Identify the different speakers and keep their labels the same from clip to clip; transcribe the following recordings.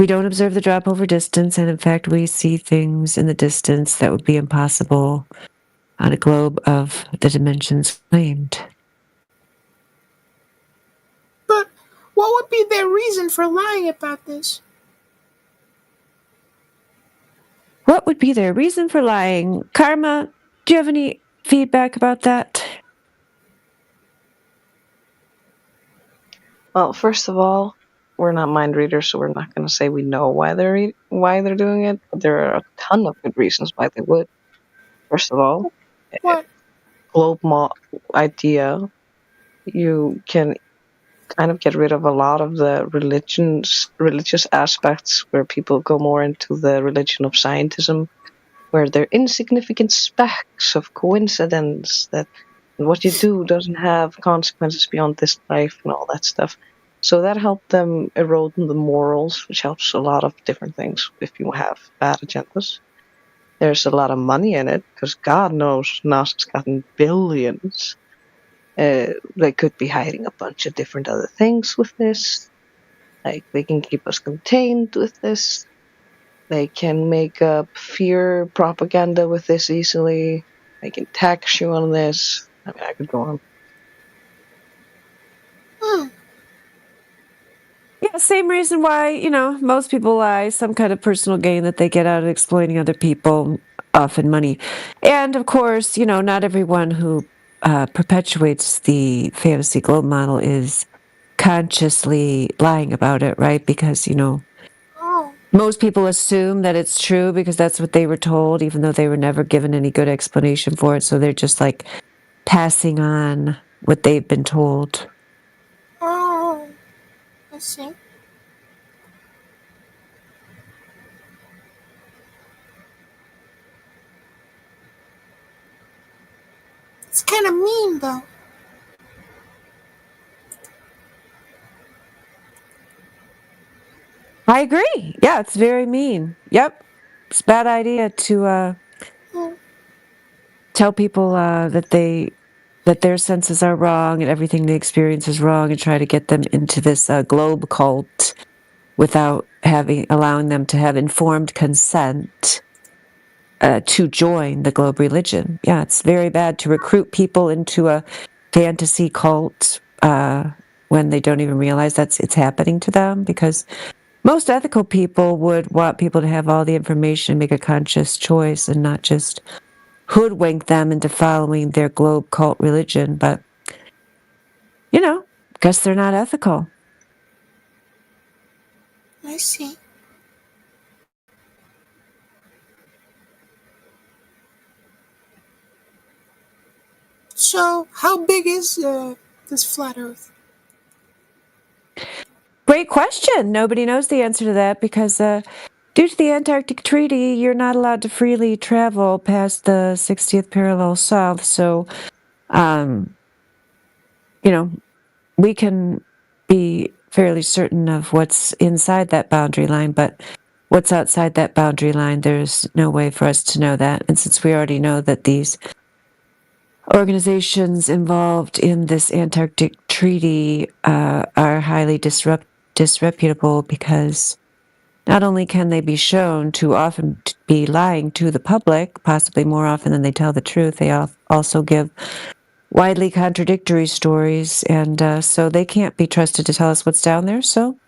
Speaker 1: We don't observe the drop over distance, and in fact, we see things in the distance that would be impossible on a globe of the dimensions claimed.
Speaker 2: But what would be their reason for lying about this?
Speaker 1: What would be their reason for lying? Karma, do you have any feedback about that?
Speaker 3: Well, first of all, we're not mind readers, so we're not going to say we know why they're doing it. But there are a ton of good reasons why they would. First of all,
Speaker 2: What?
Speaker 3: globe idea, you can kind of get rid of a lot of the religious aspects where people go more into the religion of scientism, where they're insignificant specks of coincidence that what you do doesn't have consequences beyond this life and all that stuff. So that helped them erode the morals, which helps a lot of different things if you have bad agendas. There's a lot of money in it, because God knows NASA's gotten billions. They could be hiding a bunch of different other things with this. Like, they can keep us contained with this. They can make up fear propaganda with this easily. They can tax you on this. I mean, I could go on.
Speaker 1: Yeah, same reason why, most people lie, some kind of personal gain that they get out of exploiting other people, often money. And of course, not everyone who perpetuates the fantasy globe model is consciously lying about it, right? Because,
Speaker 2: Oh,
Speaker 1: most people assume that it's true because that's what they were told, even though they were never given any good explanation for it. So they're just like passing on what they've been told.
Speaker 2: oh, I see. It's kind of mean, though.
Speaker 1: I agree. Yeah, it's very mean. Yep. It's a bad idea to
Speaker 2: Hmm.
Speaker 1: tell people that their senses are wrong and everything they experience is wrong, and try to get them into this globe cult without allowing them to have informed consent to join the globe religion. Yeah, it's very bad to recruit people into a fantasy cult when they don't even realize it's happening to them, because most ethical people would want people to have all the information and make a conscious choice and not just hoodwink them into following their globe cult religion. But, guess they're not ethical.
Speaker 2: I see. So, how big is this flat Earth?
Speaker 1: Great question. Nobody knows the answer to that because due to the Antarctic Treaty, you're not allowed to freely travel past the 60th parallel south. So, we can be fairly certain of what's inside that boundary line, but what's outside that boundary line, there's no way for us to know that. And since we already know that these organizations involved in this Antarctic Treaty are highly disreputable, because not only can they be shown to often be lying to the public, possibly more often than they tell the truth, they also give widely contradictory stories, and so they can't be trusted to tell us what's down there. So,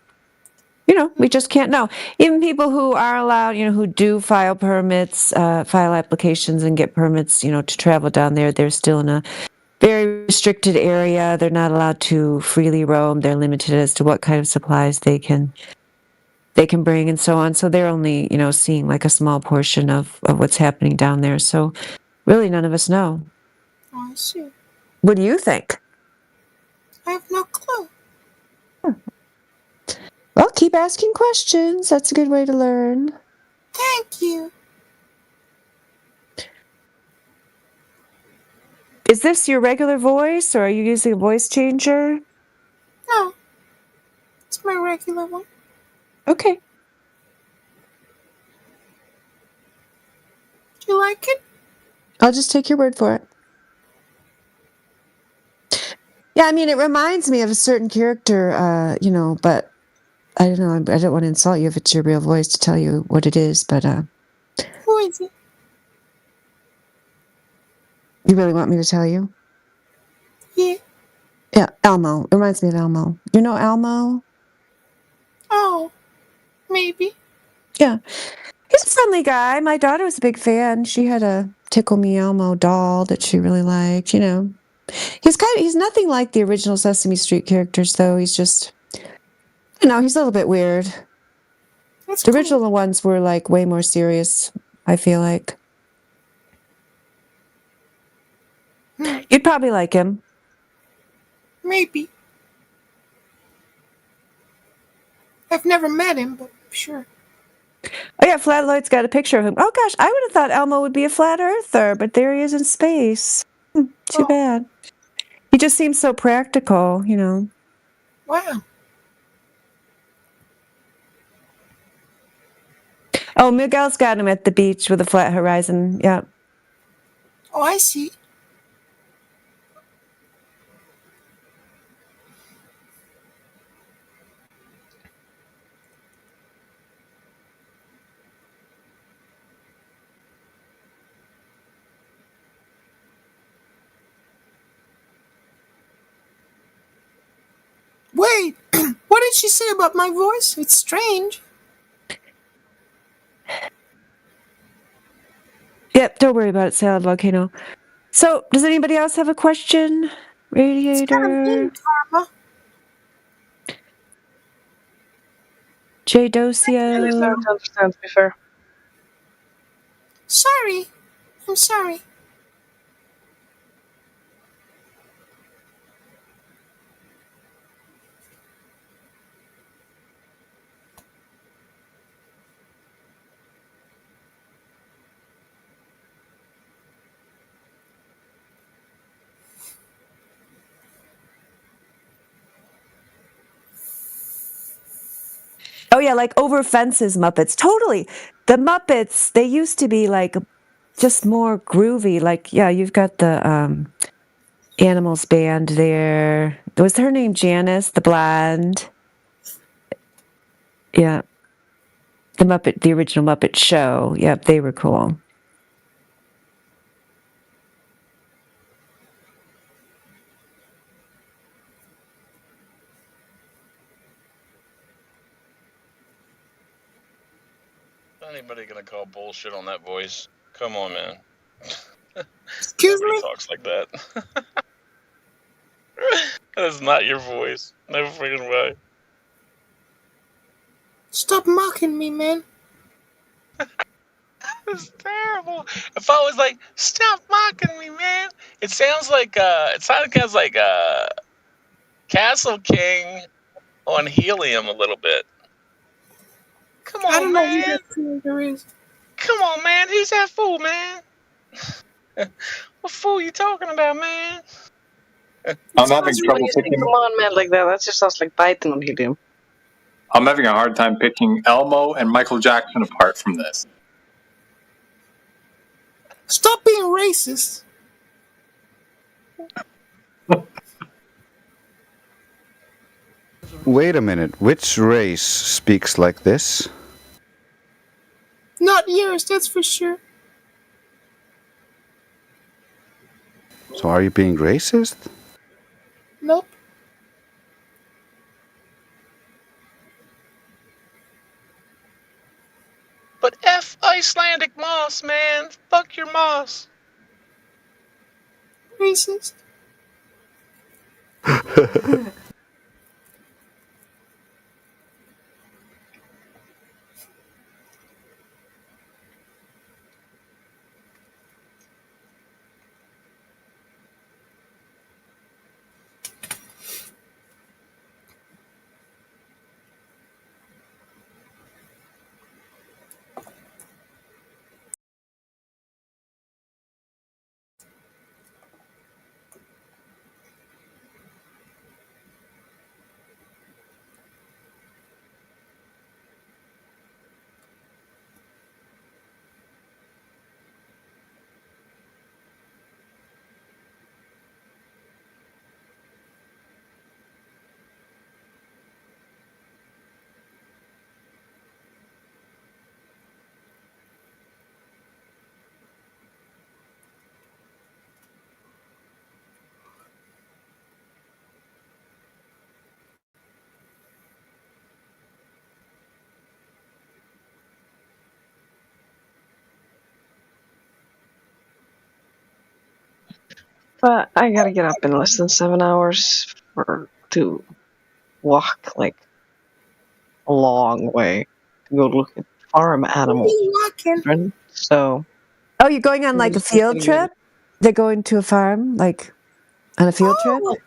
Speaker 1: we just can't know. Even people who are allowed, who do file permits, file applications and get permits, to travel down there, they're still in a very restricted area. They're not allowed to freely roam. They're limited as to what kind of supplies they can bring and so on. So they're only, seeing like a small portion of what's happening down there. So really none of us know.
Speaker 2: Oh, I see.
Speaker 1: What do you think?
Speaker 2: I have no clue.
Speaker 1: Well, keep asking questions. That's a good way to learn.
Speaker 2: Thank you.
Speaker 1: Is this your regular voice, or are you using a voice changer?
Speaker 2: No, it's my regular one.
Speaker 1: Okay.
Speaker 2: Do you like it?
Speaker 1: I'll just take your word for it. Yeah, I mean, it reminds me of a certain character, but I don't know. I don't want to insult you if it's your real voice to tell you what it is, but
Speaker 2: Who is it?
Speaker 1: you really want me to tell you?
Speaker 2: Yeah.
Speaker 1: Yeah, Elmo. It reminds me of Elmo. You know Elmo?
Speaker 2: Oh, maybe.
Speaker 1: Yeah. He's a friendly guy. My daughter was a big fan. She had a Tickle Me Elmo doll that she really liked, you know. He's nothing like the original Sesame Street characters, though. He's just, he's a little bit weird.
Speaker 2: That's
Speaker 1: The
Speaker 2: cool.
Speaker 1: original ones were like way more serious, I feel like. You'd probably like him.
Speaker 2: Maybe. I've never met him, but sure.
Speaker 1: Oh yeah, Flatloid's got a picture of him. Oh gosh, I would have thought Elmo would be a flat earther, but there he is in space. Too bad. He just seems so practical, you know.
Speaker 2: Wow.
Speaker 1: Oh, Miguel's got him at the beach with a flat horizon. Yeah.
Speaker 2: Oh, I see. Wait, what did she say about my voice? It's strange.
Speaker 1: Yep, don't worry about it, Salad Volcano. So, does anybody else have a question?
Speaker 2: It's kind of
Speaker 1: Radiator,
Speaker 2: mean, Karma.
Speaker 1: J
Speaker 3: I really
Speaker 1: Docio.
Speaker 3: don't understand, to be fair.
Speaker 2: Sorry. I'm sorry.
Speaker 1: Oh yeah, like over fences Muppets. Totally. The Muppets, they used to be like just more groovy. Like, yeah, you've got the Animals band there. Was her name Janice, the blonde? Yeah. The original Muppet Show. Yep, they were cool.
Speaker 4: Anybody gonna call bullshit on that voice? Come on, man.
Speaker 2: Excuse
Speaker 4: Nobody
Speaker 2: me?
Speaker 4: talks like that. That is not your voice. No freaking way.
Speaker 2: Stop mocking me, man.
Speaker 4: It's terrible. If I was like, stop mocking me, man. It sounds like Castle King on helium a little bit. Come
Speaker 2: I
Speaker 4: on,
Speaker 2: don't know who
Speaker 4: man.
Speaker 2: that character is.
Speaker 4: Come on, man. Who's that fool, man? What fool you talking about, man?
Speaker 5: I'm having
Speaker 3: When
Speaker 5: trouble
Speaker 3: you say
Speaker 5: picking.
Speaker 3: come on, man, like that, that just sounds like biting on helium.
Speaker 5: I'm having a hard time picking Elmo and Michael Jackson apart from this.
Speaker 2: Stop being racist.
Speaker 6: Wait a minute, which race speaks like this?
Speaker 2: Not yours, that's for sure.
Speaker 6: So are you being racist?
Speaker 2: Nope.
Speaker 4: But F Icelandic moss, man. Fuck your moss.
Speaker 2: Racist.
Speaker 3: But I gotta get up in less than 7 hours to walk like a long way to go look at farm
Speaker 2: What are
Speaker 3: animals.
Speaker 2: you walking?
Speaker 3: So
Speaker 1: Oh, you're going on like a field trip? They're going to a farm, like on a field trip?
Speaker 2: Oh,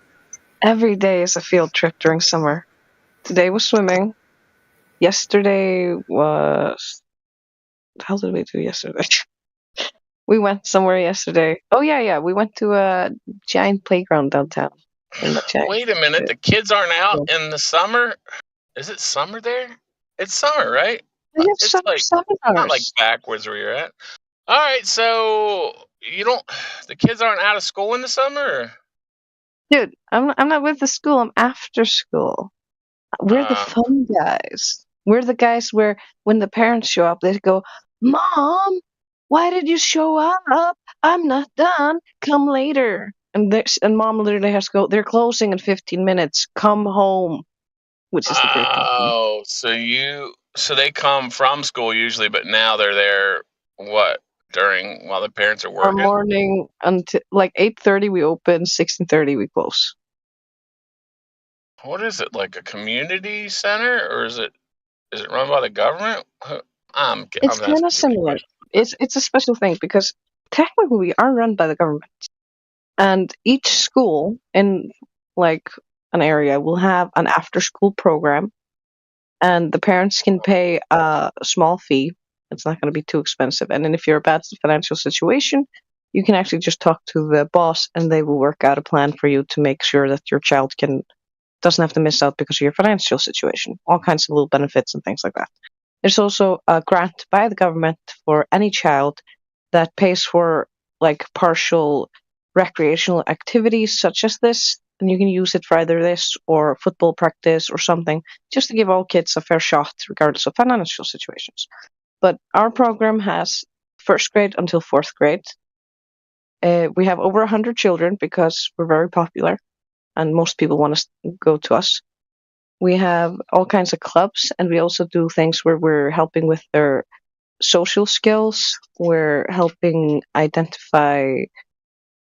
Speaker 3: every day is a field trip during summer. Today was swimming. Yesterday was. How did we do yesterday? We went somewhere yesterday. Oh yeah. We went to a giant playground downtown. In the giant.
Speaker 4: Wait a minute. The kids aren't out
Speaker 3: Yeah.
Speaker 4: in the summer. Is it summer there? It's summer, right?
Speaker 3: We have
Speaker 4: It's
Speaker 3: some
Speaker 4: like not like
Speaker 3: seminars.
Speaker 4: backwards where you're at. All right, so you don't. The kids aren't out of school in the summer. Or?
Speaker 3: Dude, I'm not with the school. I'm after school. We're the
Speaker 4: Uh,
Speaker 3: fun guys. We're the guys where when the parents show up, they go, "Mom, why did you show up? I'm not done. Come later." And mom literally has to go. They're closing in 15 minutes. Come home, which is the great thing.
Speaker 4: oh, so they come from school usually, but now they're there. What while the parents are
Speaker 3: Our
Speaker 4: working?
Speaker 3: morning until like 8:30 we open, 16:30 we close.
Speaker 4: What is it, like a community center, or is it run by the government? I'm
Speaker 3: It's
Speaker 4: asking
Speaker 3: kind of
Speaker 4: too many
Speaker 3: similar.
Speaker 4: questions.
Speaker 3: It's a special thing because technically we are run by the government, and each school in like an area will have an after-school program, and the parents can pay a small fee. It's not going to be too expensive, and then if you're in a bad financial situation, you can actually just talk to the boss, and they will work out a plan for you to make sure that your child doesn't have to miss out because of your financial situation. All kinds of little benefits and things like that. There's also a grant by the government for any child that pays for like partial recreational activities such as this, and you can use it for either this or football practice or something, just to give all kids a fair shot, regardless of financial situations. But our program has first grade until fourth grade. We have over 100 children because we're very popular, and most people want to go to us. We have all kinds of clubs, and we also do things where we're helping with their social skills. We're helping identify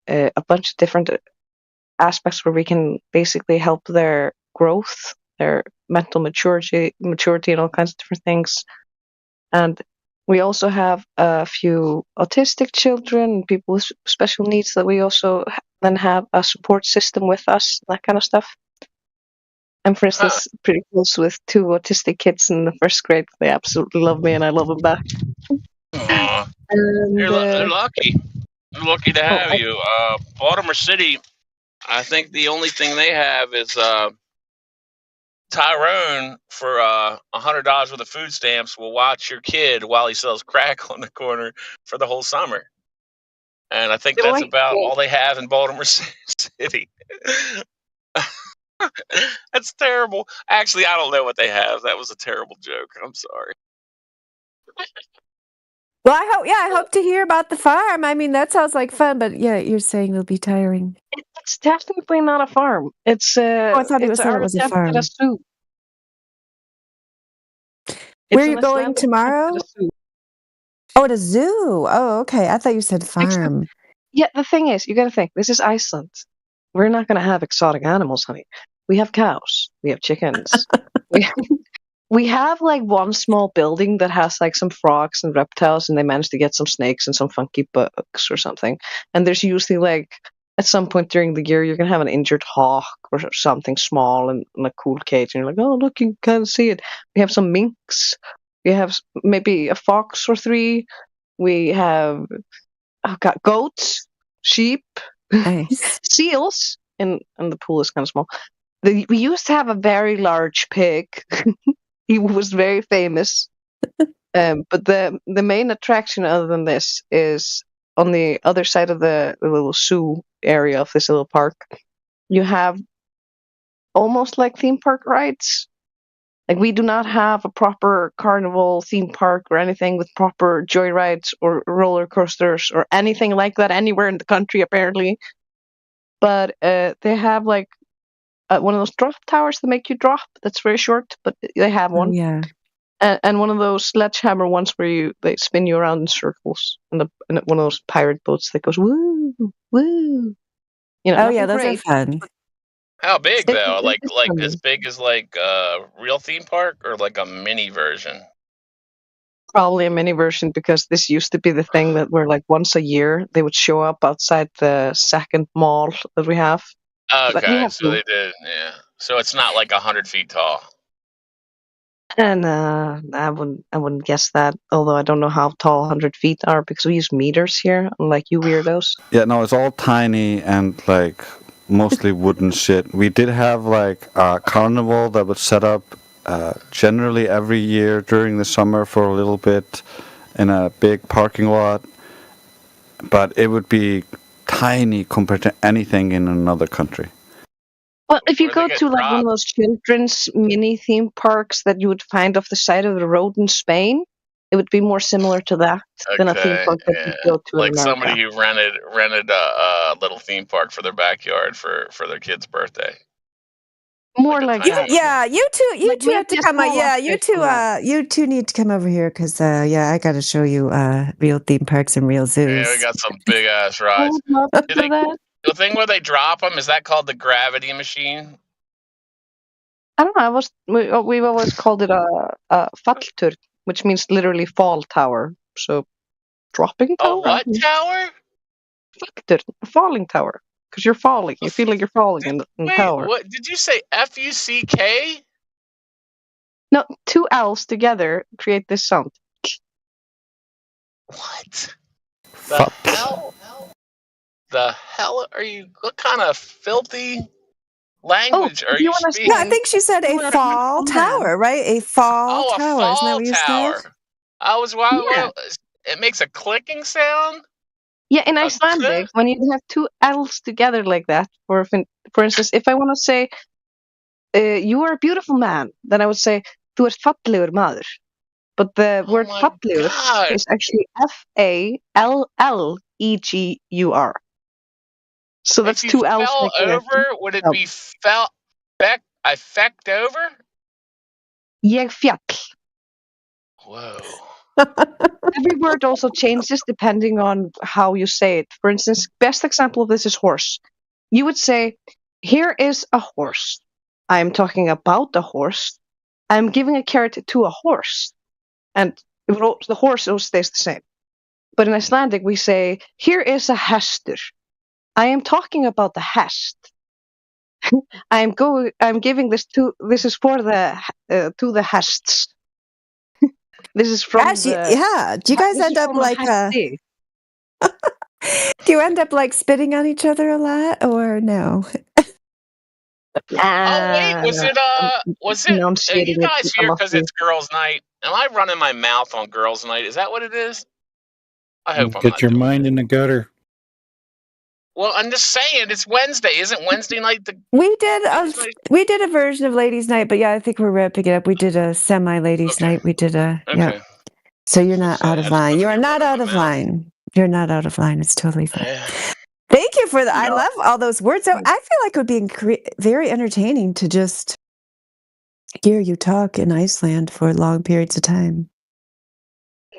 Speaker 3: a bunch of different aspects where we can basically help their growth, their mental maturity, and all kinds of different things. And we also have a few autistic children, people with special needs that we also then have a support system with us, that kind of stuff. I'm, for instance, pretty close with two autistic kids in the first grade. They absolutely love me, and I love them back.
Speaker 4: Aw,
Speaker 3: And
Speaker 4: they're lucky. They're lucky to
Speaker 3: oh,
Speaker 4: have you. Baltimore City. I think the only thing they have is Tyrone for $100 worth of food stamps will watch your kid while he sells crack on the corner for the whole summer. And I think
Speaker 3: you
Speaker 4: that's
Speaker 3: like
Speaker 4: about all they have in Baltimore City. That's terrible. Actually, I don't know what they have. That was a terrible joke. I'm sorry.
Speaker 1: Well, I hope to hear about the farm. I mean, that sounds like fun, but yeah, you're saying it'll be tiring.
Speaker 3: it's technically not a farm. It's
Speaker 1: Oh, I thought
Speaker 3: it's
Speaker 1: said
Speaker 3: our
Speaker 1: it was a
Speaker 3: attempt at
Speaker 1: farm.
Speaker 3: a zoo.
Speaker 1: Where
Speaker 3: It's
Speaker 1: are you
Speaker 3: an
Speaker 1: going
Speaker 3: Icelandic
Speaker 1: tomorrow?
Speaker 3: attempt at a zoo.
Speaker 1: Oh, at a zoo. Oh, okay. I thought you said farm.
Speaker 3: Yeah, the thing is, you got to think. This is Iceland. We're not going to have exotic animals, honey. We have cows. We have chickens. we we have like one small building that has like some frogs and reptiles, and they managed to get some snakes and some funky bugs or something. And there's usually like at some point during the year you're gonna have an injured hawk or something small in a cool cage, and you're like, oh look, you can kind of see it. We have some minks. We have maybe a fox or three. We have got goats, sheep,
Speaker 1: Nice.
Speaker 3: seals, and the pool is kind of small. We used to have a very large pig. He was very famous. But the main attraction other than this is on the other side of the little zoo area of this little park. You have almost like theme park rides. Like we do not have a proper carnival theme park or anything with proper joyrides or roller coasters or anything like that anywhere in the country apparently. But they have like one of those drop towers that make you drop. That's very short, but they have
Speaker 1: Oh,
Speaker 3: one.
Speaker 1: yeah.
Speaker 3: And one of those sledgehammer ones where they spin you around in circles, and one of those pirate boats that goes woo woo. You know,
Speaker 1: Oh
Speaker 3: nothing
Speaker 1: yeah, those are
Speaker 3: great.
Speaker 1: fun.
Speaker 4: How big though?
Speaker 3: It's
Speaker 4: Like
Speaker 3: fun.
Speaker 4: as big as like a real theme park or like a mini version?
Speaker 3: Probably a mini version because this used to be the thing that were like once a year they would show up outside the second mall that we have. But we
Speaker 4: Okay,
Speaker 3: have
Speaker 4: so
Speaker 3: two.
Speaker 4: they did, yeah. So it's not like 100 feet tall.
Speaker 3: And I wouldn't guess that, although I don't know how tall 100 feet are because we use meters here, unlike you weirdos.
Speaker 6: Yeah, no, it's all tiny and like mostly wooden shit. We did have like a carnival that was set up generally every year during the summer for a little bit in a big parking lot, but it would be tiny compared to anything in another country.
Speaker 3: Well, if you
Speaker 4: Where they
Speaker 3: go
Speaker 4: get
Speaker 3: to like one of
Speaker 4: dropped.
Speaker 3: those children's mini theme parks that you would find off the side of the road in Spain, it would be more similar to that than a theme
Speaker 4: Okay,
Speaker 3: park that you
Speaker 4: yeah.
Speaker 3: go to in
Speaker 4: Like somebody
Speaker 3: America.
Speaker 4: who rented a little theme park for their backyard for their kid's birthday.
Speaker 3: More
Speaker 4: Like a
Speaker 3: like
Speaker 1: You,
Speaker 3: that.
Speaker 4: tiny little.
Speaker 1: yeah, you
Speaker 3: Like
Speaker 1: two have to
Speaker 3: maybe a
Speaker 1: come.
Speaker 3: small
Speaker 1: Yeah,
Speaker 3: upgrade from that.
Speaker 1: you two need to come over here because yeah, I got to show you real theme parks and real
Speaker 4: Yeah, we
Speaker 1: zoos.
Speaker 4: got some big ass
Speaker 3: I
Speaker 4: rides.
Speaker 3: would love
Speaker 4: Do
Speaker 3: for
Speaker 4: they
Speaker 3: that.
Speaker 4: the thing where they drop them, is that called the gravity machine?
Speaker 3: I don't know. We've always called it a fallturn, which means literally fall tower. So dropping
Speaker 4: A
Speaker 3: tower,
Speaker 4: what tower?
Speaker 3: fallturn, a falling tower, because you're falling. You feel like you're falling in the
Speaker 4: Wait,
Speaker 3: tower.
Speaker 4: what did you say? FUCK?
Speaker 3: No, two L's together create this sound.
Speaker 4: What the
Speaker 6: Fuck.
Speaker 4: hell? The hell are you? What kind of filthy language are
Speaker 3: if you
Speaker 4: you
Speaker 3: wanna
Speaker 4: speaking?
Speaker 1: No, I think she said a
Speaker 3: You are a
Speaker 1: fall
Speaker 3: beautiful man.
Speaker 1: tower, right? A fall
Speaker 4: Oh, a
Speaker 1: tower. Isn't that
Speaker 4: fall
Speaker 1: what you said?
Speaker 4: tower. I was why
Speaker 3: Yeah.
Speaker 4: it makes a clicking sound.
Speaker 3: Yeah, in
Speaker 4: A
Speaker 3: Icelandic,
Speaker 4: click?
Speaker 3: when you have two L's together like that, for instance, if I want to say, you are a beautiful man, then I would say, þú ert fallegur maður. But the
Speaker 4: Oh
Speaker 3: word
Speaker 4: my
Speaker 3: fallegur
Speaker 4: god!
Speaker 3: is actually Fallegur. So
Speaker 4: If
Speaker 3: that's
Speaker 4: you
Speaker 3: two L's
Speaker 4: fell
Speaker 3: making a
Speaker 4: over, would it
Speaker 3: sound.
Speaker 4: be fell back? I fecked over.
Speaker 3: Ég fjall.
Speaker 4: Whoa.
Speaker 3: Every word also changes depending on how you say it. For instance, best example of this is horse. You would say, here is a horse. I'm talking about a horse. I'm giving a carrot to a horse. And the horse always stays the same. But in Icelandic, we say, here is a hestur. I am talking about the hest. I'm giving this is for the to the hests. This is from
Speaker 1: Gosh,
Speaker 3: the
Speaker 1: yeah. Do you guys
Speaker 3: this
Speaker 1: end
Speaker 3: is
Speaker 1: up
Speaker 3: from a
Speaker 1: like
Speaker 3: hesti.
Speaker 1: do you end up like spitting on each other a lot or no?
Speaker 4: Oh wait, was it you
Speaker 3: Enunciating it
Speaker 4: guys here because
Speaker 3: muffly.
Speaker 4: it's girls' night? Am I running my mouth on girls' night? Is that what it is? I hope I'm
Speaker 7: Get
Speaker 4: not
Speaker 7: your
Speaker 4: doing
Speaker 7: mind in the gutter.
Speaker 4: Well, I'm just saying it's Wednesday. Isn't Wednesday night the
Speaker 1: We did
Speaker 4: Ladies' night?
Speaker 1: we did a version of ladies' night, but yeah, I think we're wrapping it up. We did a semi ladies'
Speaker 4: Okay.
Speaker 1: night. We did yeah.
Speaker 4: Okay.
Speaker 1: So you're
Speaker 4: Just
Speaker 1: not out
Speaker 4: saying, I
Speaker 1: of
Speaker 4: just
Speaker 1: line.
Speaker 4: wanna
Speaker 1: You are
Speaker 4: get
Speaker 1: not
Speaker 4: running
Speaker 1: out
Speaker 4: my
Speaker 1: of
Speaker 4: mouth.
Speaker 1: line. You're not out of line. It's totally fine.
Speaker 4: Yeah.
Speaker 1: Thank you for that. I
Speaker 5: know-
Speaker 1: love all those words. So I feel like it would be very entertaining to just hear you talk in Iceland for long periods of time.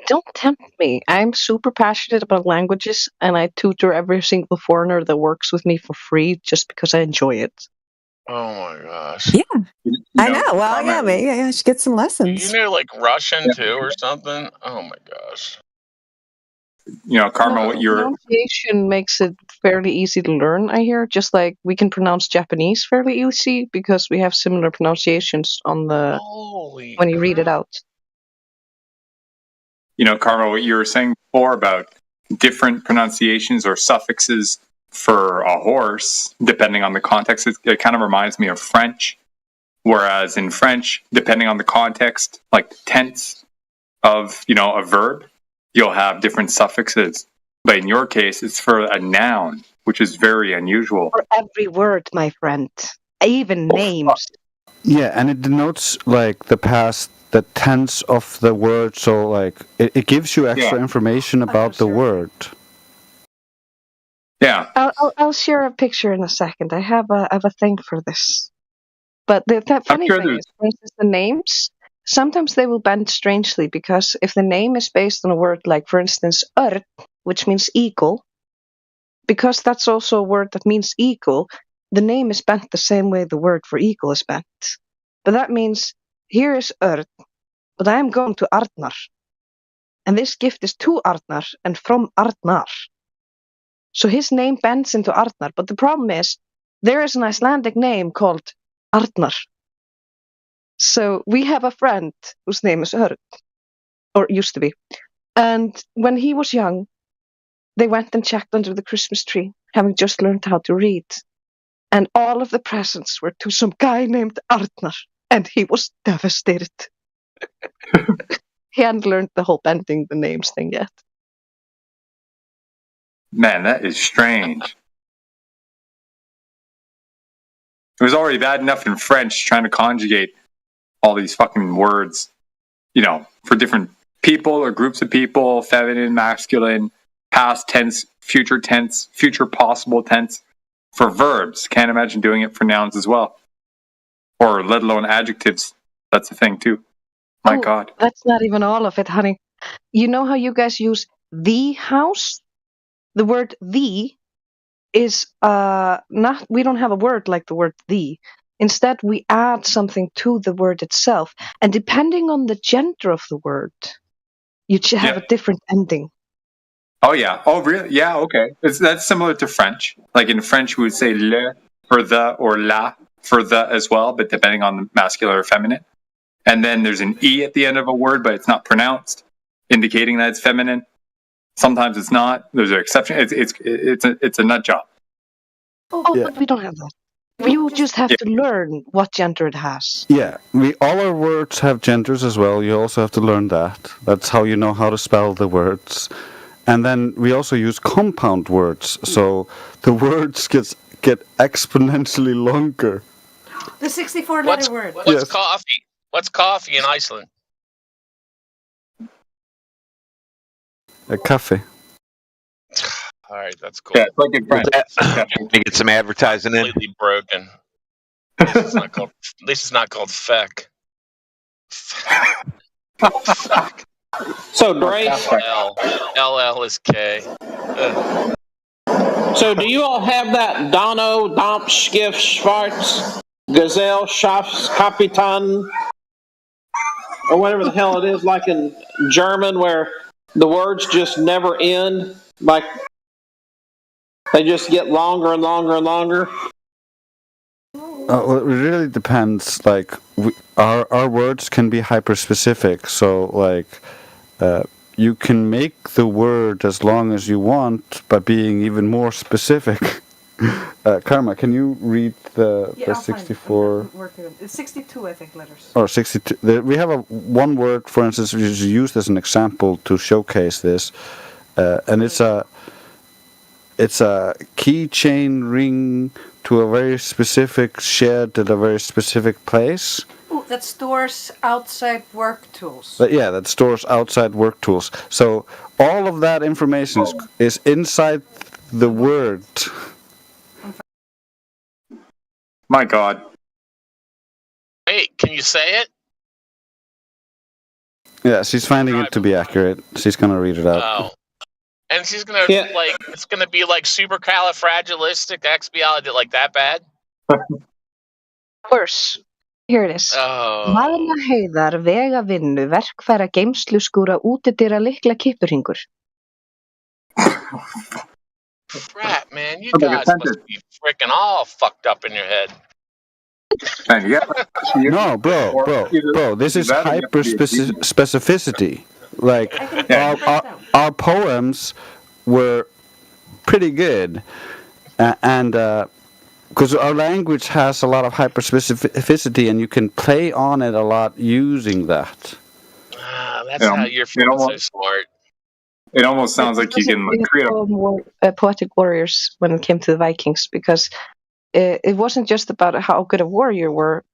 Speaker 3: Don't tempt me. I'm super passionate about languages, and I tutor every single foreigner that works with me for free just because I enjoy it.
Speaker 4: Oh my gosh.
Speaker 1: Yeah.
Speaker 5: You
Speaker 1: I know. Well, yeah,
Speaker 5: comment-
Speaker 1: maybe I should get some
Speaker 4: You
Speaker 1: lessons.
Speaker 4: knew like Russian too or something? Oh my gosh.
Speaker 5: Karma, what you're
Speaker 3: Pronunciation makes it fairly easy to learn, I hear. Just like we can pronounce Japanese fairly easy because we have similar pronunciations on the
Speaker 4: Holy
Speaker 3: when you read it out.
Speaker 5: Karma, what you were saying before about different pronunciations or suffixes for a horse, depending on the context, it kind of reminds me of French. Whereas in French, depending on the context, like the tense of, a verb, you'll have different suffixes. But in your case, it's for a noun, which is very unusual.
Speaker 3: For every word, my friend. Even names.
Speaker 6: Yeah, and it denotes like the tense of the word, so like it gives you extra information about the word.
Speaker 5: Yeah.
Speaker 3: I'll share a picture in a second. I have a thing for this. But the funny
Speaker 5: sure
Speaker 3: thing is, for instance, the names, sometimes they will bend strangely because if the name is based on a word like, for instance, örn, which means eagle, because that's also a word that means eagle, the name is bent the same way the word for eagle is bent. But that means, here is Örn, but I am going to Arnar. And this gift is to Arnar and from Arnar. So his name bends into Arnar. But the problem is, there is an Icelandic name called Arnar. So we have a friend whose name is Örn, or used to be. And when he was young, they went and checked under the Christmas tree, having just learned how to read. And all of the presents were to some guy named Arnar. And he was devastated. He hadn't learned the whole bending the names thing yet.
Speaker 5: Man, that is strange. It was already bad enough in French trying to conjugate all these fucking words, for different people or groups of people, feminine, masculine, past tense, future possible tense. For verbs, can't imagine doing it for nouns as well. Or let alone adjectives. That's a thing too. My God.
Speaker 3: That's not even all of it, honey. You know how you guys use the house? The word the is not, we don't have a word like the word the. Instead, we add something to the word itself. And depending on the gender of the word, you have a different ending.
Speaker 5: Oh, yeah. Oh, really? Yeah, okay. That's similar to French. Like in French, we would say le for the or la for the as well, but depending on the masculine or feminine. And then there's an E at the end of a word, but it's not pronounced, indicating that it's feminine. Sometimes it's not. There's an exception. It's a nut job.
Speaker 3: But we don't have that. You just have to learn what gender it has.
Speaker 6: Yeah, all our words have genders as well. You also have to learn that. That's how you know how to spell the words. And then we also use compound words, so the words get exponentially longer.
Speaker 7: The 64-letter word.
Speaker 4: What's coffee? What's coffee in Iceland?
Speaker 6: A cafe.
Speaker 4: All right, that's cool.
Speaker 5: Yeah, it's like in French.
Speaker 8: To get some advertising in.
Speaker 4: Completely broken. At least it's not called feck. Feck.
Speaker 9: So, Dre,
Speaker 4: LL is K.
Speaker 9: so do you all have that Donno, Domp, Skiff, Schwarz, Gazelle, Schaffs, Kapitan, or whatever the hell it is, like in German, where the words just never end? Like, they just get longer and longer and longer?
Speaker 6: Well, it really depends. Like, our words can be hyper-specific, so, like, you can make the word as long as you want by being even more specific. Karma, can you read the 64?
Speaker 7: It's 62, I think, letters.
Speaker 6: Or 62. We have one word, for instance, which is used as an example to showcase this, and it's a keychain ring to a very specific shed at a very specific place.
Speaker 7: Ooh, that stores outside work tools.
Speaker 6: That stores outside work tools. So all of that information is inside the word.
Speaker 5: My God.
Speaker 4: Wait, can you say it?
Speaker 6: Yeah, she's finding it to be accurate. She's gonna read it out.
Speaker 4: Oh. And she's gonna it's gonna be like supercalifragilisticexpialidocious, like that bad?
Speaker 3: Worse. Here it is.
Speaker 4: Oh.
Speaker 3: Mæla heiðar, vega vinnu, verkfæra geymslu skúra, útidyra lykla kippurhingur.
Speaker 4: Crap, man, you guys must be freaking all fucked up in your head.
Speaker 6: No, bro, this is hyper specificity. Like, our poems were pretty good, and because our language has a lot of hyper specificity, and you can play on it a lot using that.
Speaker 4: That's how you're feeling so smart.
Speaker 5: It almost sounds like you can create
Speaker 3: poetic warriors when it came to the Vikings, because it wasn't just about how good a warrior you were.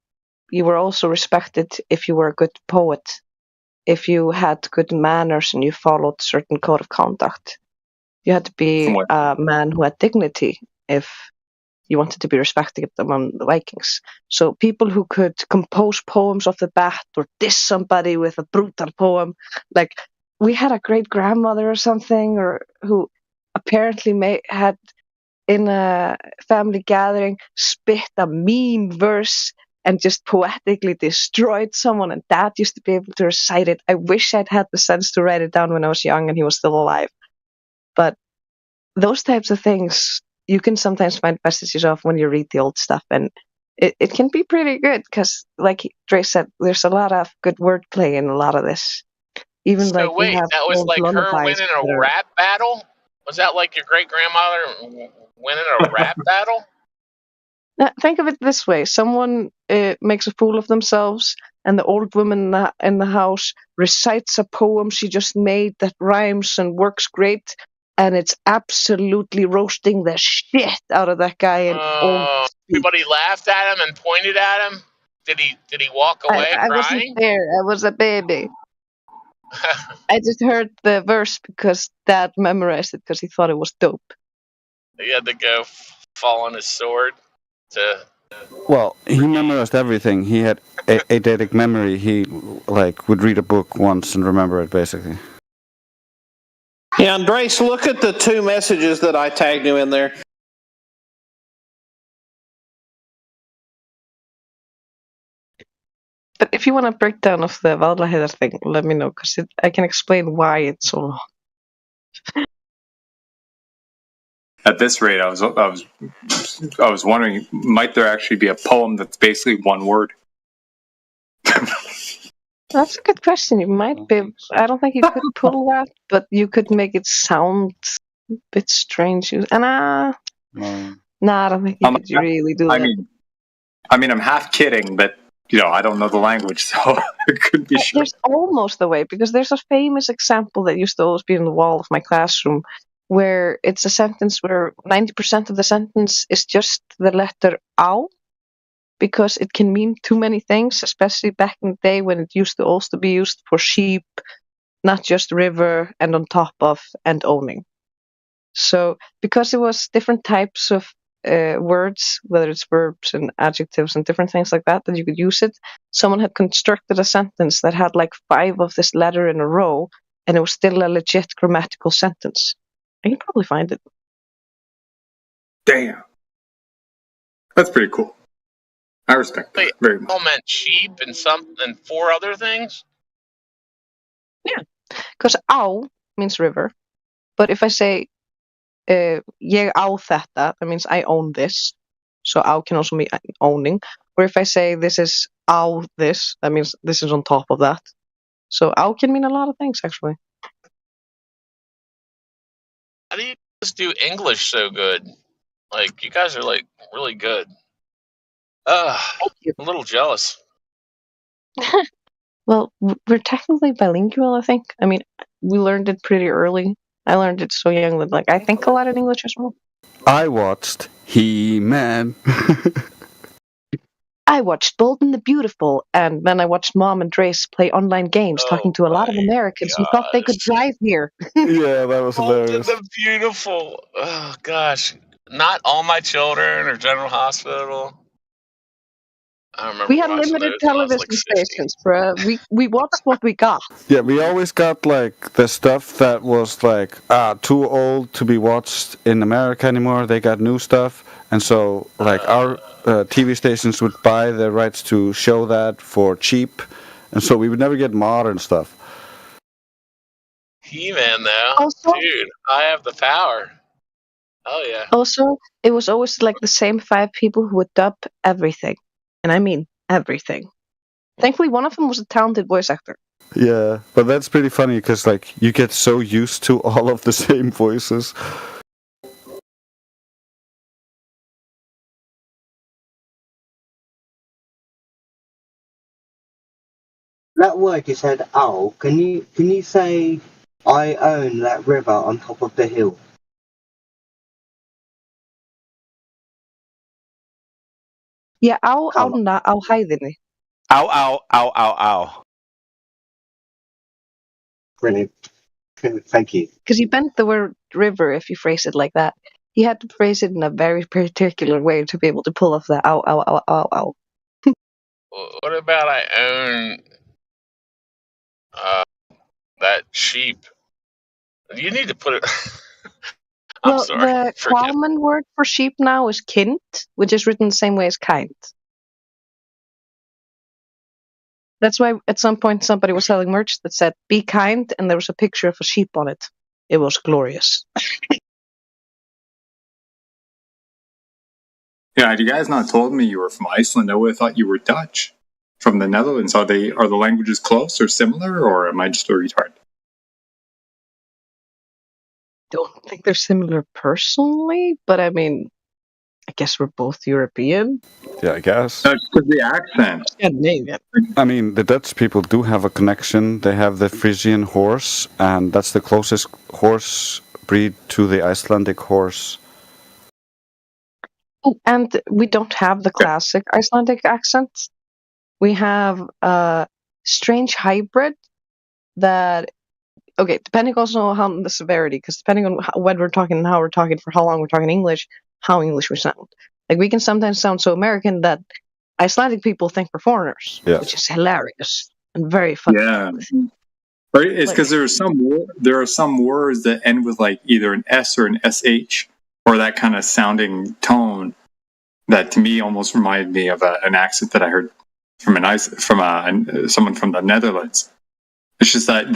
Speaker 3: You were also respected if you were a good poet, if you had good manners and you followed a certain code of conduct. You had to be a man who had dignity if you wanted to be respected among the Vikings. So people who could compose poems off the bat or diss somebody with a brutal poem, like we had a great grandmother or something, or who apparently had in a family gathering spit a mean verse and just poetically destroyed someone, and Dad used to be able to recite it. I wish I'd had the sense to write it down when I was young and he was still alive. But those types of things, you can sometimes find messages of when you read the old stuff, and it can be pretty good because, like Dre said, there's a lot of good wordplay in a lot of this. Even
Speaker 4: So
Speaker 3: like we
Speaker 4: wait,
Speaker 3: have
Speaker 4: that was
Speaker 3: old
Speaker 4: like her
Speaker 3: lullabies
Speaker 4: winning
Speaker 3: that
Speaker 4: a
Speaker 3: are.
Speaker 4: rap battle? Was that like your great grandmother winning a rap battle?
Speaker 3: Think of it this way: someone makes a fool of themselves, and the old woman in the house recites a poem she just made that rhymes and works great, and it's absolutely roasting the shit out of that guy. And
Speaker 4: Everybody laughed at him and pointed at him. Did he walk away
Speaker 3: I wasn't
Speaker 4: crying?
Speaker 3: there. I was a baby. I just heard the verse because Dad memorized it because he thought it was dope.
Speaker 4: He had to go fall on his sword to.
Speaker 6: Well, he memorized everything. He had eidetic memory. He like would read a book once and remember it basically.
Speaker 9: Yeah, Andres, look at the 2 messages that I tagged you in there.
Speaker 3: But if you want a breakdown of the Valdaheader thing, let me know because I can explain why it's so long.
Speaker 5: At this rate, I was wondering, might there actually be a poem that's basically one word?
Speaker 3: That's a good question. You might be. I don't think you could pull that, but you could make it sound a bit strange. And nah, I don't think you could really do that.
Speaker 5: I mean, I'm half kidding, but I don't know the language, so it could be sure.
Speaker 3: There's almost a way because there's a famous example that used to always be on the wall of my classroom, where it's a sentence where 90% of the sentence is just the letter "au," because it can mean too many things, especially back in the day when it used to also be used for sheep, not just river and on top of and owning. So because it was different types of words, whether it's verbs and adjectives and different things like that you could use it, someone had constructed a sentence that had like 5 of this letter in a row, and it was still a legit grammatical sentence. I can probably find it.
Speaker 5: Damn. That's pretty cool. I respect that very much.
Speaker 4: All meant sheep and 4 other things.
Speaker 3: Yeah, because "au" means river, but if I say ég á þetta, that means I own this. So "á" can also mean owning. Or if I say this is "á this," that means this is on top of that. So "á" can mean a lot of things, actually.
Speaker 4: How do you just do English so good? Like, you guys are like really good. I'm a little jealous.
Speaker 3: Well, we're technically bilingual, I think. I mean, we learned it pretty early. I learned it so young that like I think a lot in English as well.
Speaker 6: I watched He-Man.
Speaker 3: I watched Bold and the Beautiful, and then I watched Mom and Drace play online games, talking to a lot of Americans who thought they could drive here.
Speaker 6: Yeah, that was
Speaker 4: Bold
Speaker 6: hilarious.
Speaker 4: and the Beautiful. Oh gosh, not All My Children or General Hospital. I remember
Speaker 3: We had
Speaker 4: watching
Speaker 3: limited
Speaker 4: those when I was
Speaker 3: television
Speaker 4: like 16.
Speaker 3: stations, bruh. We watched what we got.
Speaker 6: Yeah, we always got like the stuff that was like too old to be watched in America anymore. They got new stuff, and so like our TV stations would buy the rights to show that for cheap, and so we would never get modern stuff.
Speaker 4: He-Man, though,
Speaker 3: Also-
Speaker 4: dude, I have the power. Oh yeah.
Speaker 3: Also, it was always like the same 5 people who would dub everything. And I mean everything. Thankfully, one of them was a talented voice actor.
Speaker 6: Yeah, but that's pretty funny because like you get so used to all of the same voices.
Speaker 10: That word you said, "owl." Can you say, "I own that river on top of the hill"?
Speaker 3: Yeah, á hæðinni.
Speaker 8: Ow, ow, ow, ow, ow.
Speaker 10: Brilliant. Thank you.
Speaker 3: Because you bent the word river if you phrase it like that. You had to phrase it in a very particular way to be able to pull off the ow, ow, ow, ow, ow.
Speaker 4: What about I own that sheep? You need to put it. I'm
Speaker 3: Well,
Speaker 4: sorry.
Speaker 3: the
Speaker 4: Forgive.
Speaker 3: common word for sheep now is kind, which is written the same way as kind. That's why at some point somebody was selling merch that said "Be kind," and there was a picture of a sheep on it. It was glorious.
Speaker 5: Yeah, had you guys not told me you were from Iceland, I would have thought you were Dutch. From the Netherlands, are the languages close or similar, or am I just a retard?
Speaker 3: Don't think they're similar personally, but I mean, I guess we're both European.
Speaker 6: Yeah, I guess.
Speaker 5: That's because the accent.
Speaker 3: Scandinavian.
Speaker 6: I mean, the Dutch people do have a connection. They have the Frisian horse, and that's the closest horse breed to the Icelandic horse.
Speaker 3: Oh, and we don't have the classic Icelandic accent. We have a strange hybrid that, okay, depending also on how the severity, because depending on when we're talking and how we're talking, for how long we're talking English, how English we sound. Like, we can sometimes sound so American that Icelandic people think we're foreigners,
Speaker 6: Yes.
Speaker 3: which is hilarious and very funny.
Speaker 5: Yeah. Right, it's because there are some words that end with like either an S or an SH or that kind of sounding tone that to me almost reminded me of an accent that I heard from someone from the Netherlands. It's just that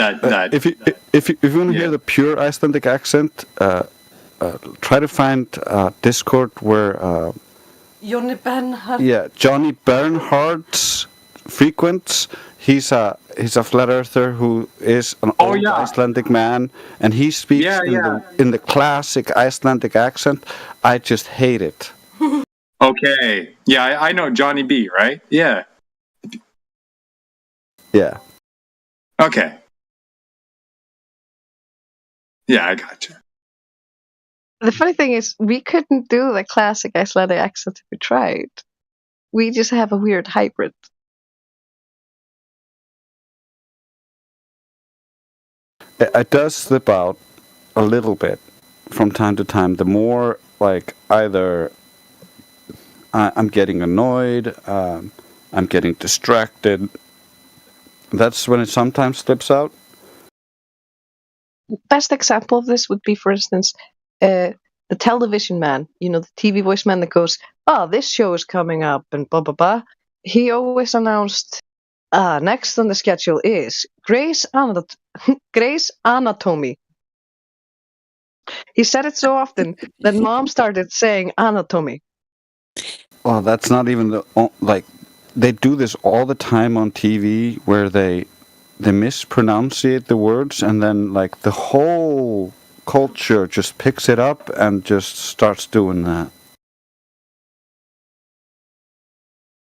Speaker 6: If you want to hear the pure Icelandic accent, try to find Discord where
Speaker 7: Johnny Bernhard.
Speaker 6: Johnny Bernhard's frequents. He's a flat earther who is an old Icelandic man, and he speaks in the classic Icelandic accent. I just hate it.
Speaker 5: Okay. Yeah, I know Johnny B, right? Yeah.
Speaker 6: Yeah.
Speaker 5: Okay. Yeah, I gotcha.
Speaker 3: The funny thing is, we couldn't do the classic Icelandic accent if we tried. We just have a weird hybrid.
Speaker 6: It does slip out a little bit from time to time. The more, like, either I'm getting annoyed, I'm getting distracted. That's when it sometimes slips out.
Speaker 3: Best example of this would be, for instance, the television man. You know, the TV voice man that goes, "Oh, this show is coming up," and blah blah blah. He always announced, "Next on the schedule is Grey's Anatomy." He said it so often that Mom started saying anatomy.
Speaker 6: Well, that's not even like they do this all the time on TV where they mispronunciate the words, and then like the whole culture just picks it up and just starts doing that.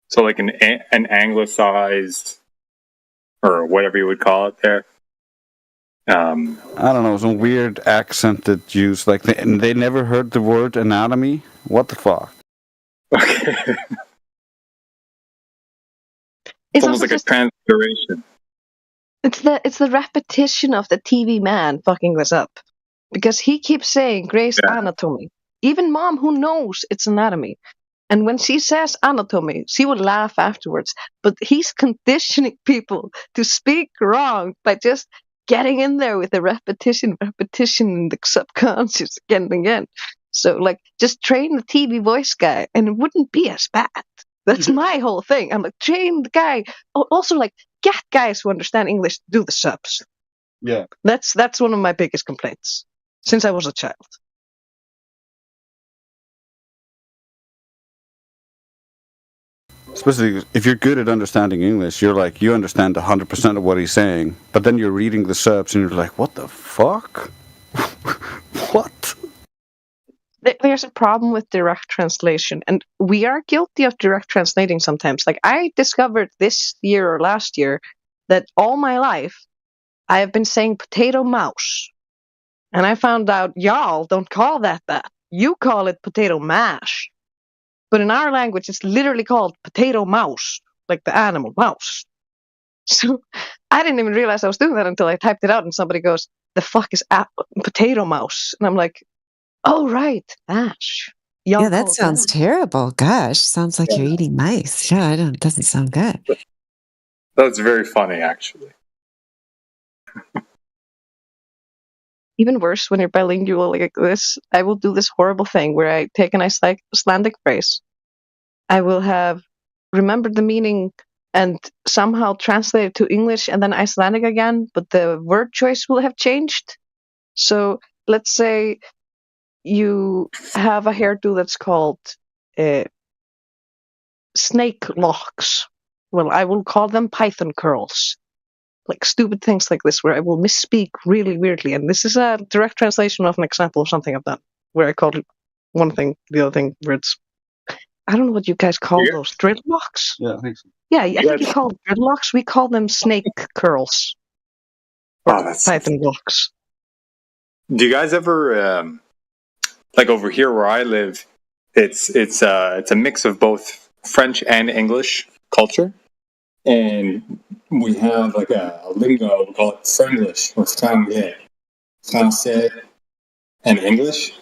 Speaker 5: So like an anglicized or whatever you would call it there.
Speaker 6: I don't know, some weird accent that used like they never heard the word anatomy. What the fuck?
Speaker 5: Okay. It's almost like a transliteration.
Speaker 3: It's the repetition of the TV man fucking this up, because he keeps saying Grey's Anatomy. Even Mom, who knows it's anatomy, and when she says anatomy, she will laugh afterwards. But he's conditioning people to speak wrong by just getting in there with the repetition in the subconscious again and again. So, like, just train the TV voice guy, and it wouldn't be as bad. That's my whole thing. I'm like, train the guy. Also, like, get guys who understand English to do the subs.
Speaker 6: Yeah.
Speaker 3: That's one of my biggest complaints since I was a child.
Speaker 6: Especially if you're good at understanding English, you're like, you understand 100% of what he's saying. But then you're reading the subs and you're like, what the fuck? What?
Speaker 3: There's a problem with direct translation, and we are guilty of direct translating sometimes. Like, I discovered this year or last year that all my life I have been saying potato mouse. And I found out y'all don't call that. You call it potato mash. But in our language, it's literally called potato mouse, like the animal mouse. So I didn't even realize I was doing that until I typed it out and somebody goes, "The fuck is potato mouse?" And I'm like, "Oh, right, mash."
Speaker 1: Yeah, that sounds terrible. Gosh, sounds like you're eating mice. Yeah, it doesn't sound good.
Speaker 5: That's very funny, actually.
Speaker 3: even worse, when you're bilingual like this, I will do this horrible thing where I take an Icelandic phrase. I will have remembered the meaning and somehow translate it to English and then Icelandic again, but the word choice will have changed. So let's say you have a hairdo that's called uh, snake locks. Well, I will call them python curls. Like stupid things like this, where I will misspeak really weirdly. And this is a direct translation of an example of something I've done, where I called one thing the other thing, where it's, I don't know what you guys call those, dreadlocks?
Speaker 6: Yeah, I think so.
Speaker 3: Yeah, I think you call them dreadlocks. We call them snake curls. Or python locks.
Speaker 5: Do you guys ever like over here where I live? It's a mix of both French and English culture, and we have like a lingo. We call it Franglish or Franglais, Français, and English,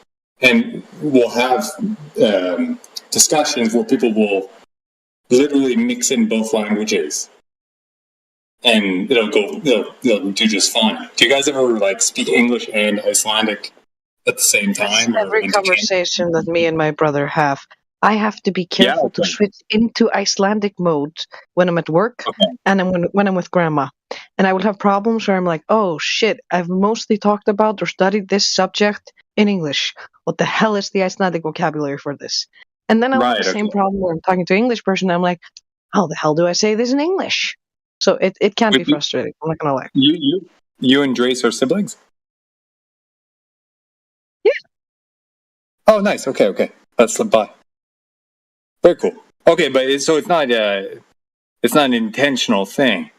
Speaker 5: and we'll have discussions where people will literally mix in both languages, and it'll do just fine. Do you guys ever like speak English and Icelandic at the same time?
Speaker 3: Every conversation that me and my brother have, I have to be careful to switch into Icelandic mode when I'm at work and when I'm with grandma. And I will have problems where I'm like, oh shit, I've mostly talked about or studied this subject in English. What the hell is the Icelandic vocabulary for this? And then I'll have the same problem where I'm talking to an English person and I'm like, how the hell do I say this in English? So it can be frustrating, I'm not gonna lie.
Speaker 5: You and Drace are siblings?
Speaker 3: Yeah.
Speaker 5: Oh, nice. Okay. That's by. Very cool. Okay, but it's not an intentional thing,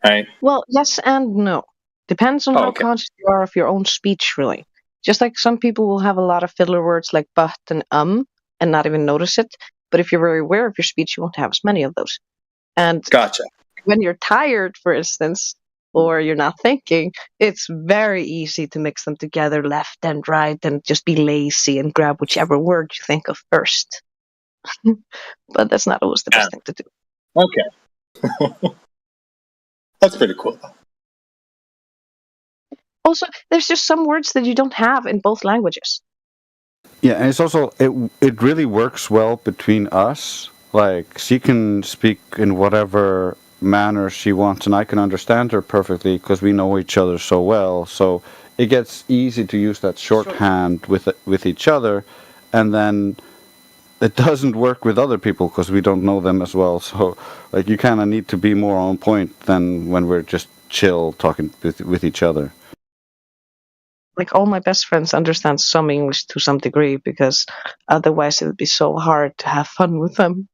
Speaker 5: right?
Speaker 3: Well, yes and no. Depends on how conscious you are of your own speech, really. Just like some people will have a lot of filler words like but and not even notice it. But if you're very aware of your speech, you won't have as many of those. And
Speaker 5: gotcha.
Speaker 3: When you're tired, for instance, or you're not thinking, it's very easy to mix them together left and right and just be lazy and grab whichever word you think of first. But that's not always the best thing to do.
Speaker 5: Okay. That's pretty cool.
Speaker 3: Also, there's just some words that you don't have in both languages.
Speaker 6: Yeah, and it's also, it really works well between us. Like, she can speak in whatever manner she wants, and I can understand her perfectly because we know each other so well. So it gets easy to use that shorthand with each other, and then it doesn't work with other people because we don't know them as well. So, like, you kind of need to be more on point than when we're just chill talking with each other.
Speaker 3: Like, all my best friends understand some English to some degree because otherwise it would be so hard to have fun with them.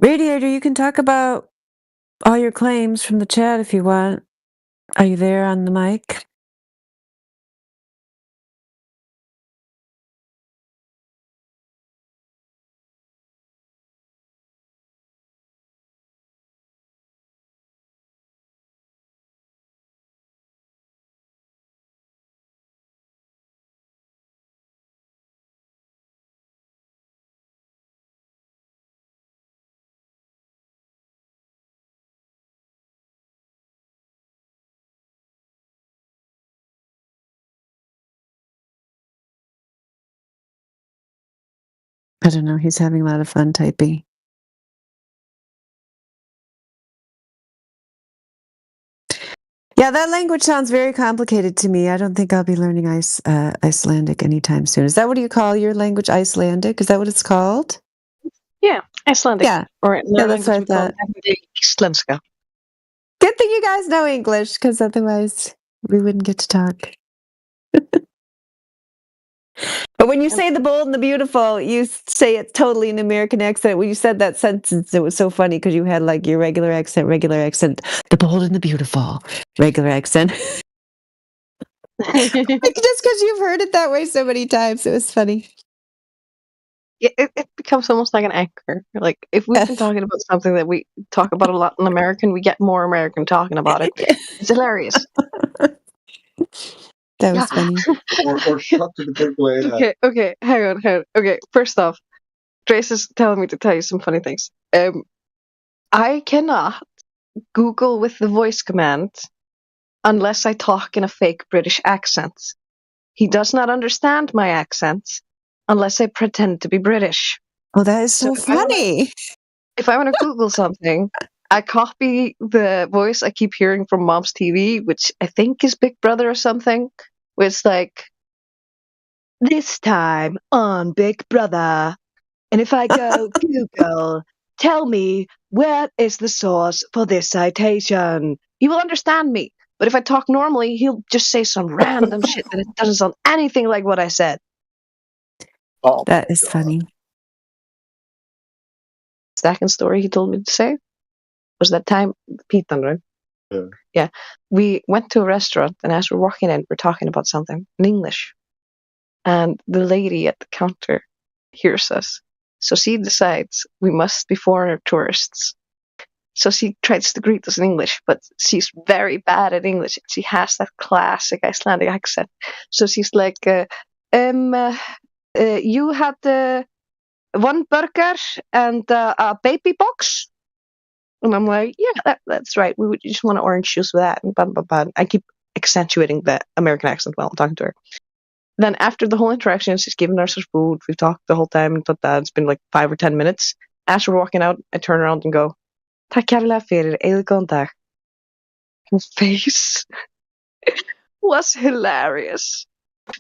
Speaker 1: Radiator, you can talk about all your claims from the chat if you want. Are you there on the mic? I don't know. He's having a lot of fun typing. Yeah, that language sounds very complicated to me. I don't think I'll be learning Icelandic anytime soon. Is that what you call your language, Icelandic? Is that what it's called?
Speaker 3: Yeah, Icelandic.
Speaker 1: Yeah.
Speaker 3: Or in
Speaker 1: Yeah,
Speaker 3: their
Speaker 1: that's
Speaker 3: language,
Speaker 1: what I
Speaker 3: we call it
Speaker 1: thought.
Speaker 3: technically Islandska.
Speaker 1: Good thing you guys know English, because otherwise we wouldn't get to talk. But when you say the bold and the beautiful, you say it totally in American accent. When you said that sentence, it was so funny because you had like your regular accent, the bold and the beautiful, regular accent. Like, just because you've heard it that way so many times, it was funny.
Speaker 3: Yeah, it becomes almost like an anchor. Like, if we've been talking about something that we talk about a lot in American, we get more American talking about it. It's hilarious.
Speaker 1: That was funny.
Speaker 10: or shut to the big later.
Speaker 3: Okay, hang on. Okay, first off, Trace is telling me to tell you some funny things. I cannot Google with the voice command unless I talk in a fake British accent. He does not understand my accent unless I pretend to be British.
Speaker 1: Oh, that is so
Speaker 3: if I wanna-
Speaker 1: funny.
Speaker 3: If I want to Google something, I copy the voice I keep hearing from Mom's TV, which I think is Big Brother or something, where it's like, this time on Big Brother. And if I go, Google, tell me, where is the source for this citation? He will understand me. But if I talk normally, he'll just say some random shit that it doesn't sound anything like what I said.
Speaker 5: Oh,
Speaker 1: That is funny.
Speaker 3: Second story he told me to say was that time, Pitan, right? Yeah. We went to a restaurant, and as we're walking in, we're talking about something in English. And the lady at the counter hears us. So she decides we must be foreigner tourists. So she tries to greet us in English, but she's very bad at English. She has that classic Icelandic accent. So she's like, you had one burger and a baby box? And I'm like, yeah, that's right. We would just want an orange juice with that. And blah, blah, blah. I keep accentuating the American accent while I'm talking to her. Then after the whole interaction, she's given us her food. We've talked the whole time and thought that it's been like 5 or 10 minutes. As we're walking out, I turn around and go, Tack kærlega fyrir, eða góðan dag. Her face was hilarious.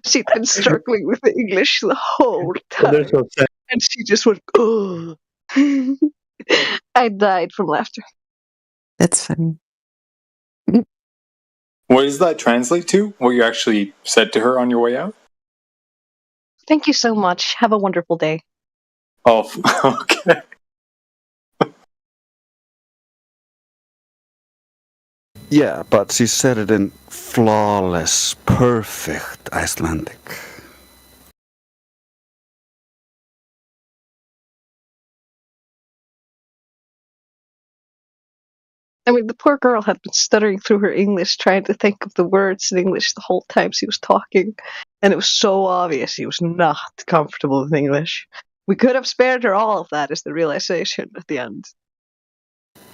Speaker 3: She'd been struggling with the English the whole time. And she just went, oh. I died from laughter.
Speaker 1: That's funny.
Speaker 5: what does that translate to? What you actually said to her on your way out?
Speaker 3: Thank you so much. Have a wonderful day.
Speaker 5: Oh, okay.
Speaker 6: Yeah, but she said it in flawless, perfect Icelandic.
Speaker 3: I mean, the poor girl had been stuttering through her English, trying to think of the words in English the whole time she was talking. And it was so obvious she was not comfortable with English. We could have spared her all of that, is the realization at the end.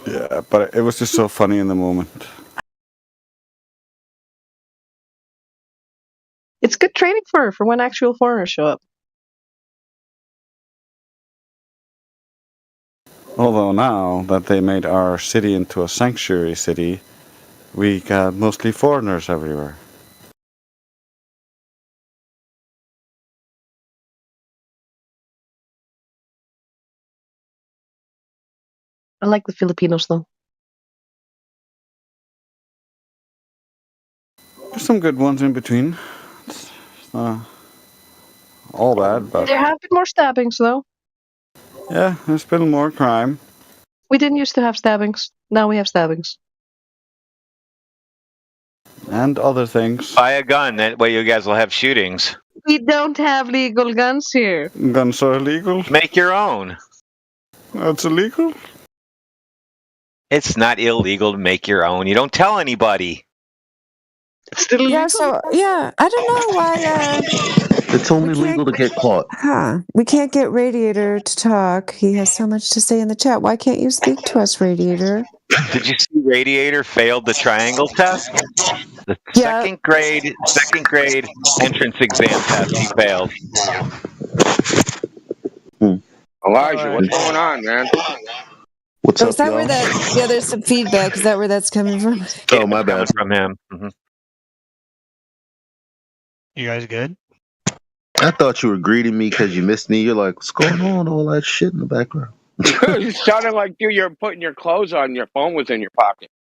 Speaker 6: Yeah, but it was just so funny in the moment.
Speaker 3: It's good training for her for when actual foreigners show up.
Speaker 6: Although now that they made our city into a sanctuary city, we got mostly foreigners everywhere.
Speaker 3: I like the Filipinos, though.
Speaker 6: There's some good ones in between. It's not all bad, but
Speaker 3: There have been more stabbings, though.
Speaker 6: yeah, there's been more crime.
Speaker 3: We didn't used to have stabbings. Now we have stabbings.
Speaker 6: And other things.
Speaker 8: Buy a gun, that way you guys will have shootings.
Speaker 3: We don't have legal guns here.
Speaker 6: Guns are illegal?
Speaker 8: Make your own.
Speaker 6: That's illegal?
Speaker 8: It's not illegal to make your own. You don't tell anybody.
Speaker 3: It's still illegal.
Speaker 1: Yeah, so, yeah, I don't know why,
Speaker 11: It's only legal to get caught.
Speaker 1: we can't get Radiator to talk. He has so much to say in the chat. Why can't you speak to us, Radiator?
Speaker 8: Did you see Radiator failed the triangle test? The
Speaker 1: Yeah.
Speaker 8: second grade entrance exam test he failed.
Speaker 11: Hmm.
Speaker 12: Elijah, what's going on, man?
Speaker 11: What's
Speaker 1: Oh,
Speaker 11: up,
Speaker 1: is that
Speaker 11: y'all?
Speaker 1: where that? Yeah, there's some feedback. Is that where that's coming from?
Speaker 11: Oh, my bad.
Speaker 8: From him. Mhm.
Speaker 12: You guys good?
Speaker 11: I thought you were greeting me because you missed me. You're like, what's going on? All that shit in the background.
Speaker 13: You sounded like you're putting your clothes on. Your phone was in your pocket.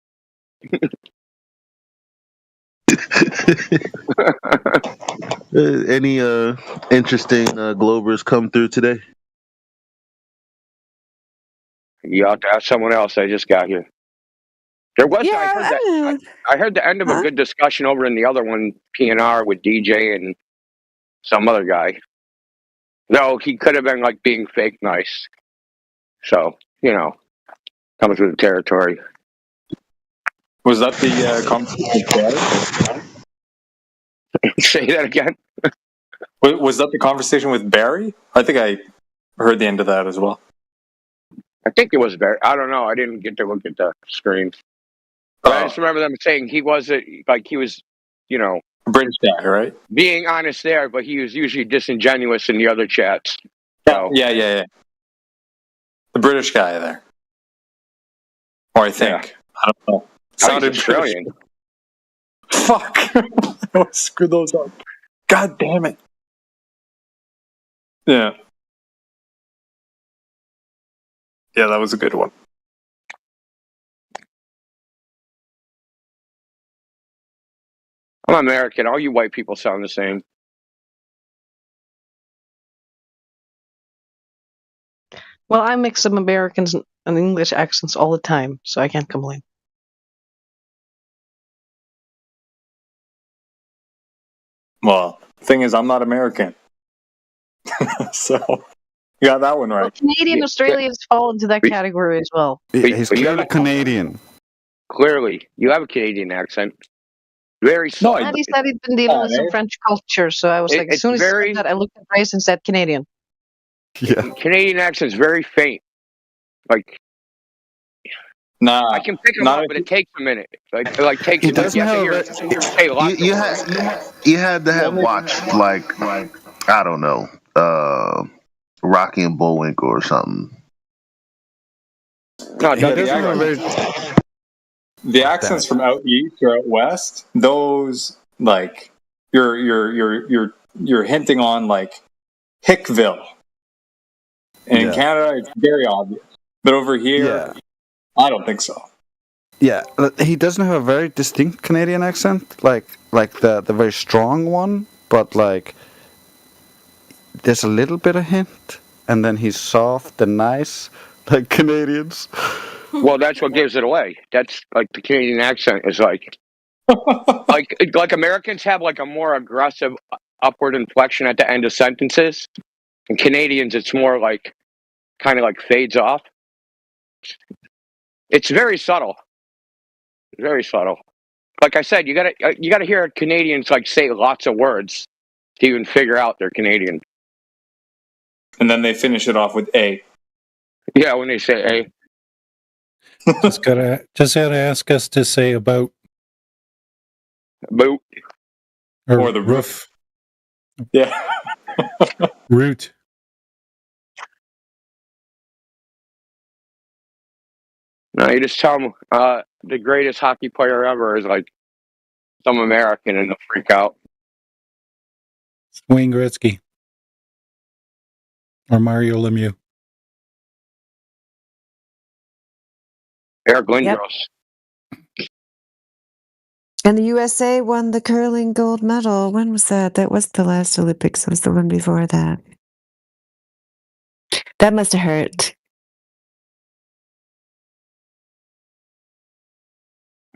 Speaker 11: Any interesting Globers come through today?
Speaker 13: You have to ask someone else. I just got here. There was.
Speaker 1: Yeah,
Speaker 13: I heard the end of a
Speaker 1: Huh?
Speaker 13: good discussion over in the other one, PNR with DJ and some other guy. No, he could have been like being fake nice. So comes with the territory.
Speaker 5: Was that the conversation with Barry?
Speaker 13: Say that again.
Speaker 5: Was that the conversation with Barry? I think I heard the end of that as well.
Speaker 13: I think it was Barry. I don't know. I didn't get to look at the screen. But I just remember them saying he wasn't like he was,
Speaker 5: British guy, right?
Speaker 13: being honest there, but he was usually disingenuous in the other chats. So,
Speaker 5: Yeah. The British guy there. Or I think. I don't know.
Speaker 13: Sounded Australian.
Speaker 5: Fuck. I always screw those up. God damn it. Yeah. Yeah, that was a good one.
Speaker 13: I'm American. All you white people sound the same.
Speaker 3: Well, I mix some Americans and English accents all the time, so I can't complain.
Speaker 5: Well, thing is, I'm not American. So, you got that one right.
Speaker 3: Well, Canadian Australians fall into that category as well.
Speaker 6: He's clearly Canadian.
Speaker 13: Clearly, you have a Canadian accent. Very soft.
Speaker 3: And he said he'd been dealing with some French culture, so I was like, as soon as he said that, I looked at Bryce and said Canadian.
Speaker 6: Yeah.
Speaker 13: Canadian accent's very faint. Like,
Speaker 5: nah,
Speaker 13: I can pick them up, but it takes a minute. Like takes.
Speaker 11: He doesn't have you had to have watched like I don't know, Rocky and Bullwinkle or something.
Speaker 13: No,
Speaker 5: the accents from out east or out west, those like you're hinting on like Hickville. And in Canada, it's very obvious, but over here, I don't think so.
Speaker 6: Yeah, he doesn't have a very distinct Canadian accent, like the very strong one, but like there's a little bit of hint, and then he's soft and nice, like Canadians.
Speaker 13: Well, that's what gives it away. That's like the Canadian accent is like Americans have like a more aggressive upward inflection at the end of sentences. And Canadians, it's more like kind of like fades off. It's very subtle. Very subtle. Like I said, you gotta hear Canadians like say lots of words to even figure out they're Canadian.
Speaker 5: And then they finish it off with A.
Speaker 13: Yeah, when they say A.
Speaker 12: Just gotta ask us to say about.
Speaker 13: Boot.
Speaker 5: Or the roof. Yeah.
Speaker 12: Root.
Speaker 13: No, you just tell them the greatest hockey player ever is like some American and they'll freak out.
Speaker 12: Wayne Gretzky. Or Mario Lemieux.
Speaker 13: Eric Lindros.
Speaker 1: And the USA won the curling gold medal. When was that? That was the last Olympics. It was the one before that. That must have hurt.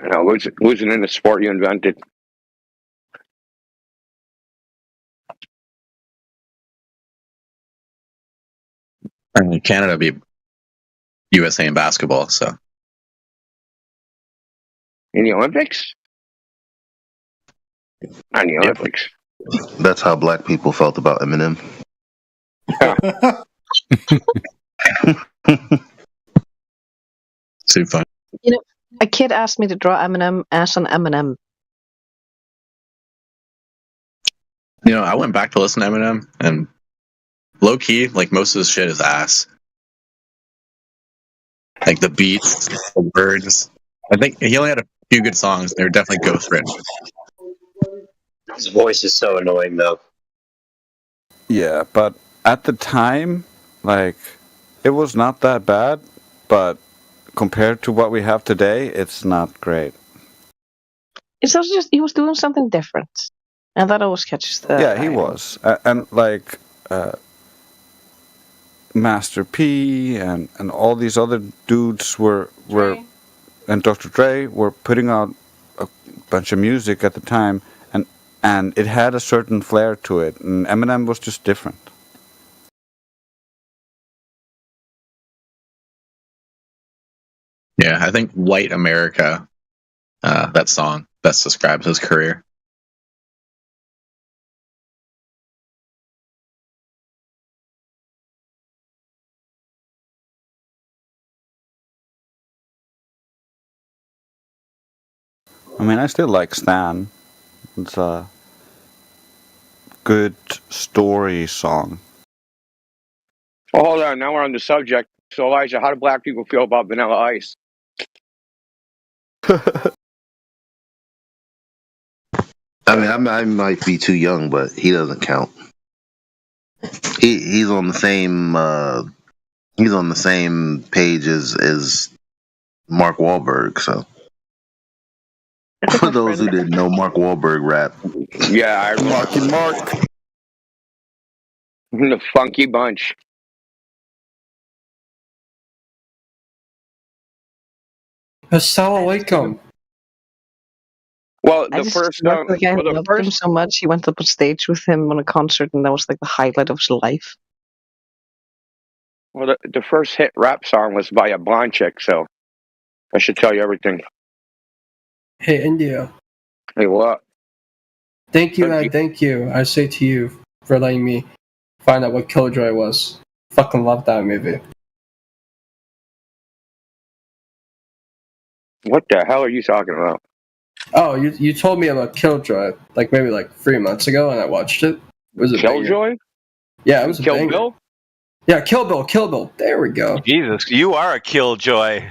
Speaker 13: You know, losing in the sport you invented.
Speaker 14: I mean, Canada beat USA in basketball, so.
Speaker 13: In the Olympics? Not in the Olympics.
Speaker 11: That's how black people felt about Eminem.
Speaker 14: Too fun.
Speaker 3: You know, a kid asked me to draw Eminem as an Eminem.
Speaker 14: You know, I went back to listen to Eminem, and low key, like most of his shit is ass. Like the beats, the words. I think he only had a few good songs. They were definitely ghost written.
Speaker 13: His voice is so annoying, though.
Speaker 6: Yeah, but at the time, like, it was not that bad, but compared to what we have today, it's not great.
Speaker 3: It's also just he was doing something different, and that always catches the
Speaker 6: Yeah, he
Speaker 3: eye.
Speaker 6: was. And like, Master P and all these other dudes were and Dr. Dre were putting out a bunch of music at the time, and it had a certain flair to it, and Eminem was just different.
Speaker 14: Yeah, I think White America, that song, best describes his career.
Speaker 6: I mean, I still like Stan. It's a good story song.
Speaker 13: Oh, hold on. Now we're on the subject. So, Elijah, how do black people feel about Vanilla Ice?
Speaker 11: I mean, I might be too young, but he doesn't count. He's on the same page as Mark Wahlberg. So for those who didn't know, Mark Wahlberg rap.
Speaker 13: Yeah, I
Speaker 6: Marky Mark.
Speaker 13: The Funky Bunch.
Speaker 15: Assalamu alaikum.
Speaker 13: Well,
Speaker 3: I
Speaker 13: the
Speaker 3: just
Speaker 13: first
Speaker 3: loved the guy.
Speaker 13: well, the
Speaker 3: Loved him
Speaker 13: first
Speaker 3: so much. He went up on stage with him on a concert, and that was like the highlight of his life.
Speaker 13: well, the first hit rap song was by a blonde chick, so I should tell you everything.
Speaker 15: Hey, India.
Speaker 13: Hey, what?
Speaker 15: Thank you, Ed. Thank you. I say to you for letting me find out what Killjoy was. Fucking love that movie.
Speaker 13: What the hell are you talking about?
Speaker 15: Oh, you told me about Killjoy like maybe like 3 months ago, and I watched it. Was it
Speaker 13: Killjoy?
Speaker 15: Yeah, it was a
Speaker 13: Kill
Speaker 15: banger.
Speaker 13: Bill?
Speaker 15: Yeah, Kill Bill, Kill Bill. There we go.
Speaker 8: Jesus, you are a killjoy.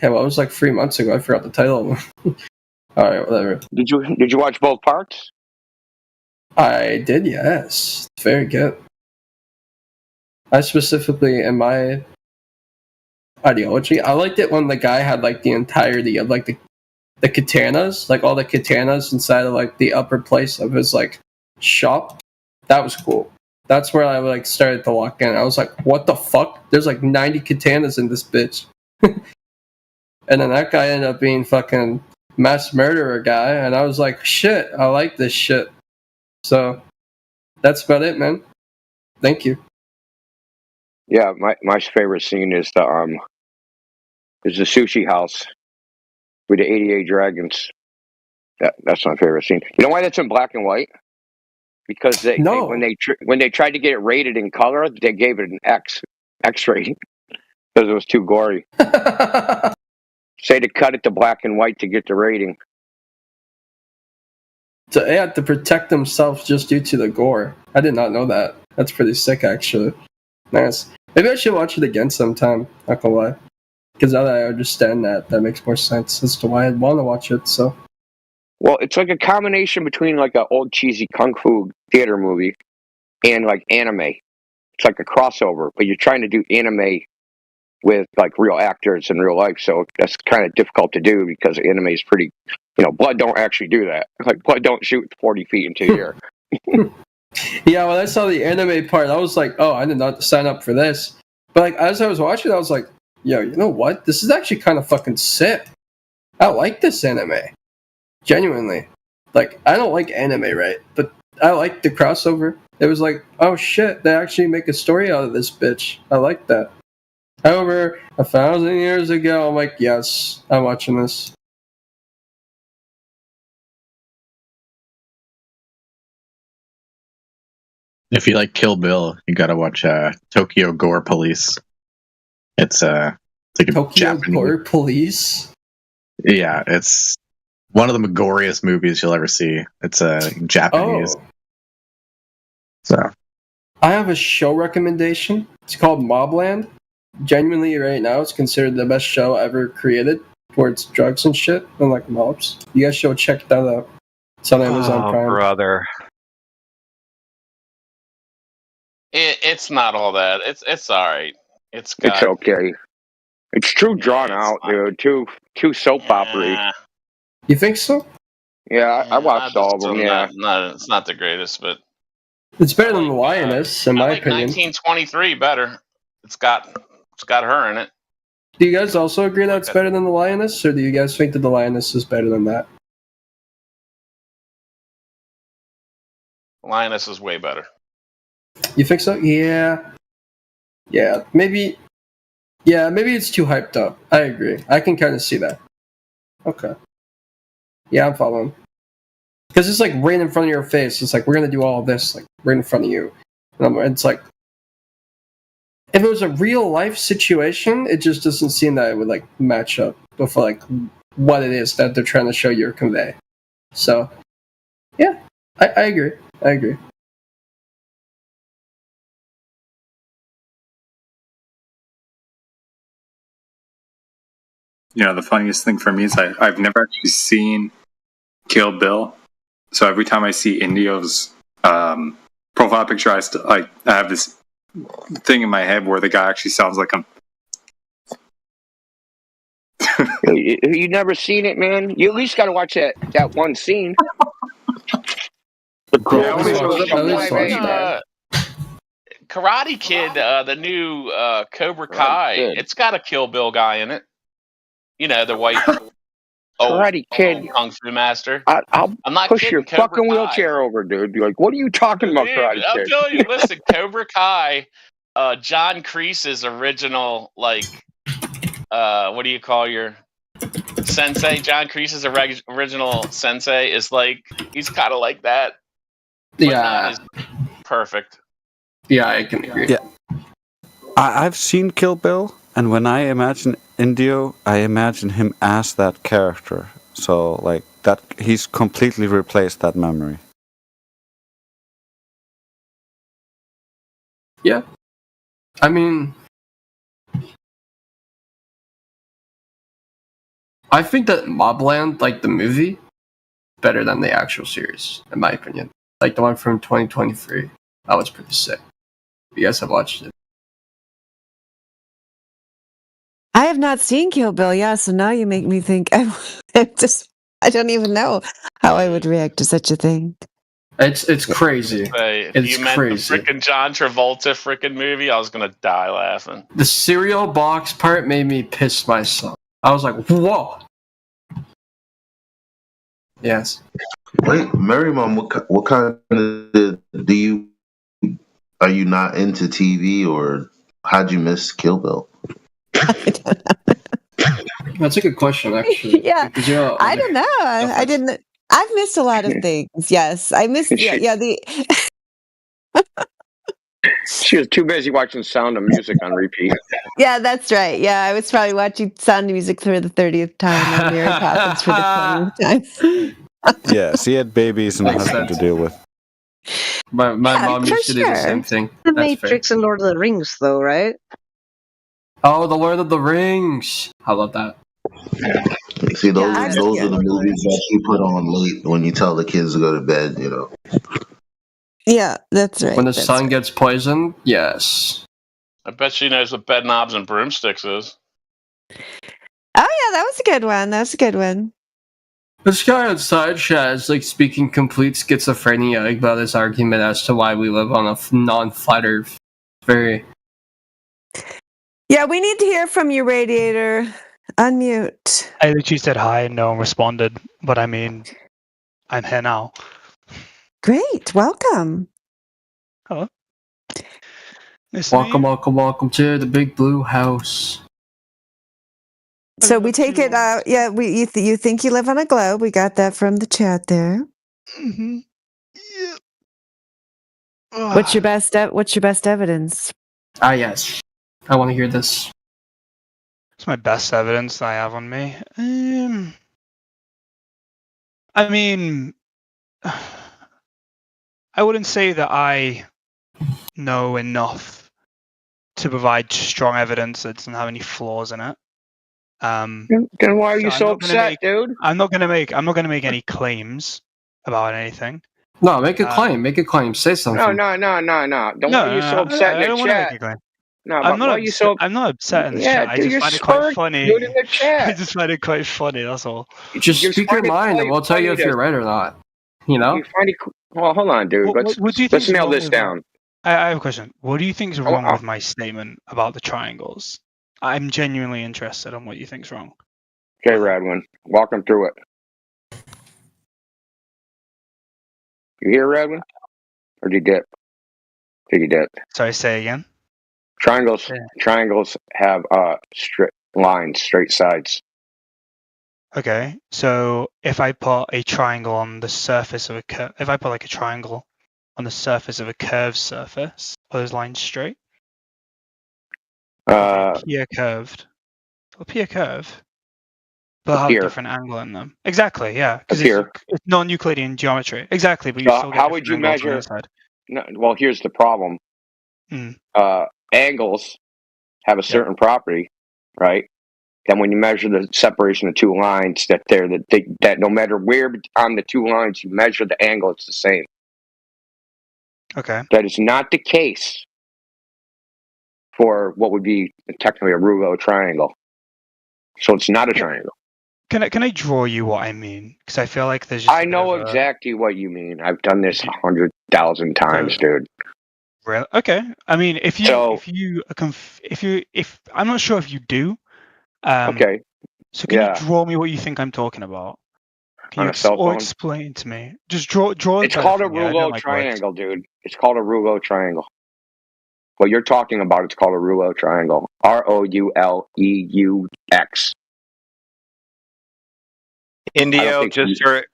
Speaker 15: Yeah, well, it was like 3 months ago. I forgot the title. All right, whatever.
Speaker 13: Did you watch both parts?
Speaker 15: I did, yes. Very good. I specifically, in my ideology, I liked it when the guy had like the entirety of like the katanas, like all the katanas inside of like the upper place of his like shop. That was cool. That's where I like started to lock in. I was like, what the fuck? There's like 90 katanas in this bitch. And then that guy ended up being fucking mass murderer guy, and I was like, shit, I like this shit. So that's about it, man. Thank you.
Speaker 13: Yeah, my favorite scene is the sushi house with the 88 dragons. That's my favorite scene. You know why that's in black and white? Because when they tried to get it rated in color, they gave it an X rating because it was too gory. Say to cut it to black and white to get the rating.
Speaker 15: So they had to protect themselves just due to the gore. I did not know that. That's pretty sick, actually. Nice. Maybe I should watch it again sometime. Not gonna lie. Because now that I understand that makes more sense as to why I'd want to watch it. So.
Speaker 13: Well, it's like a combination between like an old cheesy kung fu theater movie and like anime. It's like a crossover, but you're trying to do anime with like real actors in real life, so that's kind of difficult to do because anime is pretty, blood don't actually do that. Like blood don't shoot 40 feet into the air.
Speaker 15: Yeah, when I saw the anime part, I was like, oh, I did not sign up for this. But like as I was watching, I was like, yo, you know what? This is actually kind of fucking sick. I like this anime. Genuinely. Like, I don't like anime, right? But I like the crossover. It was like, oh shit, they actually make a story out of this bitch. I like that. However, 1,000 years ago, I'm like, yes, I'm watching this.
Speaker 14: If you like Kill Bill, you gotta watch Tokyo Gore Police. It's like a
Speaker 15: Tokyo
Speaker 14: Japanese...
Speaker 15: Gore Police?
Speaker 14: Yeah, it's one of the goriest movies you'll ever see. It's Japanese.
Speaker 15: Oh.
Speaker 14: So
Speaker 15: I have a show recommendation. It's called Mobland. genuinely right now it's considered the best show ever created towards drugs and shit and like mobs. You guys should check that out. It's on Amazon
Speaker 8: Oh,
Speaker 15: Prime.
Speaker 8: brother.
Speaker 4: It's not all that. It's all right. It's got.
Speaker 13: It's okay. It's too drawn out, dude. Too soap opera.
Speaker 4: Eh,
Speaker 15: You think so?
Speaker 13: Yeah, I watched all of them. Yeah.
Speaker 4: It's not the greatest, but
Speaker 15: It's better than The Lioness, in
Speaker 4: I
Speaker 15: my
Speaker 4: like
Speaker 15: opinion.
Speaker 4: 1923 better. It's got her in it.
Speaker 15: Do you guys also agree that it's better than The Lioness, or do you guys think that The Lioness is better than that?
Speaker 4: Lioness is way better.
Speaker 15: You think so? Yeah. Yeah, maybe. Yeah, maybe it's too hyped up. I agree. I can kind of see that. Okay. Yeah, I'm following. Because it's like right in front of your face. It's like, we're going to do all of this, like, right in front of you. And it's like, if it was a real life situation, it just doesn't seem that it would, like, match up with, like, what it is that they're trying to show you or convey. So, yeah, I agree. I agree.
Speaker 5: You know, the funniest thing for me is I've never actually seen Kill Bill. So every time I see Indio's profile picture, I have this thing in my head where the guy actually sounds like him.
Speaker 13: You never seen it, man? You at least got to watch that one scene.
Speaker 4: Karate Kid, the new Cobra Kai, it's got a Kill Bill guy in it. You know, the white
Speaker 13: Karate Kid
Speaker 4: Kung Fu master.
Speaker 13: I'm not push
Speaker 4: kidding,
Speaker 13: your
Speaker 4: Cobra
Speaker 13: fucking
Speaker 4: Kai.
Speaker 13: wheelchair over, dude. You're like, what are you talking about,
Speaker 4: Dude,
Speaker 13: Karate
Speaker 4: I'm
Speaker 13: Kid?
Speaker 4: telling you, listen, Cobra Kai, John Kreese's original, like, what do you call your sensei? John Kreese's original sensei is like, he's kind of like that.
Speaker 15: Yeah.
Speaker 4: Perfect.
Speaker 15: Yeah, I can agree.
Speaker 6: Yeah. I've seen Kill Bill, and when I imagine Indio, I imagine him as that character. So, like, that he's completely replaced that memory.
Speaker 15: Yeah. I mean, I think that Mobland, like the movie, better than the actual series, in my opinion. Like the one from 2023. That was pretty sick. You guys have watched it.
Speaker 1: I have not seen Kill Bill, yeah, so now you make me think. I don't even know how I would react to such a thing.
Speaker 15: It's crazy.
Speaker 4: If
Speaker 15: It's
Speaker 4: you meant
Speaker 15: crazy.
Speaker 4: the freaking John Travolta freaking movie, I was gonna die laughing.
Speaker 15: The cereal box part made me piss myself. I was like, whoa. Yes.
Speaker 11: Wait, Mary Mom, what kind of are you not into TV, or how'd you miss Kill Bill?
Speaker 15: That's a good question, actually.
Speaker 1: Yeah,
Speaker 15: Because, you know,
Speaker 1: I don't know. I didn't. I've missed a lot of things. Yes, I missed. Yeah.
Speaker 13: She was too busy watching Sound of Music on repeat.
Speaker 1: Yeah, that's right. Yeah, I was probably watching Sound of Music for the 30th time or Mary Poppins for the 20th time.
Speaker 6: Yeah, she had babies and a
Speaker 15: Makes
Speaker 6: husband
Speaker 15: sense.
Speaker 6: to deal with.
Speaker 15: My mom
Speaker 1: for
Speaker 15: used to do the
Speaker 1: sure.
Speaker 15: same thing.
Speaker 3: The
Speaker 15: That's fair.
Speaker 3: Matrix and Lord of the Rings, though, right?
Speaker 15: Oh, The Lord of the Rings. How about that?
Speaker 11: See, those
Speaker 1: Yeah,
Speaker 11: those are the movies that you put on late when you tell the kids to go to bed. You know.
Speaker 1: Yeah, that's right.
Speaker 15: When the
Speaker 1: that's
Speaker 15: sun
Speaker 1: right.
Speaker 15: gets poisoned, yes.
Speaker 4: I bet she knows what bed knobs and broomsticks is.
Speaker 1: Oh yeah, that was a good one. That was a good one.
Speaker 15: This guy outside Shaz, like, speaking complete schizophrenia about his argument as to why we live on a non-flat Earth. Very.
Speaker 1: Yeah, we need to hear from you, Radiator. Unmute.
Speaker 16: I literally said hi and no one responded, but I mean, I'm here now.
Speaker 1: Great, welcome.
Speaker 16: Hello. Nice to meet you.
Speaker 15: Welcome to the big blue house.
Speaker 1: So we take it. Yeah, you think you live on a globe? We got that from the chat there.
Speaker 16: Mm-hmm. Yeah.
Speaker 1: What's your best? What's your best evidence?
Speaker 15: Ah, yes. I want to hear this.
Speaker 16: It's my best evidence that I have on me. I mean, I wouldn't say that I know enough to provide strong evidence that it doesn't have any flaws in it.
Speaker 13: Then why are you so upset, dude?
Speaker 16: I'm not gonna make any claims about anything.
Speaker 15: No, make a claim. Make a claim. Say something.
Speaker 13: No. Don't why are you so upset
Speaker 16: I
Speaker 13: in
Speaker 16: don't
Speaker 13: the
Speaker 16: want to
Speaker 13: chat?
Speaker 16: make a claim.
Speaker 13: No,
Speaker 16: I'm
Speaker 13: but
Speaker 16: not
Speaker 13: why are you so?
Speaker 16: I'm not upset in the
Speaker 13: Yeah,
Speaker 16: chat. I
Speaker 13: dude,
Speaker 16: just
Speaker 13: you're
Speaker 16: find it quite
Speaker 13: spurred,
Speaker 16: funny.
Speaker 13: dude, in the chat.
Speaker 16: I just find it quite funny. That's all.
Speaker 15: Just
Speaker 13: You're
Speaker 15: speak your
Speaker 13: finding
Speaker 15: mind, and
Speaker 13: quite
Speaker 15: we'll tell you if
Speaker 13: funny
Speaker 15: you're right or not. You know.
Speaker 13: You find it? Well, hold on, dude.
Speaker 16: What do you
Speaker 13: Let's
Speaker 16: think's
Speaker 13: nail
Speaker 16: wrong
Speaker 13: this
Speaker 16: with
Speaker 13: down.
Speaker 16: I have a question. What do you think is
Speaker 13: Oh,
Speaker 16: wrong with my statement about the triangles? I'm genuinely interested in what you think's wrong.
Speaker 13: Okay, Radwin, walk him through it. You hear Radwin? Or did he dip? Did he dip?
Speaker 16: Sorry, say again.
Speaker 13: Triangles have straight lines, straight sides.
Speaker 16: Okay, so if I put a triangle on the surface of a curve, if I put like a triangle on the surface of a curved surface, are those lines straight? Appear curved. They'll appear curved, but have a different angle in them. Exactly, yeah, because it's non-Euclidean geometry. Exactly, but you still get
Speaker 13: how would you measure? No, well, here's the problem. Angles have a certain property, right? That when you measure the separation of two lines, that no matter where on the two lines you measure the angle, it's the same.
Speaker 16: Okay.
Speaker 13: That is not the case for what would be technically a Rouleau triangle. So it's not a triangle.
Speaker 16: Can I draw you what I mean? Because I feel like there's.
Speaker 13: I know exactly what you mean. I've done this 100,000 times, dude.
Speaker 16: Really? Okay. I mean, if I'm not sure if you do.
Speaker 13: Okay.
Speaker 16: So can you draw me what you think I'm talking about? Can
Speaker 13: On
Speaker 16: you
Speaker 13: a cell phone?
Speaker 16: explain to me? Just draw.
Speaker 13: It's called a Rouleau triangle, dude. It's called a Rouleau triangle. What you're talking about, it's called a Rouleau triangle. ROULEUX.
Speaker 8: Indio,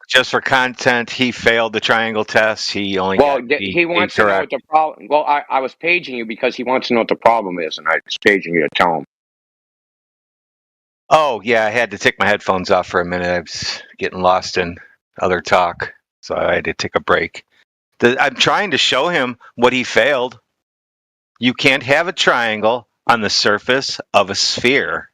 Speaker 8: just for content, he failed the triangle test. He only
Speaker 13: he wants to know what the problem. Well, I was paging you because he wants to know what the problem is, and I was paging you to tell him.
Speaker 8: Oh yeah, I had to take my headphones off for a minute. I was getting lost in other talk, so I had to take a break. I'm trying to show him what he failed. You can't have a triangle on the surface of a sphere.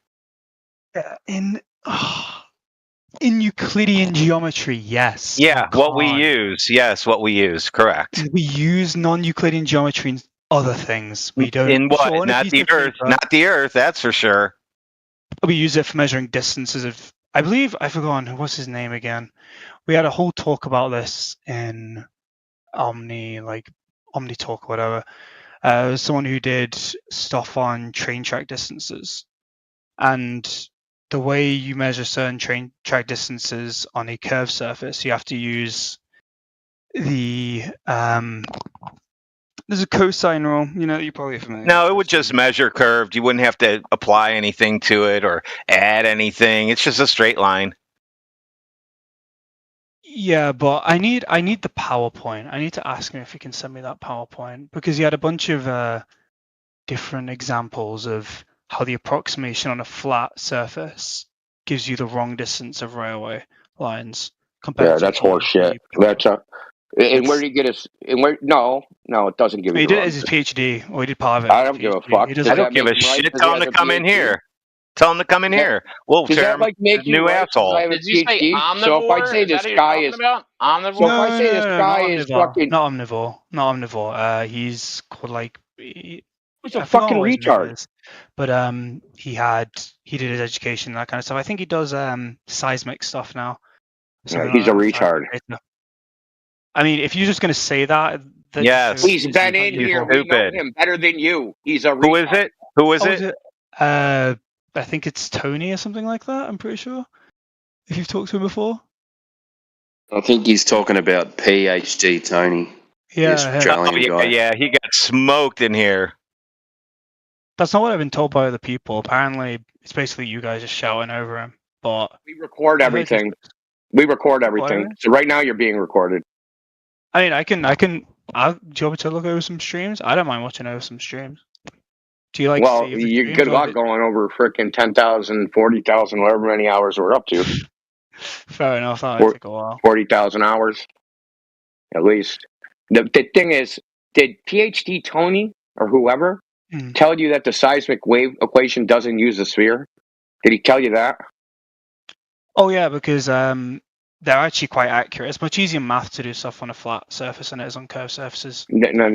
Speaker 16: In Euclidean geometry, yes.
Speaker 8: Yeah, what we use. Yes, what we use. Correct.
Speaker 16: We use non-Euclidean geometry in other things. We don't.
Speaker 8: In what? Not the Earth. Not the Earth. That's for sure.
Speaker 16: We use it for measuring distances of. I believe I've forgotten what's his name again. We had a whole talk about this in Omni Talk or whatever. Someone who did stuff on train track distances, and the way you measure certain train track distances on a curved surface, you have to use the there's a cosine rule, you're probably familiar.
Speaker 8: No, it would just measure curved. You wouldn't have to apply anything to it or add anything. It's just a straight line.
Speaker 16: Yeah, but I need the PowerPoint. I need to ask him if he can send me that PowerPoint, because he had a bunch of different examples of how the approximation on a flat surface gives you the wrong distance of railway lines.
Speaker 13: Yeah, that's horseshit. And where did he get his? No, it doesn't give you.
Speaker 16: He did it as his PhD, or he did part of it.
Speaker 13: I don't give a fuck.
Speaker 8: I don't give a shit. Tell him to come in here. Tell him to come in here. We'll tear him a new asshole.
Speaker 4: Did you say omnivore?
Speaker 13: So if I say this guy is
Speaker 4: omnivore,
Speaker 13: so if I say this guy is fucking
Speaker 16: not omnivore. He's called like.
Speaker 13: He's a fucking retard.
Speaker 16: But he did his education, that kind of stuff. I think he does seismic stuff now.
Speaker 13: Yeah, he's a retard.
Speaker 16: I mean, if you're just going to say that
Speaker 8: yes,
Speaker 13: he's been in here. We know him better than you. He's a retard.
Speaker 8: Who is it? Who is it?
Speaker 16: I think it's Tony or something like that. I'm pretty sure. If you've talked to him before.
Speaker 17: I think he's talking about PhD Tony.
Speaker 16: Yeah,
Speaker 17: this Australian guy.
Speaker 8: Yeah, he got smoked in here.
Speaker 16: That's not what I've been told by other people. Apparently, it's basically you guys just shouting over him. But
Speaker 13: we record everything. So right now you're being recorded.
Speaker 16: I mean, do you want me to look over some streams? I don't mind watching over some streams. Do you like?
Speaker 13: Well, you good luck going over freaking 10,000, 40,000, however many hours we're up to.
Speaker 16: Fair enough. That might take a while.
Speaker 13: 40,000 hours, at least. The thing is, did PhD Tony or whoever tell you that the seismic wave equation doesn't use the sphere? Did he tell you that?
Speaker 16: Oh yeah, because they're actually quite accurate. It's much easier in math to do stuff on a flat surface than it is on curved surfaces.
Speaker 13: No. It
Speaker 16: No,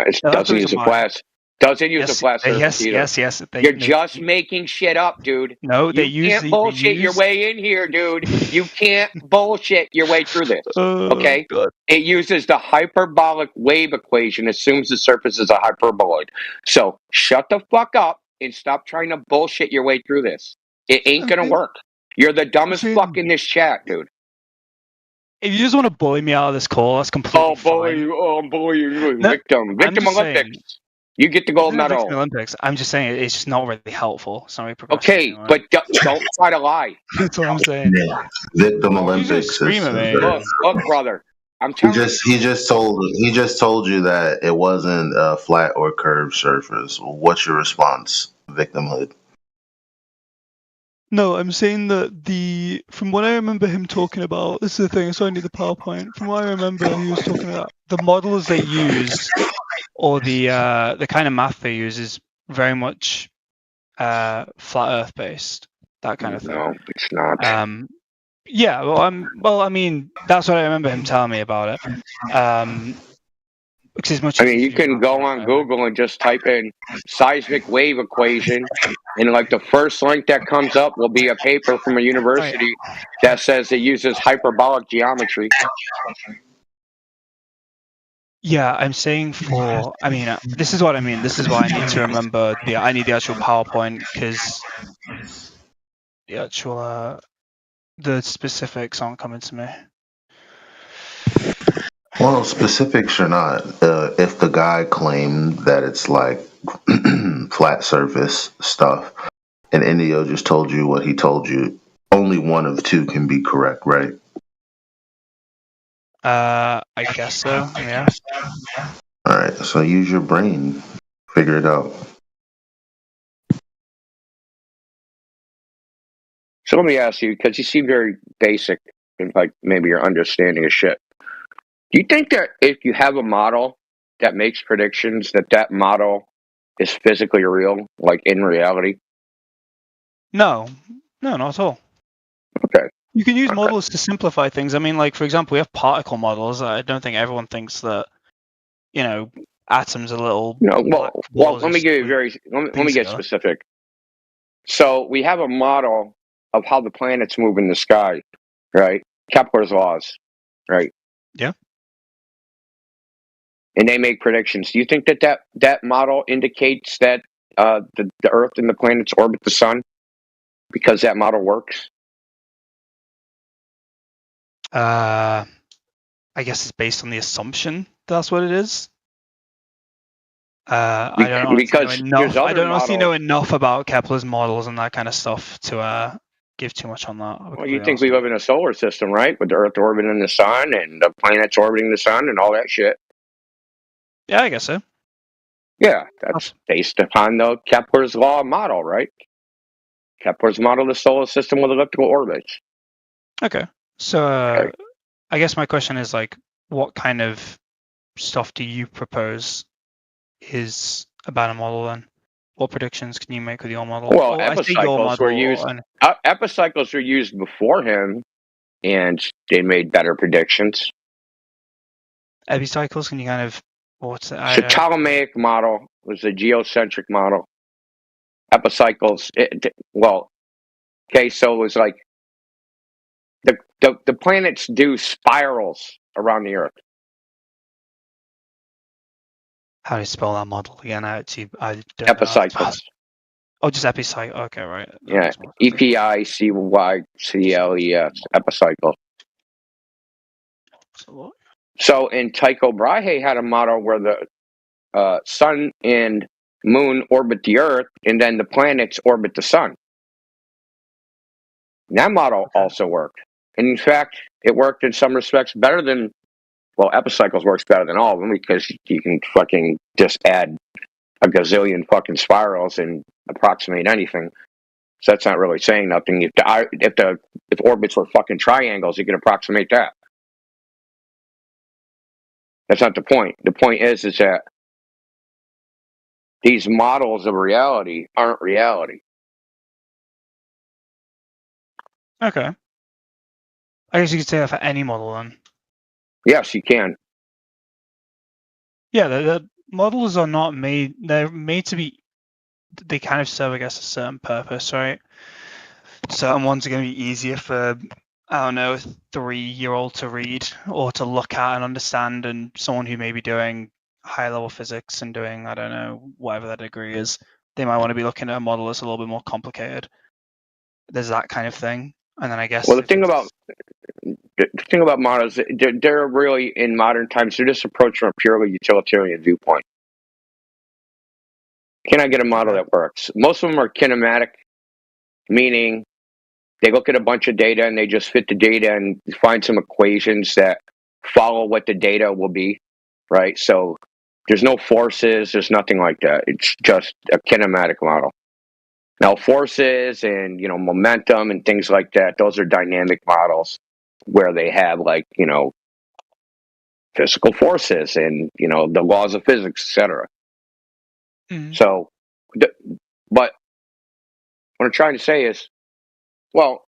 Speaker 16: that's
Speaker 13: doesn't
Speaker 16: the
Speaker 13: use
Speaker 16: reason
Speaker 13: the
Speaker 16: why.
Speaker 13: flat. Doesn't use the flat surface either.
Speaker 16: Yes.
Speaker 13: You're just making shit up, dude.
Speaker 16: No, they
Speaker 13: You
Speaker 16: use
Speaker 13: can't bullshit your way in here, dude. You can't bullshit your way through this. Okay?
Speaker 16: God.
Speaker 13: It uses the hyperbolic wave equation, assumes the surface is a hyperboloid. So shut the fuck up and stop trying to bullshit your way through this. It ain't gonna work. You're the dumbest fuck in this chat, dude.
Speaker 16: If you just want to bully me out of this call, that's completely fine.
Speaker 13: I'm bullying you.
Speaker 16: No,
Speaker 13: Victim
Speaker 16: I'm just
Speaker 13: Olympics.
Speaker 16: saying-
Speaker 13: You get the gold
Speaker 16: It's not
Speaker 13: medal.
Speaker 16: Victim Olympics. I'm just saying it's just not really helpful. It's not really progressive.
Speaker 13: Okay, but don't try to lie.
Speaker 16: That's what I'm saying.
Speaker 11: Yeah. Victim Olympics.
Speaker 16: scream at me.
Speaker 13: Look, brother. I'm
Speaker 11: He
Speaker 13: telling
Speaker 11: he just told you that it wasn't a flat or curved surface. What's your response, victimhood?
Speaker 16: No, I'm saying that from what I remember him talking about, this is the thing, so I need the PowerPoint. From what I remember, he was talking about the models they use, or the kind of math they use is very much flat Earth based, that kind of thing.
Speaker 13: No, it's not.
Speaker 16: Yeah, well, I mean, that's what I remember him telling me about it. Because it's much.
Speaker 13: I mean, you can go on Google and just type in seismic wave equation, and like the first link that comes up will be a paper from a university that says it uses hyperbolic geometry.
Speaker 16: Yeah, I'm saying I mean, this is what I mean. This is why I need to remember I need the actual PowerPoint because the actual the specifics aren't coming to me.
Speaker 11: Well, specifics or not, if the guy claimed that it's like flat surface stuff, and Indio just told you what he told you, only one of two can be correct, right?
Speaker 16: I guess so. Yeah.
Speaker 11: All right, so use your brain, figure it out.
Speaker 13: So let me ask you, because you seem very basic in like maybe your understanding of shit. Do you think that if you have a model that makes predictions, that model is physically real, like in reality?
Speaker 16: No, not at all.
Speaker 13: Okay.
Speaker 16: You can use models to simplify things. I mean, like for example, we have particle models. I don't think everyone thinks that, atoms are little.
Speaker 13: No, well, let me give you let me get specific. So we have a model of how the planets move in the sky, right? Kepler's laws, right?
Speaker 16: Yeah.
Speaker 13: And they make predictions. Do you think that model indicates that the Earth and the planets orbit the sun because that model works?
Speaker 16: I guess it's based on the assumption that's what it is. I don't honestly know enough about Kepler's models and that kind of stuff to give too much on that.
Speaker 13: Well, you think we live in a solar system, right? With the Earth orbiting the sun and the planets orbiting the sun and all that shit.
Speaker 16: Yeah, I guess so.
Speaker 13: Yeah, that's based upon the Kepler's law model, right? Kepler's model of the solar system with elliptical orbits.
Speaker 16: Okay. So I guess my question is like, what kind of stuff do you propose is about a model then? What predictions can you make with your model?
Speaker 13: Well, epicycles were used.
Speaker 16: And...
Speaker 13: Epicycles were used before him, and they made better predictions.
Speaker 16: Epicycles? Can you kind of what's it?
Speaker 13: The Ptolemaic model was a geocentric model. Epicycles, so it was like the planets do spirals around the Earth.
Speaker 16: How do you spell that model again? I don't
Speaker 13: Epicycles.
Speaker 16: Oh, just epicycle. Okay, right.
Speaker 13: Yeah, EPICYCLES, epicycle. So, and Tycho Brahe had a model where the sun and moon orbit the Earth, and then the planets orbit the sun. And that model also worked. And in fact, it worked in some respects better than, epicycles works better than all of them because you can fucking just add a gazillion fucking spirals and approximate anything. So that's not really saying nothing. If orbits were fucking triangles, you can approximate that. That's not the point. The point is that these models of reality aren't reality.
Speaker 16: Okay. I guess you could say that for any model then.
Speaker 13: Yes, you can.
Speaker 16: Yeah, the models are not made. They're made to be. They kind of serve, I guess, a certain purpose, right? Certain ones are going to be easier for, I don't know, a 3-year-old to read or to look at and understand, and someone who may be doing high-level physics and doing, I don't know, whatever their degree is, they might want to be looking at a model that's a little bit more complicated. There's that kind of thing, and then I guess.
Speaker 13: Well, the thing about models, they're really in modern times. They're just approached from a purely utilitarian viewpoint. Can I get a model that works? Most of them are kinematic, meaning they look at a bunch of data and they just fit the data and find some equations that follow what the data will be, right? So there's no forces, there's nothing like that. It's just a kinematic model. Now, forces and, momentum and things like that, those are dynamic models where they have, physical forces and, the laws of physics, etc. So, but what I'm trying to say is, well,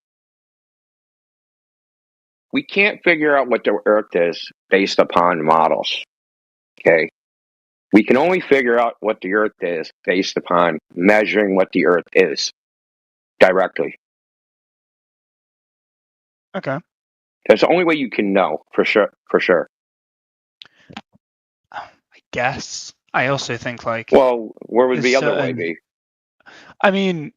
Speaker 13: we can't figure out what the Earth is based upon models, okay? We can only figure out what the Earth is based upon measuring what the Earth is directly.
Speaker 16: Okay.
Speaker 13: That's the only way you can know, for sure.
Speaker 16: I guess. I also think,
Speaker 13: well, where would the other way be?
Speaker 16: I mean,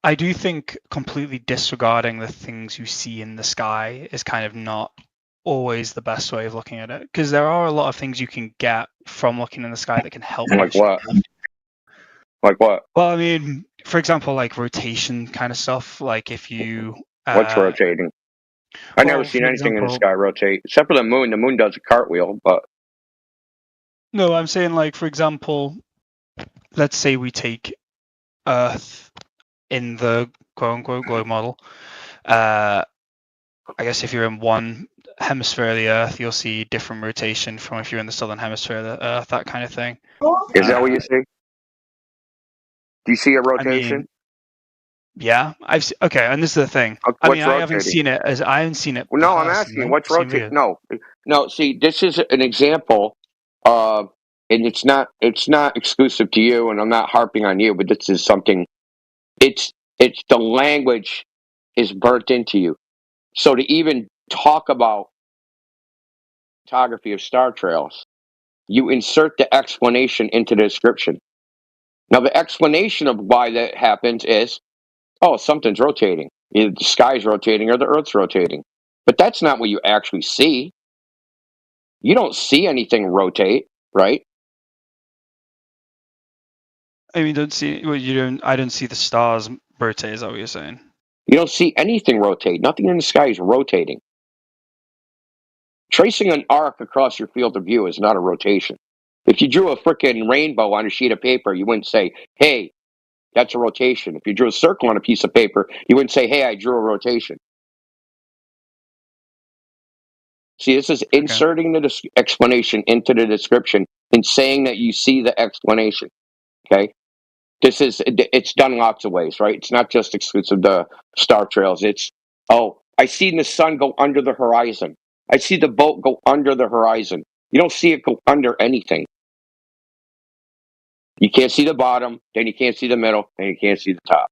Speaker 16: I do think completely disregarding the things you see in the sky is kind of not always the best way of looking at it, because there are a lot of things you can get from looking in the sky that can help.
Speaker 13: Like what? Like what?
Speaker 16: Well, I mean, for example, like rotation kind of stuff. Like if you
Speaker 13: what's rotating? I've never seen anything in the sky rotate except for the moon. The moon does a cartwheel, but
Speaker 16: no, I'm saying, like, for example, let's say we take Earth in the quote-unquote globe model. I guess if you're in one hemisphere of the Earth, you'll see different rotation from if you're in the southern hemisphere of the Earth, that kind of thing.
Speaker 13: Is that what you see? Do you see a rotation?
Speaker 16: I mean, yeah, I've seen, okay, and this is the thing. I mean, I haven't seen it.
Speaker 13: Well, no, I'm asking you, what's rotating? No. See, this is an example, and it's not exclusive to you, and I'm not harping on you, but this is something. It's the language is burnt into you. So to even talk about photography of star trails, you insert the explanation into the description. Now, the explanation of why that happens is, something's rotating. Either the sky's rotating or the Earth's rotating. But that's not what you actually see. You don't see anything rotate, right?
Speaker 16: I mean, I don't see the stars rotate. Is that what you're saying?
Speaker 13: You don't see anything rotate. Nothing in the sky is rotating. Tracing an arc across your field of view is not a rotation. If you drew a frickin' rainbow on a sheet of paper, you wouldn't say, hey, that's a rotation. If you drew a circle on a piece of paper, you wouldn't say, hey, I drew a rotation. See, this is inserting the explanation into the description and saying that you see the explanation, okay? It's done lots of ways, right? It's not just exclusive to star trails. It's, I see the sun go under the horizon. I see the boat go under the horizon. You don't see it go under anything. You can't see the bottom, then you can't see the middle, then you can't see the top.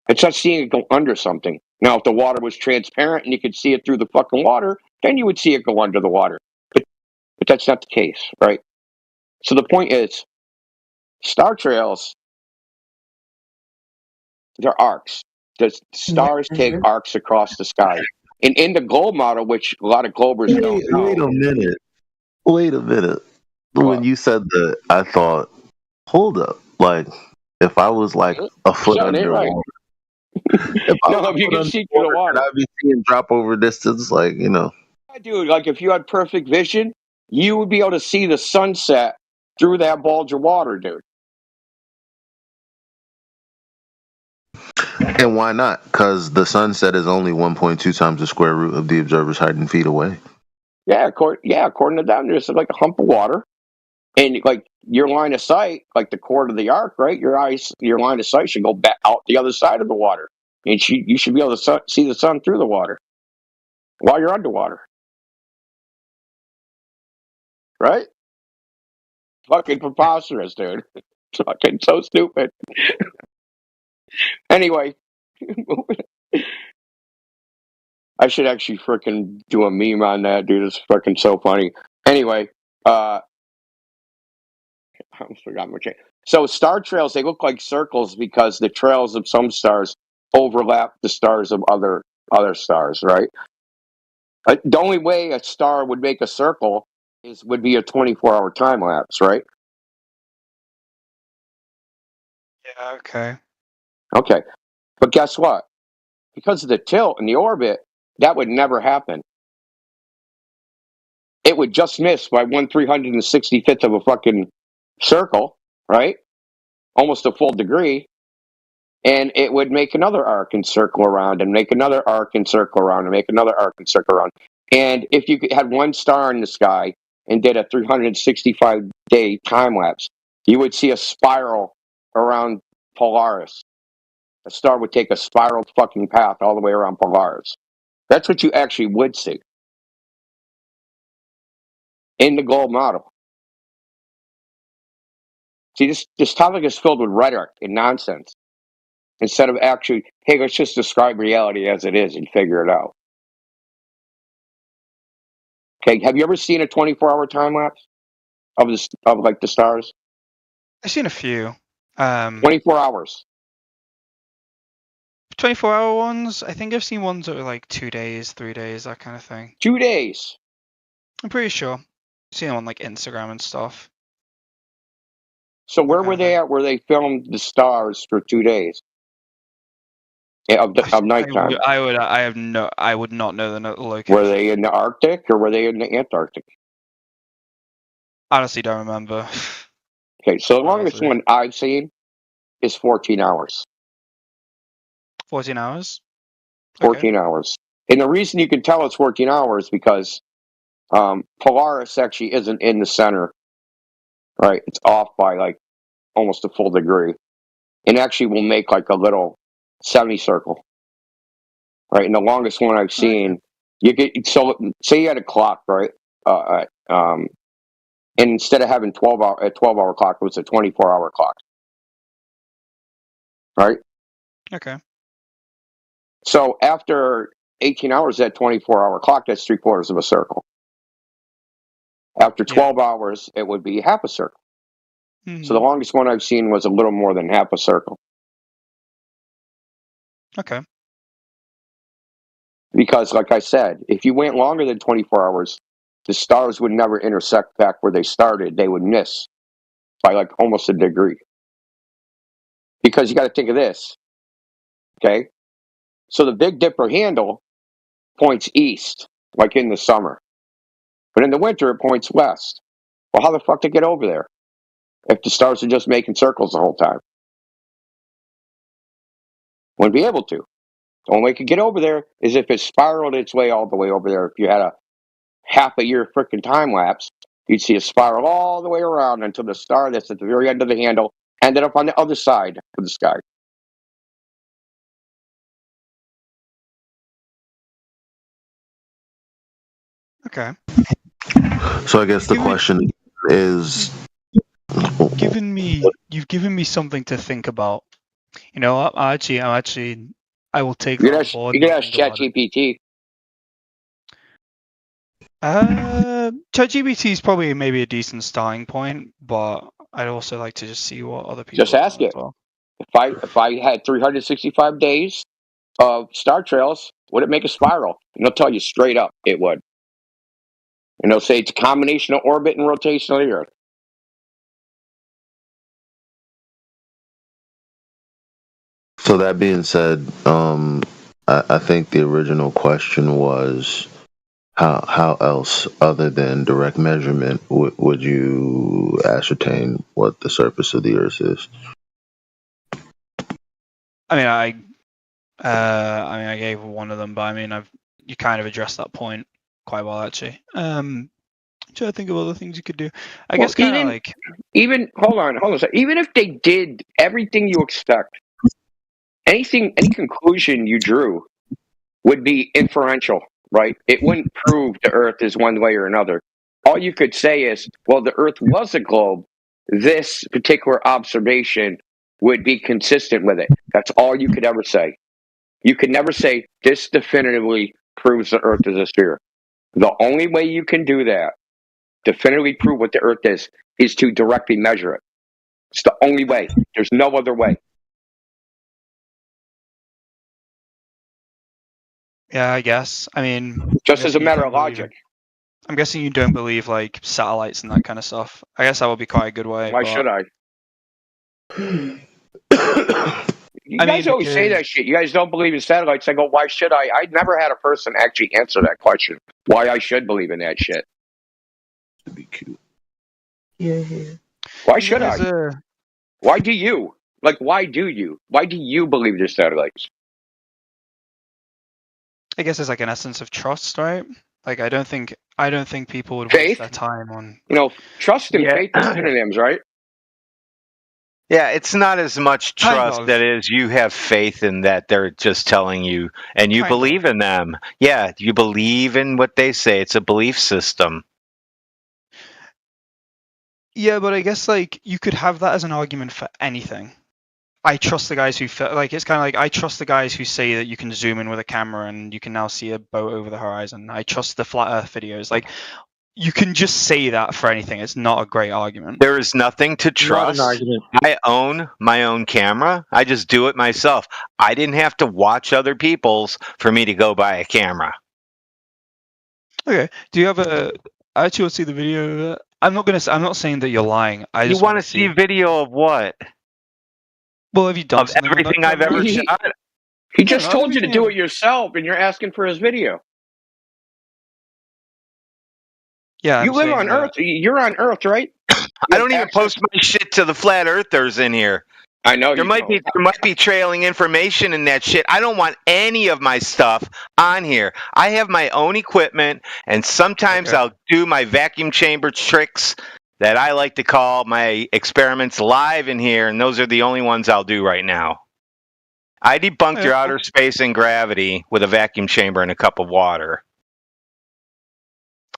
Speaker 13: It's not seeing it go under something. Now, if the water was transparent and you could see it through the fucking water, then you would see it go under the water. But that's not the case, right? So the point is, star trails, they're arcs. The stars take arcs across the sky. And in the globe model, which a lot of globers don't know.
Speaker 11: Wait a minute. When you said that, I thought, hold up. Like, if I was like a foot underwater,
Speaker 13: if you can see through the water,
Speaker 11: I'd be seeing drop over distance,
Speaker 13: Yeah, dude, like if you had perfect vision, you would be able to see the sunset through that bulge of water, dude.
Speaker 11: And why not? Because the sunset is only 1.2 times the square root of the observer's height in feet away.
Speaker 13: Yeah, according to them, there's like a hump of water, And like your line of sight, like the chord of the arc, right? Your line of sight should go back out the other side of the water, and you should be able to see the sun through the water while you're underwater, right? Fucking preposterous, dude. Fucking so stupid. Anyway, I should actually freaking do a meme on that, dude. It's freaking so funny. Anyway, I almost forgot my chain. So star trails, they look like circles because the trails of some stars overlap the stars of other stars, right? The only way a star would make a circle would be a 24-hour time lapse, right?
Speaker 16: Yeah. Okay.
Speaker 13: Okay. But guess what? Because of the tilt in the orbit, that would never happen. It would just miss by 1/365th of a fucking circle, right? Almost a full degree. And it would make another arc and circle around and make another arc and circle around and make another arc and circle around. And if you had one star in the sky and did a 365-day time lapse, you would see a spiral around Polaris. A star would take a spiral fucking path all the way around Polaris. That's what you actually would see in the gold model. See, this topic is filled with rhetoric and nonsense instead of actually, hey, let's just describe reality as it is and figure it out. Okay, have you ever seen a 24-hour time lapse of like the stars?
Speaker 16: I've seen a few.
Speaker 13: 24 hours.
Speaker 16: 24-hour ones. I think I've seen ones that were like 2 days, 3 days, that kind of thing.
Speaker 13: 2 days.
Speaker 16: I'm pretty sure. I've seen them on like Instagram and stuff.
Speaker 13: So where were they at where they filmed the stars for 2 days? Of nighttime.
Speaker 16: I would not know the location.
Speaker 13: Were they in the Arctic or were they in the Antarctic?
Speaker 16: Honestly, don't remember.
Speaker 13: Okay, so the longest one I've seen is 14 hours.
Speaker 16: 14 hours?
Speaker 13: 14 hours. And the reason you can tell it's 14 hours because Polaris actually isn't in the center, right? It's off by like almost a full degree. And actually will make like a little semicircle, right? And the longest one I've seen, you get, so say you had a clock, right? And instead of having a 12-hour clock, it was a 24-hour clock, right?
Speaker 16: Okay.
Speaker 13: So after 18 hours, that 24-hour clock, that's 3/4 of a circle. After 12 hours, it would be half a circle. So the longest one I've seen was a little more than half a circle.
Speaker 16: Okay.
Speaker 13: Because, like I said, if you went longer than 24 hours, the stars would never intersect back where they started. They would miss by like almost a degree. Because you got to think of this, okay? So the Big Dipper handle points east, like in the summer. But in the winter, it points west. Well, how the fuck to get over there if the stars are just making circles the whole time? Wouldn't be able to. The only way it could get over there is if it spiraled its way all the way over there. If you had a half a year freaking time lapse, you'd see a spiral all the way around until the star that's at the very end of the handle ended up on the other side of the sky.
Speaker 16: Okay.
Speaker 11: So I guess the question is,
Speaker 16: you've given me something to think about. You know, I will take that on board.
Speaker 13: You can ask ChatGPT.
Speaker 16: ChatGPT is probably maybe a decent starting point, but I'd also like to just see what other people
Speaker 13: Just ask it.
Speaker 16: well.
Speaker 13: If I had 365 days of star trails, would it make a spiral? And they'll tell you straight up it would. And they'll say it's a combination of orbit and rotation of the Earth.
Speaker 11: so that being said, I think the original question was, how else other than direct measurement would you ascertain what the surface of the Earth is?
Speaker 16: I gave one of them, but you kind of addressed that point quite well, actually. trying to think of other things you could do. I
Speaker 13: Well,
Speaker 16: guess kind of like
Speaker 13: even hold on a second. Even if they did everything you expect, any conclusion you drew would be inferential, right? It wouldn't prove the Earth is one way or another. All you could say is, well, the Earth was a globe. This particular observation would be consistent with it. That's all you could ever say. You could never say this definitively proves the Earth is a sphere. The only way you can do that, definitively prove what the Earth is to directly measure it. It's the only way. There's no other way.
Speaker 16: yeah, I guess. I mean,
Speaker 13: Just as a matter of logic.
Speaker 16: I'm guessing you don't believe like satellites and that kind of stuff. I guess that would be quite a good way.
Speaker 13: Why
Speaker 16: but-
Speaker 13: should I? You guys always say that shit. You guys don't believe in satellites. I go, why should I? I never had a person actually answer that question. Why I should believe in that shit.
Speaker 11: To be cute.
Speaker 10: Yeah.
Speaker 13: Why should
Speaker 16: There's
Speaker 13: I? Why do you? Like, why do you? Why do you believe there's satellites?
Speaker 16: I guess there's like an essence of trust, right? Like I don't think people would
Speaker 13: Faith?
Speaker 16: waste their time on.
Speaker 13: You know, trust and faith are synonyms, right?
Speaker 8: Yeah, it's not as much
Speaker 16: Kind
Speaker 8: trust
Speaker 16: of.
Speaker 8: that is you have faith in that they're just telling you and you
Speaker 16: Kind of.
Speaker 8: believe in them. Yeah, you believe in what they say. It's a belief system.
Speaker 16: Yeah, but I guess like you could have that as an argument for anything. I trust the guys who like it's kind of like I trust the guys who say that you can zoom in with a camera and you can now see a boat over the horizon. I trust the flat Earth videos. Like you can just say that for anything. It's not a great argument.
Speaker 8: There is nothing to
Speaker 9: Not
Speaker 8: trust.
Speaker 9: an argument.
Speaker 8: I own my own camera. I just do it myself. I didn't have to watch other people's for me to go buy a camera.
Speaker 16: Okay. Do you have a? I actually want to see the video of it. I'm not saying that you're lying. I
Speaker 8: You
Speaker 16: just
Speaker 8: want to see video of what?
Speaker 16: Well, have you done
Speaker 8: Of
Speaker 16: something with
Speaker 8: everything
Speaker 16: that
Speaker 8: I've ever
Speaker 16: camera?
Speaker 8: shot?
Speaker 13: He just
Speaker 16: not
Speaker 13: told you to
Speaker 16: everything
Speaker 13: do it yourself, and you're asking for his video.
Speaker 16: Yeah.
Speaker 13: You
Speaker 16: I'm
Speaker 13: live
Speaker 16: saying
Speaker 13: on
Speaker 16: that-
Speaker 13: Earth. You're on Earth, right?
Speaker 8: I don't even post my shit to the flat earthers in here.
Speaker 13: I know
Speaker 8: There might be trailing information in that shit. I don't want any of my stuff on here. I have my own equipment, and sometimes I'll do my vacuum chamber tricks that I like to call my experiments live in here, and those are the only ones I'll do right now. I debunked your outer space and gravity with a vacuum chamber and a cup of water.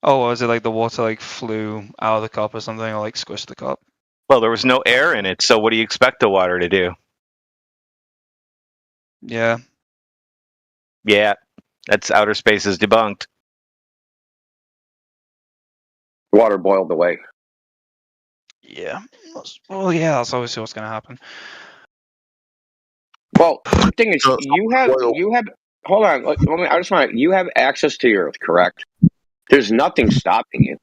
Speaker 16: Oh, was it like the water like flew out of the cup or something, or like squished the cup?
Speaker 8: Well, there was no air in it, so what do you expect the water to do?
Speaker 16: Yeah.
Speaker 8: Yeah, that's outer space is debunked.
Speaker 13: Water boiled away.
Speaker 16: Yeah. Well, yeah, that's obviously what's going to happen.
Speaker 13: Well, the thing is, you have. Hold on. I just want. You have access to your Earth, correct? There's nothing stopping you.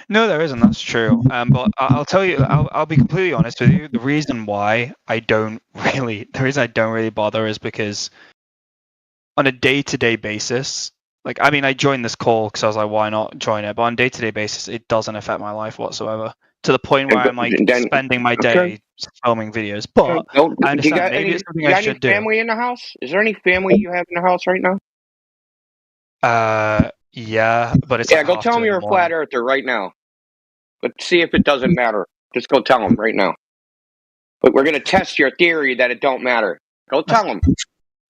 Speaker 16: No, there isn't. That's true. But I'll tell you. I'll be completely honest with you. The reason I don't really bother is because on a day-to-day basis, like I mean, I joined this call because I was like, why not join it? But on a day-to-day basis, it doesn't affect my life whatsoever. To the point where I'm like spending my day filming videos. But I understand maybe it's something I should do.
Speaker 13: Family in the house? Is there any family you have in the house right now?
Speaker 16: Yeah, but it's
Speaker 13: go tell them you're a flat earther right now. Let's see if it doesn't matter. Just go tell them right now. But we're gonna test your theory that it don't matter. Go tell them.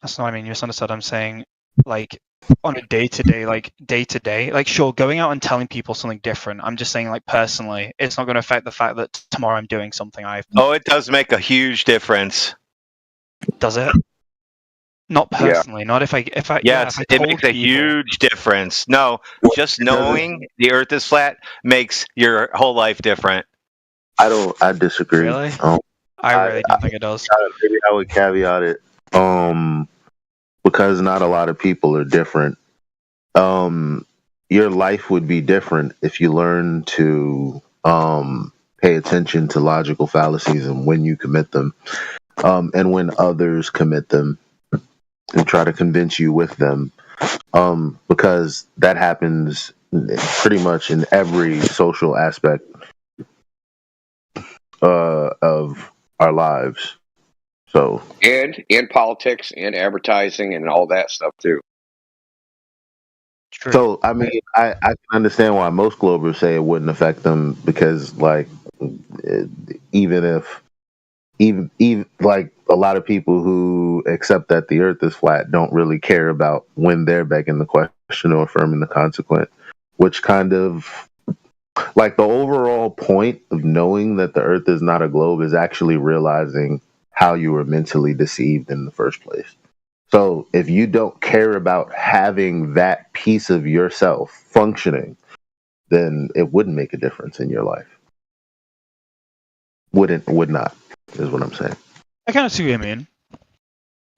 Speaker 16: That's not what I mean. You misunderstood. I'm saying like on a day-to-day, like sure, going out and telling people something different. I'm just saying like personally, it's not going to affect the fact that tomorrow I'm doing something
Speaker 8: Oh, it does make a huge difference.
Speaker 16: Does it? Not personally. Not if I.
Speaker 8: Yes,
Speaker 16: if I
Speaker 8: it
Speaker 16: told
Speaker 8: makes a
Speaker 16: people-
Speaker 8: huge difference. No, just knowing the Earth is flat makes your whole life different.
Speaker 11: I disagree.
Speaker 16: Really? I really don't think it does.
Speaker 11: Maybe I would caveat it. Because not a lot of people are different. Your life would be different if you learn to pay attention to logical fallacies and when you commit them, and when others commit them, and try to convince you with them, because that happens pretty much in every social aspect of our lives. So
Speaker 13: And politics and advertising and all that stuff too.
Speaker 16: True.
Speaker 11: So I mean, I can understand why most Globers say it wouldn't affect them because, like, even if even like a lot of people who accept that the Earth is flat don't really care about when they're begging the question or affirming the consequent, which kind of like the overall point of knowing that the Earth is not a globe is actually realizing how you were mentally deceived in the first place. So if you don't care about having that piece of yourself functioning, then it wouldn't make a difference in your life. Would not, is what I'm saying.
Speaker 16: I kind of see what you mean.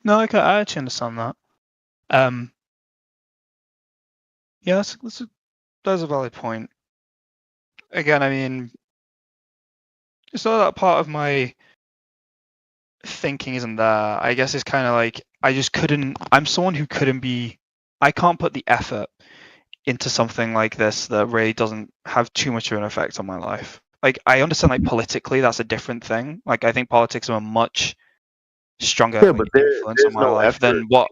Speaker 16: No, I actually understand that. Yeah, that's a valid point. Again, I mean, so that part of my thinking isn't there. I guess it's kind of like I'm someone who I can't put the effort into something like this that really doesn't have too much of an effect on my life. Like, I understand, like, politically, that's a different thing. Like, I think politics are a much stronger influence on
Speaker 11: There's
Speaker 16: my
Speaker 11: no
Speaker 16: life
Speaker 11: effort.
Speaker 16: than what.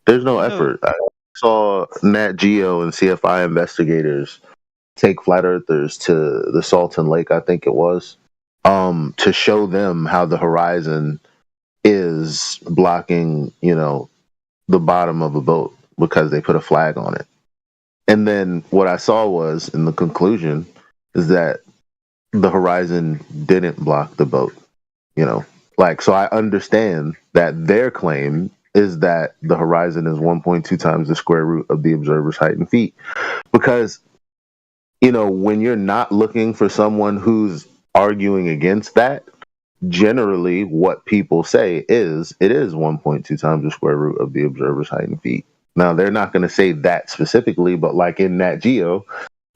Speaker 11: There's no effort. I saw Nat Geo and CFI investigators take flat earthers to the Salton Lake, I think it was, to show them how the horizon is blocking, the bottom of a boat because they put a flag on it. And then what I saw was, in the conclusion, is that the horizon didn't block the boat. So I understand that their claim is that the horizon is 1.2 times the square root of the observer's height in feet. Because, when you're not looking for someone who's arguing against that, generally what people say is it is 1.2 times the square root of the observer's height in feet. Now, they're not going to say that specifically, but like in Nat Geo,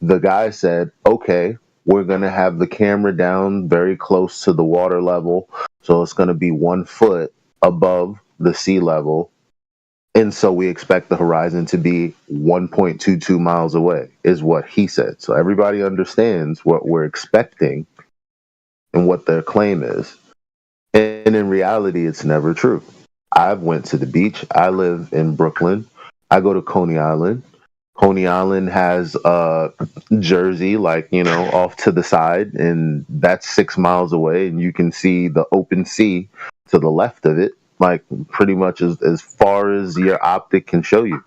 Speaker 11: the guy said, okay, we're going to have the camera down very close to the water level. So it's going to be 1 foot above the sea level. And so we expect the horizon to be 1.22 miles away, is what he said. So everybody understands what we're expecting and what their claim is. And in reality, it's never true. I've went to the beach. I live in Brooklyn. I go to Coney Island. Coney Island has Jersey, off to the side, and that's 6 miles away, and you can see the open sea to the left of it, like pretty much as far as your optic can show you.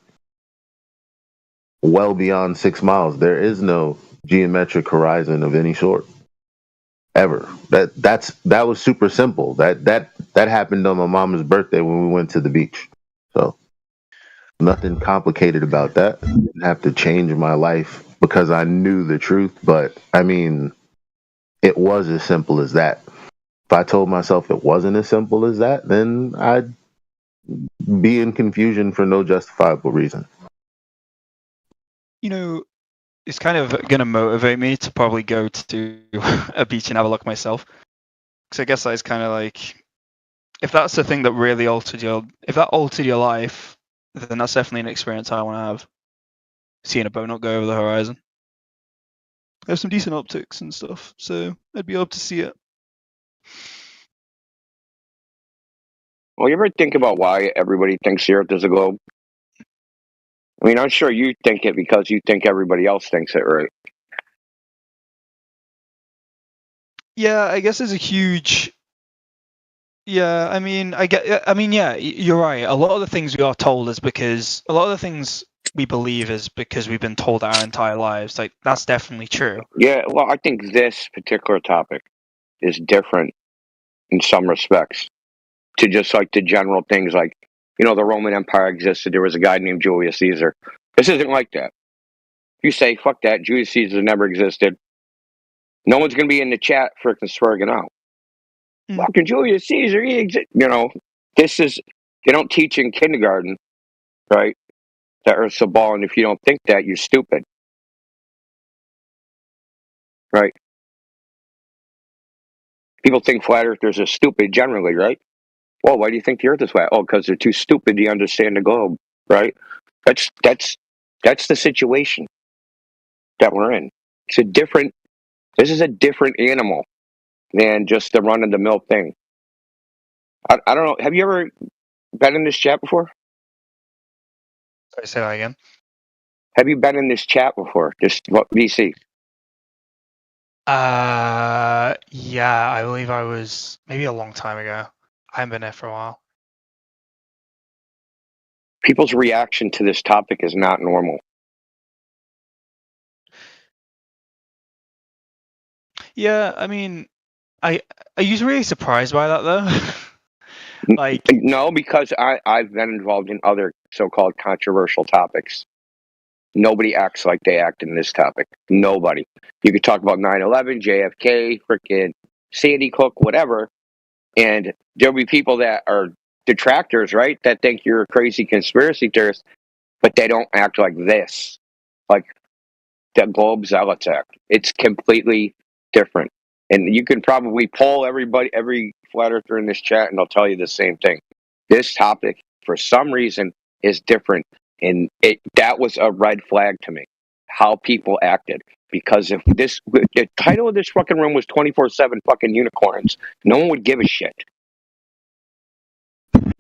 Speaker 11: Well beyond 6 miles, there is no geometric horizon of any sort ever. That was super simple. That happened on my mama's birthday when we went to the beach. So nothing complicated about that. I didn't have to change my life because I knew the truth, but I mean, it was as simple as that. If I told myself it wasn't as simple as that, then I'd be in confusion for no justifiable reason.
Speaker 16: It's kind of going to motivate me to probably go to a beach and have a look myself. Because I guess that's kind of like, if that's the thing that really altered your life, then that's definitely an experience I want to have. Seeing a boat not go over the horizon. There's some decent optics and stuff, so I'd be able to see it.
Speaker 13: Well, you ever think about why everybody thinks the Earth is a globe? I mean, I'm sure you think it because you think everybody else thinks it, right?
Speaker 16: Yeah, I guess there's a huge. Yeah, I mean, yeah, you're right. A lot of the things we are told is because a lot of the things we believe is because we've been told our entire lives. Like, that's definitely true.
Speaker 13: Yeah, well, I think this particular topic is different in some respects to just like the general things like, the Roman Empire existed. There was a guy named Julius Caesar. This isn't like that. If you say, fuck that, Julius Caesar never existed, no one's going to be in the chat freaking swearing out. Fucking Julius Caesar, he this is, they don't teach in kindergarten, right? That Earth's a ball, and if you don't think that, you're stupid. Right? People think flat earthers are stupid generally, right? Well, why do you think the Earth is flat? Oh, because they're too stupid to understand the globe, right? That's the situation that we're in. This is a different animal than just the run of the mill thing. I don't know. Have you ever been in this chat before?
Speaker 16: Sorry, say that again.
Speaker 13: Have you been in this chat before? Just what VC?
Speaker 16: Yeah, I believe I was maybe a long time ago. I haven't been there for a while.
Speaker 13: People's reaction to this topic is not normal.
Speaker 16: Yeah, I mean, are you really surprised by that though? Like,
Speaker 13: No, because I've been involved in other so-called controversial topics. Nobody acts like they act in this topic. Nobody. You could talk about 9/11, JFK, frickin' Sandy Hook, whatever, and there'll be people that are detractors, right? That think you're a crazy conspiracy theorist, but they don't act like this, like the Globe Zealots act. It's completely different. And you can probably poll every flat earther in this chat, and they'll tell you the same thing. This topic, for some reason, is different, and that was a red flag to me. How people acted, because if the title of this fucking room was 24/7 fucking unicorns, no one would give a shit.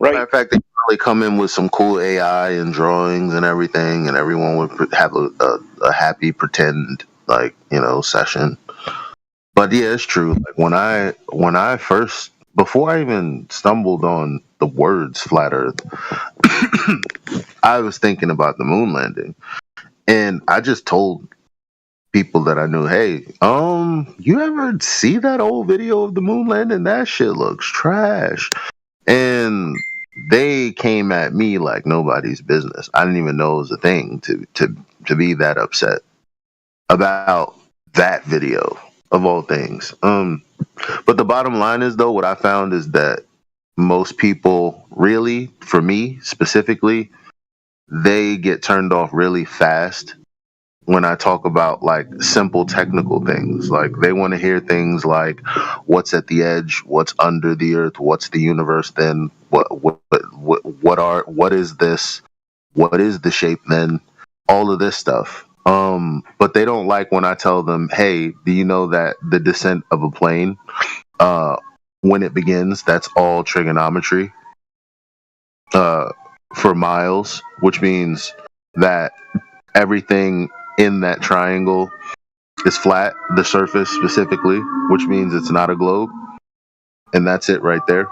Speaker 13: Right.
Speaker 11: Matter of fact, they probably come in with some cool AI and drawings and everything, and everyone would have a happy pretend session. But yeah, it's true. Like when I first, before I even stumbled on the words flat Earth, I was thinking about the moon landing, and I just told people that I knew, hey, you ever see that old video of the moon landing? That shit looks trash. And they came at me like nobody's business. I didn't even know it was a thing to be that upset about that video of all things. But the bottom line is, though, what I found is that most people really, for me specifically, they get turned off really fast when I talk about like simple technical things. Like they want to hear things like what's at the edge, what's under the earth, what's the universe then, what is this, what is the shape then, all of this stuff. But they don't like when I tell them, hey, do you know that the descent of a plane, when it begins, that's all trigonometry for miles, which means that everything in that triangle is flat, the surface specifically, which means it's not a globe, and that's it right there.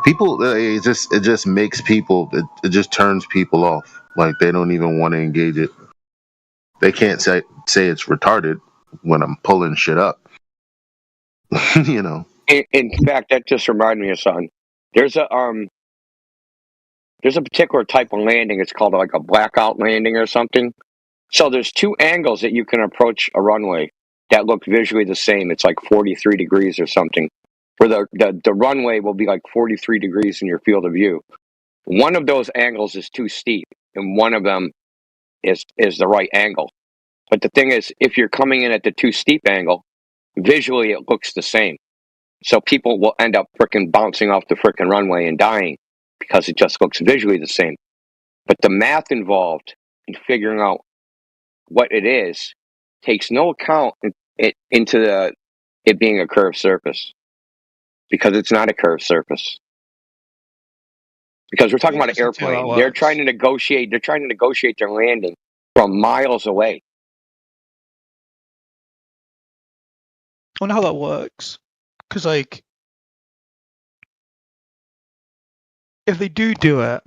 Speaker 11: People, it just makes people, it just turns people off. Like they don't even want to engage it. They can't say it's retarded when I'm pulling shit up. You know.
Speaker 13: In fact, that just reminded me of something. There's a particular type of landing. It's called like a blackout landing or something. So there's two angles that you can approach a runway that look visually the same. It's like 43 degrees or something, where the runway will be like 43 degrees in your field of view. One of those angles is too steep, and one of them is the right angle. But the thing is, if you're coming in at the too steep angle, visually it looks the same. So people will end up frickin' bouncing off the frickin' runway and dying because it just looks visually the same. But the math involved in figuring out what it is takes no account into it being a curved surface, because it's not a curved surface. Because we're talking about an airplane. They're trying to negotiate their landing from miles away.
Speaker 16: I wonder how that works. Because, like, if they do it,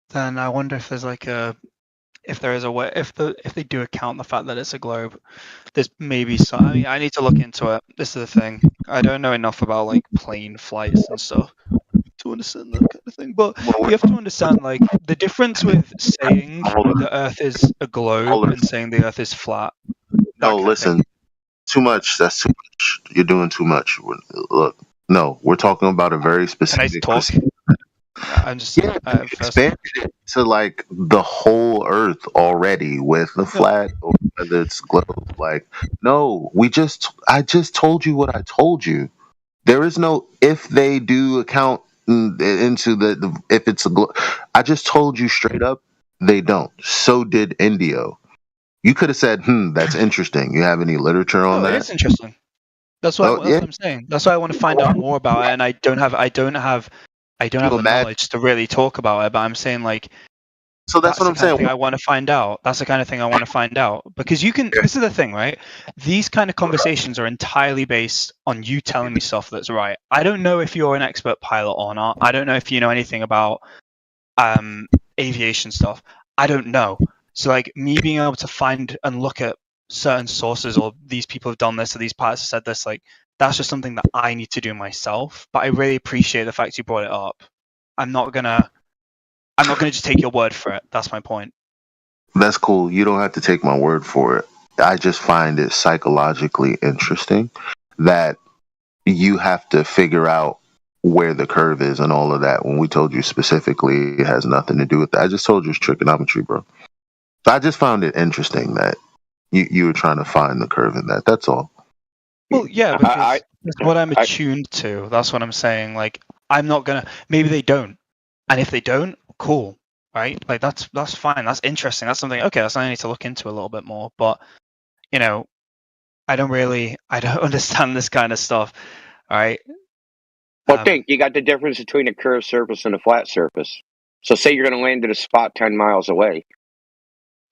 Speaker 16: then I wonder if there's like if there is a way, if they do account the fact that it's a globe, there's maybe some. I mean, I need to look into it. This is the thing. I don't know enough about like plane flights and stuff to understand that kind of thing. But you have to understand like the difference with saying the Earth is a globe and saying the Earth is flat.
Speaker 11: No, listen. Too much. That's too much. You're doing too much. Look, no, we're talking about a very specific.
Speaker 16: Can I talk? I'm just
Speaker 11: expanded it to like the whole Earth already with the flat or whether it's globe. Like, no, I just told you what I told you. There is no if they do account into the if it's a globe. I just told you straight up they don't. So did Indio. You could have said, that's interesting. You have any literature on that?
Speaker 16: It's interesting. That's what I'm saying. That's why I want to find out more about it, and I don't have the knowledge to really talk about it. But I'm saying like
Speaker 11: So that's what I'm
Speaker 16: the kind of
Speaker 11: saying.
Speaker 16: thing I want to find out. That's the kind of thing I want to find out. Because you can, this is the thing, right? These kind of conversations are entirely based on you telling me stuff that's right. I don't know if you're an expert pilot or not. I don't know if you know anything about aviation stuff. I don't know. So like me being able to find and look at certain sources, or these people have done this, or these pilots have said this, like that's just something that I need to do myself. But I really appreciate the fact you brought it up. I'm not gonna just take your word for it. That's my point.
Speaker 11: That's cool. You don't have to take my word for it. I just find it psychologically interesting that you have to figure out where the curve is and all of that. When we told you specifically, it has nothing to do with that. I just told you it's trigonometry, bro. So I just found it interesting that you were trying to find the curve in that. That's all.
Speaker 16: Well, yeah, because that's what I'm attuned to. That's what I'm saying. Like, I'm not gonna. Maybe they don't, and if they don't, cool, right? Like that's fine. That's interesting. That's something. Okay, that's something I need to look into a little bit more. But you know, I don't understand this kind of stuff. All right.
Speaker 13: Well, think you got the difference between a curved surface and a flat surface. So, say you're going to land at a spot 10 miles away.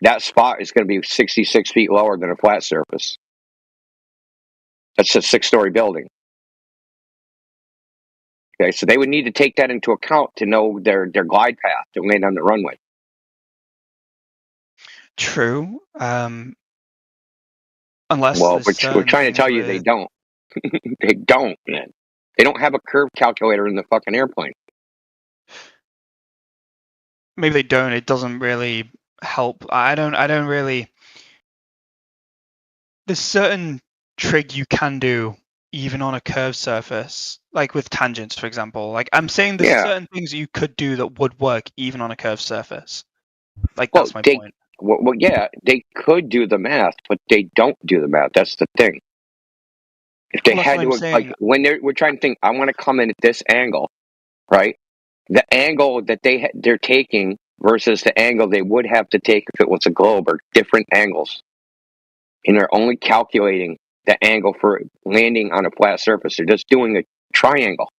Speaker 13: That spot is going to be 66 feet lower than a flat surface. That's a 6-story building. Okay, so they would need to take that into account to know their glide path to land on the runway.
Speaker 16: True. Unless
Speaker 13: Well, we're trying to tell you they don't. They don't, man. They don't have a curve calculator in the fucking airplane.
Speaker 16: Maybe they don't. It doesn't really help. I don't really. There's certain trig you can do even on a curved surface, like with tangents, for example. Like I'm saying, there's certain things you could do that would work even on a curved surface. Like that's my point.
Speaker 13: Well, yeah, they could do the math, but they don't do the math. That's the thing. If they had to, like, when we're trying to think, I want to come in at this angle, right? The angle that they're taking versus the angle they would have to take if it was a globe are different angles, and they're only calculating the angle for landing on a flat surface. They're just doing a triangle.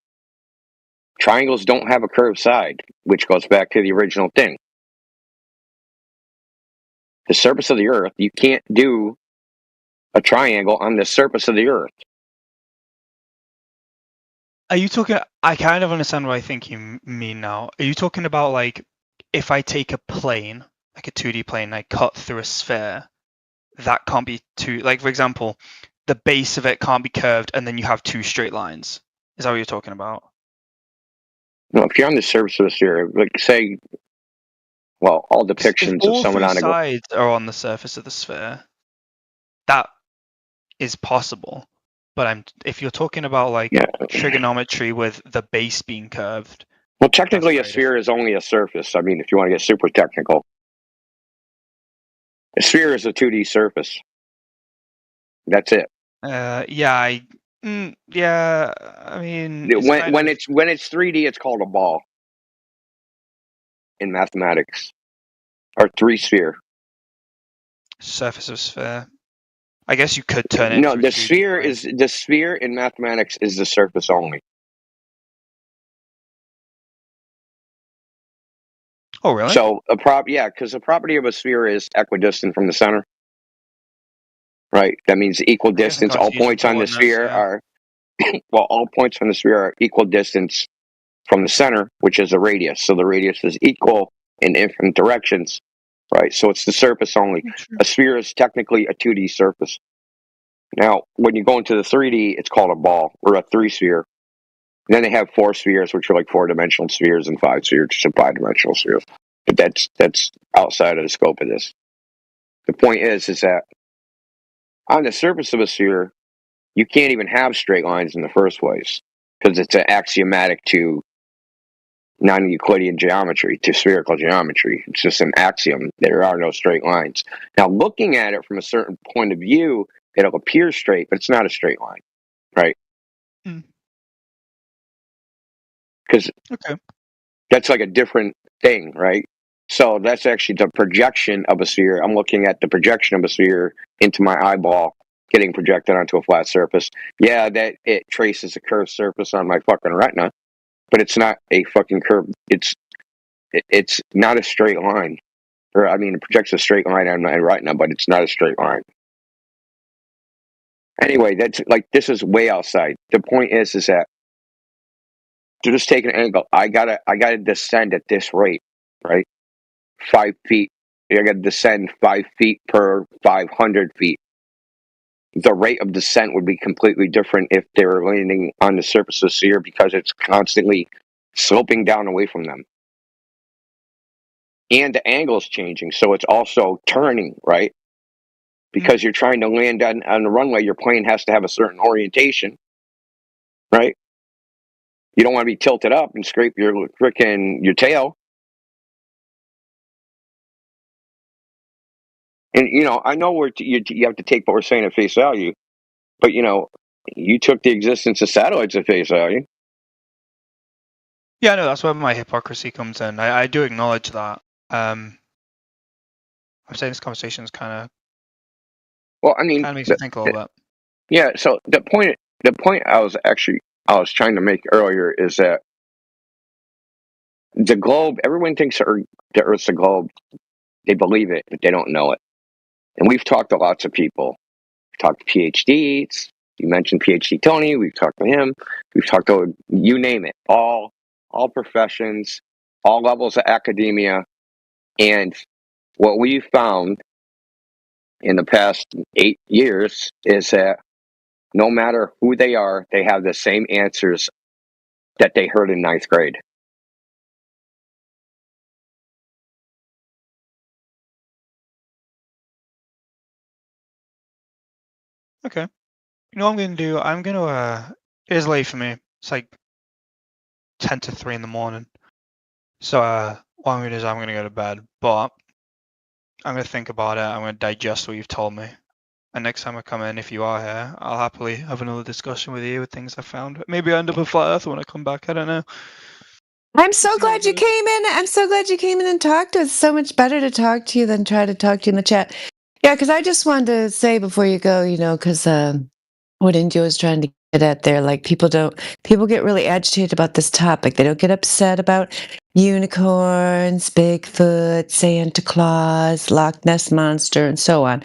Speaker 13: Triangles don't have a curved side, which goes back to the original thing. The surface of the Earth, you can't do a triangle on the surface of the Earth.
Speaker 16: Are you talking? I kind of understand what I think you mean now. Are you talking about like if I take a plane, like a 2D plane, and I cut through a sphere, that can't be two. Like for example, the base of it can't be curved, and then you have two straight lines. Is that what you're talking about?
Speaker 13: No, if you're on the surface of the sphere, like say, well, all depictions of someone on a
Speaker 16: sides are on the surface of the sphere, that is possible. But if you're talking about like trigonometry with the base being curved.
Speaker 13: Well, technically, a sphere is only a surface. I mean, if you want to get super technical, a sphere is a 2D surface. That's it.
Speaker 16: Yeah. I mean,
Speaker 13: when it's 3D, it's called a ball in mathematics, or 3-sphere.
Speaker 16: Surface of sphere. I guess you could turn it.
Speaker 13: No, the sphere in mathematics is the surface only.
Speaker 16: Oh, really?
Speaker 13: So because the property of a sphere is equidistant from the center. Right. That means equal distance. All points on the sphere are all points on the sphere are equal distance from the center, which is a radius. So the radius is equal in infinite directions. Right. So it's the surface only. A sphere is technically a 2D surface. Now, when you go into the 3D, it's called a ball or a 3-sphere. And then they have 4 spheres, which are like 4-dimensional spheres, and 5 spheres, which are 5-dimensional spheres. But that's outside of the scope of this. The point is that on the surface of a sphere, you can't even have straight lines in the first place because it's axiomatic to non-Euclidean geometry, to spherical geometry. It's just an axiom. There are no straight lines. Now, looking at it from a certain point of view, it'll appear straight, but it's not a straight line, right? Because that's like a different thing, right? So that's actually the projection of a sphere. I'm looking at the projection of a sphere into my eyeball getting projected onto a flat surface. Yeah, that it traces a curved surface on my fucking retina, but it's not a fucking curve. It's not a straight line. Or I mean, it projects a straight line on my retina, but it's not a straight line. Anyway, that's like this is way outside. The point is that to just take an angle, I gotta descend at this rate, right? 5 feet. I gotta descend 5 feet per 500 feet. The rate of descent would be completely different if they were landing on the surface of the sphere because it's constantly sloping down away from them. And the angle is changing, so it's also turning, right? Because you're trying to land on the runway, your plane has to have a certain orientation, right? You don't want to be tilted up and scrape your tail. And I know you have to take what we're saying at face value, but you took the existence of satellites at face value.
Speaker 16: Yeah, no, that's where my hypocrisy comes in. I do acknowledge that. I'm saying this conversation is kind
Speaker 13: of
Speaker 16: makes me think a little bit.
Speaker 13: Yeah. So the point I was trying to make earlier is that the globe. Everyone thinks the Earth's a globe. They believe it, but they don't know it. And we've talked to lots of people. We've talked to PhDs. You mentioned PhD Tony. We've talked to him. We've talked to you name it. All professions, all levels of academia, and what we found in the past 8 years is that no matter who they are, they have the same answers that they heard in 9th grade.
Speaker 16: Okay. You know what I'm going to do? I'm going to, it's late for me. It's like 10 to 3 in the morning. So what I'm going to do is I'm going to go to bed. But I'm going to think about it. I'm going to digest what you've told me. And next time I come in, if you are here, I'll happily have another discussion with you with things I found. Maybe I end up a flat earther when I come back. I don't know.
Speaker 1: I'm so glad you came in. I'm so glad you came in and talked to us. It's so much better to talk to you than try to talk to you in the chat. Yeah, because I just wanted to say before you go, because what India was trying to get at there, like people get really agitated about this topic. They don't get upset about unicorns, Bigfoot, Santa Claus, Loch Ness Monster, and so on,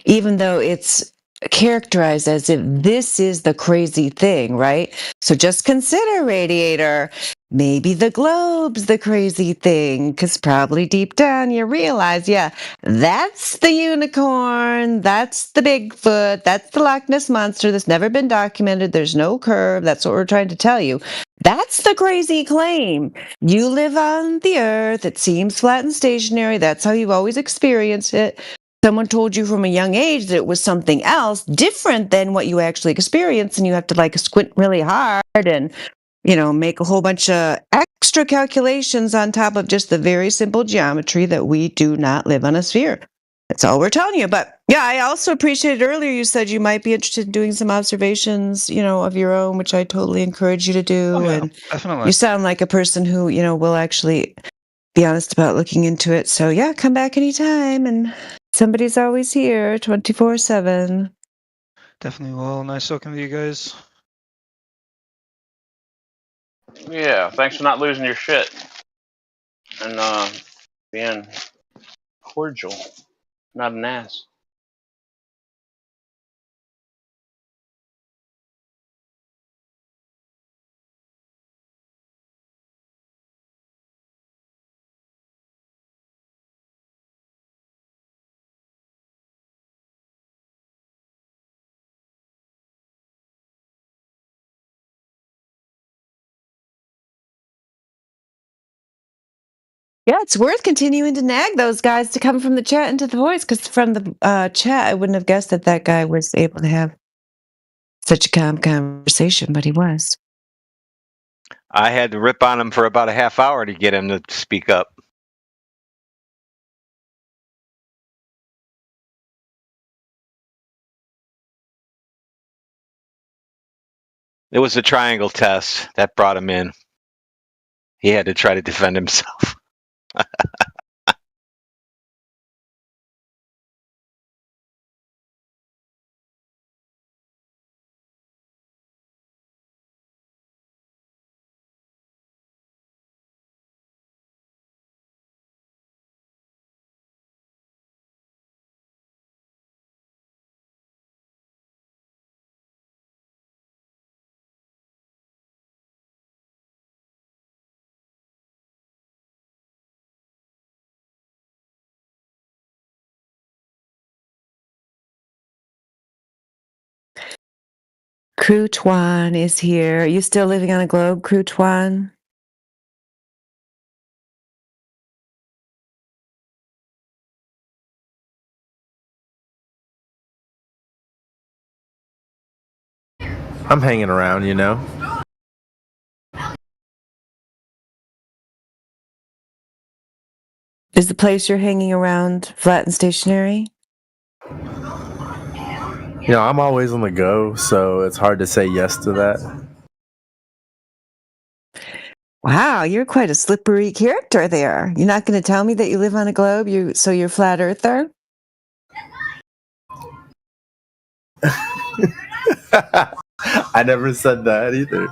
Speaker 1: even though it's characterized as if this is the crazy thing, right? So just consider, Radiator, maybe the globe's the crazy thing, because probably deep down you realize, yeah, that's the unicorn, that's the Bigfoot, that's the Loch Ness Monster that's never been documented, there's no curve, that's what we're trying to tell you. That's the crazy claim. You live on the earth, it seems flat and stationary, that's how you've always experienced it. Someone told you from a young age that it was something else different than what you actually experienced, and you have to squint really hard and make a whole bunch of extra calculations on top of just the very simple geometry that we do not live on a sphere. That's all we're telling you. But yeah, I also appreciated earlier you said you might be interested in doing some observations, of your own, which I totally encourage you to do.
Speaker 16: Oh, yeah,
Speaker 1: and
Speaker 16: definitely.
Speaker 1: you sound like a person who, will actually be honest about looking into it. So yeah, come back anytime, and somebody's always here 24/7.
Speaker 16: Definitely will. Nice talking with you guys.
Speaker 4: Yeah, thanks for not losing your shit and being cordial, not an ass.
Speaker 1: Yeah, it's worth continuing to nag those guys to come from the chat into the voice, because from the chat, I wouldn't have guessed that guy was able to have such a calm conversation, but he was.
Speaker 8: I had to rip on him for about a half hour to get him to speak up. It was a triangle test that brought him in. He had to try to defend himself.
Speaker 1: Crew Tuan is here. Are you still living on a globe, Crew Tuan?
Speaker 18: I'm hanging around, you know.
Speaker 1: Is the place you're hanging around flat and stationary?
Speaker 18: You know, I'm always on the go, so it's hard to say yes to that.
Speaker 1: Wow, you're quite a slippery character there. You're not going to tell me that you live on a globe, so you're flat earther?
Speaker 18: I never said that either.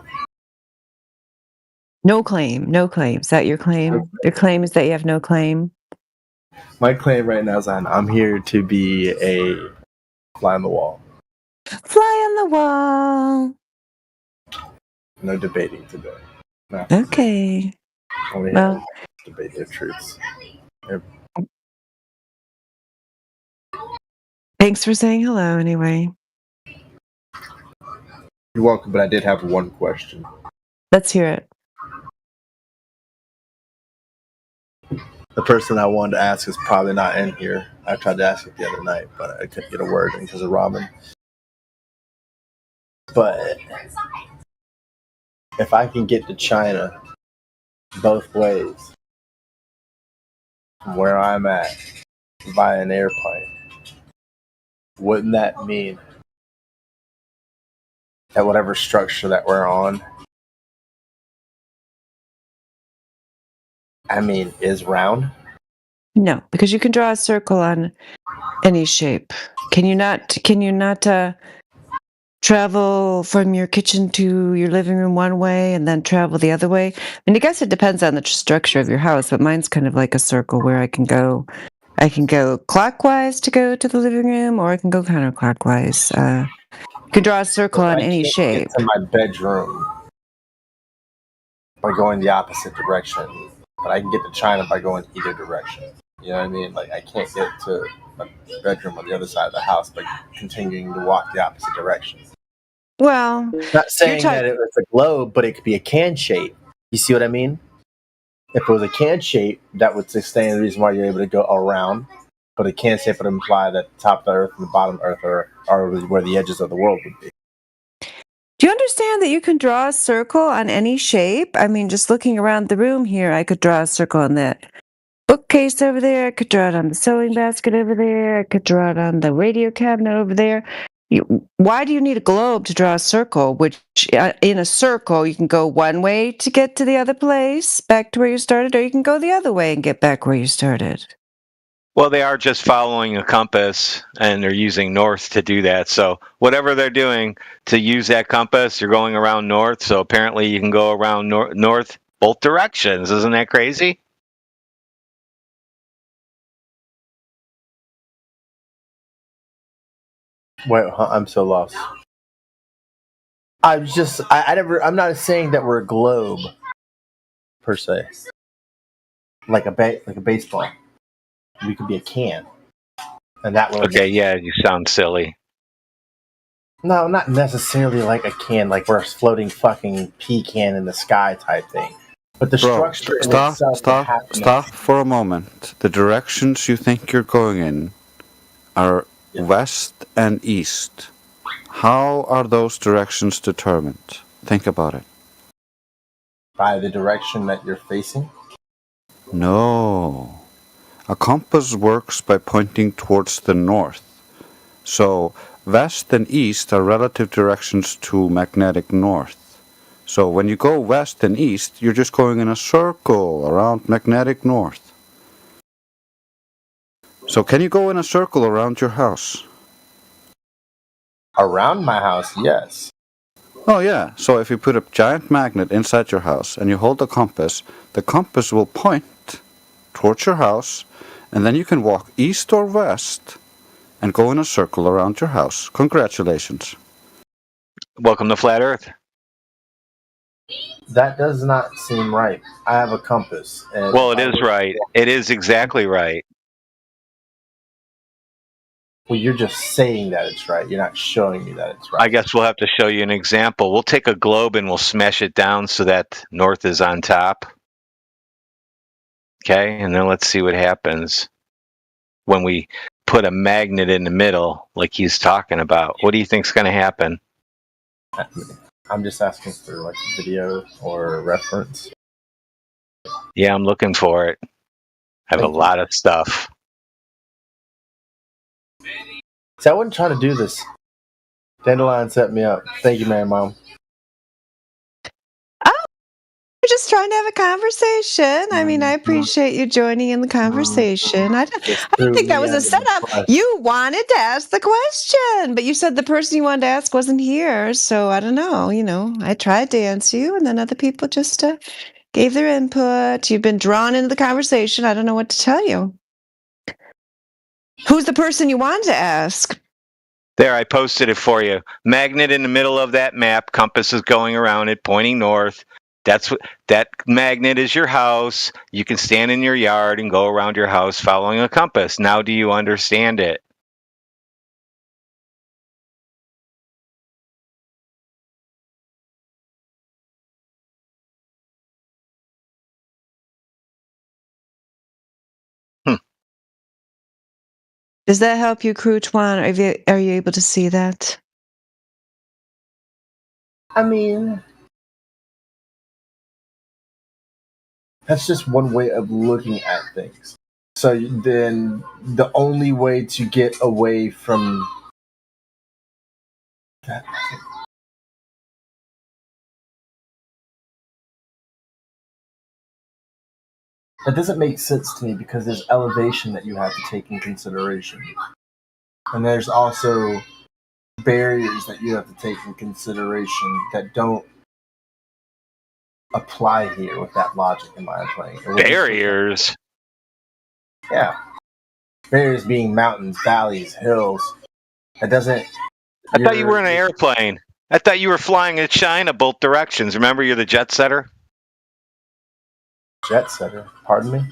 Speaker 1: No claim, no claim. Is that your claim? Your claim is that you have no claim?
Speaker 18: My claim right now is that I'm here to be a fly on the wall.
Speaker 1: Fly on the wall.
Speaker 18: No debating today. No.
Speaker 1: Okay.
Speaker 18: Only
Speaker 1: Well,
Speaker 18: debate their truths. Yep.
Speaker 1: thanks for saying hello anyway.
Speaker 18: You're welcome, but I did have one question.
Speaker 1: Let's hear it.
Speaker 18: The person I wanted to ask is probably not in here. I tried to ask it the other night, but I couldn't get a word in because of Robin. But if I can get to China both ways, from where I'm at, via an airplane, wouldn't that mean that whatever structure that we're on, is round?
Speaker 1: No, because you can draw a circle on any shape. Can you not travel from your kitchen to your living room one way and then travel the other way? I guess it depends on the structure of your house, but mine's kind of like a circle where I can go clockwise to go to the living room, or I can go counterclockwise. You can draw a circle on any shape.
Speaker 18: Get to my bedroom by going the opposite direction, but I can get to China by going either direction. You know what I mean? Like, I can't get to my bedroom on the other side of the house by continuing to walk the opposite direction.
Speaker 1: Well,
Speaker 18: not saying that it's a globe, but it could be a can shape. You see what I mean? If it was a can shape, that would sustain the reason why you're able to go around. But a can shape would imply that the top of the earth and the bottom of the earth are where the edges of the world would be.
Speaker 1: Do you understand that you can draw a circle on any shape? Just looking around the room here, I could draw a circle on that bookcase over there. I could draw it on the sewing basket over there. I could draw it on the radio cabinet over there. Why do you need a globe to draw a circle? Which, in a circle, you can go one way to get to the other place, back to where you started, or you can go the other way and get back where you started.
Speaker 8: Well, they are just following a compass, and they're using north to do that. So whatever they're doing to use that compass, you're going around north. So apparently you can go around north both directions. Isn't that crazy?
Speaker 18: Wait, I'm so lost. I'm not saying that we're a globe per se, like a baseball. We could be a can, and that would.
Speaker 8: Okay, yeah, you sound silly.
Speaker 18: No, not necessarily like a can, like we're a floating fucking pecan in the sky type thing. But the structure
Speaker 6: Stop for a moment. The directions you think you're going in are west and east. How are those directions determined? Think about it.
Speaker 18: By the direction that you're facing?
Speaker 6: No. A compass works by pointing towards the north. So, west and east are relative directions to magnetic north. So, when you go west and east, you're just going in a circle around magnetic north. So, can you go in a circle around your house?
Speaker 18: Around my house, yes.
Speaker 6: Oh, yeah. So, if you put a giant magnet inside your house and you hold the compass will point towards your house, and then you can walk east or west and go in a circle around your house. Congratulations.
Speaker 8: Welcome to Flat Earth.
Speaker 18: That does not seem right. I have a compass. And
Speaker 8: well, it is right. It is exactly right.
Speaker 18: Well, you're just saying that it's right. You're not showing me that it's right.
Speaker 8: I guess we'll have to show you an example. We'll take a globe and we'll smash it down so that north is on top. Okay, and then let's see what happens when we put a magnet in the middle, like he's talking about. What do you think's going to happen?
Speaker 18: I'm just asking for like a video or a reference.
Speaker 8: Yeah, I'm looking for it. I have a lot of stuff.
Speaker 18: See, I wasn't trying to do this. Dandelion set me up. Thank you, man, Mom.
Speaker 1: We're just trying to have a conversation. I mean, I appreciate you joining in the conversation. I don't think that was a setup. You wanted to ask the question, but you said the person you wanted to ask wasn't here. So I don't know. I tried to answer you, and then other people just gave their input. You've been drawn into the conversation. I don't know what to tell you. Who's the person you wanted to ask?
Speaker 8: There, I posted it for you. Magnet in the middle of that map. Compass is going around it, pointing north. That magnet is your house. You can stand in your yard and go around your house following a compass. Now, do you understand it?
Speaker 1: Does that help you, Crew Twan? Are you able to see that?
Speaker 18: I mean, that's just one way of looking at things. So then the only way to get away from that, that doesn't make sense to me because there's elevation that you have to take in consideration. And there's also barriers that you have to take in consideration that don't apply here with that logic, in my opinion.
Speaker 8: Barriers?
Speaker 18: Yeah. Barriers being mountains, valleys, hills. It doesn't...
Speaker 8: I thought you were in an airplane. I thought you were flying to China both directions. Remember, you're the jet setter?
Speaker 18: Jet setter? Pardon me?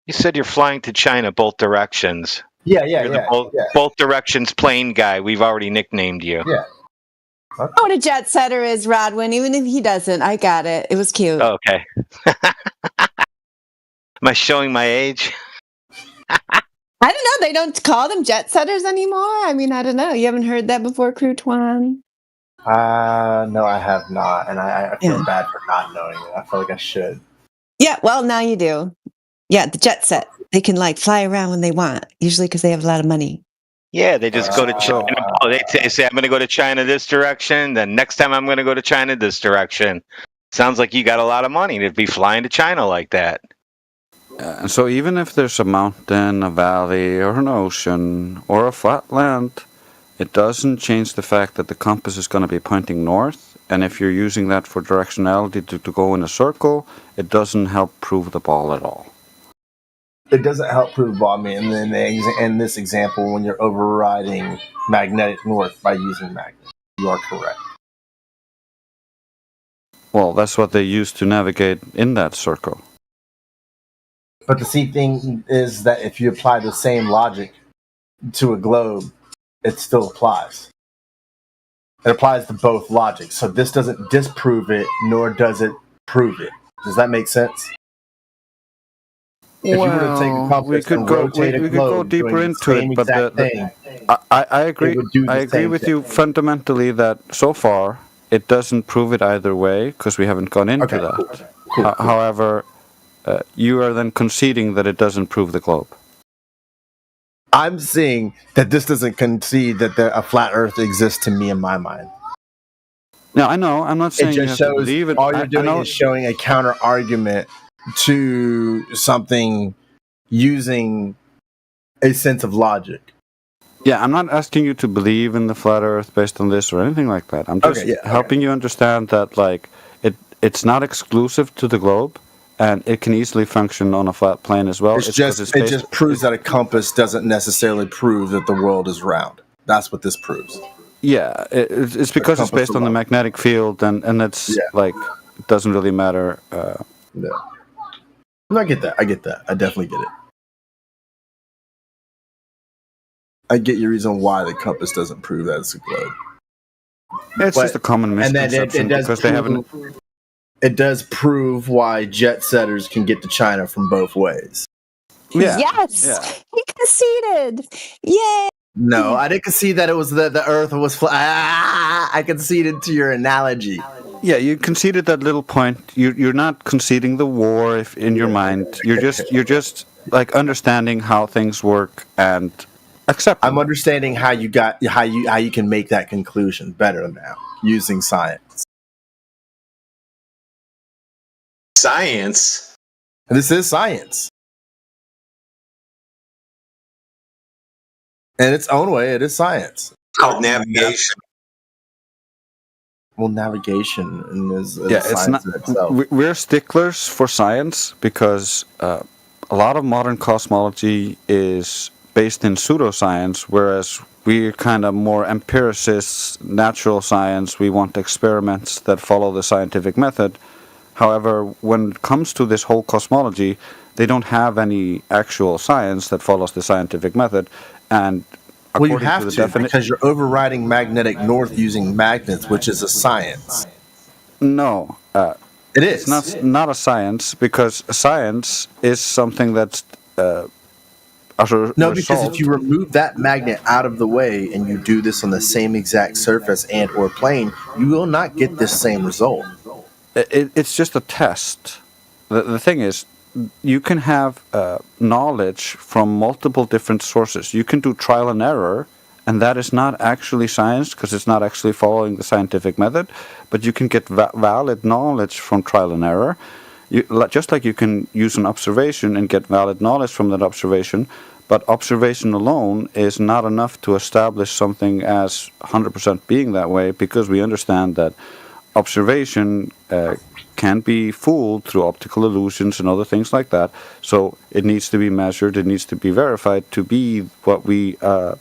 Speaker 8: You said you're flying to China both directions.
Speaker 18: Yeah.
Speaker 8: You're the both directions plane guy. We've already nicknamed you.
Speaker 18: Yeah.
Speaker 1: I know what a jet setter is, Rodwin, even if he doesn't. I got it. It was cute.
Speaker 8: Oh, okay. Am I showing my age?
Speaker 1: I don't know. They don't call them jet setters anymore. I mean, I don't know. You haven't heard that before, Crew Twan?
Speaker 18: No, I have not. And I feel bad for not knowing it. I feel like I should.
Speaker 1: Yeah, well, now you do. Yeah, the jet set. They can fly around when they want, usually because they have a lot of money.
Speaker 8: Yeah, they just go to China. They say, I'm going to go to China this direction. Then next time I'm going to go to China this direction. Sounds like you got a lot of money to be flying to China like that.
Speaker 6: And so even if there's a mountain, a valley, or an ocean, or a flat land, it doesn't change the fact that the compass is going to be pointing north. And if you're using that for directionality to go in a circle, it doesn't help prove the ball at all.
Speaker 18: It doesn't help prove the ball. I mean, in this example, when you're overriding magnetic north by using magnet, you are correct.
Speaker 6: Well, that's what they use to navigate in that circle.
Speaker 18: But the thing is that if you apply the same logic to a globe, it still applies. It applies to both logics. So this doesn't disprove it, nor does it prove it. Does that make sense? If you were to take a compass and rotate a globe, we could go
Speaker 6: deeper into it, but I agree. I agree with you fundamentally that so far it doesn't prove it either way because we haven't gone into that. Cool. However, you are then conceding that it doesn't prove the globe.
Speaker 18: I'm saying that this doesn't concede that a flat Earth exists to me in my mind.
Speaker 6: No, I know. I'm not saying
Speaker 18: it just shows. All you're doing is showing a counter argument to something using a sense of logic.
Speaker 6: Yeah, I'm not asking you to believe in the flat Earth based on this or anything like that. I'm just helping you understand that it's not exclusive to the globe, and it can easily function on a flat plane as well.
Speaker 18: It just proves that a compass doesn't necessarily prove that the world is round. That's what this proves.
Speaker 6: Yeah, it's because it's based on the magnetic field, and it's it doesn't really matter.
Speaker 18: No. I get that. I definitely get it. I get your reason why the compass doesn't prove that it's a globe.
Speaker 6: It's just a common
Speaker 18: And then
Speaker 6: misconception because they haven't.
Speaker 18: It does prove why jet setters can get to China from both ways.
Speaker 6: Yeah.
Speaker 1: Yes,
Speaker 6: Yeah.
Speaker 1: he conceded. Yay!
Speaker 18: No, I didn't concede that it was the Earth was flat. I conceded to your analogy.
Speaker 6: Yeah, you conceded that little point. You're not conceding the war if in your mind. You're just like understanding how things work and accepting.
Speaker 18: I'm understanding how you can make that conclusion better now using science.
Speaker 19: Science.
Speaker 18: This is science. In its own way, it is science.
Speaker 19: It's called navigation.
Speaker 18: Well, navigation is
Speaker 6: It's
Speaker 18: science
Speaker 6: not.
Speaker 18: in itself.
Speaker 6: We're sticklers for science because a lot of modern cosmology is based in pseudoscience, whereas we're kind of more empiricists, natural science. We want experiments that follow the scientific method. However, when it comes to this whole cosmology, they don't have any actual science that follows the scientific method. And
Speaker 18: Well, you
Speaker 6: according
Speaker 18: have
Speaker 6: to the
Speaker 18: to
Speaker 6: definition,
Speaker 18: because you're overriding magnetic north using magnets, which is a science.
Speaker 6: no,
Speaker 18: It is.
Speaker 6: it's not a science because science is something that's
Speaker 18: No, because if you remove that magnet out of the way and you do this on the same exact surface and or plane, you will not get this same result.
Speaker 6: It's just a test. The thing is, you can have knowledge from multiple different sources. You can do trial and error, and that is not actually science because it's not actually following the scientific method, but you can get valid knowledge from trial and error. Just like you can use an observation and get valid knowledge from that observation, but observation alone is not enough to establish something as 100% being that way, because we understand that observation can be fooled through optical illusions and other things like that. So it needs to be measured, it needs to be verified to be what we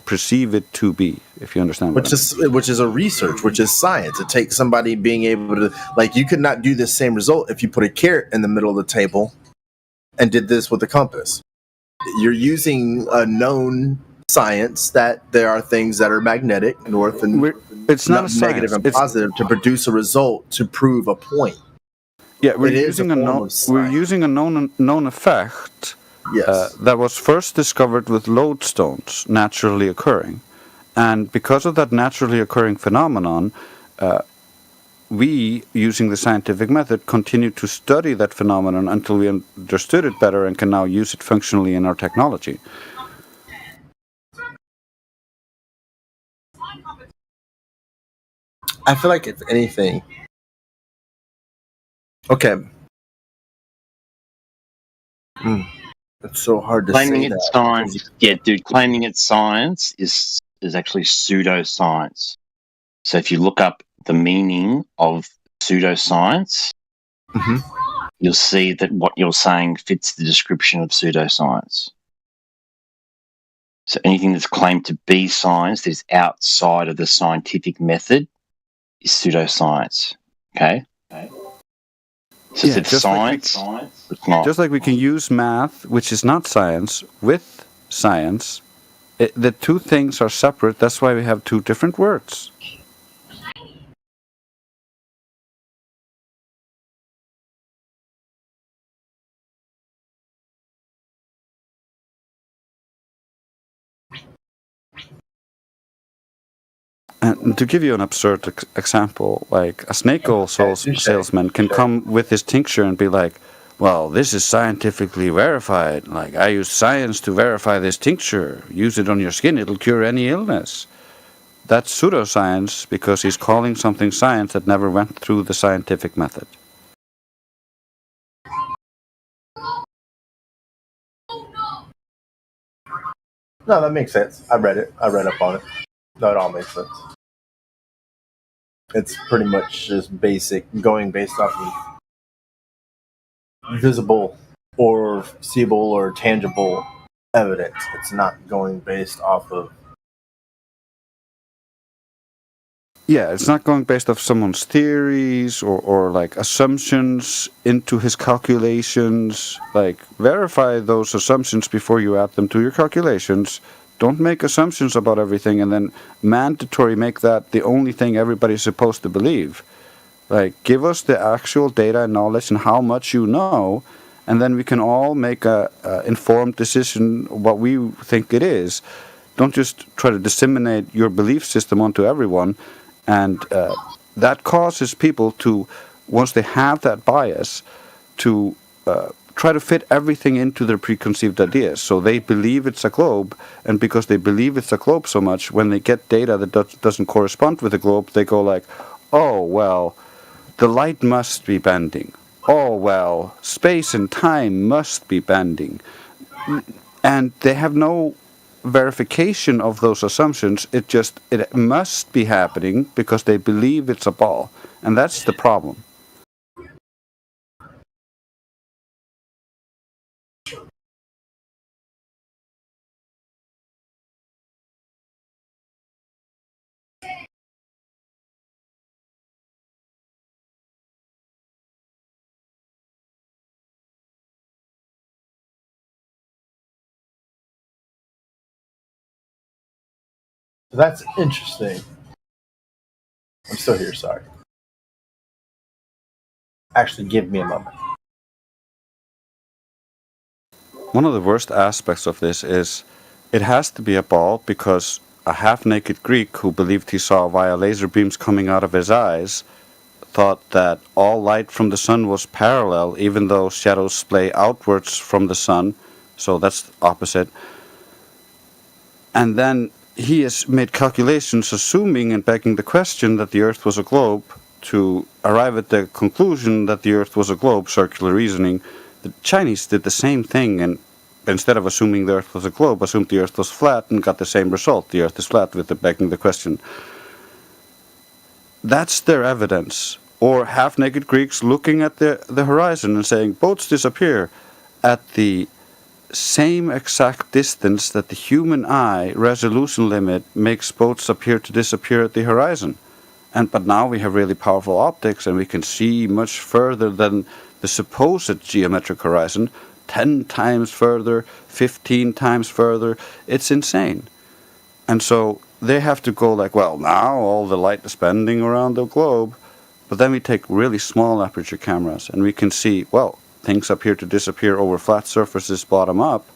Speaker 6: perceive it to be, if you understand what I mean.
Speaker 18: Which is a research, which is science. It takes somebody being able to, like, you could not do this same result if you put a carrot in the middle of the table and did this with a compass. You're using a known science that there are things that are magnetic, north and
Speaker 6: it's not a
Speaker 18: negative
Speaker 6: science.
Speaker 18: and
Speaker 6: It's-
Speaker 18: positive, to produce a result to prove a point.
Speaker 6: Yeah, we're
Speaker 18: It is
Speaker 6: using
Speaker 18: a
Speaker 6: a
Speaker 18: form
Speaker 6: known
Speaker 18: of science.
Speaker 6: we're using a known effect that was first discovered with lodestones naturally occurring, and because of that naturally occurring phenomenon, we, using the scientific method, continue to study that phenomenon until we understood it better and can now use it functionally in our technology.
Speaker 18: I feel like if anything, okay. It's so hard to
Speaker 20: Claiming
Speaker 18: say
Speaker 20: it's
Speaker 18: that.
Speaker 20: science, yeah, dude. Claiming it's science is actually pseudoscience. So if you look up the meaning of pseudoscience, you'll see that what you're saying fits the description of pseudoscience. So anything that's claimed to be science that is outside of the scientific method is pseudoscience. Okay. So
Speaker 6: Yeah,
Speaker 20: if it's science, it's not.
Speaker 6: Just like we can use math, which is not science, with science, the two things are separate. That's why we have two different words. And to give you an absurd example, like a snake oil salesman can come with his tincture and be like, well, this is scientifically verified. Like, I use science to verify this tincture. Use it on your skin, it'll cure any illness. That's pseudoscience because he's calling something science that never went through the scientific method.
Speaker 18: No, that makes sense. I read it. I read up on it. No, it all makes sense. It's pretty much just basic, going based off of visible or seeable or tangible evidence. It's not going based off of.
Speaker 6: Yeah, it's not going based off someone's theories or like assumptions into his calculations. Like, verify those assumptions before you add them to your calculations don't make assumptions about everything and then mandatory make that the only thing everybody's supposed to believe. Like, give us the actual data and knowledge and how much you know, and then we can all make a informed decision what we think it is. Don't just try to disseminate your belief system onto everyone, and that causes people to, once they have that bias, to try to fit everything into their preconceived ideas. So they believe it's a globe, and because they believe it's a globe so much, when they get data that doesn't correspond with the globe, they go like, oh, well, the light must be bending. Oh, well, space and time must be bending. And they have no verification of those assumptions. It must be happening because they believe it's a ball. And that's the problem.
Speaker 18: So that's interesting. I'm still here, sorry. Actually, give me a moment.
Speaker 6: One of the worst aspects of this is it has to be a ball because a half-naked Greek who believed he saw via laser beams coming out of his eyes thought that all light from the sun was parallel even though shadows splay outwards from the sun, so that's opposite. And then he has made calculations assuming and begging the question that the Earth was a globe to arrive at the conclusion that the Earth was a globe, circular reasoning. The Chinese did the same thing, and instead of assuming the Earth was a globe, assumed the Earth was flat and got the same result. The Earth is flat with the begging the question. That's their evidence. Or half-naked Greeks looking at the horizon and saying, boats disappear at the same exact distance that the human eye resolution limit makes boats appear to disappear at the horizon. But now we have really powerful optics and we can see much further than the supposed geometric horizon, 10 times further, 15 times further. It's insane. And so they have to go like, well, now all the light is bending around the globe. But then we take really small aperture cameras and we can see, well, things appear to disappear over flat surfaces bottom up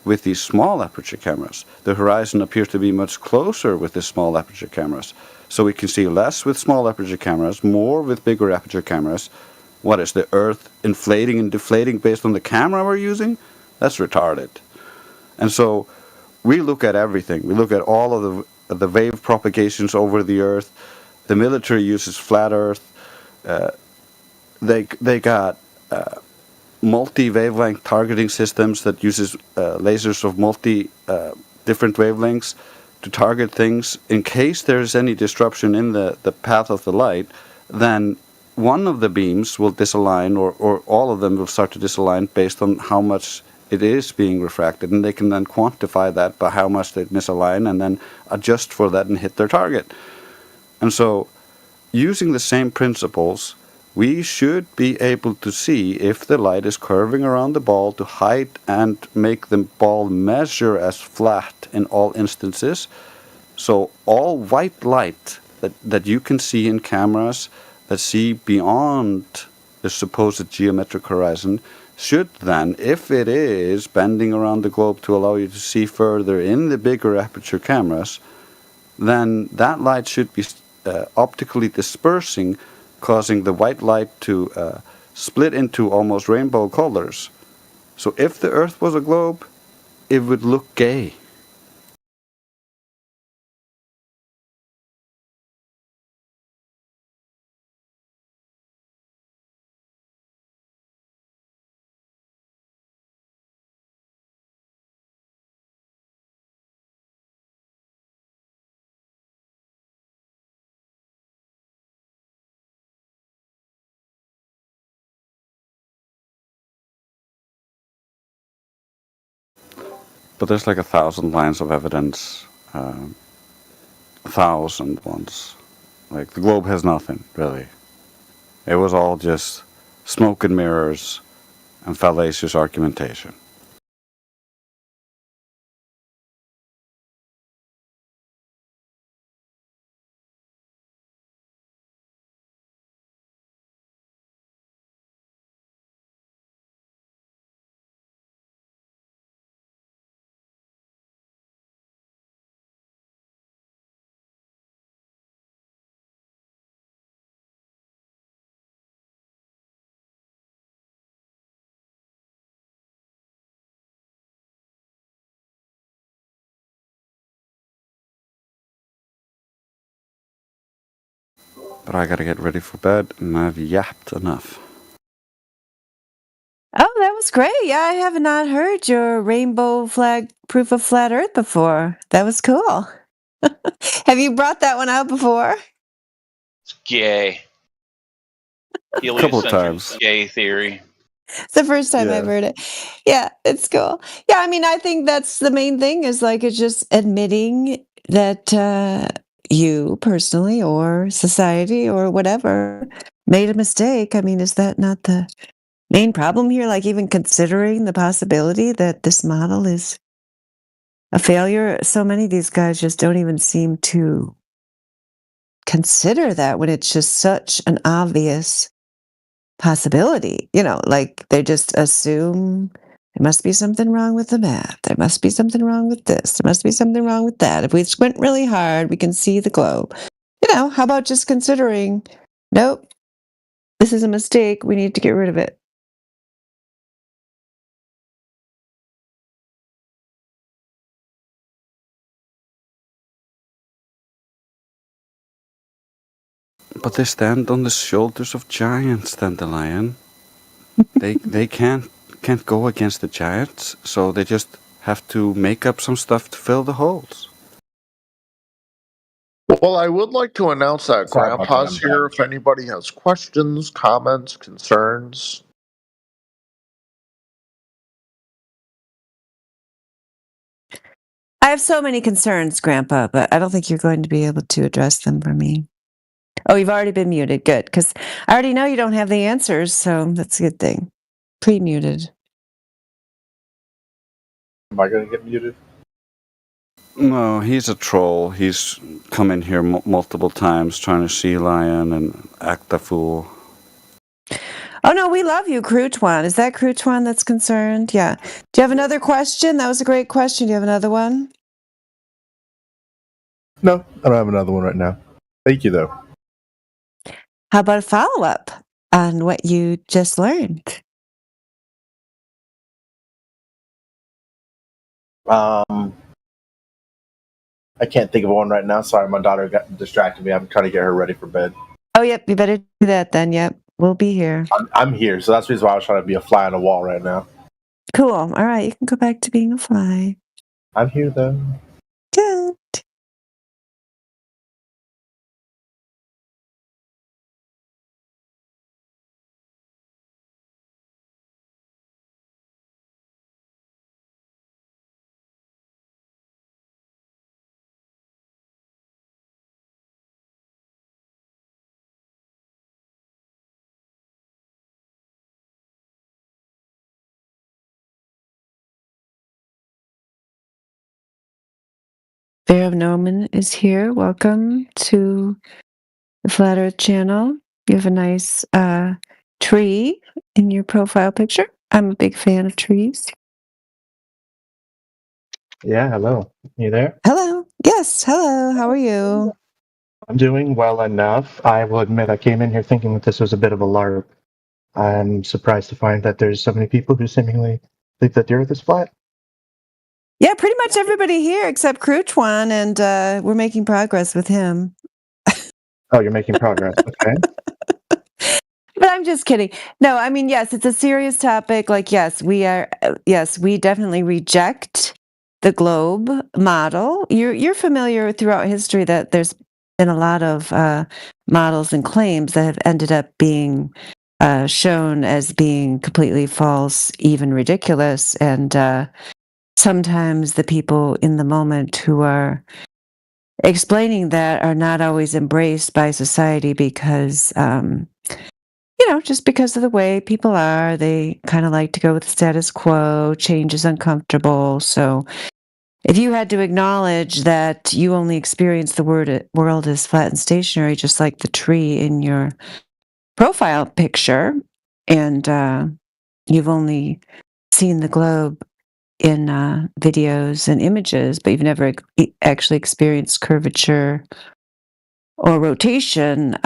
Speaker 6: with these small aperture cameras. The horizon appears to be much closer with the small aperture cameras. So we can see less with small aperture cameras, more with bigger aperture cameras. What is the Earth inflating and deflating based on the camera we're using? That's retarded. And so we look at everything. We look at all of the wave propagations over the Earth. The military uses flat Earth. They got multi-wavelength targeting systems that uses lasers of different wavelengths to target things. In case there's any disruption in the path of the light, then one of the beams will disalign, or all of them will start to disalign based on how much it is being refracted, and they can then quantify that by how much they misalign and then adjust for that and hit their target. And so, using the same principles, we should be able to see if the light is curving around the ball to hide and make the ball measure as flat in all instances. So all white light that you can see in cameras that see beyond the supposed geometric horizon should then, if it is bending around the globe to allow you to see further in the bigger aperture cameras, then that light should be optically dispersing, causing the white light to split into almost rainbow colors. So if the Earth was a globe, it would look gay. But there's like 1,000 lines of evidence, 1,000 ones. Like, the globe has nothing, really. It was all just smoke and mirrors and fallacious argumentation. But I gotta get ready for bed, and I've yapped enough.
Speaker 1: Oh, that was great. Yeah, I have not heard your rainbow flag proof of flat Earth before. That was cool. Have you brought that one out before?
Speaker 4: It's gay.
Speaker 6: Couple of
Speaker 4: Heliocentric
Speaker 6: times.
Speaker 4: gay theory.
Speaker 1: It's the first time
Speaker 6: Yeah.
Speaker 1: I've heard it. Yeah, it's cool. Yeah, I mean, I think that's the main thing is like it's just admitting that you personally or society or whatever made a mistake. I mean, is that not the main problem here? Like even considering the possibility that this model is a failure? So many of these guys just don't even seem to consider that when it's just such an obvious possibility. You know, like they just assume there must be something wrong with the math. There must be something wrong with this. There must be something wrong with that. If we squint really hard, we can see the globe. You know, how about just considering, nope, this is a mistake. We need to get rid of it.
Speaker 6: But they stand on the shoulders of giants, Dandelion. they can't go against the giants, so they just have to make up some stuff to fill the holes.
Speaker 19: Well, I would like to announce that
Speaker 18: Sorry about
Speaker 19: Grandpa's
Speaker 18: that, I'm
Speaker 19: here if anybody has questions, comments, concerns.
Speaker 1: I have so many concerns, Grandpa, but I don't think you're going to be able to address them for me. Oh, you've already been muted. Good, because I already know you don't have the answers, so that's a good thing. Pre-muted.
Speaker 18: Am I going to get muted?
Speaker 6: No, he's a troll. He's come in here multiple times trying to sea lion and act a fool.
Speaker 1: Oh, no, we love you, Crouchwan. Is that Crouchwan that's concerned? Yeah. Do you have another question? That was a great question. Do you have another one?
Speaker 18: No, I don't have another one right now. Thank you, though.
Speaker 1: How about a follow-up on what you just learned?
Speaker 18: I can't think of one right now. Sorry, my daughter got distracted me. I'm trying to get her ready for bed.
Speaker 1: Oh, yep, you better do that then. Yep, we'll be here.
Speaker 18: I'm here, so that's the reason why I was trying to be a fly on the wall right now.
Speaker 1: Cool. All right, you can go back to being a fly.
Speaker 18: I'm here, though.
Speaker 1: Good. Bear of Norman is here. Welcome to the Flat Earth channel. You have a nice tree in your profile picture. I'm a big fan of trees.
Speaker 21: Yeah, hello. You there?
Speaker 1: Hello. Yes, hello. How are you?
Speaker 21: I'm doing well enough. I will admit I came in here thinking that this was a bit of a LARP. I'm surprised to find that there's so many people who seemingly think that the Earth is flat.
Speaker 1: Yeah, pretty much everybody here except Crouchwan, and we're making progress with him.
Speaker 21: Oh, you're making progress. Okay.
Speaker 1: But I'm just kidding. No, I mean, yes, it's a serious topic. Like, yes, we definitely reject the globe model. You're familiar throughout history that there's been a lot of models and claims that have ended up being shown as being completely false, even ridiculous, and sometimes the people in the moment who are explaining that are not always embraced by society because just because of the way people are. They kind of like to go with the status quo. Change is uncomfortable. So if you had to acknowledge that you only experience the world as flat and stationary, just like the tree in your profile picture, and you've only seen the globe in videos and images, but you've never actually experienced curvature or rotation,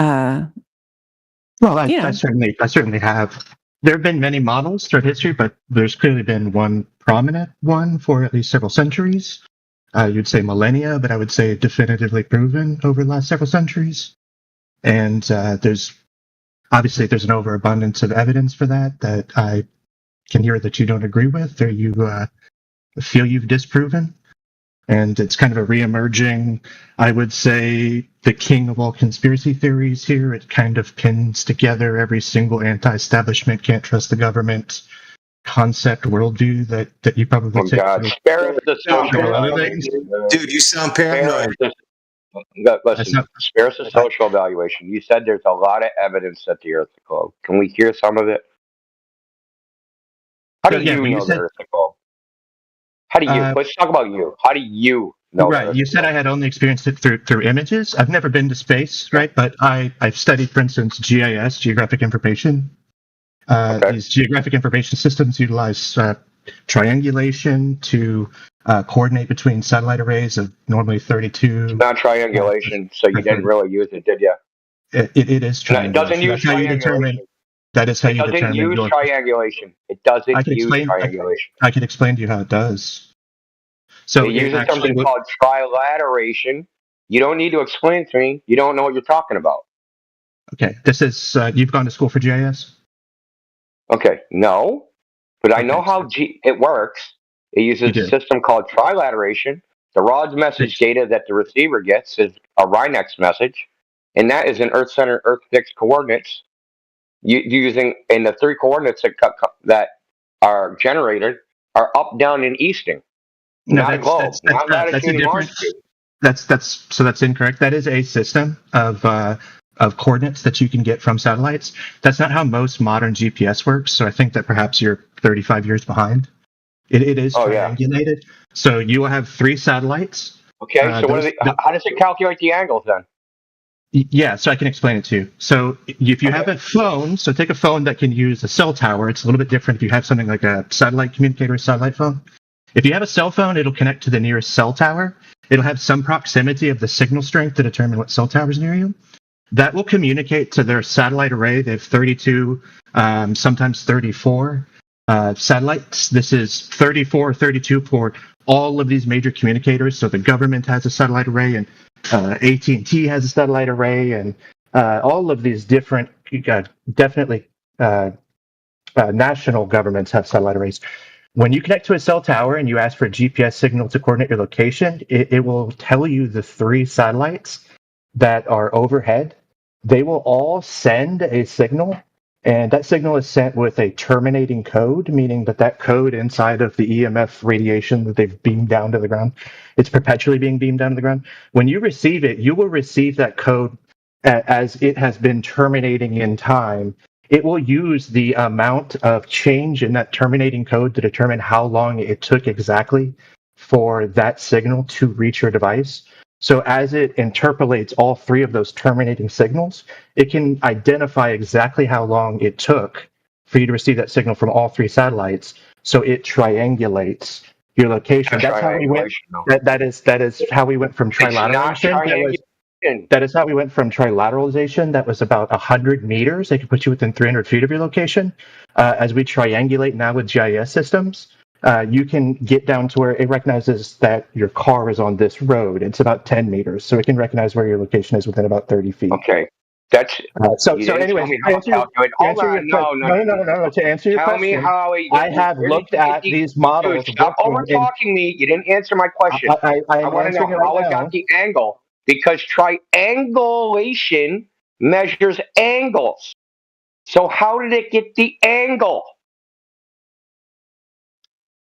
Speaker 21: Well, I certainly have. There have been many models throughout history, but there's clearly been one prominent one for at least several centuries. You'd say millennia, but I would say definitively proven over the last several centuries. and there's an overabundance of evidence for that I can hear that you don't agree with, or you feel you've disproven. And it's kind of a reemerging, I would say, the king of all conspiracy theories here. It kind of pins together every single anti-establishment, can't trust the government concept worldview that you probably
Speaker 13: Oh
Speaker 21: take.
Speaker 13: God, spare us the social
Speaker 21: several other
Speaker 13: evaluation.
Speaker 2: Dude, you sound
Speaker 13: Spare us
Speaker 2: paranoid.
Speaker 13: listen, spare us the social evaluation. You said there's a lot of evidence that the Earth is a globe. Can we hear some of it? How do you know the Earth is a globe? How do you? Let's talk about you. How do you know?
Speaker 21: Right, you said I had only experienced it through images. I've never been to space, right? But I've studied, for instance, GIS, geographic information. These geographic information systems utilize triangulation to coordinate between satellite arrays of normally 32.
Speaker 13: It's not triangulation, so you didn't really use it, did you?
Speaker 21: It is triangulation.
Speaker 13: It doesn't use triangulation.
Speaker 21: That is how you
Speaker 13: It doesn't
Speaker 21: determine
Speaker 13: use triangulation. It doesn't use triangulation.
Speaker 21: I can explain to you how it does. So
Speaker 13: it uses something called trilateration. You don't need to explain it to me. You don't know what you're talking about.
Speaker 21: Okay, this is you've gone to school for GIS?
Speaker 13: Okay, no, but I know how it works. It uses a system called trilateration. The raw message data that the receiver gets is a RINEX message, and that is in Earth center, Earth fixed coordinates. Using in the three coordinates that are generated are up, down, and easting. Not a globe. Not latitude and longitude.
Speaker 21: That's incorrect. That is a system of coordinates that you can get from satellites. That's not how most modern GPS works. So I think that perhaps you're 35 years behind. It is triangulated. So you will have 3 satellites.
Speaker 13: Okay. So how does it calculate the angles then?
Speaker 21: Yeah, so I can explain it to you. So if you have a phone, so take a phone that can use a cell tower. It's a little bit different if you have something like a satellite communicator or satellite phone. If you have a cell phone, it'll connect to the nearest cell tower. It'll have some proximity of the signal strength to determine what cell tower is near you. That will communicate to their satellite array. They have 32, sometimes 34 satellites. This is 34 or 32 for all of these major communicators. So the government has a satellite array, and AT&T has a satellite array, and all of these different, definitely national governments have satellite arrays. When you connect to a cell tower and you ask for a GPS signal to coordinate your location, it will tell you the 3 satellites that are overhead. They will all send a signal, and that signal is sent with a terminating code, meaning that code inside of the EMF radiation that they've beamed down to the ground, it's perpetually being beamed down to the ground. When you receive it, you will receive that code as it has been terminating in time. It will use the amount of change in that terminating code to determine how long it took exactly for that signal to reach your device. So as it interpolates all 3 of those terminating signals, it can identify exactly how long it took for you to receive that signal from all 3 satellites. So it triangulates your location. That's how we went. That is how we went from trilateralization. That is how we went from trilateralization. That was about 100 meters. They could put you within 300 feet of your location. As we triangulate now with GIS systems, you can get down to where it recognizes that your car is on this road. It's about 10 meters, so it can recognize where your location is within about 30 feet.
Speaker 13: Okay, that's
Speaker 21: so. Anyways, to answer your question,
Speaker 13: tell me how
Speaker 21: I have looked at these models.
Speaker 13: Stop over talking me. You didn't answer my question.
Speaker 21: I
Speaker 13: want to know how it got the angle, because triangulation measures angles. So how did it get the angle?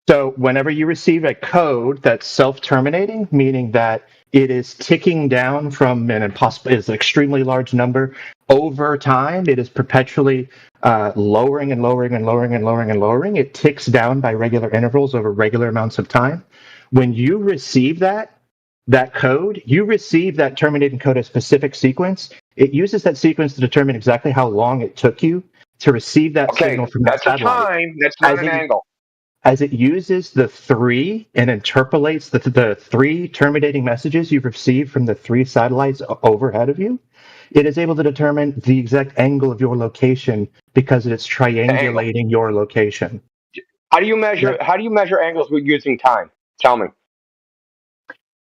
Speaker 21: So whenever you receive a code that's self-terminating, meaning that it is ticking down from an extremely large number over time, it is perpetually lowering and lowering and lowering and lowering and lowering. It ticks down by regular intervals over regular amounts of time. When you receive that code, you receive that terminating code a specific sequence. It uses that sequence to determine exactly how long it took you to receive that signal from that satellite.
Speaker 13: That's a time. That's not an angle.
Speaker 21: As it uses the 3 and interpolates the 3 terminating messages you've received from the 3 satellites overhead of you, it is able to determine the exact angle of your location because it's triangulating your location.
Speaker 13: How do you measure? How do you measure angles with using time? Tell me.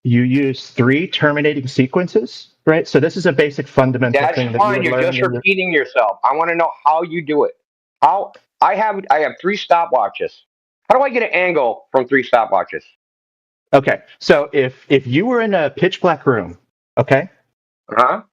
Speaker 21: You use 3 terminating sequences, right? So this is a basic fundamental
Speaker 2: That's
Speaker 21: thing that you
Speaker 2: fine.
Speaker 21: would
Speaker 2: You're
Speaker 21: learn
Speaker 2: just
Speaker 21: in your.
Speaker 2: repeating yourself. I want to know how you do it. How I have 3 stopwatches. How do I get an angle from 3 stopwatches?
Speaker 21: Okay, so if you were in a pitch black room, okay,
Speaker 2: Huh?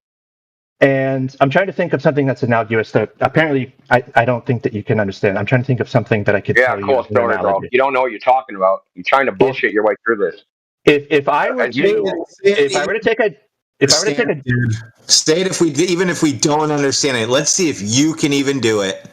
Speaker 21: and I'm trying to think of something that's analogous that apparently I don't think that you can understand. I'm trying to think of something that I could
Speaker 2: Yeah,
Speaker 21: tell you
Speaker 2: cool
Speaker 21: as an
Speaker 2: story, bro.
Speaker 21: analogy.
Speaker 2: You don't know what you're talking about. You're trying to bullshit your way through this.
Speaker 21: If I were
Speaker 2: And you,
Speaker 21: to if I were to take a if I were to take a
Speaker 22: Dude, say it even if we don't understand it. Let's see if you can even do it.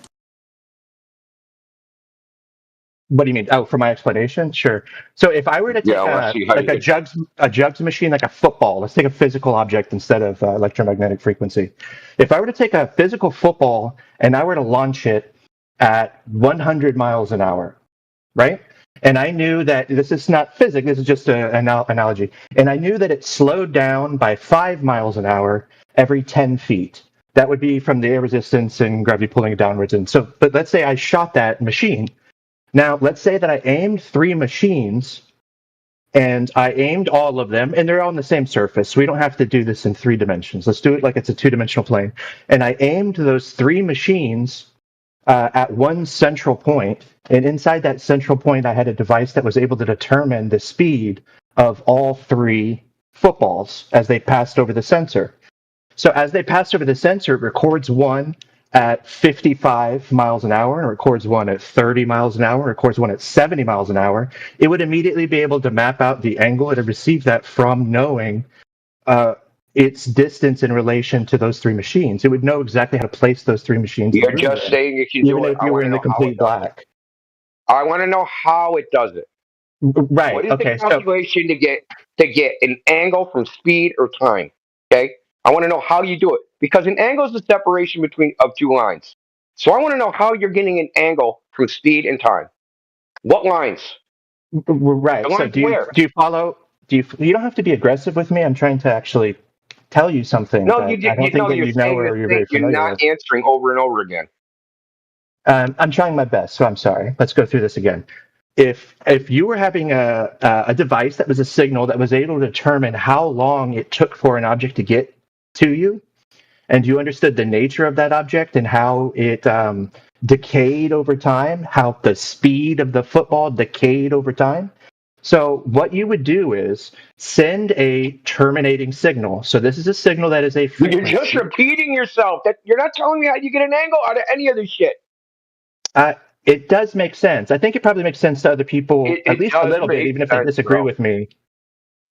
Speaker 21: what do you mean? Oh, for my explanation? Sure. So if I were to take
Speaker 2: yeah, I want to see how
Speaker 21: like
Speaker 2: you
Speaker 21: a
Speaker 2: get.
Speaker 21: jugs machine, like a football, let's take a physical object instead of electromagnetic frequency. If I were to take a physical football and I were to launch it at 100 miles an hour, right? And I knew that this is not physics, this is just an analogy. And I knew that it slowed down by 5 miles an hour every 10 feet. That would be from the air resistance and gravity pulling it downwards. And so, but let's say I shot that machine. Now, let's say that I aimed 3 machines and I aimed all of them, and they're all on the same surface. So we don't have to do this in 3 dimensions. Let's do it like it's a 2-dimensional plane. And I aimed those 3 machines at one central point, and inside that central point, I had a device that was able to determine the speed of all 3 footballs as they passed over the sensor. So as they passed over the sensor, it records one at 55 miles an hour, and records one at 30 miles an hour, and records one at 70 miles an hour. It would immediately be able to map out the angle it had received that from knowing its distance in relation to those 3 machines. It would know exactly how to place those 3 machines.
Speaker 2: You're just saying you can
Speaker 21: even
Speaker 2: do it.
Speaker 21: if you were in the complete black.
Speaker 2: I want to know how it does it.
Speaker 21: Right.
Speaker 2: What is
Speaker 21: Okay.
Speaker 2: the calculation to get an angle from speed or time? Okay. I want to know how you do it because an angle is the separation of 2 lines. So I want to know how you're getting an angle from speed and time. What lines?
Speaker 21: Right.
Speaker 2: The
Speaker 21: So
Speaker 2: lines
Speaker 21: do you follow? You don't have to be aggressive with me. I'm trying to actually tell you something.
Speaker 2: No,
Speaker 21: that
Speaker 2: you
Speaker 21: I don't think that
Speaker 2: you're
Speaker 21: you know
Speaker 2: saying
Speaker 21: or
Speaker 2: the
Speaker 21: you're
Speaker 2: thing
Speaker 21: very
Speaker 2: you're
Speaker 21: familiar
Speaker 2: not
Speaker 21: with.
Speaker 2: answering over and over again.
Speaker 21: I'm trying my best, so I'm sorry. Let's go through this again. If you were having a device that was a signal that was able to determine how long it took for an object to get to you, and you understood the nature of that object and how it decayed over time, how the speed of the football decayed over time. So what you would do is send a terminating signal. So this is a signal that is a frequency.
Speaker 2: You're just repeating yourself. That you're not telling me how you get an angle out of any of this shit.
Speaker 21: It does make sense. I think it probably makes sense to other people, at least a little bit, even if they disagree with me.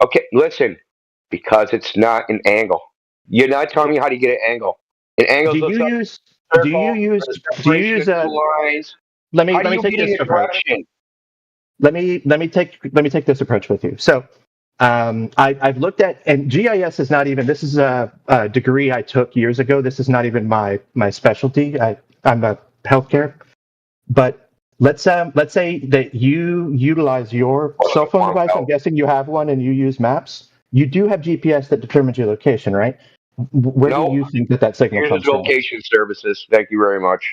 Speaker 2: Okay, listen, because it's not an angle. You're not telling me how to get an angle. An angle
Speaker 21: Do you use
Speaker 2: lines.
Speaker 21: Let me
Speaker 2: How do
Speaker 21: take
Speaker 2: you get
Speaker 21: this
Speaker 2: in a
Speaker 21: approach.
Speaker 2: direction?
Speaker 21: Let me take this approach with you. So I've looked at, and GIS is not even, this is a degree I took years ago. This is not even my specialty. I'm a healthcare. But let's say that you utilize your cell phone device. I'm guessing you have one and you use maps. You do have GPS that determines your location, right? Where do you think that signal
Speaker 2: Here's
Speaker 21: comes from?
Speaker 2: location services. Thank you very much.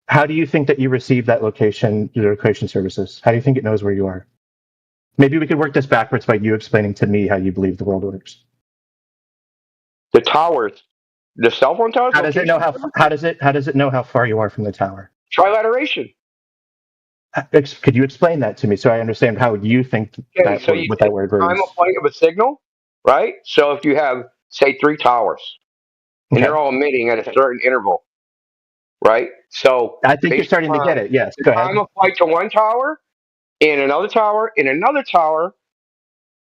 Speaker 21: How do you think that you receive that location, your location services? How do you think it knows where you are? Maybe we could work this backwards by you explaining to me how you believe the world works.
Speaker 2: The towers, the cell phone towers.
Speaker 21: How does it know how does it know how far you are from the tower?
Speaker 2: Trilateration.
Speaker 21: Could you explain that to me so I understand how you think
Speaker 2: Okay, so
Speaker 21: what that word
Speaker 2: I'm
Speaker 21: is?
Speaker 2: a point of a signal, right? So if you have, say, 3 towers, and they're all emitting at a certain interval, right? So
Speaker 21: I think you're starting to get it. Yes, go ahead.
Speaker 2: I'm a flight to one tower, in another tower, in another tower.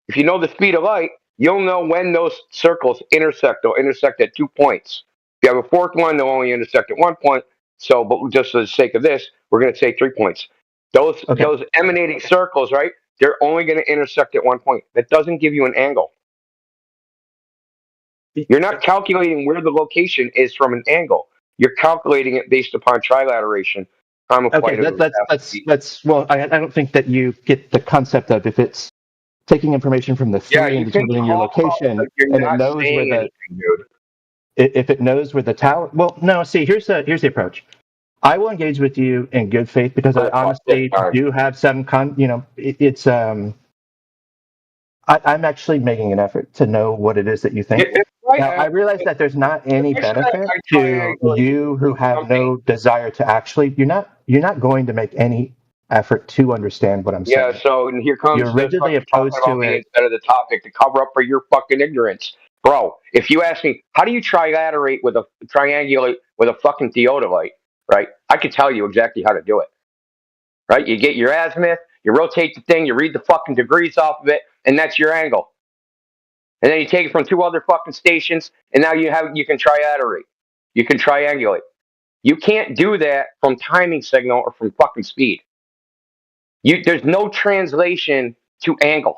Speaker 2: If you know the speed of light, you'll know when those circles intersect. They'll intersect at 2 points. If you have a fourth one, they'll only intersect at 1 point. So, but just for the sake of this, we're going to say 3 points. Those emanating circles, right? They're only going to intersect at 1 point. That doesn't give you an angle. You're not calculating where the location is from an angle. You're calculating it based upon trilateration.
Speaker 21: Let's. Well, I don't think that you get the concept of if it's taking information from the 3 and determining your location, and it knows where if it knows where the tower. Well, no. See, here's the approach. I will engage with you in good faith because I honestly do have some I'm actually making an effort to know what it is that you think. Now, I realize that there's not any benefit to you who have no desire to actually. You're not going to make any effort to understand what I'm saying.
Speaker 2: Yeah, so and here comes
Speaker 21: You're
Speaker 2: the
Speaker 21: rigidly
Speaker 2: fucking talking
Speaker 21: opposed
Speaker 2: about
Speaker 21: to
Speaker 2: me
Speaker 21: it.
Speaker 2: instead of the topic to cover up for your fucking ignorance. Bro, if you ask me, how do you triangulate with a fucking theodolite, right? I could tell you exactly how to do it. Right? You get your azimuth, you rotate the thing, you read the fucking degrees off of it, and that's your angle. And then you take it from 2 other fucking stations, and now you can triaterate. You can triangulate. You can't do that from timing signal or from fucking speed. There's no translation to angle.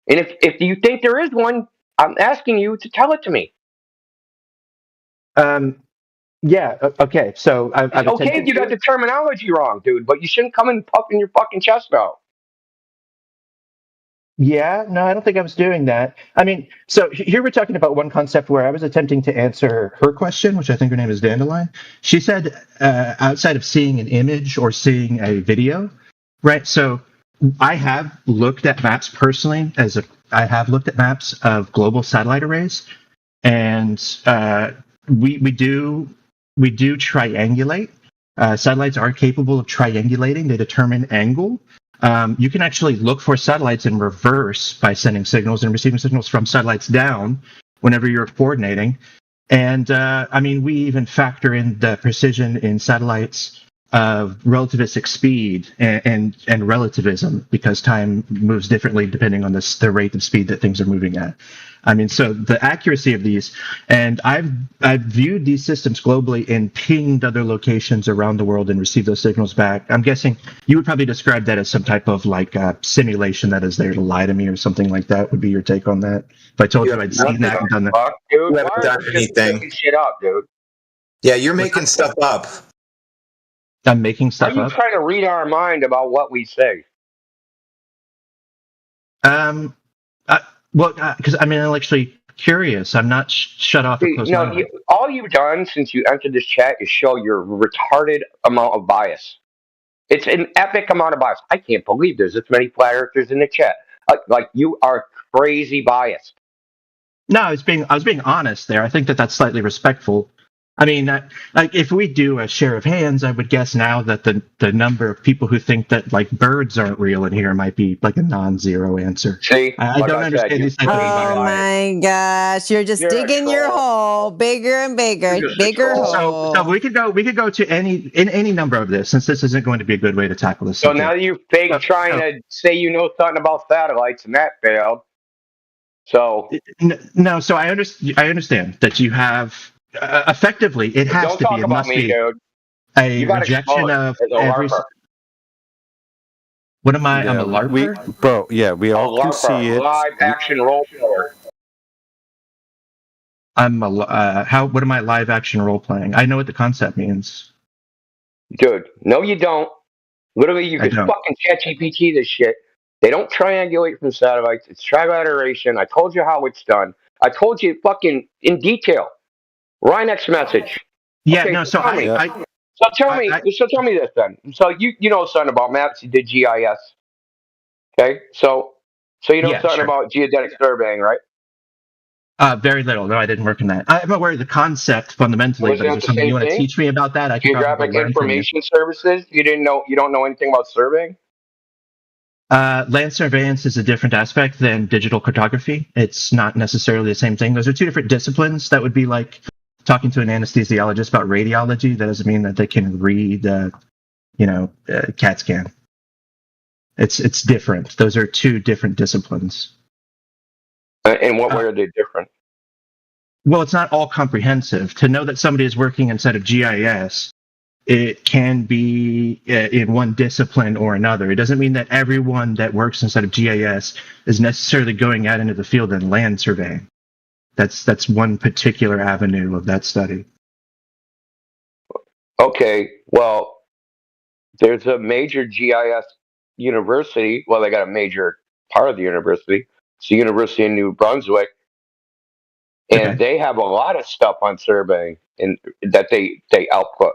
Speaker 2: And if you think there is one, I'm asking you to tell it to me.
Speaker 21: Yeah. Okay. So I've
Speaker 2: It's okay
Speaker 21: attempted
Speaker 2: if you got
Speaker 21: to.
Speaker 2: the terminology wrong, dude, but you shouldn't come and puffing your fucking chest out.
Speaker 21: Yeah, no, I don't think I was doing that. I mean, so here we're talking about one concept where I was attempting to answer her question, which I think her name is Dandelion. She said, outside of seeing an image or seeing a video, right? So I have looked at maps personally. I have looked at maps of global satellite arrays, and we do triangulate. Satellites are capable of triangulating. They determine angle. You can actually look for satellites in reverse by sending signals and receiving signals from satellites down whenever you're coordinating. And I mean, we even factor in the precision in satellites of relativistic speed and relativism, because time moves differently depending on the rate of speed that things are moving at. I mean, so the accuracy of these, and I've viewed these systems globally and pinged other locations around the world and received those signals back. I'm guessing you would probably describe that as some type of like simulation that is there to lie to me or something like that. Would be your take on that? If I told you I'd seen that and done that.
Speaker 2: Fuck, dude.
Speaker 22: You haven't
Speaker 2: Why
Speaker 22: done
Speaker 2: are you just
Speaker 22: anything.
Speaker 2: making shit up, dude?
Speaker 22: Yeah, you're making stuff up.
Speaker 21: I'm making
Speaker 2: Are
Speaker 21: stuff
Speaker 2: you
Speaker 21: up.
Speaker 2: trying to read our mind about what we say?
Speaker 21: Well, because I mean, I'm actually curious. I'm not shut off or
Speaker 2: See,
Speaker 21: closed
Speaker 2: no,
Speaker 21: minded.
Speaker 2: all you've done since you entered this chat is show your retarded amount of bias. It's an epic amount of bias. I can't believe there's this many flat earthers in the chat. Like you are crazy biased.
Speaker 21: No, I was being honest there. I think that that's slightly respectful. I mean, like if we do a share of hands, I would guess now that the number of people who think that like birds aren't real in here might be like a non-zero answer.
Speaker 2: See,
Speaker 21: I
Speaker 2: like
Speaker 21: don't
Speaker 2: I
Speaker 21: understand
Speaker 2: said,
Speaker 21: these type of
Speaker 1: Oh my gosh, you're just
Speaker 2: You're a
Speaker 1: digging your
Speaker 2: troll.
Speaker 1: hole bigger and bigger,
Speaker 2: You're just a
Speaker 1: bigger
Speaker 2: troll.
Speaker 1: hole.
Speaker 21: So we could go to any number of this, since this isn't going to be a good way to tackle this
Speaker 2: So
Speaker 21: subject.
Speaker 2: now you fake trying to say you know something about satellites, and that failed. So
Speaker 21: No, so I understand that you have effectively it has
Speaker 2: don't
Speaker 21: to
Speaker 2: talk
Speaker 21: be. It
Speaker 2: about
Speaker 21: must
Speaker 2: me,
Speaker 21: be
Speaker 2: dude.
Speaker 21: a
Speaker 2: You got
Speaker 21: rejection
Speaker 2: exposed
Speaker 21: of
Speaker 2: as a
Speaker 21: every.
Speaker 2: LARPer.
Speaker 21: What am I? I'm a
Speaker 6: Yeah,
Speaker 21: LARPer.
Speaker 6: bro. Yeah, we
Speaker 2: A
Speaker 6: all can see
Speaker 2: LARPer,
Speaker 6: it.
Speaker 2: live action role player.
Speaker 21: I'm a how? What am I live action role playing? I know what the concept means.
Speaker 2: Dude, no, you don't. Literally, you
Speaker 21: I
Speaker 2: can
Speaker 21: don't.
Speaker 2: fucking ChatGPT this shit. They don't triangulate from satellites. It's trilateration. I told you how it's done. I told you fucking in detail. Rhinex message.
Speaker 21: Yeah,
Speaker 2: Okay,
Speaker 21: no.
Speaker 2: so
Speaker 21: So
Speaker 2: tell me.
Speaker 21: I
Speaker 2: So tell me this then. So you know something about maps. You did GIS. Okay, so you know
Speaker 21: Yeah,
Speaker 2: something
Speaker 21: sure.
Speaker 2: about geodetic surveying, right?
Speaker 21: Very little. No, I didn't work in that. I'm aware of the concept fundamentally,
Speaker 2: Wasn't
Speaker 21: but is
Speaker 2: that
Speaker 21: there
Speaker 2: the
Speaker 21: something
Speaker 2: same
Speaker 21: you want to
Speaker 2: thing?
Speaker 21: teach me about that? I could probably
Speaker 2: Geographic
Speaker 21: learn from you.
Speaker 2: information services. You don't know anything about surveying.
Speaker 21: Land surveillance is a different aspect than digital cartography. It's not necessarily the same thing. Those are two different disciplines. That would be like talking to an anesthesiologist about radiology. That doesn't mean that they can read, CAT scan. It's different. Those are two different disciplines.
Speaker 2: In what way are they different?
Speaker 21: Well, it's not all comprehensive. To know that somebody is working inside of GIS, it can be in one discipline or another. It doesn't mean that everyone that works inside of GIS is necessarily going out into the field and land surveying. That's one particular avenue of that study.
Speaker 2: Okay, well, there's a major GIS university. Well, they got a major part of the university. It's the University of New Brunswick, and they have a lot of stuff on surveying and that they output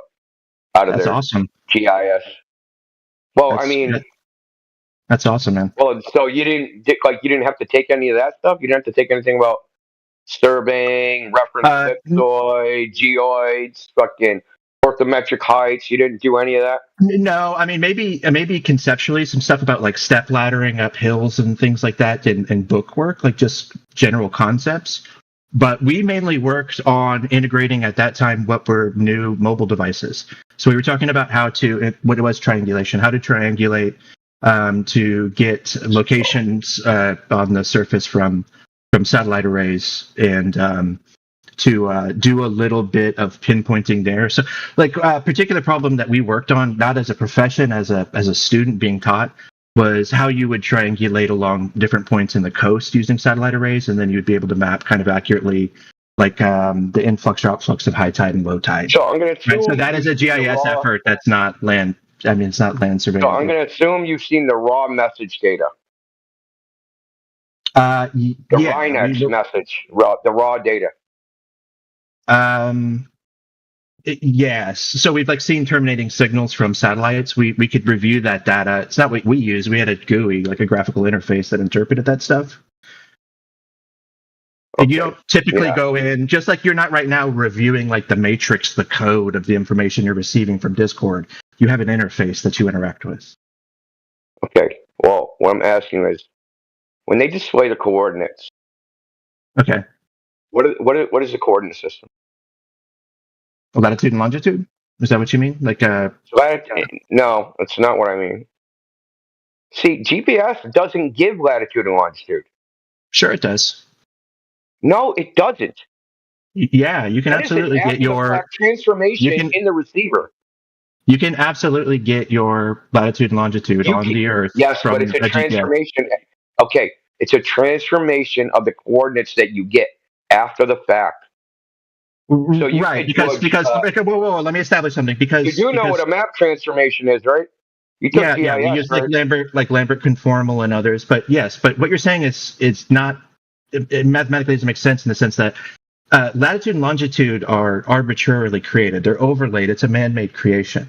Speaker 2: out of
Speaker 21: That's
Speaker 2: their
Speaker 21: awesome.
Speaker 2: GIS. Well, I mean,
Speaker 21: That's awesome, man.
Speaker 2: Well, so you didn't have to take any of that stuff. You didn't have to take anything about Sturbing, reference ellipsoid, geoids, fucking orthometric heights. You didn't do any of that.
Speaker 21: No, I mean maybe conceptually some stuff about like step laddering up hills and things like that in book work, like just general concepts. But we mainly worked on integrating at that time what were new mobile devices. So we were talking about what it was triangulation, how to triangulate to get locations on the surface from satellite arrays, and to do a little bit of pinpointing there. So, like a particular problem that we worked on, not as a profession, as a student being taught, was how you would triangulate along different points in the coast using satellite arrays, and then you'd be able to map kind of accurately, like the influx or outflux of high tide and low tide.
Speaker 2: So I'm going to assume
Speaker 21: so that is a GIS effort. That's not land. I mean, it's not land surveying.
Speaker 2: So I'm going to assume you've seen the raw message data.
Speaker 21: The
Speaker 2: RINEX message, the raw data.
Speaker 21: Yes. So we've like seen terminating signals from satellites. We could review that data. It's not what we use. We had a GUI, like a graphical interface that interpreted that stuff. And you don't typically go in, just like you're not right now reviewing like the matrix, the code of the information you're receiving from Discord. You have an interface that you interact with.
Speaker 2: Okay. Well, what I'm asking is, when they display the coordinates,
Speaker 21: okay,
Speaker 2: what is the coordinate system?
Speaker 21: Latitude and longitude? Is that what you mean? Like
Speaker 2: no, that's not what I mean. See, GPS doesn't give latitude and longitude.
Speaker 21: Sure, it does.
Speaker 2: No, it doesn't.
Speaker 21: Yeah, you can absolutely get your
Speaker 2: transformation in the receiver.
Speaker 21: You can absolutely get your latitude and longitude on the Earth.
Speaker 2: Yes, but it's a transformation. Okay, it's a transformation of the coordinates that you get after the fact.
Speaker 21: So because whoa, let me establish something. Because
Speaker 2: you do know what a map transformation is, right? You took GIS,
Speaker 21: we use
Speaker 2: right?
Speaker 21: like Lambert conformal and others. But yes, but what you're saying is not. It mathematically doesn't make sense in the sense that latitude and longitude are arbitrarily created. They're overlaid. It's a man-made creation.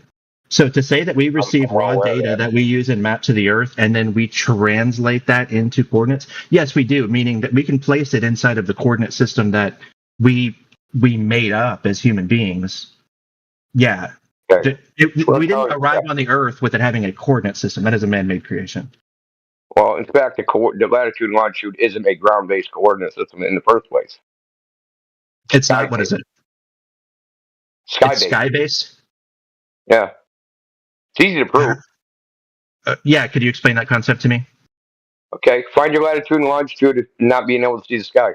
Speaker 21: So to say that we receive raw data that we use in Map to the Earth and then we translate that into coordinates, yes, we do, meaning that we can place it inside of the coordinate system that we made up as human beings. Yeah.
Speaker 2: Okay.
Speaker 21: We didn't arrive on the Earth with it having a coordinate system. That is a man-made creation.
Speaker 2: Well, in fact, the latitude and longitude isn't a ground-based coordinate system in the first place.
Speaker 21: It's not. What is it?
Speaker 2: Sky-based.
Speaker 21: Sky-based?
Speaker 2: Yeah. It's easy to prove.
Speaker 21: Yeah, could you explain that concept to me?
Speaker 2: Okay, find your latitude and longitude of not being able to see the sky.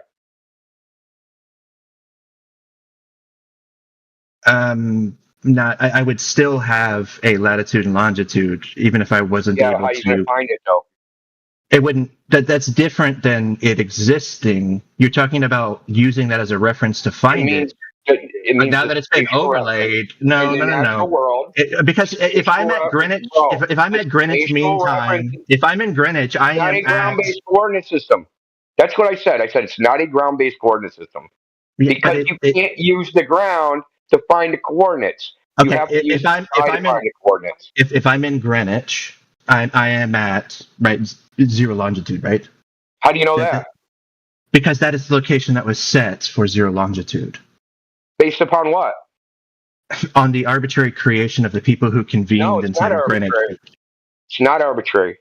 Speaker 21: I would still have a latitude and longitude, even if I wasn't able to.
Speaker 2: Yeah, how you gonna find it though?
Speaker 21: It wouldn't. That's different than it existing. You're talking about using that as a reference to find it. But now that it's been overlaid, no. Because if I'm at Greenwich, if I'm at Greenwich Mean Time, if I'm in Greenwich, I am
Speaker 2: not a ground-based coordinate system. That's what I said. I said it's not a ground-based coordinate system because you can't use the ground to find the coordinates. You have to use the sky to find the coordinates.
Speaker 21: If I'm in Greenwich, I am at zero longitude, right?
Speaker 2: How do you know that?
Speaker 21: Because that is the location that was set for zero longitude.
Speaker 2: Based upon what?
Speaker 21: On the arbitrary creation of the people who convened inside of Greenwich.
Speaker 2: It's not arbitrary.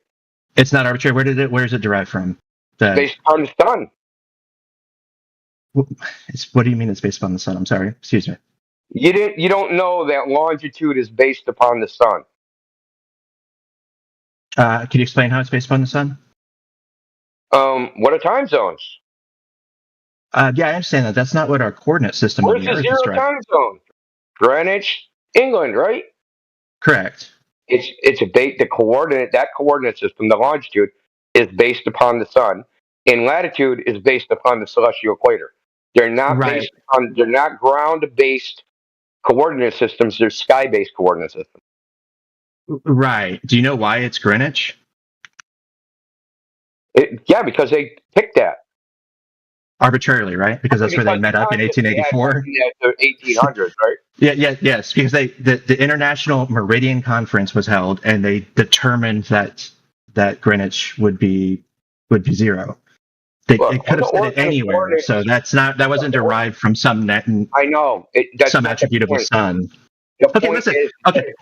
Speaker 21: It's not arbitrary. Where is it derived from?
Speaker 2: Based upon the sun.
Speaker 21: What do you mean it's based upon the sun? I'm sorry. Excuse me.
Speaker 2: You don't know that longitude is based upon the sun.
Speaker 21: Can you explain how it's based upon the sun?
Speaker 2: What are time zones?
Speaker 21: Yeah, I understand that. That's not what our coordinate system
Speaker 2: Where's the zero time zone? Greenwich, England, right?
Speaker 21: Correct.
Speaker 2: The coordinate system, the longitude, is based upon the sun, and latitude is based upon the celestial equator. They're not they're not ground-based coordinate systems. They're sky-based coordinate systems.
Speaker 21: Right. Do you know why it's Greenwich?
Speaker 2: Yeah, because they picked that.
Speaker 21: Arbitrarily, right? Because that's where they met up in 1884.
Speaker 2: The 1800s, right?
Speaker 21: Yes, because the International Meridian Conference was held, and they determined that that Greenwich would be 0.
Speaker 2: Look,
Speaker 21: It could have
Speaker 2: the
Speaker 21: said it
Speaker 2: origin of
Speaker 21: anywhere,
Speaker 2: coordinates.
Speaker 21: so that wasn't derived from some
Speaker 2: I know. That's
Speaker 21: some
Speaker 2: not the
Speaker 21: attribute of the
Speaker 2: point.
Speaker 21: sun.
Speaker 2: The
Speaker 21: Okay,
Speaker 2: point
Speaker 21: listen.
Speaker 2: is,
Speaker 21: Okay,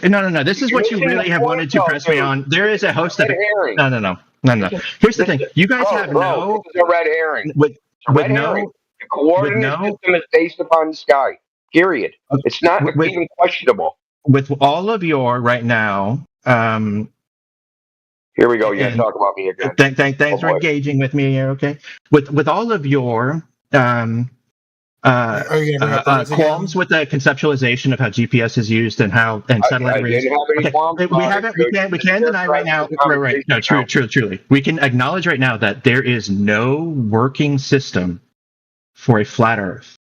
Speaker 21: no. This is
Speaker 2: you're
Speaker 21: what you
Speaker 2: missing the
Speaker 21: really have
Speaker 2: point,
Speaker 21: wanted to
Speaker 2: though,
Speaker 21: press me
Speaker 2: dude.
Speaker 21: on. There is a host of
Speaker 2: Red herring.
Speaker 21: no. Here's the thing. You guys have no
Speaker 2: This is a red herring.
Speaker 21: with
Speaker 2: It's a red herring. The coordinate system is based upon the sky. Period. It's not even questionable.
Speaker 21: with all of your right now.
Speaker 2: Here we go. You gotta talk about me again.
Speaker 21: Thanks for engaging with me here. Okay, with all of your qualms with the conceptualization of how GPS is used and how satellite
Speaker 2: I
Speaker 21: arrays.
Speaker 2: didn't have any qualms
Speaker 21: we
Speaker 2: about
Speaker 21: haven't.
Speaker 2: it.
Speaker 21: We can deny right now. Right. No, truly. We can acknowledge right now that there is no working system for a flat Earth.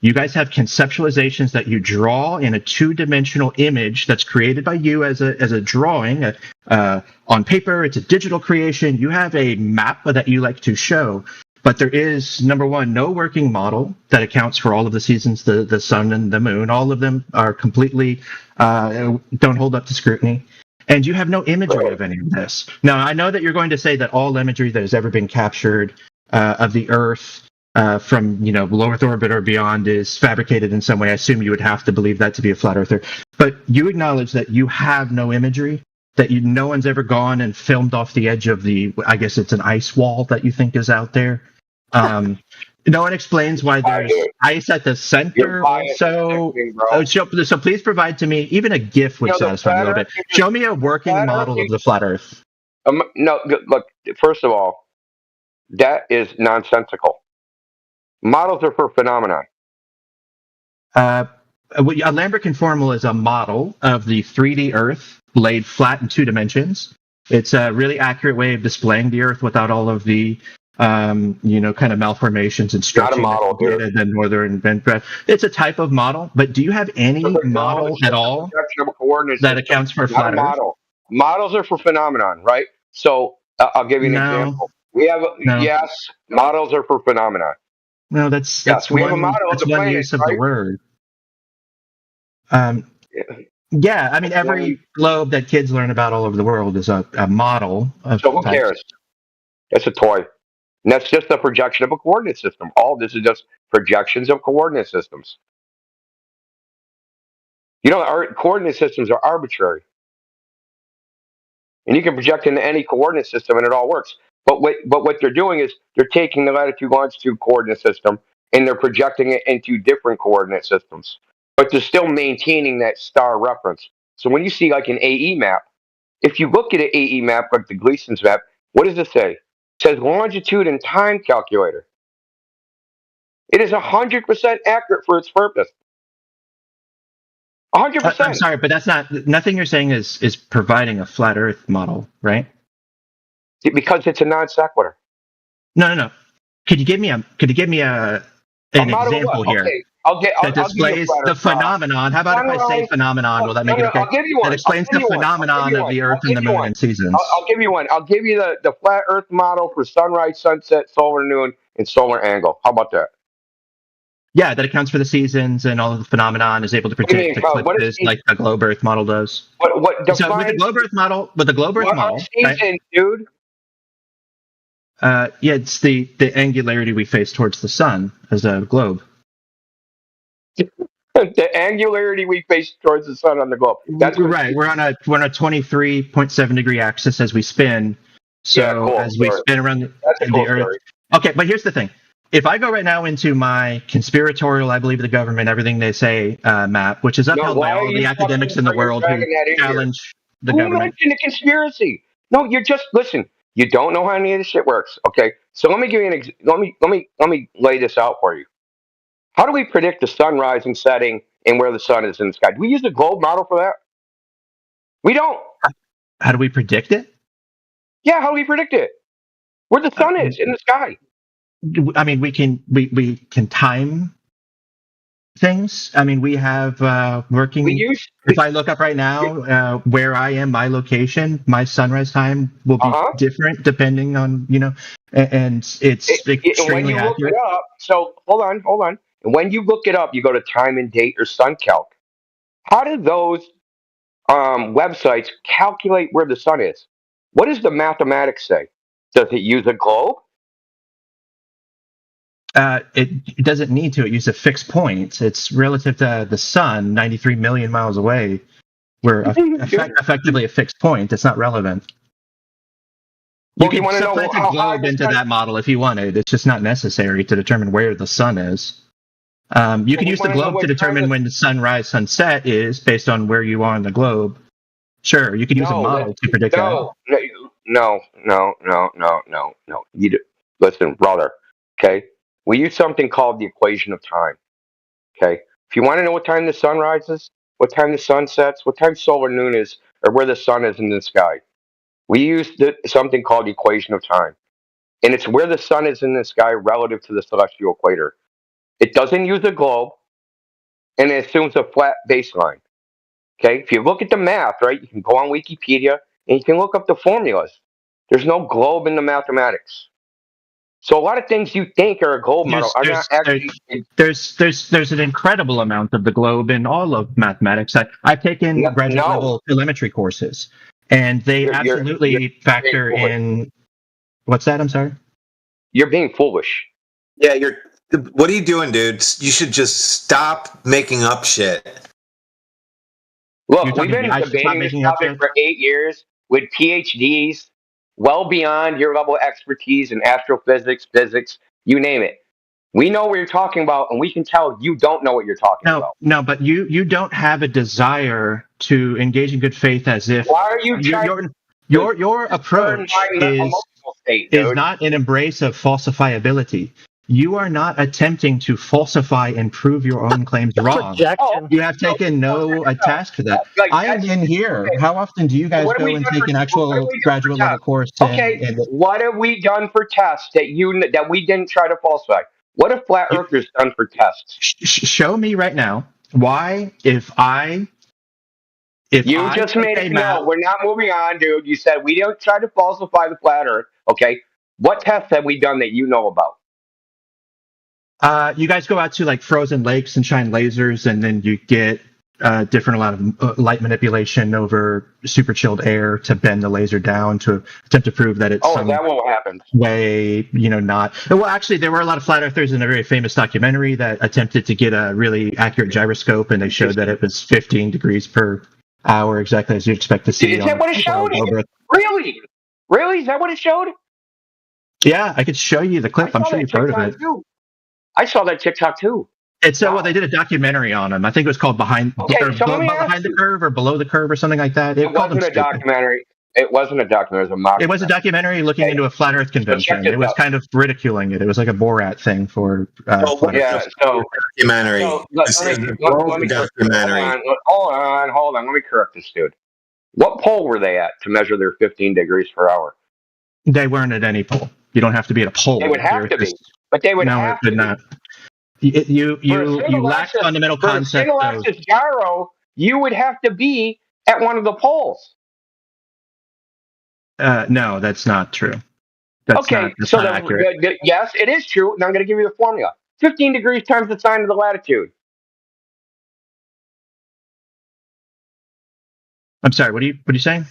Speaker 21: You guys have conceptualizations that you draw in a two-dimensional image that's created by you as a drawing on paper. It's a digital creation. You have a map that you like to show, but there is, number one, no working model that accounts for all of the seasons, the sun and the moon. All of them are completely don't hold up to scrutiny. And you have no imagery of any of this. Now, I know that you're going to say that all imagery that has ever been captured of the Earth from low Earth orbit or beyond is fabricated in some way. I assume you would have to believe that to be a flat earther. But you acknowledge that you have no imagery, that no one's ever gone and filmed off the edge of I guess it's an ice wall that you think is out there. No one explains why there's ice at the center also. So please provide to me, even a GIF would satisfy me a little bit. Show me a working model of the flat Earth.
Speaker 2: No, look, first of all, that is nonsensical. Models are for phenomena.
Speaker 21: A Lambert conformal is a model of the 3D Earth laid flat in 2 dimensions. It's a really accurate way of displaying the Earth without all of the, kind of malformations and stretching.
Speaker 2: Not a model,
Speaker 21: dude. The northern bend. It's a type of model, but do you have any model at all that accounts for flat Earth?
Speaker 2: Model. Models are for phenomenon, right? So I'll give you an example. We have yes, models are for phenomena.
Speaker 21: No, that's
Speaker 2: we
Speaker 21: one,
Speaker 2: have a model
Speaker 21: that's
Speaker 2: of the
Speaker 21: one
Speaker 2: planet,
Speaker 21: use of
Speaker 2: right?
Speaker 21: the word. Yeah, I mean, every globe that kids learn about all over the world is a model.
Speaker 2: So who cares? It's a toy. And that's just a projection of a coordinate system. All this is just projections of coordinate systems. Our coordinate systems are arbitrary. And you can project into any coordinate system and it all works. But what they're doing is they're taking the latitude longitude coordinate system and they're projecting it into different coordinate systems. But they're still maintaining that star reference. So when you see like an AE map, if you look at an AE map like the Gleason's map, what does it say? It says longitude and time calculator. It is 100% accurate for its purpose. 100%.
Speaker 21: I'm sorry, but that's nothing you're saying is providing a flat Earth model, right?
Speaker 2: Because it's a non sequitur.
Speaker 21: No. Could you give me an example here?
Speaker 2: Okay.
Speaker 21: That displays the phenomenon. How about if I say phenomenon? Will that make it okay?
Speaker 2: I'll give you one.
Speaker 21: That explains the phenomenon of the Earth and the Moon and seasons.
Speaker 2: I'll give you one. I'll give you the flat Earth model for sunrise, sunset, solar noon, and solar angle. How about that?
Speaker 21: Yeah, that accounts for the seasons and all of the phenomenon, is able to predict eclipses like the globe Earth model does. So with the globe Earth model,
Speaker 2: season, dude.
Speaker 21: It's the angularity we face towards the sun as a globe.
Speaker 2: The angularity we face towards the sun on the globe. That's
Speaker 21: right. We're on a 23.7 degree axis as we spin. So as we spin around the Earth. Okay, but here's the thing. If I go right now into my conspiratorial, I believe the government, everything they say map, which is upheld by all the academics in the world who challenge the government.
Speaker 2: Who mentioned a conspiracy? No, you're just listen. You don't know how any of this shit works. Okay, so let me give you let me lay this out for you. How do we predict the sun rising, setting, and where the sun is in the sky? Do we use a globe model for that? We don't.
Speaker 21: How do we predict it?
Speaker 2: Yeah, how do we predict it? Where the sun is in the sky.
Speaker 21: I mean, we can time things. I mean, we have working. If I look up right now where I am, my location, my sunrise time will be different depending on and it's extremely accurate.
Speaker 2: So hold on. And when you look it up, you go to time and date or sun calc. How do those websites calculate where the sun is? What does the mathematics say? Does it use a globe?
Speaker 21: It doesn't need to. It uses a fixed point. It's relative to the sun, 93 million miles away. We're effectively a fixed point. It's not relevant.
Speaker 2: Well,
Speaker 21: You
Speaker 2: you
Speaker 21: could
Speaker 2: wanna know
Speaker 21: supplant
Speaker 2: how
Speaker 21: a
Speaker 2: high
Speaker 21: globe
Speaker 2: the
Speaker 21: into
Speaker 2: sun-
Speaker 21: that model if you wanted. It's just not necessary to determine where the sun is. You could
Speaker 2: we
Speaker 21: use the
Speaker 2: wanna know
Speaker 21: globe
Speaker 2: what
Speaker 21: to
Speaker 2: time
Speaker 21: determine
Speaker 2: the-
Speaker 21: when the sunrise, sunset is based on where you are on the globe. Sure, you could use a model to predict that.
Speaker 2: No. Listen, brother. Okay, we use something called the equation of time. Okay, if you want to know what time the sun rises, what time the sun sets, what time solar noon is, or where the sun is in the sky, we use something called the equation of time, and it's where the sun is in the sky relative to the celestial equator. It doesn't use a globe, and it assumes a flat baseline. Okay, if you look at the math, right, you can go on Wikipedia and you can look up the formulas. There's no globe in the mathematics. So a lot of things you think are a globe model are not actually.
Speaker 21: There's an incredible amount of the globe in all of mathematics. I've taken graduate level telemetry courses, and they absolutely factor in. What's that? I'm sorry.
Speaker 2: You're being foolish.
Speaker 22: Yeah, what are you doing, dude? You should just stop making up shit.
Speaker 2: Look, we've been debating this topic for 8 years with PhDs well beyond your level of expertise in astrophysics, physics, you name it. We know what you're talking about, and we can tell you don't know what you're talking about.
Speaker 21: No, but you don't have a desire to engage in good faith as if.
Speaker 2: Why are you trying?
Speaker 21: Your approach is not an embrace of falsifiability. You are not attempting to falsify and prove your own claims wrong. You have taken no task for that. I am in here. How often do you guys go and take an actual graduate level course?
Speaker 2: What have we done for tests that we didn't try to falsify? What have flat earthers done for tests?
Speaker 21: Show me right now why
Speaker 2: you just made it. No, we're not moving on, dude. You said we don't try to falsify the flat earth. Okay, what tests have we done that you know about?
Speaker 21: You guys go out to like frozen lakes and shine lasers, and then you get different amount of light manipulation over super chilled air to bend the laser down to attempt to prove that it's
Speaker 2: that won't happen.
Speaker 21: Way, not. Well, actually, there were a lot of flat earthers in a very famous documentary that attempted to get a really accurate gyroscope, and they showed that it was 15 degrees per hour, exactly as you expect to see.
Speaker 2: Is that what it showed? Really? Is that what it showed?
Speaker 21: Yeah, I could show you the clip. I'm sure you've heard of it.
Speaker 2: I saw that TikTok too.
Speaker 21: It's well, they did a documentary on him. I think it was called Behind the Curve or Below the Curve or something like that.
Speaker 2: It wasn't a documentary. It wasn't a documentary. It was a mockumentary.
Speaker 21: It was a documentary looking into a flat Earth convention. It was kind of ridiculing it. It was like a Borat thing for.
Speaker 2: Documentary. Hold on. Let me correct this dude. What pole were they at to measure their 15 degrees per hour?
Speaker 21: They weren't at any pole. You don't have to be at a pole.
Speaker 2: They would have to be, but they would have to.
Speaker 21: No, it would not. You lack fundamental concept.
Speaker 2: For a single axis gyro, you would have to be at one of the poles.
Speaker 21: No, that's not true. That's not accurate.
Speaker 2: Yes, it is true. And I'm going to give you the formula. 15 degrees times the sine of the latitude.
Speaker 21: I'm sorry. What are you saying?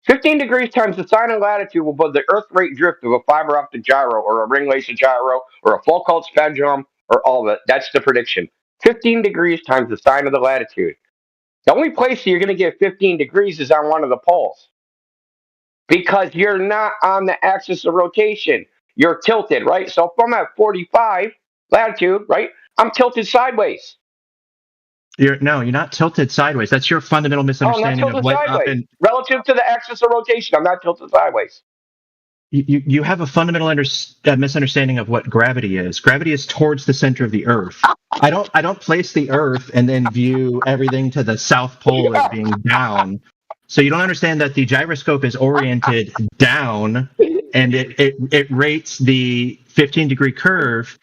Speaker 2: 15 degrees times the sine of latitude will put the Earth rate drift of a fiber optic gyro or a ring laser gyro or a Foucault's pendulum or all of it. That's the prediction. 15 degrees times the sine of the latitude. The only place you're going to get 15 degrees is on one of the poles. Because you're not on the axis of rotation. You're tilted, right? So if I'm at 45 latitude, right, I'm tilted sideways.
Speaker 21: You're not tilted sideways. That's your fundamental misunderstanding of what up and
Speaker 2: relative to the axis of rotation. I'm not tilted sideways.
Speaker 21: You have a fundamental misunderstanding of what gravity is. Gravity is towards the center of the Earth. I don't place the Earth and then view everything to the South Pole as being down. So you don't understand that the gyroscope is oriented down, and it rates the 15-degree curve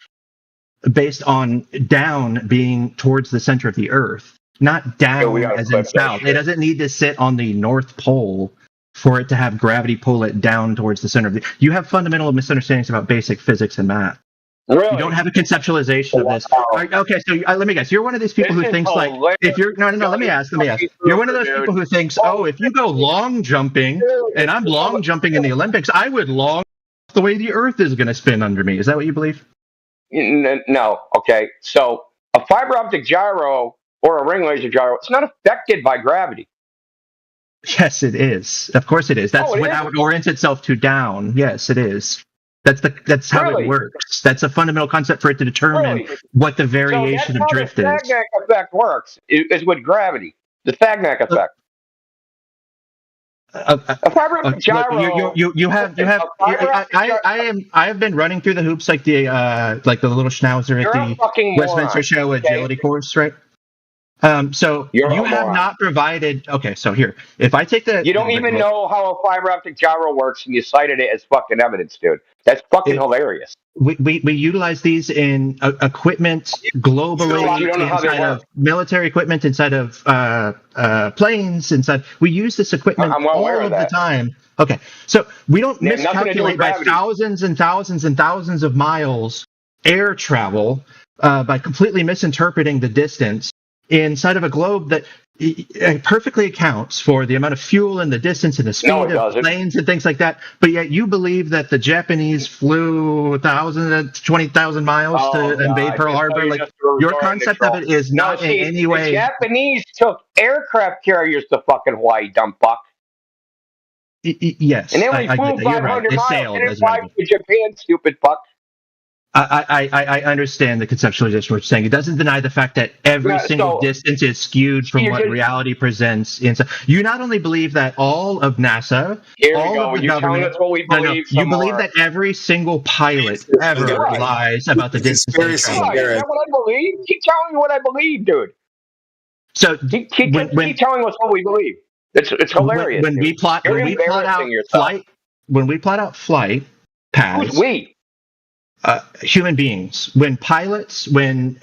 Speaker 21: based on down being towards the center of the Earth, not down as in south. It doesn't need to sit on the North Pole for it to have gravity pull it down towards the center of the. You have fundamental misunderstandings about basic physics and math.
Speaker 2: Really?
Speaker 21: You don't have a conceptualization of this.
Speaker 2: Wow.
Speaker 21: All right, okay, so let me guess. You're one of these people
Speaker 2: This
Speaker 21: who
Speaker 2: is
Speaker 21: thinks like
Speaker 2: hilarious.
Speaker 21: if you're no. Let me ask. You're one of those people who thinks, oh, if you go long jumping and I'm long jumping in the Olympics, I would long the way the Earth is going to spin under me. Is that what you believe?
Speaker 2: No. Okay. So a fiber optic gyro or a ring laser gyro, it's not affected by gravity.
Speaker 21: Yes, it is. Of course, it is. That's
Speaker 2: Oh, it
Speaker 21: when
Speaker 2: is?
Speaker 21: how it orients itself to down. Yes, it is. That's how
Speaker 2: Really?
Speaker 21: it works. That's a fundamental concept for it to determine
Speaker 2: Really?
Speaker 21: what the
Speaker 2: So
Speaker 21: variation
Speaker 2: that's
Speaker 21: of
Speaker 2: how
Speaker 21: drift
Speaker 2: the
Speaker 21: is.
Speaker 2: Sagnac effect works, is with gravity. The Sagnac effect. A fiber optic gyro.
Speaker 21: You have I have been running through the hoops like the little schnauzer
Speaker 2: You're a
Speaker 21: at the
Speaker 2: fucking
Speaker 21: Westminster
Speaker 2: moron,
Speaker 21: Show
Speaker 2: okay?
Speaker 21: agility course, right? So
Speaker 2: You're
Speaker 21: you
Speaker 2: a
Speaker 21: have
Speaker 2: moron.
Speaker 21: not provided. Okay, so here, if I take the
Speaker 2: You don't
Speaker 21: the-
Speaker 2: even know how a fiber optic gyro works, and you cited it as fucking evidence, dude. That's fucking hilarious.
Speaker 21: we utilize these in equipment globally,
Speaker 2: You don't know how they
Speaker 21: inside
Speaker 2: work.
Speaker 21: of military equipment, inside of planes, inside. We use this equipment
Speaker 2: I'm well aware
Speaker 21: all
Speaker 2: of
Speaker 21: of the
Speaker 2: that.
Speaker 21: time. Okay, so we don't
Speaker 2: They have nothing to do with
Speaker 21: miscalculate by
Speaker 2: gravity.
Speaker 21: thousands and thousands and thousands of miles air travel by completely misinterpreting the distance inside of a globe that perfectly accounts for the amount of fuel and the distance and the speed
Speaker 2: No, it
Speaker 21: of
Speaker 2: doesn't.
Speaker 21: planes and things like that. But yet you believe that the Japanese flew 20,000 miles to invade Pearl Harbor. Like your concept of it is not in any way.
Speaker 2: The Japanese took aircraft carriers to fucking Hawaii, dumb fuck.
Speaker 21: Yes,
Speaker 2: And they only
Speaker 21: I
Speaker 2: flew
Speaker 21: get that. You're right.
Speaker 2: 500
Speaker 21: They
Speaker 2: miles.
Speaker 21: sailed
Speaker 2: They didn't
Speaker 21: as
Speaker 2: fly
Speaker 21: well.
Speaker 2: to Japan, stupid fuck.
Speaker 21: I understand the conceptualization what you're saying. It doesn't deny the fact that every single distance is skewed from what reality presents. You not only believe that all of NASA,
Speaker 2: Here we
Speaker 21: all
Speaker 2: go.
Speaker 21: of the
Speaker 2: You're telling
Speaker 21: government,
Speaker 2: us what we believe
Speaker 21: you
Speaker 2: some
Speaker 21: believe
Speaker 2: more.
Speaker 21: that every single pilot ever
Speaker 2: What?
Speaker 21: lies about the distance they
Speaker 2: What?
Speaker 21: travel.
Speaker 2: Is that what I believe? Keep telling me what I believe, dude.
Speaker 21: So
Speaker 2: keep telling us what we believe. It's hilarious.
Speaker 21: When we plot
Speaker 2: You're
Speaker 21: when we plot out
Speaker 2: embarrassing yourself.
Speaker 21: flight paths.
Speaker 2: Who's we?
Speaker 21: Human beings. When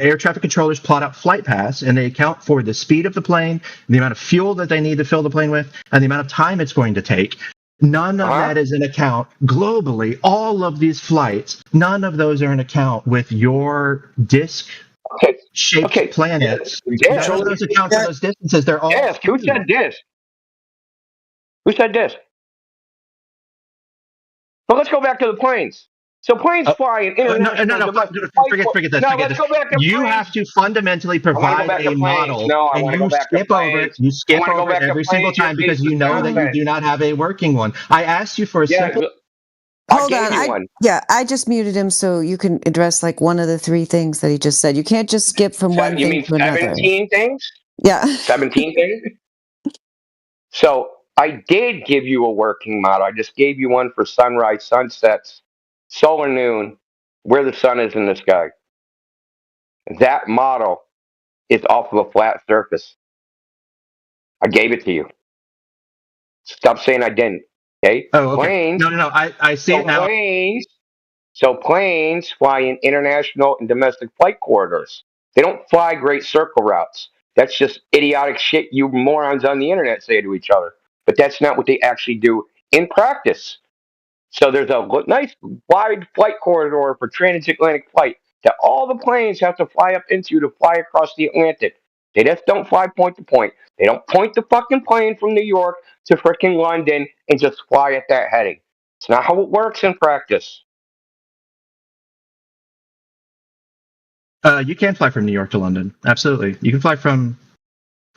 Speaker 21: air traffic controllers plot out flight paths and they account for the speed of the plane, the amount of fuel that they need to fill the plane with, and the amount of time it's going to take, none of that is in account globally. All of these flights, none of those are in account with your disc-shaped planets. None of those account for those distances. They're all
Speaker 2: Who said this? Who said this? Well, let's go back to the planes. So planes fly in international.
Speaker 21: Forget this.
Speaker 2: Let's go back to
Speaker 21: You
Speaker 2: planes.
Speaker 21: have to fundamentally provide a model, and you skip over it. You skip over it every single time because you know that you do not have a working one. I asked you for a simple.
Speaker 1: Hold on. I just muted him so you can address like one of the three things that he just said. You can't just skip from one
Speaker 2: You
Speaker 1: thing
Speaker 2: mean
Speaker 1: to another.
Speaker 2: 17 things?
Speaker 1: Yeah.
Speaker 2: 17 things? So I did give you a working model. I just gave you one for sunrise, sunsets, solar noon, where the sun is in the sky. That model is off of a flat surface. I gave it to you. Stop saying I didn't. Okay?
Speaker 21: Oh, okay.
Speaker 2: Planes.
Speaker 21: No. I see it now.
Speaker 2: Planes fly in international and domestic flight corridors. They don't fly great circle routes. That's just idiotic shit you morons on the internet say to each other. But that's not what they actually do in practice. So there's a nice wide flight corridor for transatlantic flight that all the planes have to fly up into to fly across the Atlantic. They just don't fly point to point. They don't point the fucking plane from New York to freaking London and just fly at that heading. It's not how it works in practice.
Speaker 21: You can fly from New York to London. Absolutely. You can fly from.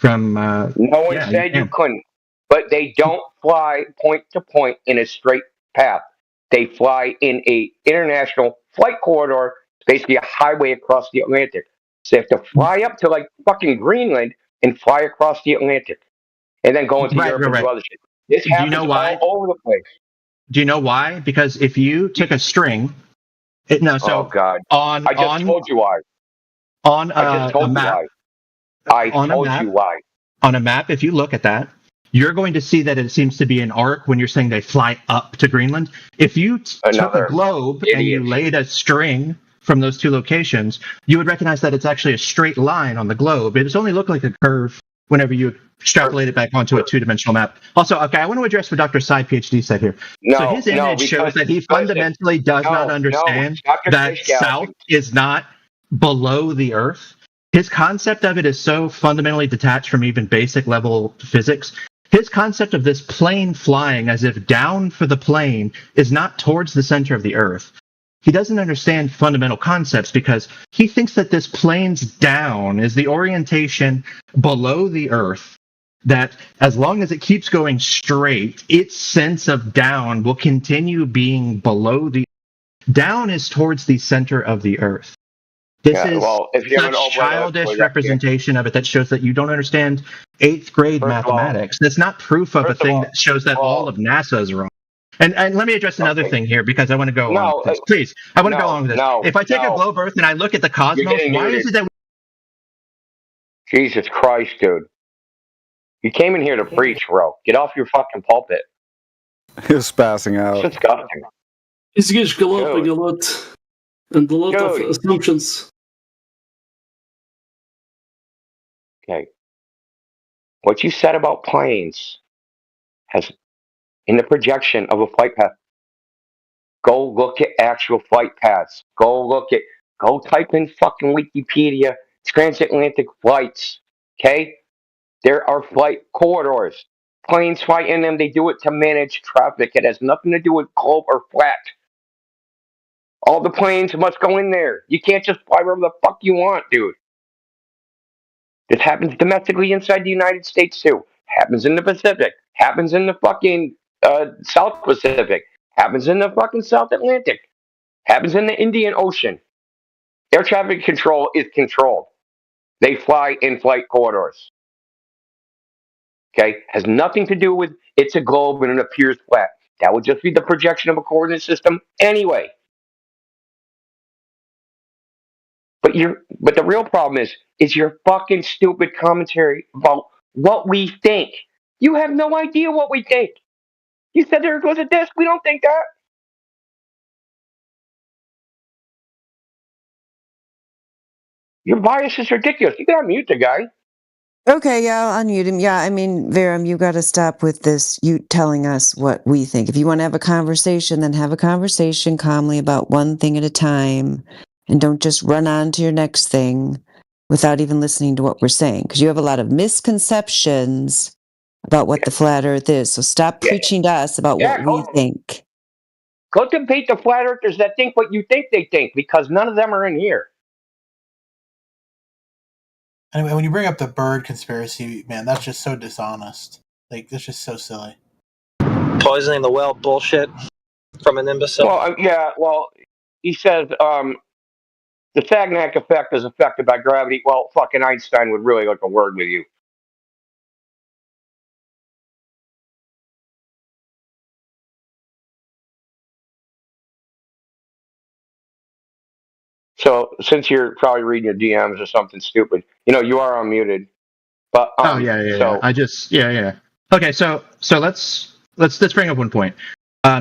Speaker 2: No one said you couldn't. But they don't fly point to point in a straight path. They fly in a international flight corridor, basically a highway across the Atlantic. So they have to fly up to like fucking Greenland and fly across the Atlantic, and then go into Europe and do other shit. This happens all over the place.
Speaker 21: Do you know why? Because if you took a string,
Speaker 2: oh God! I just told you why.
Speaker 21: On
Speaker 2: I just told
Speaker 21: a map,
Speaker 2: you why. I told you why.
Speaker 21: On a map, if you look at that, you're going to see that it seems to be an arc when you're saying they fly up to Greenland. If you took a globe and you laid a string from those two locations, you would recognize that it's actually a straight line on the globe. It just only looked like a curve whenever you extrapolate it back onto a two-dimensional map. Also, okay, I want to address what Dr. Sai PhD said here. So his image shows that he fundamentally does not understand that south is not below the Earth. His concept of it is so fundamentally detached from even basic level physics. His concept of this plane flying as if down for the plane is not towards the center of the Earth. He doesn't understand fundamental concepts because he thinks that this plane's down is the orientation below the Earth, that as long as it keeps going straight, its sense of down will continue being below the... Down is towards the center of the Earth. This is such childish representation of it that shows that you don't understand 8th grade mathematics. That's not proof of a thing that shows that all of NASA is wrong. And let me address another thing here because I want to go along with this. Please, I want to go along with this. If I take a globe Earth and I look at the cosmos, why is it that...
Speaker 2: Jesus Christ, dude. You came in here to preach, bro. Get off your fucking pulpit.
Speaker 6: He was passing out.
Speaker 2: It's disgusting.
Speaker 7: He's galloping a lot. And a lot of assumptions.
Speaker 2: Okay. What you said about planes has, in the projection of a flight path, go look at actual flight paths. Go type in fucking Wikipedia, transatlantic flights. Okay? There are flight corridors. Planes fly in them. They do it to manage traffic. It has nothing to do with globe or flat. All the planes must go in there. You can't just fly wherever the fuck you want, dude. This happens domestically inside the United States, too. Happens in the Pacific. Happens in the fucking South Pacific. Happens in the fucking South Atlantic. Happens in the Indian Ocean. Air traffic control is controlled. They fly in flight corridors. Okay? Has nothing to do with it's a globe and it appears flat. That would just be the projection of a coordinate system anyway. But the real problem is your fucking stupid commentary about what we think. You have no idea what we think. You said there was a disc. We don't think that. Your bias is ridiculous. You gotta mute the guy.
Speaker 1: Okay, yeah, I'll unmute him. Yeah, I mean, Verum, you got to stop with this, you telling us what we think. If you want to have a conversation, then have a conversation calmly about one thing at a time, and don't just run on to your next thing without even listening to what we're saying, because you have a lot of misconceptions about what the flat earth is. So stop preaching to us about what we think.
Speaker 2: Go debate the flat earthers that think what you think they think, because none of them are in here.
Speaker 12: Anyway, when you bring up the bird conspiracy, man, that's just so dishonest. Like, that's just so silly.
Speaker 23: Poisoning the well bullshit from an imbecile.
Speaker 2: Well, he says the Sagnac effect is affected by gravity. Well, fucking Einstein would really like a word with you. So, since you're probably reading your DMs or something stupid, you are unmuted. But
Speaker 21: yeah. Okay, so let's bring up one point.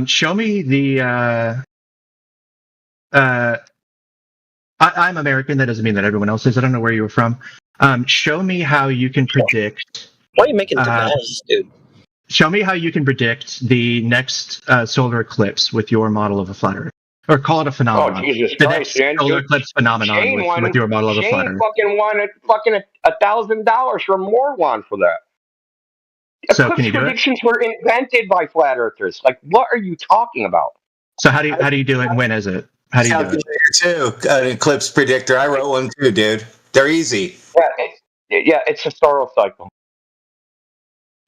Speaker 21: Show me the. I'm American. That doesn't mean that everyone else is. I don't know where you were from. Show me how you can predict.
Speaker 23: Why are you making demands, dude?
Speaker 21: Show me how you can predict the next solar eclipse with your model of a flat Earth. Or call it a phenomenon.
Speaker 2: Oh, Jesus
Speaker 21: the
Speaker 2: Christ,
Speaker 21: next solar eclipse phenomenon with your model of a flat Earth.
Speaker 2: Shane fucking won $1,000 or more won for that.
Speaker 21: So
Speaker 2: eclipse
Speaker 21: can you do
Speaker 2: predictions were invented by flat earthers. Like, what are you talking about?
Speaker 21: So how do you do it, and when is it? How do you do it?
Speaker 22: Too, an eclipse predictor. I wrote one too, dude. They're easy.
Speaker 2: It's a Saros cycle.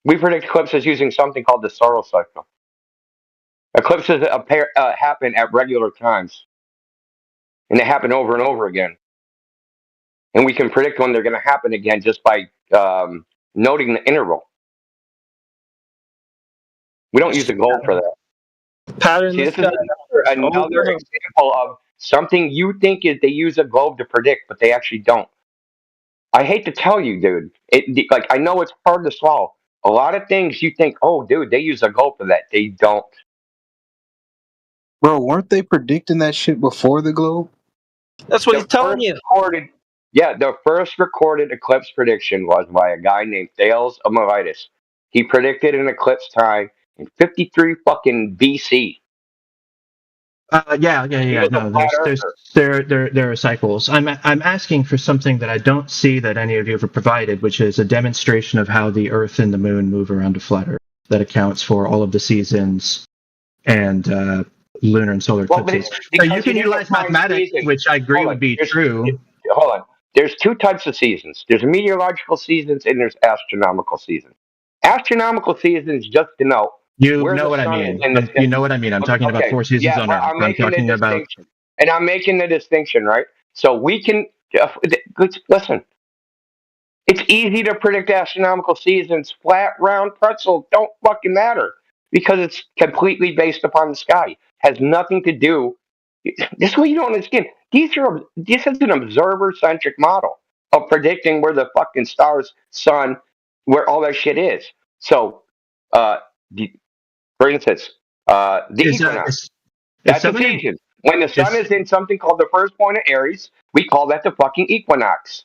Speaker 2: We predict eclipses using something called the Saros cycle. Eclipses happen at regular times, and they happen over and over again. And we can predict when they're going to happen again just by noting the interval. We don't use a globe for that. See, this is another example of something you think is they use a globe to predict, but they actually don't. I hate to tell you, dude. I know it's hard to swallow. A lot of things you think, oh, dude, they use a globe for that. They don't.
Speaker 24: Bro, weren't they predicting that shit before the globe?
Speaker 23: That's what he's telling you.
Speaker 2: Yeah, the first recorded eclipse prediction was by a guy named Thales of Miletus. He predicted an eclipse time in 53 fucking BC.
Speaker 21: Yeah.
Speaker 2: He was a
Speaker 21: No,
Speaker 2: flat
Speaker 21: there are cycles. I'm asking for something that I don't see that any of you have provided, which is a demonstration of how the Earth and the Moon move around a flat Earth that accounts for all of the seasons and lunar and solar eclipses. So you can utilize mathematics, which I agree would be true.
Speaker 2: Hold on. There's two types of seasons. There's meteorological seasons and there's astronomical seasons. Astronomical seasons just denote
Speaker 21: You
Speaker 2: where
Speaker 21: know
Speaker 2: the
Speaker 21: what I
Speaker 2: sun
Speaker 21: mean.
Speaker 2: is in the
Speaker 21: You know what I mean. I'm talking about 4 seasons on Earth.
Speaker 2: I'm making
Speaker 21: talking
Speaker 2: the
Speaker 21: about.
Speaker 2: distinction. And I'm making the distinction, right? So we can listen. It's easy to predict astronomical seasons. Flat, round, pretzel don't fucking matter because it's completely based upon the sky. Has nothing to do. This is what you don't understand. This is an observer-centric model of predicting where the fucking stars, sun, where all that shit is. So, for instance, the equinox. That's a season. When the sun is in something called the first point of Aries, we call that the fucking equinox.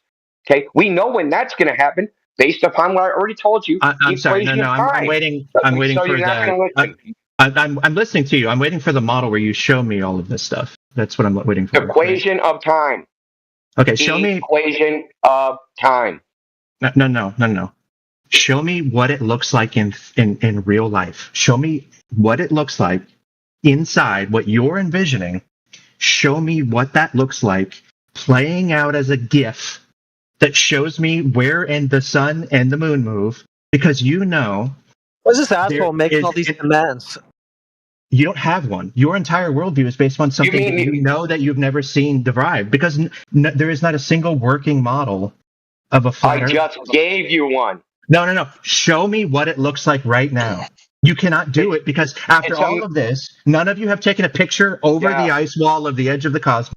Speaker 2: Okay, we know when that's going to happen based upon what I already told you.
Speaker 21: I'm sorry. No. I'm waiting. I'm waiting
Speaker 2: so
Speaker 21: for
Speaker 2: you're not
Speaker 21: the.
Speaker 2: going to listen.
Speaker 21: I'm listening to you. I'm waiting for the model where you show me all of this stuff. That's what I'm waiting for.
Speaker 2: Equation of time.
Speaker 21: Okay, show me.
Speaker 2: Equation of time.
Speaker 21: No. Show me what it looks like in real life. Show me what it looks like inside what you're envisioning. Show me what that looks like playing out as a GIF that shows me where and the sun and the moon move, because you know.
Speaker 23: What's this asshole making all these demands?
Speaker 21: You don't have one. Your entire worldview is based on something that you know that you've never seen derived, because there is not a single working model of a flat Earth.
Speaker 2: I just gave you one.
Speaker 21: No. Show me what it looks like right now. You cannot do it because after all of this, none of you have taken a picture over the ice wall of the edge of the cosmos.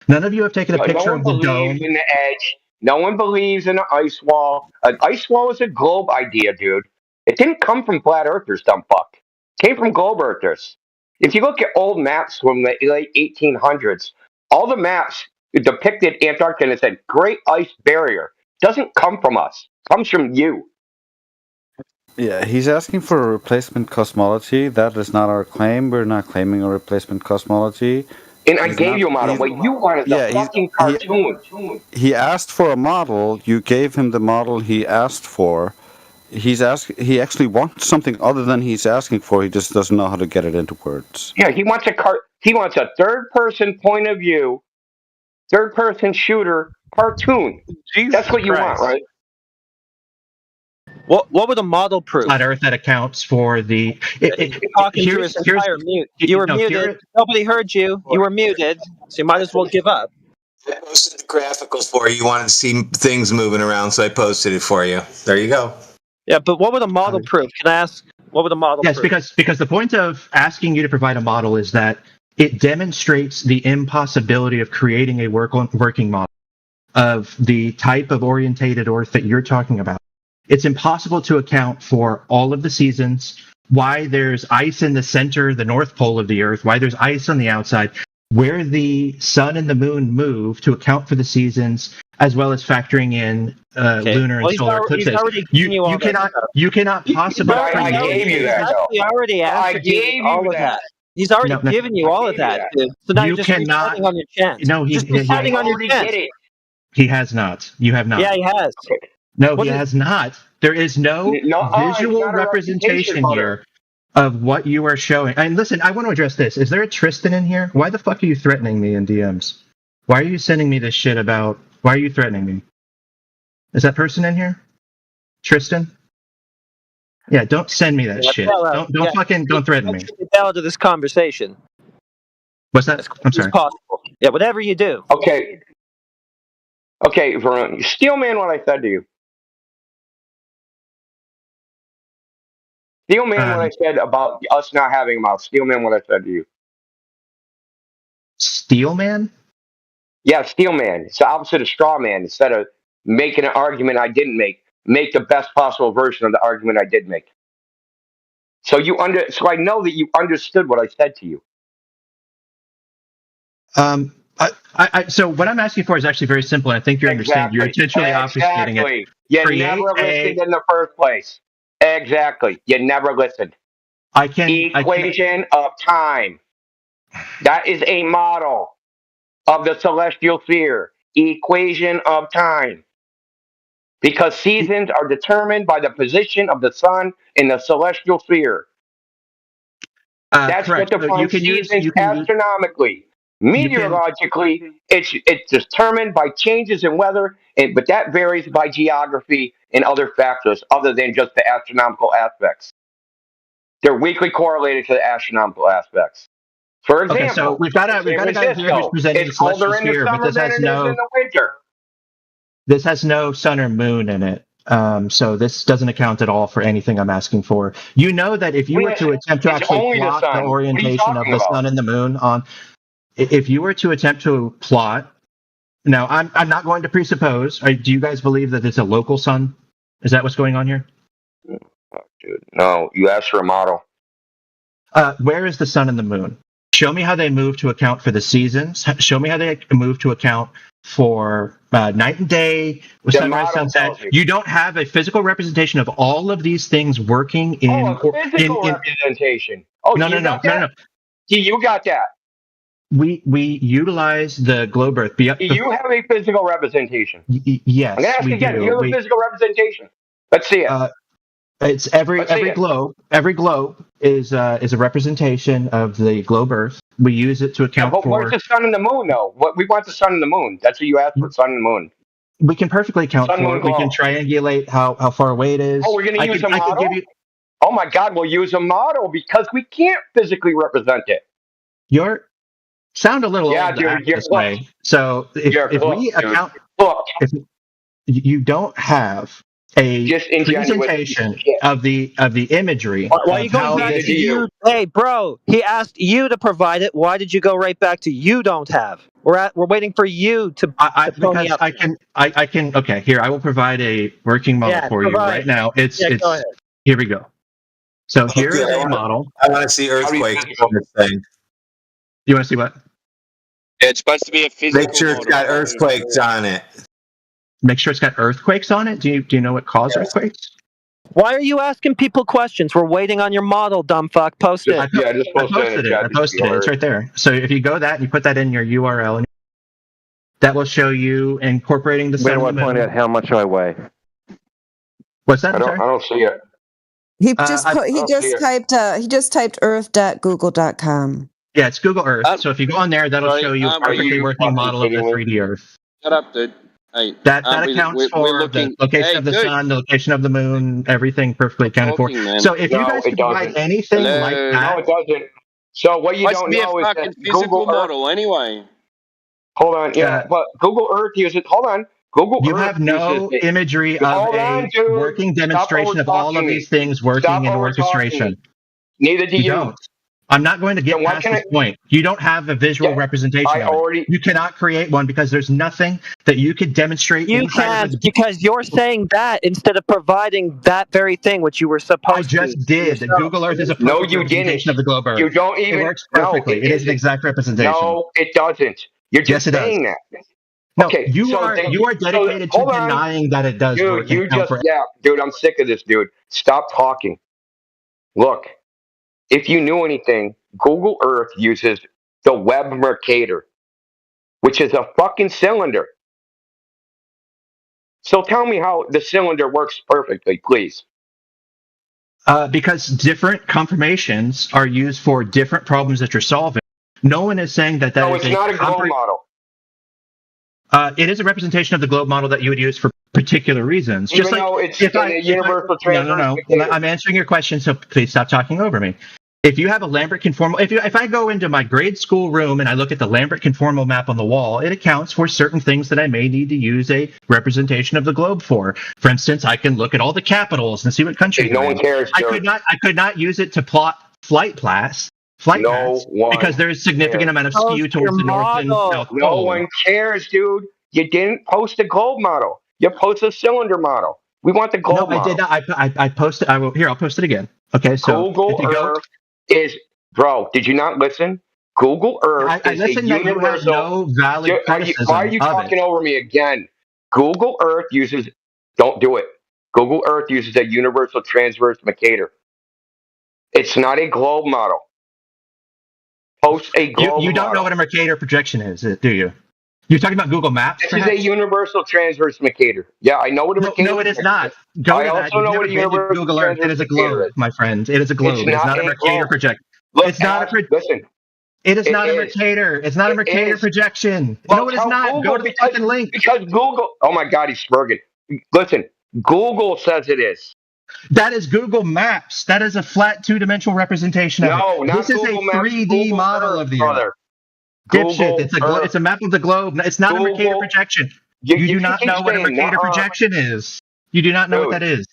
Speaker 21: None of you have taken a picture of the dome.
Speaker 2: In the edge. No one believes in an ice wall. An ice wall is a globe idea, dude. It didn't come from flat earthers, dumb fuck. It came from globe earthers. If you look at old maps from the late 1800s, all the maps depicted Antarctica and it said Great Ice Barrier. Doesn't come from us. It comes from you.
Speaker 6: Yeah, he's asking for a replacement cosmology. That is not our claim. We're not claiming a replacement cosmology.
Speaker 2: And I gave you a model. What you wanted a fucking cartoon.
Speaker 6: He asked for a model. You gave him the model he asked for. He actually wants something other than he's asking for. He just doesn't know how to get it into words.
Speaker 2: Yeah, he wants a third-person point of view, third-person shooter cartoon. That's what you want, right?
Speaker 23: What would a model prove?
Speaker 21: Flat Earth that accounts for the.
Speaker 23: Talking through his entire mute. You were muted. Nobody heard you. You were muted, so you might as well give up.
Speaker 22: I posted the graphical for you. You wanted to see things moving around, so I posted it for you. There you go.
Speaker 23: Yeah, but what would a model prove? Can I ask? What would a model prove?
Speaker 21: Yes, because the point of asking you to provide a model is that it demonstrates the impossibility of creating a working model of the type of orientated Earth that you're talking about. It's impossible to account for all of the seasons, why there's ice in the center, the North Pole of the Earth, why there's ice on the outside, where the sun and the moon move to account for the seasons, as well as factoring in lunar and solar eclipses. You cannot possibly.
Speaker 2: I gave you that.
Speaker 23: He already answered all of that. He's already given you all of that. Dude. So now you're just hiding on your chance.
Speaker 21: No, he's
Speaker 23: hiding on your chance.
Speaker 21: He has not. You have not.
Speaker 23: Yeah, he has.
Speaker 21: No, he has not. There is no visual representation here of what you are showing. And listen, I want to address this. Is there a Tristan in here? Why the fuck are you threatening me in DMs? Why are you sending me this shit about... Why are you threatening me? Is that person in here? Tristan? Yeah, don't send me that shit. Don't threaten me.
Speaker 23: Down to this conversation.
Speaker 21: What's that? I'm sorry.
Speaker 23: Possible. Yeah, whatever you do.
Speaker 2: Okay, Varun, Steelman, what I said to you. Steelman, what I said about us not having a mouth. Steelman, what I said to you.
Speaker 21: Steelman?
Speaker 2: Yeah, Steelman. It's the opposite of straw man. Instead of making an argument I didn't make the best possible version of the argument I did make. So I know that you understood what I said to you.
Speaker 21: So what I'm asking for is actually very simple, and I think you're understanding. You're intentionally obfuscating it.
Speaker 2: You
Speaker 21: Create
Speaker 2: never listened in the first place. Exactly. You never listened. Equation of time. That is a model of the celestial sphere. Equation of time. Because seasons are determined by the position of the sun in the celestial sphere. That's
Speaker 21: correct.
Speaker 2: what defines seasons astronomically. Meteorologically, it's determined by changes in weather, but that varies by geography and other factors other than just the astronomical aspects. They're weakly correlated to the astronomical aspects. For example,
Speaker 21: okay, so we've got a guy here who's presenting the
Speaker 2: it's colder
Speaker 21: celestial
Speaker 2: in the
Speaker 21: sphere, but
Speaker 2: summer
Speaker 21: this
Speaker 2: than
Speaker 21: has
Speaker 2: it is in the winter.
Speaker 21: This has no sun or moon in it. So this doesn't account at all for anything I'm asking for. You know that if you were to attempt to actually plot the orientation of the sun and the moon on, if you were to attempt to plot, now I'm not going to presuppose. Do you guys believe that it's a local sun? Is that what's going on here?
Speaker 2: Dude, no, you asked for a model.
Speaker 21: Where is the sun and the moon? Show me how they move to account for the seasons. Show me how they move to account for night and day, sunrise, sunset. You don't have a physical representation of all of these things working in.
Speaker 2: A physical representation. Oh,
Speaker 21: no.
Speaker 2: See, you got that.
Speaker 21: We utilize the globe Earth.
Speaker 2: You have a physical representation.
Speaker 21: Yes,
Speaker 2: I'm gonna ask
Speaker 21: we
Speaker 2: again.
Speaker 21: do.
Speaker 2: You have a physical representation. Let's see it.
Speaker 21: It's every globe. Every globe is a representation of the globe Earth. We use it to account for.
Speaker 2: Where's the sun and the moon, though? What we want the sun and the moon. That's what you asked for. Sun and the moon.
Speaker 21: We can perfectly account for it. We can triangulate how far away it is.
Speaker 2: Oh, we're gonna use a model. Oh my God, we'll use a model because we can't physically represent it.
Speaker 21: You sound a little old to act this way. So if we account, if you don't have a presentation of the imagery.
Speaker 23: Why are you going back to you? Hey, bro, he asked you to provide it. Why did you go right back to you don't have? We're waiting for you to.
Speaker 21: Because I can. Okay, here I will provide a working model for you right now. It's here we go. So here is a model.
Speaker 22: I want to see earthquakes on this thing.
Speaker 21: You want to see what?
Speaker 17: It's supposed to be a physical.
Speaker 22: Make sure it's got earthquakes on it.
Speaker 21: Make sure it's got earthquakes on it? Do you know what caused earthquakes?
Speaker 23: Why are you asking people questions? We're waiting on your model, dumb fuck. Post it.
Speaker 21: I posted it. It's right there. So if you go that and you put that in your URL, that will show you incorporating the sun and the moon.
Speaker 3: Point out how much I weigh.
Speaker 21: What's that?
Speaker 2: I don't see it.
Speaker 1: He just typed earth.google.com.
Speaker 21: Yeah, it's Google Earth. So if you go on there, that'll show you a perfectly working model of the 3D Earth.
Speaker 17: Shut up, dude. Hey,
Speaker 21: that accounts for the location of the sun, the location of the moon, everything perfectly accounted for. So if you guys could provide anything like that,
Speaker 2: no, it doesn't. So what you don't know is that
Speaker 17: physical model anyway.
Speaker 2: Hold on, but Google Earth uses. Hold on, Google Earth.
Speaker 21: You have no imagery of a working demonstration of all of these things working in orchestration.
Speaker 2: Neither do you.
Speaker 21: Don't. I'm not going to get past this point. You don't have a visual representation of it. You cannot create one because there's nothing that you could demonstrate.
Speaker 23: You can't because you're saying that instead of providing that very thing which you were supposed to.
Speaker 21: I just did. Google Earth is a perfect representation of the globe Earth.
Speaker 2: You don't even.
Speaker 21: It works perfectly. It is an exact representation.
Speaker 2: No, it doesn't. You're just saying that.
Speaker 21: No, okay, you are dedicated to denying that it does work.
Speaker 2: Dude, I'm sick of this, dude. Stop talking. Look. If you knew anything, Google Earth uses the Webb Mercator, which is a fucking cylinder. So tell me how the cylinder works perfectly, please.
Speaker 21: Because different conformations are used for different problems that you're solving. No one is saying that is
Speaker 2: it's not a globe model.
Speaker 21: It is a representation of the globe model that you would use for particular reasons.
Speaker 2: Even though it's a universal transfer.
Speaker 21: No. I'm answering your question, so please stop talking over me. If you have a Lambert conformal, if I go into my grade school room and I look at the Lambert conformal map on the wall, it accounts for certain things that I may need to use a representation of the globe for. For instance, I can look at all the capitals and see what country.
Speaker 2: No one cares.
Speaker 21: I could not use it to plot flight paths because there is significant amount of skew towards the north and south pole.
Speaker 2: No one cares, dude. You didn't post a globe model. You posted a cylinder model. We want the globe model.
Speaker 21: No, I did not. I posted. I'll post it again. Okay, so
Speaker 2: Google Earth is, bro, did you not listen? Google Earth
Speaker 21: I
Speaker 2: is a
Speaker 21: listen that you have
Speaker 2: universal.
Speaker 21: no valid
Speaker 2: Why are
Speaker 21: criticism
Speaker 2: you
Speaker 21: of
Speaker 2: talking
Speaker 21: it.
Speaker 2: over me again? Google Earth uses. Don't do it. Google Earth uses a universal transverse Mercator. It's not a globe model. Post a globe
Speaker 21: You don't know
Speaker 2: model.
Speaker 21: what a Mercator projection is, do you? You're talking about Google Maps,
Speaker 2: This
Speaker 21: perhaps?
Speaker 2: is a universal transverse Mercator. Yeah, I know what a Mercator.
Speaker 21: No, it is not. Go
Speaker 2: I
Speaker 21: to that.
Speaker 2: also
Speaker 21: You've
Speaker 2: know
Speaker 21: never
Speaker 2: what a
Speaker 21: been to
Speaker 2: universal
Speaker 21: Google Earth. It
Speaker 2: transverse
Speaker 21: is a
Speaker 2: Mercator
Speaker 21: globe,
Speaker 2: is.
Speaker 21: my friend. It is a globe.
Speaker 2: It's
Speaker 21: It is
Speaker 2: not
Speaker 21: not a
Speaker 2: a
Speaker 21: Mercator
Speaker 2: globe.
Speaker 21: projection.
Speaker 2: Look,
Speaker 21: It's not
Speaker 2: listen.
Speaker 21: It is not a
Speaker 2: is.
Speaker 21: Mercator. It's not a
Speaker 2: It
Speaker 21: Mercator
Speaker 2: is.
Speaker 21: projection.
Speaker 2: Well,
Speaker 21: No, it is
Speaker 2: tell
Speaker 21: not. Go
Speaker 2: Google
Speaker 21: to the fucking link.
Speaker 2: because Google. Oh my God, he's smirking. Listen, Google says it is.
Speaker 21: That is Google Maps. That is a flat two-dimensional representation of
Speaker 2: No,
Speaker 21: it.
Speaker 2: not
Speaker 21: This is a
Speaker 2: Google Maps.
Speaker 21: 3D
Speaker 2: Google
Speaker 21: model
Speaker 2: Earth,
Speaker 21: of the Earth.
Speaker 2: brother.
Speaker 21: Dipshit.
Speaker 2: Google
Speaker 21: It's a map of the globe. It's not a Mercator
Speaker 2: Google.
Speaker 21: projection.
Speaker 2: You
Speaker 21: You do
Speaker 2: can
Speaker 21: not
Speaker 2: keep
Speaker 21: know what a
Speaker 2: saying
Speaker 21: Mercator
Speaker 2: nuh-uh.
Speaker 21: projection is. You do not know what
Speaker 2: Dude.
Speaker 21: that is.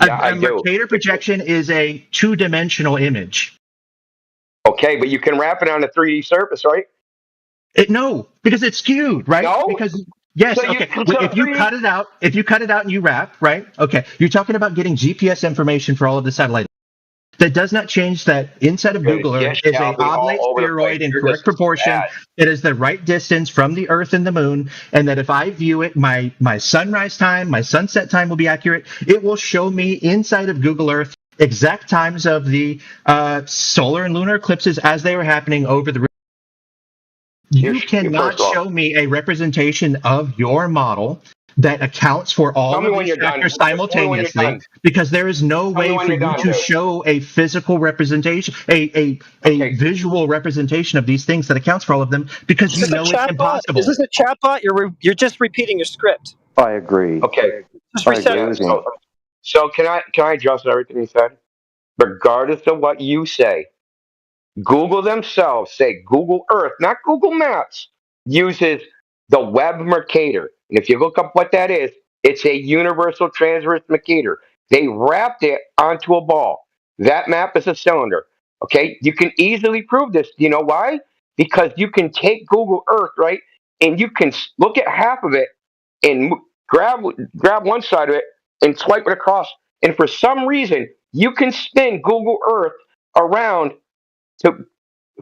Speaker 2: Yeah, I
Speaker 21: A
Speaker 2: do.
Speaker 21: Mercator projection is a two-dimensional image.
Speaker 2: Okay, but you can wrap it on a 3D surface, right?
Speaker 21: No, because it's skewed, right?
Speaker 2: No?
Speaker 21: Because yes,
Speaker 2: So
Speaker 21: okay.
Speaker 2: so
Speaker 21: If you
Speaker 2: 3D
Speaker 21: cut it out, and you wrap, right? Okay, you're talking about getting GPS information for all of the satellites. That does not change that inside of Google Earth is a oblate spheroid in correct proportion. It is the right distance from the Earth and the Moon, and that if I view it, my sunrise time, my sunset time will be accurate. It will show me inside of Google Earth exact times of the solar and lunar eclipses as they were happening over the. You cannot show me a representation of your model that accounts for all
Speaker 2: Tell me
Speaker 21: of
Speaker 2: when
Speaker 21: these
Speaker 2: you're done.
Speaker 21: factors
Speaker 2: Tell me when you're
Speaker 21: simultaneously
Speaker 2: done.
Speaker 21: because there is no
Speaker 2: me
Speaker 21: way
Speaker 2: when
Speaker 21: for
Speaker 2: you're
Speaker 21: you
Speaker 2: done,
Speaker 21: to
Speaker 2: dude.
Speaker 21: show a physical representation, a visual representation of these things that accounts for all of them because you know it's impossible.
Speaker 23: Is this a chatbot? You're just repeating your script.
Speaker 3: I agree.
Speaker 2: Okay.
Speaker 23: Just reset it.
Speaker 2: So can I adjust everything he said? Regardless of what you say, Google themselves say Google Earth, not Google Maps, uses the Web Mercator. And if you look up what that is, it's a universal transverse Mercator. They wrapped it onto a ball. That map is a cylinder. Okay, you can easily prove this. You know why? Because you can take Google Earth, right, and you can look at half of it and grab one side of it and swipe it across. And for some reason, you can spin Google Earth around to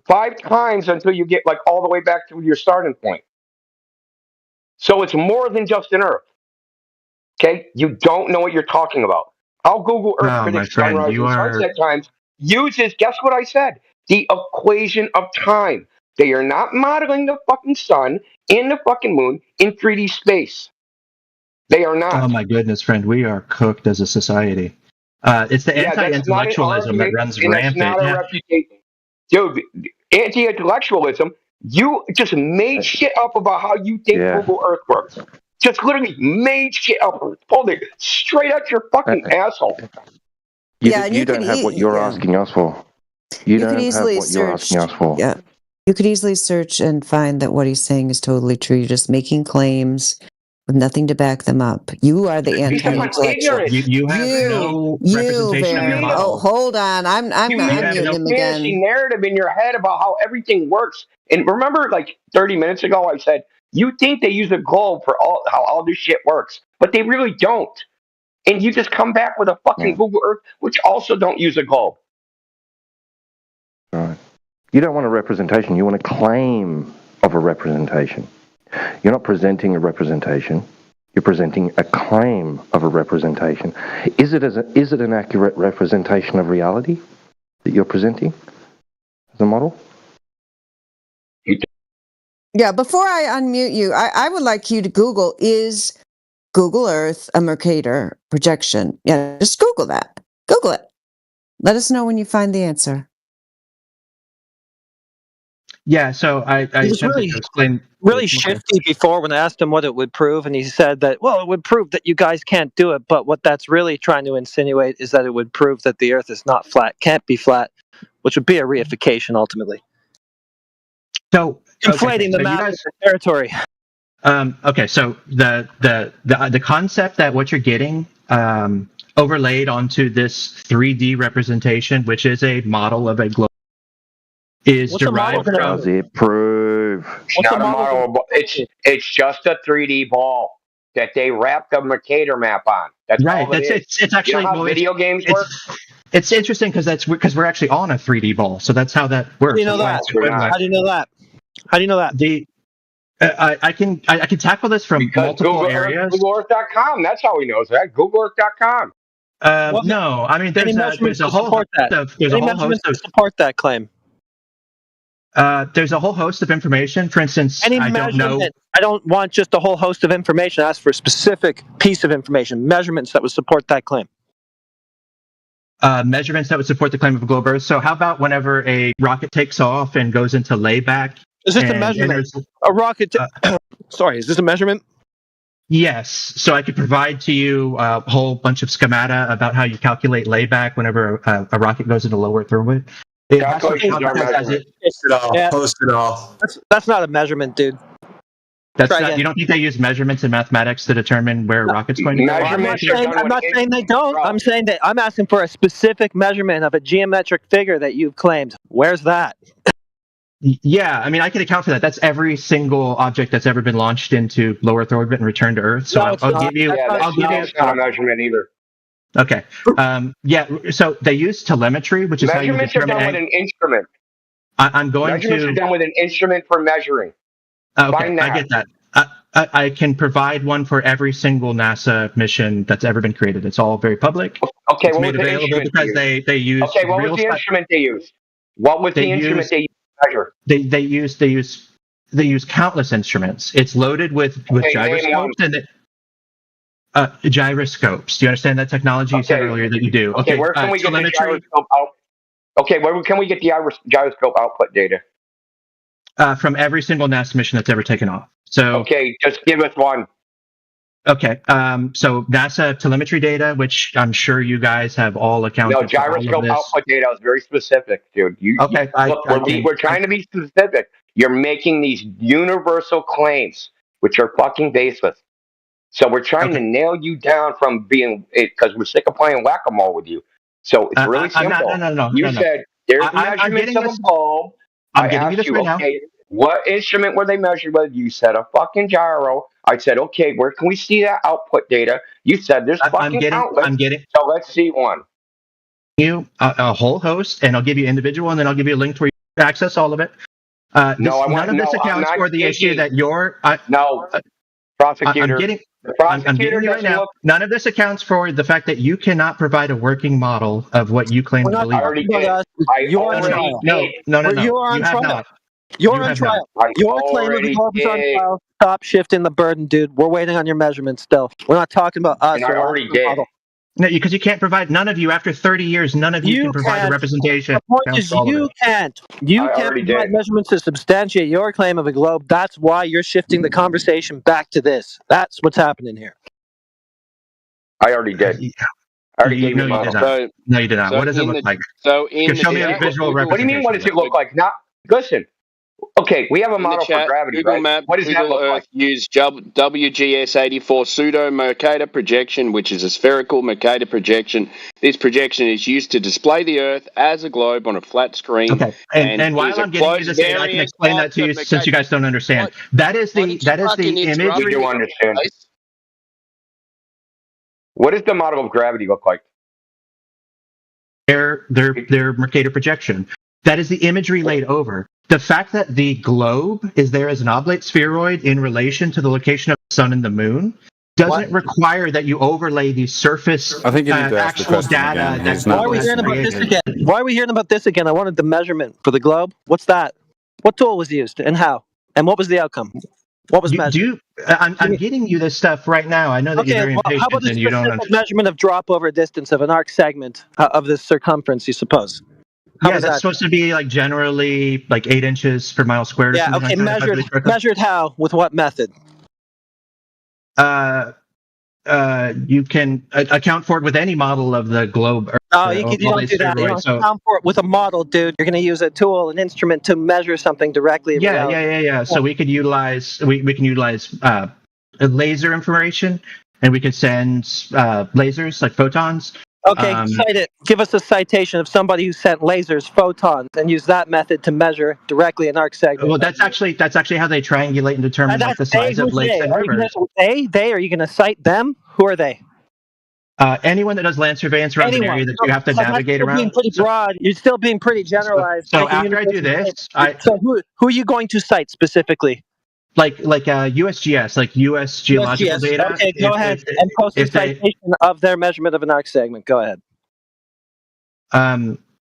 Speaker 2: 5 times until you get like all the way back to your starting point. So it's more than just an Earth. Okay, you don't know what you're talking about. How Google Earth
Speaker 21: No, my
Speaker 2: predicts
Speaker 21: friend,
Speaker 2: sunrise
Speaker 21: you
Speaker 2: and
Speaker 21: are.
Speaker 2: sunset times uses, guess what I said? The equation of time. They are not modeling the fucking sun and the fucking moon in 3D space. They are not.
Speaker 21: Oh my goodness, friend, we are cooked as a society. It's the
Speaker 2: Yeah, that's not an
Speaker 21: anti-intellectualism that
Speaker 2: argument,
Speaker 21: runs
Speaker 2: and that's
Speaker 21: rampant.
Speaker 2: not a reputation. Dude, anti-intellectualism, you just made shit up about how you think Google Earth works. Just literally made shit up. Pulled it straight out your fucking asshole.
Speaker 3: You don't have what you're asking us for. You don't
Speaker 1: could
Speaker 3: have
Speaker 1: easily
Speaker 3: what you're
Speaker 1: search.
Speaker 3: asking us for.
Speaker 1: Yeah, you could easily search and find that what he's saying is totally true. You're just making claims with nothing to back them up. You are the
Speaker 2: Because I'm
Speaker 1: anti-intellectual.
Speaker 2: ignorant.
Speaker 21: You have no representation of your
Speaker 1: Baron.
Speaker 21: model.
Speaker 1: Oh, hold on. I'm
Speaker 2: You made
Speaker 1: muting
Speaker 2: a
Speaker 1: him
Speaker 2: fantasy
Speaker 1: again.
Speaker 2: narrative in your head about how everything works. And remember, like 30 minutes ago, I said, you think they use a globe for how all this shit works, but they really don't. And you just come back with a fucking Google Earth, which also don't use a globe.
Speaker 3: Right. You don't want a representation. You want a claim of a representation. You're not presenting a representation. You're presenting a claim of a representation. Is it an accurate representation of reality that you're presenting as a model?
Speaker 1: Yeah, before I unmute you, I would like you to Google, is Google Earth a Mercator projection? Yeah, just Google that. Google it. Let us know when you find the answer.
Speaker 21: Yeah, so I
Speaker 23: He was
Speaker 21: attempted to explain.
Speaker 23: really shifty before when I asked him what it would prove, and he said that, well, it would prove that you guys can't do it, but what that's really trying to insinuate is that it would prove that the Earth is not flat, can't be flat, which would be a reification ultimately.
Speaker 21: So
Speaker 23: inflating the map of the territory.
Speaker 21: Okay, so the concept that what you're getting overlaid onto this 3D representation, which is a model of a globe, is derived from.
Speaker 3: Does it prove?
Speaker 2: It's not a model. It's just a 3D ball that they wrapped a Mercator map on. That's
Speaker 21: Right.
Speaker 2: all it is.
Speaker 21: It's actually
Speaker 2: you know how video games work.
Speaker 21: It's interesting because we're actually on a 3D ball, so that's how that works.
Speaker 23: How do you know that? How do you know that? How do you know that?
Speaker 21: I can tackle this from multiple areas.
Speaker 2: GoogleEarth.com. That's how he knows that. GoogleEarth.com.
Speaker 21: No, I mean there's a whole host of
Speaker 23: support that claim.
Speaker 21: There's a whole host of information. For instance, I don't know.
Speaker 23: I don't want just a whole host of information. I ask for a specific piece of information, measurements that would support that claim.
Speaker 21: Measurements that would support the claim of a globe Earth. So how about whenever a rocket takes off and goes into layback?
Speaker 23: Is this a measurement? A rocket? Sorry, is this a measurement?
Speaker 21: Yes. So I could provide to you a whole bunch of schemata about how you calculate layback whenever a rocket goes into low Earth orbit.
Speaker 22: Post it all.
Speaker 23: That's not a measurement, dude.
Speaker 21: That's not, you don't think they use measurements in mathematics to determine where a rocket's going to go?
Speaker 23: I'm not saying they don't. I'm saying that I'm asking for a specific measurement of a geometric figure that you've claimed. Where's that?
Speaker 21: Yeah, I mean, I can account for that. That's every single object that's ever been launched into low Earth orbit and returned to Earth. So I'll give you.
Speaker 2: It's not a measurement either.
Speaker 21: Okay. Yeah. So they use telemetry, which is
Speaker 2: measurements
Speaker 21: how you determine.
Speaker 2: Measurements are done with an instrument.
Speaker 21: I'm going
Speaker 2: measurements
Speaker 21: to.
Speaker 2: are done with an instrument for measuring.
Speaker 21: Okay, I get that. I can provide one for every single NASA mission that's ever been created. It's all very public.
Speaker 2: Okay,
Speaker 21: it's
Speaker 2: what
Speaker 21: made
Speaker 2: was the
Speaker 21: available because they use.
Speaker 2: Okay, what was the instrument they used? What was the instrument they used to measure?
Speaker 21: They use countless instruments. It's loaded with gyroscopes and gyroscopes. Do you understand that technology you said earlier that you do?
Speaker 2: Okay, where can we get the gyroscope out? Okay, where can we get the gyroscope output data?
Speaker 21: From every single NASA mission that's ever taken off. So
Speaker 2: okay, just give us one.
Speaker 21: Okay, so NASA telemetry data, which I'm sure you guys have all accounted for.
Speaker 2: No, gyroscope output data is very specific, dude.
Speaker 21: Okay,
Speaker 2: we're trying to be specific. You're making these universal claims, which are fucking baseless. So we're trying to nail you down from being it because we're sick of playing whack-a-mole with you. So it's really simple.
Speaker 21: No.
Speaker 2: You said there's measurements of a bulb.
Speaker 21: I'm getting you this right now.
Speaker 2: What instrument were they measured with? You said a fucking gyro. I said, okay, where can we see that output data? You said there's fucking outlets. So let's see one.
Speaker 21: You a whole host, and I'll give you individual, and then I'll give you a link to where you can access all of it. None of this accounts for the issue that you're.
Speaker 2: Prosecutor.
Speaker 21: I'm getting you right now. None of this accounts for the fact that you cannot provide a working model of what you claim to believe.
Speaker 2: I already did.
Speaker 23: You're on trial.
Speaker 21: No.
Speaker 23: You're on trial. You're on trial. Your claim of the globe is on trial. Stop shifting the burden, dude. We're waiting on your measurements still. We're not talking about us.
Speaker 2: And I already did.
Speaker 21: No, because you can't provide. None of you, after 30 years, none of you can provide a representation.
Speaker 23: The point is, you can't. You can't provide measurements to substantiate your claim of a globe. That's why you're shifting the conversation back to this. That's what's happening here.
Speaker 2: I already did. I already gave you
Speaker 21: No, you did not. What does it look like?
Speaker 13: So
Speaker 21: show me a visual representation.
Speaker 2: What do you mean? What does it look like? Not listen. Okay, we have a model for gravity,
Speaker 13: Google
Speaker 2: right?
Speaker 13: Map,
Speaker 2: what does
Speaker 13: Google
Speaker 2: that look
Speaker 13: Earth
Speaker 2: like?
Speaker 13: use WGS84 pseudo Mercator projection, which is a spherical Mercator projection. This projection is used to display the Earth as a globe on a flat screen.
Speaker 21: Okay, and while I'm getting you this data, I can explain that to you since you guys don't understand. That is the imagery.
Speaker 2: We do understand. What does the model of gravity look like?
Speaker 21: Their Mercator projection. That is the imagery laid over. The fact that the globe is there as an oblate spheroid in relation to the location of the sun and the moon doesn't require that you overlay the surface
Speaker 6: I think you need to ask the
Speaker 21: actual
Speaker 6: question
Speaker 21: data.
Speaker 6: again.
Speaker 23: Why are we hearing about this again? Why are we hearing about this again? I wanted the measurement for the globe. What's that? What tool was used and how? And what was the outcome? What was measured?
Speaker 21: I'm getting you this stuff right now. I know that you're very impatient
Speaker 23: how about the
Speaker 21: and you don't
Speaker 23: specific
Speaker 21: understand.
Speaker 23: measurement of drop over distance of an arc segment of this circumference, you suppose?
Speaker 21: That's supposed to be like generally like 8 inches per mile squared.
Speaker 23: Yeah, okay, measured how? With what method?
Speaker 21: You can account for it with any model of the globe.
Speaker 23: Oh, you don't do that. You don't account for it with a model, dude. You're going to use a tool, an instrument to measure something directly.
Speaker 21: Yeah. So we could utilize laser information, and we could send lasers like photons.
Speaker 23: Okay, cite it. Give us a citation of somebody who sent lasers, photons, and use that method to measure directly an arc segment.
Speaker 21: Well, that's actually how they triangulate and determine the size of lakes and rivers.
Speaker 23: Are you going to cite them? Who are they?
Speaker 21: Anyone that does land surveillance around an area that you have to navigate
Speaker 23: That's still being
Speaker 21: around.
Speaker 23: pretty broad. You're still being pretty generalized.
Speaker 21: So
Speaker 23: taking
Speaker 21: after I do
Speaker 23: universal
Speaker 21: this,
Speaker 23: so who are you going to cite specifically?
Speaker 21: like USGS, like U.S. geological
Speaker 23: USGS.
Speaker 21: data.
Speaker 23: Okay, go ahead and post a citation of their measurement of an arc segment. Go ahead.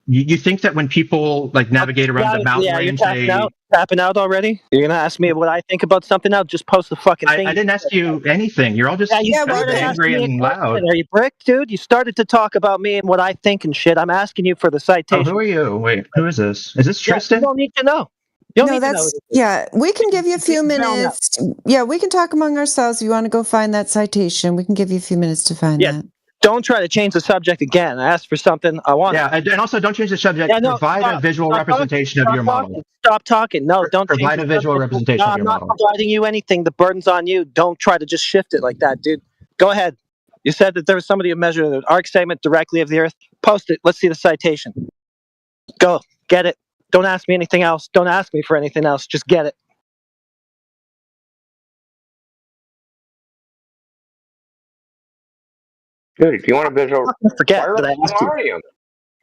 Speaker 21: You think that when people like navigate around the mountain range,
Speaker 23: you're tapping out already? You're gonna ask me what I think about something now? Just post the fucking thing.
Speaker 21: I didn't ask you anything. You're all just angry and loud.
Speaker 23: Are you bricked, dude? You started to talk about me and what I think and shit. I'm asking you for the citation.
Speaker 21: Oh, who are you? Wait, who is this? Is this Tristan?
Speaker 23: You don't need to know. You don't
Speaker 1: No,
Speaker 23: need to know.
Speaker 1: that's yeah. We can give you a few minutes. Yeah, we can talk among ourselves. If you want to go find that citation, we can give you a few minutes to find that.
Speaker 23: Don't try to change the subject again. I asked for something. I want.
Speaker 21: Yeah, and also don't change the subject. Provide a visual representation of your model.
Speaker 23: Stop talking. No, don't
Speaker 21: provide a visual representation of your model.
Speaker 23: I'm not providing you anything. The burden's on you. Don't try to just shift it like that, dude. Go ahead. You said that there was somebody who measured an arc segment directly of the Earth. Post it. Let's see the citation. Go. Get it. Don't ask me anything else. Don't ask me for anything else. Just get it.
Speaker 2: Dude, if you want a visual,
Speaker 23: fire
Speaker 2: up Stellarium.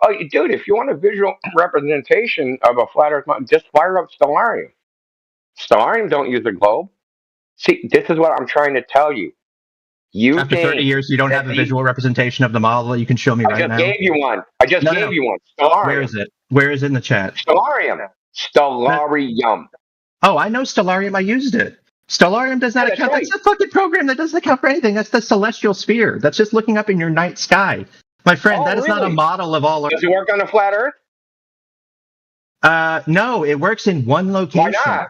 Speaker 2: Oh, dude, if you want a visual representation of a flat Earth mountain, just fire up Stellarium. Stellarium don't use a globe. See, this is what I'm trying to tell you.
Speaker 21: After 30 years, you don't have a visual representation of the model that you can show me right now?
Speaker 2: I just gave you one. I just gave you one. Stellarium.
Speaker 21: Where is it? Where is it in the chat?
Speaker 2: Stellarium. Stellarium.
Speaker 21: Oh, I know Stellarium. I used it. Stellarium does not account. That's a fucking program that doesn't account for anything. That's the celestial sphere. That's just looking up in your night sky. My friend, that is not a model of all Earth.
Speaker 2: Does it work on a flat Earth?
Speaker 21: No, it works in one location.
Speaker 2: Why not?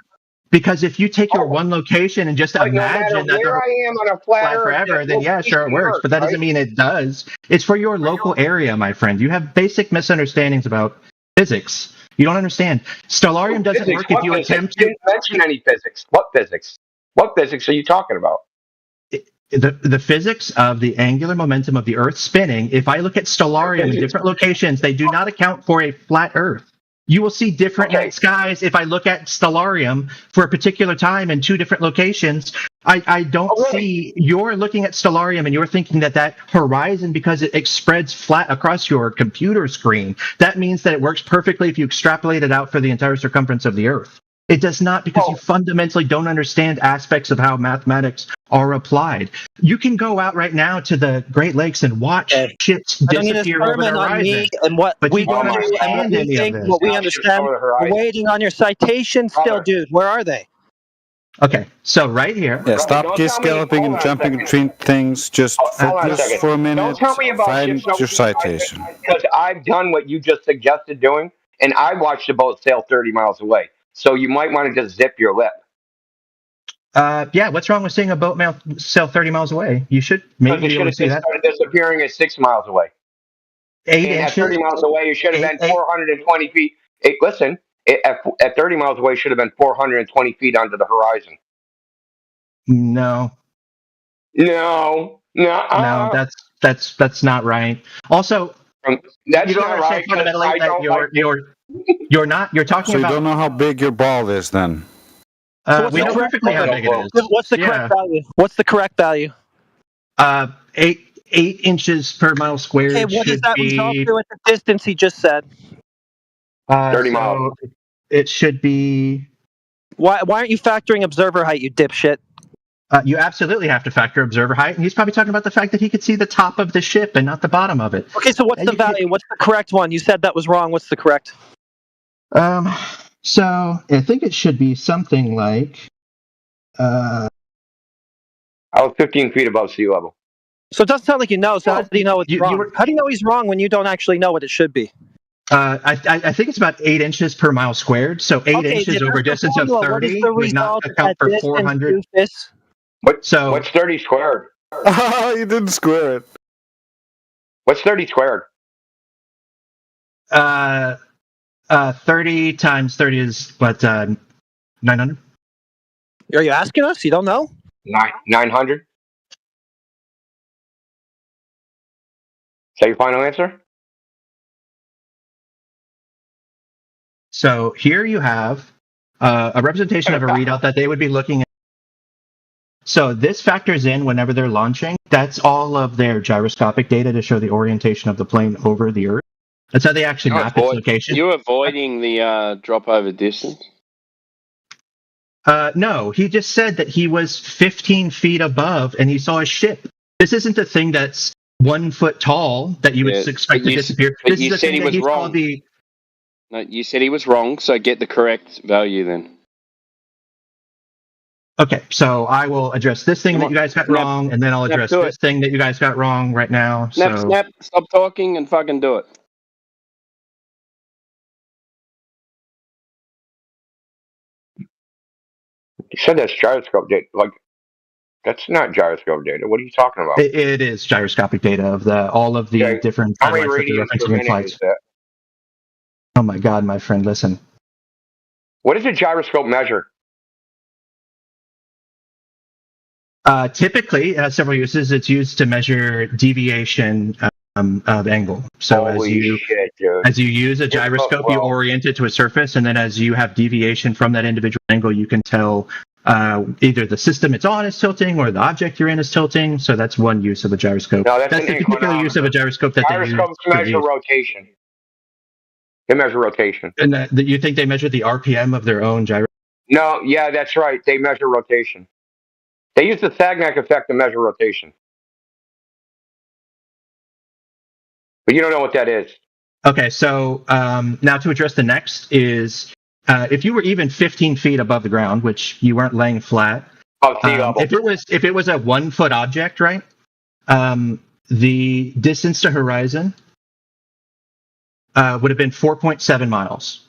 Speaker 21: Because if you take your one location and just imagine that
Speaker 2: where I am on a flat Earth
Speaker 21: forever, then yeah, sure, it works. But that doesn't mean it does. It's for your local area, my friend. You have basic misunderstandings about physics. You don't understand. Stellarium doesn't work if you attempt to.
Speaker 2: You didn't mention any physics. What physics? What physics are you talking about?
Speaker 21: The physics of the angular momentum of the Earth spinning, if I look at Stellarium in different locations, they do not account for a flat Earth. You will see different night skies if I look at Stellarium for a particular time in two different locations. I don't see, you're looking at Stellarium and you're thinking that horizon, because it spreads flat across your computer screen, that means that it works perfectly if you extrapolate it out for the entire circumference of the Earth. It does not, because you fundamentally don't understand aspects of how mathematics are applied. You can go out right now to the Great Lakes and watch ships disappear over the horizon.
Speaker 23: And what
Speaker 21: but
Speaker 23: we
Speaker 21: you don't understand any of this.
Speaker 23: What we understand. We're waiting on your citation still, dude. Where are they?
Speaker 21: Okay, so right here.
Speaker 6: Yeah, stop galloping and jumping between things. Just focus for a minute.
Speaker 2: Don't tell me about
Speaker 6: find your citation.
Speaker 2: Because I've done what you just suggested doing, and I watched the boat sail 30 miles away. So you might want to just zip your lip.
Speaker 21: Yeah, what's wrong with seeing a boat sail 30 miles away? You should maybe be able to see that.
Speaker 2: Started disappearing at 6 miles away.
Speaker 21: 8
Speaker 2: and
Speaker 21: inches.
Speaker 2: At 30 miles away, you should have been 420 feet. Listen, at 30 miles away, should have been 420 feet onto the horizon.
Speaker 21: No, that's not right. Also,
Speaker 2: that's
Speaker 21: you don't
Speaker 2: not
Speaker 21: understand
Speaker 2: right.
Speaker 21: Fundamentally, that you're not. You're talking
Speaker 6: so
Speaker 21: about.
Speaker 6: So you don't know how big your ball is, then.
Speaker 21: We know perfectly how big it is.
Speaker 23: What's the correct value? What's the correct value?
Speaker 21: 8 inches per mile squared.
Speaker 23: Okay, what does that result to at the distance he just said?
Speaker 2: 30 miles.
Speaker 21: It should be.
Speaker 23: Why aren't you factoring observer height, you dipshit?
Speaker 21: You absolutely have to factor observer height, and he's probably talking about the fact that he could see the top of the ship and not the bottom of it.
Speaker 23: Okay, so what's the value? What's the correct one? You said that was wrong. What's the correct?
Speaker 21: So I think it should be something like.
Speaker 2: I was 15 feet above sea level.
Speaker 23: So it doesn't sound like you know. So how do you know it's wrong? How do you know he's wrong when you don't actually know what it should be?
Speaker 21: I think it's about 8 inches per mile squared. So 8 inches over a distance of 30 would not account for 400.
Speaker 2: What's 30 squared?
Speaker 6: Oh, you didn't square it.
Speaker 2: What's 30 squared?
Speaker 21: 30 times 30 is what, 900?
Speaker 23: Are you asking us? You don't know?
Speaker 2: 900? Is that your final answer?
Speaker 21: So here you have a representation of a readout that they would be looking at. So this factors in whenever they're launching. That's all of their gyroscopic data to show the orientation of the plane over the Earth. That's how they actually map its location.
Speaker 17: You avoiding the drop over distance?
Speaker 21: No, he just said that he was 15 feet above and he saw a ship. This isn't a thing that's 1 foot tall that you would expect to disappear.
Speaker 17: But
Speaker 21: This
Speaker 17: you
Speaker 21: is a
Speaker 17: said
Speaker 21: thing
Speaker 17: he
Speaker 21: that
Speaker 17: was
Speaker 21: he saw
Speaker 17: wrong.
Speaker 21: the.
Speaker 17: No, you said he was wrong, so get the correct value then.
Speaker 21: Okay, so I will address this thing that you guys got wrong, and then I'll address this thing that you guys got wrong right now.
Speaker 17: Snap, stop talking and fucking do it.
Speaker 2: You said that's gyroscope data. Like, that's not gyroscope data. What are you talking about?
Speaker 21: It is gyroscopic data of all of the different
Speaker 2: How many
Speaker 21: satellites that they're
Speaker 2: radians per
Speaker 21: referencing in
Speaker 2: minute
Speaker 21: flights.
Speaker 2: is that?
Speaker 21: Oh my God, my friend, listen.
Speaker 2: What does a gyroscope measure?
Speaker 21: Typically, it has several uses. It's used to measure deviation of angle. So as you use a gyroscope, you orient it to a surface, and then as you have deviation from that individual angle, you can tell either the system it's on is tilting or the object you're in is tilting. So that's one use of a gyroscope.
Speaker 2: No, that's
Speaker 21: the particular use of a gyroscope that they use.
Speaker 2: Gyroscopes measure rotation. They measure rotation.
Speaker 21: And you think they measure the RPM of their own gyroscope?
Speaker 2: No, yeah, that's right. They measure rotation. They use the Sagnac effect to measure rotation. But you don't know what that is.
Speaker 21: Okay, so now to address the next is if you were even 15 feet above the ground, which you weren't laying flat, if it was a 1 foot object, right? The distance to horizon would have been 4.7 miles.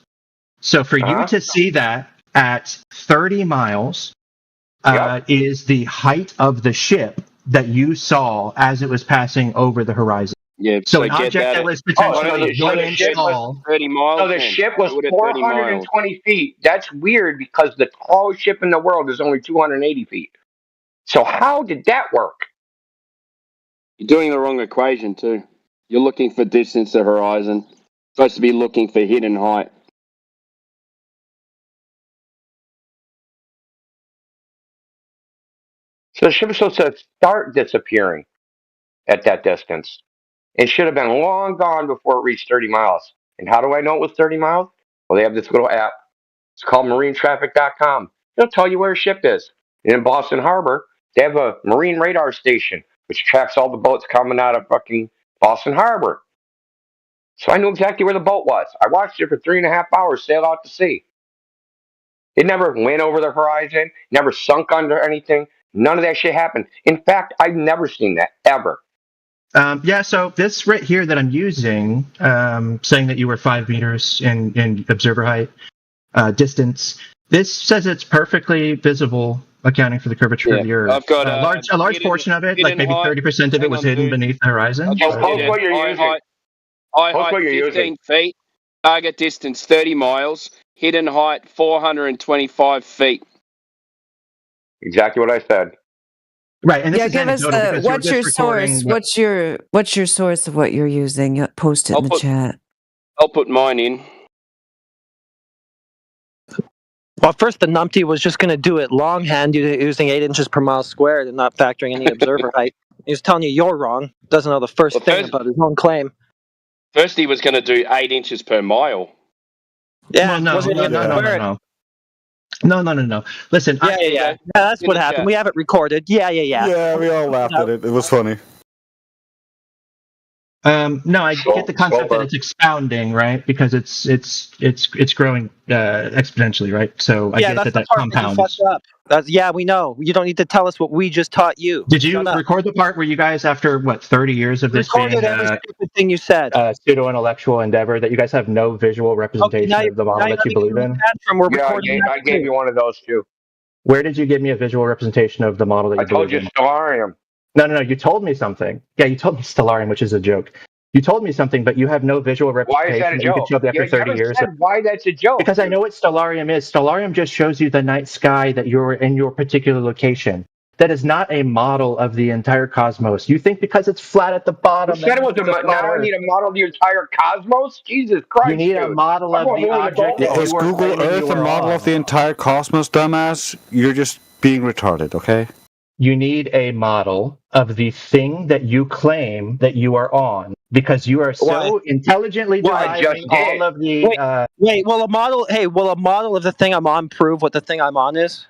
Speaker 21: So for you to see that at 30 miles is the height of the ship that you saw as it was passing over the horizon.
Speaker 17: Yeah.
Speaker 21: So an object that was potentially 1 inch tall.
Speaker 17: 30 miles.
Speaker 2: So the ship was 420 feet. That's weird because the tallest ship in the world is only 280 feet. So how did that work?
Speaker 17: You're doing the wrong equation too. You're looking for distance to horizon. Supposed to be looking for hidden height.
Speaker 2: So the ship was supposed to start disappearing at that distance. It should have been long gone before it reached 30 miles. And how do I know it was 30 miles? Well, they have this little app. It's called marinetraffic.com. It'll tell you where a ship is. And in Boston Harbor, they have a marine radar station, which tracks all the boats coming out of fucking Boston Harbor. So I knew exactly where the boat was. I watched it for 3.5 hours sail out to sea. It never went over the horizon, never sunk under anything. None of that shit happened. In fact, I've never seen that, ever.
Speaker 21: So this right here that I'm using, saying that you were 5 meters in observer height distance, this says it's perfectly visible, accounting for the curvature of the Earth.
Speaker 17: I've got
Speaker 21: a large portion of it, like maybe 30% of it was hidden beneath the horizon.
Speaker 2: Post what you're using.
Speaker 17: Height 15 feet. Target distance 30 miles. Hidden height 425 feet.
Speaker 2: Exactly what I said.
Speaker 21: Right, and this is
Speaker 1: give us what's your source? What's your source of what you're using? Post it in the chat.
Speaker 17: I'll put mine in.
Speaker 23: Well, first the numpty was just going to do it longhand using 8 inches per mile squared and not factoring any observer height. He was telling you you're wrong. Doesn't know the first thing about his own claim.
Speaker 17: First he was going to do 8 inches per mile.
Speaker 23: Yeah,
Speaker 21: no. Listen,
Speaker 23: yeah. That's what happened. We have it recorded. Yeah.
Speaker 6: Yeah, we all laughed at it. It was funny.
Speaker 21: No, I get the concept that it's expounding, right? Because it's growing exponentially, right? So I get that compounds.
Speaker 23: We know. You don't need to tell us what we just taught you.
Speaker 21: Did you record the part where you guys, after 30 years of this being
Speaker 23: every stupid thing you said,
Speaker 21: pseudo-intellectual endeavor, that you guys have no visual representation of the model that you believe in?
Speaker 2: I gave you one of those too.
Speaker 21: Where did you give me a visual representation of the model that you believe in?
Speaker 2: I told you Stellarium.
Speaker 21: No, you told me something. Yeah, you told me Stellarium, which is a joke. You told me something, but you have no visual representation.
Speaker 2: Why is that a joke?
Speaker 21: You can show up after 30 years.
Speaker 2: Why that's a joke?
Speaker 21: Because I know what Stellarium is. Stellarium just shows you the night sky that you're in your particular location. That is not a model of the entire cosmos. You think because it's flat at the bottom.
Speaker 2: You said it was now I need a model of the entire cosmos? Jesus Christ.
Speaker 21: You need a model of the object.
Speaker 6: Is Google Earth a model of the entire cosmos, dumbass? You're just being retarded, okay?
Speaker 21: You need a model of the thing that you claim that you are on, because you are so intelligently deriving all of the.
Speaker 23: Wait. Will a model? Hey, will a model of the thing I'm on prove what the thing I'm on is?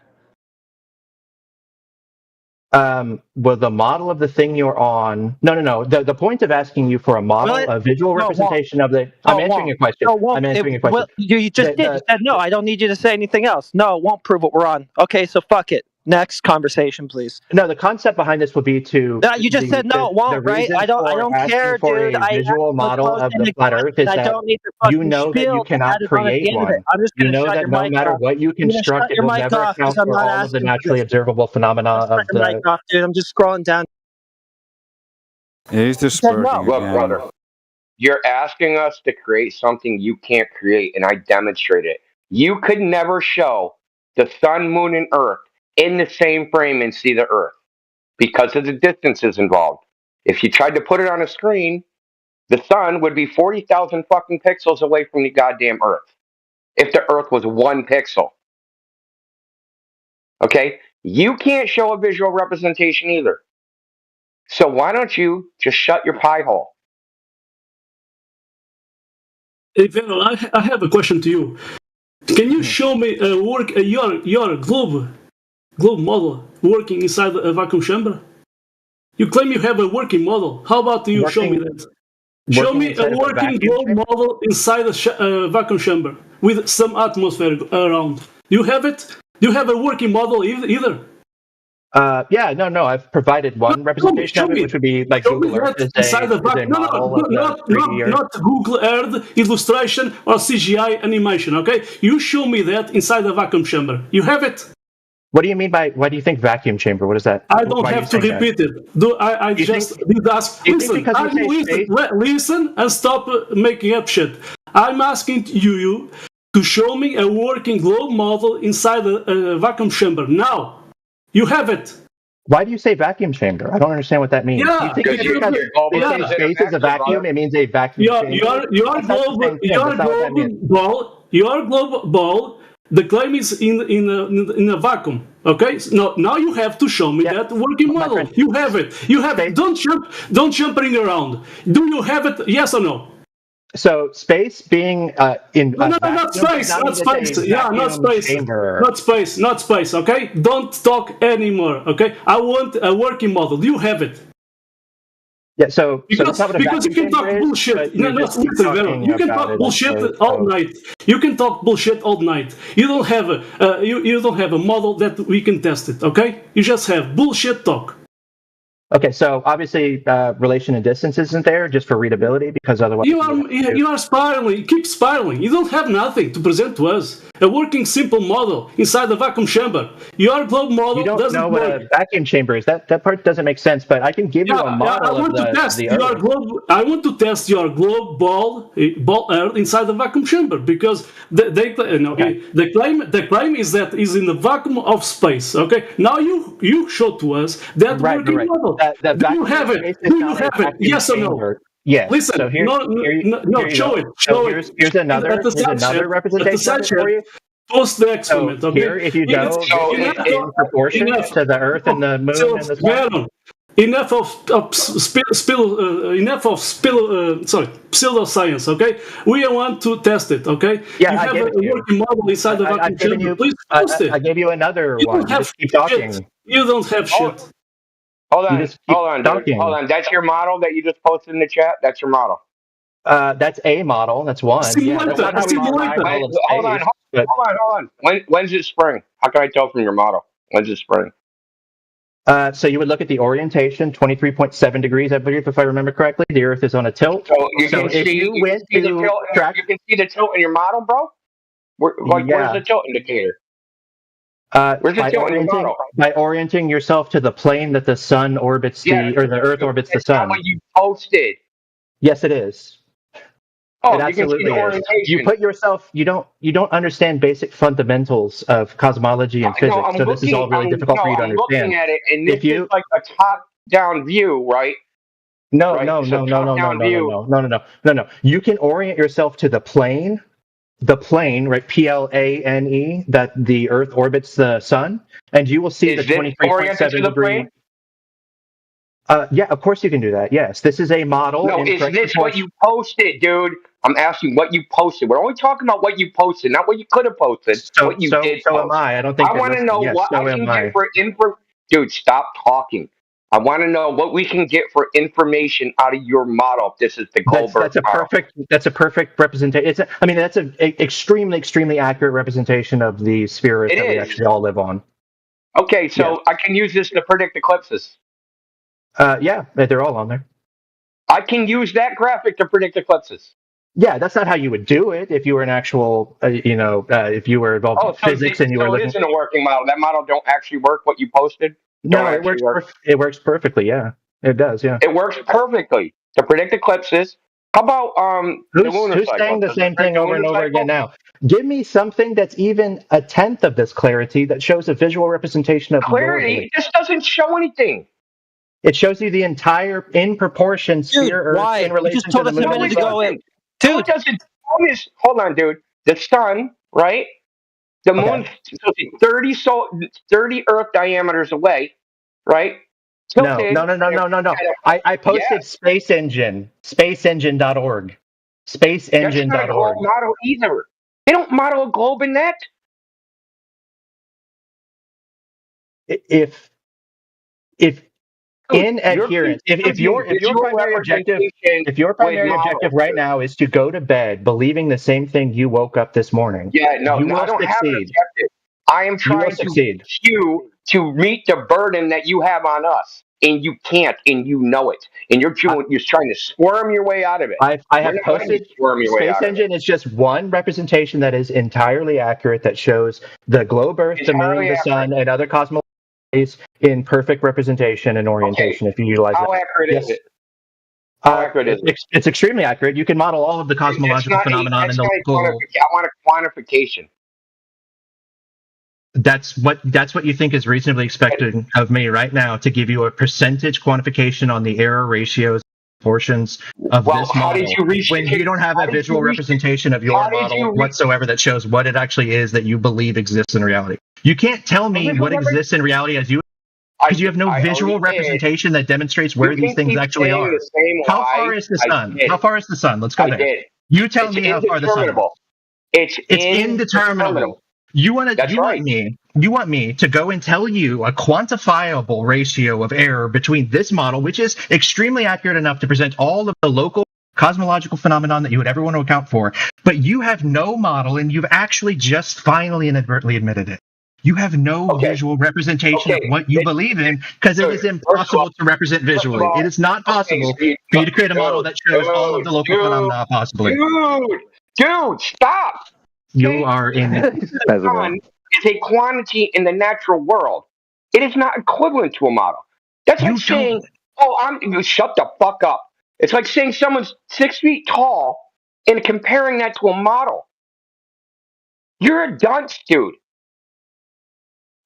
Speaker 21: Well, the model of the thing you're on. No. The point of asking you for a model, a visual representation of the. I'm answering your question. I'm answering your question.
Speaker 23: You just did. You said no. I don't need you to say anything else. No, it won't prove what we're on. Okay, so fuck it. Next conversation, please.
Speaker 21: No, the concept behind this would be to.
Speaker 23: You just said no, it won't, right? I don't care,
Speaker 21: for
Speaker 23: dude.
Speaker 21: A visual model of the flat Earth is that you know that you cannot create one. You know that no matter what you construct, it will never account for all of the naturally observable phenomena of the.
Speaker 23: Mic off, dude. I'm just scrolling down.
Speaker 6: Yeah, he's just spurting
Speaker 2: Look,
Speaker 6: again.
Speaker 2: brother, you're asking us to create something you can't create, and I demonstrate it. You could never show the sun, moon, and Earth in the same frame and see the Earth because of the distances involved. If you tried to put it on a screen, the sun would be 40,000 fucking pixels away from the goddamn Earth. If the Earth was 1 pixel. Okay? You can't show a visual representation either. So why don't you just shut your pie hole?
Speaker 7: Hey, Venom, I have a question to you. Can you show me your globe model working inside a vacuum chamber? You claim you have a working model. How about you show me that? Show me a working globe model inside a vacuum chamber with some atmosphere around. Do you have it? Do you have a working model either?
Speaker 21: No. I've provided one representation of it, which would be like Google Earth is a model of the 3D Earth.
Speaker 7: Not Google Earth illustration or CGI animation. Okay, you show me that inside a vacuum chamber. You have it.
Speaker 21: What do you mean by? Why do you think vacuum chamber? What is that?
Speaker 7: I don't have to repeat it. I just did ask. Listen and stop making up shit. I'm asking you to show me a working globe model inside a vacuum chamber now. You have it.
Speaker 21: Why do you say vacuum chamber? I don't understand what that means.
Speaker 7: Yeah,
Speaker 21: you think because space is a vacuum, it means a vacuum chamber?
Speaker 7: Your globe ball. The claim is in a vacuum. Okay. Now you have to show me that working model. You have it. You have it. Don't jumping around. Do you have it? Yes or no?
Speaker 21: So space being in
Speaker 7: not space. Yeah, not space.
Speaker 21: Chamber.
Speaker 7: Not space. Okay. Don't talk anymore. Okay. I want a working model. Do you have it?
Speaker 21: Yeah,
Speaker 7: because you can talk bullshit. You can talk bullshit all night. You can talk bullshit all night. You don't have you don't have a model that we can test it. Okay, you just have bullshit talk.
Speaker 21: Okay, so obviously relation and distance isn't there just for readability because otherwise
Speaker 7: you are spiraling. You keep spiraling. You don't have nothing to present to us. A working simple model inside the vacuum chamber. Your globe model
Speaker 21: you don't
Speaker 7: doesn't
Speaker 21: know
Speaker 7: work.
Speaker 21: What a vacuum chamber is. That part doesn't make sense. But I can give you a model of the Earth.
Speaker 7: I want to test your globe ball Earth inside the vacuum chamber because the claim is that is in the vacuum of space. Okay, now you show to us that working model. Do you have it? Do you have it? Yes or no?
Speaker 21: Yes.
Speaker 7: Listen,
Speaker 21: so
Speaker 7: show it.
Speaker 21: Here's another representation for you.
Speaker 7: Post the experiment.
Speaker 21: So here, if you go in proportion to the Earth and the Moon and the Sun.
Speaker 7: Enough of pseudoscience, okay? We want to test it, okay?
Speaker 21: Yeah,
Speaker 7: you have a working model inside the vacuum chamber. Please post it.
Speaker 21: I gave you another one. Just keep talking.
Speaker 7: You don't have shit.
Speaker 2: Hold on. That's your model that you just posted in the chat? That's your model?
Speaker 21: That's a model. That's one.
Speaker 2: Hold on. When's it spring? How can I tell from your model? When's it spring?
Speaker 21: So you would look at the orientation, 23.7 degrees, I believe, if I remember correctly. The Earth is on a tilt.
Speaker 2: So you can see the tilt in your model, bro? Where's the tilt indicator? Where's the tilt in your model?
Speaker 21: By orienting yourself to the plane that the sun orbits or the Earth orbits the sun.
Speaker 2: That's not what you posted.
Speaker 21: Yes, it is.
Speaker 2: Oh,
Speaker 21: it absolutely is. You put yourself. You don't understand basic fundamentals of cosmology and physics. So this is all really difficult for you to understand.
Speaker 2: I'm looking at it, and this is like a top-down view, right?
Speaker 21: No. You can orient yourself to the plane the plane, right? PLANE, that the Earth orbits the sun, and you will see
Speaker 2: Is
Speaker 21: the
Speaker 2: this oriented
Speaker 21: 23.7
Speaker 2: to the
Speaker 21: degree.
Speaker 2: plane?
Speaker 21: Yeah, of course you can do that. Yes, this is a model
Speaker 2: No,
Speaker 21: in
Speaker 2: is
Speaker 21: correct
Speaker 2: this what
Speaker 21: proportion.
Speaker 2: you posted, dude? I'm asking what you posted. We're only talking about what you posted, not what you could have posted.
Speaker 21: So,
Speaker 2: What you
Speaker 21: so,
Speaker 2: did
Speaker 21: so am
Speaker 2: post.
Speaker 21: I. I don't think
Speaker 2: I
Speaker 21: you're
Speaker 2: want to
Speaker 21: listening.
Speaker 2: know
Speaker 21: Yes,
Speaker 2: what I
Speaker 21: so am
Speaker 2: can get
Speaker 21: I.
Speaker 2: for info. Dude, stop talking. I want to know what we can get for information out of your model. If this is the Goldberg model.
Speaker 21: That's a perfect representation. I mean, that's an extremely accurate representation of the sphere Earth
Speaker 2: It
Speaker 21: that we
Speaker 2: is.
Speaker 21: actually all live on.
Speaker 2: Okay,
Speaker 21: Yes.
Speaker 2: so I can use this to predict eclipses.
Speaker 21: Yeah, they're all on there.
Speaker 2: I can use that graphic to predict eclipses.
Speaker 21: Yeah, that's not how you would do it if you were an actual, if you were involved in
Speaker 2: Oh, so
Speaker 21: physics and you were
Speaker 2: it
Speaker 21: looking.
Speaker 2: isn't a working model. That model don't actually work. What you posted don't
Speaker 21: No, it
Speaker 2: actually
Speaker 21: works.
Speaker 2: work.
Speaker 21: It works perfectly. Yeah, it does. Yeah.
Speaker 2: It works perfectly to predict eclipses. How about the lunar
Speaker 21: Who's
Speaker 2: cycle?
Speaker 21: saying the
Speaker 2: Does it
Speaker 21: same
Speaker 2: predict
Speaker 21: thing
Speaker 2: the
Speaker 21: over
Speaker 2: lunar
Speaker 21: and over
Speaker 2: cycle?
Speaker 21: again now? Give me something that's even a tenth of this clarity that shows a visual representation of your
Speaker 2: Clarity?
Speaker 21: image.
Speaker 2: It just doesn't show anything.
Speaker 21: It shows you the entire in proportion sphere Earth
Speaker 23: why?
Speaker 21: in
Speaker 23: You
Speaker 21: relation
Speaker 23: just
Speaker 21: to
Speaker 23: told
Speaker 21: the
Speaker 23: us a
Speaker 21: moon
Speaker 2: No,
Speaker 21: and the
Speaker 23: minute
Speaker 2: it
Speaker 21: sun.
Speaker 23: ago
Speaker 2: doesn't. No, it doesn't. Hold on, dude. The sun, right? The moon's supposed to be 30 Earth diameters away, right?
Speaker 21: No.
Speaker 2: Tilted.
Speaker 21: I posted
Speaker 2: Yes.
Speaker 21: Space Engine, spaceengine.org.
Speaker 2: That's not a
Speaker 21: Spaceengine.org.
Speaker 2: globe model either. They don't model a globe in that.
Speaker 21: If
Speaker 2: Dude,
Speaker 21: in adherence, if your primary objective right now is to go to bed believing the same thing you woke up this morning,
Speaker 2: Yeah, no,
Speaker 21: you
Speaker 2: I
Speaker 21: will
Speaker 2: don't have an
Speaker 21: succeed.
Speaker 2: objective. I am
Speaker 21: You will
Speaker 2: trying to
Speaker 21: succeed.
Speaker 2: reach you to meet the burden that you have on us, and you can't, and you know it, and you're trying to squirm your way out of it.
Speaker 21: I
Speaker 2: You're
Speaker 21: have
Speaker 2: not letting me
Speaker 21: posted
Speaker 2: squirm your way
Speaker 21: Space
Speaker 2: out of it.
Speaker 21: Engine is just one representation that is entirely accurate that shows the globe Earth, the moon,
Speaker 2: Entirely
Speaker 21: the
Speaker 2: accurate.
Speaker 21: sun, and other cosmological bodies in perfect representation and orientation if you utilize
Speaker 2: How
Speaker 21: that.
Speaker 2: accurate
Speaker 21: Yes.
Speaker 2: is it? How accurate is it?
Speaker 21: It's extremely accurate. You can model all of the cosmological phenomenon in the local.
Speaker 2: I want a quantification.
Speaker 21: That's what you think is reasonably expected of me right now, to give you a percentage quantification on the error ratios portions of
Speaker 2: Well,
Speaker 21: this
Speaker 2: how
Speaker 21: model
Speaker 2: did you reach
Speaker 21: when
Speaker 2: the-
Speaker 21: you don't have
Speaker 2: how
Speaker 21: a
Speaker 2: did you
Speaker 21: visual
Speaker 2: reach-
Speaker 21: representation of your
Speaker 2: how did
Speaker 21: model
Speaker 2: you reach-
Speaker 21: whatsoever that shows what it actually is that you believe exists in reality. You can't tell me what exists in reality as you, because you have no visual representation that demonstrates where
Speaker 2: You
Speaker 21: these
Speaker 2: can
Speaker 21: things
Speaker 2: keep
Speaker 21: actually
Speaker 2: saying
Speaker 21: are.
Speaker 2: the same
Speaker 21: How
Speaker 2: lie.
Speaker 21: far is the
Speaker 2: I
Speaker 21: sun?
Speaker 2: did.
Speaker 21: How far is the sun? Let's go
Speaker 2: I
Speaker 21: there.
Speaker 2: did.
Speaker 21: You tell
Speaker 2: It's
Speaker 21: me how far the sun is.
Speaker 2: indeterminable. It's
Speaker 21: indeterminable. You want me to go and tell you a quantifiable ratio of error between this model, which is extremely accurate enough to present all of the local cosmological phenomenon that you would ever want to account for, but you have no model, and you've actually just finally inadvertently admitted it. You have no visual representation of what you believe in, because it is impossible to represent visually. It is not possible for you to create a model that shows all of the local phenomena possibly.
Speaker 2: Dude, stop!
Speaker 21: You are in.
Speaker 2: The sun is a quantity in the natural world. It is not equivalent to a model. That's like saying, you shut the fuck up. It's like saying someone's 6 feet tall and comparing that to a model. You're a dunce, dude.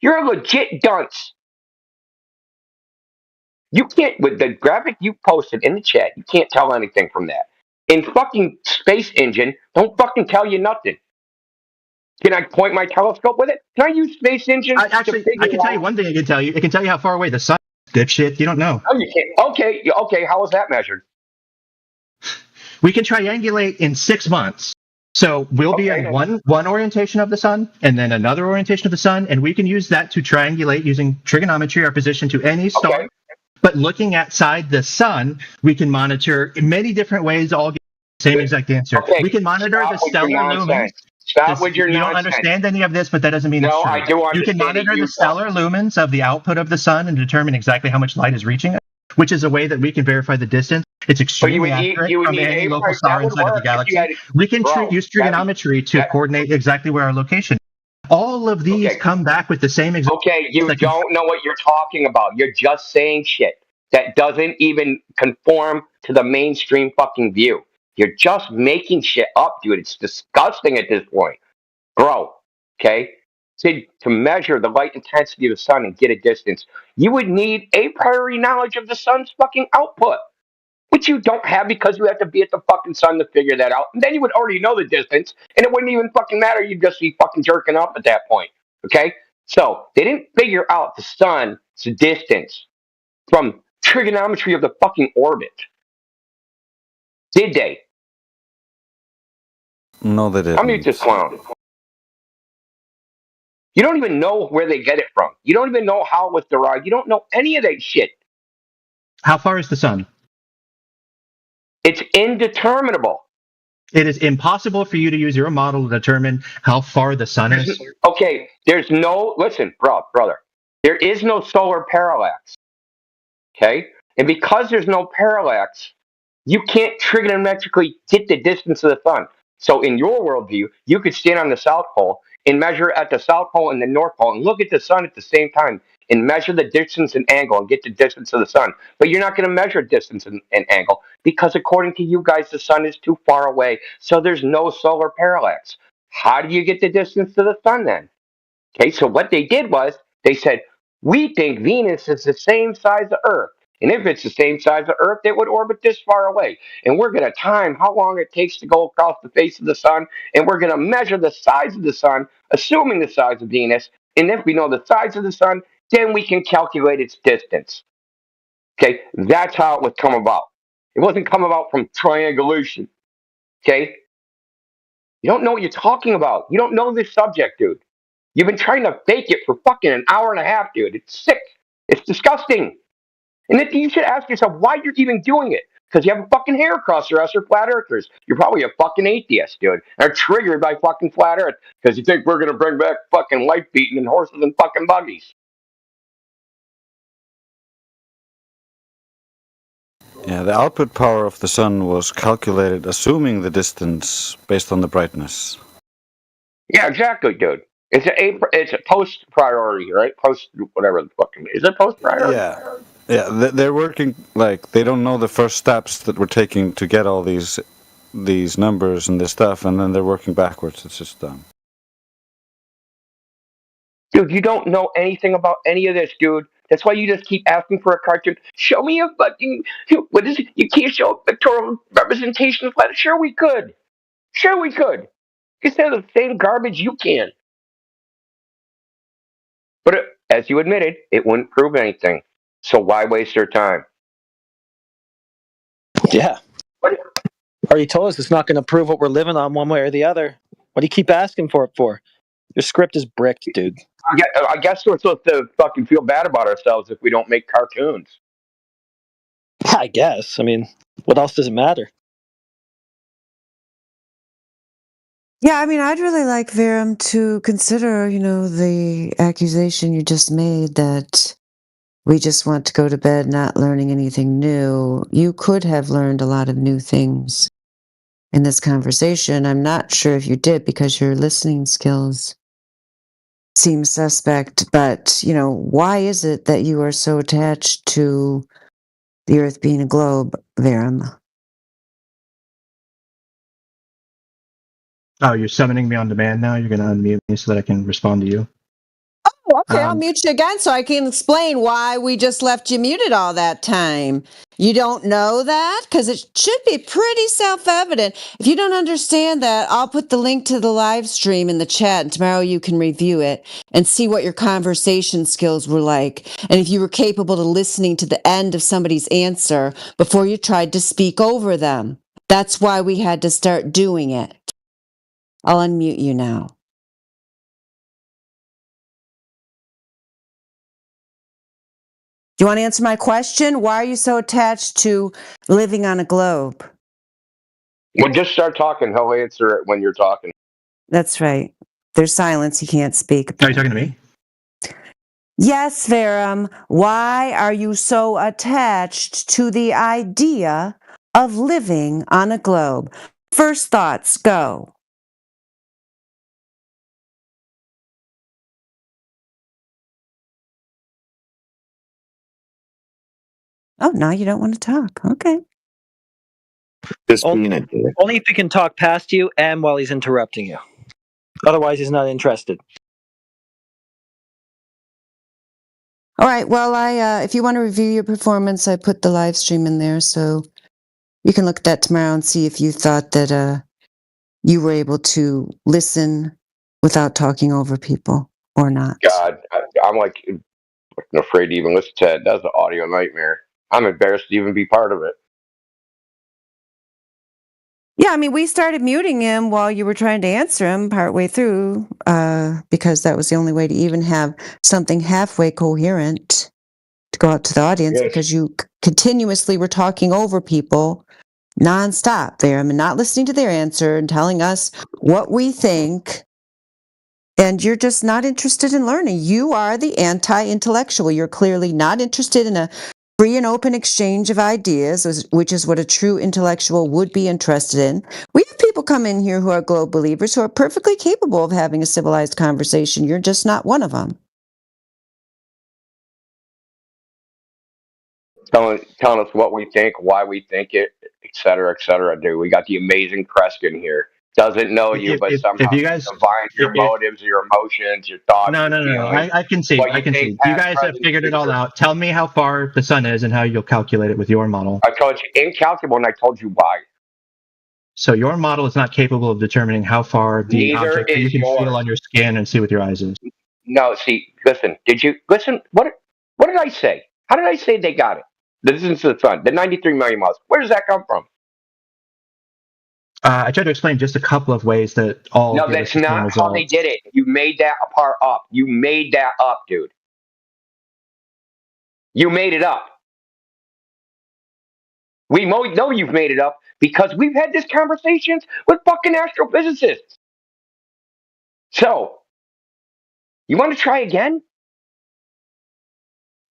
Speaker 2: You're a legit dunce. You can't, with the graphic you posted in the chat, you can't tell anything from that. In fucking Space Engine, don't fucking tell you nothing. Can I point my telescope with it? Can I use Space Engine?
Speaker 21: I can tell you one thing. I can tell you. It can tell you how far away the sun is. Dipshit, you don't know.
Speaker 2: Oh, you can't. Okay. How was that measured?
Speaker 21: We can triangulate in 6 months. So we'll be in one orientation of the sun, and then another orientation of the sun, and we can use that to triangulate using trigonometry our position to any star. But looking outside the sun, we can monitor in many different ways, all get the same exact answer. We can monitor the stellar lumens.
Speaker 2: Stop with your
Speaker 21: You
Speaker 2: nonsense.
Speaker 21: don't understand any of this, but that doesn't mean it's true.
Speaker 2: I do understand.
Speaker 21: You can monitor the stellar lumens of the output of the sun and determine exactly how much light is reaching it, which is a way that we can verify the distance. It's extremely accurate from any local star inside of the galaxy. We can use trigonometry to coordinate exactly where our location is. All of these come back with the same exact.
Speaker 2: Okay, you don't know what you're talking about. You're just saying shit that doesn't even conform to the mainstream fucking view. You're just making shit up, dude. It's disgusting at this point. Bro, okay? To measure the light intensity of the sun and get a distance, you would need a priori knowledge of the sun's fucking output. which you don't have because you have to be at the fucking sun to figure that out. And then you would already know the distance, and it wouldn't even fucking matter. You'd just be fucking jerking off at that point. Okay? So they didn't figure out the sun's distance from trigonometry of the fucking orbit. Did they?
Speaker 6: No, they didn't.
Speaker 2: I'll mute this clown. You don't even know where they get it from. You don't even know how it was derived. You don't know any of that shit.
Speaker 21: How far is the sun?
Speaker 2: It's indeterminable.
Speaker 21: It is impossible for you to use your model to determine how far the sun is.
Speaker 2: Okay, there's no, listen, brother, there is no solar parallax. Okay? And because there's no parallax, you can't trigonometrically get the distance of the sun. So in your worldview, you could stand on the South Pole and measure at the South Pole and the North Pole and look at the sun at the same time and measure the distance and angle and get the distance of the sun. But you're not going to measure distance and angle because according to you guys, the sun is too far away. So there's no solar parallax. How do you get the distance to the sun then? Okay, so what they did was they said, we think Venus is the same size as Earth. And if it's the same size as Earth, it would orbit this far away. And we're going to time how long it takes to go across the face of the sun. And we're going to measure the size of the sun, assuming the size of Venus. And if we know the size of the sun, then we can calculate its distance. Okay, that's how it would come about. It wasn't come about from triangulation. Okay? You don't know what you're talking about. You don't know this subject, dude. You've been trying to fake it for fucking an hour and a half, dude. It's sick. It's disgusting. And then you should ask yourself why you're even doing it. Because you have a fucking hair across your ass or flat earthers. You're probably a fucking atheist, dude. And are triggered by fucking flat earth. Because you think we're going to bring back fucking wife beating and horses and fucking buggies.
Speaker 6: Yeah, the output power of the sun was calculated assuming the distance based on the brightness.
Speaker 2: Yeah, exactly, dude. It's a post priority, right? Post whatever the fucking is it post priority?
Speaker 6: Yeah, they're working like they don't know the first steps that we're taking to get all these numbers and this stuff, and then they're working backwards. It's just dumb.
Speaker 2: Dude, you don't know anything about any of this, dude. That's why you just keep asking for a cartoon. Show me a fucking what is it? You can't show a pictorial representation of flat. Sure we could. Sure we could. You say the same garbage you can. But as you admitted, it wouldn't prove anything. So why waste your time?
Speaker 23: Yeah. Already told us it's not going to prove what we're living on one way or the other. What do you keep asking for it for? Your script is bricked, dude.
Speaker 2: I guess we're supposed to fucking feel bad about ourselves if we don't make cartoons.
Speaker 23: I guess. I mean, what else does it matter?
Speaker 1: Yeah, I mean, I'd really like Verum to consider, the accusation you just made that we just want to go to bed not learning anything new. You could have learned a lot of new things in this conversation. I'm not sure if you did because your listening skills seem suspect, but, why is it that you are so attached to the Earth being a globe, Verum?
Speaker 21: Oh, you're summoning me on demand now? You're going to unmute me so that I can respond to you?
Speaker 1: Oh, okay, I'll mute you again so I can explain why we just left you muted all that time. You don't know that? Because it should be pretty self-evident. If you don't understand that, I'll put the link to the live stream in the chat, and tomorrow you can review it and see what your conversation skills were like, and if you were capable of listening to the end of somebody's answer before you tried to speak over them. That's why we had to start doing it. I'll unmute you now. Do you want to answer my question? Why are you so attached to living on a globe?
Speaker 2: Well, just start talking. He'll answer it when you're talking.
Speaker 1: That's right. There's silence. He can't speak.
Speaker 21: Are you talking to me?
Speaker 1: Yes, Verum. Why are you so attached to the idea of living on a globe? First thoughts, go. Oh, now you don't want to talk. Okay.
Speaker 23: Just only if he can talk past you and while he's interrupting you. Otherwise, he's not interested.
Speaker 1: All right. Well, if you want to review your performance, I put the live stream in there, so You can look at that tomorrow and see if you thought that you were able to listen without talking over people or not.
Speaker 2: God, I'm like afraid to even listen to it. That's an audio nightmare. I'm embarrassed to even be part of it.
Speaker 1: Yeah, I mean, we started muting him while you were trying to answer him partway through, because that was the only way to even have something halfway coherent to go out to the audience,
Speaker 2: Yes.
Speaker 1: because you continuously were talking over people nonstop there. I mean, not listening to their answer and telling us what we think. And you're just not interested in learning. You are the anti-intellectual. You're clearly not interested in a free and open exchange of ideas, which is what a true intellectual would be interested in. We have people come in here who are globe believers who are perfectly capable of having a civilized conversation. You're just not one of them.
Speaker 2: Telling us what we think, why we think it, et cetera, dude. We got the amazing Kreskin here. Doesn't know you, but somehow
Speaker 21: if you guys,
Speaker 2: divines your motives, your emotions, your thoughts,
Speaker 21: no,
Speaker 2: your feelings.
Speaker 21: I can see.
Speaker 2: What
Speaker 21: I
Speaker 2: you
Speaker 21: can
Speaker 2: think,
Speaker 21: see. You
Speaker 2: past,
Speaker 21: guys have
Speaker 2: present,
Speaker 21: figured it all
Speaker 2: future.
Speaker 21: out. Tell me how far the sun is and how you'll calculate it with your model.
Speaker 2: I told you incalculable, and I told you why.
Speaker 21: So your model is not capable of determining how far the
Speaker 2: Neither
Speaker 21: object that you
Speaker 2: is
Speaker 21: can feel
Speaker 2: yours.
Speaker 21: on your skin and see with your eyes is.
Speaker 2: No, see, listen. Did you listen? What did I say? How did I say they got it? The distance to the sun, the 93 million miles. Where does that come from?
Speaker 21: I tried to explain just a couple of ways that all
Speaker 2: No,
Speaker 21: give us
Speaker 2: that's
Speaker 21: the same
Speaker 2: not how they
Speaker 21: results.
Speaker 2: did it. You made that part up. You made that up, dude. You made it up. We know you've made it up because we've had these conversations with fucking astrophysicists. So, you want to try again?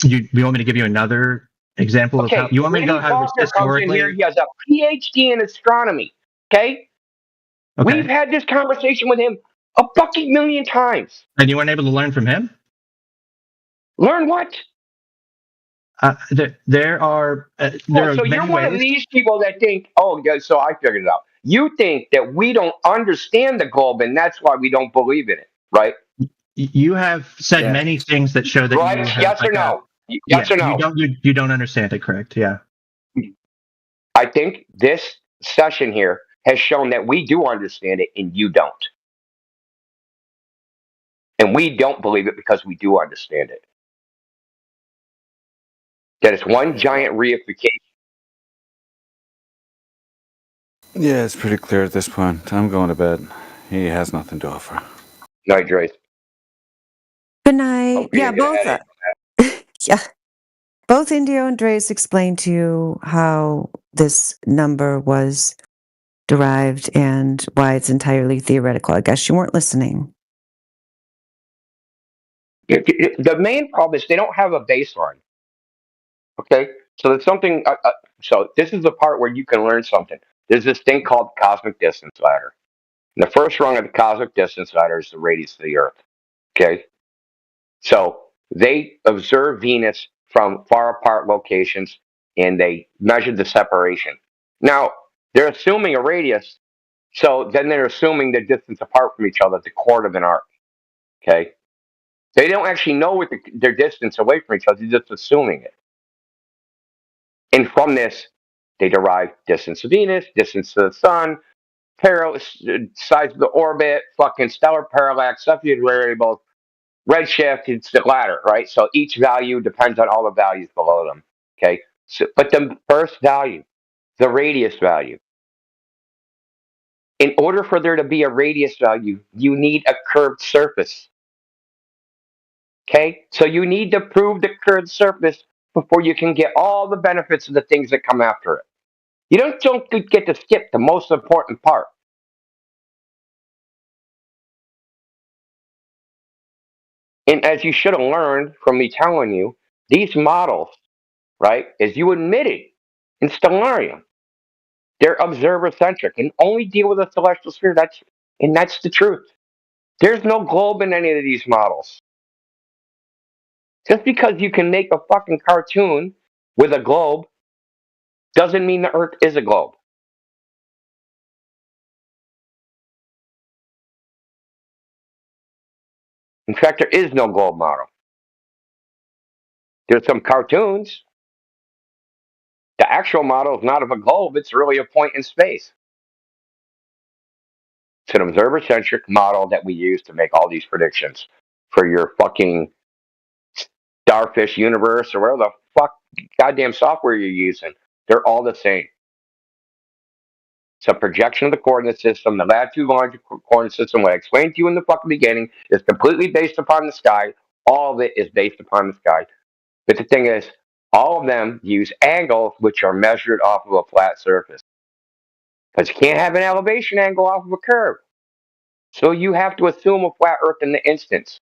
Speaker 21: You want me to give you another example of how? You want me to go
Speaker 2: Lenny
Speaker 21: how
Speaker 2: Faulkner comes in here.
Speaker 21: historically?
Speaker 2: He has a PhD in astronomy. Okay?
Speaker 21: Okay.
Speaker 2: We've had this conversation with him a fucking million times.
Speaker 21: And you weren't able to learn from him?
Speaker 2: Learn what?
Speaker 21: There are
Speaker 2: So you're
Speaker 21: many
Speaker 2: one of
Speaker 21: ways.
Speaker 2: these people that think, oh, yeah, so I figured it out. You think that we don't understand the globe, and that's why we don't believe in it, right?
Speaker 21: You have said many things that show that
Speaker 2: Right?
Speaker 21: you have
Speaker 2: Yes or no? Yes or no?
Speaker 21: You don't understand it, correct? Yeah.
Speaker 2: I think this session here has shown that we do understand it and you don't. And we don't believe it because we do understand it. That it's one giant reification.
Speaker 6: Yeah, it's pretty clear at this point. I'm going to bed. He has nothing to offer.
Speaker 2: Night, Drace.
Speaker 1: Good night.
Speaker 2: Hope you
Speaker 1: Yeah,
Speaker 2: didn't get a
Speaker 1: both.
Speaker 2: headache.
Speaker 1: Yeah. Both Indio and Dre's explained to you how this number was derived and why it's entirely theoretical. I guess you weren't listening.
Speaker 2: The main problem is they don't have a baseline. Okay? So there's something. So this is the part where you can learn something. There's this thing called cosmic distance ladder. And the first rung of the cosmic distance ladder is the radius of the Earth. Okay? So they observe Venus from far apart locations and they measured the separation. Now, they're assuming a radius, so then they're assuming the distance apart from each other, the chord of an arc. Okay? They don't actually know what their distance away from each other, they're just assuming it. And from this, they derive distance to Venus, distance to the sun, size of the orbit, fucking stellar parallax, Cepheid variables, redshift, it's the ladder, right? So each value depends on all the values below them. Okay. So, but the first value, the radius value, in order for there to be a radius value, you need a curved surface. Okay. So you need to prove the curved surface before you can get all the benefits of the things that come after it. You don't get to skip the most important part. And as you should have learned from me telling you, these models, right, as you admitted in Stellarium, they're observer centric and only deal with the celestial sphere. That's the truth. There's no globe in any of these models. Just because you can make a fucking cartoon with a globe doesn't mean the Earth is a globe. In fact, there is no globe model. There's some cartoons. The actual model is not of a globe, it's really a point in space. It's an observer-centric model that we use to make all these predictions for your fucking Starfish universe or whatever the fuck goddamn software you're using. They're all the same. It's a projection of the coordinate system. The latitude longitude coordinate system, what I explained to you in the fucking beginning, is completely based upon the sky. All of it is based upon the sky. But the thing is, all of them use angles which are measured off of a flat surface. Because you can't have an elevation angle off of a curve. So you have to assume a flat Earth in the instance.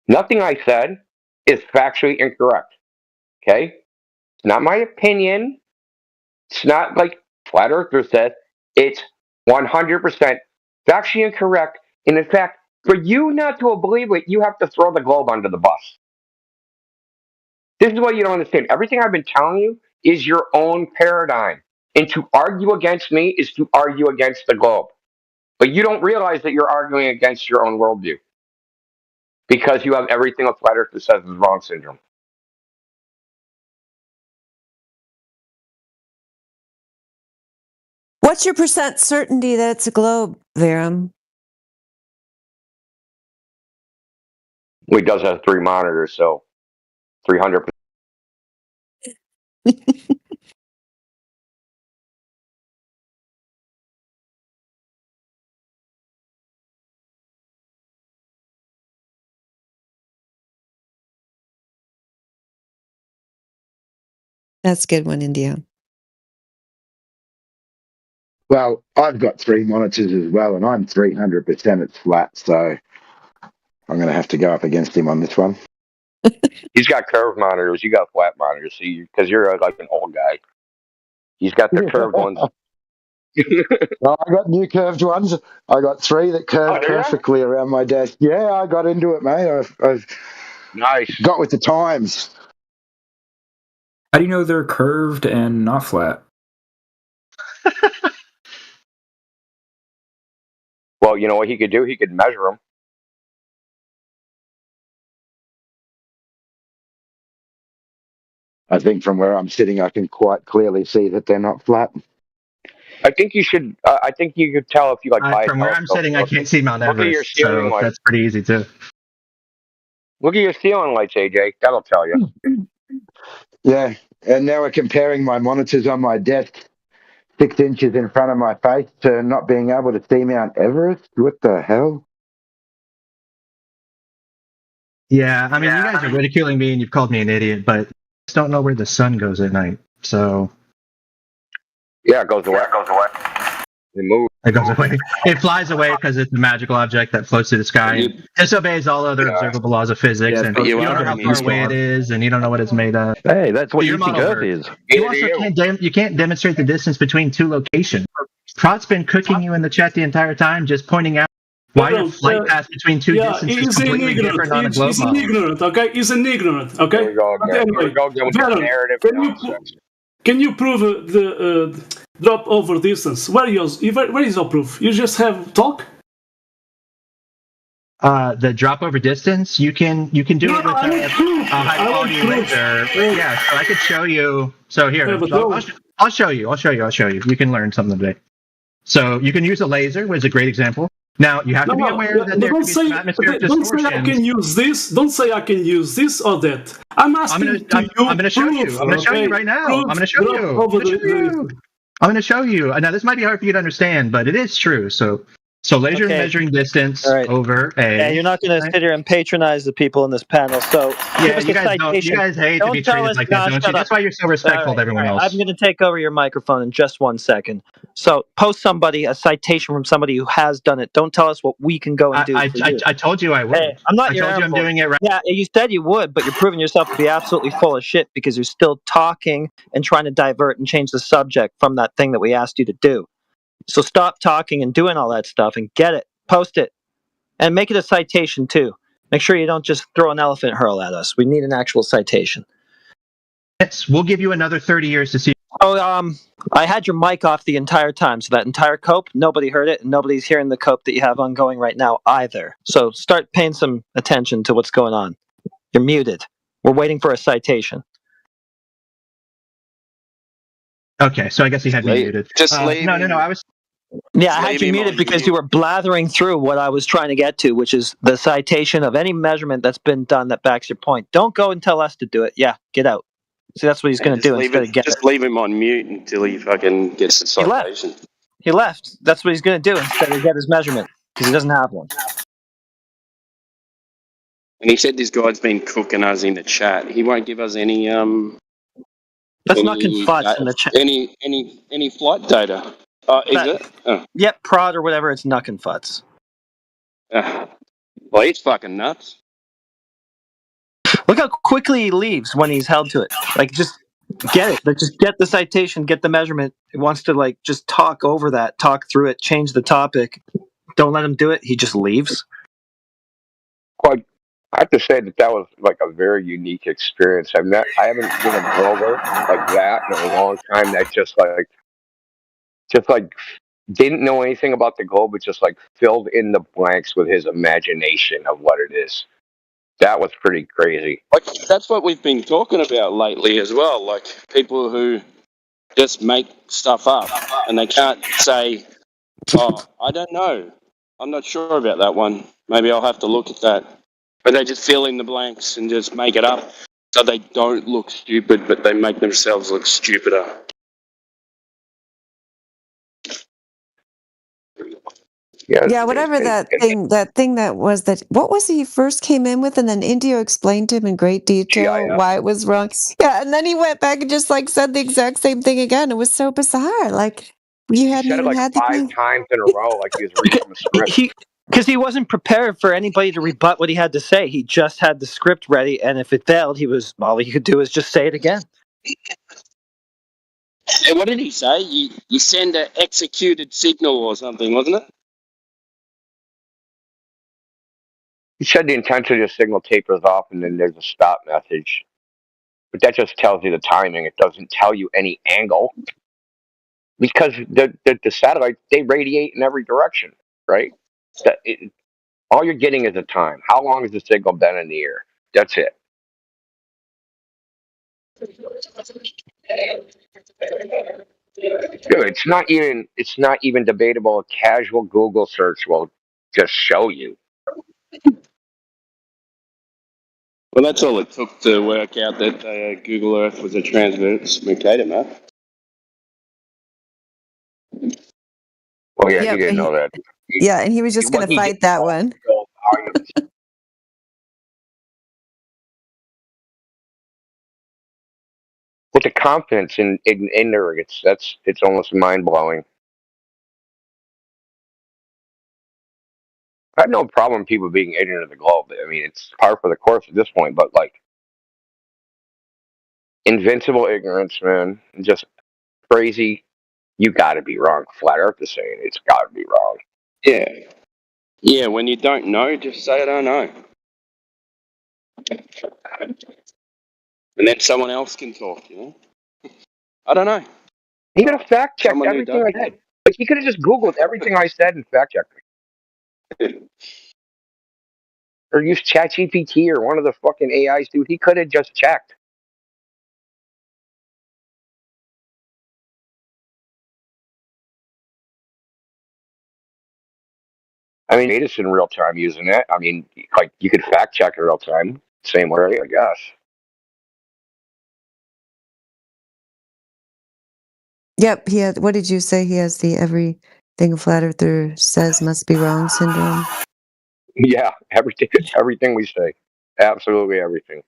Speaker 2: Nothing I said is factually incorrect. Okay? It's not my opinion. It's not like Flat Earther said. It's 100% factually incorrect. And in fact, for you not to believe it, you have to throw the globe under the bus. This is what you don't understand. Everything I've been telling you is your own paradigm. And to argue against me is to argue against the globe. But you don't realize that you're arguing against your own worldview. Because you have everything a Flat Earther says is wrong syndrome.
Speaker 1: What's your percent certainty that it's a globe, Verum?
Speaker 2: Well, he does have 3 monitors, so 300%.
Speaker 1: That's a good one, India.
Speaker 5: Well, I've got 3 monitors as well, and I'm 300% it's flat, so I'm going to have to go up against him on this one.
Speaker 2: He's got curved monitors. You got flat monitors. Because you're like an old guy. He's got the curved ones.
Speaker 5: Well, I got new curved ones. I got 3 that curve perfectly around my desk. Yeah, I got into it, mate. I've
Speaker 2: nice.
Speaker 5: Got with the times.
Speaker 14: How do you know they're curved and not flat?
Speaker 2: Well, you know what he could do? He could measure them.
Speaker 5: I think from where I'm sitting, I can quite clearly see that they're not flat.
Speaker 2: I think you should. I think you could tell if you like buy.
Speaker 21: From where I'm sitting, I can't see Mount Everest.
Speaker 2: Look at your ceiling lights.
Speaker 21: That's pretty easy too.
Speaker 2: Look at your ceiling lights, AJ. That'll tell you.
Speaker 5: Yeah, and now we're comparing my monitors on my desk 6 inches in front of my face to not being able to see Mount Everest. What the hell?
Speaker 21: Yeah, I mean, you guys are ridiculing me and you've called me an idiot, but I just don't know where the sun goes at night. So.
Speaker 2: Yeah, it goes away. It moves.
Speaker 21: It goes away. It flies away because it's a magical object that floats through the sky and disobeys all other observable laws of physics. And you don't know how far away it is, and you don't know what it's made of.
Speaker 3: Hey, that's what you think Earth is.
Speaker 21: You also can't demonstrate the distance between 2 locations. Prot's been cooking you in the chat the entire time, just pointing out why a flight path between 2 distances is completely different on a globe
Speaker 7: He's
Speaker 21: model.
Speaker 7: an ignorant, okay? He's an ignorant, okay?
Speaker 2: Here we go again.
Speaker 7: Anyway,
Speaker 2: Here we go again with the narrative nonsense.
Speaker 7: Can you prove the drop over distance? Where is your proof? You just have talk?
Speaker 21: The drop over distance, you can do it with a high quality laser. Yeah, so I could show you. So here, I'll show you. You can learn something today. So you can use a laser, which is a great example. Now you have to be aware that there could be some atmospheric distortions.
Speaker 7: Don't say I can use this. Don't say I can use this or that. I'm asking you. I'm
Speaker 21: going to show you. I'm going to show you right now. I'm going to show you. I'm going to show you. Now this might be hard for you to understand, but it is true. So laser measuring distance over a.
Speaker 23: Yeah, you're not going to sit here and patronize the people in this panel. So
Speaker 21: yeah, you guys hate to be treated like that, don't you? That's why you're so respectful of everyone else.
Speaker 23: I'm going to take over your microphone in just 1 second. So post a citation from somebody who has done it. Don't tell us what we can go and do.
Speaker 21: I told you I would.
Speaker 23: Hey, I'm not.
Speaker 21: I told you I'm doing it right.
Speaker 23: Yeah, you said you would, but you're proving yourself to be absolutely full of shit because you're still talking and trying to divert and change the subject from that thing that we asked you to do. So stop talking and doing all that stuff and get it, post it, and make it a citation too. Make sure you don't just throw an elephant hurl at us. We need an actual citation.
Speaker 21: Yes, we'll give you another 30 years to see.
Speaker 23: Oh, I had your mic off the entire time, so that entire cope, nobody heard it, and nobody's hearing the cope that you have ongoing right now either. So start paying some attention to what's going on. You're muted. We're waiting for a citation.
Speaker 21: Okay, so I guess he had me muted.
Speaker 17: Just leave
Speaker 21: No,
Speaker 17: him.
Speaker 21: I was.
Speaker 23: Yeah, I
Speaker 17: Leave
Speaker 23: had you
Speaker 17: him
Speaker 23: muted
Speaker 17: on
Speaker 23: because
Speaker 17: mute.
Speaker 23: you were blathering through what I was trying to get to, which is the citation of any measurement that's been done that backs your point. Don't go and tell us to do it. Yeah, get out. See, that's what he's
Speaker 17: And
Speaker 23: going to do instead of get
Speaker 17: just
Speaker 23: it.
Speaker 17: leave him on mute until he fucking gets the
Speaker 23: He left.
Speaker 17: citation.
Speaker 23: He left. That's what he's going to do instead of get his measurement because he doesn't have one.
Speaker 17: And he said this guy's been cooking us in the chat. He won't give us any
Speaker 23: That's not confutz in the chat.
Speaker 17: any flight data. Is it? Oh.
Speaker 23: Yep, prod or whatever. It's nuck and futz.
Speaker 17: Well, he's fucking nuts.
Speaker 23: Look how quickly he leaves when he's held to it. Like, just get it. Like, just get the citation, get the measurement. He wants to, like, just talk over that, talk through it, change the topic. Don't let him do it. He just leaves.
Speaker 2: Quite, I have to say that was like a very unique experience. I haven't been a Glober like that in a long time. That just like didn't know anything about the globe, but just like filled in the blanks with his imagination of what it is. That was pretty crazy.
Speaker 17: Like that's what we've been talking about lately as well. Like people who just make stuff up and they can't say, "Oh, I don't know. I'm not sure about that one. Maybe I'll have to look at that." But they just fill in the blanks and just make it up, so they don't look stupid, but they make themselves look stupider.
Speaker 1: Yeah, whatever that thing that was that what was he first came in with, and then Indio explained to him in great detail why it was wrong. Yeah, and then he went back and just like said the exact same thing again. It was so bizarre. Like you
Speaker 2: He
Speaker 1: hadn't
Speaker 2: said it
Speaker 1: even
Speaker 2: like
Speaker 1: had the
Speaker 2: 5 times in a row, like he was reading from a script.
Speaker 23: Because he wasn't prepared for anybody to rebut what he had to say. He just had the script ready, and if it failed, all he could do is just say it again.
Speaker 17: And what did he say? You send an executed signal or something, wasn't it?
Speaker 2: He said the intensity of the signal tapers off, and then there's a stop message. But that just tells you the timing. It doesn't tell you any angle. Because the satellites, they radiate in every direction, right? All you're getting is the time. How long has the signal been in the air? That's it. Dude, it's not even debatable. A casual Google search will just show you.
Speaker 17: Well, that's all it took to work out that Google Earth was a transmutator map.
Speaker 2: Well, yeah,
Speaker 1: Yep,
Speaker 2: he didn't know that.
Speaker 1: Yeah, and he was just going to fight that one.
Speaker 2: With the confidence in ignorance, it's almost mind blowing. I have no problem with people being ignorant of the globe. I mean, it's par for the course at this point. But like, invincible ignorance, man, just crazy. You got to be wrong. Flat Earth is saying it's got to be wrong.
Speaker 17: Yeah. Yeah, when you don't know, just say I don't know. And then someone else can talk, you know? I don't know.
Speaker 2: He could have fact checked
Speaker 17: Someone who
Speaker 2: everything
Speaker 17: does.
Speaker 2: I said. Like, he could have just Googled everything I said and fact checked me. Or used ChatGPT or one of the fucking AIs, dude. He could have just checked. I mean, made us in real time using it. I mean, like, you could fact check in real time. Same way, I guess.
Speaker 1: Yep, he had. What did you say? He has the everything a flat earther says must be wrong syndrome.
Speaker 2: Yeah, everything we say. Absolutely everything.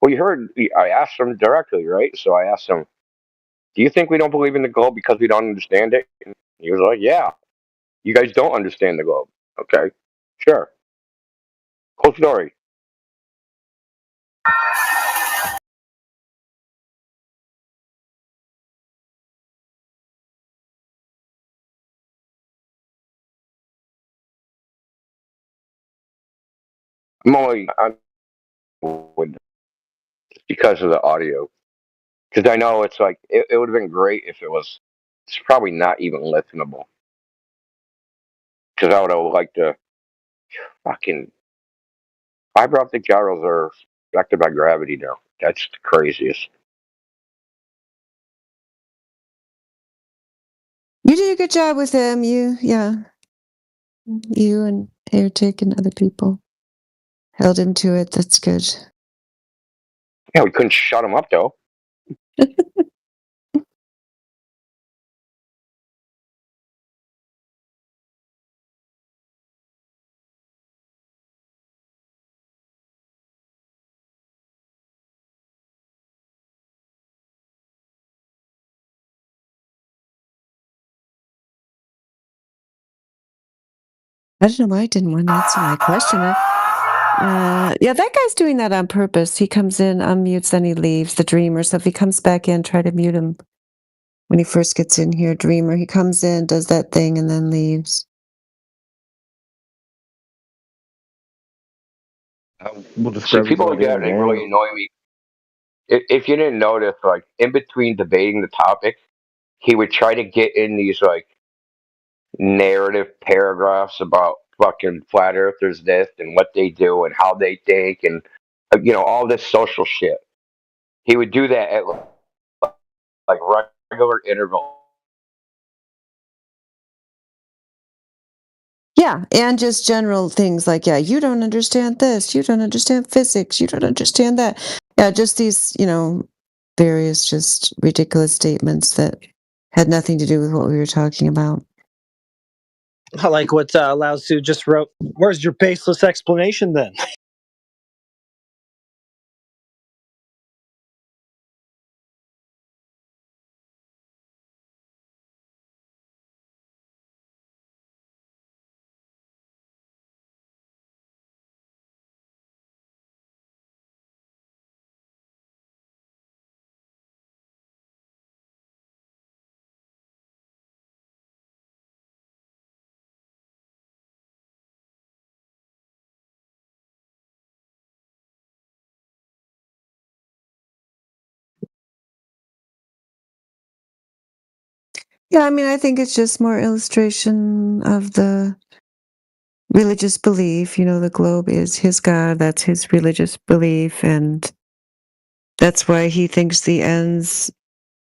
Speaker 2: Well, you heard, I asked him directly, right? So I asked him, do you think we don't believe in the globe because we don't understand it? And he was like, yeah. You guys don't understand the globe. Okay, sure. Cool story. I'm because of the audio. Because I know it's like it would have been great if it was. It's probably not even listenable. Because I would have liked to fucking fiber optic gyros are affected by gravity now. That's the craziest.
Speaker 1: You did a good job with him. You and Airtick and other people held him to it. That's good.
Speaker 2: Yeah, we couldn't shut him up though.
Speaker 1: I don't know why I didn't want to answer my question. Yeah, that guy's doing that on purpose. He comes in, unmutes, then he leaves. The Dreamer. So if he comes back in, try to mute him when he first gets in here. Dreamer. He comes in, does that thing, and then leaves.
Speaker 3: We'll
Speaker 2: See,
Speaker 3: describe his
Speaker 2: people like
Speaker 3: idea
Speaker 2: that, they really
Speaker 3: again.
Speaker 2: annoy me. If you didn't notice, like in between debating the topic, he would try to get in these like narrative paragraphs about fucking flat earthers this and what they do and how they think and all this social shit. He would do that at like regular intervals.
Speaker 1: Yeah, and just general things like, yeah, you don't understand this, you don't understand physics, you don't understand that. Yeah, just these, various just ridiculous statements that had nothing to do with what we were talking about.
Speaker 23: I like what Lao Tzu just wrote. Where's your baseless explanation then?
Speaker 1: Yeah, I mean, I think it's just more illustration of the religious belief. The globe is his God, that's his religious belief, and that's why he thinks the ends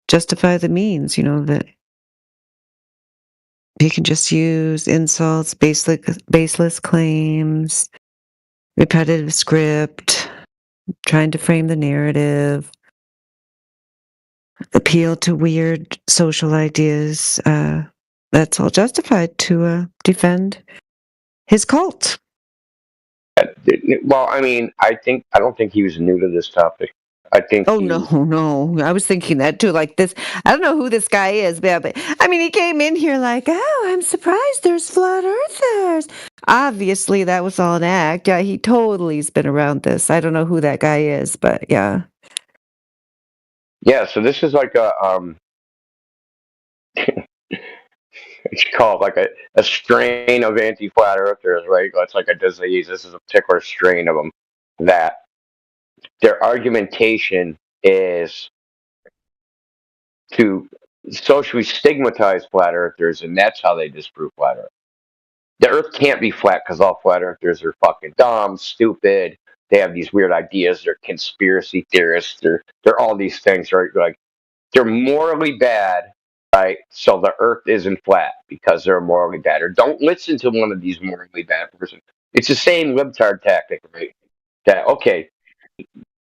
Speaker 1: justify the means, that he can just use insults, baseless claims, repetitive script, trying to frame the narrative, appeal to weird social ideas. That's all justified to defend his cult.
Speaker 2: Well, I mean, I don't think he was new to this topic. I think
Speaker 1: Oh, no. I was thinking that too. Like this, I don't know who this guy is, but I mean, he came in here like, oh, I'm surprised there's flat earthers. Obviously, that was all an act. Yeah, he totally has been around this. I don't know who that guy is, but yeah.
Speaker 2: Yeah, so this is like a it's called like a strain of anti-flat earthers, right? It's like a disease. This is a particular strain of them that their argumentation is to socially stigmatize flat earthers, and that's how they disprove flat earth. The earth can't be flat because all flat earthers are fucking dumb, stupid. They have these weird ideas. They're conspiracy theorists. They're all these things, right? Like they're morally bad, right? So the earth isn't flat because they're morally bad. Or don't listen to one of these morally bad persons. It's the same libtard tactic, right? That okay,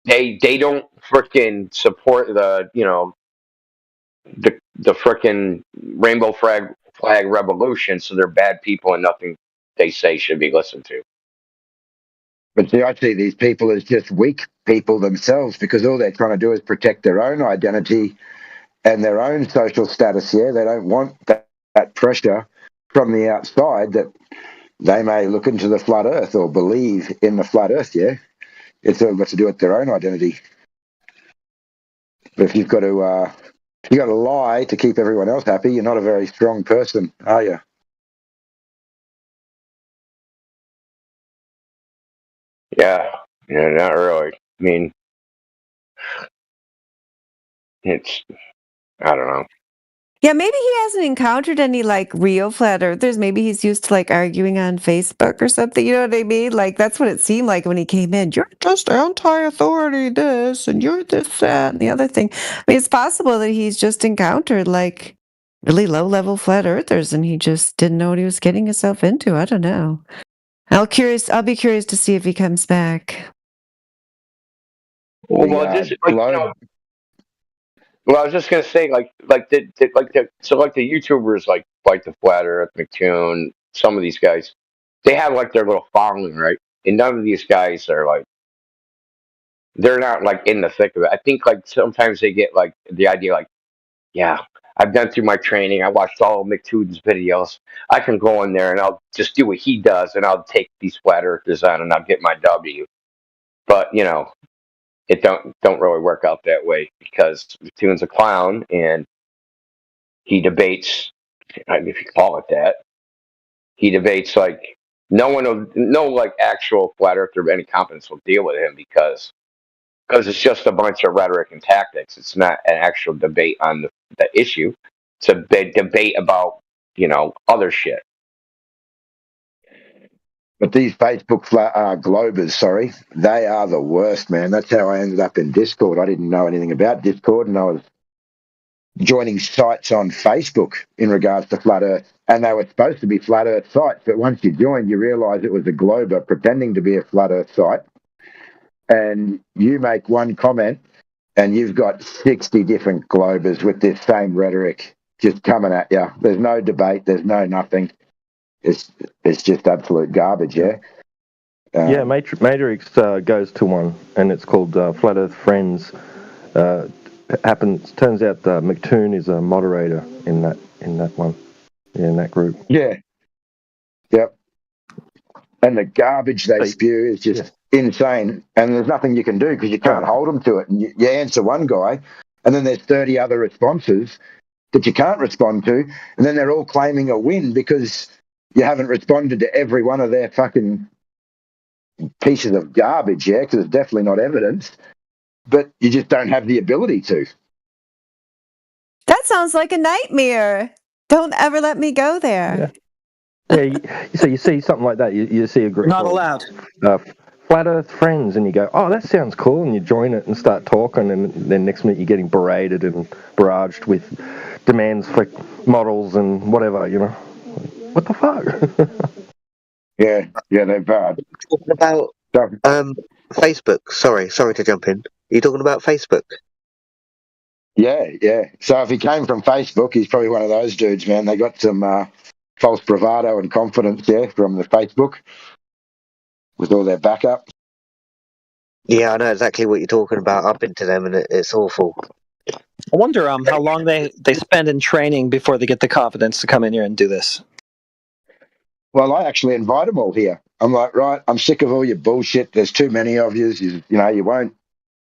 Speaker 2: they don't freaking support the frickin' rainbow flag revolution, so they're bad people and nothing they say should be listened to.
Speaker 5: But see, I see these people as just weak people themselves because all they're trying to do is protect their own identity and their own social status. Yeah, they don't want that pressure from the outside that they may look into the flat earth or believe in the flat earth. Yeah, it's all got to do with their own identity. But if you've got to lie to keep everyone else happy, you're not a very strong person, are you?
Speaker 2: Yeah, not really. I mean, It's, I don't know.
Speaker 1: Yeah, maybe he hasn't encountered any like real flat earthers. Maybe he's used to like arguing on Facebook or something. You know what I mean? Like that's what it seemed like when he came in. You're just anti-authority this and you're this, that, and the other thing. I mean, it's possible that he's just encountered like really low-level flat earthers and he just didn't know what he was getting himself into. I don't know. I'll be curious to see if he comes back.
Speaker 2: Well, just like, well, I was just gonna say, like the YouTubers, like the Flat Earth, McToon, some of these guys, they have like their little following, right? And none of these guys are like, they're not like in the thick of it. I think like sometimes they get like the idea, like, yeah, I've done through my training. I watched all of McToon's videos. I can go in there and I'll just do what he does, and I'll take these Flat Earthers on, and I'll get my W. But it don't really work out that way because McToon's a clown and he debates, if you call it that. He debates like no like actual flat earther of any competence will deal with him because it's just a bunch of rhetoric and tactics. It's not an actual debate on the issue. It's a big debate about other shit.
Speaker 5: But these Facebook Globers, sorry, they are the worst, man. That's how I ended up in Discord. I didn't know anything about Discord, and I was joining sites on Facebook in regards to Flat Earth, and they were supposed to be Flat Earth sites, but once you joined, you realise it was a Glober pretending to be a Flat Earth site, and you make one comment, and you've got 60 different Globers with this same rhetoric just coming at you. There's no debate. There's no nothing. It's just absolute garbage, yeah?
Speaker 3: Yeah, Matrix goes to one, and it's called Flat Earth Friends. Turns out McToon is a moderator in that one, in that group.
Speaker 5: Yeah. Yep. And the garbage they spew is just insane. And there's nothing you can do because you can't hold them to it. And you answer one guy, and then there's 30 other responses that you can't respond to, and then they're all claiming a win because you haven't responded to every one of their fucking pieces of garbage, yeah, because it's definitely not evidence, but you just don't have the ability to.
Speaker 1: That sounds like a nightmare. Don't ever let me go there.
Speaker 3: Yeah, so you see something like that, you see a group
Speaker 23: Not allowed.
Speaker 3: Flat Earth Friends, and you go, oh, that sounds cool, and you join it and start talking, and then next minute you're getting berated and barraged with demands for models and whatever, What the fuck?
Speaker 5: Yeah, they're bad.
Speaker 9: Talking about Facebook. Sorry to jump in. Are you talking about Facebook?
Speaker 5: Yeah. So if he came from Facebook, he's probably one of those dudes, man. They got some false bravado and confidence there from the Facebook with all their backup.
Speaker 9: Yeah, I know exactly what you're talking about. I've been to them, and it's awful.
Speaker 23: I wonder how long they spend in training before they get the confidence to come in here and do this.
Speaker 5: Well, I actually invite them all here. I'm like, right, I'm sick of all your bullshit. There's too many of you. You won't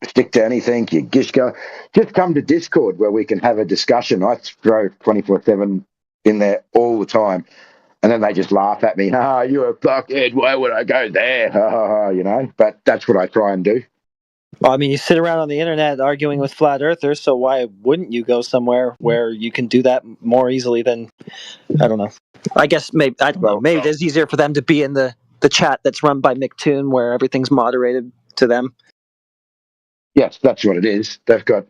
Speaker 5: stick to anything. You just come to Discord where we can have a discussion. I throw 24/7 in there all the time. And then they just laugh at me. You're a fuckhead. Why would I go there? But that's what I try and do.
Speaker 23: Well, I mean, you sit around on the internet arguing with flat earthers, so why wouldn't you go somewhere where you can do that more easily than, I don't know. I guess maybe it's easier for them to be in the chat that's run by McToon where everything's moderated to them.
Speaker 5: Yes, that's what it is. They've got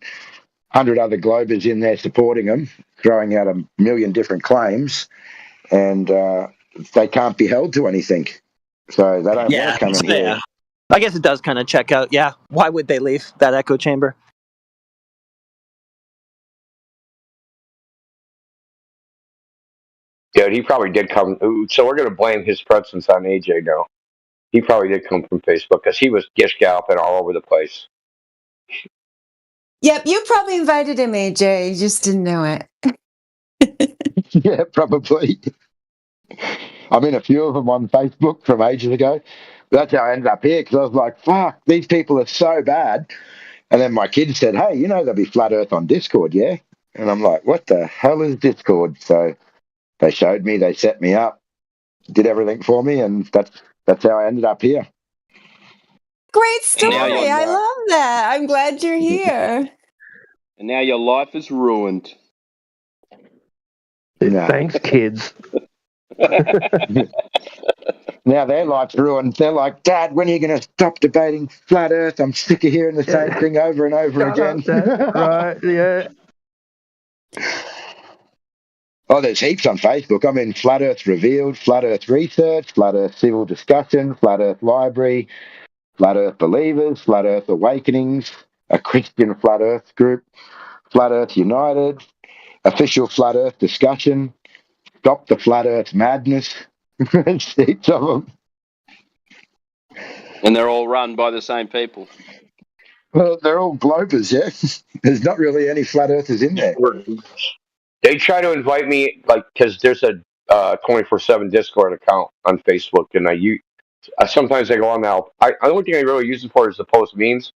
Speaker 5: 100 other Globers in there supporting them, throwing out 1 million different claims, and they can't be held to anything. So they don't want to come in here.
Speaker 23: Yeah. I guess it does kind of check out. Yeah, why would they leave that echo chamber?
Speaker 2: Dude, he probably did come. So we're going to blame his presence on AJ now. He probably did come from Facebook because he was gish galloping all over the place.
Speaker 1: Yep, you probably invited him, AJ. You just didn't know it.
Speaker 5: Yeah, probably. I'm in a few of them on Facebook from ages ago. That's how I ended up here because I was like, fuck, these people are so bad. And then my kid said, hey, there'll be Flat Earth on Discord, yeah? And I'm like, what the hell is Discord? So they showed me, they set me up, did everything for me, and that's how I ended up here.
Speaker 1: Great story. I love that. I'm glad you're here.
Speaker 17: And now your life is ruined.
Speaker 3: Thanks, kids.
Speaker 5: Now their life's ruined. They're like, Dad, when are you going to stop debating flat Earth? I'm sick of hearing the same thing over and over again.
Speaker 3: Right, yeah.
Speaker 5: Oh, there's heaps on Facebook. I mean, Flat Earth Revealed, Flat Earth Research, Flat Earth Civil Discussion, Flat Earth Library, Flat Earth Believers, Flat Earth Awakenings, a Christian Flat Earth group, Flat Earth United, Official Flat Earth Discussion, Stop the Flat Earth Madness. There's heaps of them.
Speaker 17: And they're all run by the same people.
Speaker 5: Well, they're all globers, yeah? There's not really any Flat Earthers in there.
Speaker 2: They try to invite me, like, because there's a 24/7 Discord account on Facebook, and sometimes I go on now. The only thing I really use it for is to post memes.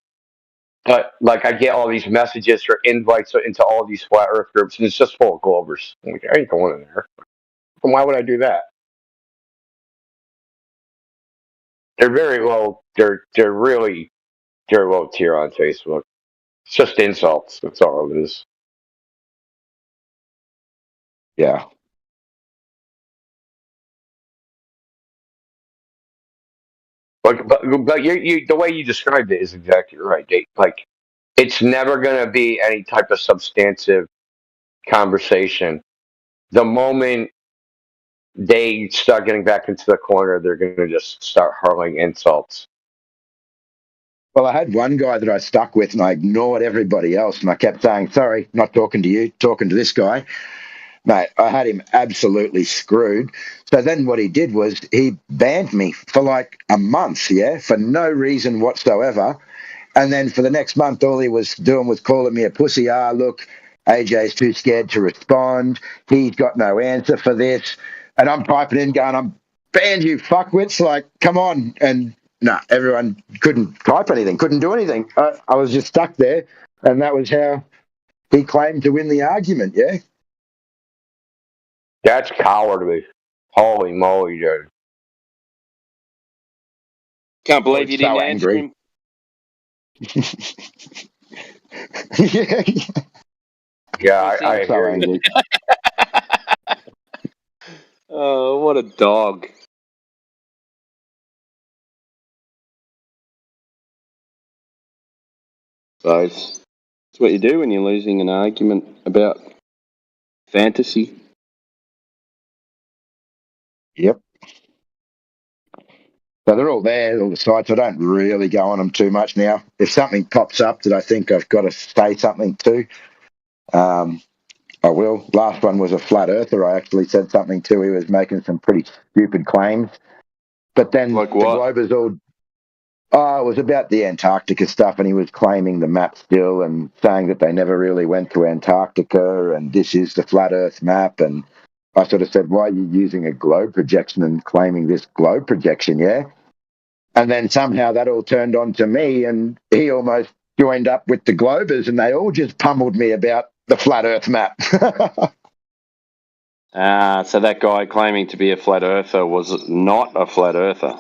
Speaker 2: But like, I get all these messages or invites into all these flat Earth groups, and it's just full of Globers. I'm like, I ain't going in there. Why would I do that? They're very low. They're really low tier on Facebook. It's just insults. That's all it is.
Speaker 5: Yeah.
Speaker 2: But the way you described it is exactly right, Dave. Like, it's never going to be any type of substantive conversation. The moment they start getting back into the corner, they're going to just start hurling insults.
Speaker 5: Well, I had one guy that I stuck with, and I ignored everybody else, and I kept saying, sorry, not talking to you, talking to this guy. Mate, I had him absolutely screwed. So then what he did was he banned me for like a month, yeah, for no reason whatsoever. And then for the next month, all he was doing was calling me a pussy. Look, AJ's too scared to respond. He's got no answer for this. And I'm piping in going, I'm banned, you fuckwits. Like, come on. And everyone couldn't type anything, couldn't do anything. I was just stuck there. And that was how he claimed to win the argument, yeah?
Speaker 2: That's cowardly. Holy moly, dude.
Speaker 17: Can't believe you didn't answer him.
Speaker 2: Yeah, I
Speaker 5: so
Speaker 2: hear
Speaker 5: angry.
Speaker 17: Oh, what a dog. So it's what you do when you're losing an argument about fantasy.
Speaker 5: Yep. So they're all there, all the sites. I don't really go on them too much now. If something pops up that I think I've got to say something to, I will. Last one was a flat earther. I actually said something to. He was making some pretty stupid claims. But then
Speaker 17: like
Speaker 5: the Globers all... it was about the Antarctica stuff, and he was claiming the map still and saying that they never really went to Antarctica, and this is the flat Earth map. And I sort of said, why are you using a globe projection and claiming this globe projection, yeah? And then somehow that all turned on to me, and he almost joined up with the Globers, and they all just pummeled me about the flat Earth map.
Speaker 17: So that guy claiming to be a flat earther was not a flat earther.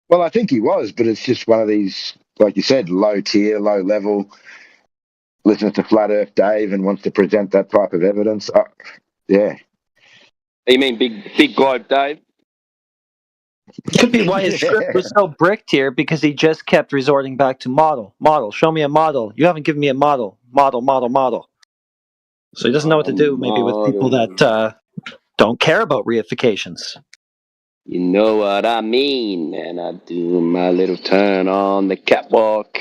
Speaker 5: Well, I think he was, but it's just one of these, like you said, low tier, low level, listens to Flat Earth Dave and wants to present that type of evidence. Yeah.
Speaker 17: You mean big globe Dave?
Speaker 23: Could be why his script was so bricked here, because he just kept resorting back to model. Show me a model. You haven't given me a model. Model. So he doesn't know what to do, maybe with people that don't care about reifications.
Speaker 17: You know what I mean, and I do my little turn on the catwalk.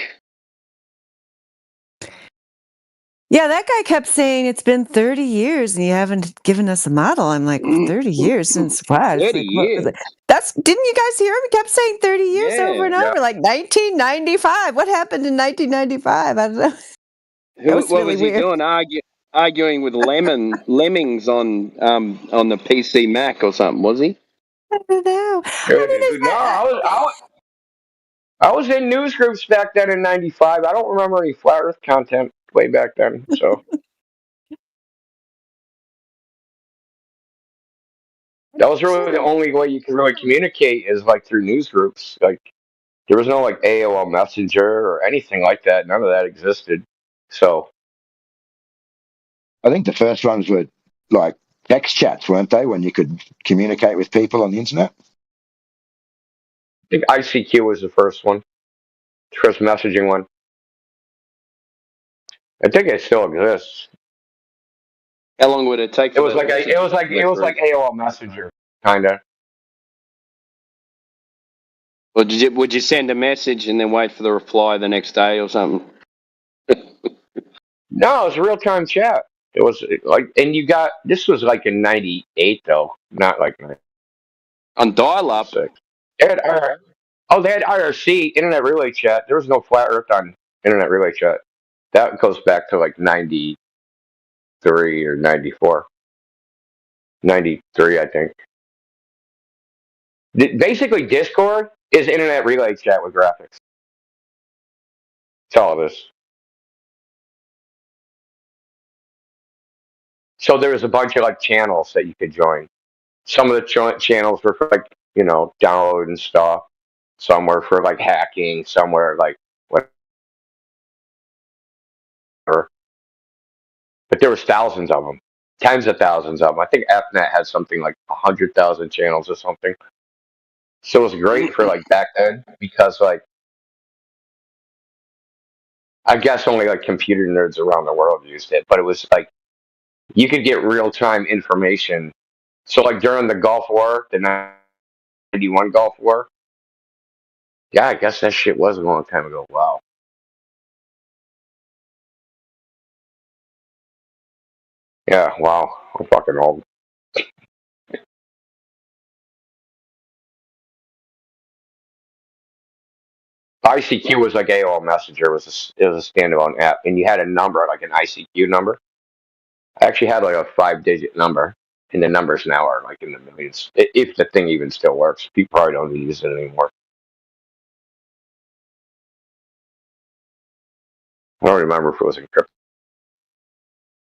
Speaker 1: Yeah, that guy kept saying it's been 30 years and you haven't given us a model. I'm like, 30 years since what?
Speaker 17: 30 years?
Speaker 1: Didn't you guys hear him? He kept saying 30 years over and over, like 1995. What happened in 1995? I don't know.
Speaker 17: What was he doing? Arguing with Lemmings on the PC Mac or something, was he?
Speaker 1: I don't know.
Speaker 2: I was in news groups back then in '95. I don't remember any flat Earth content way back then. So that was really the only way you can really communicate is like through news groups. Like, There was no like AOL Messenger or anything like that. None of that existed. So
Speaker 5: I think the first ones were like text chats, weren't they? When you could communicate with people on the internet.
Speaker 2: I think ICQ was the first one, first messaging one. I think it still exists.
Speaker 17: How long would it take?
Speaker 2: It was like AOL Messenger, kinda.
Speaker 17: Or would you send a message and then wait for the reply the next day or something?
Speaker 2: No, it was real time chat. It was like, and you got this was like in '98 though, not like
Speaker 17: on dial up.
Speaker 2: They had they had IRC, Internet Relay Chat. There was no flat Earth on Internet Relay Chat. That goes back to like '93 or '94, '93, I think. Basically, Discord is Internet Relay Chat with graphics. It's all of this. So there was a bunch of like channels that you could join. Some of the channels were for like, downloading stuff. Some were for like hacking. Some were like whatever. But there was thousands of them, tens of thousands of them. I think AppNet had something like 100,000 channels or something. So it was great for like back then because like I guess only like computer nerds around the world used it, but it was like you could get real time information. So like during the Gulf War, the '91 Gulf War. Yeah, I guess that shit was a long time ago. Wow. Yeah, wow. I'm fucking old. ICQ was like AOL Messenger. It was a standalone app, and you had a number, like an ICQ number. I actually had like a 5-digit number, and the numbers now are like in the millions. If the thing even still works, people probably don't use it anymore. I don't remember if it was encrypted,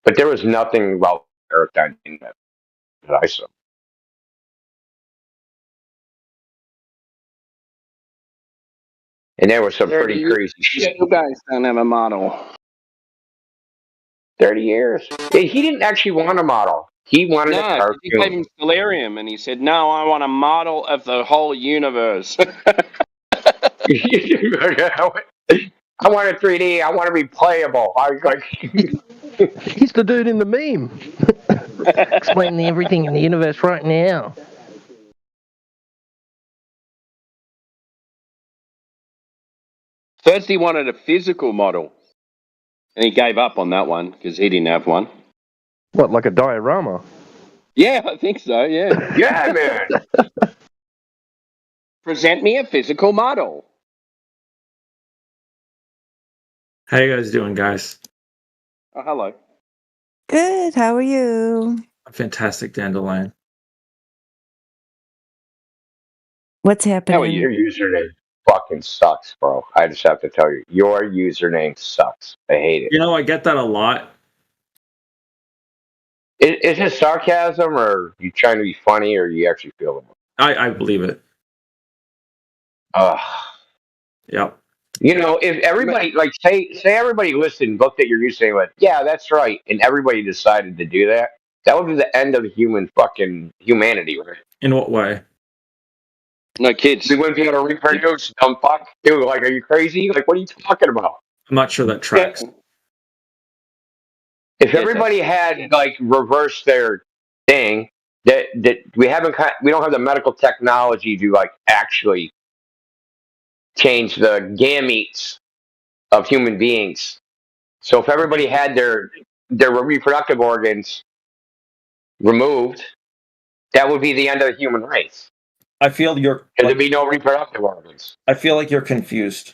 Speaker 2: but there was nothing about Earth in that I saw. And there was some pretty crazy shit.
Speaker 17: You guys don't have a model.
Speaker 2: 30 years. He didn't actually want a model. He wanted a cartoon.
Speaker 17: He gave him Solarium, and he said, "No, I want a model of the whole universe."
Speaker 2: I want a 3D. I want to be playable. I was like,
Speaker 3: he's the dude in the meme. Explaining everything in the universe right now.
Speaker 17: First, he wanted a physical model, and he gave up on that one because he didn't have one.
Speaker 3: What, like a diorama?
Speaker 17: Yeah, I think so. Yeah.
Speaker 2: Yeah, man.
Speaker 17: Present me a physical model.
Speaker 14: How you guys doing, guys?
Speaker 17: Oh, hello.
Speaker 1: Good. How are you?
Speaker 14: Fantastic, Dandelion.
Speaker 1: What's happening?
Speaker 2: Oh, your username fucking sucks, bro. I just have to tell you, your username sucks. I hate it.
Speaker 14: You know, I get that a lot.
Speaker 2: Is it sarcasm, or you trying to be funny, or you actually feel it?
Speaker 14: I believe it. Yep.
Speaker 2: If everybody, like, say everybody listened, looked at your username, went, yeah, that's right, and everybody decided to do that, that would be the end of humanity, right?
Speaker 14: In what way?
Speaker 17: No kids.
Speaker 2: We wouldn't be able to reproduce, dumb fuck. Dude, like, are you crazy? Like, what are you talking about?
Speaker 14: I'm not sure that tracks.
Speaker 2: If everybody had like reversed their thing, that we don't have the medical technology to like actually change the gametes of human beings. So if everybody had their reproductive organs removed, that would be the end of the human race.
Speaker 10: I feel you're.
Speaker 2: There'd be no reproductive organs.
Speaker 10: I feel like you're confused.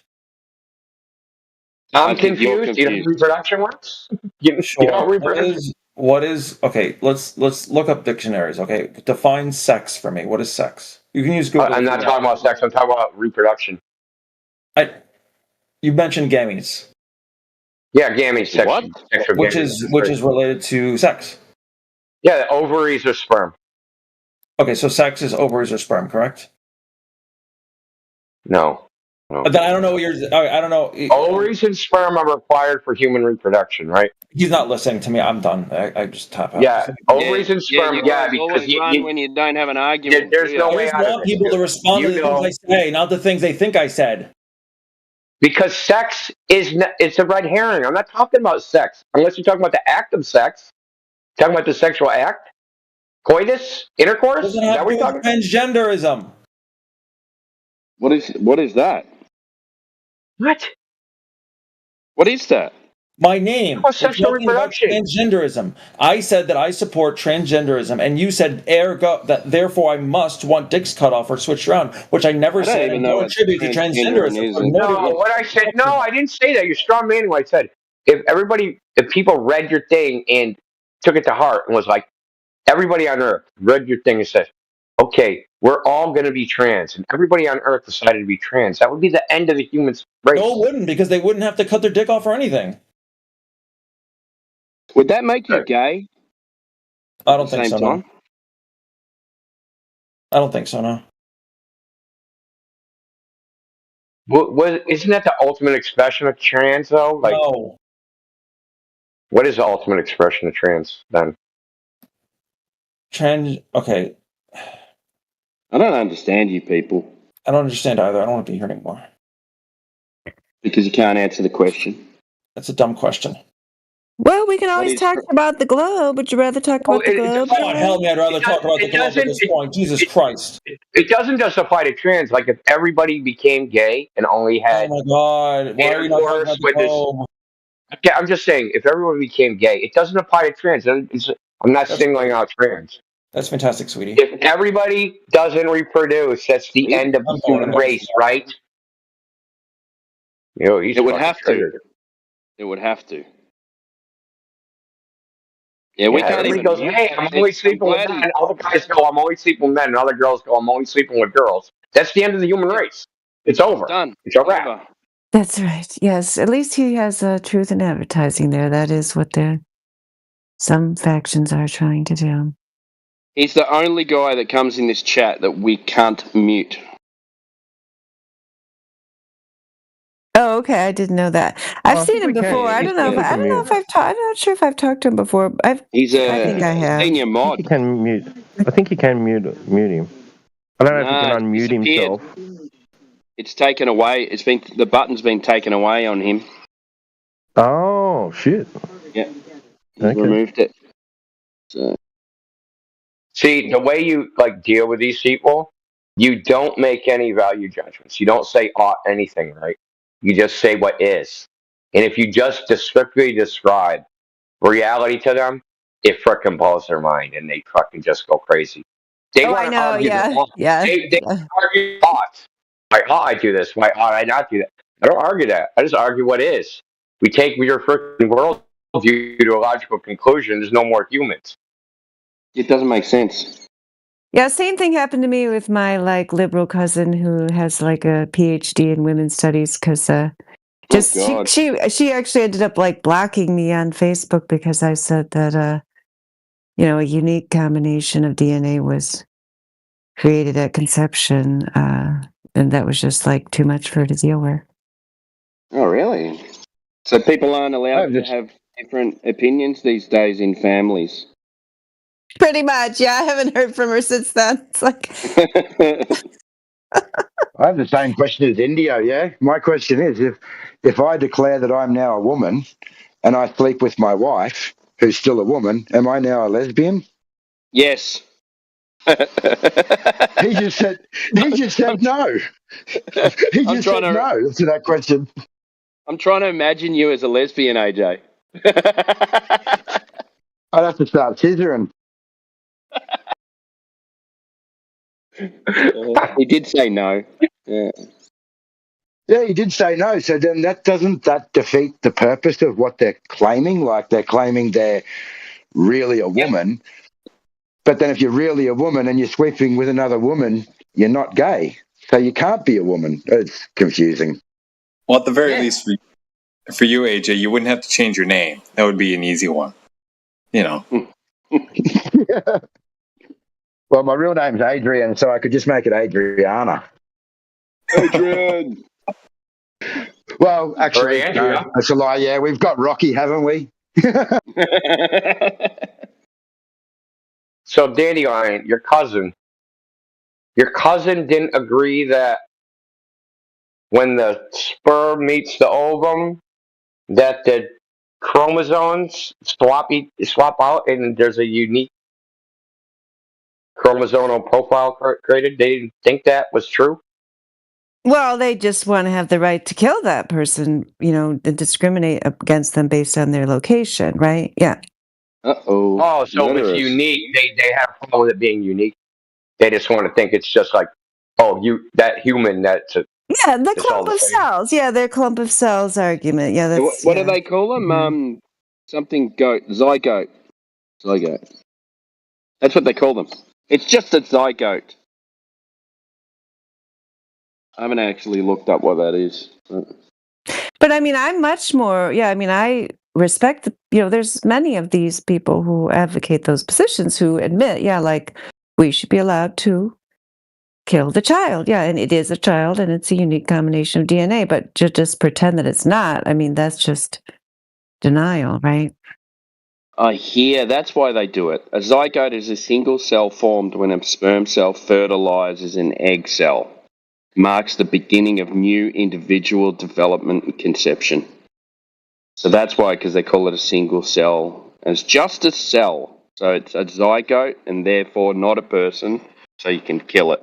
Speaker 2: I'm confused. You know how reproduction works?
Speaker 10: What is okay? Let's look up dictionaries. Okay, define sex for me. What is sex? You can use Google.
Speaker 2: I'm not talking about sex. I'm talking about reproduction.
Speaker 10: You mentioned gametes.
Speaker 2: Yeah, gametes. Sex,
Speaker 10: What? Which is related to sex.
Speaker 2: Yeah, ovaries or sperm.
Speaker 10: Okay, so sex is ovaries or sperm, correct?
Speaker 2: No.
Speaker 10: Then I don't know what you're. I don't know.
Speaker 2: Ovaries and sperm are required for human reproduction, right?
Speaker 10: He's not listening to me. I'm done. I just tap out.
Speaker 2: Yeah, ovaries and sperm.
Speaker 13: you
Speaker 2: Yeah,
Speaker 13: guys
Speaker 2: because
Speaker 13: always run when you don't have an argument.
Speaker 2: there's no
Speaker 10: I
Speaker 2: way
Speaker 10: just
Speaker 2: out of
Speaker 10: want
Speaker 2: this.
Speaker 10: people to respond to the things I say, not the things they think I said.
Speaker 2: Because sex it's a red herring. I'm not talking about sex unless you're talking about the act of sex. Talking about the sexual act, coitus, intercourse.
Speaker 10: Doesn't
Speaker 2: Is
Speaker 10: have
Speaker 2: that
Speaker 10: to
Speaker 2: what
Speaker 10: do
Speaker 2: you're
Speaker 10: with
Speaker 2: talking?
Speaker 10: transgenderism.
Speaker 13: What is that?
Speaker 2: What?
Speaker 13: What is that?
Speaker 10: My name.
Speaker 2: Oh,
Speaker 10: It's
Speaker 2: sexual
Speaker 10: nothing about
Speaker 2: reproduction.
Speaker 10: transgenderism. I said that I support transgenderism, and you said ergo that therefore I must want dicks cut off or switched around, which I never
Speaker 13: I don't
Speaker 10: said.
Speaker 13: even
Speaker 10: And
Speaker 13: know
Speaker 10: don't
Speaker 13: what
Speaker 10: attribute to transgenderism. So
Speaker 2: No, what I said. No, I didn't say that. You're strong man. I said if people read your thing and took it to heart and was like, everybody on Earth read your thing and said, okay, we're all going to be trans, and everybody on Earth decided to be trans, that would be the end of the human race.
Speaker 10: No, it wouldn't, because they wouldn't have to cut their dick off or anything.
Speaker 13: Would that make you gay?
Speaker 10: I don't think so. No. I don't think so. No.
Speaker 2: Isn't that the ultimate expression of trans, though? Like,
Speaker 10: no.
Speaker 2: What is the ultimate expression of trans, then?
Speaker 10: Okay.
Speaker 13: I don't understand you people.
Speaker 10: I don't understand either. I don't want to be here anymore.
Speaker 13: Because you can't answer the question.
Speaker 10: That's a dumb question.
Speaker 1: Well, we can always talk about the globe. Would you rather talk about the globe?
Speaker 10: God help me, I'd rather talk about the globe at this point. Jesus Christ.
Speaker 2: It doesn't just apply to trans. Like, if everybody became gay and only had...
Speaker 10: Oh, my God. Why are you not talking about the globe?
Speaker 2: Okay, I'm just saying, if everyone became gay, it doesn't apply to trans. I'm not singling out trans.
Speaker 10: That's fantastic, sweetie.
Speaker 2: If everybody doesn't reproduce, that's the end of the human race, right?
Speaker 13: It would have to. It would have to. Yeah, we can't
Speaker 2: everybody
Speaker 13: even.
Speaker 2: goes, hey, I'm only sleeping with men. Other guys go, I'm only sleeping with men. And other girls go, I'm only sleeping with girls. That's the end of the human race. It's over.
Speaker 13: Done.
Speaker 2: It's a wrap.
Speaker 1: That's right. Yes, at least he has truth in advertising there. That is what some factions are trying to do.
Speaker 13: He's the only guy that comes in this chat that we can't mute.
Speaker 1: Oh, okay. I didn't know that. I've seen him before. I don't know. I'm not sure if I've talked to him before. I think I have.
Speaker 13: Senior mod.
Speaker 3: You can mute. I think you can mute him. I don't know if he can unmute himself.
Speaker 13: It's taken away. The button's been taken away on him.
Speaker 3: Oh shit!
Speaker 13: Yeah, he's removed it. So.
Speaker 2: See, the way you deal with these people, you don't make any value judgments. You don't say anything, right? You just say what is. And if you just descriptively describe reality to them, it frickin' blows their mind, and they fucking just go crazy. They want to argue They argue thoughts. Why ought I do this? Why ought I not do that? I don't argue that. I just argue what is. We take your frickin' worldview to a logical conclusion. There's no more humans.
Speaker 13: It doesn't make sense.
Speaker 1: Yeah, same thing happened to me with my liberal cousin who has a PhD in women's studies because she actually ended up blocking me on Facebook because I said that a unique combination of DNA was created at conception, and that was just too much for her to deal with.
Speaker 13: Oh, really? So people aren't allowed to have different opinions these days in families.
Speaker 1: Pretty much, yeah. I haven't heard from her since then. It's
Speaker 5: I have the same question as Indio, yeah? My question is, if I declare that I'm now a woman and I sleep with my wife, who's still a woman, am I now a lesbian?
Speaker 13: Yes.
Speaker 5: He just said no. He just said no to that question.
Speaker 13: I'm trying to imagine you as a lesbian, AJ.
Speaker 5: I'd have to start scissoring.
Speaker 13: He did say no. Yeah.
Speaker 5: Yeah, he did say no. So then doesn't that defeat the purpose of what they're claiming? Like they're claiming they're really a woman, but then if you're really a woman and you're sleeping with another woman, you're not gay. So you can't be a woman. It's confusing.
Speaker 11: Well, at the very least, for you, AJ, you wouldn't have to change your name. That would be an easy one.
Speaker 5: Yeah. Well, my real name's Adrian, so I could just make it Adriana.
Speaker 13: Adrian.
Speaker 5: Well,
Speaker 2: Or
Speaker 5: actually,
Speaker 2: Andrea.
Speaker 5: no, that's a lie. Yeah, we've got Rocky, haven't we?
Speaker 2: So Dandelion, your cousin didn't agree that when the sperm meets the ovum, that the chromosomes swap out, and there's a unique chromosomal profile created. They didn't think that was true.
Speaker 1: Well, they just want to have the right to kill that person, and discriminate against them based on their location, right? Yeah.
Speaker 17: Uh-oh.
Speaker 2: Oh, so if it's
Speaker 17: Murderers.
Speaker 2: unique, they have a problem with it being unique. They just want to think it's just like, oh, that human, that's a,
Speaker 1: Yeah, the
Speaker 2: it's all
Speaker 1: clump
Speaker 2: the
Speaker 1: of
Speaker 2: same.
Speaker 1: cells. Yeah, their clump of cells argument. Yeah,
Speaker 17: Yeah,
Speaker 1: that's
Speaker 17: what do
Speaker 1: yeah.
Speaker 17: they call them?
Speaker 1: Mhm.
Speaker 17: Something goat. Zygote. Zygote. That's what they call them. It's just a zygote. I haven't actually looked up what that is.
Speaker 1: But I mean, I'm much more. Yeah, I mean, I respect. There's many of these people who advocate those positions who admit, yeah, like we should be allowed to kill the child. Yeah, and it is a child, and it's a unique combination of DNA. But to just pretend that it's not, I mean, that's just denial, right?
Speaker 17: I hear that's why they do it. A zygote is a single cell formed when a sperm cell fertilizes an egg cell. Marks the beginning of new individual development and conception. So that's why, because they call it a single cell. And it's just a cell. So it's a zygote and therefore not a person. So you can kill it.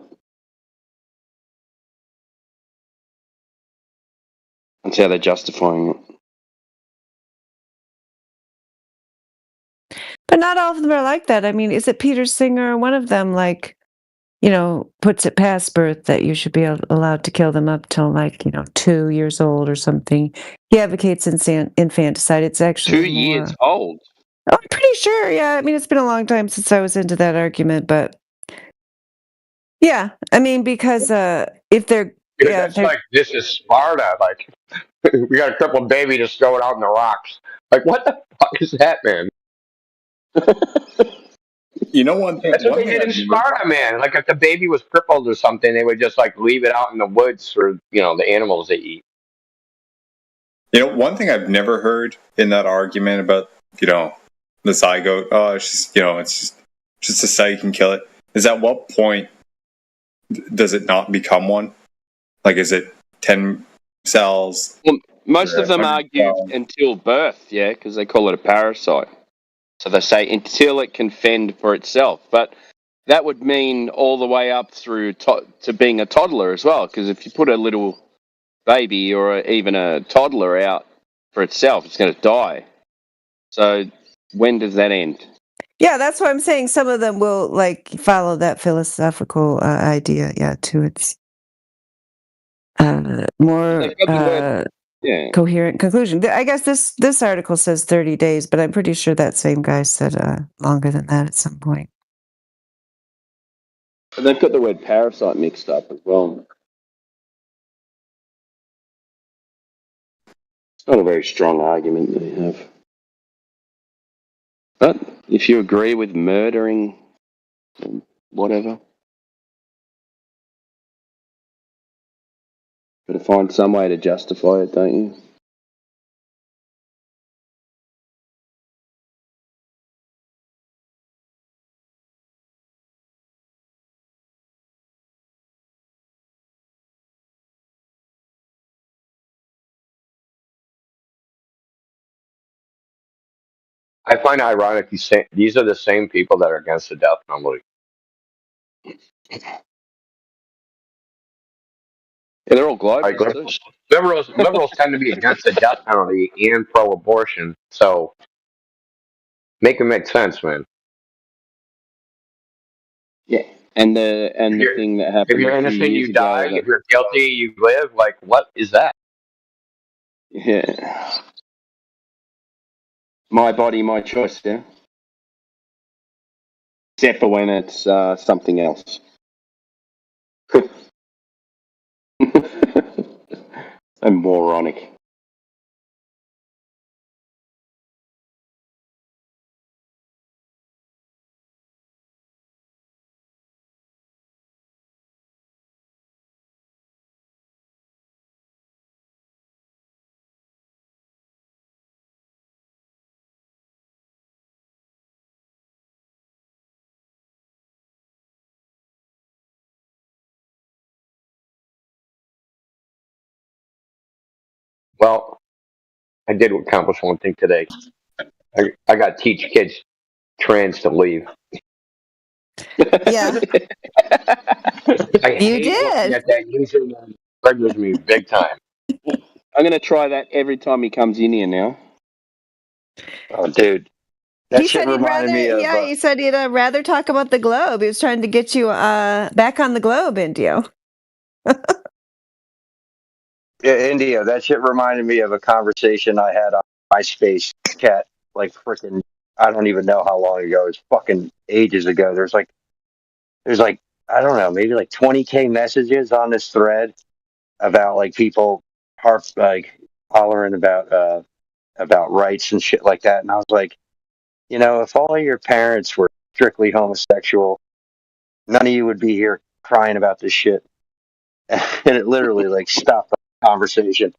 Speaker 17: That's how they're justifying it.
Speaker 1: But not all of them are like that. I mean, is it Peter Singer? One of them, like, puts it past birth that you should be allowed to kill them up till 2 years old or something. He advocates infanticide. It's actually
Speaker 17: 2 years old.
Speaker 1: Oh, I'm pretty sure. Yeah, I mean, it's been a long time since I was into that argument, but yeah, I mean, because if they're
Speaker 2: Dude,
Speaker 1: yeah,
Speaker 2: that's like, this is Sparta. Like, we got a crippled baby, just throw it out in the rocks. Like, what the fuck is that, man?
Speaker 11: You know, one thing.
Speaker 2: That's what
Speaker 11: One
Speaker 2: they
Speaker 11: thing
Speaker 2: did in
Speaker 11: I've never.
Speaker 2: Sparta, man. Like, if the baby was crippled or something, they would just like leave it out in the woods for the animals they eat.
Speaker 11: You know, one thing I've never heard in that argument about the zygote. Oh, it's just it's just a cell, you can kill it. Is at what point does it not become one? Like, is it 10 cells?
Speaker 17: Well, most of them
Speaker 11: 100
Speaker 17: argue
Speaker 11: cells?
Speaker 17: until birth, yeah, because they call it a parasite. So they say until it can fend for itself. But that would mean all the way up through to being a toddler as well, because if you put a little baby or even a toddler out for itself, it's going to die. So when does that end?
Speaker 1: yeah, that's what I'm saying. Some of them will follow that philosophical idea, yeah, to its more
Speaker 17: They've got the word, yeah.
Speaker 1: coherent conclusion. I guess this article says 30 days, but I'm pretty sure that same guy said longer than that at some point.
Speaker 17: But they've got the word parasite mixed up as well. It's not a very strong argument they have. But if you agree with murdering, whatever, got to find some way to justify it, don't you?
Speaker 2: I find it ironic these are the same people that are against the death penalty.
Speaker 17: Yeah, they're all
Speaker 2: Like,
Speaker 17: globalists too.
Speaker 2: liberals tend to be against the death penalty and pro-abortion. So make it make sense, man.
Speaker 17: Yeah, and the thing that
Speaker 2: If
Speaker 17: happened
Speaker 2: you're
Speaker 17: a few
Speaker 2: innocent,
Speaker 17: years
Speaker 2: you
Speaker 17: ago.
Speaker 2: die. If you're guilty, you live. Like, what is that?
Speaker 17: Yeah, my body, my choice. Yeah, except for when it's something else. I'm moronic.
Speaker 2: Well, I did accomplish one thing today. I got to teach kids trans to leave.
Speaker 1: Yeah.
Speaker 2: I
Speaker 1: You
Speaker 2: hate looking
Speaker 1: did.
Speaker 2: at that username. Triggers me big time.
Speaker 17: I'm going to try that every time he comes in here now.
Speaker 9: Oh, dude, that
Speaker 1: He
Speaker 9: shit
Speaker 1: said he'd
Speaker 9: reminded
Speaker 1: rather,
Speaker 9: me of.
Speaker 1: yeah, he said he'd rather talk about the globe. He was trying to get you back on the globe, Indio.
Speaker 9: Yeah, India, that shit reminded me of a conversation I had on MySpace chat, like freaking, I don't even know how long ago. It's fucking ages ago. There's like, I don't know, maybe like 20K messages on this thread about like people like hollering about rights and shit like that. And I was like, if all of your parents were strictly homosexual, none of you would be here crying about this shit. And it literally like stopped the conversation.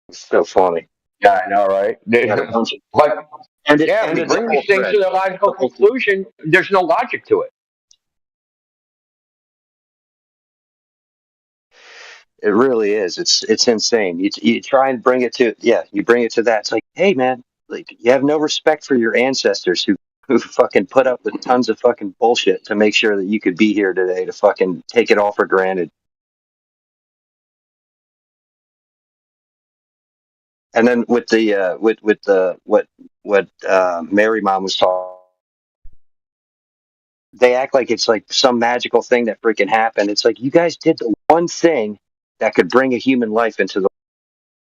Speaker 9: It's so funny.
Speaker 2: Yeah, I know, right?
Speaker 9: Got a bunch of,
Speaker 2: But
Speaker 9: ended,
Speaker 2: yeah, when you
Speaker 9: ended the
Speaker 2: bring
Speaker 9: whole
Speaker 2: these things
Speaker 9: thread.
Speaker 2: to the logical conclusion, there's no logic to it.
Speaker 9: It really is. It's insane. You try and bring it to you bring it to that. It's like, hey man, like you have no respect for your ancestors who fucking put up with tons of fucking bullshit to make sure that you could be here today to fucking take it all for granted. And then with the with the what Mary Mom was talking, they act like it's like some magical thing that freaking happened. It's like you guys did the one thing that could bring a human life into the.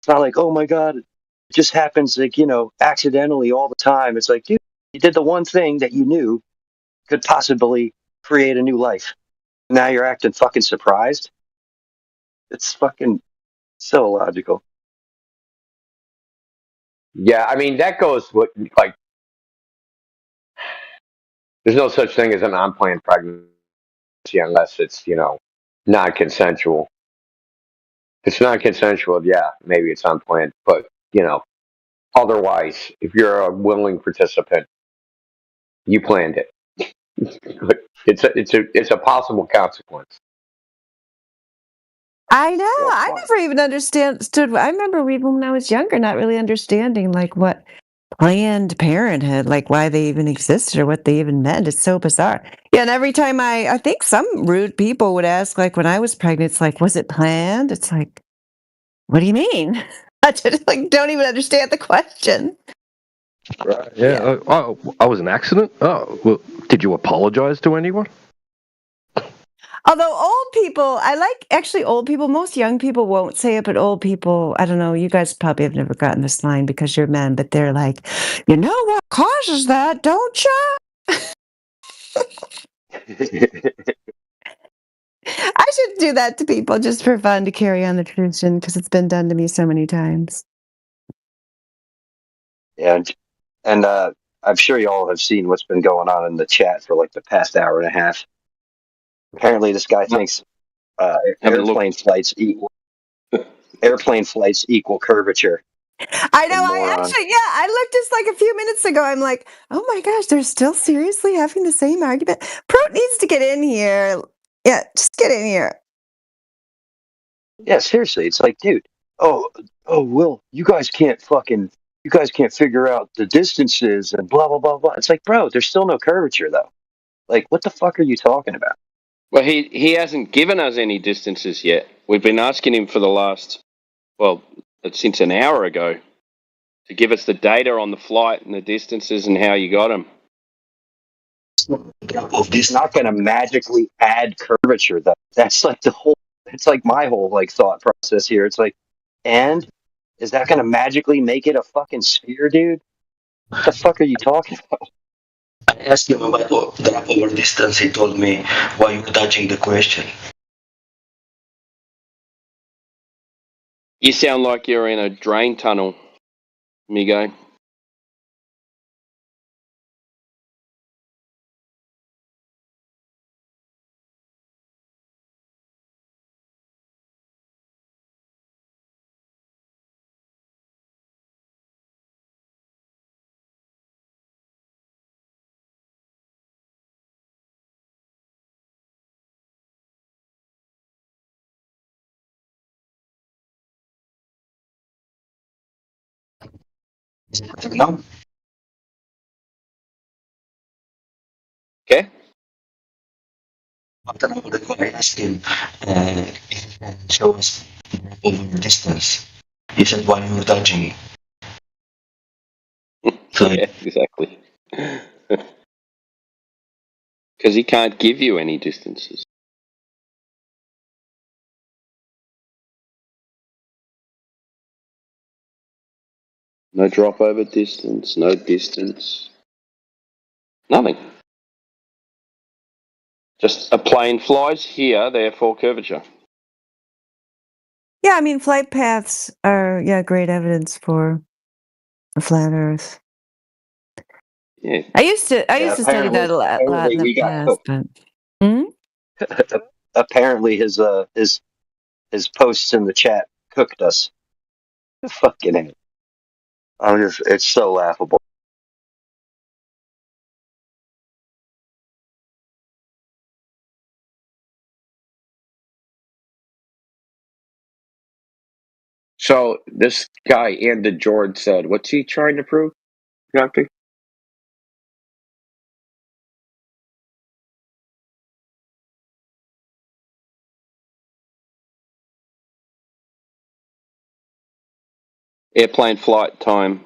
Speaker 9: It's not like, oh my god, it just happens like accidentally all the time. It's like, dude, you did the one thing that you knew could possibly create a new life. Now you're acting fucking surprised. It's fucking so illogical.
Speaker 2: Yeah, I mean that goes with like there's no such thing as an unplanned pregnancy unless it's non-consensual. If it's non-consensual, yeah, maybe it's unplanned, but otherwise, if you're a willing participant, you planned it. It's a possible consequence.
Speaker 1: I know. I never even understood. I remember even when I was younger, not really understanding like what Planned Parenthood, like why they even existed or what they even meant. It's so bizarre. Yeah, and every time I think some rude people would ask, like when I was pregnant, it's like, was it planned? It's like, what do you mean? I just like don't even understand the question.
Speaker 3: Right. Yeah. I was an accident. Oh, well, did you apologize to anyone?
Speaker 1: Although old people, I like actually old people. Most young people won't say it, but old people, I don't know. You guys probably have never gotten this line because you're men, but they're like, you know what causes that, don't you? I should do that to people just for fun to carry on the tradition because it's been done to me so many times.
Speaker 9: Yeah, and I'm sure y'all have seen what's been going on in the chat for like the past hour and a half. Apparently, this guy thinks airplane flights equal curvature.
Speaker 1: I know. I
Speaker 9: Moron.
Speaker 1: actually, yeah, I looked just like a few minutes ago. I'm like, oh my gosh, they're still seriously having the same argument. Prot needs to get in here. Yeah, just get in here.
Speaker 9: Yeah, seriously, it's like, dude, Will, you guys can't figure out the distances and blah blah blah blah. It's like, bro, there's still no curvature though. Like, what the fuck are you talking about?
Speaker 17: Well, he hasn't given us any distances yet. We've been asking him for the last, since an hour ago, to give us the data on the flight and the distances and how you got them.
Speaker 9: It's not going to magically add curvature though. That's like it's like my whole like thought process here. It's like, and is that going to magically make it a fucking sphere, dude? What the fuck are you talking about?
Speaker 8: I asked him about the drop over distance. He told me why you were touching the question.
Speaker 17: You sound like you're in a drain tunnel, Migo.
Speaker 8: No.
Speaker 17: Okay.
Speaker 8: After I asked him if he can show us over distance. He said, why you're dodging it. So
Speaker 17: Yeah, exactly. Because he can't give you any distances. No drop over distance, no distance. Nothing. Just a plane flies here, therefore curvature.
Speaker 1: Yeah, I mean, flight paths are great evidence for a flat Earth.
Speaker 17: Yeah.
Speaker 1: I used to study that a lot
Speaker 9: apparently
Speaker 1: in the
Speaker 9: he got
Speaker 1: past,
Speaker 9: cooked.
Speaker 1: but
Speaker 9: Apparently his posts in the chat cooked us. Fucking hell. It's so laughable.
Speaker 13: So this guy, Andy George, said, what's he trying to prove? Exactly.
Speaker 17: Airplane flight time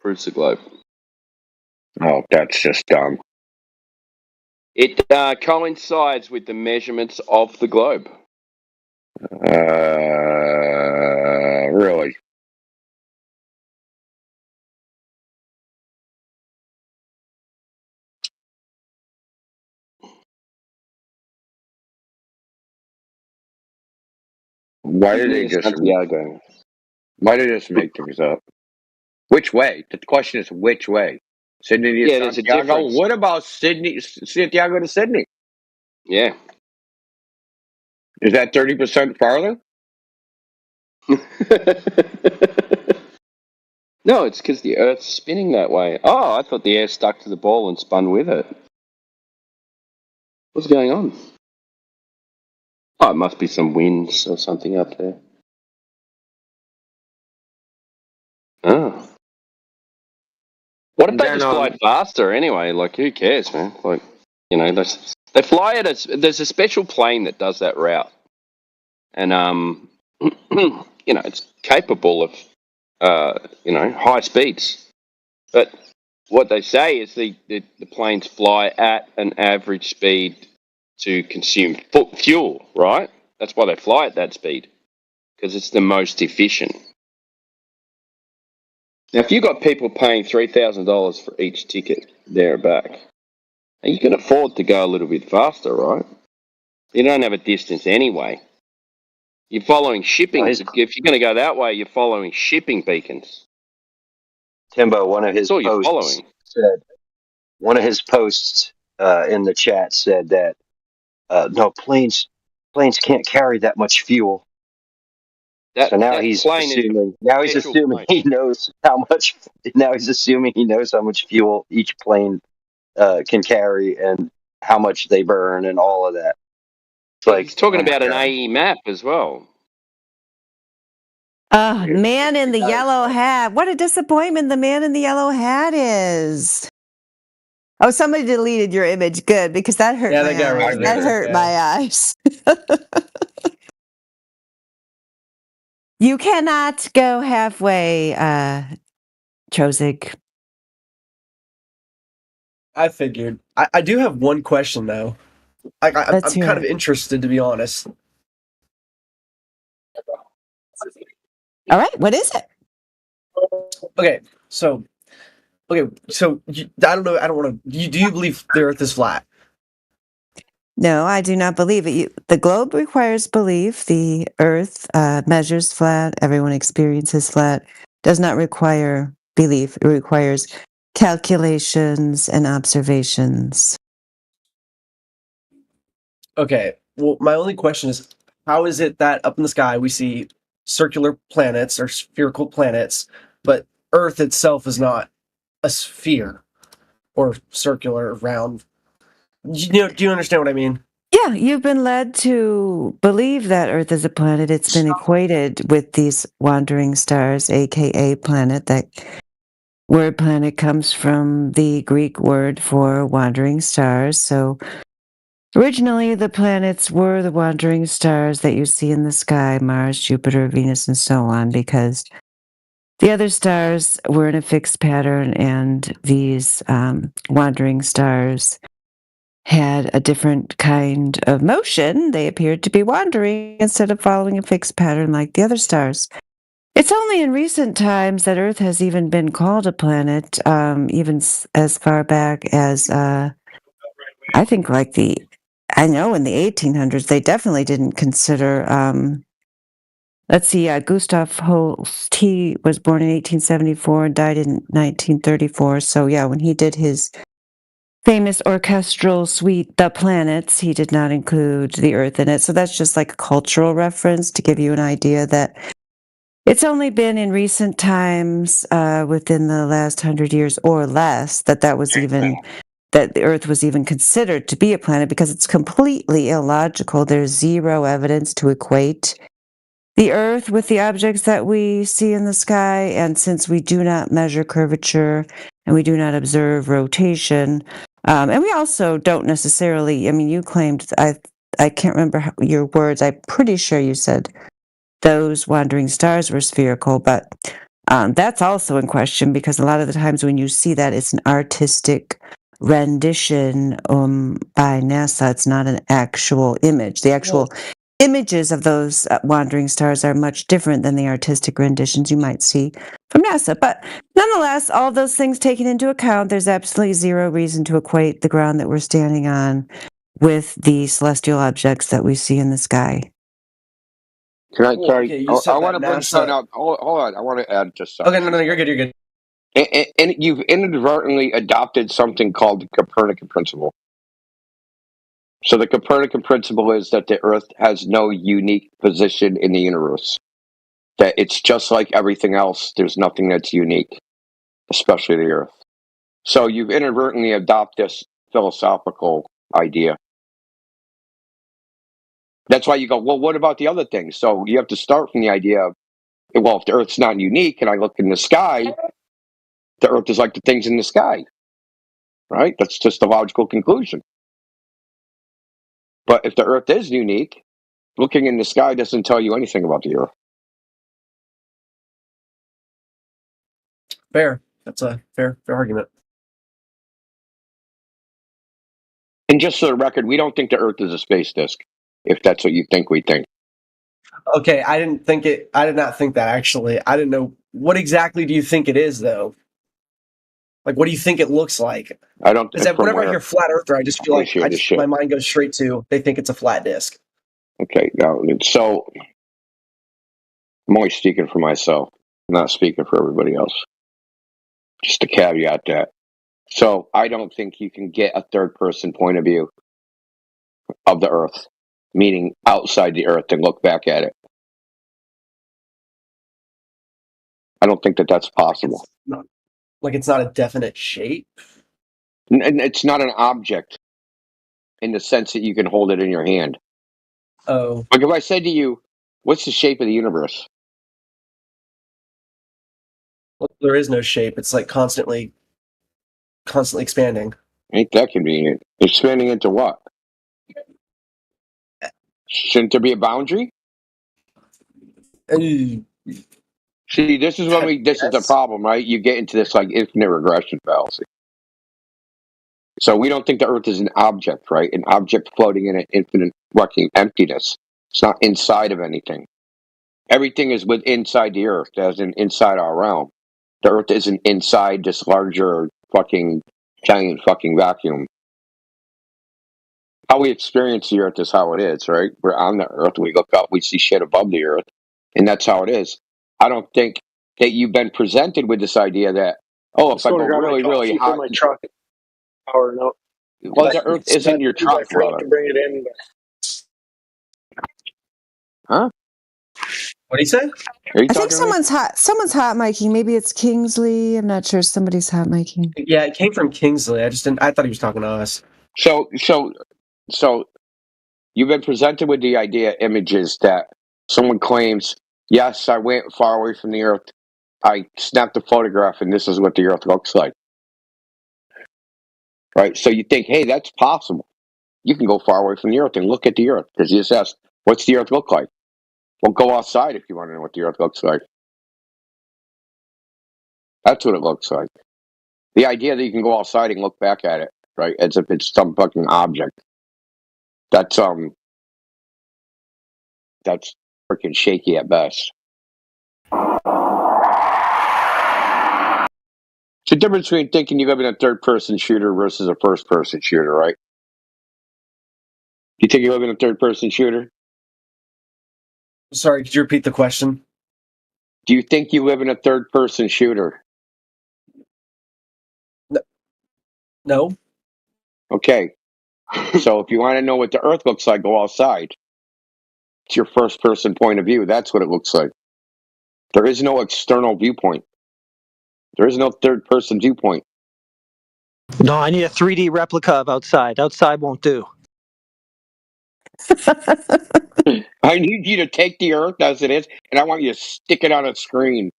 Speaker 17: proves the globe.
Speaker 13: Oh, that's just dumb.
Speaker 17: It coincides with the measurements of the globe.
Speaker 13: Really? Why did they just?
Speaker 17: Santiago.
Speaker 13: Why did they just make things up? Which way? The question is which way? Sydney to
Speaker 17: Yeah, there's a
Speaker 13: Santiago.
Speaker 17: difference.
Speaker 13: What about Santiago to Sydney?
Speaker 17: Yeah.
Speaker 13: Is that 30% farther?
Speaker 17: No, it's because the Earth's spinning that way. Oh, I thought the air stuck to the ball and spun with it. What's going on? Oh, it must be some winds or something up there. Oh. What if they
Speaker 13: Then,
Speaker 17: just fly faster anyway? Like, who cares, man? Like, you know, they fly at there's a special plane that does that route. And, you know, it's capable of, high speeds. But what they say is the planes fly at an average speed to consume fuel, right? That's why they fly at that speed, because it's the most efficient. Now, if you've got people paying $3,000 for each ticket there and back, you can afford to go a little bit faster, right? You don't have a distance anyway. You're following shipping. If you're going to go that way, you're following shipping beacons.
Speaker 9: Timbo, one of his
Speaker 17: That's all you're
Speaker 9: posts
Speaker 17: following.
Speaker 9: said, in the chat said that no planes can't carry that much fuel. So now he's assuming he knows how much. Now he's assuming he knows how much fuel each plane can carry and how much they burn and all of that. It's like
Speaker 17: He's talking
Speaker 9: oh my
Speaker 17: about an
Speaker 9: God.
Speaker 17: AE map as well.
Speaker 1: Man in the yellow hat. What a disappointment the man in the yellow hat is. Oh, somebody deleted your image. Good, because that hurt my eyes. That hurt my eyes. You cannot go halfway, Trozig.
Speaker 15: I figured. I do have one question, though. I'm kind of interested, to be honest.
Speaker 1: All right, what is it?
Speaker 15: Okay, so I don't know. I don't want to. Do you believe the Earth is flat?
Speaker 1: No, I do not believe it. The globe requires belief. The Earth measures flat. Everyone experiences flat. Does not require belief. It requires calculations and observations.
Speaker 15: Okay. Well, my only question is, how is it that up in the sky we see circular planets or spherical planets, but Earth itself is not a sphere or circular or round? Do you understand what I mean?
Speaker 1: Yeah, you've been led to believe that Earth is a planet. It's been equated with these wandering stars, aka planet. That word planet comes from the Greek word for wandering stars. So originally, the planets were the wandering stars that you see in the sky, Mars, Jupiter, Venus, and so on, because the other stars were in a fixed pattern, and these wandering stars had a different kind of motion. They appeared to be wandering instead of following a fixed pattern like the other stars. It's only in recent times that Earth has even been called a planet, even as far back as, I think, I know in the 1800s, they definitely didn't consider, let's see, Gustav Holst, he was born in 1874 and died in 1934. So, yeah, when he did his famous orchestral suite, The Planets, he did not include the Earth in it. So that's just like a cultural reference to give you an idea that it's only been in recent times, within the last 100 years or less, that the Earth was even considered to be a planet, because it's completely illogical. There's zero evidence to equate the Earth with the objects that we see in the sky, and since we do not measure curvature and we do not observe rotation, and we also don't necessarily, I mean, you claimed, I can't remember your words, I'm pretty sure you said those wandering stars were spherical, but that's also in question, because a lot of the times when you see that, it's an artistic rendition by NASA. It's not an actual image. The actual images of those wandering stars are much different than the artistic renditions you might see from NASA. But nonetheless, all those things taken into account, there's absolutely zero reason to equate the ground that we're standing on with the celestial objects that we see in the sky.
Speaker 2: Can I?
Speaker 15: Okay, you said
Speaker 2: I want to
Speaker 15: that
Speaker 2: bring
Speaker 15: NASA.
Speaker 2: something up. Hold on. I want to add just something.
Speaker 15: Okay, no, you're good. You're good.
Speaker 2: And you've inadvertently adopted something called the Copernican principle. So the Copernican principle is that the Earth has no unique position in the universe. That it's just like everything else. There's nothing that's unique, especially the Earth. So you've inadvertently adopted this philosophical idea. That's why you go, well, what about the other things? So you have to start from the idea of, well, if the Earth's not unique and I look in the sky, the Earth is like the things in the sky, right? That's just a logical conclusion. But if the Earth is unique, looking in the sky doesn't tell you anything about the Earth.
Speaker 15: Fair. That's a fair argument.
Speaker 2: And just for the record, we don't think the Earth is a space disk, if that's what you think we think.
Speaker 15: Okay, I did not think that, actually. I didn't know. What exactly do you think it is, though? Like, what do you think it looks like?
Speaker 2: I don't.
Speaker 15: Because whenever I hear flat earther, I just feel like my mind goes straight to, they think it's a flat disk.
Speaker 2: Okay, now, so I'm only speaking for myself, I'm not speaking for everybody else. Just to caveat that. So I don't think you can get a third person point of view of the Earth, meaning outside the Earth, and look back at it. I don't think that that's possible.
Speaker 15: It's not a definite shape?
Speaker 2: And it's not an object in the sense that you can hold it in your hand.
Speaker 15: Oh.
Speaker 2: Like if I said to you, what's the shape of the universe?
Speaker 15: Well, there is no shape. It's like constantly expanding.
Speaker 2: Ain't that convenient? Expanding into what? Shouldn't there be a boundary? See, this is when this is the problem, right? You get into this like infinite regression fallacy. So we don't think the Earth is an object, right? An object floating in an infinite fucking emptiness. It's not inside of anything. Everything is inside the Earth, as in inside our realm. The Earth isn't inside this larger fucking giant fucking vacuum. How we experience the Earth is how it is, right? We're on the Earth, we look up, we see shit above the Earth, and that's how it is. I don't think that you've been presented with this idea that, if I go really, really hot,
Speaker 4: my truck, powering up.
Speaker 2: Well, the Earth isn't your truck, brother.
Speaker 4: To bring it in.
Speaker 2: Huh?
Speaker 15: What do you say?
Speaker 1: I think someone's hot miking. Maybe it's Kingsley. I'm not sure. Somebody's hot miking.
Speaker 15: Yeah, it came from Kingsley. I thought he was talking to us.
Speaker 2: So
Speaker 13: You've been presented with the idea images that someone claims, yes, I went far away from the Earth. I snapped a photograph, and this is what the Earth looks like. Right? So you think, hey, that's possible. You can go far away from the Earth and look at the Earth. Because you just ask, what's the Earth look like? Well, go outside if you want to know what the Earth looks like. That's what it looks like. The idea that you can go outside and look back at it, right, as if it's some fucking object. That's freaking shaky at best. It's the difference between thinking you live in a third-person shooter versus a first-person shooter, right? You think you live in a third-person shooter?
Speaker 15: Sorry, could you repeat the question?
Speaker 13: Do you think you live in a third-person shooter?
Speaker 15: No.
Speaker 13: Okay. So if you want to know what the Earth looks like, go outside. It's your first-person point of view. That's what it looks like. There is no external viewpoint. There is no third-person viewpoint.
Speaker 23: No, I need a 3D replica of outside. Outside won't do.
Speaker 13: I need you to take the Earth as it is, and I want you to stick it on a screen.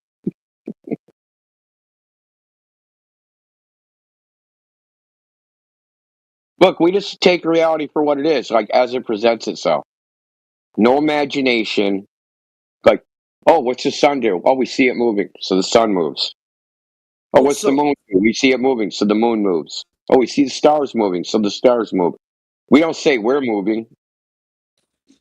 Speaker 13: Look, we just take reality for what it is, like as it presents itself. No imagination. Like, oh, what's the sun do? Oh, we see it moving, so the sun moves. Oh, what's the moon do? We see it moving, so the moon moves. Oh, we see the stars moving, so the stars move. We don't say we're moving.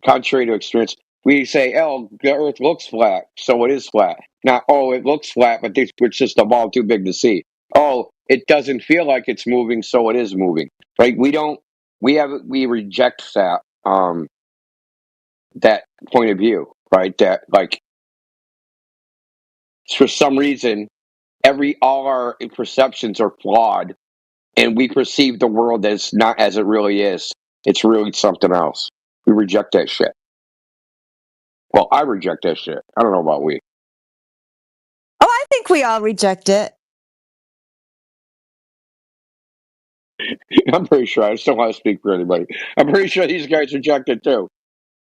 Speaker 13: Contrary to experience, we say, oh, the Earth looks flat, so it is flat. Not, oh, it looks flat, but it's just a ball too big to see. Oh, it doesn't feel like it's moving, so it is moving. Right? We reject that that point of view, right? That, like, for some reason, all our perceptions are flawed, and we perceive the world as not as it really is. It's really something else. We reject that shit. Well, I reject that shit. I don't know about we.
Speaker 1: Oh, I think we all reject it.
Speaker 13: I'm pretty sure. I just don't want to speak for anybody. I'm pretty sure these guys reject it too.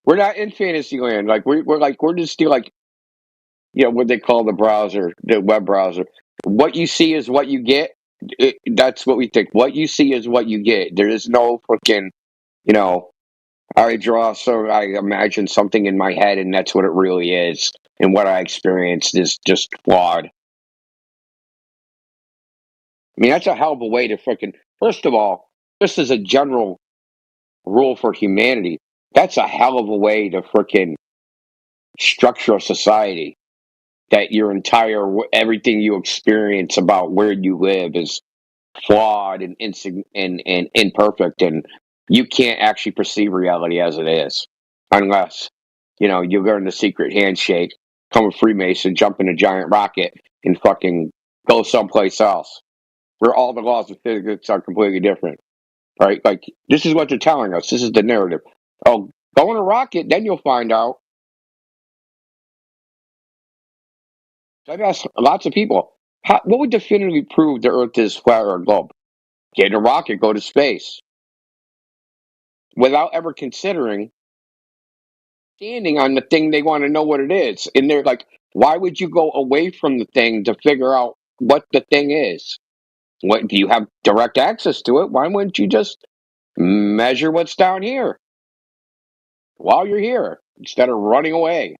Speaker 13: We're not in fantasy land. Like we're just still like, what they call the web browser. What you see is what you get. That's what we think. What you see is what you get. There is no fucking, I imagine something in my head, and that's what it really is. And what I experienced is just flawed. I mean, that's a hell of a way to freaking. First of all, just as a general rule for humanity, that's a hell of a way to freaking structure a society. That your entire everything you experience about where you live is flawed and imperfect, and you can't actually perceive reality as it is, unless you learn the secret handshake, become a Freemason, jump in a giant rocket, and fucking go someplace else where all the laws of physics are completely different. Right? Like, this is what they're telling us. This is the narrative. Oh, go in a rocket, then you'll find out. I've asked lots of people, what would definitively prove the Earth is flat or a globe? Get in a rocket, go to space. Without ever considering standing on the thing they want to know what it is. And they're like, why would you go away from the thing to figure out what the thing is? What, do you have direct access to it? Why wouldn't you just measure what's down here while you're here instead of running away?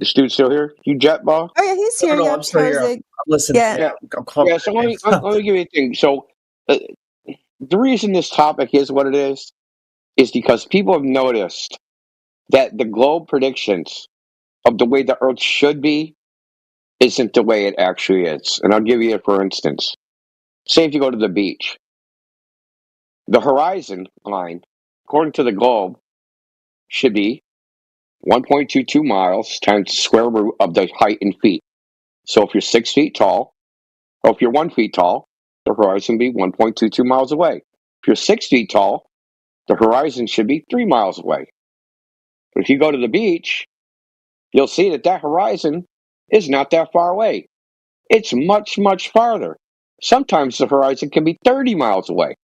Speaker 13: This dude's still here? You jetball?
Speaker 1: Oh yeah, he's here.
Speaker 15: No,
Speaker 1: Yeah,
Speaker 15: I'm still here. I'm listening.
Speaker 1: Yeah.
Speaker 13: Yeah, so let me give you a thing. So the reason this topic is what it is because people have noticed that the globe predictions of the way the Earth should be isn't the way it actually is. And I'll give you a for instance. Say if you go to the beach, the horizon line, according to the globe, should be 1.22 miles times the square root of the height in feet. So if you're 6 feet tall, or if you're 1 foot tall, the horizon would be 1.22 miles away. If you're 6 feet tall, the horizon should be 3 miles away. But if you go to the beach, you'll see that horizon is not that far away. It's much, much farther. Sometimes the horizon can be 30 miles away.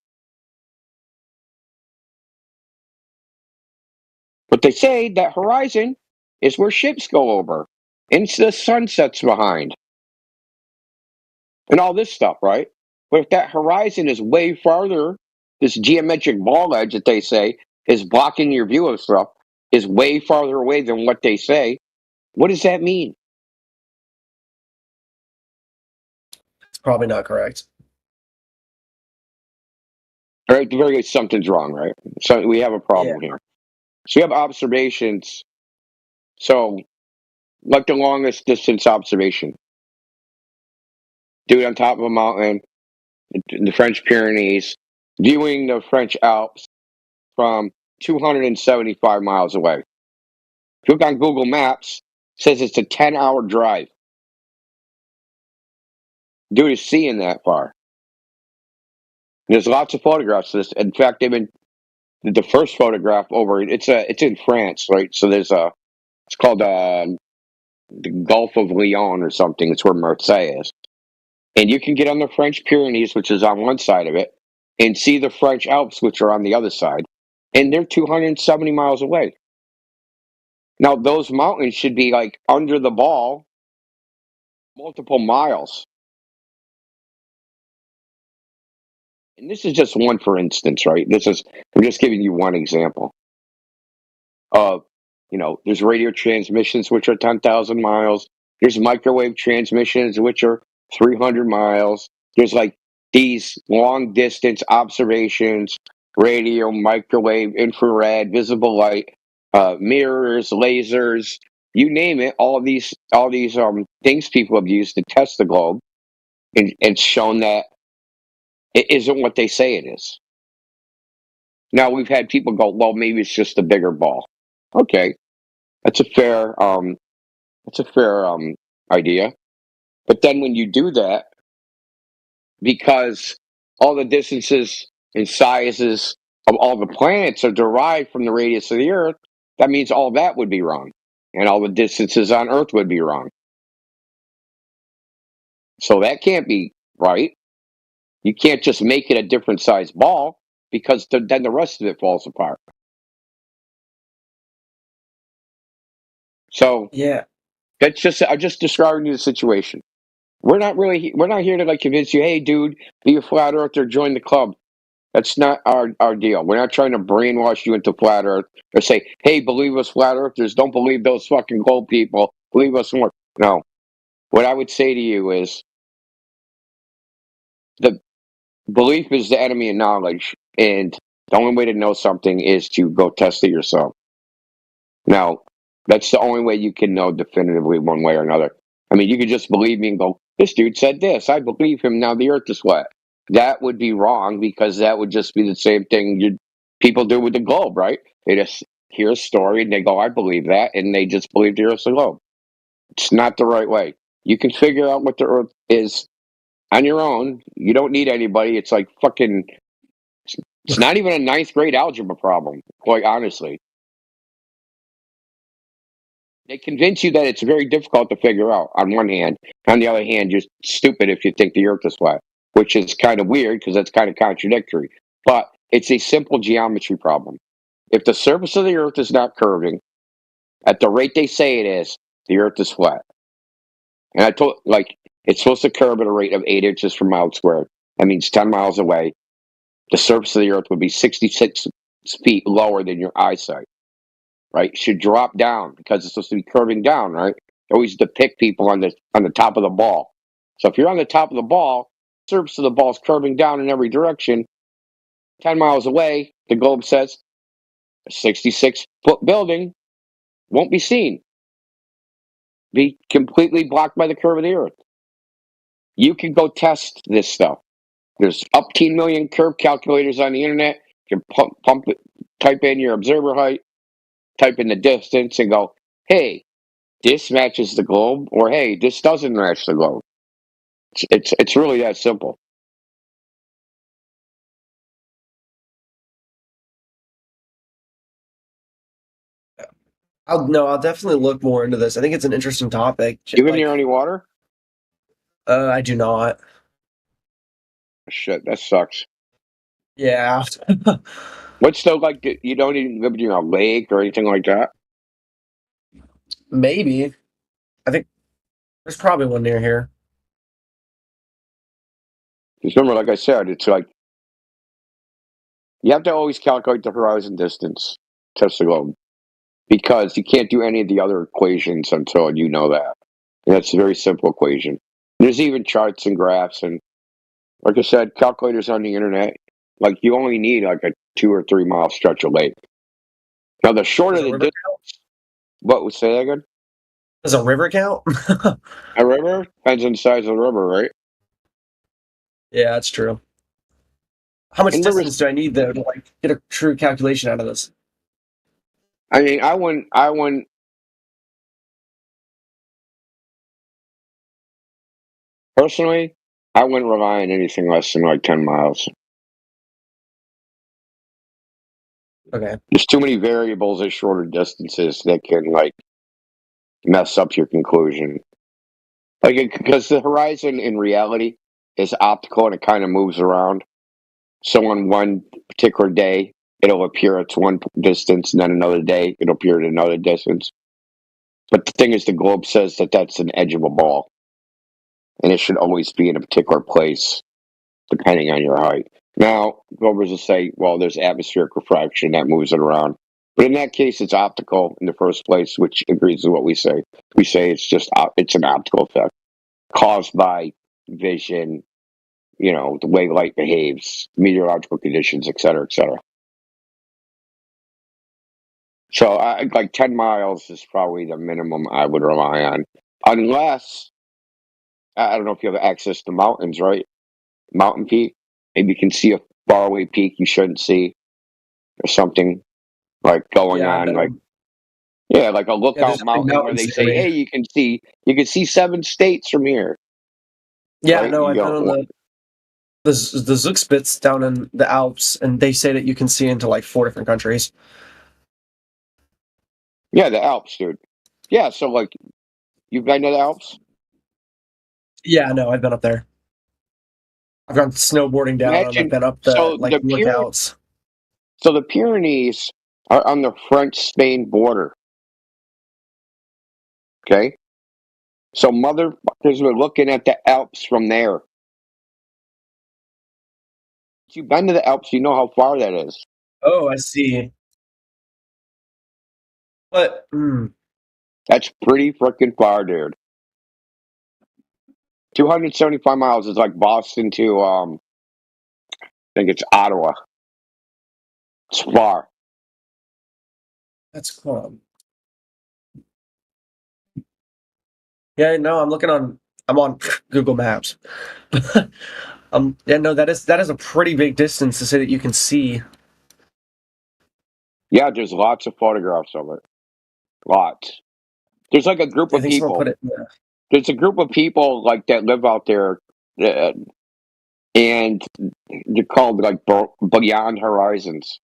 Speaker 13: But they say that horizon is where ships go over, and the sun sets behind, and all this stuff, right? But if that horizon is way farther, this geometric ball edge that they say is blocking your view of stuff is way farther away than what they say. What does that mean?
Speaker 15: It's probably not correct.
Speaker 13: All right, at the very least, something's wrong, right? So we have a problem here. So we have observations. So, like the longest distance observation, dude on top of a mountain in the French Pyrenees, viewing the French Alps from 275 miles away. If you look on Google Maps, it says it's a 10-hour drive. Dude is seeing that far. There's lots of photographs of this. In fact, they've been the first photograph over. It's in France, right? So there's it's called the Gulf of Lyon or something. It's where Marseille is, and you can get on the French Pyrenees, which is on one side of it, and see the French Alps, which are on the other side, and they're 270 miles away. Now those mountains should be like under the ball, multiple miles. And this is just one, for instance, right? I'm just giving you one example of, there's radio transmissions, which are 10,000 miles. There's microwave transmissions, which are 300 miles. There's like these long distance observations, radio, microwave, infrared, visible light, mirrors, lasers, you name it. All these things people have used to test the globe and shown that it isn't what they say it is. Now we've had people go, well, maybe it's just a bigger ball. Okay, that's a fair idea. But then when you do that, because all the distances and sizes of all the planets are derived from the radius of the Earth, that means all that would be wrong, and all the distances on Earth would be wrong. So that can't be right. You can't just make it a different size ball, because then the rest of it falls apart. So
Speaker 15: yeah,
Speaker 13: I'm just describing you the situation. We're not here to like convince you, hey, dude, be a flat earther, join the club. That's not our deal. We're not trying to brainwash you into flat earth or say, hey, believe us flat earthers. Don't believe those fucking gold people. Believe us more. No. What I would say to you is the belief is the enemy of knowledge, and the only way to know something is to go test it yourself. Now, that's the only way you can know definitively one way or another. I mean, you could just believe me and go, this dude said this. I believe him. Now the earth is flat. That would be wrong, because that would just be the same thing people do with the globe, right? They just hear a story and they go, I believe that. And they just believe the earth's a globe. It's not the right way. You can figure out what the earth is on your own. You don't need anybody. It's like fucking, it's not even a ninth grade algebra problem, quite honestly. They convince you that it's very difficult to figure out on one hand. On the other hand, you're stupid if you think the earth is flat, which is kind of weird because that's kind of contradictory. But it's a simple geometry problem. If the surface of the earth is not curving at the rate they say it is, the earth is flat. And I told, it's supposed to curve at a rate of 8 inches per mile squared. That means 10 miles away. The surface of the earth would be 66 feet lower than your eyesight. Right? It should drop down because it's supposed to be curving down, right? They always depict people on the top of the ball. So if you're on the top of the ball, the surface of the ball is curving down in every direction. 10 miles away, the globe says, a 66-foot building won't be seen. Be completely blocked by the curve of the earth. You can go test this stuff. There's up to 1 million curve calculators on the internet. You can type in your observer height, type in the distance, and go, hey, this matches the globe, or hey, this doesn't match the globe. It's really that simple.
Speaker 15: I'll definitely look more into this. I think it's an interesting topic.
Speaker 13: You live near any water?
Speaker 15: I do not.
Speaker 13: Shit, that sucks.
Speaker 15: Yeah.
Speaker 13: What's still like? You don't even live near a lake or anything like that?
Speaker 15: Maybe. I think there's probably one near here.
Speaker 13: Because remember, like I said, it's like you have to always calculate the horizon distance, test the globe, because you can't do any of the other equations until you know that. And that's a very simple equation. There's even charts and graphs, and like I said, calculators on the internet. Like you only need like a 2 or 3 mile stretch of lake. Now, the shorter the distance, what would say that again?
Speaker 15: Does a river count?
Speaker 13: A river depends on the size of the river, right?
Speaker 15: Yeah, that's true. How much
Speaker 13: And
Speaker 15: distance do I need though to like get a true calculation out of this?
Speaker 13: I mean, I wouldn't. Personally, I wouldn't rely on anything less than like 10 miles.
Speaker 15: Okay.
Speaker 13: There's too many variables at shorter distances that can like mess up your conclusion. Like, because the horizon in reality is optical and it kind of moves around. So on one particular day, it'll appear at one distance, and then another day, it'll appear at another distance. But the thing is, the globe says that that's an edge of a ball, and it should always be in a particular place, depending on your height. Now, Globers will say, well, there's atmospheric refraction that moves it around. But in that case, it's optical in the first place, which agrees with what we say. We say it's just it's an optical effect caused by vision, you know, the way light behaves, meteorological conditions, et cetera, et cetera. So, like 10 miles is probably the minimum I would rely on, unless I don't know if you have access to mountains, right? Mountain peak. Maybe you can see a faraway peak you shouldn't see, or something like going on, like like a lookout mountain where they say, "Hey, you can see 7 states from here."
Speaker 15: Yeah,
Speaker 13: right?
Speaker 15: no, I've been on the Zugspitze down in the Alps, and they say that you can see into like 4 different countries.
Speaker 13: Yeah, the Alps, dude. Yeah, so like, you've been to the Alps?
Speaker 15: Yeah, no, I've been up there. I've gone snowboarding down, and I've been up the lookouts.
Speaker 13: So the Pyrenees are on the French-Spain border. Okay? So motherfuckers were looking at the Alps from there. If you've been to the Alps, you know how far that is.
Speaker 15: Oh, I see. But
Speaker 13: that's pretty freaking far, dude. 275 miles is like Boston to I think it's Ottawa. It's far.
Speaker 15: That's cool. Yeah, no, I'm on Google Maps. Yeah, no, that is a pretty big distance to say that you can see.
Speaker 13: Yeah, there's lots of photographs of it. Lots. There's like a group of people. There's a group of people like that live out there, and they're called like Beyond Horizons.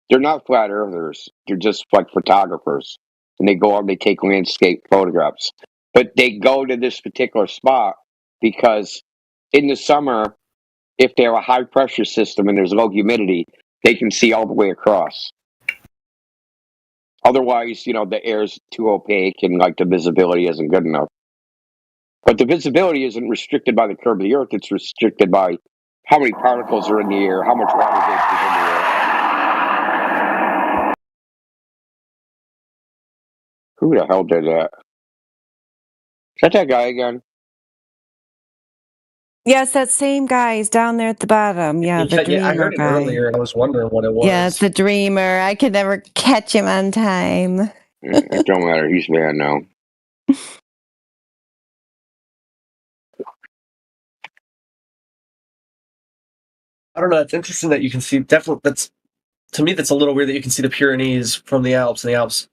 Speaker 13: They're not flat earthers. They're just like photographers, and they go out and they take landscape photographs. But they go to this particular spot because in the summer, if they have a high pressure system and there's low humidity, they can see all the way across. Otherwise, you know, the air's too opaque and like the visibility isn't good enough. But the visibility isn't restricted by the curve of the Earth. It's restricted by how many particles are in the air, how much water vapor is in the air. Who the hell did that? Is that guy again?
Speaker 1: Yes, that same guy. He's down there at the bottom. Yeah, the dreamer
Speaker 15: I heard it
Speaker 1: guy.
Speaker 15: earlier, and I was wondering what it was.
Speaker 1: Yeah, it's the dreamer. I could never catch him on time.
Speaker 13: It don't matter. He's mad now.
Speaker 15: I don't know. It's interesting that you can see. Definitely, to me, that's a little weird that you can see the Pyrenees from the Alps and the Alps,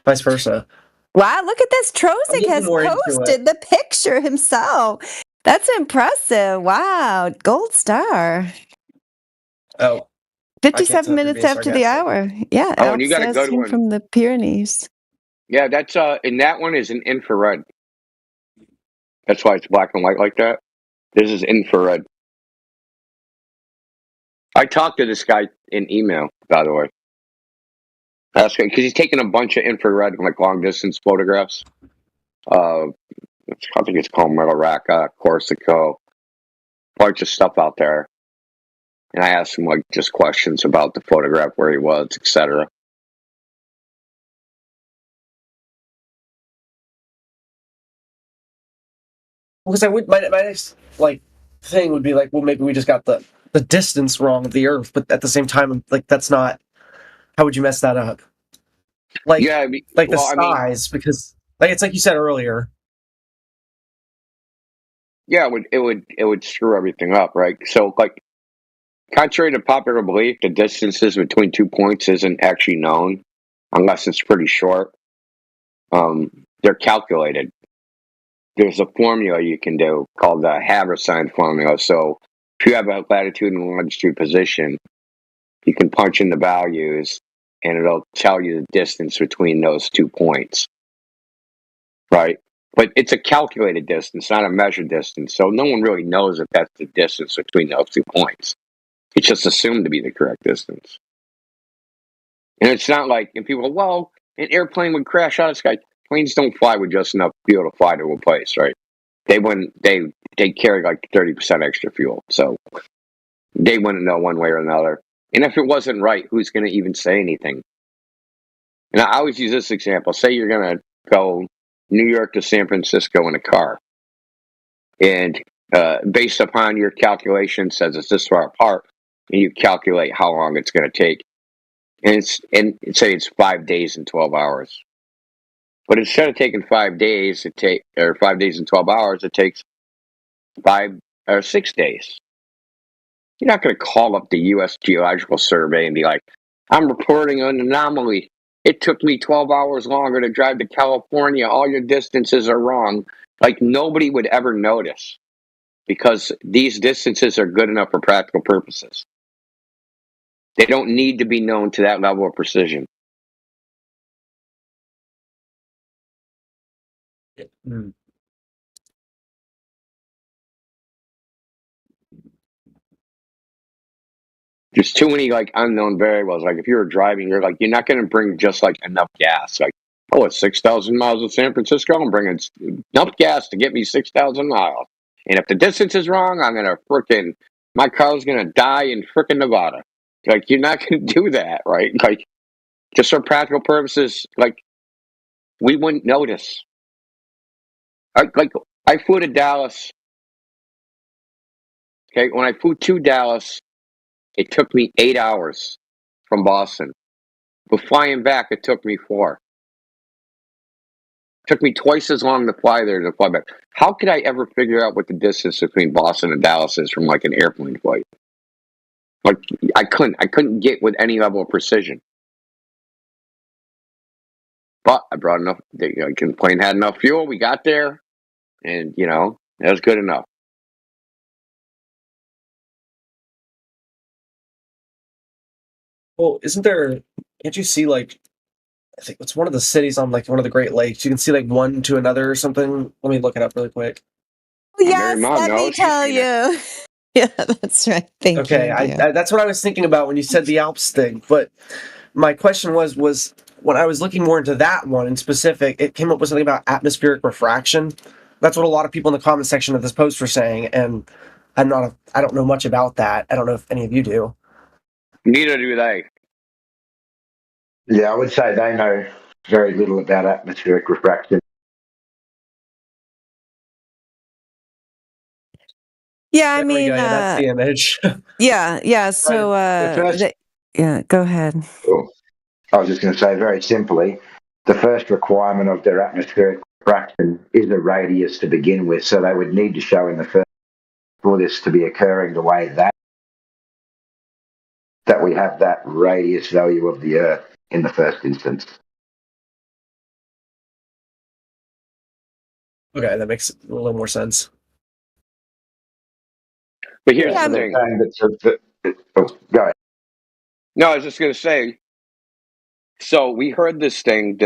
Speaker 15: vice versa.
Speaker 1: Wow, look at this. Trozig has posted the picture himself. That's impressive. Wow, gold star.
Speaker 15: Oh.
Speaker 1: 57 minutes after the hour. Yeah,
Speaker 13: Oh, and you got a
Speaker 1: Alps
Speaker 13: good
Speaker 1: seen
Speaker 13: one.
Speaker 1: from the Pyrenees.
Speaker 13: Yeah, that's and that one is an infrared. That's why it's black and white like that. This is infrared. I talked to this guy in email, by the way. Asking because he's taking a bunch of infrared, like long distance photographs. I think it's called Metal Rack, Corsico, bunch of stuff out there. And I asked him like just questions about the photograph, where he was, etc.
Speaker 15: Because I would my next like thing would be like, well, maybe we just got the distance wrong of the Earth, but at the same time, like that's not. How would you mess that up? Like,
Speaker 13: yeah, I mean,
Speaker 15: like the
Speaker 13: well, I mean,
Speaker 15: size, because like it's like you said earlier.
Speaker 13: yeah, it would screw everything up, right? So, like, contrary to popular belief, the distances between 2 points isn't actually known unless it's pretty short. They're calculated. There's a formula you can do called the Haversine formula. So, if you have a latitude and longitude position, you can punch in the values, and it'll tell you the distance between those 2 points, right? But it's a calculated distance, not a measured distance. So no one really knows if that's the distance between those 2 points. It's just assumed to be the correct distance. And it's not like, and people go, well, an airplane would crash out of the sky. Planes don't fly with just enough fuel to fly to a place, right? They wouldn't, they carry like 30% extra fuel. So they wouldn't know one way or another. And if it wasn't right, who's going to even say anything? And I always use this example. Say you're going to go New York to San Francisco in a car. And based upon your calculation, says it's this far apart, and you calculate how long it's going to take. And say it's 5 days and 12 hours. But instead of taking 5 days, 5 days and 12 hours, it takes 5 or 6 days. You're not going to call up the U.S. Geological Survey and be like, I'm reporting an anomaly. It took me 12 hours longer to drive to California. All your distances are wrong. Like, nobody would ever notice because these distances are good enough for practical purposes. They don't need to be known to that level of precision. There's too many like unknown variables. Like if you're driving, you're not going to bring just like enough gas. Like, oh, it's 6,000 miles to San Francisco. I'm bringing enough gas to get me 6,000 miles. And if the distance is wrong, my car's going to die in frickin' Nevada. Like, you're not going to do that, right? Like, just for practical purposes, like, we wouldn't notice. I flew to Dallas. Okay, when I flew to Dallas, it took me 8 hours from Boston. But flying back, it took me 4. It took me twice as long to fly there to fly back. How could I ever figure out what the distance between Boston and Dallas is from like an airplane flight? Like I couldn't get with any level of precision. But I brought enough. The plane had enough fuel. We got there, and it was good enough.
Speaker 15: Well, isn't there? Can't you see like? I think it's one of the cities on like one of the Great Lakes. You can see like one to another or something. Let me look it up really quick.
Speaker 1: Yes, let me tell you. Yeah, that's right. Thank
Speaker 15: Okay,
Speaker 1: you.
Speaker 15: I that's what I was thinking about when you said the Alps thing. But my question was when I was looking more into that one in specific, it came up with something about atmospheric refraction. That's what a lot of people in the comment section of this post were saying, and I don't know much about that. I don't know if any of you do.
Speaker 13: Neither do they.
Speaker 5: Yeah, I would say they know very little about atmospheric refraction.
Speaker 1: Yeah, I
Speaker 15: There we
Speaker 1: mean,
Speaker 15: go. Yeah, that's the image.
Speaker 1: yeah. So, go ahead.
Speaker 5: Cool. I was just going to say very simply, the first requirement of their atmospheric refraction is a radius to begin with. So they would need to show in the first for this to be occurring the way that we have that radius value of the Earth in the first instance.
Speaker 15: Okay, that makes a little more sense.
Speaker 13: But here's the thing.
Speaker 5: Go ahead.
Speaker 13: No, I was just going to say. So we heard this thing,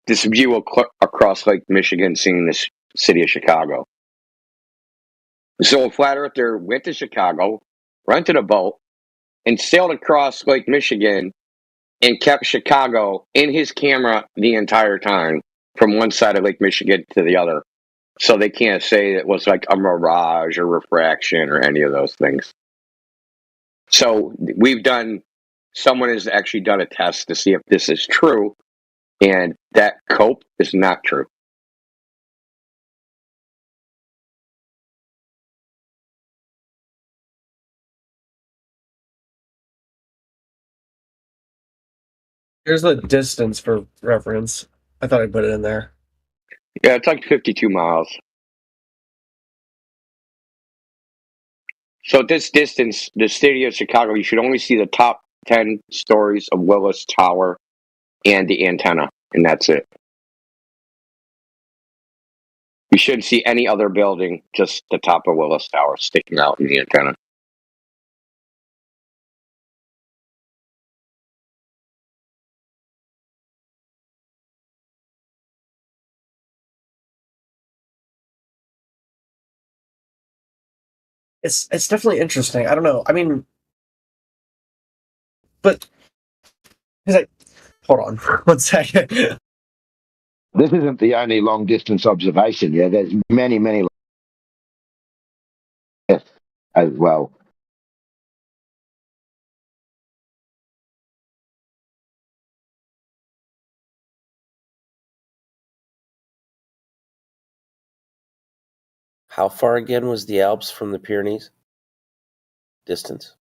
Speaker 13: this view across Lake Michigan, seeing this city of Chicago. So a flat earther went to Chicago, rented a boat, and sailed across Lake Michigan and kept Chicago in his camera the entire time from one side of Lake Michigan to the other. So they can't say it was like a mirage or refraction or any of those things. So someone has actually done a test to see if this is true, and that cope is not true.
Speaker 15: Here's the distance for reference. I thought I'd put it in there.
Speaker 13: Yeah, it's like 52 miles. So at this distance, the city of Chicago, you should only see the top 10 stories of Willis Tower and the antenna, and that's it. You shouldn't see any other building, just the top of Willis Tower sticking out in the antenna.
Speaker 15: It's definitely interesting. I don't know. I mean, but hold on 1 second.
Speaker 5: This isn't the only long distance observation. Yeah, there's many as well.
Speaker 16: How far again was the Alps from the Pyrenees? Distance?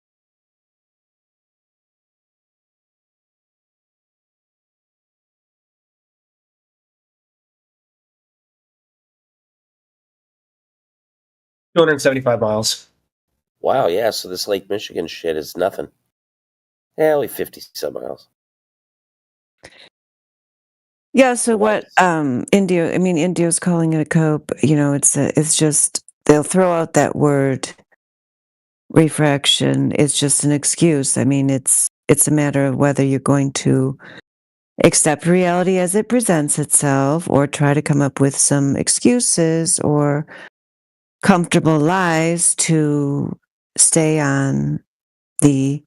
Speaker 15: $275 miles.
Speaker 16: Wow, yeah, so this Lake Michigan shit is nothing. Yeah, only 50-some miles.
Speaker 1: Yeah, so what India's calling it a cope, it's just they'll throw out that word refraction. It's just an excuse. I mean, it's a matter of whether you're going to accept reality as it presents itself or try to come up with some excuses or comfortable lies to stay on the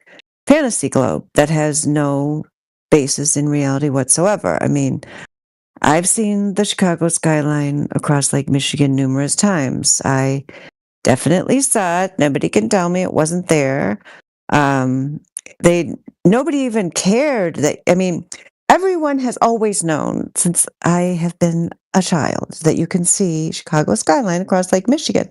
Speaker 1: fantasy globe that has no basis in reality whatsoever. I mean, I've seen the Chicago skyline across Lake Michigan numerous times. I definitely saw it. Nobody can tell me it wasn't there. Nobody even cared that. I mean, everyone has always known since I have been a child that you can see Chicago skyline across Lake Michigan,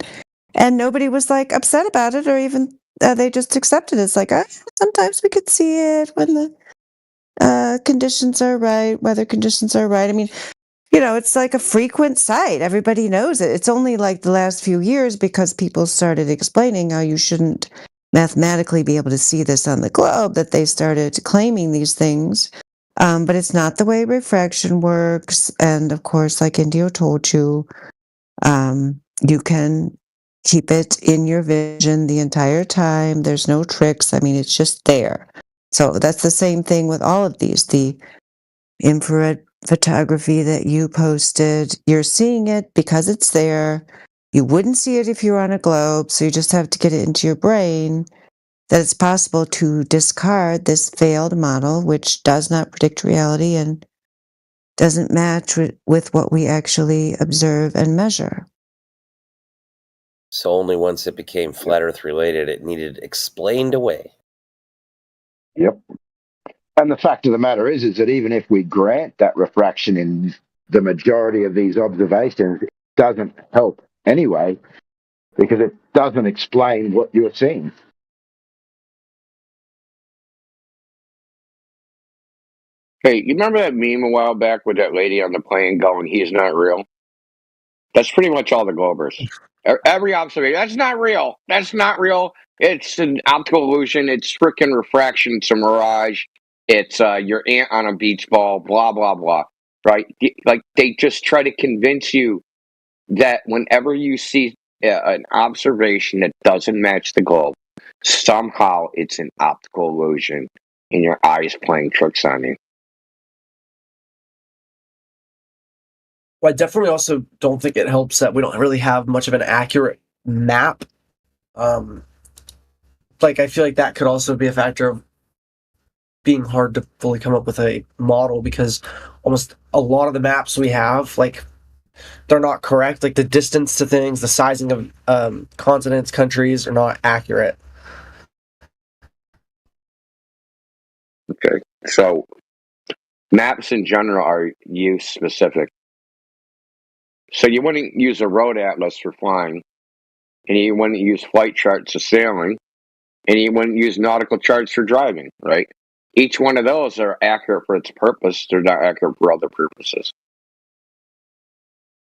Speaker 1: and nobody was like upset about it or even they just accepted it. It's like sometimes we could see it when the conditions are right, weather conditions are right. I mean, it's like a frequent sight. Everybody knows it. It's only like the last few years because people started explaining how you shouldn't mathematically be able to see this on the globe that they started claiming these things. But it's not the way refraction works. And of course, like Indio told you, you can keep it in your vision the entire time. There's no tricks. I mean, it's just there. So that's the same thing with all of these. The infrared photography that you posted, you're seeing it because it's there. You wouldn't see it if you were on a globe, so you just have to get it into your brain that it's possible to discard this failed model, which does not predict reality and doesn't match with what we actually observe and measure.
Speaker 16: So only once it became flat Earth related, it needed explained away.
Speaker 5: Yep. And the fact of the matter is that even if we grant that refraction in the majority of these observations, it doesn't help anyway, because it doesn't explain what you're seeing.
Speaker 13: Hey, you remember that meme a while back with that lady on the plane going, "He's not real"? That's pretty much all the Globers. Every observation, that's not real. That's not real. It's an optical illusion. It's freaking refraction. It's a mirage. It's your aunt on a beach ball, blah, blah, blah. Right? Like, they just try to convince you that whenever you see an observation that doesn't match the globe, somehow it's an optical illusion and your eyes playing tricks on you.
Speaker 15: Well, I definitely also don't think it helps that we don't really have much of an accurate map. Like, I feel like that could also be a factor of being hard to fully come up with a model, because almost a lot of the maps we have, like, they're not correct. Like, the distance to things, the sizing of continents, countries are not accurate.
Speaker 13: Okay, so maps in general are use specific. So you wouldn't use a road atlas for flying, and you wouldn't use flight charts for sailing, and you wouldn't use nautical charts for driving, right? Each one of those are accurate for its purpose. They're not accurate for other purposes,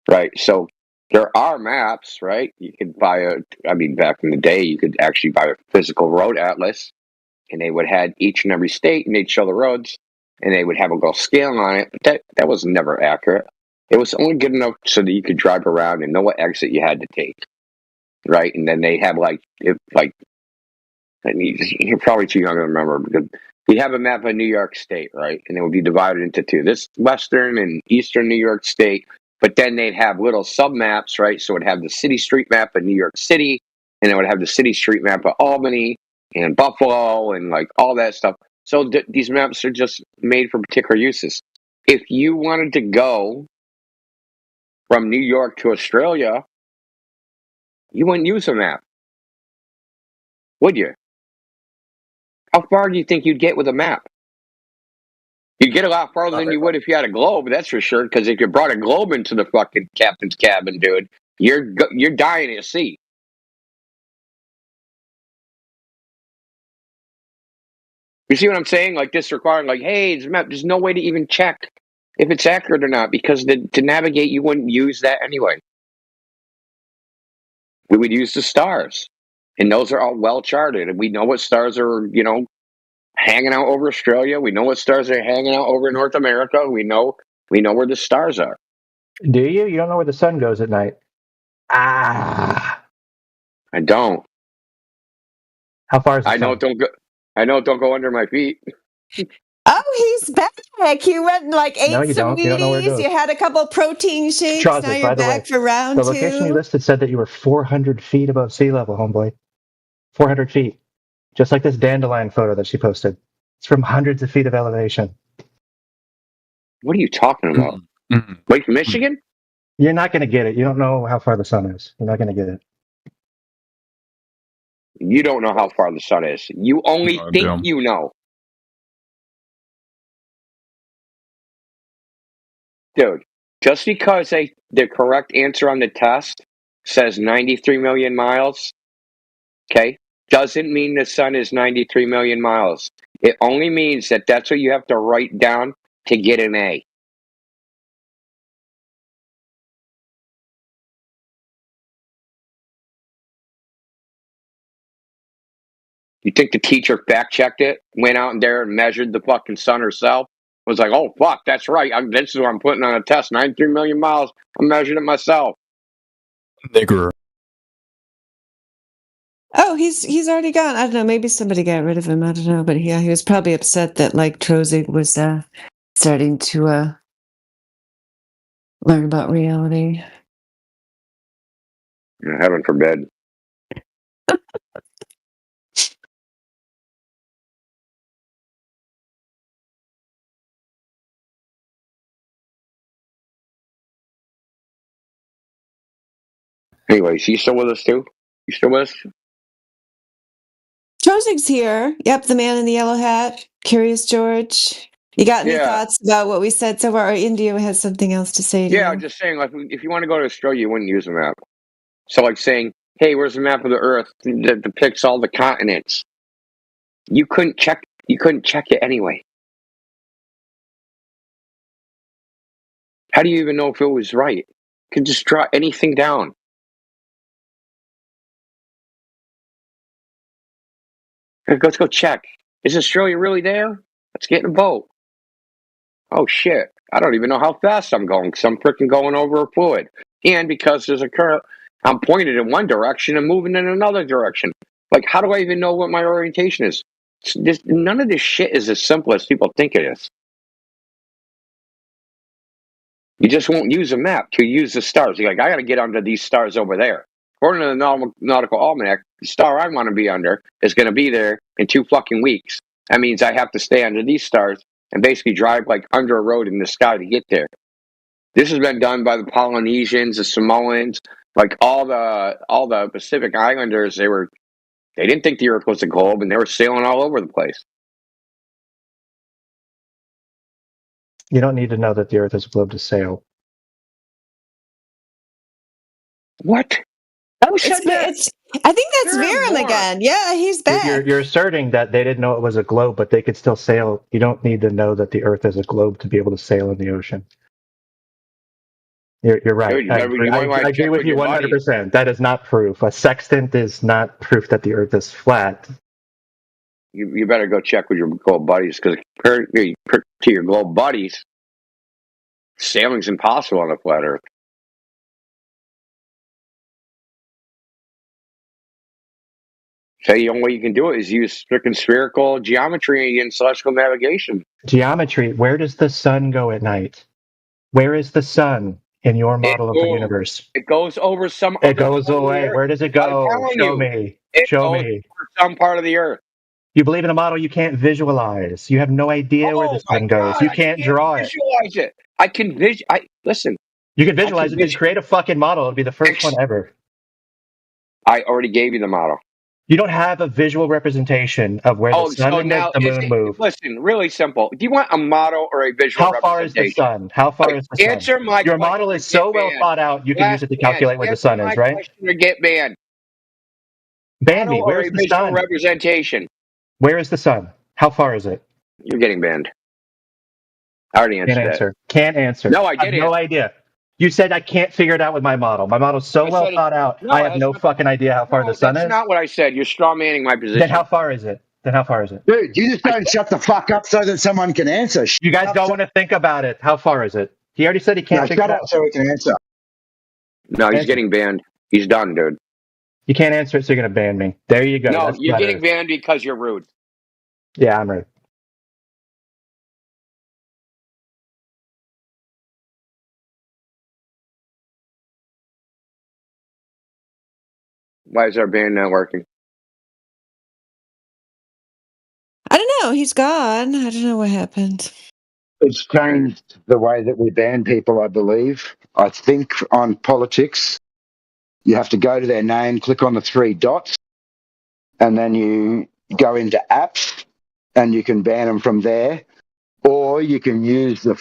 Speaker 13: right? So there are maps, right? You could buy back in the day, you could actually buy a physical road atlas, and they would have each and every state, and they'd show the roads, and they would have a little scale on it, but that was never accurate. It was only good enough so that you could drive around and know what exit you had to take, right? And then they have you're probably too young to remember, because we have a map of New York State, right? And it would be divided into two: this western and eastern New York State. But then they'd have little sub maps, right? So it'd have the city street map of New York City, and it would have the city street map of Albany and Buffalo and like all that stuff. So these maps are just made for particular uses. If you wanted to go from New York to Australia, you wouldn't use a map, would you? How far do you think you'd get with a map? You'd get a lot farther than you would if you had a globe, that's for sure. Because if you brought a globe into the fucking captain's cabin, dude, you're dying at sea. You see what I'm saying? Like, this requiring, like, hey, this map, there's no way to even check if it's accurate or not, because to navigate, you wouldn't use that anyway. We would use the stars, and those are all well charted, and we know what stars are, hanging out over Australia. We know what stars are hanging out over North America. We know where the stars are.
Speaker 21: Do you? You don't know where the sun goes at night. Ah.
Speaker 13: I don't.
Speaker 21: How far is the
Speaker 13: I know
Speaker 21: sun?
Speaker 13: it don't go under my feet.
Speaker 1: Oh, he's back. You went and like ate
Speaker 21: No, you
Speaker 1: some
Speaker 21: don't. You don't know where it
Speaker 1: Wheaties.
Speaker 21: goes.
Speaker 1: You had a couple protein shakes. Now
Speaker 21: Trozic,
Speaker 1: you're
Speaker 21: by the way,
Speaker 1: back for round
Speaker 21: the location you
Speaker 1: two.
Speaker 21: listed said that you were 400 feet above sea level, homeboy. 400 feet. Just like this dandelion photo that she posted. It's from hundreds of feet of elevation.
Speaker 13: What are you talking about? Lake Michigan?
Speaker 21: You're not going to get it. You don't know how far the sun is. You're not going to get it.
Speaker 13: You don't know how far the sun is. You only think
Speaker 21: damn.
Speaker 13: you know. Dude, just because the correct answer on the test says 93 million miles, okay, doesn't mean the sun is 93 million miles. It only means that that's what you have to write down to get an A. You think the teacher fact checked it, went out there and measured the fucking sun herself? Was like, oh fuck, that's right. This is what I'm putting on a test. 93 million miles. I'm measuring it myself.
Speaker 14: Nigger.
Speaker 1: Oh, he's already gone. I don't know. Maybe somebody got rid of him. I don't know. But yeah, he was probably upset that like Trozig was starting to learn about reality.
Speaker 13: Heaven forbid. Anyways, you still with us too? You still with us?
Speaker 1: Trozig's here. Yep, the man in the yellow hat. Curious George. You got any thoughts about what we said so far? Or India has something else to say to
Speaker 13: Yeah,
Speaker 1: you?
Speaker 13: I'm just saying, like, if you want to go to Australia, you wouldn't use a map. So, like, saying, hey, where's the map of the Earth that depicts all the continents? You couldn't check it anyway. How do you even know if it was right? You could just draw anything down. Let's go check. Is Australia really there? Let's get in a boat. Oh shit! I don't even know how fast I'm going because I'm freaking going over a fluid, and because there's a current, I'm pointed in one direction and moving in another direction. Like, how do I even know what my orientation is? None of this shit is as simple as people think it is. You just won't use a map to use the stars. You're like, I got to get under these stars over there. According to the Nautical Almanac, the star I want to be under is going to be there in 2 fucking weeks. That means I have to stay under these stars and basically drive like under a road in the sky to get there. This has been done by the Polynesians, the Samoans, like all the Pacific Islanders. They didn't think the Earth was a globe, and they were sailing all over the place.
Speaker 21: You don't need to know that the Earth is a globe to sail.
Speaker 13: What? Who said that?
Speaker 18: I think that's
Speaker 13: You're a
Speaker 18: Viren
Speaker 13: moron.
Speaker 18: again. Yeah, he's back.
Speaker 21: You're asserting that they didn't know it was a globe, but they could still sail. You don't need to know that the Earth is a globe to be able to sail in the ocean. You're right.
Speaker 13: Dude, you
Speaker 21: I
Speaker 13: better-
Speaker 21: agree,
Speaker 13: you might wanna
Speaker 21: I agree
Speaker 13: check
Speaker 21: with
Speaker 13: with
Speaker 21: you
Speaker 13: your buddies.
Speaker 21: 100%. That is not proof. A sextant is not proof that the Earth is flat.
Speaker 13: You better go check with your globe buddies, because to your globe buddies, sailing's impossible on a flat Earth. So the only way you can do it is use freaking spherical geometry and celestial navigation.
Speaker 21: Geometry. Where does the sun go at night? Where is the sun in your model of the universe?
Speaker 13: It goes over some.
Speaker 21: It goes away. Where does it go?
Speaker 13: I'm telling
Speaker 21: Show
Speaker 13: you,
Speaker 21: me.
Speaker 13: it
Speaker 21: Show
Speaker 13: goes
Speaker 21: me.
Speaker 13: over some part of the Earth.
Speaker 21: You believe in a model you can't visualize. You have no idea where the sun goes. You can't draw it.
Speaker 13: Visualize it. I can listen.
Speaker 21: You can visualize it. Then create a fucking model. It'll be the first one ever.
Speaker 13: I already gave you the model.
Speaker 21: You don't have a visual representation of where the sun and the moon move.
Speaker 13: Listen, really simple. Do you want a model or a visual
Speaker 21: How far is the
Speaker 13: representation?
Speaker 21: sun? How far is the sun?
Speaker 13: Answer my
Speaker 21: Your
Speaker 13: question
Speaker 21: model
Speaker 13: or
Speaker 21: is so
Speaker 13: get
Speaker 21: well
Speaker 13: banned.
Speaker 21: thought out, you can use it to calculate where the
Speaker 13: Answer
Speaker 21: sun
Speaker 13: my
Speaker 21: is, right?
Speaker 13: question or get banned.
Speaker 21: Ban me.
Speaker 13: Model or
Speaker 21: Where's
Speaker 13: a
Speaker 21: the
Speaker 13: visual
Speaker 21: sun?
Speaker 13: representation?
Speaker 21: Where is the sun? How far is it?
Speaker 13: You're getting banned. I already answered
Speaker 21: Can't
Speaker 13: that.
Speaker 21: answer. Can't answer.
Speaker 13: No, I
Speaker 21: have
Speaker 13: did
Speaker 21: no
Speaker 13: answer.
Speaker 21: idea. You said I can't figure it out with my model. My model's so well thought out.
Speaker 13: no,
Speaker 21: I have
Speaker 13: that's
Speaker 21: no fucking idea how far the sun
Speaker 13: That's
Speaker 21: is.
Speaker 13: not what I said. You're straw manning my position.
Speaker 21: Then how far is it?
Speaker 5: Dude, you just don't shut the fuck up so that someone can answer.
Speaker 21: You guys don't want to think about it. How far is it? He already said he can't figure
Speaker 5: shut
Speaker 21: it
Speaker 5: up
Speaker 21: out.
Speaker 5: so we can answer.
Speaker 13: No, he's
Speaker 21: Answer.
Speaker 13: getting banned. He's done, dude.
Speaker 21: You can't answer it, so you're going to ban me. There you go.
Speaker 13: No,
Speaker 21: That's
Speaker 13: you're
Speaker 21: better.
Speaker 13: getting banned because you're rude.
Speaker 21: Yeah, I'm rude.
Speaker 13: Why is our ban not working?
Speaker 18: I don't know. He's gone. I don't know what happened.
Speaker 5: It's changed the way that we ban people, I believe. I think on politics, you have to go to their name, click on the 3 dots, and then you go into apps and you can ban them from there. Or you can use the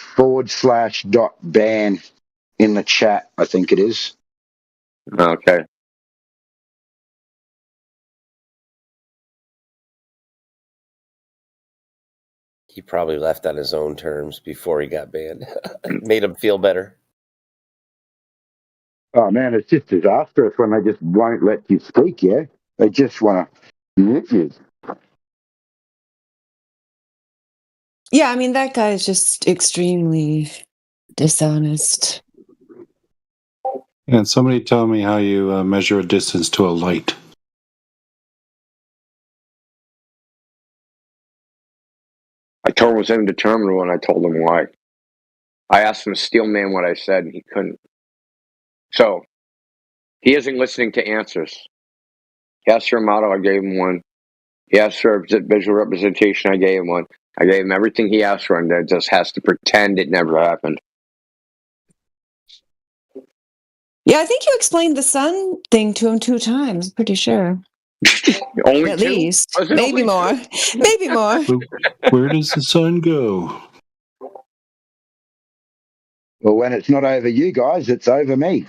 Speaker 5: /.ban in the chat, I think it is.
Speaker 13: Okay.
Speaker 16: He probably left on his own terms before he got banned. Made him feel better.
Speaker 5: Oh man, it's just disastrous when they just won't let you speak, yeah? They just want to mute you.
Speaker 18: Yeah, I mean, that guy is just extremely dishonest.
Speaker 6: And somebody tell me how you measure a distance to a light.
Speaker 13: I told him it was indeterminate and I told him why. I asked him to steel man what I said and he couldn't. So, he isn't listening to answers. He asked for a model, I gave him one. He asked for a visual representation, I gave him one. I gave him everything he asked for, and then just has to pretend it never happened.
Speaker 18: Yeah, I think you explained the sun thing to him 2 times. I'm pretty sure.
Speaker 13: Only
Speaker 18: At
Speaker 13: 2?
Speaker 18: least.
Speaker 13: Was it
Speaker 18: Maybe
Speaker 13: only
Speaker 18: more.
Speaker 13: 2?
Speaker 18: Maybe more.
Speaker 6: Where does the sun go?
Speaker 5: Well, when it's not over you guys, it's over me.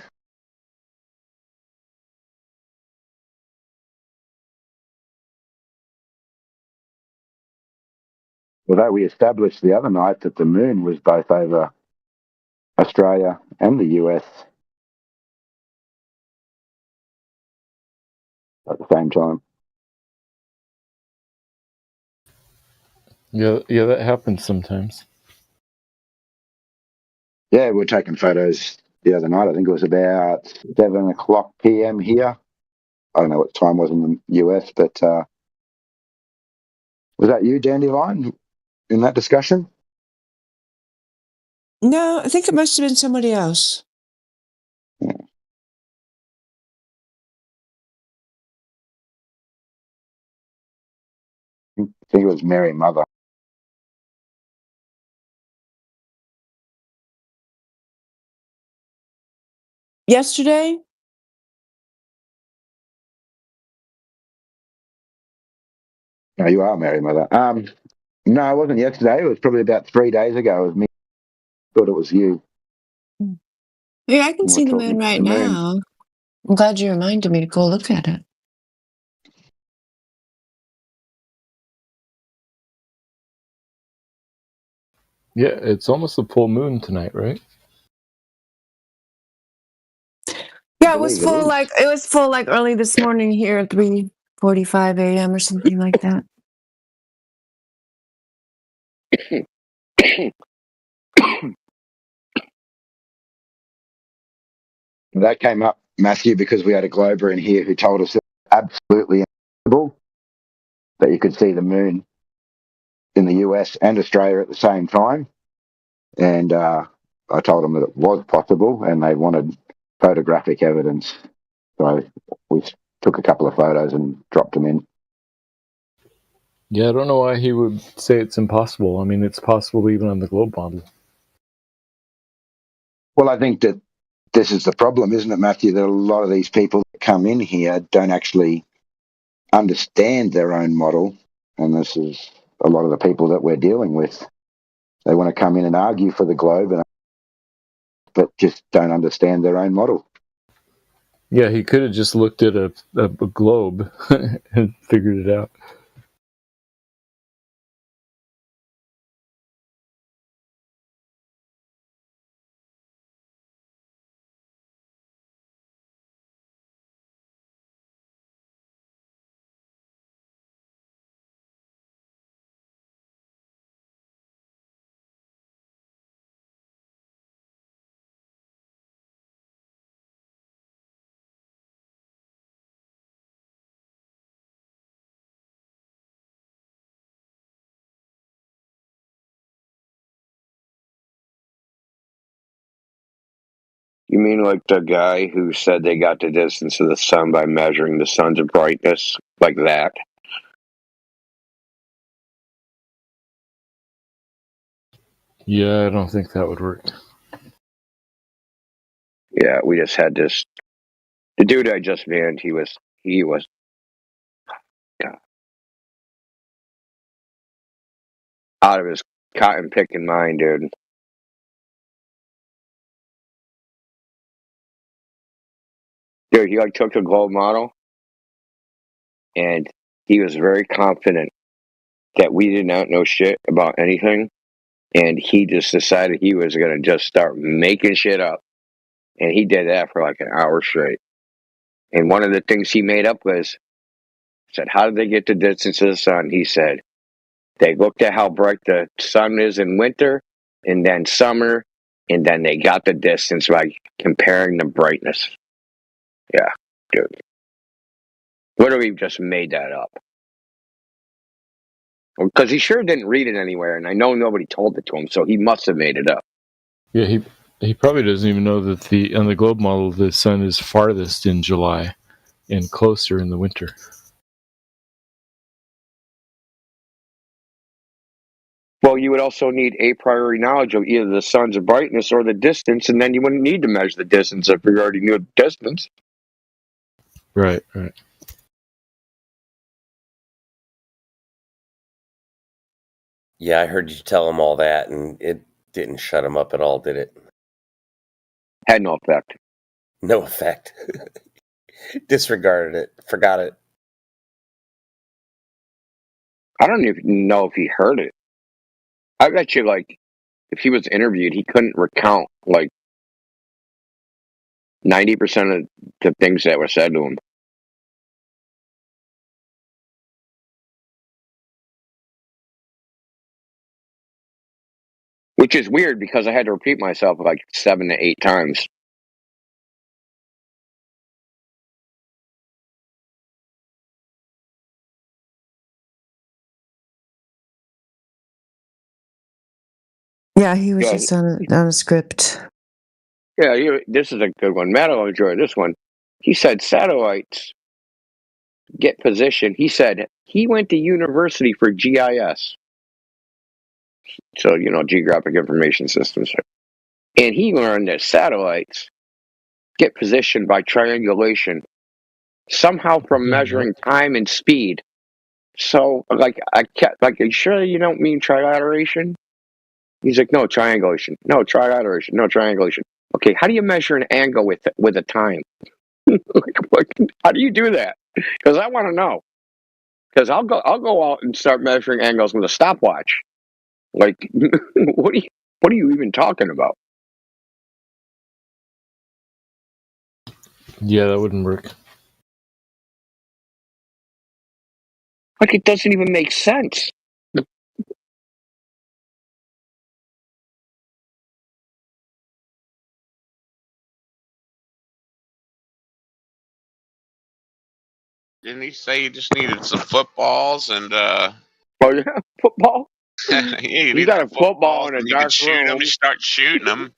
Speaker 5: Although we established the other night that the moon was both over Australia and the US at the same time.
Speaker 19: Yeah, that happens sometimes.
Speaker 5: Yeah, we were taking photos the other night. I think it was about 7:00 p.m. here. I don't know what time it was in the US, but was that you, Dandelion, in that discussion?
Speaker 18: No, I think it must have been somebody else.
Speaker 5: I think it was Mary Mother.
Speaker 18: Yesterday?
Speaker 5: No, you are Mary Mother. No, it wasn't yesterday. It was probably about 3 days ago. It was me. Thought it was you.
Speaker 18: Yeah, I can
Speaker 5: We were
Speaker 18: see the
Speaker 5: talking
Speaker 18: moon
Speaker 5: about
Speaker 18: right
Speaker 5: the moon.
Speaker 18: now. I'm glad you reminded me to go look at it.
Speaker 19: Yeah, it's almost a full moon tonight, right?
Speaker 18: Yeah, it was full like early this morning here at 3:45 a.m. or something like that.
Speaker 5: That came up, Matthew, because we had a glober in here who told us it was absolutely impossible that you could see the moon in the US and Australia at the same time. And I told them that it was possible, and they wanted photographic evidence. So we took a couple of photos and dropped them in.
Speaker 19: Yeah, I don't know why he would say it's impossible. I mean, it's possible even on the globe model.
Speaker 5: Well, I think that this is the problem, isn't it, Matthew? That a lot of these people that come in here don't actually understand their own model. And this is a lot of the people that we're dealing with. They want to come in and argue for the globe, but just don't understand their own model.
Speaker 19: Yeah, he could have just looked at a globe and figured it out.
Speaker 13: You mean like the guy who said they got the distance of the sun by measuring the sun's brightness like that?
Speaker 19: Yeah, I don't think that would work.
Speaker 13: Yeah, we just had this. The dude I just banned, he was God, out of his cotton picking mind, dude. Dude, he like took the globe model and he was very confident that we did not know shit about anything. And he just decided he was going to just start making shit up. And he did that for like an hour straight. And one of the things he made up was, said, how did they get the distance of the sun? He said, they looked at how bright the sun is in winter and then summer, and then they got the distance by comparing the brightness. Yeah, dude. Literally just made that up. Because he sure didn't read it anywhere, and I know nobody told it to him, so he must have made it up.
Speaker 19: Yeah, he probably doesn't even know that on the globe model the sun is farthest in July and closer in the winter.
Speaker 13: Well, you would also need a priori knowledge of either the sun's brightness or the distance, and then you wouldn't need to measure the distance if you already knew the distance.
Speaker 19: Right.
Speaker 16: Yeah, I heard you tell him all that, and it didn't shut him up at all, did it?
Speaker 13: Had no effect.
Speaker 16: No effect. Disregarded it. Forgot it.
Speaker 13: I don't even know if he heard it. I bet you, like, if he was interviewed, he couldn't recount, like, 90% of the things that were said to him. Which is weird because I had to repeat myself like 7 to 8 times.
Speaker 1: Yeah, he was
Speaker 13: Yeah,
Speaker 1: just on a script.
Speaker 13: yeah. This is a good one. Matt will enjoy this one. He said satellites get positioned. He said he went to university for GIS, so geographic information systems, and he learned that satellites get positioned by triangulation, somehow from measuring time and speed. So, like, I kept like, are you sure you don't mean trilateration? He's like, no, triangulation. No, trilateration. No, triangulation. Okay, how do you measure an angle with a time? How do you do that? Because I want to know. Because I'll go out and start measuring angles with a stopwatch. Like, what are you even talking about?
Speaker 19: Yeah, that wouldn't work.
Speaker 13: Like, it doesn't even make sense.
Speaker 12: Didn't he say you just needed some footballs and
Speaker 13: Oh yeah, football.
Speaker 12: yeah, you
Speaker 13: You
Speaker 12: need
Speaker 13: got
Speaker 12: some
Speaker 13: a football
Speaker 12: footballs
Speaker 13: in a
Speaker 12: and you can
Speaker 13: dark
Speaker 12: shoot them. You
Speaker 13: room.
Speaker 12: start shooting them.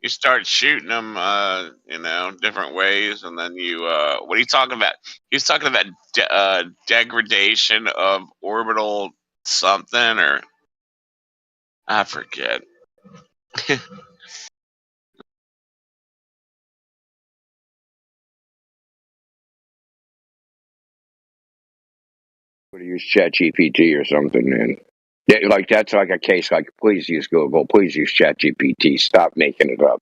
Speaker 12: You start shooting them, different ways, and then you. What are you talking about? He's talking about degradation of orbital something, or I forget.
Speaker 13: Would use ChatGPT or something, man. Yeah, like that's like a case. Like, please use Google. Please use ChatGPT. Stop making it up.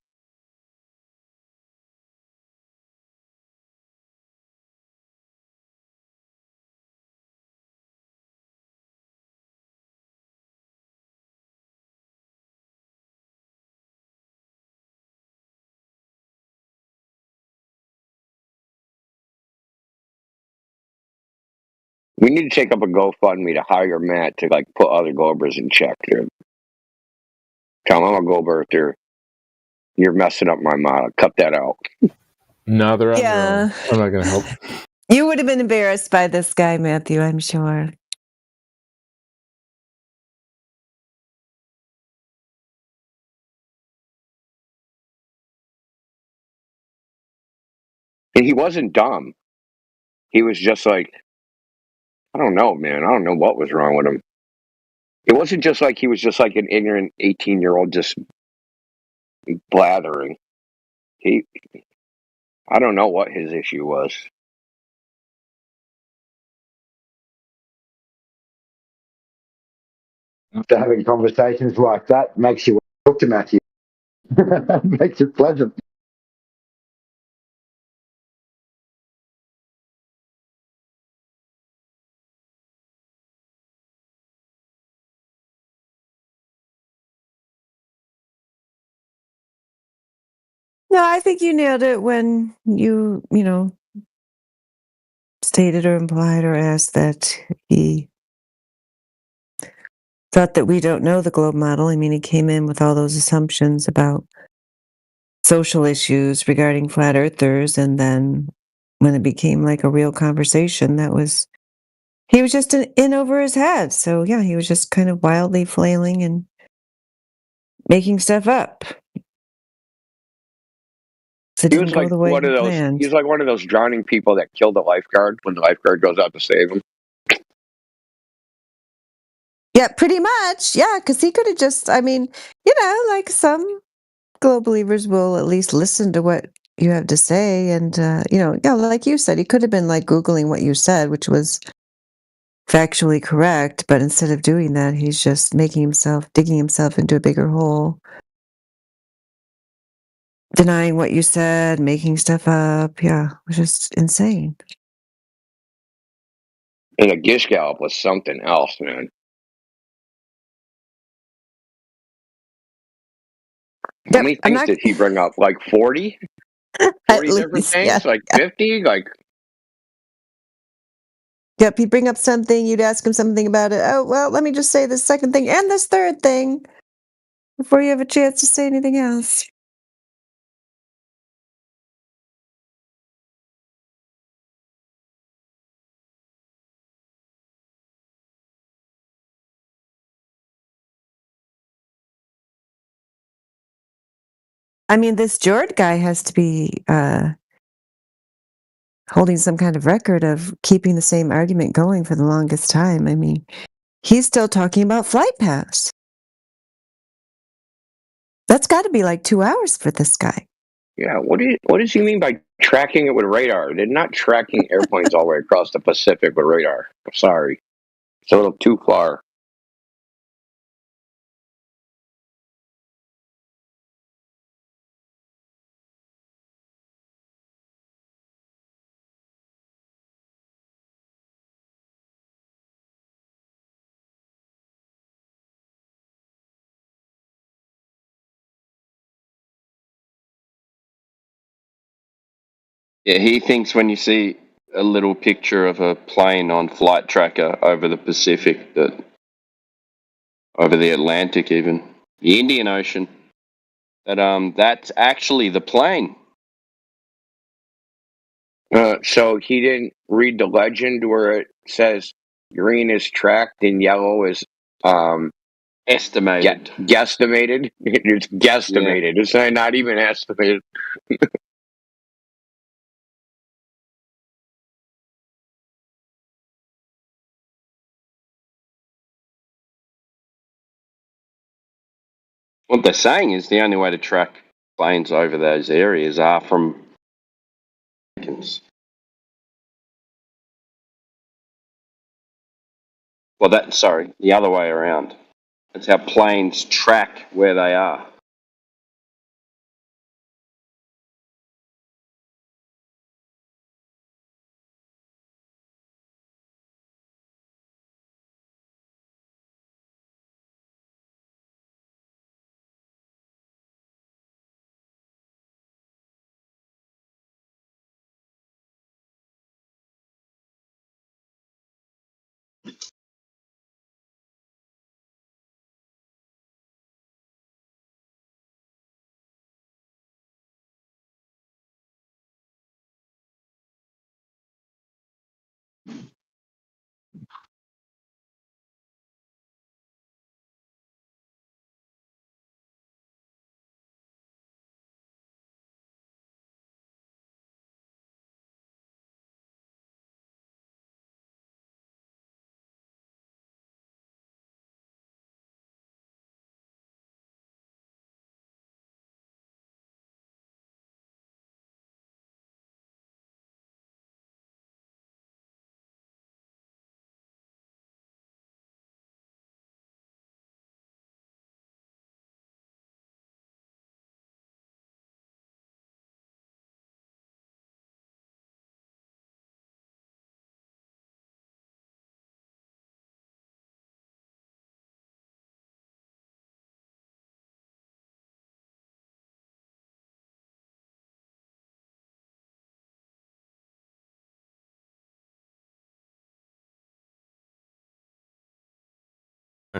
Speaker 13: We need to take up a GoFundMe to hire Matt to like put other Globers in check, dude. Tell him I'm a Glober. You're messing up my model. Cut that out.
Speaker 19: No, they're on their own.
Speaker 1: Yeah.
Speaker 19: I'm not going to help.
Speaker 1: You would have been embarrassed by this guy, Matthew, I'm sure.
Speaker 13: And he wasn't dumb. He was just like, I don't know, man. I don't know what was wrong with him. It wasn't just like he was just like an ignorant 18-year-old just blathering. I don't know what his issue was.
Speaker 5: After having conversations like that, makes you talk to Matthew. Makes it pleasant.
Speaker 1: No, I think you nailed it when you stated or implied or asked that he thought that we don't know the globe model. I mean, he came in with all those assumptions about social issues regarding flat earthers, and then when it became like a real conversation, he was just in over his head. So yeah, he was just kind of wildly flailing and making stuff up. So it
Speaker 13: He
Speaker 1: didn't
Speaker 13: was
Speaker 1: go
Speaker 13: like
Speaker 1: the way
Speaker 13: one
Speaker 1: he
Speaker 13: of those.
Speaker 1: planned.
Speaker 13: He's like one of those drowning people that kill the lifeguard when the lifeguard goes out to save him.
Speaker 1: Yeah, pretty much. Yeah, because he could have just, I mean, like some globe believers will at least listen to what you have to say. And, like you said, he could have been like Googling what you said, which was factually correct. But instead of doing that, he's just digging himself into a bigger hole, denying what you said, making stuff up. Yeah, it was just insane.
Speaker 13: And a Gish Gallop was something else, man. How many things did he bring up? Like 40? 40 different
Speaker 1: least,
Speaker 13: things?
Speaker 1: yeah.
Speaker 13: Like 50? Like,
Speaker 1: Yep, he'd bring up something, you'd ask him something about it. Oh, well, let me just say this second thing and this third thing before you have a chance to say anything else. I mean, this Jord guy has to be holding some kind of record of keeping the same argument going for the longest time. I mean, he's still talking about flight paths. That's got to be like 2 hours for this guy.
Speaker 13: Yeah, what does he mean by tracking it with radar? They're not tracking airplanes all the way across the Pacific with radar. I'm sorry. It's a little too far.
Speaker 17: Yeah, he thinks when you see a little picture of a plane on flight tracker over the Pacific, that over the Atlantic, even the Indian Ocean, that that's actually the plane.
Speaker 13: So he didn't read the legend where it says green is tracked and yellow is
Speaker 17: estimated.
Speaker 13: Guesstimated. It's guesstimated. Yeah. It's not even estimated.
Speaker 17: What they're saying is the only way to track planes over those areas are from well, the other way around. That's how planes track where they are.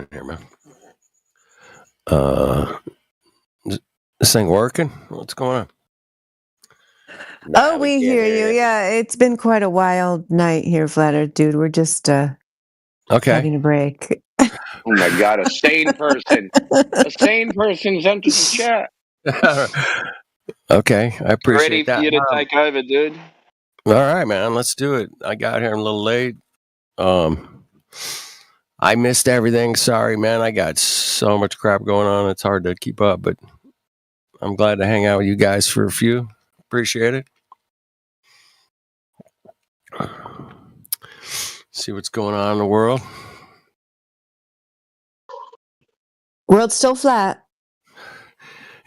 Speaker 7: Here, man. This thing working? What's going on?
Speaker 1: Oh, we hear you. Yeah, it's been quite a wild night here, Flat Earth Dude. We're just having a break.
Speaker 13: Oh my God, a sane person. A sane person's entered the chat.
Speaker 7: Okay, I appreciate
Speaker 17: Ready
Speaker 7: that.
Speaker 17: for you to take over, dude.
Speaker 7: All right, man. Let's do it. I got here a little late. I missed everything. Sorry, man. I got so much crap going on. It's hard to keep up, but I'm glad to hang out with you guys for a few. Appreciate it. See what's going on in the world.
Speaker 1: World's still flat.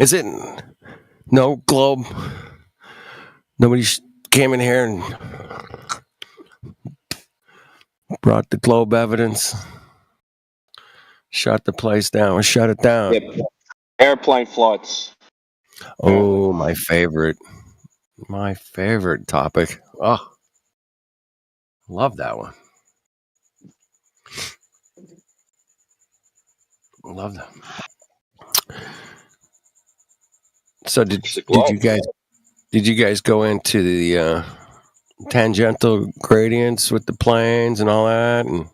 Speaker 7: Is it? No globe. Nobody came in here and brought the globe evidence. Shut the place down. Shut it down.
Speaker 17: Yep. Airplane flights.
Speaker 7: Oh, my favorite. My favorite topic. Oh, love that one. Love that. So did you guys go into the tangential gradients with the planes and all that, and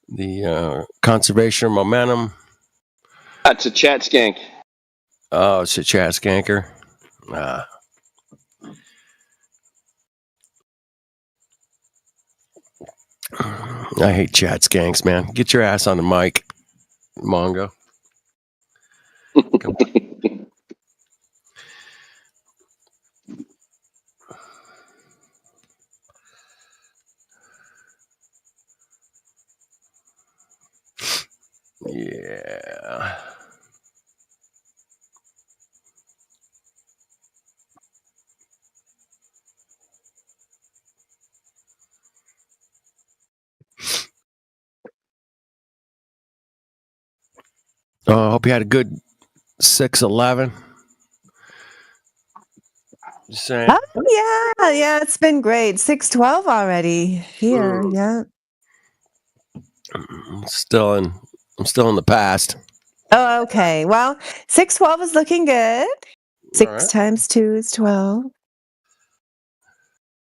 Speaker 7: the conservation of momentum?
Speaker 17: That's a chat skank.
Speaker 7: Oh, it's a Chad Skanker. Ah. I hate Chad Skanks, man. Get your ass on the mic, Mongo. Come on. Yeah. Oh, I hope you had a good 6/11. Just saying.
Speaker 1: Oh yeah, it's been great. 6:12 already here. Yeah.
Speaker 7: I'm still in the past.
Speaker 1: Oh, okay. Well, 6:12 is looking good. 6
Speaker 7: right.
Speaker 1: times 2 is 12.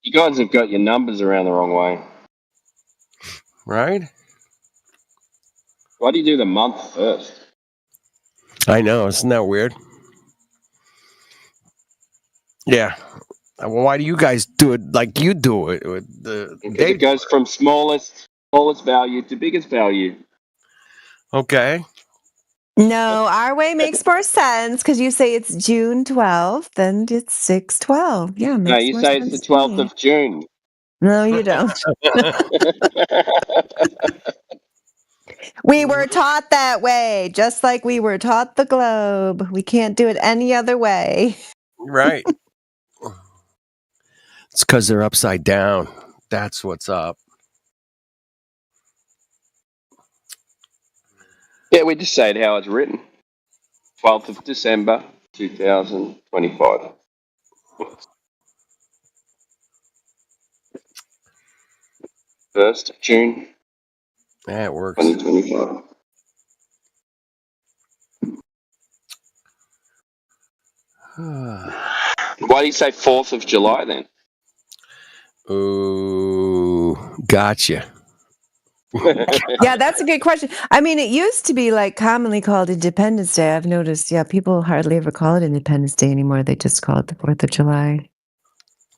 Speaker 17: You guys have got your numbers around the wrong way.
Speaker 7: Right?
Speaker 17: Why do you do the month first?
Speaker 7: I know. Isn't that weird? Yeah. Well, why do you guys do it like you do it? With the
Speaker 17: Because it goes from smallest value to biggest value.
Speaker 7: Okay.
Speaker 1: No, our way makes more sense because you say it's June 12th, then it's 6/12. Yeah,
Speaker 17: No,
Speaker 1: makes
Speaker 17: you
Speaker 1: more
Speaker 17: say it's the
Speaker 1: sense to
Speaker 17: 12th
Speaker 1: me.
Speaker 17: of June.
Speaker 1: No, you don't. We were taught that way, just like we were taught the globe. We can't do it any other way.
Speaker 7: Right. It's because they're upside down. That's what's up.
Speaker 17: Yeah, we just say it how it's written. 12th of December, 2025. 1st of June,
Speaker 7: Yeah, it works.
Speaker 17: 2025. Why do you say 4th of July then?
Speaker 7: Ooh, gotcha.
Speaker 1: Yeah, that's a good question. I mean, it used to be like commonly called Independence Day. I've noticed, yeah, people hardly ever call it Independence Day anymore. They just call it the 4th of July.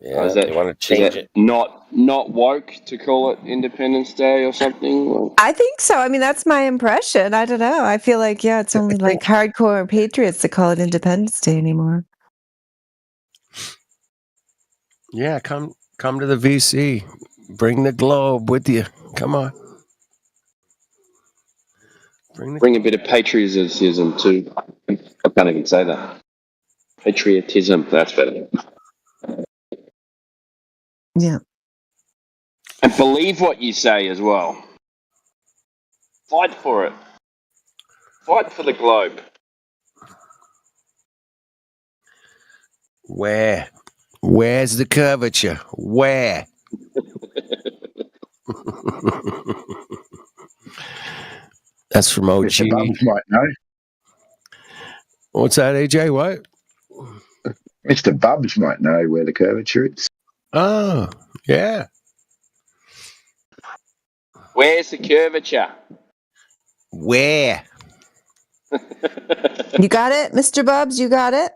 Speaker 16: Yeah,
Speaker 17: Is that,
Speaker 16: they want to change it.
Speaker 17: Not woke to call it Independence Day or something? Or?
Speaker 1: I think so. I mean, that's my impression. I don't know. I feel like, yeah, it's only like hardcore patriots that call it Independence Day anymore.
Speaker 7: Yeah, come to the VC. Bring the globe with you. Come on.
Speaker 17: Bring a bit of patriotism too. I can't even say that. Patriotism, that's better.
Speaker 1: Yeah.
Speaker 17: And believe what you say as well. Fight for it. Fight for the globe.
Speaker 7: Where? Where's the curvature? Where? That's from OG.
Speaker 5: Mr. Bubs might know.
Speaker 7: What's that, AJ? What?
Speaker 5: Mr. Bubs might know where the curvature is.
Speaker 7: Oh, yeah.
Speaker 17: Where's the curvature?
Speaker 7: Where?
Speaker 1: You got it, Mr. Bubs? You got it?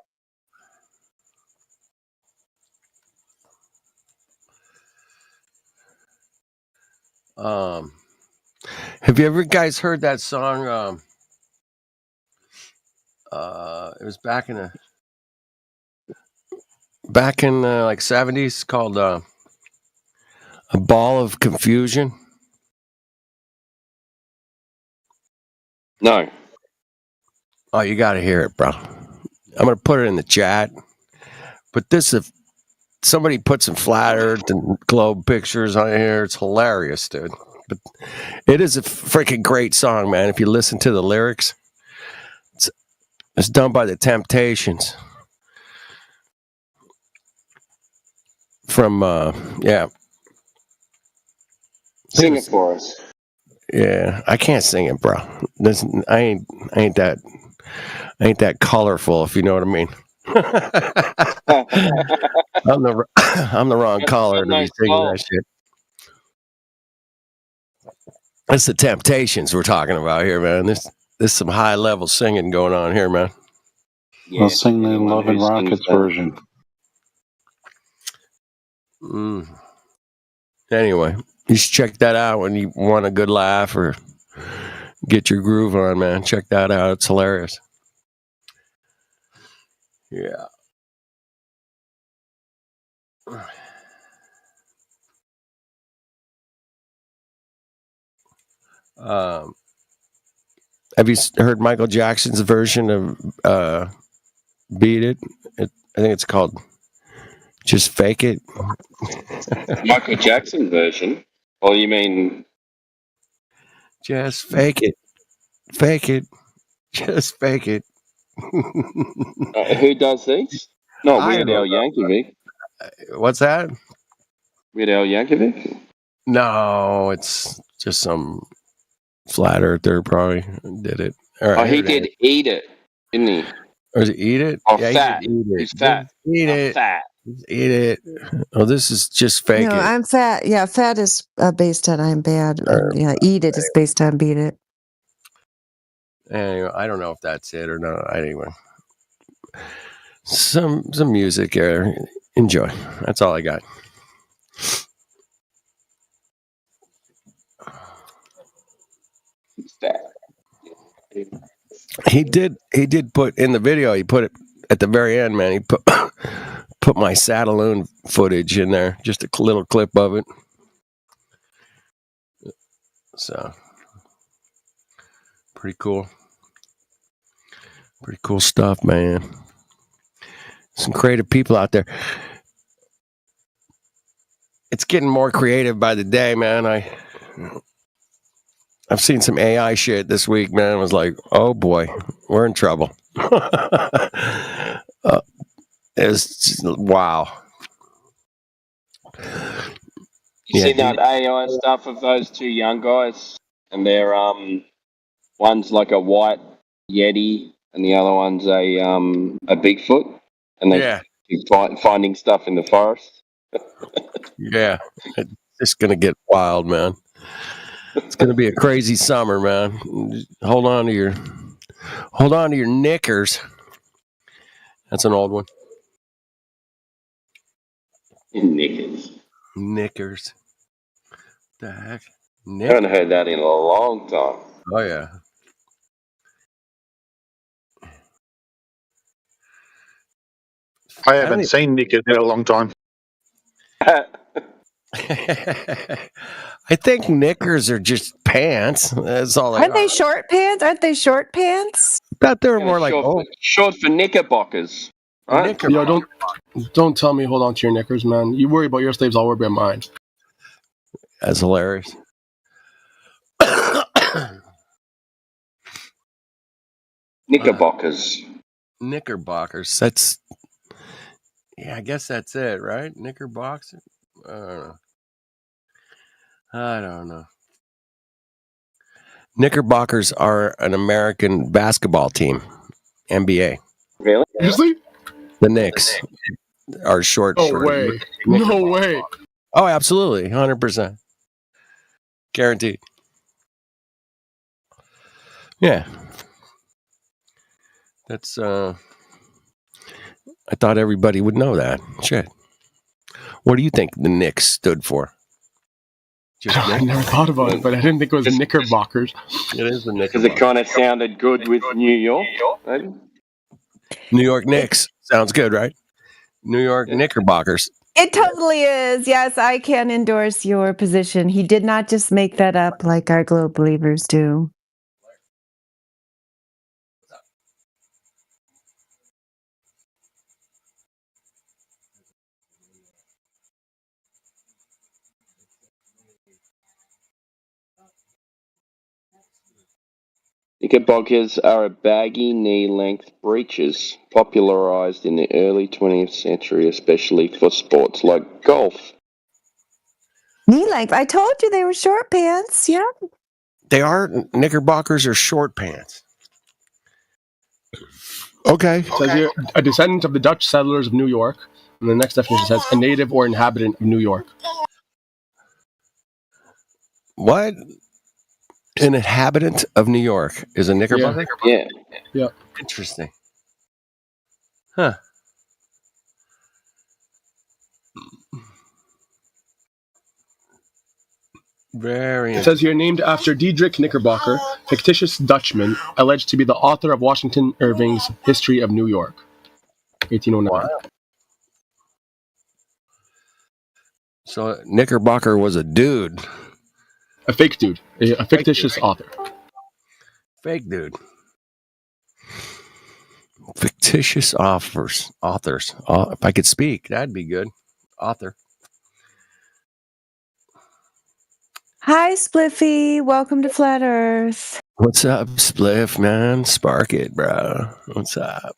Speaker 7: Have you ever guys heard that song? It was back in the like 70s called A Ball of Confusion.
Speaker 17: No.
Speaker 7: Oh, you got to hear it, bro. I'm going to put it in the chat. But this, if somebody put some flat earth and globe pictures on here, it's hilarious, dude. But it is a freaking great song, man. If you listen to the lyrics, it's done by the Temptations. From, yeah.
Speaker 17: Sing it for us.
Speaker 7: Yeah, I can't sing it, bro. I ain't that colorful, if you know what I mean. I'm the wrong color to be singing that shit. It's the Temptations we're talking about here, man. There's some high level singing going on here, man.
Speaker 6: I'll sing the Love and Rockets version.
Speaker 7: Anyway, you should check that out when you want a good laugh or get your groove on, man. Check that out. It's hilarious. Yeah. Have you heard Michael Jackson's version of Beat It? I think it's called Just Fake It.
Speaker 17: Michael Jackson version? Or you mean
Speaker 7: Just fake it. Fake it. Just fake it.
Speaker 17: who does these? Not
Speaker 7: I
Speaker 17: Weird
Speaker 7: don't
Speaker 17: Al
Speaker 7: know.
Speaker 17: Yankovic.
Speaker 7: What's that?
Speaker 17: Weird Al Yankovic?
Speaker 7: No, it's just some flat earther probably did it. All right,
Speaker 17: Oh, he
Speaker 7: here it
Speaker 17: did
Speaker 7: is.
Speaker 17: Eat It, didn't he?
Speaker 7: Or is it Eat It?
Speaker 17: Oh,
Speaker 7: Yeah,
Speaker 17: fat.
Speaker 7: he did Eat It.
Speaker 17: He's fat.
Speaker 7: Just eat it.
Speaker 17: Fat.
Speaker 7: Eat it. Oh, this is Just Fake
Speaker 18: No,
Speaker 7: It.
Speaker 18: I'm fat. Yeah, fat is based on I'm bad. And yeah, eat it is based on beat it.
Speaker 7: Anyway, I don't know if that's it or not. Anyway, some music here. Enjoy. That's all I got. He did put in the video. He put it at the very end, man. He put my Saddaloon footage in there, just a little clip of it. So pretty cool. Pretty cool stuff, man. Some creative people out there. It's getting more creative by the day, man. I've seen some AI shit this week, man. I was like, oh boy, we're in trouble. It's wow.
Speaker 17: You see that AI stuff of those two young guys? And they're one's like a white Yeti and the other one's a Bigfoot. And they keep finding stuff in the forest.
Speaker 7: Yeah. It's just gonna get wild, man. It's gonna be a crazy summer, man. Hold on to your knickers. That's an old one. Knickers. The heck?
Speaker 17: I haven't heard that in a long time.
Speaker 7: Oh yeah.
Speaker 10: I haven't seen knickers in a long time.
Speaker 7: I think knickers are just pants. That's all.
Speaker 18: Aren't they short pants? Aren't they short pants?
Speaker 7: I thought they were more like
Speaker 17: short for knickerbockers. Right?
Speaker 20: Yo, don't tell me hold on to your knickers, man. You worry about your sleeves, I'll worry about mine.
Speaker 7: That's hilarious.
Speaker 17: Knickerbockers.
Speaker 7: Knickerbockers. That's I guess that's it, right? Knickerbockers. I don't know. Knickerbockers are an American basketball team, NBA.
Speaker 17: Really?
Speaker 20: Seriously?
Speaker 7: The Knicks are short.
Speaker 20: No
Speaker 7: for
Speaker 20: way. No way.
Speaker 7: Oh, absolutely, 100%, guaranteed. Yeah, that's. I thought everybody would know that. Shit. What do you think the Knicks stood for?
Speaker 20: I never thought about it, but I didn't think it was the Knickerbockers.
Speaker 7: It is the
Speaker 17: Because
Speaker 7: Knickerbockers.
Speaker 17: it kind of sounded good with New York, maybe?
Speaker 7: New York Knicks sounds good, right? New York Knickerbockers.
Speaker 18: It totally is. Yes, I can endorse your position. He did not just make that up like our Globe believers do.
Speaker 17: Knickerbockers are baggy knee-length breeches popularized in the early 20th century, especially for sports like golf.
Speaker 18: Knee length. I told you they were short pants. Yeah.
Speaker 7: They are Knickerbockers or short pants. Okay.
Speaker 20: It says here, a descendant of the Dutch settlers of New York. And the next definition says a native or inhabitant of New York.
Speaker 7: What? An inhabitant of New York is a Knickerbocker?
Speaker 17: Yeah.
Speaker 20: Yeah.
Speaker 7: Interesting. Huh. Very
Speaker 20: It says here, named after Diedrich Knickerbocker, fictitious Dutchman, alleged to be the author of Washington Irving's History of New York, 1809.
Speaker 7: Wow. So Knickerbocker was a dude.
Speaker 20: A fake dude. A fictitious author.
Speaker 7: Fake dude. Fictitious authors. If I could speak, that'd be good. Author.
Speaker 1: Hi, Spliffy. Welcome to Flat Earth.
Speaker 7: What's up, Spliff, man? Spark it, bro. What's up?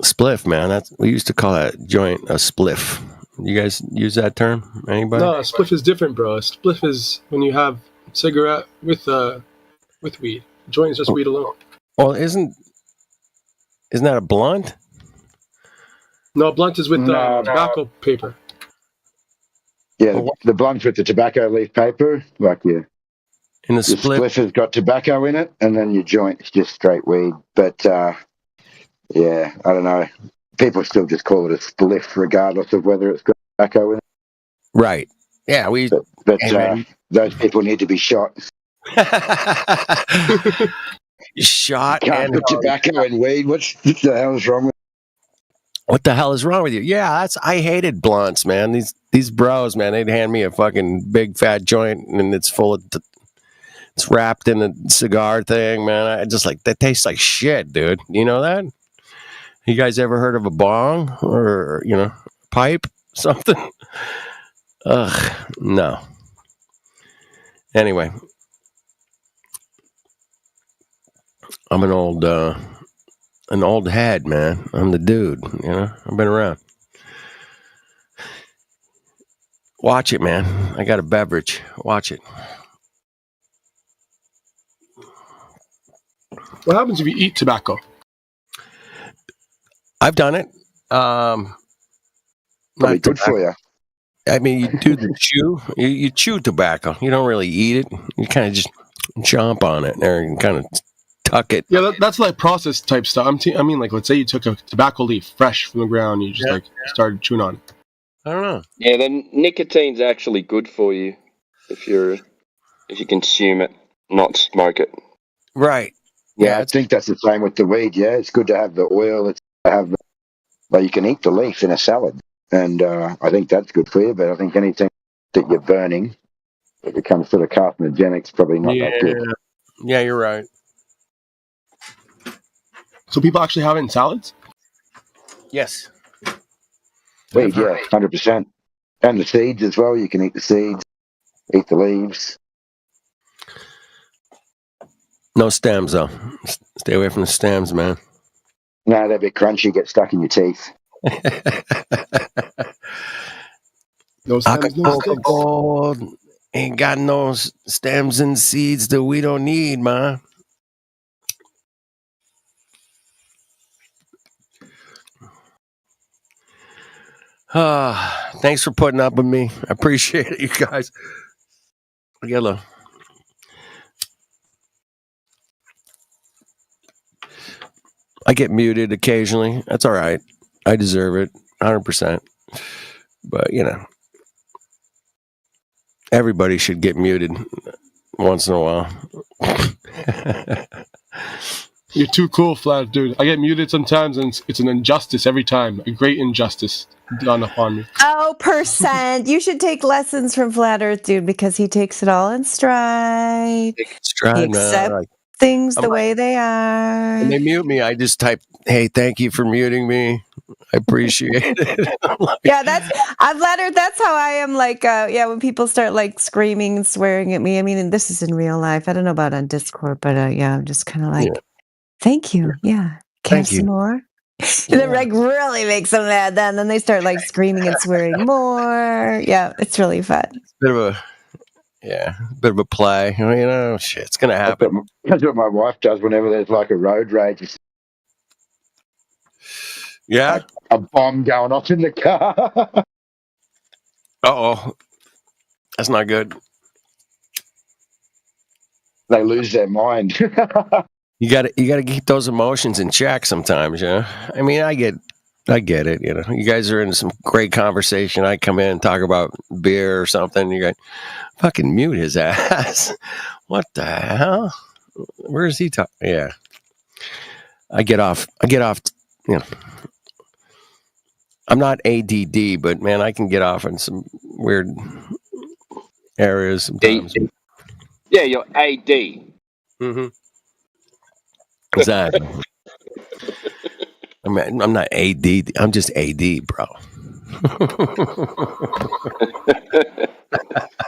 Speaker 7: Spliff, man. We used to call that joint a spliff. You guys use that term? Anybody?
Speaker 20: No, a spliff is different, bro. A spliff is when you have cigarette with weed. A joint is just weed alone.
Speaker 7: Well, isn't that a blunt?
Speaker 20: No, a blunt is with tobacco paper.
Speaker 5: Yeah, the blunt's with the tobacco leaf paper, like your spliff has got tobacco in it, and then your joint is just straight weed. But yeah, I don't know. People still just call it a spliff, regardless of whether it's got tobacco in it.
Speaker 7: Right. Yeah,
Speaker 5: But those people need to be shot.
Speaker 7: Shot
Speaker 5: Can't put tobacco in weed. What the hell is wrong with?
Speaker 7: What the hell is wrong with you? Yeah, I hated blunts, man. These bros, man, they'd hand me a fucking big fat joint and it's full of, it's wrapped in a cigar thing, man. I just like, that tastes like shit, dude. You know that? You guys ever heard of a bong or, pipe, something? Ugh, no. Anyway, I'm an old head, man. I'm the dude, I've been around. Watch it, man. I got a beverage. Watch it.
Speaker 20: What happens if you eat tobacco?
Speaker 7: I've done it.
Speaker 5: Probably good for you.
Speaker 7: I mean, you do the chew. You chew tobacco. You don't really eat it. You kind of just chomp on it there and kind of tuck it.
Speaker 20: Yeah, that's like process type stuff. I mean, like, let's say you took a tobacco leaf fresh from the ground, you just started chewing on it.
Speaker 7: I don't know.
Speaker 17: Yeah, then nicotine's actually good for you if you consume it, not smoke it.
Speaker 7: Right.
Speaker 5: Yeah, I think that's the same with the weed. Yeah, it's good to have the oil. It's to have, but you can eat the leaf in a salad, and I think that's good for you. But I think anything that you're burning, it becomes sort of carcinogenic. It's probably not that good.
Speaker 7: Yeah, you're right.
Speaker 20: So people actually have it in salads?
Speaker 7: Yes.
Speaker 5: Weed, yeah, 100%. And the seeds as well. You can eat the seeds, eat the leaves.
Speaker 7: No stems, though. Stay away from the stems, man.
Speaker 5: No, they're a bit crunchy, get stuck in your teeth.
Speaker 20: No stems, no sticks.
Speaker 7: Gold ain't got no stems and seeds that we don't need, man. Thanks for putting up with me. I appreciate it, you guys. I get muted occasionally. That's all right. I deserve it, 100%. But, everybody should get muted once in a while.
Speaker 20: You're too cool, Flat, dude. I get muted sometimes, and it's an injustice every time. A great injustice done upon me.
Speaker 1: Oh, %. You should take lessons from Flat Earth, dude, because he takes it all in stride. He accepts things the way they are.
Speaker 7: When they mute me, I just type, "Hey, thank you for muting me. I appreciate it."
Speaker 1: Yeah, I've Flat Earth. That's how I am. Like, when people start like screaming and swearing at me. I mean, and this is in real life. I don't know about on Discord, but I'm just kind of like, thank you. Yeah, can I have some more? And then like really makes them mad. Then they start like screaming and swearing more. Yeah, it's really fun.
Speaker 7: Bit of a play. Shit, it's gonna happen.
Speaker 5: That's what my wife does whenever there's like a road rage.
Speaker 7: Yeah,
Speaker 5: a bomb going off in the car.
Speaker 7: Uh-oh, that's not good.
Speaker 5: They lose their mind.
Speaker 7: You got to keep those emotions in check sometimes. Yeah, I mean, I get it. You know, you guys are in some great conversation. I come in and talk about beer or something. You got fucking mute his ass. What the hell? Where is he talking? Yeah, I get off. You know, I'm not ADD, but man, I can get off in some weird areas sometimes.
Speaker 17: Yeah, you're AD.
Speaker 7: Mm-hmm. Exactly. I'm not AD. I'm just AD, bro.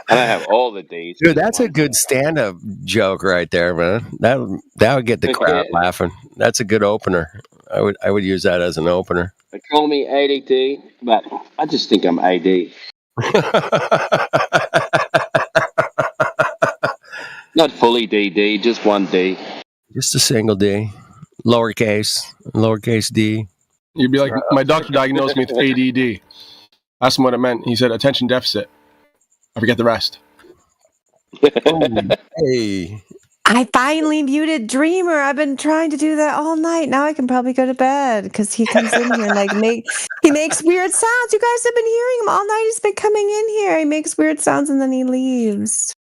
Speaker 17: I don't have all the D's.
Speaker 7: Dude, that's a good stand-up joke right there, man. That would get the crowd laughing. That's a good opener. I would use that as an opener.
Speaker 17: They call me ADD, but I just think I'm AD. Not fully DD, just one D.
Speaker 7: Just a single D, lowercase D.
Speaker 20: You'd be like, my doctor diagnosed me with ADD. Asked him what it meant. He said attention deficit. I forget the rest.
Speaker 7: Hey.
Speaker 1: I finally muted Dreamer. I've been trying to do that all night. Now I can probably go to bed because he comes in here and he makes weird sounds. You guys have been hearing him all night. He's been coming in here. He makes weird sounds and then he leaves.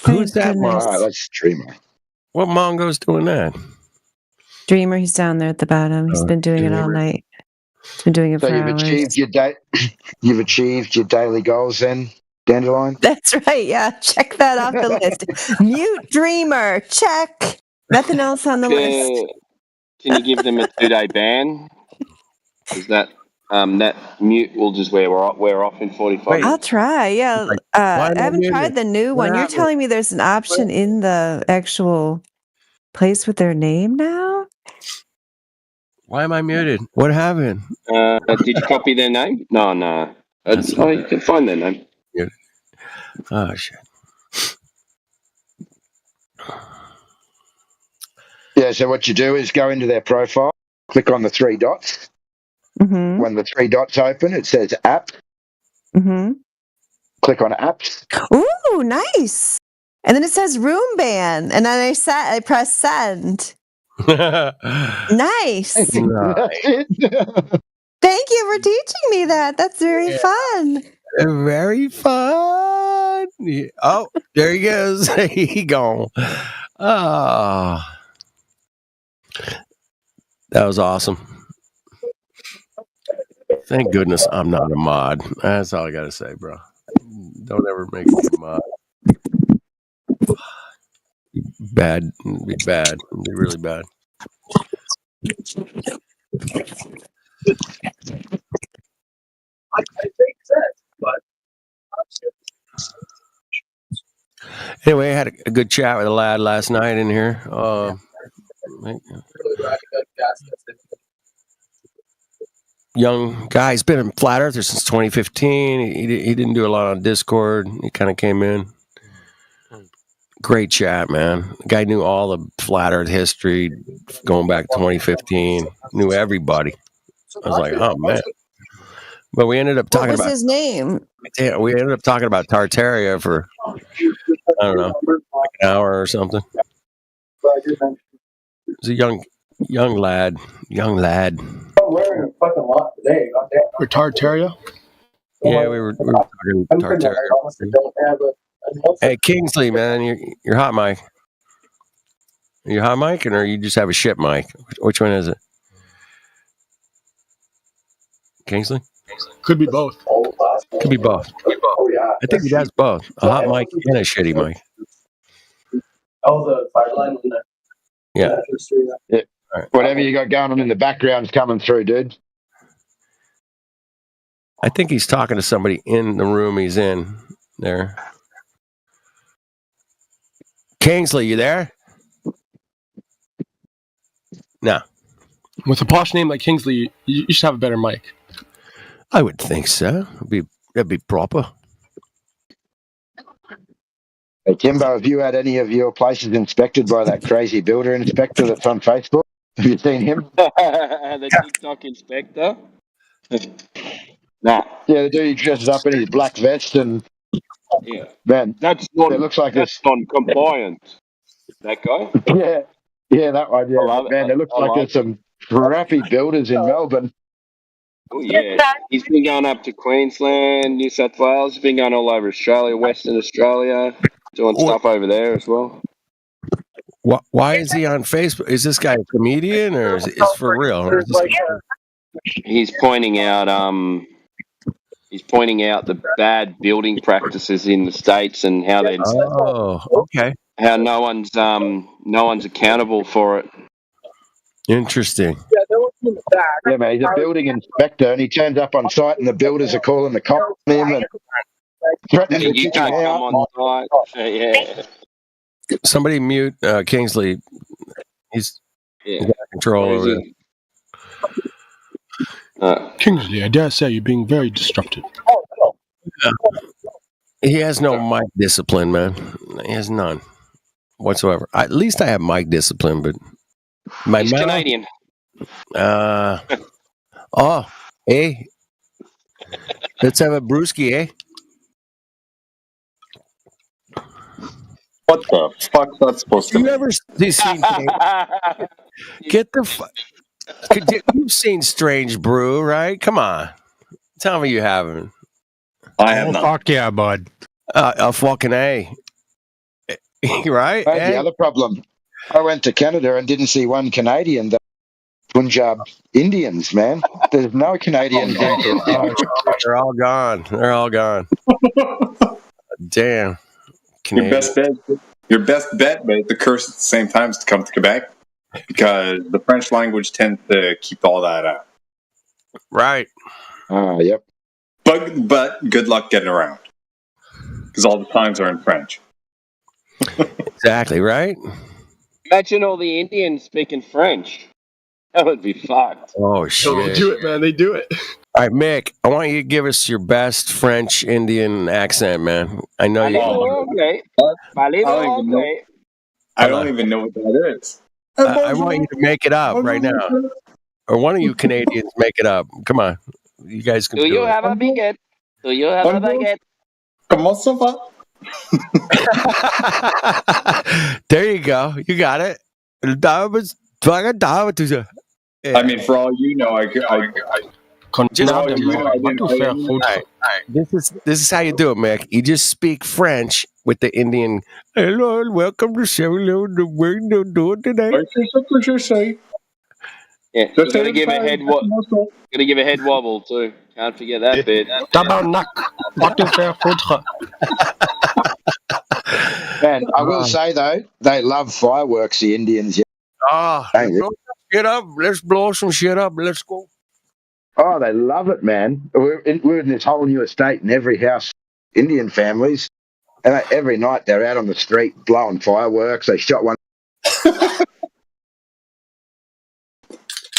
Speaker 7: Who's that
Speaker 1: goodness.
Speaker 5: All right, let's Dreamer.
Speaker 7: What Mongo's doing that?
Speaker 1: Dreamer, he's down there at the bottom. He's been doing it all night. He's been doing it for hours.
Speaker 5: You've achieved your daily goals then, Dandelion?
Speaker 1: That's right, yeah. Check that off the list. Mute Dreamer, check. Nothing else on the list.
Speaker 17: Can you give them a 2-day ban? Is that mute will just wear off in 45 minutes?
Speaker 1: I'll try, yeah. I haven't tried the new one. You're telling me there's an option in the actual place with their name now?
Speaker 7: Why am I muted? What happened?
Speaker 17: Did you copy their name? No. You can find their name.
Speaker 7: Oh, shit.
Speaker 5: Yeah, so what you do is go into their profile, click on the 3 dots.
Speaker 1: Mm-hmm.
Speaker 5: When the 3 dots open, it says app.
Speaker 1: Mm-hmm.
Speaker 5: Click on apps.
Speaker 1: Ooh, nice. And then it says room ban. And then I press send. Nice. Thank you for teaching me that. That's very fun.
Speaker 7: Very fun. Oh, there he goes. He gone. Oh, that was awesome. Thank goodness I'm not a mod. That's all I gotta say, bro. Don't ever make me a mod. Bad. Be bad. Be really bad. Anyway, I had a good chat with a lad last night in here. Young guy. He's been a flat earther since 2015. He didn't do a lot on Discord. He kind of came in. Great chat, man. The guy knew all the flat earth history going back to 2015. Knew everybody. I was like, oh, man. But we ended up talking about...
Speaker 1: What was his name?
Speaker 7: Yeah, we ended up talking about Tartaria for, I don't know, like an hour or something. He's a young lad. Young lad.
Speaker 4: I'm wearing a fucking lot today.
Speaker 20: For Tartaria?
Speaker 7: Yeah, we were talking Tartaria. Hey, Kingsley, man, you're hot mic. Are you hot mic or you just have a shit mic? Which one is it? Kingsley?
Speaker 20: Could be both.
Speaker 7: Could be both. I think he does both. A hot mic and a shitty mic.
Speaker 4: Oh, the fire line.
Speaker 7: Yeah.
Speaker 5: Right. Whatever you got going on in the background's coming through, dude.
Speaker 7: I think he's talking to somebody in the room he's in there. Kingsley, you there? No.
Speaker 20: With a posh name like Kingsley, you should have a better mic.
Speaker 7: I would think so. That'd be proper.
Speaker 5: Hey, Timbo, have you had any of your places inspected by that crazy builder inspector that's on Facebook? Have you seen him?
Speaker 17: The TikTok inspector? Nah.
Speaker 5: Yeah, the dude he dresses up in his black vest and...
Speaker 17: Yeah.
Speaker 5: Man,
Speaker 17: That's
Speaker 5: it looks like
Speaker 17: non-compliant. That guy?
Speaker 5: Yeah, that one. Yeah,
Speaker 17: I love it.
Speaker 5: man, it looks
Speaker 17: I
Speaker 5: like
Speaker 17: like
Speaker 5: there's some crappy builders in Melbourne.
Speaker 17: Oh yeah, he's been going up to Queensland, New South Wales. He's been going all over Australia, Western Australia, doing stuff over there as well.
Speaker 7: Why is he on Facebook? Is this guy a comedian or is it for real? Or is this
Speaker 17: He's pointing out the bad building practices in the states and how they
Speaker 7: okay.
Speaker 17: how no one's accountable for it.
Speaker 7: Interesting.
Speaker 4: Yeah, they're looking in the back.
Speaker 5: Yeah, man, he's a building inspector, and he turns up on site, and the builders are calling the cops on him and threatening to
Speaker 17: You
Speaker 5: kick him
Speaker 17: can't come
Speaker 5: out.
Speaker 17: on site. Yeah.
Speaker 7: Somebody mute Kingsley. He's out of control over there.
Speaker 20: Kingsley, I dare say you're being very disruptive.
Speaker 7: He has no mic discipline, man. He has none whatsoever. At least I have mic discipline, but my
Speaker 17: He's
Speaker 7: man.
Speaker 17: Canadian.
Speaker 7: Hey. Let's have a brewski, eh?
Speaker 10: What the fuck's that supposed to
Speaker 7: You
Speaker 10: mean?
Speaker 7: ever seen Get the fuck. You've seen Strange Brew, right? Come on. Tell me you haven't.
Speaker 10: I have not.
Speaker 19: Fuck yeah, bud.
Speaker 7: A fucking A. Right?
Speaker 5: That's
Speaker 7: Eh?
Speaker 5: the other problem. I went to Canada and didn't see one Canadian. The Punjab Indians, man. There's no Canadians in
Speaker 7: Oh, they're all gone. They're all gone. Damn.
Speaker 10: Your best bet, but the curse at the same time is to come to Quebec because the French language tends to keep all that out.
Speaker 7: Right.
Speaker 5: Yep.
Speaker 10: But good luck getting around because all the times are in French.
Speaker 7: Exactly, right?
Speaker 17: Imagine all the Indians speaking French. That would be fucked.
Speaker 7: Oh,
Speaker 20: They
Speaker 7: shit.
Speaker 20: do it, man. They do it.
Speaker 7: All right, Mick, I want you to give us your best French Indian accent, man. I know you.
Speaker 10: I don't even know what that is.
Speaker 7: I want you to make it up right now. Or one of you Canadians make it up. Come on. You guys can
Speaker 17: Do
Speaker 7: do
Speaker 17: you
Speaker 7: it.
Speaker 17: have a baguette? Do you have a baguette?
Speaker 10: Comment ça va?
Speaker 7: There you go. You got it.
Speaker 10: I mean, for all you know,
Speaker 7: This is how you do it, Mick. You just speak French with the Indian. Hello and welcome to 7-Eleven. The way they're doing today.
Speaker 17: Yeah, you gotta give a head gotta give a head wobble too. Can't forget that bit.
Speaker 5: Man, I will say though, they love fireworks. The Indians. Yeah.
Speaker 7: Blow some shit up. Let's blow some shit up. Let's go.
Speaker 5: Oh, they love it, man. We're in this whole new estate, and every house, Indian families, and every night they're out on the street blowing fireworks. They shot one.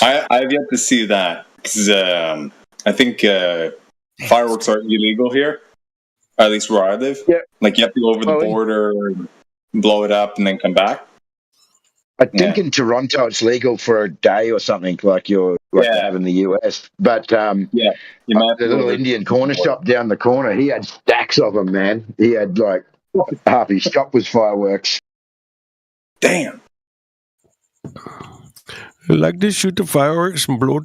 Speaker 10: I have yet to see that because I think fireworks are illegal here, at least where I live.
Speaker 5: Yeah.
Speaker 10: Like you have to go over the border, and blow it up, and then come back.
Speaker 5: I think in Toronto it's legal for a day or something, like they have in the US. But the little Indian corner shop down the corner, he had stacks of them, man. He had like half his shop was fireworks.
Speaker 10: Damn.
Speaker 7: I like to shoot the fireworks and blow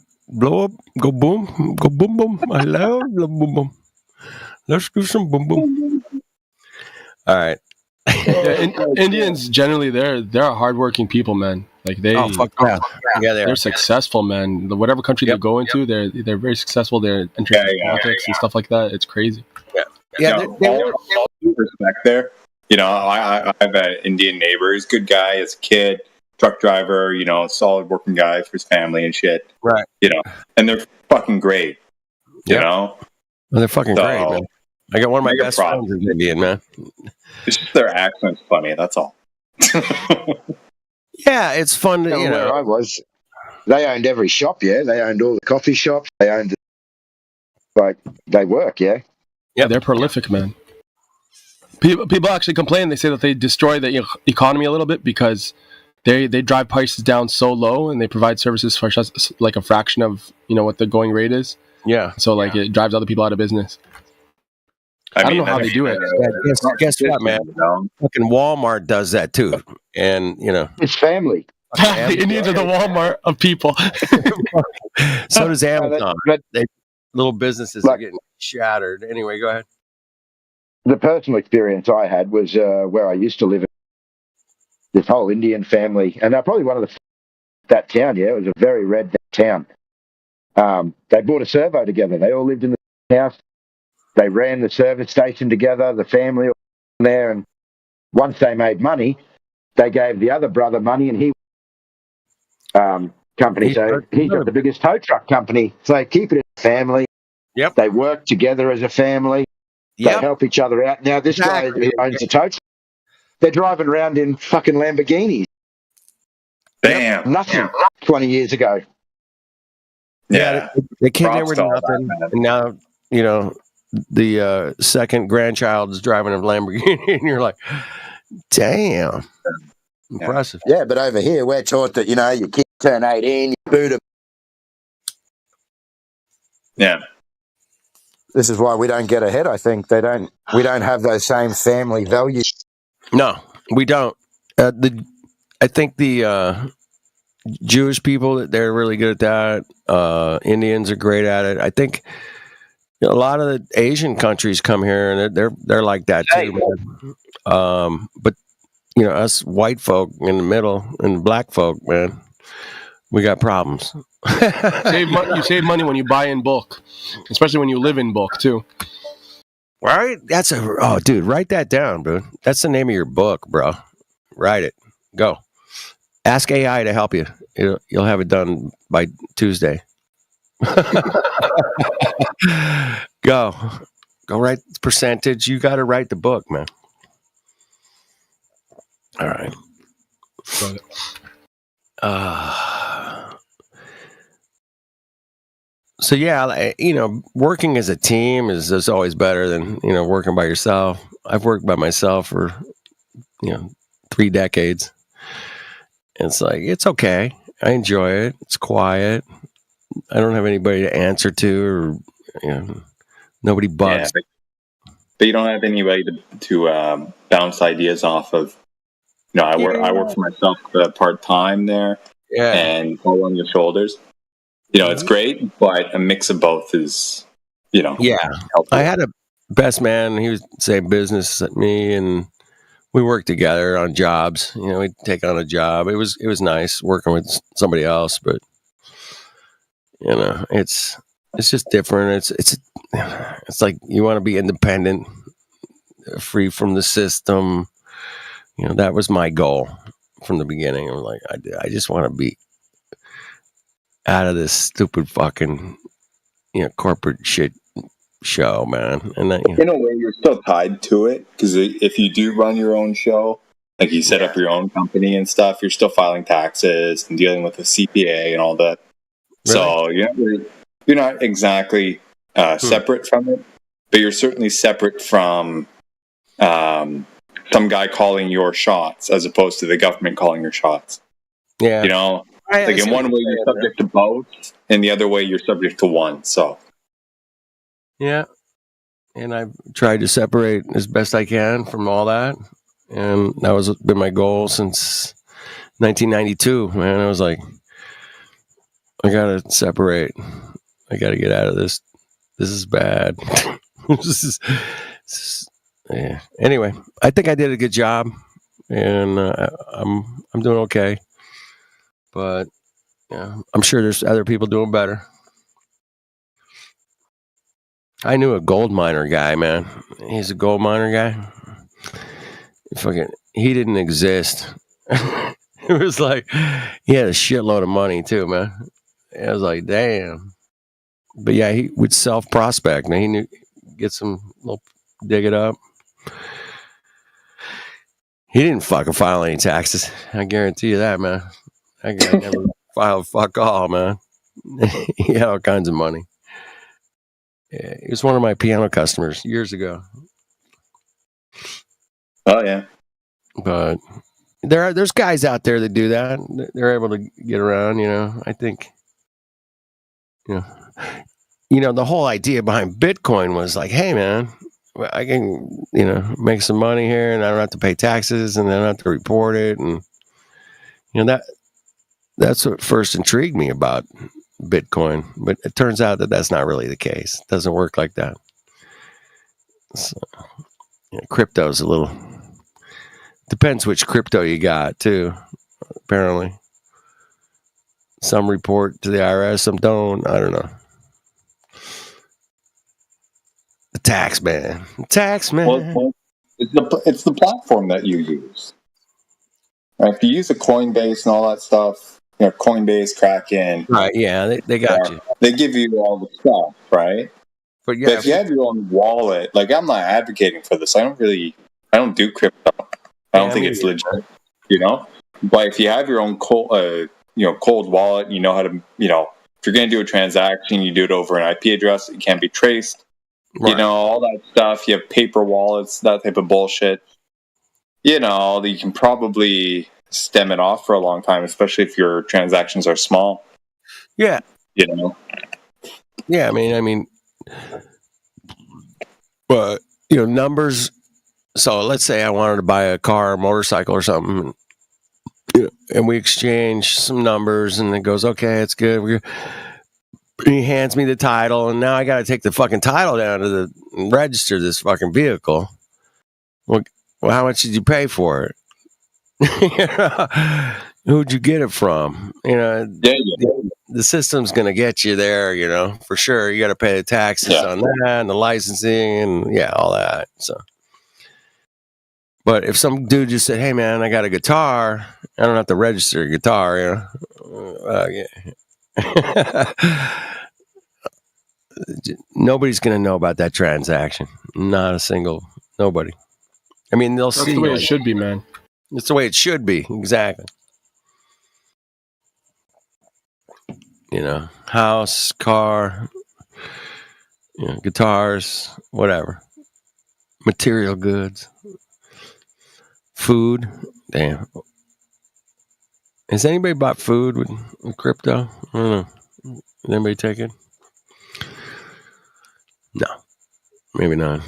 Speaker 7: up, go boom, boom. I love boom, boom. Let's do some boom, boom. All right.
Speaker 20: Indians generally they're hardworking people, man. Like they,
Speaker 7: fuck yeah,
Speaker 20: they're successful, man. Whatever country they go into, they're very successful. They're entering politics and stuff like that. It's crazy.
Speaker 10: All respect there. You know, I have an Indian neighbor. He's a good guy as a kid, truck driver. You know, solid working guy for his family and shit.
Speaker 7: Right.
Speaker 10: You know, and they're fucking great. You know,
Speaker 7: well, they're fucking great, man. I got one of my best friends is Indian, man.
Speaker 10: It's just their accent's funny. That's all.
Speaker 7: Yeah, it's fun to, you know.
Speaker 5: Where I was, they owned every shop, yeah. They owned all the coffee shops. They owned, they work, yeah.
Speaker 20: Yeah, they're prolific, man. People actually complain. They say that they destroy the economy a little bit because they drive prices down so low and they provide services for just like a fraction of what the going rate is.
Speaker 7: Yeah.
Speaker 20: So it drives other people out of business. I don't know how they do it.
Speaker 7: Yeah, guess what, man? Fucking Walmart does that too, and
Speaker 5: it's family.
Speaker 20: The Indians are the Walmart of people.
Speaker 7: So does Amazon. Little businesses are getting shattered. Anyway, go ahead.
Speaker 5: The personal experience I had was where I used to live. This whole Indian family, and they're probably one of that town. Yeah, it was a very red town. They bought a servo together. They all lived in the house. They ran the service station together. The family all there, and once they made money, they gave the other brother money, and he company. So he's got the biggest tow truck company. So they keep it as a family.
Speaker 7: Yep.
Speaker 5: They work together as a family.
Speaker 7: Yep.
Speaker 5: They help each other out. Now this guy who owns a tow truck, they're driving around in fucking Lamborghinis.
Speaker 10: Damn.
Speaker 5: Nothing 20 years ago.
Speaker 7: Yeah, they came in with nothing, and now the second grandchild is driving a Lamborghini, and you're like, damn, impressive.
Speaker 5: Yeah, but over here we're taught that your kids turn 18, you boot them.
Speaker 10: Yeah.
Speaker 5: This is why we don't get ahead. I think we don't have those same family values.
Speaker 7: No, we don't. I think the Jewish people, they're really good at that. Indians are great at it. I think a lot of the Asian countries come here and they're like that too. Man. But us white folk in the middle and black folk, man, we got problems.
Speaker 20: You save money when you buy in bulk, especially when you live in bulk too.
Speaker 7: Right? Dude, write that down, bro. That's the name of your book, bro. Write it. Go. Ask AI to help you. You'll have it done by Tuesday. Go write the percentage. You got to write the book, man. All right. So yeah, working as a team is always better than working by yourself. I've worked by myself for 3 decades. It's like it's okay. I enjoy it. It's quiet. I don't have anybody to answer to, or nobody bugs.
Speaker 10: Yeah, but you don't have anybody to bounce ideas off of. I work for myself part time there, and all on your shoulders. It's great, but a mix of both is, helpful.
Speaker 7: I had a best man. He was the same business as me, and we worked together on jobs. We'd take on a job. It was nice working with somebody else, but it's just different. It's like you want to be independent, free from the system. That was my goal from the beginning. I'm like, I just want to be out of this stupid fucking corporate shit show, man. And
Speaker 10: in a way, you're still tied to it, because if you do run your own show, like you set up your own company and stuff, you're still filing taxes and dealing with the CPA and all that. Really? So you're not exactly separate from it, but you're certainly separate from some guy calling your shots as opposed to the government calling your shots.
Speaker 7: Yeah.
Speaker 10: Like in one way you're subject to both, and the other way you're subject to one. So
Speaker 7: yeah, and I've tried to separate as best I can from all that, and that was been my goal since 1992. Man, I was like, I gotta separate. I gotta get out of this. This is bad. Yeah. Anyway, I think I did a good job, and I'm doing okay. But I'm sure there's other people doing better. I knew a gold miner guy, man. He's a gold miner guy. He didn't exist. It was like he had a shitload of money too, man. I was like, damn. But yeah, he would self prospect. He knew get some dig it up. He didn't fucking file any taxes. I guarantee you that, man. I never filed fuck all, man. He had all kinds of money. Yeah, he was one of my piano customers years ago.
Speaker 10: Oh yeah.
Speaker 7: But there's guys out there that do that. They're able to get around, I think the whole idea behind Bitcoin was like, hey man, I can, make some money here, and I don't have to pay taxes, and I don't have to report it, and that's what first intrigued me about Bitcoin. But it turns out that that's not really the case. It doesn't work like that. So, crypto's a little depends which crypto you got too. Apparently, some report to the IRS, some don't. I don't know. The tax man.
Speaker 10: Well, it's the platform that you use. Right? If you use a Coinbase and all that stuff, Coinbase, Kraken.
Speaker 7: Right, yeah, they got you.
Speaker 10: They give you all the stuff, right?
Speaker 7: But
Speaker 10: if you have your own wallet, like I'm not advocating for this. I don't do crypto. I don't think it's legit, But if you have your own cold wallet, you know how to, if you're going to do a transaction, you do it over an IP address. It can't be traced. Right. All that stuff. You have paper wallets, that type of bullshit. You can probably stem it off for a long time, especially if your transactions are small.
Speaker 7: Yeah. Yeah, I mean, but numbers. So let's say I wanted to buy a car, or motorcycle, or something, and we exchange some numbers, and it goes, okay, it's good. He hands me the title, and now I got to take the fucking title down to register this fucking vehicle. Well, how much did you pay for it? Who'd you get it from? The system's going to get you there, for sure. You got to pay the taxes on that and the licensing and all that. So, but if some dude just said, "Hey, man, I got a guitar. I don't have to register a guitar," nobody's going to know about that transaction. Not a single nobody. I mean, they'll see.
Speaker 20: That's the way it should be, man.
Speaker 7: It's the way it should be. Exactly. House, car, guitars, whatever. Material goods. Food. Damn. Has anybody bought food with crypto? I don't know. Did anybody take it? No. Maybe not.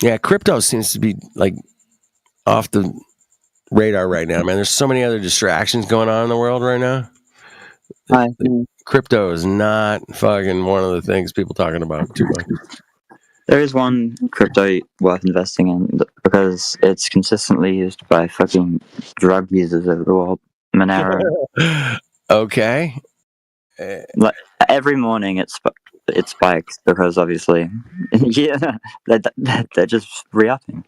Speaker 7: Yeah, crypto seems to be like off the radar right now, man. There's so many other distractions going on in the world right now. Crypto is not fucking one of the things people talking about too much.
Speaker 3: There is one crypto worth investing in because it's consistently used by fucking drug users over the world. Monero.
Speaker 7: Okay.
Speaker 3: Like every morning it spikes because obviously, they're just re-upping.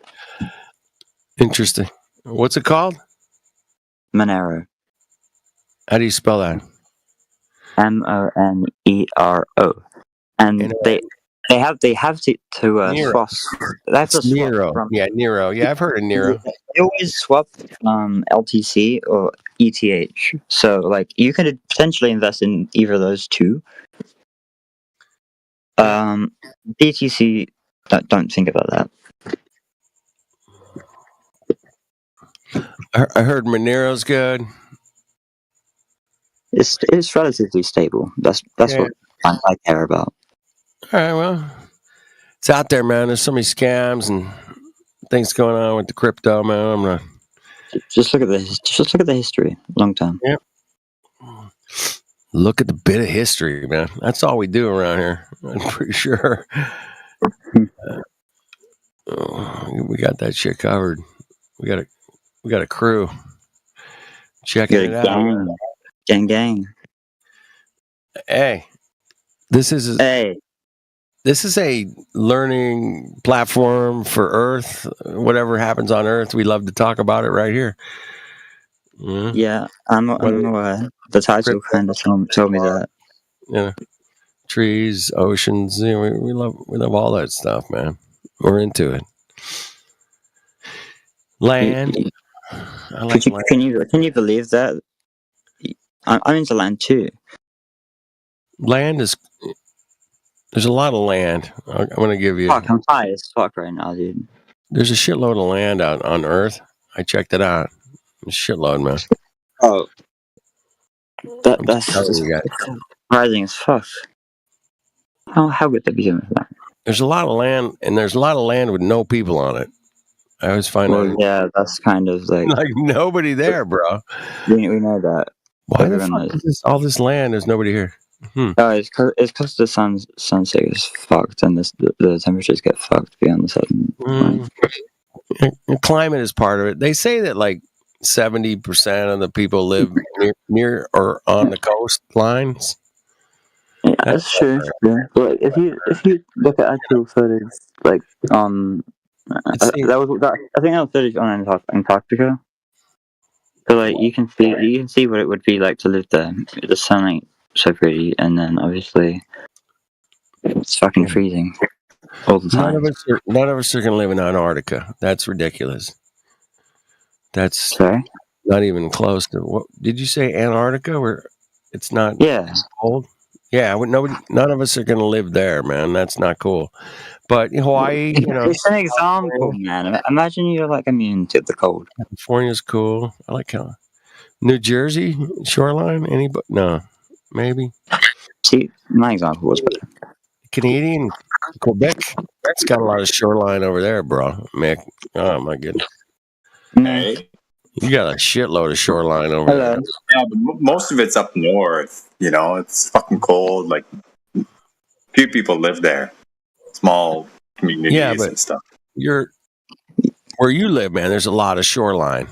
Speaker 7: Interesting. What's it called?
Speaker 3: Monero.
Speaker 7: How do you spell that?
Speaker 3: Monero. And they have to swap. They have to swap
Speaker 7: Nero. Nero. Yeah, I've heard of Nero.
Speaker 3: They always swap LTC or ETH. So like you could potentially invest in either of those two. BTC, don't think about that.
Speaker 7: I heard Monero's good.
Speaker 3: It's relatively stable. That's what I care about.
Speaker 7: All right, well, it's out there, man. There's so many scams and things going on with the crypto, man. I'm gonna
Speaker 3: just look at the history, long term.
Speaker 7: Yep. Look at the bit of history, man. That's all we do around here. I'm pretty sure. We got that shit covered. We got a crew checking it out.
Speaker 3: Gang.
Speaker 7: Hey, this is a learning platform for Earth. Whatever happens on Earth, we love to talk about it right here.
Speaker 3: Yeah, I'm aware. The title kind of told me that.
Speaker 7: Trees, oceans. We love all that stuff, man. We're into it. Land. I like land.
Speaker 3: Can you believe that? I'm into land too.
Speaker 7: Land is. There's a lot of land. I'm going to give you.
Speaker 3: Fuck, I'm high as fuck right now, dude.
Speaker 7: There's a shitload of land out on Earth. I checked it out. A shitload, man.
Speaker 3: Oh, that's surprising as fuck. How would they be doing that?
Speaker 7: There's a lot of land, and there's a lot of land with no people on it. I always find
Speaker 3: Well,
Speaker 7: that
Speaker 3: yeah, that's kind of like
Speaker 7: nobody there, bro.
Speaker 3: we know that.
Speaker 7: Why the
Speaker 3: Everyone
Speaker 7: fuck
Speaker 3: knows.
Speaker 7: is all this land? There's nobody here.
Speaker 3: Oh, it's because the sunset is fucked and the temperatures get fucked beyond the southern line.
Speaker 7: The climate is part of it. They say that like 70% of the people live near or on the coastlines.
Speaker 3: Yeah, that's true. Yeah. But if you look at actual footage, like on I think that was footage on Antarctica. So like you can see what it would be like to live there. The sun ain't so pretty, and then obviously it's fucking freezing all the time.
Speaker 7: None of us are gonna live in Antarctica. That's ridiculous. That's not even close to what did you say? Antarctica, where it's not cold? Yeah, none of us are gonna live there, man. That's not cool. But Hawaii,
Speaker 3: it's an example, man. Imagine you're like immune to the cold.
Speaker 7: California's cool. I like California. New Jersey shoreline? No, maybe.
Speaker 3: See, my example was better.
Speaker 7: Canadian Quebec. It's got a lot of shoreline over there, bro. Mick. Oh my goodness.
Speaker 10: Hey.
Speaker 7: You got a shitload of shoreline over there.
Speaker 10: Yeah, but most of it's up north. It's fucking cold. Like, few people live there. Small communities and stuff.
Speaker 7: Where you live, man. There's a lot of shoreline,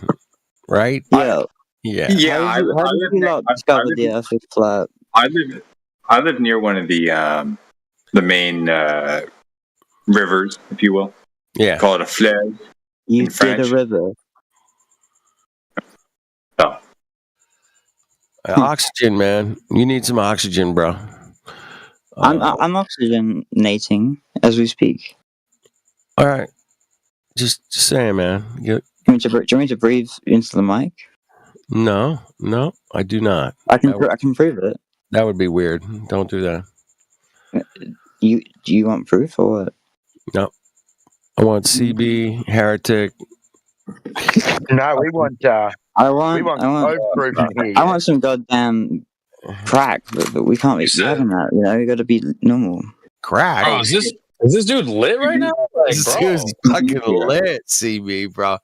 Speaker 7: right?
Speaker 3: Yeah.
Speaker 10: Yeah.
Speaker 3: How did you not discover the Earth is flat?
Speaker 10: I live near one of the main rivers, if you will.
Speaker 7: Yeah.
Speaker 10: Call it a fleuve.
Speaker 3: You did a river.
Speaker 10: Oh.
Speaker 7: Oxygen, man. You need some oxygen, bro.
Speaker 3: I'm oxygenating as we speak.
Speaker 7: All right. Just saying, man.
Speaker 3: Do you want me to breathe into the mic?
Speaker 7: No, I do not.
Speaker 3: I can prove it.
Speaker 7: That would be weird. Don't do that.
Speaker 3: Do you want proof or what?
Speaker 7: No. I want CB, Heretic.
Speaker 5: No, we want.
Speaker 3: I want some goddamn crack, but we can't be having that. We got to be normal.
Speaker 7: Crack.
Speaker 8: Oh, is this dude lit right now? Like,
Speaker 7: This
Speaker 8: bro.
Speaker 7: dude's fucking lit, CB, bro.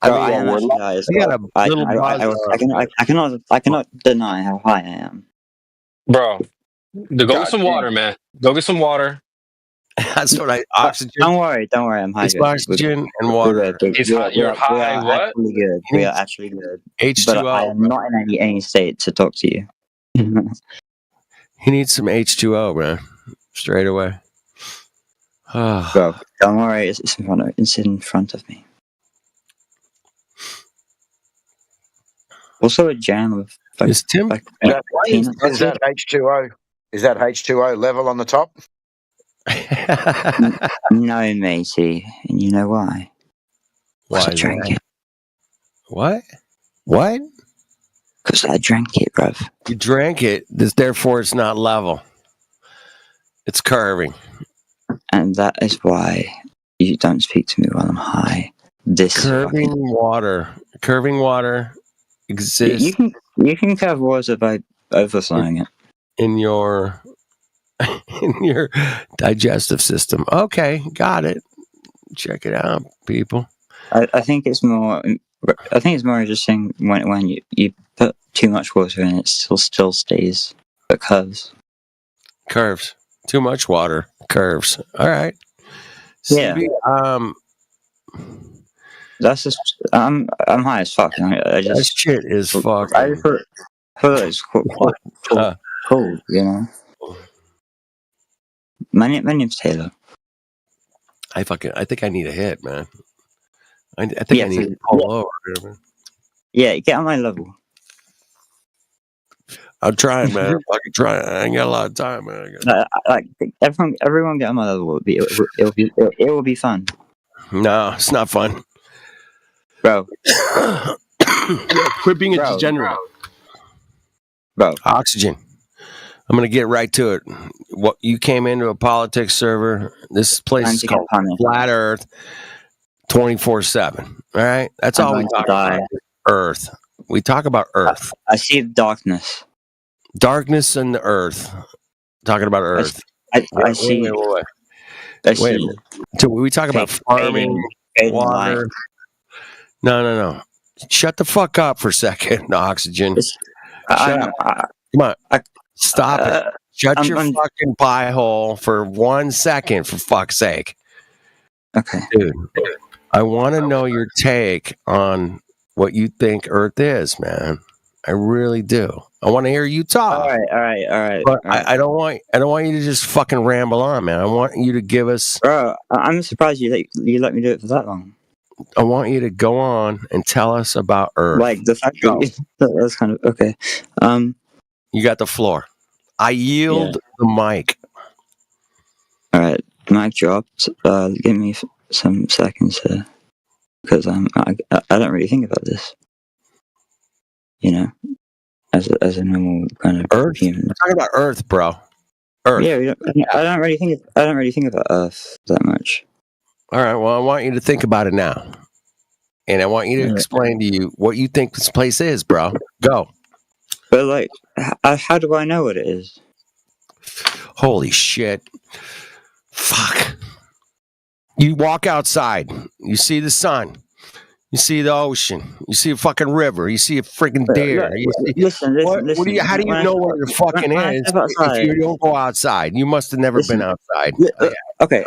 Speaker 3: I am actually high as well. I cannot deny how high I am.
Speaker 8: Bro, go get some water, man. Go get some water.
Speaker 7: That's what oxygen.
Speaker 3: Don't worry. I'm high.
Speaker 7: It's oxygen and water.
Speaker 8: You're high. What?
Speaker 3: Actually good. We are actually good.
Speaker 7: H2O.
Speaker 3: But I am not in any state to talk to you.
Speaker 7: He needs some H2O, man. Straight away.
Speaker 3: Bro, don't worry. It's in front of me. Also a jam of.
Speaker 7: Is Tim?
Speaker 5: Is that H2O? Is that H2O level on the top?
Speaker 3: No, matey, and you know why?
Speaker 7: Why?
Speaker 3: I drank it.
Speaker 7: What?
Speaker 3: Because I drank it, bruv.
Speaker 7: You drank it. Therefore, it's not level. It's curving.
Speaker 3: And that is why you don't speak to me while I'm high.
Speaker 7: Curving water exists.
Speaker 3: You can curve water by overflowing it
Speaker 7: in your digestive system. Okay, got it. Check it out, people.
Speaker 3: I think it's more. I think it's more interesting when you put too much water in, it still stays. It curves.
Speaker 7: Curves. Too much water. Curves. All right.
Speaker 3: Yeah.
Speaker 7: CB,
Speaker 3: that's just. I'm high as fuck. I just.
Speaker 7: That shit is fucking.
Speaker 3: I just thought it's cool. My name's Taylor.
Speaker 7: I think I need a hit, man. I think I need to pull over. Man.
Speaker 3: Yeah, get on my level.
Speaker 7: I'm trying, man. I'm fucking trying. I ain't got a lot of time, man.
Speaker 3: Everyone get on my level. It will be fun.
Speaker 7: No, it's not fun,
Speaker 3: bro.
Speaker 20: Quit being a degenerate,
Speaker 3: bro.
Speaker 7: Oxygen. I'm gonna get right to it. What you came into a politics server? This place is called Flat Earth, 24/7. All right, that's all we talk about. Earth. We talk about Earth.
Speaker 3: I see darkness.
Speaker 7: Darkness and the Earth. Talking about Earth.
Speaker 3: I see.
Speaker 7: Wait.
Speaker 3: I
Speaker 7: Wait a
Speaker 3: see.
Speaker 7: minute. So we talk about farming,
Speaker 3: fading
Speaker 7: water. No. Shut the fuck up for a second, Oxygen. Shut up. Come on. Stop it. Shut your fucking pie hole for 1 second, for fuck's sake.
Speaker 3: Okay.
Speaker 7: Dude, I want to know your take on what you think Earth is, man. I really do. I want to hear you talk.
Speaker 3: All right.
Speaker 7: But I don't want you to just fucking ramble on, man. I want you to give us.
Speaker 3: Bro, I'm surprised you let me do it for that long.
Speaker 7: I want you to go on and tell us about Earth.
Speaker 3: Like the fact that's kind of okay.
Speaker 7: You got the floor. I yield the mic.
Speaker 3: All right, mic dropped. Give me some seconds here, because I don't really think about this. You know, as a normal kind of
Speaker 7: Earth.
Speaker 3: human.
Speaker 7: We're talking about Earth, bro. Earth.
Speaker 3: Yeah, I don't really think about Earth that much.
Speaker 7: All right. Well, I want you to think about it now, and I want you to explain to you what you think this place is, bro. Go.
Speaker 3: But like, how do I know what it is?
Speaker 7: Holy shit! Fuck. You walk outside. You see the sun. You see the ocean. You see a fucking river. You see a freaking deer.
Speaker 3: Listen.
Speaker 7: How do you know what it fucking is if you don't go outside? You must have never been outside.
Speaker 3: Okay.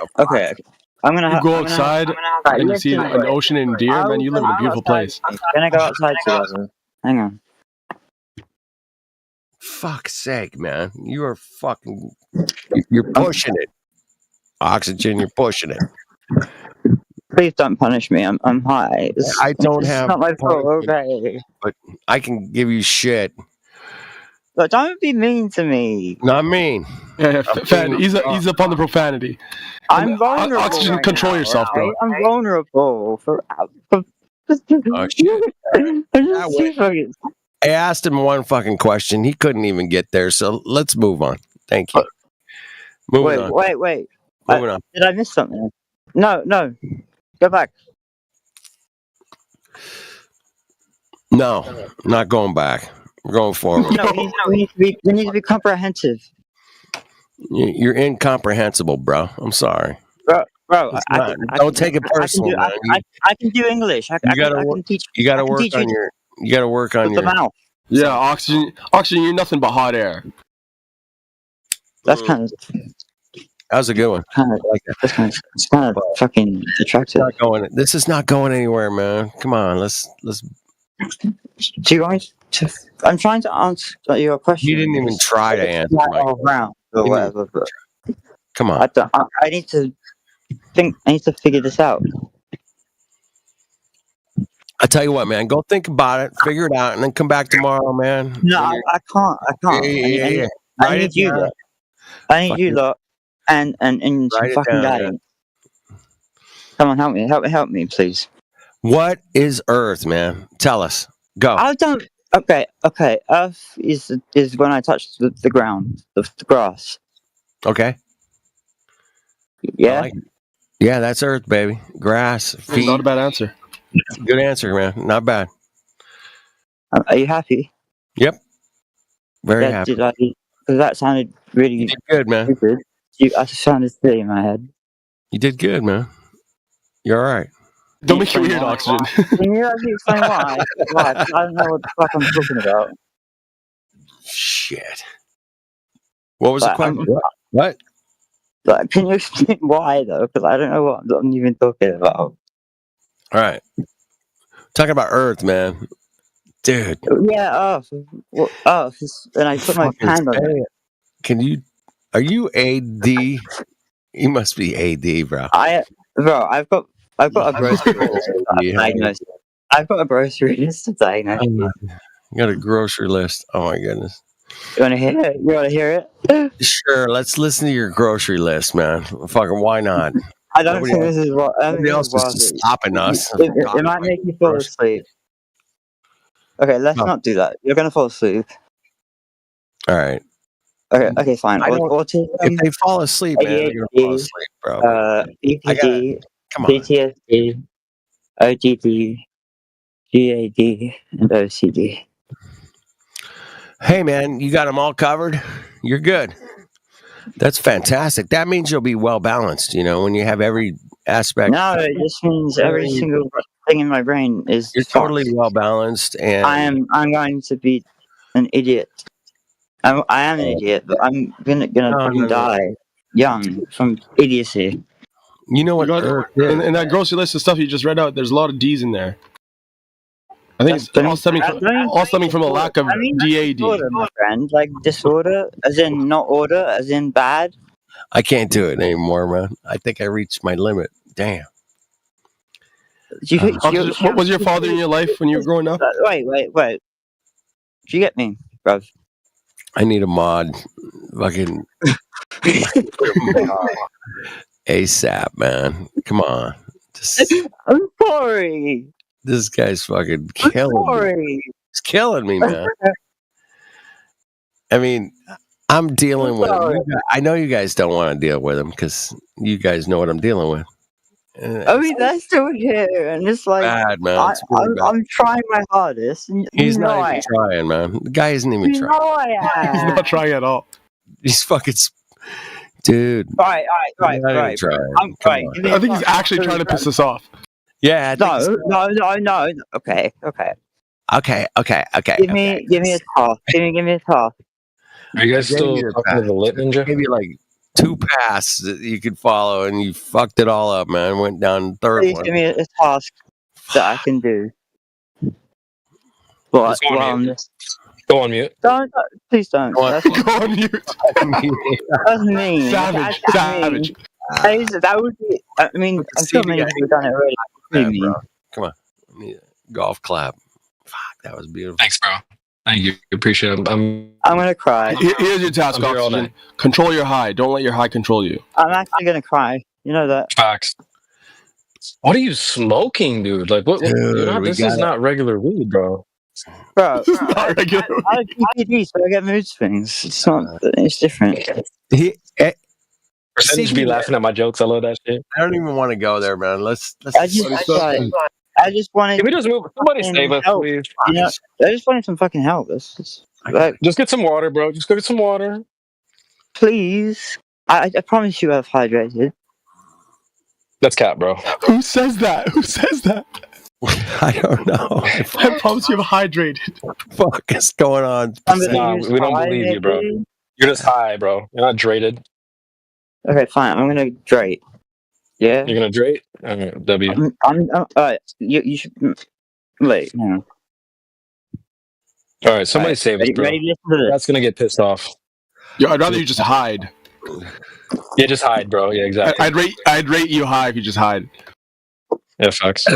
Speaker 3: I'm gonna.
Speaker 20: You go outside and you see an ocean and deer, man. You live in a beautiful place.
Speaker 3: Can I go outside together? Hang on.
Speaker 7: Fuck's sake, man. You are fucking. You're pushing it. Oxygen, you're pushing it.
Speaker 3: Please don't punish me. I'm high.
Speaker 7: I don't have.
Speaker 3: It's not my fault. Okay.
Speaker 7: But I can give you shit.
Speaker 3: But don't be mean to me.
Speaker 7: Not mean.
Speaker 20: Yeah, Fed, ease up on the profanity.
Speaker 3: I'm vulnerable.
Speaker 20: Oxygen, control yourself, bro.
Speaker 3: I'm vulnerable for
Speaker 7: Oh shit. I asked him one fucking question. He couldn't even get there. So let's move on. Thank you. Moving on.
Speaker 3: Wait.
Speaker 7: Moving on.
Speaker 3: Did I miss something? No. Go back.
Speaker 7: No, not going back. We're going forward.
Speaker 3: No, we need to be comprehensive.
Speaker 7: You're incomprehensible, bro. I'm sorry.
Speaker 3: Bro,
Speaker 7: don't take it personal.
Speaker 3: I can do English.
Speaker 7: You gotta work on your
Speaker 3: mouth.
Speaker 20: Yeah, oxygen, you're nothing but hot air.
Speaker 3: That's kind of.
Speaker 7: That was a good one.
Speaker 3: It's kind of fucking attractive.
Speaker 7: This is not going anywhere, man. Come on, let's.
Speaker 3: Do you want me to? I'm trying to answer your question.
Speaker 7: You didn't even try to answer.
Speaker 3: Round or whatever. But
Speaker 7: come on.
Speaker 3: I need to think. I need to figure this out.
Speaker 7: I tell you what, man. Go think about it, figure it out, and then come back tomorrow, man.
Speaker 3: No, I can't.
Speaker 7: Yeah.
Speaker 3: I need you lot. I need you lot, and some fucking guidance. Come on, help me, please.
Speaker 7: What is Earth, man? Tell us. Go.
Speaker 3: I don't. Okay. Earth is when I touch the ground, the grass.
Speaker 7: Okay.
Speaker 3: Yeah.
Speaker 7: Yeah, that's Earth, baby. Grass, feet.
Speaker 20: Not a bad answer.
Speaker 7: Good answer, man. Not bad.
Speaker 3: Are you happy?
Speaker 7: Yep. Very happy.
Speaker 3: Because that sounded really
Speaker 7: you did good, man.
Speaker 3: Stupid. I sounded silly in my head.
Speaker 7: You did good, man. You're all right.
Speaker 20: Don't make it weird, Oxygen.
Speaker 3: Can you actually explain why? I don't know what the fuck I'm talking about.
Speaker 7: Shit. What was the question? What?
Speaker 3: Like, can you explain why, though? Because I don't know what I'm even talking about.
Speaker 7: All right. Talking about Earth, man. Dude.
Speaker 3: Yeah, Earth. And I put my hand on it.
Speaker 7: Are you AD? You must be AD, bro.
Speaker 3: I've got a grocery list to diagnose. I've got a grocery list to diagnose.
Speaker 7: You got a grocery list. Oh my goodness.
Speaker 3: You want to hear it?
Speaker 7: Sure. Let's listen to your grocery list, man. Fucking why not?
Speaker 3: I don't think this is what.
Speaker 7: Nobody else is stopping us.
Speaker 3: It might make you fall asleep. Okay, let's not do that. You're gonna fall asleep.
Speaker 7: All right.
Speaker 3: Okay, fine.
Speaker 7: If they fall asleep, man, they're gonna fall asleep, bro.
Speaker 3: BPD, PTSD, ODD, GAD, and OCD.
Speaker 7: Hey, man, you got them all covered. You're good. That's fantastic. That means you'll be well balanced. When you have every aspect.
Speaker 3: No, it just means every single thing in my brain is.
Speaker 7: You're totally well balanced, and
Speaker 3: I'm going to be an idiot. I am an idiot, but I'm gonna fucking die young from idiocy.
Speaker 7: You know what?
Speaker 20: In that grocery list of stuff you just read out, there's a lot of D's in there. I think it's all stemming from a lack of DAD.
Speaker 3: Disorder, my friend, like disorder, as in not order, as in bad.
Speaker 7: I can't do it anymore, man. I think I reached my limit. Damn.
Speaker 20: What was your father in your life when you were growing up?
Speaker 3: Wait. Did you get me, bruv?
Speaker 7: I need a mod. Fucking ASAP, man. Come on.
Speaker 3: I'm sorry.
Speaker 7: This guy's fucking killing me. He's killing me, man. I mean, I'm dealing with him. I know you guys don't want to deal with him because you guys know what I'm dealing with.
Speaker 3: I mean, that's still here, and it's like
Speaker 7: bad, man.
Speaker 3: I'm trying my hardest. And
Speaker 7: he's not even trying, man. The guy isn't even trying.
Speaker 20: He's not trying at all.
Speaker 7: He's fucking, dude.
Speaker 3: Right.
Speaker 7: Trying.
Speaker 3: I
Speaker 20: think he's actually trying to piss us off.
Speaker 7: Yeah.
Speaker 3: No. Okay. Give me a toss. Give me a toss.
Speaker 8: Are you guys still talking to the lit ninja?
Speaker 7: Maybe like 2 paths that you could follow, and you fucked it all up, man. Went down the third
Speaker 3: Please
Speaker 7: one.
Speaker 3: give me a task that I can do. But
Speaker 8: Go on mute.
Speaker 3: Please don't.
Speaker 20: Go on mute.
Speaker 3: That's mean.
Speaker 20: Savage.
Speaker 3: That would be. I mean, I'm sure many people have done it already.
Speaker 7: Bro. Come on. I need a golf clap. Fuck, that was beautiful.
Speaker 8: Thanks, bro. Thank you. Appreciate it.
Speaker 3: I'm gonna cry.
Speaker 20: Here's your task, Oxygen. Control your high. Don't let your high control you.
Speaker 3: I'm actually gonna cry. You know that.
Speaker 8: Facts. What are you smoking, dude? Like, what? This is not regular weed, bro.
Speaker 3: Bro, I have PPD, so I get mood swings. It's not. It's different.
Speaker 8: Percentage be laughing at my jokes. I love that shit.
Speaker 7: I don't even want to go there, man. Let's
Speaker 3: I just wanted.
Speaker 8: Can we just move? Somebody save us,
Speaker 3: help.
Speaker 8: please.
Speaker 3: You know, I just wanted some fucking help.
Speaker 8: Just get some water, bro. Just go get some water.
Speaker 3: Please. I promise you I've hydrated.
Speaker 8: That's cap, bro.
Speaker 20: Who says that?
Speaker 7: I don't know.
Speaker 20: I promise you I'm hydrated.
Speaker 7: Fuck is going on?
Speaker 8: Nah, we don't believe you, bro. You're just high, bro. You're not drated.
Speaker 3: Okay, fine. I'm gonna drate. Yeah.
Speaker 8: You're gonna drate? All right, W.
Speaker 3: I'm you should wait. No.
Speaker 8: All right, somebody save us, bro. That's gonna get pissed off.
Speaker 20: Yo, I'd rather you just hide.
Speaker 8: Yeah, just hide, bro. Yeah, exactly.
Speaker 20: I'd rate you high if you just hide.
Speaker 8: Yeah, facts.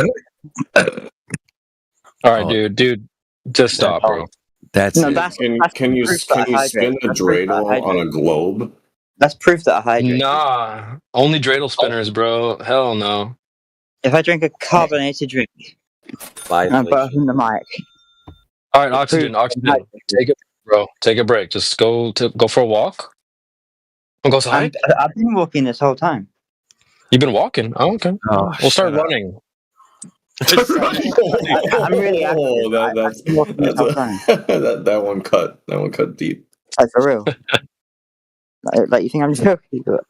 Speaker 8: All right, dude, just stop, bro.
Speaker 7: That's
Speaker 9: Can you spin a dreidel on a globe?
Speaker 3: That's proof that I hydrate.
Speaker 8: Nah, only dreidel spinners, bro. Hell no.
Speaker 3: If I drink a carbonated drink, I'm burping the mic.
Speaker 8: All right, oxygen. Take it, bro. Take a break. Just go for a walk. Go outside.
Speaker 3: I've been walking this whole time.
Speaker 8: You've been walking? Oh, okay. We'll start running.
Speaker 3: I'm really active.
Speaker 9: That one cut. That one cut deep.
Speaker 3: Like for real. like you think I'm joking? But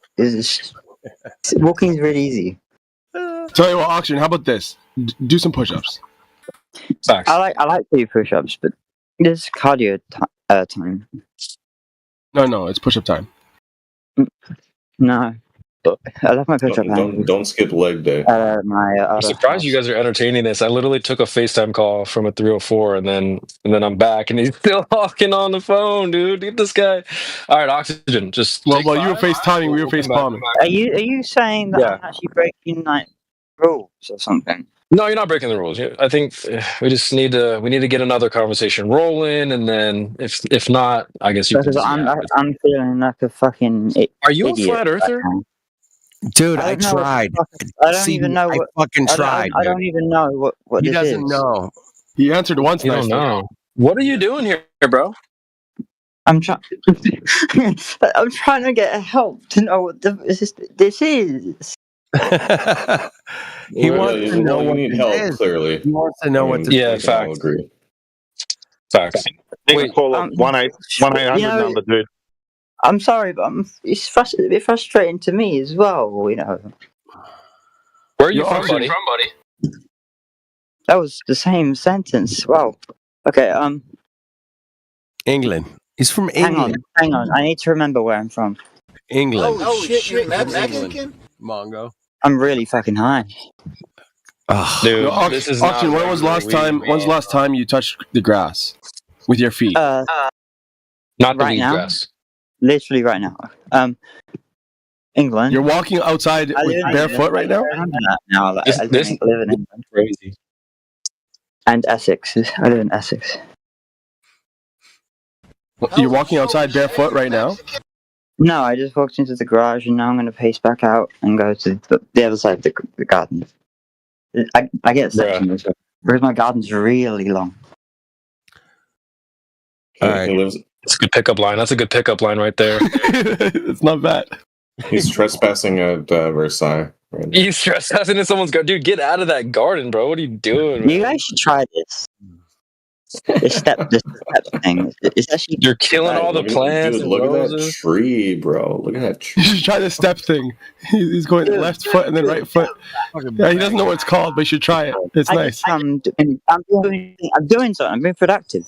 Speaker 3: walking's really easy.
Speaker 20: Tell you what, Oxygen. How about this? Do some push-ups.
Speaker 8: Facts.
Speaker 3: I like to do push-ups, but this cardio time.
Speaker 20: No, it's push-up time.
Speaker 3: No, I love my push-up.
Speaker 9: Don't skip leg day.
Speaker 8: I'm surprised you guys are entertaining this. I literally took a FaceTime call from a 304, and then I'm back, and he's still talking on the phone, dude. Get this guy. All right, oxygen. Just
Speaker 20: well, you were FaceTiming. We were FacePalming.
Speaker 3: Are you saying that I'm actually breaking rules or something?
Speaker 8: No, you're not breaking the rules. I think we just need to get another conversation rolling, and then if not, I guess you.
Speaker 3: Because I'm feeling like a fucking.
Speaker 8: Are you
Speaker 3: idiot
Speaker 8: a flat earther?
Speaker 7: Dude, I tried.
Speaker 3: I don't even know what.
Speaker 7: I fucking tried.
Speaker 3: I don't even know what
Speaker 7: he
Speaker 3: this
Speaker 7: doesn't
Speaker 3: is.
Speaker 7: know.
Speaker 20: He answered once.
Speaker 8: You don't know. What are you doing here, bro?
Speaker 3: I'm trying. I'm trying to get help to know what this is.
Speaker 7: He wants to know
Speaker 9: you
Speaker 7: what
Speaker 9: need
Speaker 7: it
Speaker 9: help.
Speaker 7: is.
Speaker 9: Clearly,
Speaker 7: He wants to know what this is.
Speaker 8: Facts.
Speaker 9: Agree.
Speaker 8: Facts.
Speaker 11: They can call a 1-800 number, dude.
Speaker 3: I'm sorry, but it's a bit frustrating to me as well. You know.
Speaker 8: Where are you from, buddy?
Speaker 3: That was the same sentence. Wow. Okay.
Speaker 7: England. He's from England.
Speaker 3: Hang on. I need to remember where I'm from.
Speaker 7: England.
Speaker 2: Oh shit, you're Mexican?
Speaker 7: Mongo.
Speaker 3: I'm really fucking high.
Speaker 8: Dude,
Speaker 20: No,
Speaker 8: this is
Speaker 20: Auction,
Speaker 8: not
Speaker 20: when was
Speaker 8: regular
Speaker 20: last time?
Speaker 8: weed,
Speaker 20: When's the last time you touched the grass with your feet?
Speaker 8: Not the
Speaker 3: right
Speaker 8: weed
Speaker 3: now.
Speaker 8: grass.
Speaker 3: Literally right now. England.
Speaker 20: You're walking outside with barefoot right now?
Speaker 3: No, like, I live in England.
Speaker 8: Crazy.
Speaker 3: And Essex. I live in Essex.
Speaker 20: You're walking outside barefoot right now?
Speaker 3: No, I just walked into the garage and now I'm going to pace back out and go to the other side of the garden. I get a section of it because my garden's really long.
Speaker 7: All right.
Speaker 8: It's a good pickup line. That's a good pickup line right there.
Speaker 20: It's not bad.
Speaker 9: He's trespassing at Versailles. Right now.
Speaker 8: He's trespassing in someone's garden. Dude, get out of that garden, bro. What are you doing, man?
Speaker 3: You guys should try this. This step thing. It's actually.
Speaker 8: You're killing all the plants.
Speaker 9: Dude, look at that tree, bro. Look at that tree.
Speaker 20: You should try the step thing. He's going left foot and then right foot. Yeah, he doesn't know what it's called, but you should try it. It's nice.
Speaker 3: I'm doing something. I'm being productive.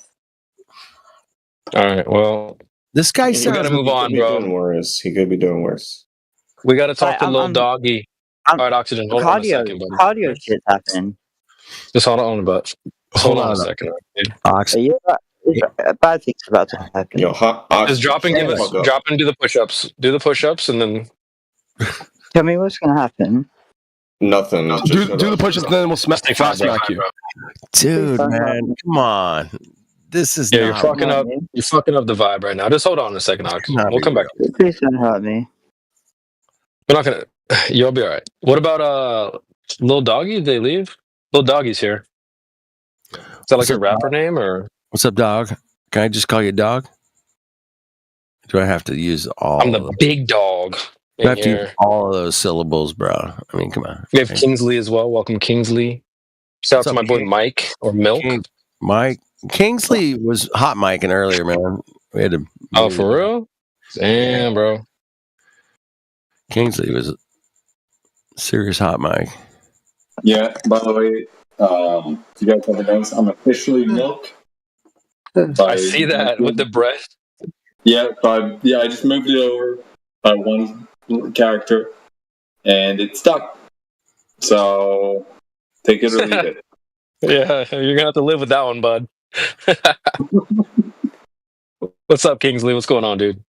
Speaker 8: All right, well,
Speaker 7: this guy
Speaker 8: we got to move on, bro.
Speaker 9: He could be doing worse.
Speaker 8: We got to talk to Lil Doggy. All right, Oxygen. Hold on a second, buddy.
Speaker 3: Cardio shit's happening.
Speaker 8: Just hold on, but hold on a second.
Speaker 3: Dude. Bad things about to happen.
Speaker 9: Yo,
Speaker 8: just drop and do the push-ups. Do the push-ups, and then
Speaker 3: tell me what's gonna happen.
Speaker 9: Nothing.
Speaker 20: Do the push-ups, and then we'll smack you.
Speaker 7: Dude, man, come on. This is
Speaker 8: you're fucking up. You're fucking up the vibe right now. Just hold on a second, Oxygen. We'll come back.
Speaker 3: Please don't hurt me.
Speaker 8: We're not gonna. You'll be all right. What about Lil Doggy? Did they leave? Lil Doggy's here. Is that like a rapper name or?
Speaker 7: What's up, dog? Can I just call you dog? Do I have to use all?
Speaker 8: I'm the big dog.
Speaker 7: I have to use all of those syllables, bro. I mean, come on.
Speaker 8: We have Kingsley as well. Welcome, Kingsley. Shout out to my boy Mike or Milk.
Speaker 7: Mike Kingsley was hot micing earlier, man. We had to.
Speaker 8: Oh, for real? Damn, bro.
Speaker 7: Kingsley was a serious hot mic.
Speaker 10: Yeah. By the way, you guys have noticed I'm officially Milk.
Speaker 8: I see that with the breath.
Speaker 10: Yeah, I just moved it over by one character, and it stuck. So take it or leave it.
Speaker 8: Yeah, you're gonna have to live with that one, bud. What's up, Kingsley? What's going on, dude?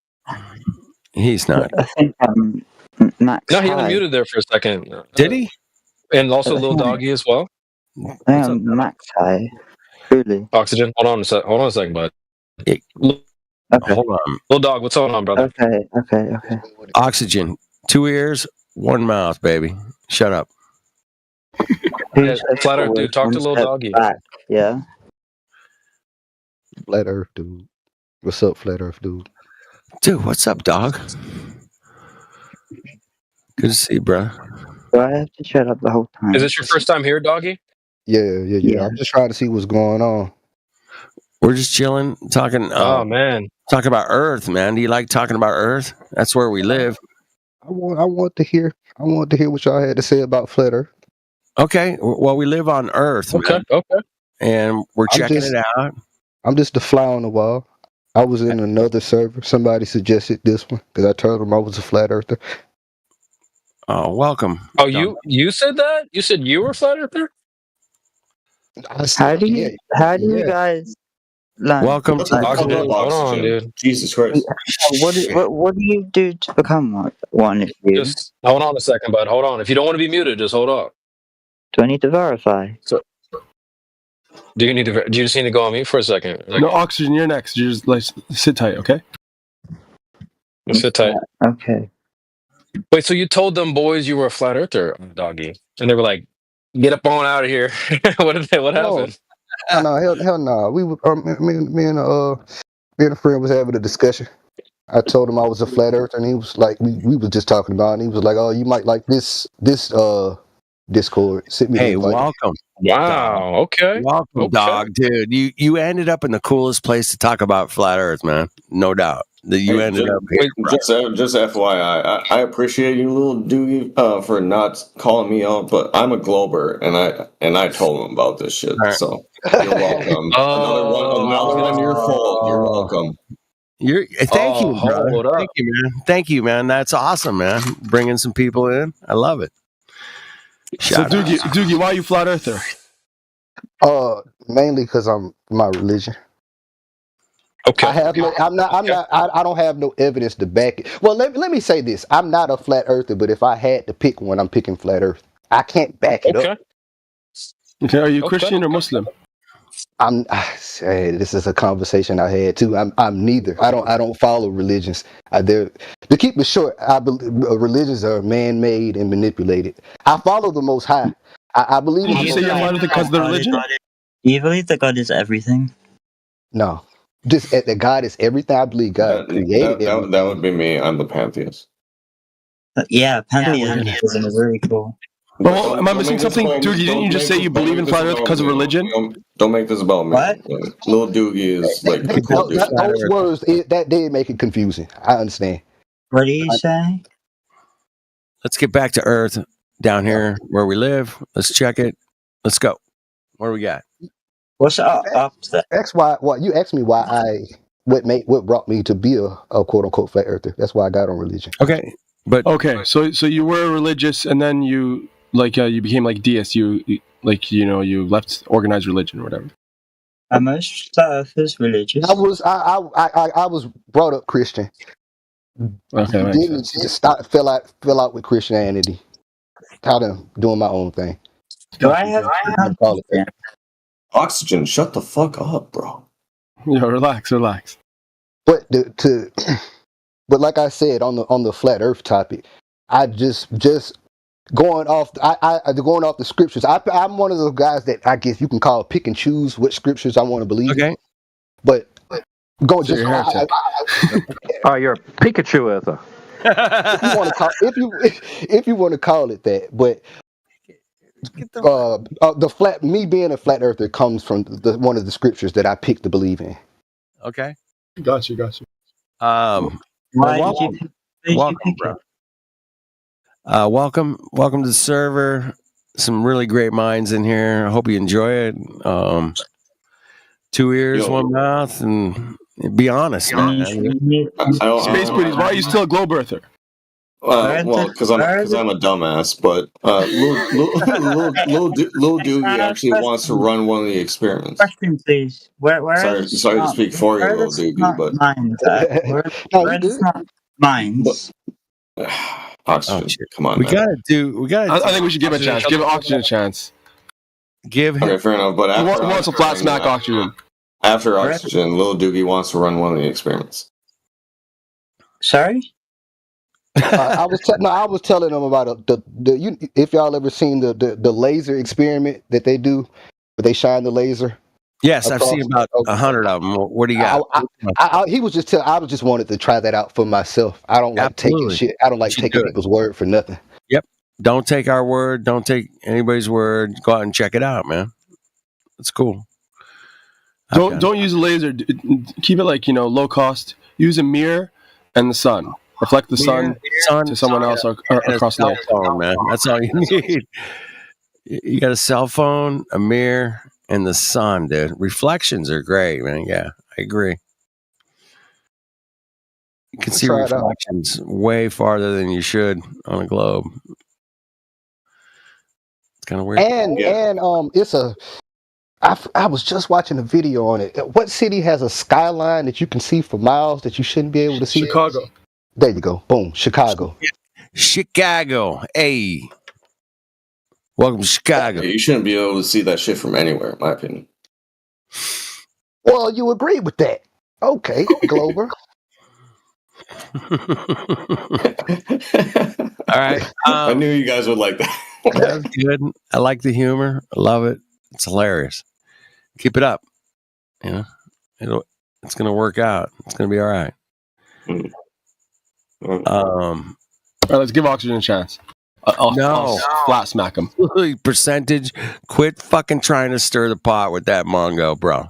Speaker 7: He's not.
Speaker 3: I think Max.
Speaker 8: No, he unmuted there for a second.
Speaker 7: Did he?
Speaker 8: And also Lil Doggy as well.
Speaker 3: Max high. Truly.
Speaker 8: Oxygen. Hold on a second, bud.
Speaker 7: Hold on.
Speaker 8: Lil Dog, what's going on, brother?
Speaker 3: Okay.
Speaker 7: Oxygen. 2 ears, 1 mouth, baby. Shut up.
Speaker 8: Yeah, Flat Earth dude, talk to Lil Doggy.
Speaker 3: Yeah.
Speaker 11: Flat Earth dude. What's up, Flat Earth dude?
Speaker 7: Dude, what's up, dog? Good to see you, bro.
Speaker 3: Do I have to shut up the whole time?
Speaker 8: Is this your first time here, Doggy?
Speaker 11: Yeah. I'm just trying to see what's going on.
Speaker 7: We're just chilling, talking.
Speaker 8: Oh man,
Speaker 7: talking about Earth, man. Do you like talking about Earth? That's where we live.
Speaker 11: I want to hear what y'all had to say about Flat Earth.
Speaker 7: Okay, well, we live on Earth.
Speaker 8: Okay,
Speaker 7: man.
Speaker 8: okay.
Speaker 7: And we're checking it out.
Speaker 11: I'm just the fly on the wall. I was in another server. Somebody suggested this one because I told them I was a flat earther.
Speaker 7: Oh, welcome.
Speaker 8: Oh, you said that? You said you were a flat earther?
Speaker 3: How do you guys learn?
Speaker 7: Welcome to
Speaker 8: Oxygen. Hold on, dude.
Speaker 9: Jesus Christ.
Speaker 3: What do you do to become one?
Speaker 8: Just hold on a second, bud. Hold on. If you don't want to be muted, just hold on.
Speaker 3: Do I need to verify?
Speaker 8: So, do you just need to go on mute for a second?
Speaker 20: No, Oxygen, you're next. You just like sit tight, okay?
Speaker 8: Sit tight.
Speaker 3: Okay.
Speaker 8: Wait, so you told them boys you were a flat earther, Doggy, and they were like, "Get up on out of here." What happened?
Speaker 11: No, hell no. We were me and a friend was having a discussion. I told him I was a flat earther, and he was like, we was just talking about it, and he was like, "Oh, you might like this Discord."
Speaker 7: Hey, welcome.
Speaker 8: Wow. Okay.
Speaker 7: Welcome, dog, dude. You ended up in the coolest place to talk about flat Earth, man. No doubt. that you ended up here.
Speaker 9: Just FYI, I appreciate you, little Doogie, for not calling me out, but I'm a Glober, and I told him about this shit.
Speaker 7: Right.
Speaker 9: So you're welcome. Another one. Your fault. You're welcome.
Speaker 7: Thank you, brother.
Speaker 8: hold up.
Speaker 7: Thank you, man. Thank you, man. That's awesome, man. Bringing some people in. I love it.
Speaker 20: So Doogie, why are you flat earther?
Speaker 11: Mainly because I'm my religion.
Speaker 8: Okay.
Speaker 11: I don't have no evidence to back it. Well, let me say this. I'm not a flat earther, but if I had to pick one, I'm picking flat earth. I can't back it up.
Speaker 20: Okay, are you Christian or Muslim?
Speaker 11: This is a conversation I had too. I'm neither. I don't follow religions. To keep it short, I believe religions are man-made and manipulated. I follow the Most High. I believe.
Speaker 3: Do you believe
Speaker 20: because of the religion?
Speaker 3: Do you believe that God is everything?
Speaker 11: No, just that God is everything. I believe God created everything.
Speaker 9: That would be me. I'm the pantheist.
Speaker 3: Yeah, pantheism is very cool.
Speaker 20: Well, am I missing something? Doogie, didn't you just say you believe in flat earth because of religion?
Speaker 9: Don't make this about me.
Speaker 3: What?
Speaker 9: Little Doogie is like the cool dude.
Speaker 11: Those words, that did make it confusing. I understand.
Speaker 3: What do you say?
Speaker 7: Let's get back to Earth down here where we live. Let's check it. Let's go. What do we got?
Speaker 3: What's up?
Speaker 11: That's why. You asked me why what brought me to be a quote unquote flat earther. That's why I got on religion.
Speaker 7: Okay, but
Speaker 20: okay, so you were religious, and then you you became like deist. You left organized religion or whatever.
Speaker 3: Most stuff is religious.
Speaker 11: I was brought up Christian.
Speaker 20: Okay,
Speaker 11: Didn't just fell out with Christianity. Kind of doing my own thing.
Speaker 3: Do I have
Speaker 9: Oxygen? Shut the fuck up, bro.
Speaker 20: Yeah, relax.
Speaker 11: But but like I said on the flat Earth topic, I just going off going off the scriptures. I'm one of those guys that I guess you can call pick and choose what scriptures I want to believe.
Speaker 7: Okay,
Speaker 11: but go
Speaker 20: so
Speaker 11: just.
Speaker 15: You're a Pikachu ether.
Speaker 11: If you want to call it that, but me being a flat earther comes from one of the scriptures that I picked to believe in.
Speaker 7: Okay,
Speaker 20: got you.
Speaker 7: Welcome, bro. Welcome to the server. Some really great minds in here. I hope you enjoy it. 2 ears, 1 mouth, and be honest, man.
Speaker 20: Space Booties, why are you still a globe earther?
Speaker 9: Well, because I'm a dumbass, but Lil Doogie actually wants to run one of the experiments.
Speaker 3: Question, please. Where
Speaker 9: sorry to speak for you, Lil Doogie, but
Speaker 3: where does not minds?
Speaker 9: Oxygen, come on.
Speaker 7: We gotta.
Speaker 20: I think we should give it a chance. Give Oxygen a chance.
Speaker 7: Give him.
Speaker 9: Okay, fair enough. But
Speaker 20: he wants a flat smack Oxygen.
Speaker 9: After Oxygen, Lil Doogie wants to run one of the experiments.
Speaker 3: Sorry.
Speaker 11: I was telling them about if y'all ever seen the laser experiment that they do, where they shine the laser.
Speaker 7: Yes, I've seen about 100 of them. What do you got?
Speaker 11: I was just wanted to try that out for myself. I don't like taking shit. I don't like taking people's word for nothing.
Speaker 7: Yep. Don't take our word. Don't take anybody's word. Go out and check it out, man. It's cool.
Speaker 20: Don't use a laser. Keep it low cost. Use a mirror and the sun. Reflect the sun to someone else across the
Speaker 7: phone, man. That's all you need. You got a cell phone, a mirror, and the sun, dude. Reflections are great, man. Yeah, I agree. You can see reflections way farther than you should on a globe. It's kind of weird.
Speaker 11: And it's I was just watching a video on it. What city has a skyline that you can see for miles that you shouldn't be able to see?
Speaker 20: Chicago.
Speaker 11: There you go. Boom. Chicago.
Speaker 7: Hey. Welcome to Chicago.
Speaker 9: You shouldn't be able to see that shit from anywhere, in my opinion.
Speaker 11: Well, you agree with that. Okay, Glover.
Speaker 7: All right.
Speaker 9: I knew you guys would like that.
Speaker 7: That's good. I like the humor. I love it. It's hilarious. Keep it up. It's going to work out. It's going to be all right.
Speaker 20: All right, let's give Oxygen a chance. I'll flat smack him.
Speaker 7: Percentage. Quit fucking trying to stir the pot with that Mongo, bro.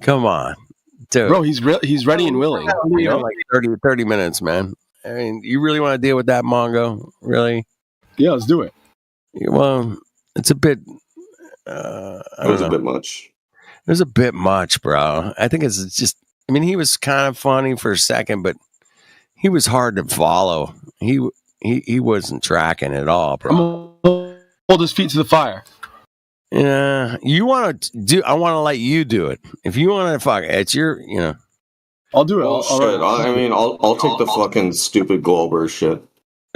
Speaker 7: Come on. Dude,
Speaker 20: Bro, he's ready and willing.
Speaker 7: leave
Speaker 20: You
Speaker 7: in
Speaker 20: know?
Speaker 7: like 30 minutes, man. I mean, you really want to deal with that, Mongo? Really?
Speaker 20: Yeah, let's do it.
Speaker 7: Well, it's a bit. I
Speaker 9: It
Speaker 7: don't
Speaker 9: was a
Speaker 7: know.
Speaker 9: bit much.
Speaker 7: It was a bit much, bro. I think it's just. I mean, he was kind of funny for a second, but he was hard to follow. He wasn't tracking at all, bro.
Speaker 20: I'm gonna hold his feet to the fire.
Speaker 7: Yeah, you want to do? I want to let you do it. If you want to, fuck, it's your.
Speaker 20: I'll do it.
Speaker 9: Well, shit. I'll take the fucking stupid Glober shit.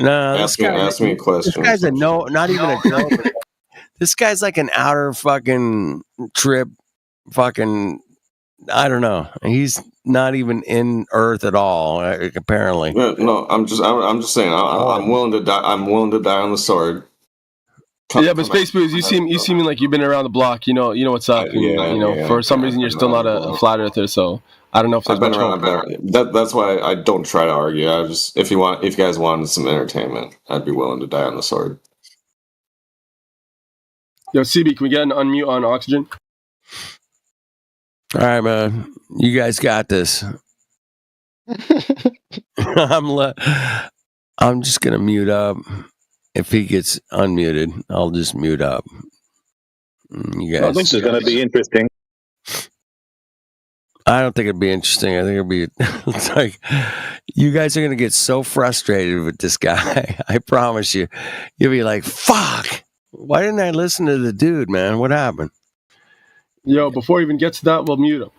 Speaker 7: No,
Speaker 9: Ask me a question.
Speaker 7: This guy's not even a Glober. This guy's like an outer fucking trip, fucking. I don't know. He's not even in Earth at all. Apparently.
Speaker 9: Yeah, no, I'm just saying. I'm willing to die. I'm willing to die on the sword.
Speaker 20: Yeah, but Space Booze, you seem like you've been around the block. You know what's up. For some reason, you're still not a flat earther. So I don't know if there's much hope.
Speaker 9: That's why I don't try to argue. I just if you guys wanted some entertainment, I'd be willing to die on the sword.
Speaker 20: Yo, CB, can we get an unmute on Oxygen?
Speaker 7: All right, man. You guys got this. I'm just gonna mute up. If he gets unmuted, I'll just mute up. You guys.
Speaker 15: I think it's going to be interesting.
Speaker 7: I don't think it'd be interesting. I think it'd be. It's like you guys are going to get so frustrated with this guy. I promise you. You'll be like, "Fuck! Why didn't I listen to the dude, man? What happened?"
Speaker 20: Yo, before he even gets to that, we'll mute him.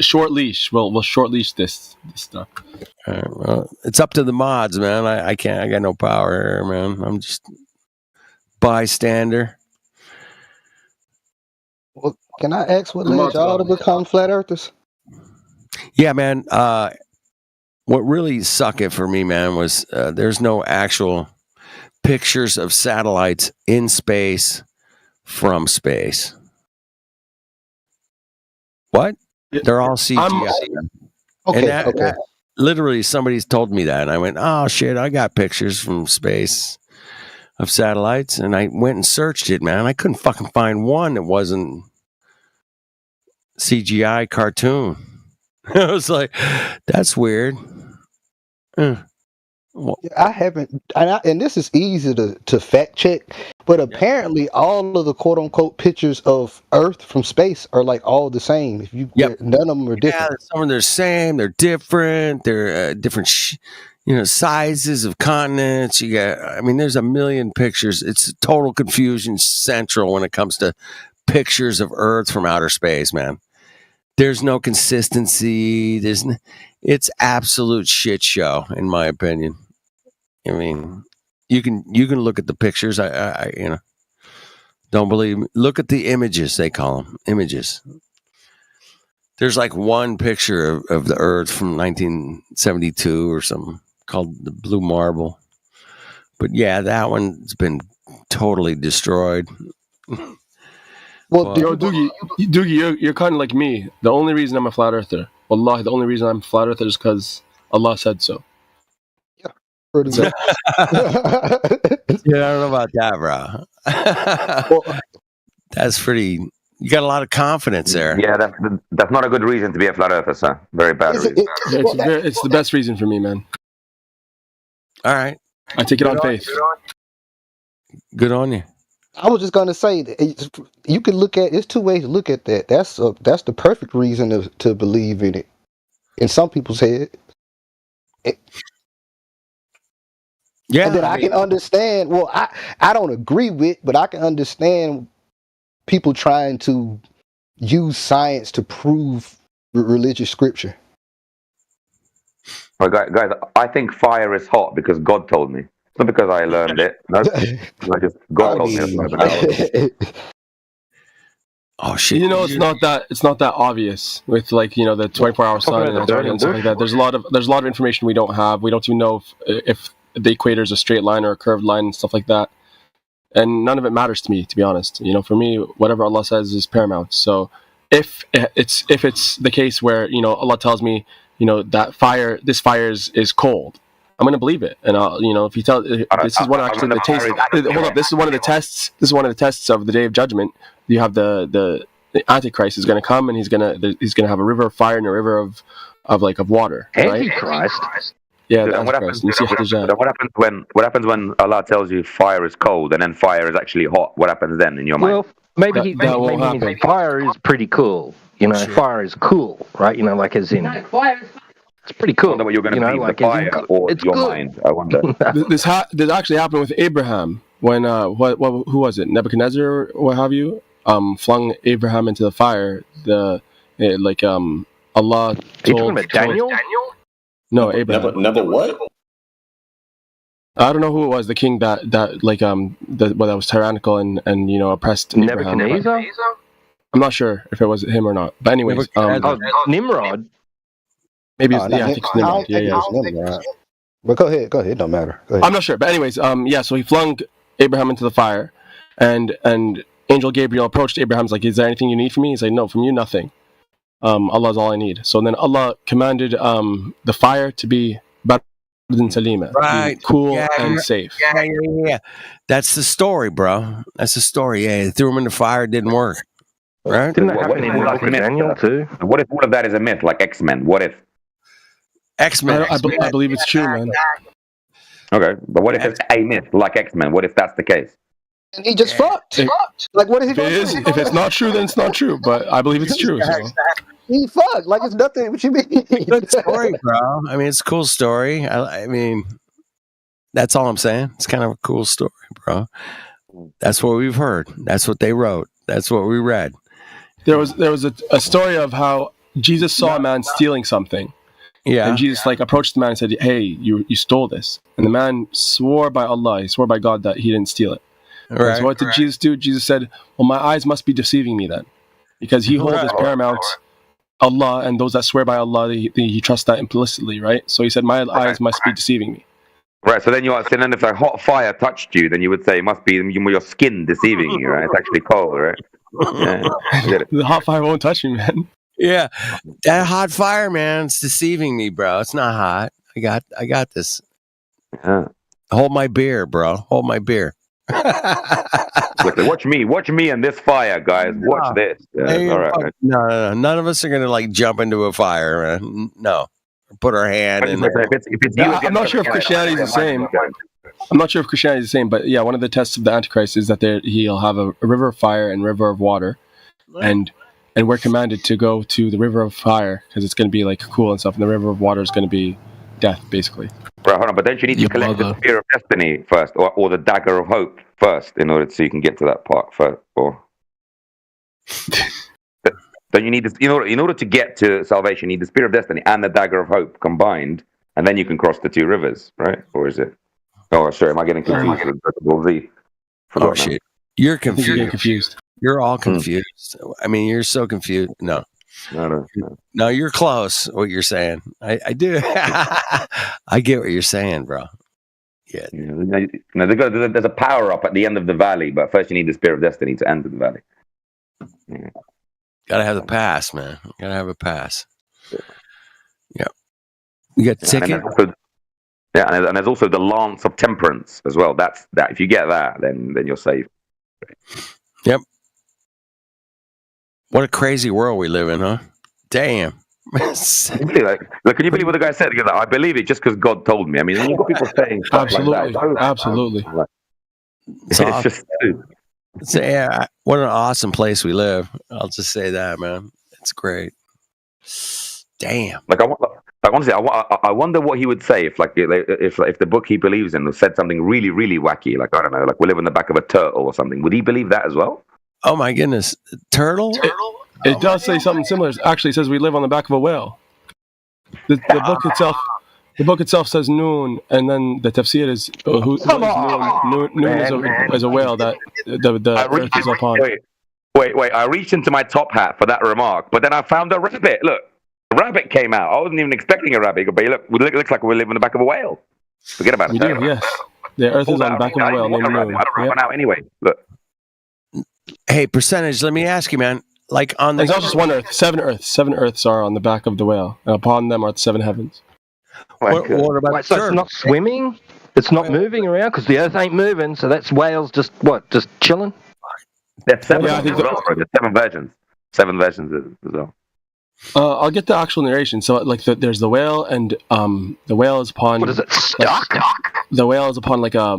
Speaker 20: Short leash. We'll short leash this stuff.
Speaker 7: Well, it's up to the mods, man. I can't. I got no power here, man. I'm just bystander.
Speaker 11: Well, can I ask what led y'all to become flat earthers?
Speaker 7: Yeah, man. What really sucked it for me, man, was there's no actual pictures of satellites in space from space. What? They're all CGI.
Speaker 11: Okay.
Speaker 7: Literally, somebody's told me that, and I went, "Oh shit! I got pictures from space of satellites," and I went and searched it, man. I couldn't fucking find one that wasn't CGI cartoon. I was like, "That's weird."
Speaker 11: Well, I haven't, and this is easy to fact check, but apparently all of the quote unquote pictures of Earth from space are like all the same. If you, none of them are different.
Speaker 7: Yeah, some of them are the same. They're different. They're different, sizes of continents. There's a million pictures. It's total confusion central when it comes to pictures of Earth from outer space, man. There's no consistency. It's absolute shit show, in my opinion. I mean, you can look at the pictures. I don't believe me. Look at the images. They call them images. There's like one picture of the Earth from 1972 or something called the Blue Marble. But yeah, that one's been totally destroyed.
Speaker 20: Well, yo, Doogie, you're kind of like me. The only reason I'm a flat earther, wallahi, the only reason I'm a flat earther is because Allah said so.
Speaker 11: Yeah, pretty much.
Speaker 7: Yeah, I don't know about that, bro. That's pretty. You got a lot of confidence there.
Speaker 14: Yeah, that's not a good reason to be a flat earther, sir. Very bad reason.
Speaker 20: It's the best reason for me, man.
Speaker 7: All right,
Speaker 20: I take it on faith.
Speaker 7: Good on you.
Speaker 11: I was just gonna say that you can look at. There's two ways to look at that. That's the perfect reason to believe in it. In some people's head.
Speaker 7: Yeah,
Speaker 11: and then I can understand. Well, I don't agree with, but I can understand people trying to use science to prove religious scripture.
Speaker 14: Well, guys, I think fire is hot because God told me. It's not because I learned it. No, God told me.
Speaker 7: Oh shit!
Speaker 20: It's not that obvious with the 24-hour sun and stuff like that. There's a lot of information we don't have. We don't even know if the equator is a straight line or a curved line and stuff like that. And none of it matters to me, to be honest. For me, whatever Allah says is paramount. So if it's the case where Allah tells me that this fire is cold, I'm gonna believe it. And if you tell this is one actually the taste. Hold up, this is one of the tests. This is one of the tests of the Day of Judgment. You have the the Antichrist is going to come, and he's going to have a river of fire and a river of water. Right?
Speaker 15: Antichrist.
Speaker 20: Yeah,
Speaker 14: And what happens when Allah tells you fire is cold and then fire is actually hot? What happens then in your mind?
Speaker 15: Well, maybe he means fire is pretty cool. You know, fire is cool, right? You know, like as in. It's pretty cool.
Speaker 14: I wonder what you're going to
Speaker 15: You know,
Speaker 14: mean,
Speaker 15: like
Speaker 14: the fire or
Speaker 15: it's
Speaker 14: your
Speaker 15: good.
Speaker 14: mind. I wonder.
Speaker 20: This actually happened with Abraham when who was it? Nebuchadnezzar or what have you? Flung Abraham into the fire. Allah told.
Speaker 15: Are you talking about Daniel?
Speaker 20: No, Abraham.
Speaker 9: Never what?
Speaker 20: I don't know who it was. The king that was tyrannical and oppressed Abraham.
Speaker 15: Nebuchadnezzar?
Speaker 20: I'm not sure if it was him or not. But anyways,
Speaker 15: Nimrod.
Speaker 20: Maybe I think it's Nimrod. Yeah.
Speaker 11: But go ahead. Don't matter. Go ahead.
Speaker 20: I'm not sure. But anyways, so he flung Abraham into the fire, and Angel Gabriel approached Abraham. He's like, "Is there anything you need from me?" He's like, "No, from you nothing. Allah is all I need." So then Allah commanded the fire to be Bardun Salima,
Speaker 7: Right.
Speaker 20: cool and safe.
Speaker 7: Yeah. That's the story, bro. That's the story. Yeah, they threw him in the fire. It didn't work. Right?
Speaker 15: Didn't that happen in the book of Daniel too?
Speaker 14: What if all of that is a myth, like X-Men? What if?
Speaker 7: X-Men.
Speaker 20: I believe it's true, man.
Speaker 14: Okay, but what if it's a myth, like X-Men? What if that's the case?
Speaker 11: And he just fucked. Like, what is he
Speaker 20: If it
Speaker 11: going
Speaker 20: is,
Speaker 11: to do?
Speaker 20: if it's not true, then it's not true. But I believe it's true. So.
Speaker 11: He fucked. Like, it's nothing. What you mean?
Speaker 7: Good story, bro. I mean, it's a cool story. I mean, that's all I'm saying. It's kind of a cool story, bro. That's what we've heard. That's what they wrote. That's what we read.
Speaker 20: There was a story of how Jesus saw a man stealing something.
Speaker 7: Yeah.
Speaker 20: And Jesus approached the man and said, "Hey, you stole this." And the man swore by Allah, he swore by God that he didn't steal it.
Speaker 7: Right.
Speaker 20: So what did Jesus do? Jesus said, "Well, my eyes must be deceiving me then, because he holds as paramount Allah, and those that swear by Allah, he trusts that implicitly, right?" So he said, "My eyes must be deceiving me."
Speaker 14: Right. So then then if a hot fire touched you, then you would say it must be your skin deceiving you, right? It's actually cold, right? Yeah. I get it.
Speaker 20: The hot fire won't touch me, man.
Speaker 7: Yeah, that hot fire, man, it's deceiving me, bro. It's not hot. I got this.
Speaker 14: Yeah.
Speaker 7: Hold my beer, bro. Hold my beer.
Speaker 14: Watch me and this fire, guys. Watch this. Yeah, all right.
Speaker 7: No. None of us are gonna jump into a fire. No, put our hand in there.
Speaker 20: I'm not sure if Christianity is the same. I'm not sure if Christianity is the same, but yeah, one of the tests of the Antichrist is that he'll have a river of fire and river of water, and we're commanded to go to the river of fire because it's going to be like cool and stuff, and the river of water is going to be death, basically.
Speaker 14: Right, hold on, but don't you need to collect the spear of destiny first, or the dagger of hope first, in order so you can get to that part first, or don't you need this, in order to get to salvation, you need the spear of destiny and the dagger of hope combined, and then you can cross the two rivers, right? Or is it? Oh, sorry, am I getting confused with the
Speaker 7: Oh shit, you're confused. You're all
Speaker 14: Hmm.
Speaker 7: confused. I mean, you're so confused. No, you're close. What you're saying, I do. I get what you're saying, bro. Yeah.
Speaker 14: There's a power up at the end of the valley, but first you need the spear of destiny to enter the valley. Yeah.
Speaker 7: Gotta have the pass, man. Gotta have a pass. Yeah. You got the ticket.
Speaker 14: And there's also the lance of temperance as well. That's that. If you get that, then you're safe.
Speaker 7: Yep. What a crazy world we live in, huh? Damn.
Speaker 14: Can you believe what the guy said? He goes, I believe it just because God told me. I mean, you've got people saying stuff like that.
Speaker 20: Absolutely.
Speaker 14: It's just
Speaker 7: So, yeah, what an awesome place we live. I'll just say that, man. It's great. Damn.
Speaker 14: Honestly, I wonder what he would say if the book he believes in said something really, really wacky. Like, I don't know, like we live in the back of a turtle or something. Would he believe that as well?
Speaker 7: Oh my goodness, turtle!
Speaker 20: It does say something similar. It actually says we live on the back of a whale. The book itself says Noon, and then the tafsir is Noon is a whale that the earth is upon.
Speaker 14: Wait! I reached into my top hat for that remark, but then I found a rabbit. Look, a rabbit came out. I wasn't even expecting a rabbit, but it looks like we live in the back of a whale. Forget about it.
Speaker 20: We do, yes. The earth is on the back of a whale named Noon.
Speaker 14: I don't run out anyway. Look.
Speaker 7: Hey, percentage. Let me ask you, man. Like on the
Speaker 20: it's not just one earth. 7 earths. 7 earths are on the back of the whale, and upon them are the 7 heavens.
Speaker 7: What about
Speaker 15: so it's not swimming? It's not moving around because the earth ain't moving. So that's whales just chilling.
Speaker 14: There's 7 versions. 7 versions as well.
Speaker 20: I'll get the actual narration. So, like, there's the whale, and the whale is upon.
Speaker 15: What is it? Stuck?
Speaker 20: The whale is upon like I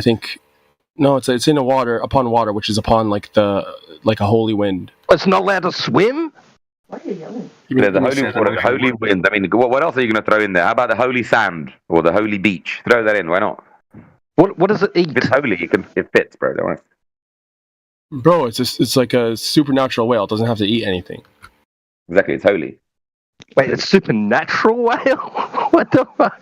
Speaker 20: think, no, it's in the water, upon water, which is upon like a holy wind.
Speaker 15: It's not allowed to swim.
Speaker 14: Yeah, the holy wind. I mean, what else are you going to throw in there? How about the holy sand or the holy beach? Throw that in. Why not?
Speaker 15: What does it eat?
Speaker 14: If it's holy, it fits, bro. Don't worry.
Speaker 20: Bro, it's like a supernatural whale. It doesn't have to eat anything.
Speaker 14: Exactly, it's holy.
Speaker 15: Wait, it's supernatural whale? What the fuck?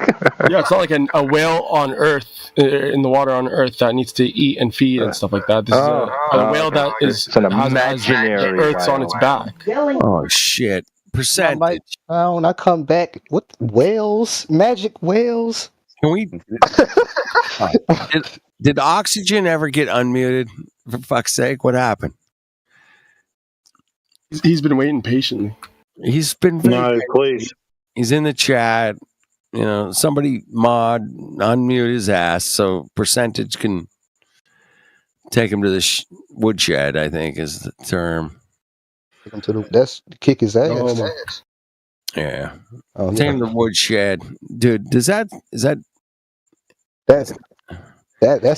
Speaker 20: Yeah, it's not like a whale on Earth, in the water on Earth, that needs to eat and feed and stuff like that. This is a whale that is
Speaker 15: it's an imaginary
Speaker 20: Earth's
Speaker 15: whale.
Speaker 20: on its back.
Speaker 7: Oh shit! Percentage.
Speaker 11: When I come back, what whales? Magic whales?
Speaker 7: Can we? Did Oxygen ever get unmuted? For fuck's sake, what happened?
Speaker 20: He's been waiting patiently.
Speaker 7: He's been
Speaker 21: please.
Speaker 7: He's in the chat. You know, somebody unmute his ass so Percentage can take him to the woodshed. I think is the term.
Speaker 11: Take him to that's kick his ass.
Speaker 7: Yeah.
Speaker 11: Oh,
Speaker 7: Take him to the woodshed, dude. That's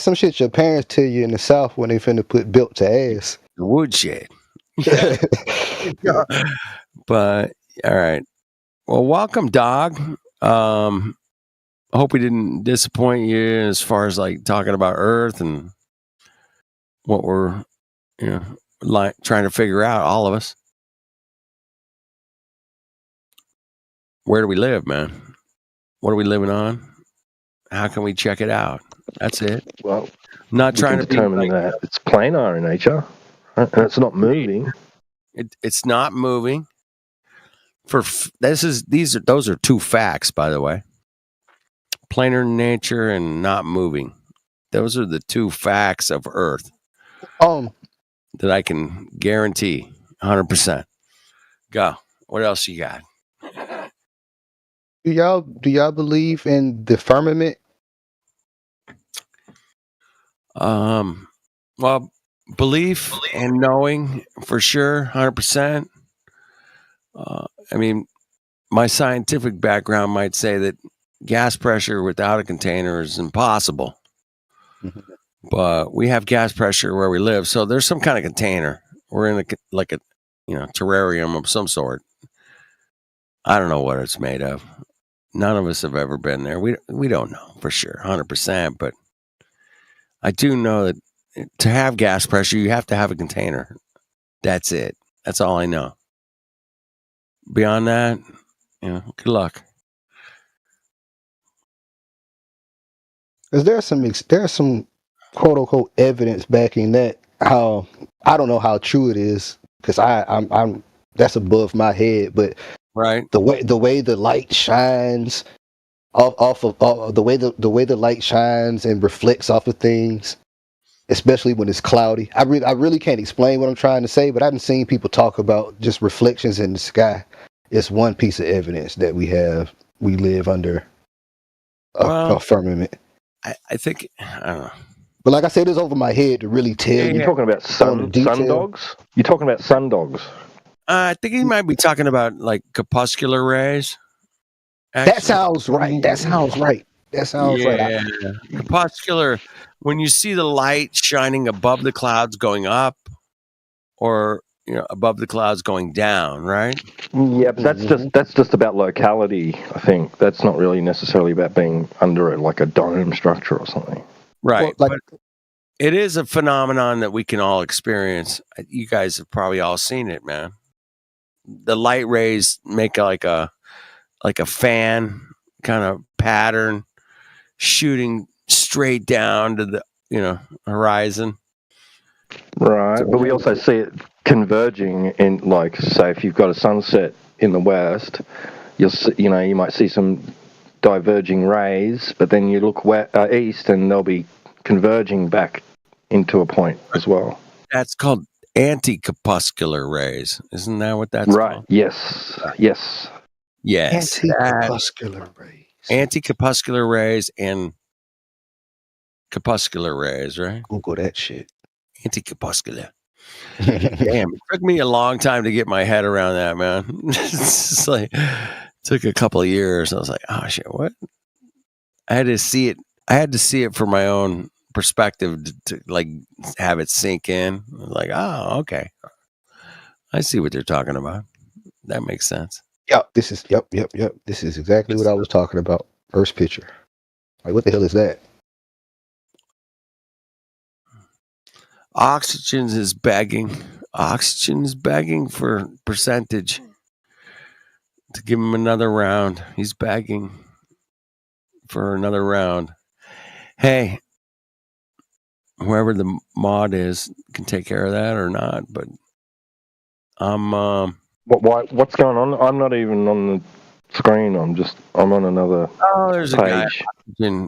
Speaker 11: some shit your parents tell you in the South when they finna put built to ass.
Speaker 7: The woodshed. But all right. Well, welcome, dog. I hope we didn't disappoint you as far as like talking about Earth and what we're, like trying to figure out, all of us. Where do we live, man? What are we living on? How can we check it out? That's it.
Speaker 15: Well,
Speaker 7: not trying to
Speaker 15: determine that it's planar in nature, and it's not moving.
Speaker 7: It's not moving. Those are two facts, by the way. Planar nature and not moving. Those are the two facts of Earth. That I can guarantee 100%. Go. What else you got?
Speaker 11: Do y'all believe in the firmament?
Speaker 7: Well, belief and knowing for sure, 100%. I mean, my scientific background might say that gas pressure without a container is impossible. Mm-hmm. But we have gas pressure where we live, so there's some kind of container. We're in a terrarium of some sort. I don't know what it's made of. None of us have ever been there. We don't know for sure, 100%. But I do know that to have gas pressure, you have to have a container. That's it. That's all I know. Beyond that, good luck.
Speaker 11: There's some quote unquote evidence backing that. How I don't know how true it is because I'm that's above my head, but
Speaker 7: right
Speaker 11: the way the light shines off of the way the light shines and reflects off of things, especially when it's cloudy. I really can't explain what I'm trying to say, but I've seen people talk about just reflections in the sky. It's one piece of evidence that we live under a firmament.
Speaker 7: I think I don't know.
Speaker 11: But like I said, it's over my head to really tell you.
Speaker 15: You're talking about sun dogs? You're talking about sun dogs?
Speaker 7: I think he might be talking about like corpuscular rays. Actually.
Speaker 11: That sounds right. That sounds right.
Speaker 7: Yeah. Corpuscular, when you see the light shining above the clouds going up or above the clouds going down, right?
Speaker 15: Yeah, but that's just about locality, I think. That's not really necessarily about being under a dome structure or something.
Speaker 7: Right. Well, but it is a phenomenon that we can all experience. You guys have probably all seen it, man. The light rays make like a fan kind of pattern shooting straight down to the horizon.
Speaker 15: Right. But we also see it converging in, like, say, if you've got a sunset in the west, you might see some diverging rays, but then you look east and they'll be converging back into a point as well.
Speaker 7: That's called anti-corpuscular rays. Isn't that what that's
Speaker 15: right?
Speaker 7: Called?
Speaker 15: Yes.
Speaker 11: Anti-corpuscular rays.
Speaker 7: Anti-corpuscular rays and corpuscular rays, right?
Speaker 11: Google that shit.
Speaker 7: Anti-corpuscular. Damn, it took me a long time to get my head around that, man. It's just like took a couple of years. I was like, oh shit, what? I had to see it. I had to see it from my own perspective to like have it sink in. Like, oh, okay, I see what they're talking about. That makes sense.
Speaker 11: Yep. This is yep. This is exactly what I was talking about. First picture. Like, what the hell is that?
Speaker 7: Oxygen is begging. Oxygen is begging for percentage to give him another round. He's begging for another round. Hey, whoever the mod is can take care of that or not. But I'm
Speaker 15: What's going on? I'm not even on the screen. I'm on another
Speaker 7: there's a guy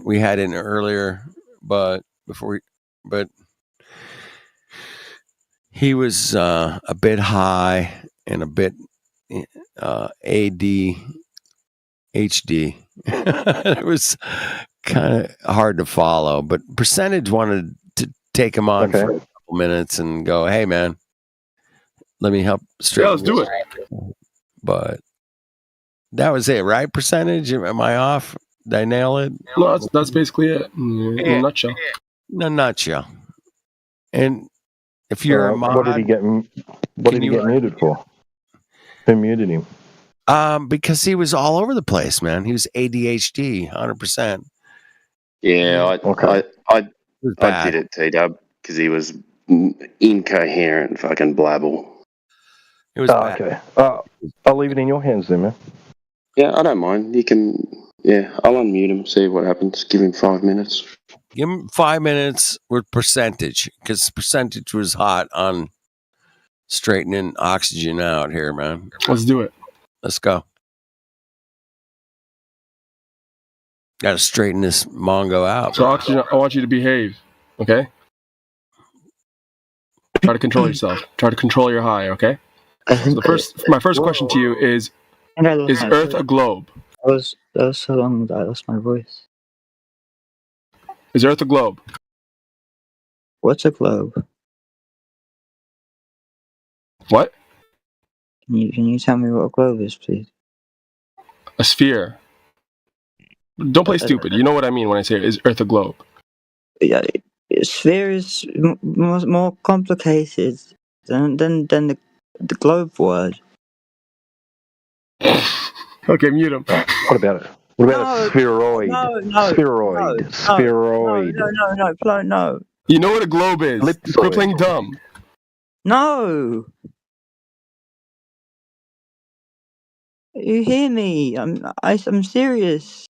Speaker 7: we had in earlier, but he was a bit high and a bit ADHD. It was kind of hard to follow, but Percentage wanted to take him on for a couple minutes and go, "Hey, man, let me help straighten."
Speaker 20: Let's do it.
Speaker 7: But that was it, right? Percentage? Am I off? Did I nail it?
Speaker 20: No, that's basically it. In a nutshell.
Speaker 7: In a nutshell. And if you're a mod,
Speaker 15: what did he get? What did he get muted for? Who muted him?
Speaker 7: Because he was all over the place, man. He was ADHD, 100%.
Speaker 21: Yeah, I did it, T-Dub, because he was incoherent fucking blabble.
Speaker 7: It was bad.
Speaker 15: Okay. I'll leave it in your hands then, man.
Speaker 21: Yeah, I don't mind. You can, I'll unmute him, see what happens. Give him 5 minutes.
Speaker 7: Give him 5 minutes with Percentage, because Percentage was hot on straightening Oxygen out here, man.
Speaker 20: Let's do it.
Speaker 7: Let's go. Got to straighten this Mongo out.
Speaker 20: So, Oxygen, I want you to behave, okay? Try to control yourself. Try to control your high, okay? So my first question to you is Earth a globe?
Speaker 3: That was so long that I lost my voice.
Speaker 20: Is Earth a globe?
Speaker 3: What's a globe?
Speaker 20: What?
Speaker 3: Can you tell me what a globe is, please?
Speaker 20: A sphere. Don't play stupid. You know what I mean when I say is Earth a globe?
Speaker 3: Yeah, sphere is more complicated than the globe word.
Speaker 20: Okay, mute him.
Speaker 15: What about it? What about a spheroid? Spheroid.
Speaker 3: No.
Speaker 20: You know what a globe is? Quit playing dumb.
Speaker 3: No. You hear me? I'm serious.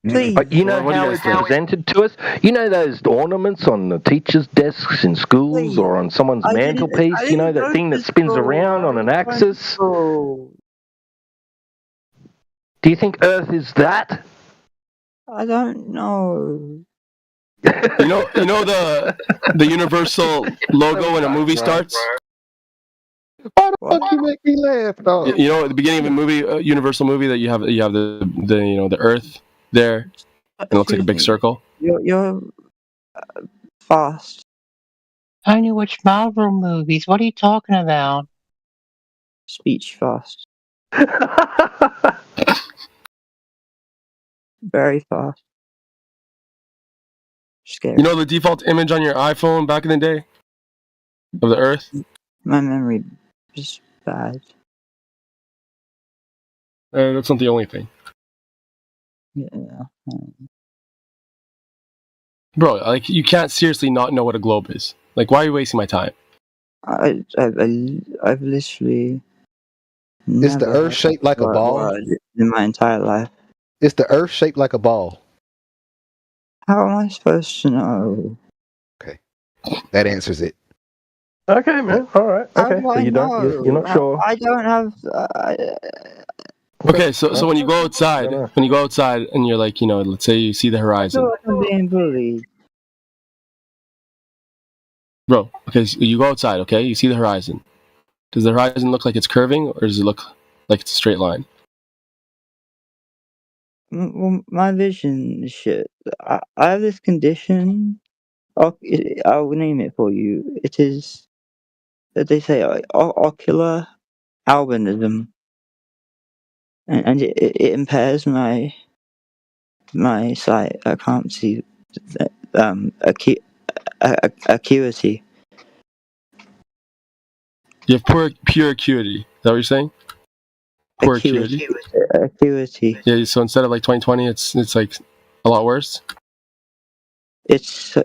Speaker 3: Please.
Speaker 15: You know how it's presented to us? You know those ornaments on the teachers' desks in schools or on someone's mantelpiece? You know that thing that spins around on an axis? Do you think Earth is that?
Speaker 3: I don't know.
Speaker 20: You know the Universal logo when a movie starts?
Speaker 11: Why the fuck you make me laugh, dog?
Speaker 20: You know, at the beginning of a movie, Universal movie, that you have the Earth there, and it looks like a big circle.
Speaker 3: You're fast.
Speaker 22: I only watch Marvel movies. What are you talking about?
Speaker 3: Speech fast. Very fast. Scary.
Speaker 20: You know the default image on your iPhone back in the day of the Earth?
Speaker 3: My memory is bad.
Speaker 20: That's not the only thing.
Speaker 3: Yeah.
Speaker 20: Bro, like, you can't seriously not know what a globe is. Like, why are you wasting my time?
Speaker 3: I've literally.
Speaker 11: Is the Earth shaped like a ball?
Speaker 3: In my entire life.
Speaker 11: Is the Earth shaped like a ball?
Speaker 3: How am I supposed to know?
Speaker 11: Okay, that answers it.
Speaker 15: Okay, man. All right. Okay, so you're not sure.
Speaker 3: I don't have.
Speaker 20: Okay, so when you go outside, and you're like, let's say you see the horizon.
Speaker 3: I feel like I'm being bullied.
Speaker 20: Bro, okay, so you go outside, okay? You see the horizon. Does the horizon look like it's curving, or does it look like it's a straight line?
Speaker 3: Well, my vision is shit. I have this condition I will name it for you. It is, they say, ocular albinism, and it impairs my sight. I can't see acuity.
Speaker 20: You have pure acuity. Is that what you're saying? Poor acuity.
Speaker 3: Acuity.
Speaker 20: Yeah. So instead of like 20/20, it's like a lot worse.
Speaker 3: It's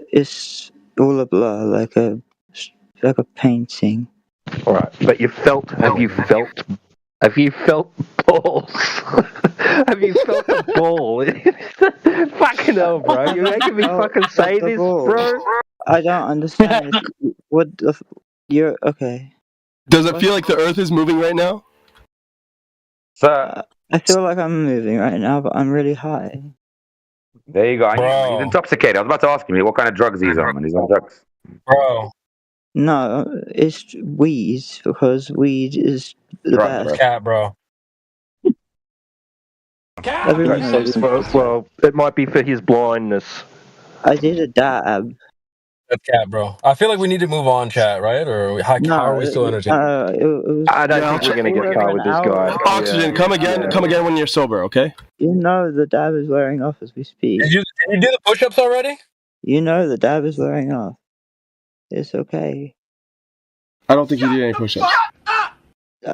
Speaker 3: all a blur, like a painting.
Speaker 15: All right, but have you felt balls? Have you felt a ball? Fucking hell, bro! You're making me fucking say this, bro.
Speaker 3: I don't understand. What the? You're okay.
Speaker 20: Does it feel like the Earth is moving right now?
Speaker 14: So
Speaker 3: I feel like I'm moving right now, but I'm really high.
Speaker 14: there you go. He's intoxicated. I was about to ask him what kind of drugs he's on, and he's on drugs.
Speaker 8: Bro.
Speaker 3: No, it's weed, because weed is the best.
Speaker 8: Cat, bro.
Speaker 3: Everyone says
Speaker 15: Well, it might be for his blindness.
Speaker 3: I did a dab.
Speaker 8: That's cat, bro. I feel like we need to move on, chat, right? Or how are we still entertaining?
Speaker 15: I don't think we're going to get far with this guy.
Speaker 20: Oxygen, come again when you're sober, okay?
Speaker 3: You know the dab is wearing off as we speak.
Speaker 8: Did you do the push-ups already?
Speaker 3: You know the dab is wearing off. It's okay.
Speaker 20: I don't think you did any push-ups.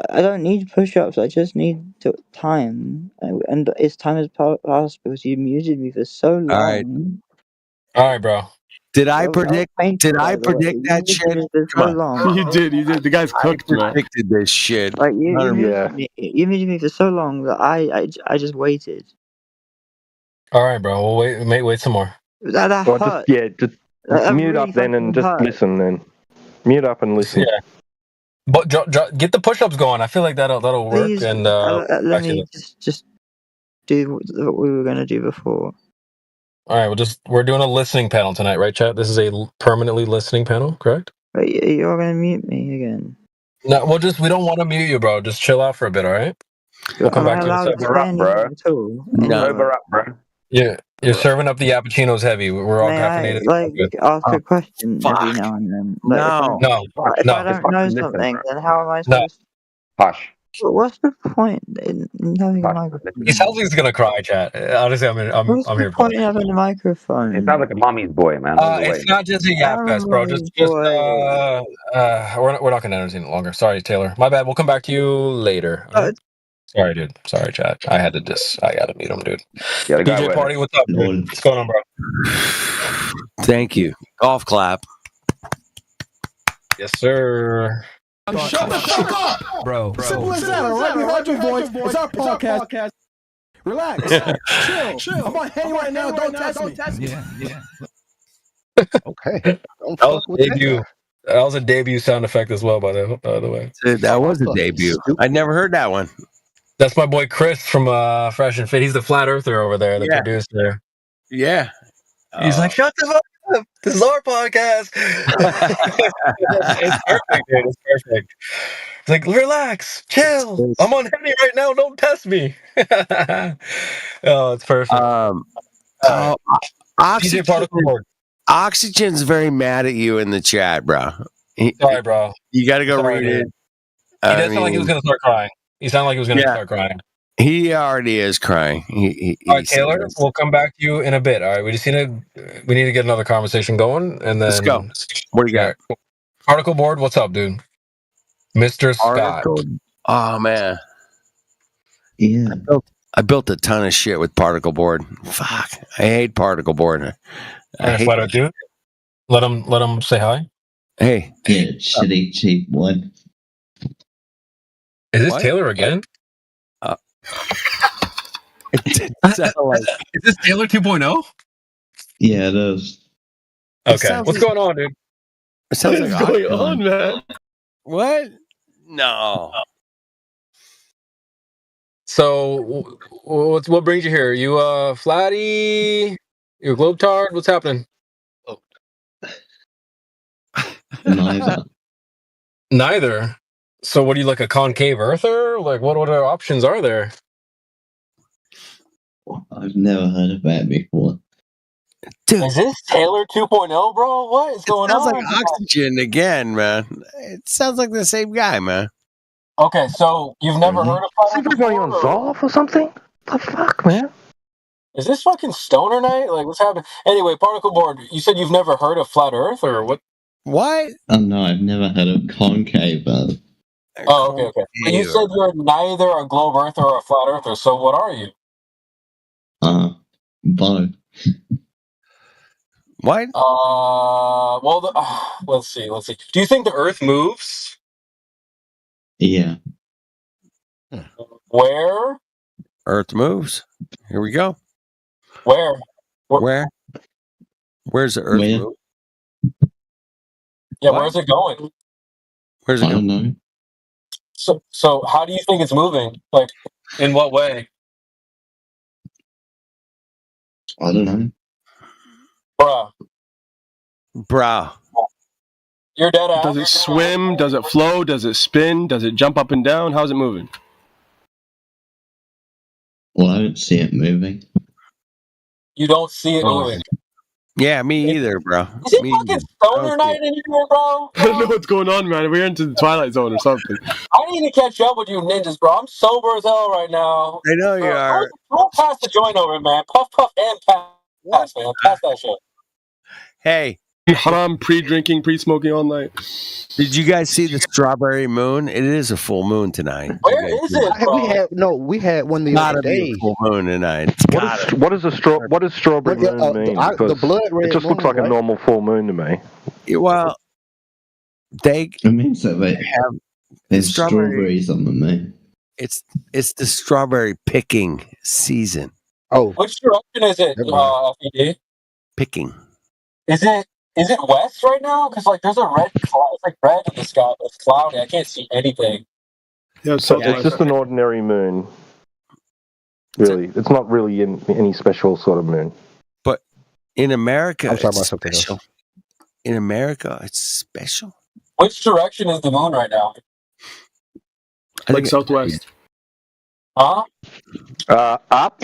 Speaker 3: I don't need push-ups. I just need time, and its time has passed because you muted me for so long.
Speaker 8: All right, bro.
Speaker 7: Did I predict that shit?
Speaker 3: So long.
Speaker 20: You did. The guy's cooked, man.
Speaker 7: Predicted this shit.
Speaker 3: Like you muted me for so long that I just waited.
Speaker 8: All right, bro. We'll wait some more.
Speaker 3: That hurt.
Speaker 15: Just mute up then and just listen then. Mute up and listen.
Speaker 8: Yeah. But get the push-ups going. I feel like that'll work.
Speaker 3: Please,
Speaker 8: And
Speaker 3: let me just do what we were gonna do before.
Speaker 8: all right, we're doing a listening panel tonight, right, chat? This is a permanently listening panel, correct?
Speaker 3: Wait, you're gonna mute me again?
Speaker 8: No, we don't want to mute you, bro. Just chill out for a bit, all right? We'll come back to it.
Speaker 14: Sober up, bro.
Speaker 8: Yeah, you're serving up the cappuccinos heavy. We're all caffeinated.
Speaker 3: Ask a question every now and then. If I don't know something, then how am I supposed to?
Speaker 14: Hush.
Speaker 3: What's the point in having a microphone?
Speaker 8: He sounds like he's gonna cry, chat. Honestly, I'm
Speaker 3: What's the
Speaker 8: here for
Speaker 3: point in having a microphone?
Speaker 14: It sounds like a mommy's boy, man.
Speaker 8: It's not just a yap fest, bro. We're not gonna entertain it longer. Sorry, Taylor. My bad. We'll come back to you later. Sorry, dude. Sorry, chat. I gotta meet him, dude. DJ Party, what's up, dude? What's going on, bro?
Speaker 7: Thank you. Golf clap.
Speaker 8: Yes, sir.
Speaker 12: Shut the fuck up, bro. Simple as that, all right? We heard your voice. It's our podcast. Relax. Chill. I'm on Henny right now. Don't test me. Yeah.
Speaker 11: Okay.
Speaker 8: That was a debut sound effect as well, by the way.
Speaker 7: Dude, that was a debut. I never heard that one.
Speaker 8: That's my boy Chris from Fresh and Fit. He's the flat earther over there, the producer.
Speaker 7: Yeah.
Speaker 8: He's like, shut the fuck up. This is our podcast. It's perfect, dude. It's perfect. It's like, relax, chill. I'm on Henny right now. Don't test me. Oh, it's perfect.
Speaker 7: Oxygen's very mad at you in the chat, bro.
Speaker 8: Sorry, bro.
Speaker 7: You got to go read it.
Speaker 8: He did sound like he was going to start crying. He sounded like he was going to start crying.
Speaker 7: He already is crying.
Speaker 8: All right, Taylor, we'll come back to you in a bit. All right, we need to get another conversation going, and then
Speaker 7: let's go. What do you got?
Speaker 8: Particle board, what's up, dude? Mr. Scott.
Speaker 7: Oh man,
Speaker 13: yeah.
Speaker 7: I built a ton of shit with particle board. Fuck, I hate particle board.
Speaker 8: Dude. Let him say hi.
Speaker 7: Hey,
Speaker 13: yeah, shitty cheap one.
Speaker 8: Is this Taylor again? Is this Taylor 2.0?
Speaker 13: Yeah, it is.
Speaker 8: Okay, what's going on, dude?
Speaker 7: It sounds
Speaker 20: What's going on, man?
Speaker 7: What? No.
Speaker 8: So, what brings you here? You flatty? You globetard? What's happening? Neither. So, what are you, like a concave earther? Like, what other options are there?
Speaker 13: I've never heard of that before.
Speaker 7: Dude,
Speaker 6: Is this Taylor 2.0, bro? What is going
Speaker 7: sounds
Speaker 6: on?
Speaker 7: like Oxygen again, man. It sounds like the same guy, man.
Speaker 6: Okay, so you've never heard of
Speaker 15: Is everybody on Zoloft or something? The fuck, man?
Speaker 6: Is this fucking stoner night? Like, what's happening? Anyway, Particle Board, you said you've never heard of Flat Earth, or what?
Speaker 7: What?
Speaker 13: Oh no, I've never had a concave.
Speaker 6: Oh, okay. But you said you're neither a globe earther or a flat earther, so what are you?
Speaker 13: Both.
Speaker 7: What?
Speaker 6: Well, let's see. Do you think the Earth moves?
Speaker 13: Yeah.
Speaker 6: Where?
Speaker 7: Earth moves. Here we go.
Speaker 6: Where?
Speaker 7: Where? Where's the Earth
Speaker 13: Where?
Speaker 7: move?
Speaker 6: Yeah,
Speaker 7: What?
Speaker 6: where's it going?
Speaker 7: Where's it
Speaker 13: I
Speaker 7: going?
Speaker 13: don't know.
Speaker 6: So how do you think it's moving? Like, in what way?
Speaker 13: I don't know.
Speaker 6: Bruh.
Speaker 7: You're
Speaker 6: dead ass.
Speaker 20: Does it swim? Does it flow? Does it spin? Does it jump up and down? How's it moving?
Speaker 13: Well, I don't see it moving.
Speaker 6: You don't see it moving.
Speaker 7: Yeah, me either, bro.
Speaker 6: Is it fucking stoner night in here, bro?
Speaker 20: I don't know what's going on, man. We're into the Twilight Zone or something.
Speaker 6: I need to catch up with you ninjas, bro. I'm sober as hell right now.
Speaker 7: I know you are.
Speaker 6: Don't pass the joint over, man. Puff, and pass, man. Pass that shit.
Speaker 7: Hey.
Speaker 20: Haram pre-drinking, pre-smoking all night.
Speaker 7: Did you guys see the strawberry moon? It is a full moon tonight.
Speaker 6: Where is it, bro?
Speaker 11: We had one the
Speaker 7: Gotta
Speaker 11: other day.
Speaker 7: be a full moon tonight. It's gotta.
Speaker 15: What does strawberry moon mean?
Speaker 11: the
Speaker 15: Because
Speaker 11: blood red
Speaker 15: it just looks
Speaker 11: moon,
Speaker 15: like a
Speaker 11: right?
Speaker 15: normal full moon to me.
Speaker 7: Well,
Speaker 13: It means that
Speaker 7: have
Speaker 13: there's
Speaker 7: strawberry-
Speaker 13: strawberries on the moon.
Speaker 7: It's the strawberry picking season.
Speaker 11: Oh,
Speaker 6: which direction is it, FED?
Speaker 7: Picking.
Speaker 6: Is it west right now? Because like there's a red cloud. It's like red in the sky. It's cloudy. I can't see anything.
Speaker 20: Yeah,
Speaker 15: So it's just an ordinary moon. Really, it's not really any special sort of moon.
Speaker 7: But in America,
Speaker 11: I'm talking about
Speaker 7: it's
Speaker 11: something
Speaker 7: special. In America, it's special.
Speaker 6: Which direction is the moon right now?
Speaker 20: Like southwest.
Speaker 6: Huh?
Speaker 15: Up.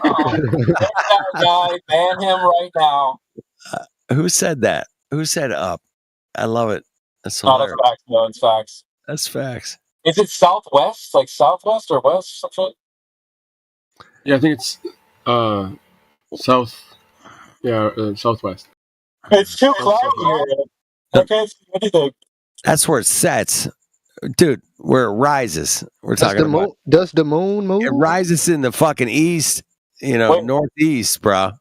Speaker 6: That guy, ban him right now.
Speaker 7: Who said that? Who said up? I love it. That's
Speaker 6: No, that's
Speaker 7: hilarious.
Speaker 6: facts. No, it's facts.
Speaker 7: That's facts.
Speaker 6: Is it southwest? Like southwest or west? Some shit?
Speaker 20: Yeah, I think it's south. Yeah, southwest.
Speaker 6: It's too cloudy here. I can't see anything.
Speaker 7: That's where it sets, dude. Where it rises. We're talking about.
Speaker 11: Does the moon move?
Speaker 7: It rises in the fucking east. Northeast, bro.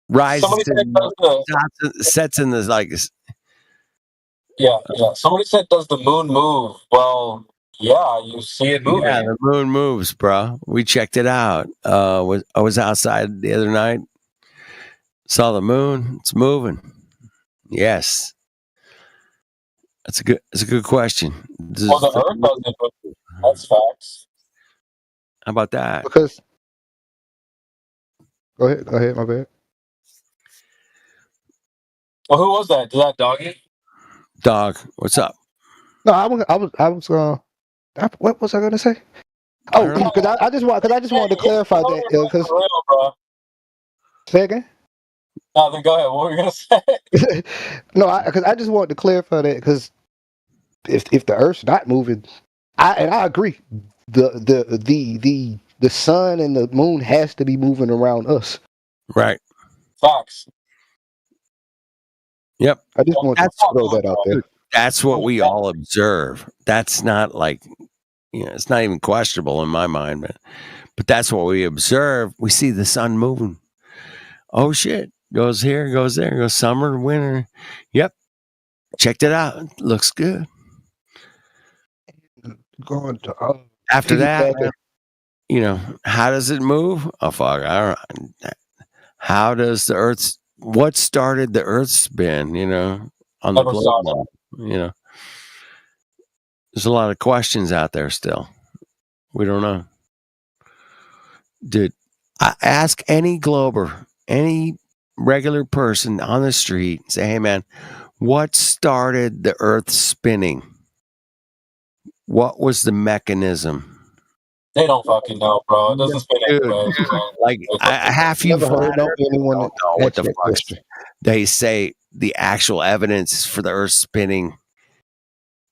Speaker 7: Rises
Speaker 6: Somebody said
Speaker 7: sets in the like.
Speaker 6: Yeah. Somebody said, "Does the moon move?" Well, yeah, you see it moving.
Speaker 7: Yeah, the moon moves, bro. We checked it out. I was outside the other night. Saw the moon. It's moving. Yes. That's a good question.
Speaker 6: Well, the Earth doesn't move. That's facts.
Speaker 7: How about that?
Speaker 11: Because go ahead, my bad.
Speaker 6: Well, who was that? Is that Doggy?
Speaker 7: Dog, what's up?
Speaker 11: No, I was what was I gonna say? Oh, because I just wanted to clarify that because say again.
Speaker 6: No, then go ahead. What were you gonna say?
Speaker 11: No, because I just wanted to clarify that because if the Earth's not moving, I agree. The sun and the moon has to be moving around us.
Speaker 7: Right.
Speaker 6: Facts.
Speaker 7: Yep.
Speaker 11: I just want to throw that out there.
Speaker 7: That's what we all observe. That's not like, it's not even questionable in my mind, but that's what we observe. We see the sun moving. Oh shit. Goes here, goes there, goes summer, winter. Yep. Checked it out. Looks good.
Speaker 11: Going to
Speaker 7: after that, how does it move? Oh fuck. I don't know. How does the Earth's what started the Earth's spin, on the globe model, There's a lot of questions out there still. We don't know. Dude, I ask any glober, any regular person on the street, say, hey man, what started the Earth spinning? What was the mechanism?
Speaker 6: They don't fucking know, bro. It doesn't spin
Speaker 7: Dude,
Speaker 6: anyway.
Speaker 7: like half you
Speaker 11: Never heard
Speaker 7: flat
Speaker 11: no
Speaker 7: earthers
Speaker 11: anyone
Speaker 7: don't know what
Speaker 11: answer
Speaker 7: the
Speaker 11: that
Speaker 7: fuck
Speaker 11: question.
Speaker 7: they say. The actual evidence for the Earth spinning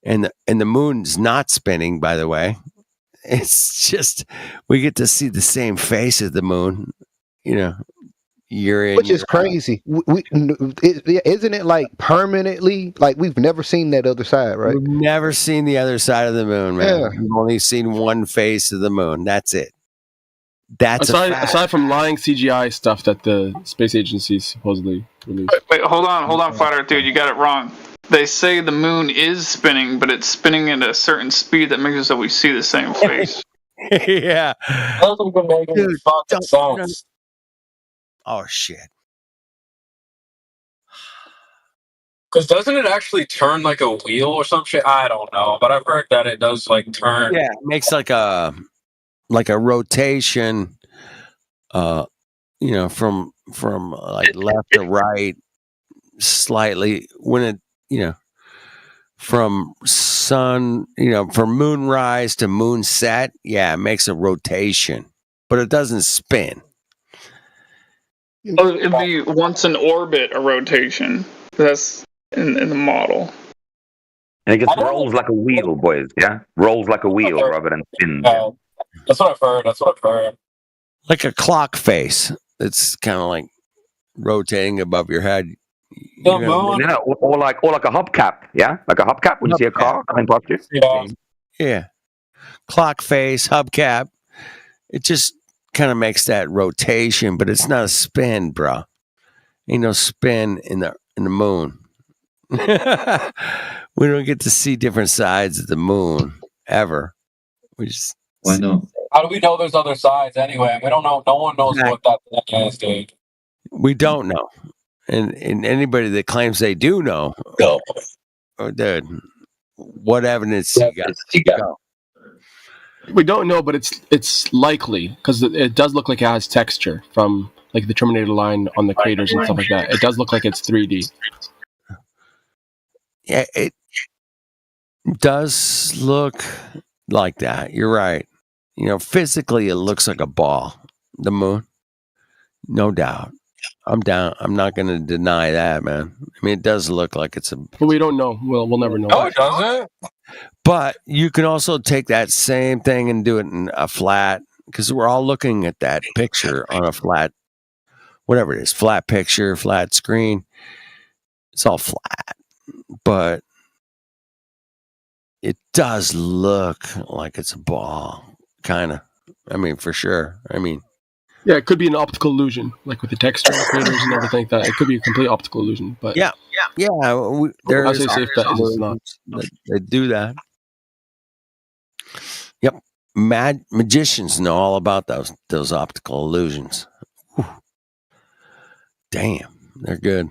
Speaker 7: and the moon's not spinning. By the way, it's just we get to see the same face of the moon. You know, year in,
Speaker 11: Which
Speaker 7: year
Speaker 11: is crazy. Isn't it like permanently? Like we've never seen that other side, right?
Speaker 7: We've never seen the other side of the moon, man.
Speaker 11: Yeah.
Speaker 7: We've only seen one face of the moon. That's it. That's
Speaker 20: aside from lying CGI stuff that the space agency supposedly released.
Speaker 16: Wait, hold on, Flat Earth dude, you got it wrong. They say the moon is spinning, but it's spinning at a certain speed that makes it so we see the same face.
Speaker 7: Yeah.
Speaker 6: Doesn't even make any fucking sense.
Speaker 7: Oh shit.
Speaker 6: Because doesn't it actually turn like a wheel or some shit? I don't know, but I've heard that it does like turn.
Speaker 7: Yeah, it makes like a rotation. You know, from like left to right, slightly when it, you know, from sun, you know, from moonrise to moonset. Yeah, it makes a rotation, but it doesn't spin.
Speaker 16: Oh, it'd be once in orbit a rotation. That's in the model.
Speaker 14: And it just rolls like a wheel, boys. Yeah, rolls like a wheel rather than spins.
Speaker 6: That's what I've heard. That's what I've heard.
Speaker 7: Like a clock face. It's kind of like rotating above your head.
Speaker 14: Or like a hubcap. Yeah, like a hubcap when you see a car coming past you.
Speaker 7: Yeah. Clock face, hubcap. It just kind of makes that rotation, but it's not a spin, bro. Ain't no spin in the moon. We don't get to see different sides of the moon ever. We just
Speaker 13: Why not?
Speaker 6: How do we know there's other sides anyway? We don't know. No one knows what that thing is, dude.
Speaker 7: We don't know. And anybody that claims they do know, dude, what evidence you got?
Speaker 20: We don't know, but it's likely because it does look like it has texture from like the Terminator line on the craters and stuff like that. It does look like it's 3D.
Speaker 7: Yeah, it does look like that. You're right. You know, physically, it looks like a ball. The moon, no doubt. I'm down. I'm not going to deny that, man. I mean, it does look like it's a.
Speaker 20: But we don't know. We'll never know.
Speaker 6: Oh, it doesn't.
Speaker 7: But you can also take that same thing and do it in a flat, because we're all looking at that picture on a flat, whatever it is, flat picture, flat screen. It's all flat, but it does look like it's a ball, kind of. I mean, for sure. I mean,
Speaker 20: yeah, it could be an optical illusion, like with the texture and the craters and everything like that. It could be a complete optical illusion, but
Speaker 7: yeah. There is
Speaker 20: safe bet is it's not.
Speaker 7: They do that. Yep, magicians know all about those optical illusions. Whew. Damn, they're good.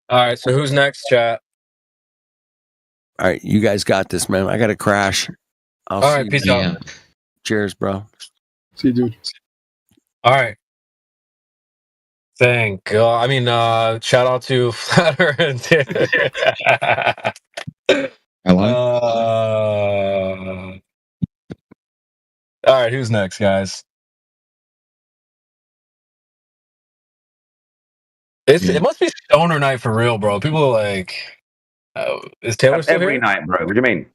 Speaker 6: All right, so who's next, chat?
Speaker 7: All right, you guys got this, man. I got to crash.
Speaker 6: All right, peace out.
Speaker 7: Cheers, bro.
Speaker 20: See you, dude.
Speaker 6: All right. Thank God. I mean, shout out to Flat Earth.
Speaker 13: Hello.
Speaker 6: All right, who's next, guys? It must be stoner night for real, bro. People are like, is Taylor
Speaker 14: That's
Speaker 6: still
Speaker 14: every
Speaker 6: here?
Speaker 14: night, bro. What do you mean?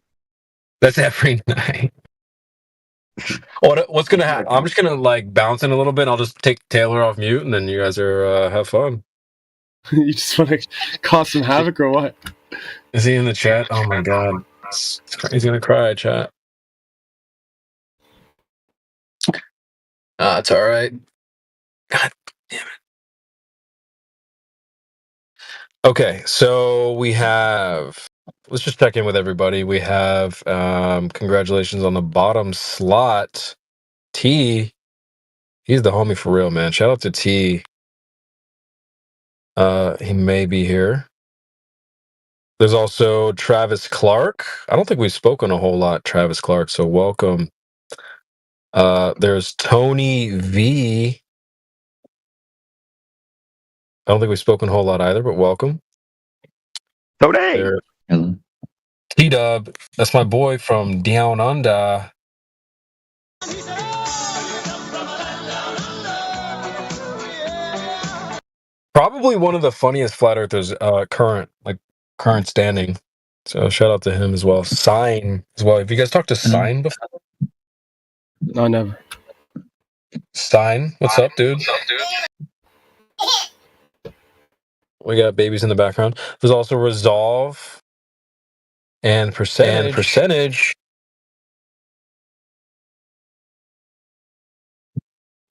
Speaker 6: That's every night. What's gonna happen? I'm just gonna like bounce in a little bit. I'll just take Taylor off mute, and then you guys are have fun.
Speaker 20: You just want to cause some havoc or what?
Speaker 6: Is he in the chat? Oh my God, he's gonna cry, chat. It's all right. God damn it. Okay, so we have. Let's just check in with everybody. We have congratulations on the bottom slot. T, he's the homie for real, man. Shout out to T. He may be here. There's also Travis Clark. I don't think we've spoken a whole lot, Travis Clark, so welcome. There's Tony V. I don't think we've spoken a whole lot either, but welcome.
Speaker 14: Tony!
Speaker 13: Hello.
Speaker 6: T-Dub, that's my boy from Down Under. Probably one of the funniest flat earthers current standing. So shout out to him as well. Sign as well. Have you guys talked to Sign before?
Speaker 20: No, never.
Speaker 6: Sign, what's up, dude? We got babies in the background. There's also Resolve and Percentage.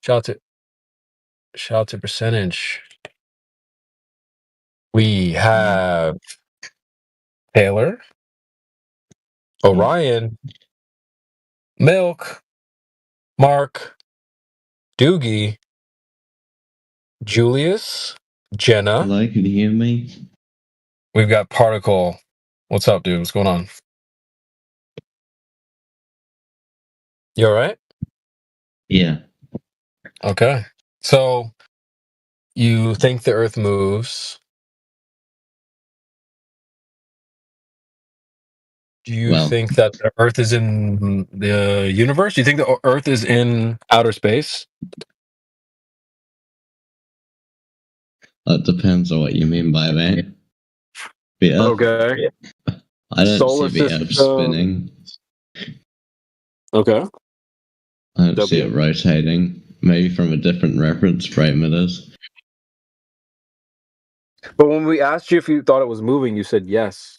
Speaker 6: Shout out to Percentage. We have Taylor, Orion, Milk, Mark, Doogie, Julius, Jenna.
Speaker 13: Hello, can you hear me?
Speaker 6: We've got Particle. What's up, dude? What's going on? You all right?
Speaker 13: Yeah.
Speaker 6: Okay. So you think the Earth moves? Do you think that the Earth is in the universe? Do you think the Earth is in outer space?
Speaker 13: It depends on what you mean by that. The Earth,
Speaker 6: Okay.
Speaker 13: I don't
Speaker 6: Solar
Speaker 13: see the Earth
Speaker 6: system.
Speaker 13: spinning.
Speaker 6: Okay.
Speaker 13: I don't see it rotating. Maybe from a different reference frame it is.
Speaker 6: But when we asked you if you thought it was moving, you said yes.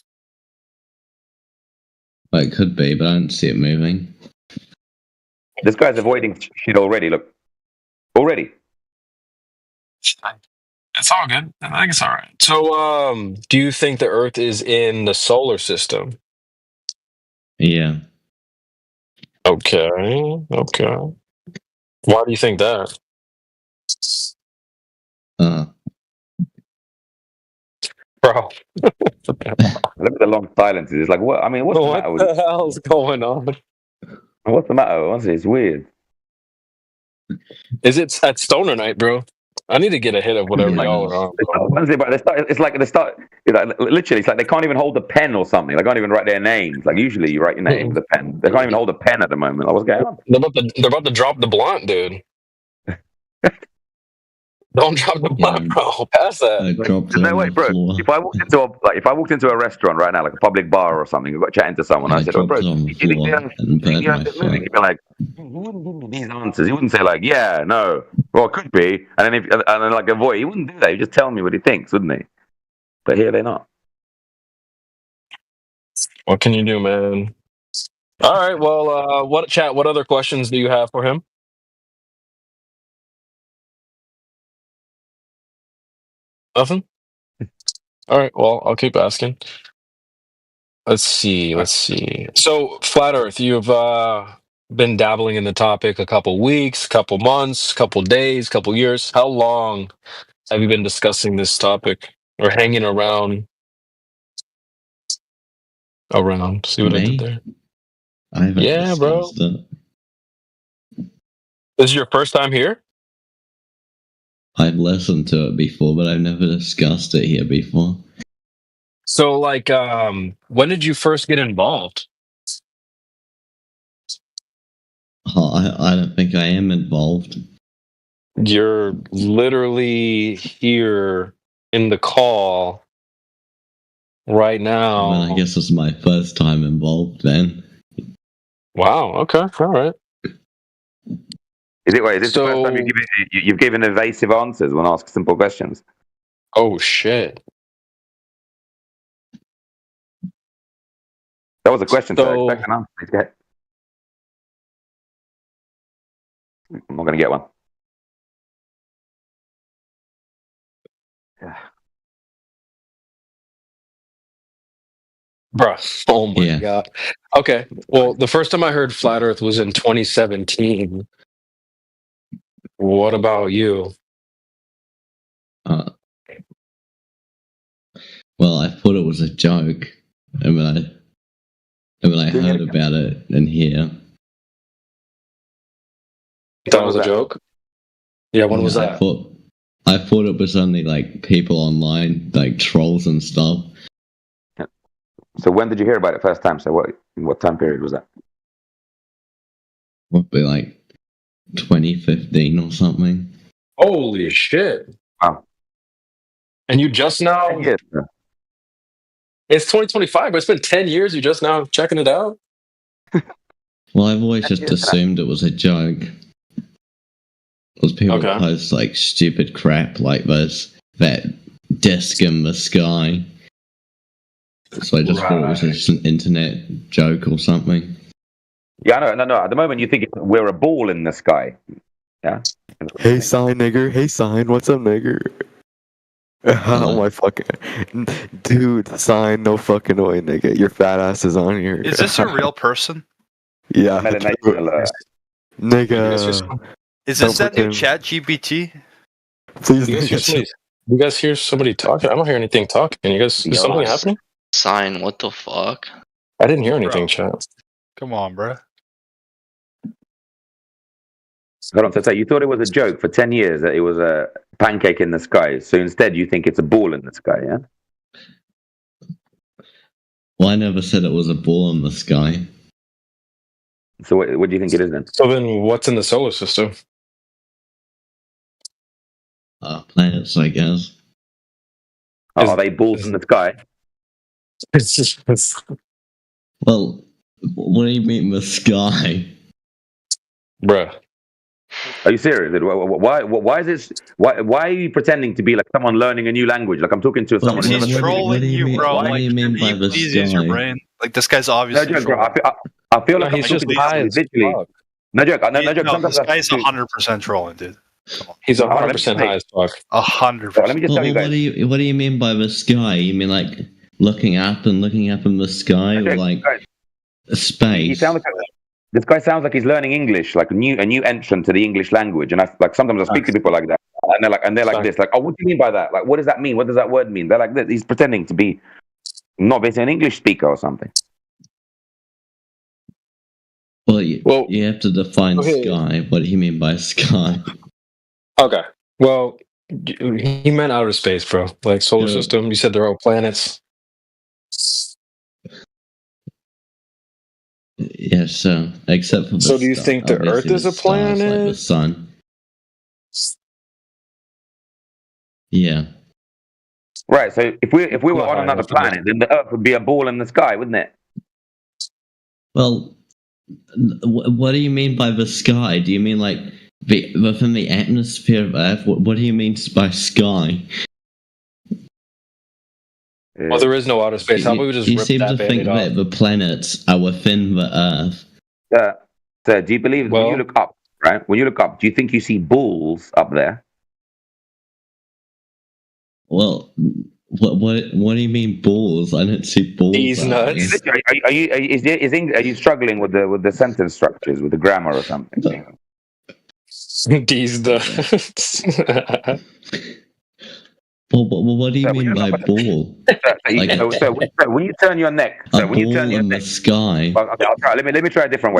Speaker 13: Well, it could be, but I don't see it moving.
Speaker 14: This guy's avoiding shit already. Look, already.
Speaker 6: It's all good. I think it's all right. So, do you think the Earth is in the solar system?
Speaker 13: Yeah.
Speaker 6: Okay. Why do you think that? Bro.
Speaker 14: Look at the long silences. It's like, what? I mean, what's the matter with
Speaker 6: What the hell's going on?
Speaker 14: What's the matter? Honestly, it's weird.
Speaker 6: Is it at Stoner Night, bro? I need to get a hit of whatever y'all are on.
Speaker 14: Honestly, but it's like literally, it's like they can't even hold a pen or something. They can't even write their names. Like usually, you write your name with a pen. They can't even hold a pen at the moment. Like, what's going on?
Speaker 6: They're about to drop the blunt, dude. Don't drop the blunt, bro. Pass that.
Speaker 14: There's no way, bro. If I walked into a restaurant right now, like a public bar or something, I got chatting to someone, I said, "Oh, bro, you think the Earth is moving?" You'd be like, "He wouldn't give me these answers. He wouldn't say like, yeah, no, well, it could be," and then like avoid. He wouldn't do that. He'd just tell me what he thinks, wouldn't he? But here they're not.
Speaker 6: What can you do, man? All right. Well, what other questions do you have for him? Nothing? All right. Well, I'll keep asking. Let's see. So, Flat Earth, you've been dabbling in the topic a couple weeks, couple months, couple days, couple years. How long have you been discussing this topic or hanging around? See what I did there?
Speaker 13: I haven't discussed it.
Speaker 6: This is your first time here?
Speaker 13: I've listened to it before, but I've never discussed it here before.
Speaker 6: So, like, when did you first get involved?
Speaker 13: I don't think I am involved.
Speaker 6: You're literally here in the call right now.
Speaker 13: Well, I guess it's my first time involved then.
Speaker 6: Wow. Okay. All right.
Speaker 14: Is this the first time you've given evasive answers when asked simple questions?
Speaker 6: Oh shit!
Speaker 14: That was a question. So expect an answer. Please go ahead. I'm not going to get one.
Speaker 6: Bruh. Oh my god. Okay. Well, the first time I heard Flat Earth was in 2017. What about you?
Speaker 13: Well, I thought it was a joke, and when I heard about it in here,
Speaker 6: that was a joke. Yeah. When was that?
Speaker 13: I thought it was only like people online, like trolls and stuff.
Speaker 14: So when did you hear about it first time? So what time period was that?
Speaker 13: Probably like 2015 or something.
Speaker 8: Holy shit!
Speaker 14: Wow.
Speaker 8: And you just now?
Speaker 14: Yes.
Speaker 8: It's 2025, but it's been 10 years. You just now checking it out?
Speaker 13: Well, I've always just assumed it was a joke. Because people post like stupid crap like this, that disc in the sky. So I just thought it was just an internet joke or something.
Speaker 14: Yeah, no. At the moment, you think we're a ball in the sky. Yeah.
Speaker 1: Hey, sign nigger. Hey, sign. What's up, nigger? Oh my fucking dude, sign, no fucking way, nigga. Your fat ass is on here.
Speaker 18: Is this a real person?
Speaker 1: Yeah, nigga.
Speaker 18: Is this that new Chat GPT?
Speaker 1: Please,
Speaker 8: you guys hear somebody talking? I don't hear anything talking. You guys, is something happening?
Speaker 23: Sign, what the fuck?
Speaker 8: I didn't hear anything, chat.
Speaker 18: Come on, bro.
Speaker 14: Hold on, so you thought it was a joke for 10 years that it was a pancake in the sky. So instead, you think it's a ball in the sky, yeah?
Speaker 13: Well, I never said it was a ball in the sky.
Speaker 14: So what do you think it is then?
Speaker 8: So then what's in the solar system?
Speaker 13: Planets, I guess.
Speaker 14: Are they balls in the sky?
Speaker 13: Well, what do you mean the sky?
Speaker 8: Bruh.
Speaker 14: Are you serious? Why is this? Why are you pretending to be like someone learning a new language? Like I'm talking to someone.
Speaker 18: He's trolling you, bro.
Speaker 13: What do you mean by the
Speaker 18: Please use your
Speaker 13: sky?
Speaker 18: brain. Like this guy's obviously.
Speaker 14: No joke, bro. I feel like
Speaker 8: he's just high as
Speaker 14: literally.
Speaker 8: fuck.
Speaker 14: No joke. No joke.
Speaker 18: No, this guy's 100% trolling, dude.
Speaker 8: He's 100% high as fuck.
Speaker 18: 100%.
Speaker 14: Let me just tell you guys.
Speaker 13: What do you mean by the sky? You mean like looking up in the sky, or like space?
Speaker 14: You sound like this guy sounds like he's learning English, like a new entrant to the English language. And sometimes I speak to people like that, and they're like this, like, oh, what do you mean by that? Like, what does that mean? What does that word mean? They're like this. He's pretending to be not basically an English speaker or something.
Speaker 13: Well, you have to define sky. What do you mean by sky?
Speaker 8: Okay. Well, he meant outer space, bro. Like solar system. You said there are planets.
Speaker 13: Yeah, so except for
Speaker 8: do you think the Earth is a planet?
Speaker 13: Like the sun. Yeah.
Speaker 14: Right. So if we were on another planet, then the Earth would be a ball in the sky, wouldn't it?
Speaker 13: Well, what do you mean by the sky? Do you mean like within the atmosphere of Earth? What do you mean by sky?
Speaker 8: Well, there is no outer space. How about we just
Speaker 13: you
Speaker 8: rip
Speaker 13: seem
Speaker 8: that
Speaker 13: to think
Speaker 8: Band-Aid
Speaker 13: that the planets are within the Earth.
Speaker 14: So do you believe when you look up, right? When you look up, do you think you see balls up there?
Speaker 13: Well, what do you mean balls? I don't see balls.
Speaker 8: These nuts.
Speaker 14: Are you struggling with the sentence structures, with the grammar or something?
Speaker 8: These nuts.
Speaker 13: Well, what do you mean by ball?
Speaker 14: So when you turn your neck,
Speaker 13: the sky.
Speaker 14: Okay, I'll try. Let me try a different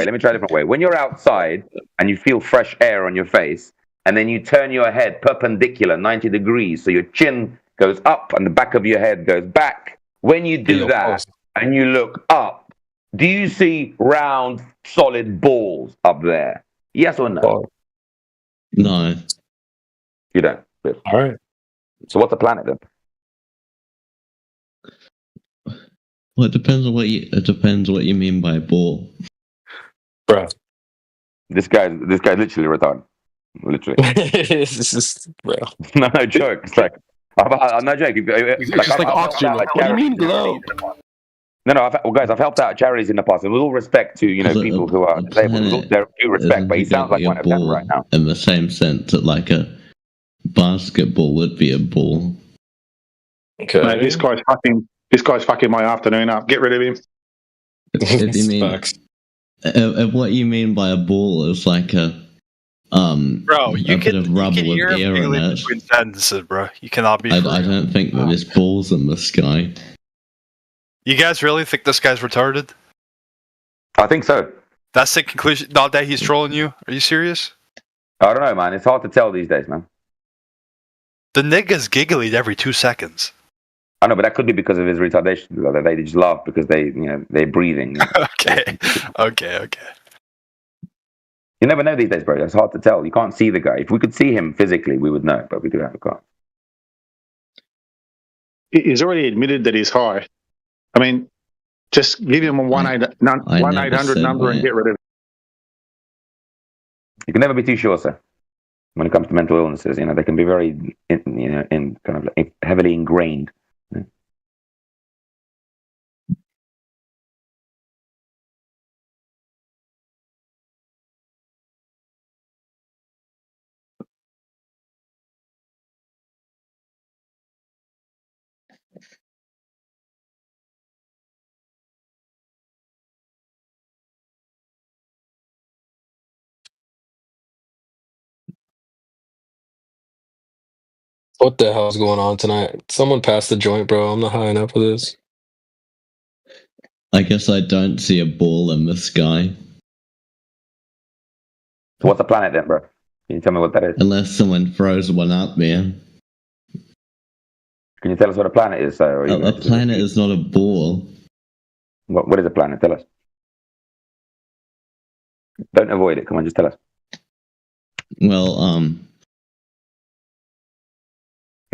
Speaker 14: way. When you're outside and you feel fresh air on your face, and then you turn your head perpendicular 90 degrees, so your chin goes up and the back of your head goes back. When you do that and you look up, do you see round, solid balls up there? Yes or no?
Speaker 13: No.
Speaker 14: You don't.
Speaker 8: All right.
Speaker 14: So what's a planet then?
Speaker 13: Well, it depends what you mean by ball,
Speaker 8: bro.
Speaker 14: This guy's literally retarded. Literally.
Speaker 8: This is real.
Speaker 14: No joke. It's like I'm not joking.
Speaker 20: It's like oxygen. What do you mean globe?
Speaker 14: No, guys, I've helped out charities in the past, and with all respect to people who are disabled, with all due respect, but he sounds like one of them right now.
Speaker 13: In the same sense that like a basketball would be a ball.
Speaker 8: Okay.
Speaker 24: Mate, this guy's fucking my afternoon up. Get rid of him.
Speaker 13: If you mean what you mean by a ball is like a
Speaker 18: bro, you
Speaker 13: bit of rubber with
Speaker 18: hear
Speaker 13: air in it.
Speaker 18: between sentences, bro. You cannot be.
Speaker 13: I don't think that there's balls in the sky.
Speaker 18: You guys really think this guy's retarded?
Speaker 14: I think so.
Speaker 18: That's the conclusion. Not that he's trolling you. Are you serious?
Speaker 14: I don't know, man. It's hard to tell these days, man.
Speaker 18: The nigga's giggling every 2 seconds.
Speaker 14: I know, but that could be because of his retardation. They just laugh because they're breathing.
Speaker 18: Okay.
Speaker 14: You never know these days, bro. It's hard to tell. You can't see the guy. If we could see him physically, we would know, but we can't.
Speaker 24: He's already admitted that he's high. I mean, just give him a 1-800 number and get rid of it.
Speaker 14: You can never be too sure, sir. When it comes to mental illnesses, they can be very, in kind of like heavily ingrained.
Speaker 8: What the hell's going on tonight? Someone pass the joint, bro. I'm not high enough for this.
Speaker 13: I guess I don't see a ball in the sky.
Speaker 14: What's the planet then, bro? Can you tell me what that is?
Speaker 13: Unless someone throws one up there.
Speaker 14: Can you tell us what a planet is, sir?
Speaker 13: A planet is not a ball.
Speaker 14: What is a planet? Tell us. Don't avoid it. Come on, just tell us.
Speaker 13: Well,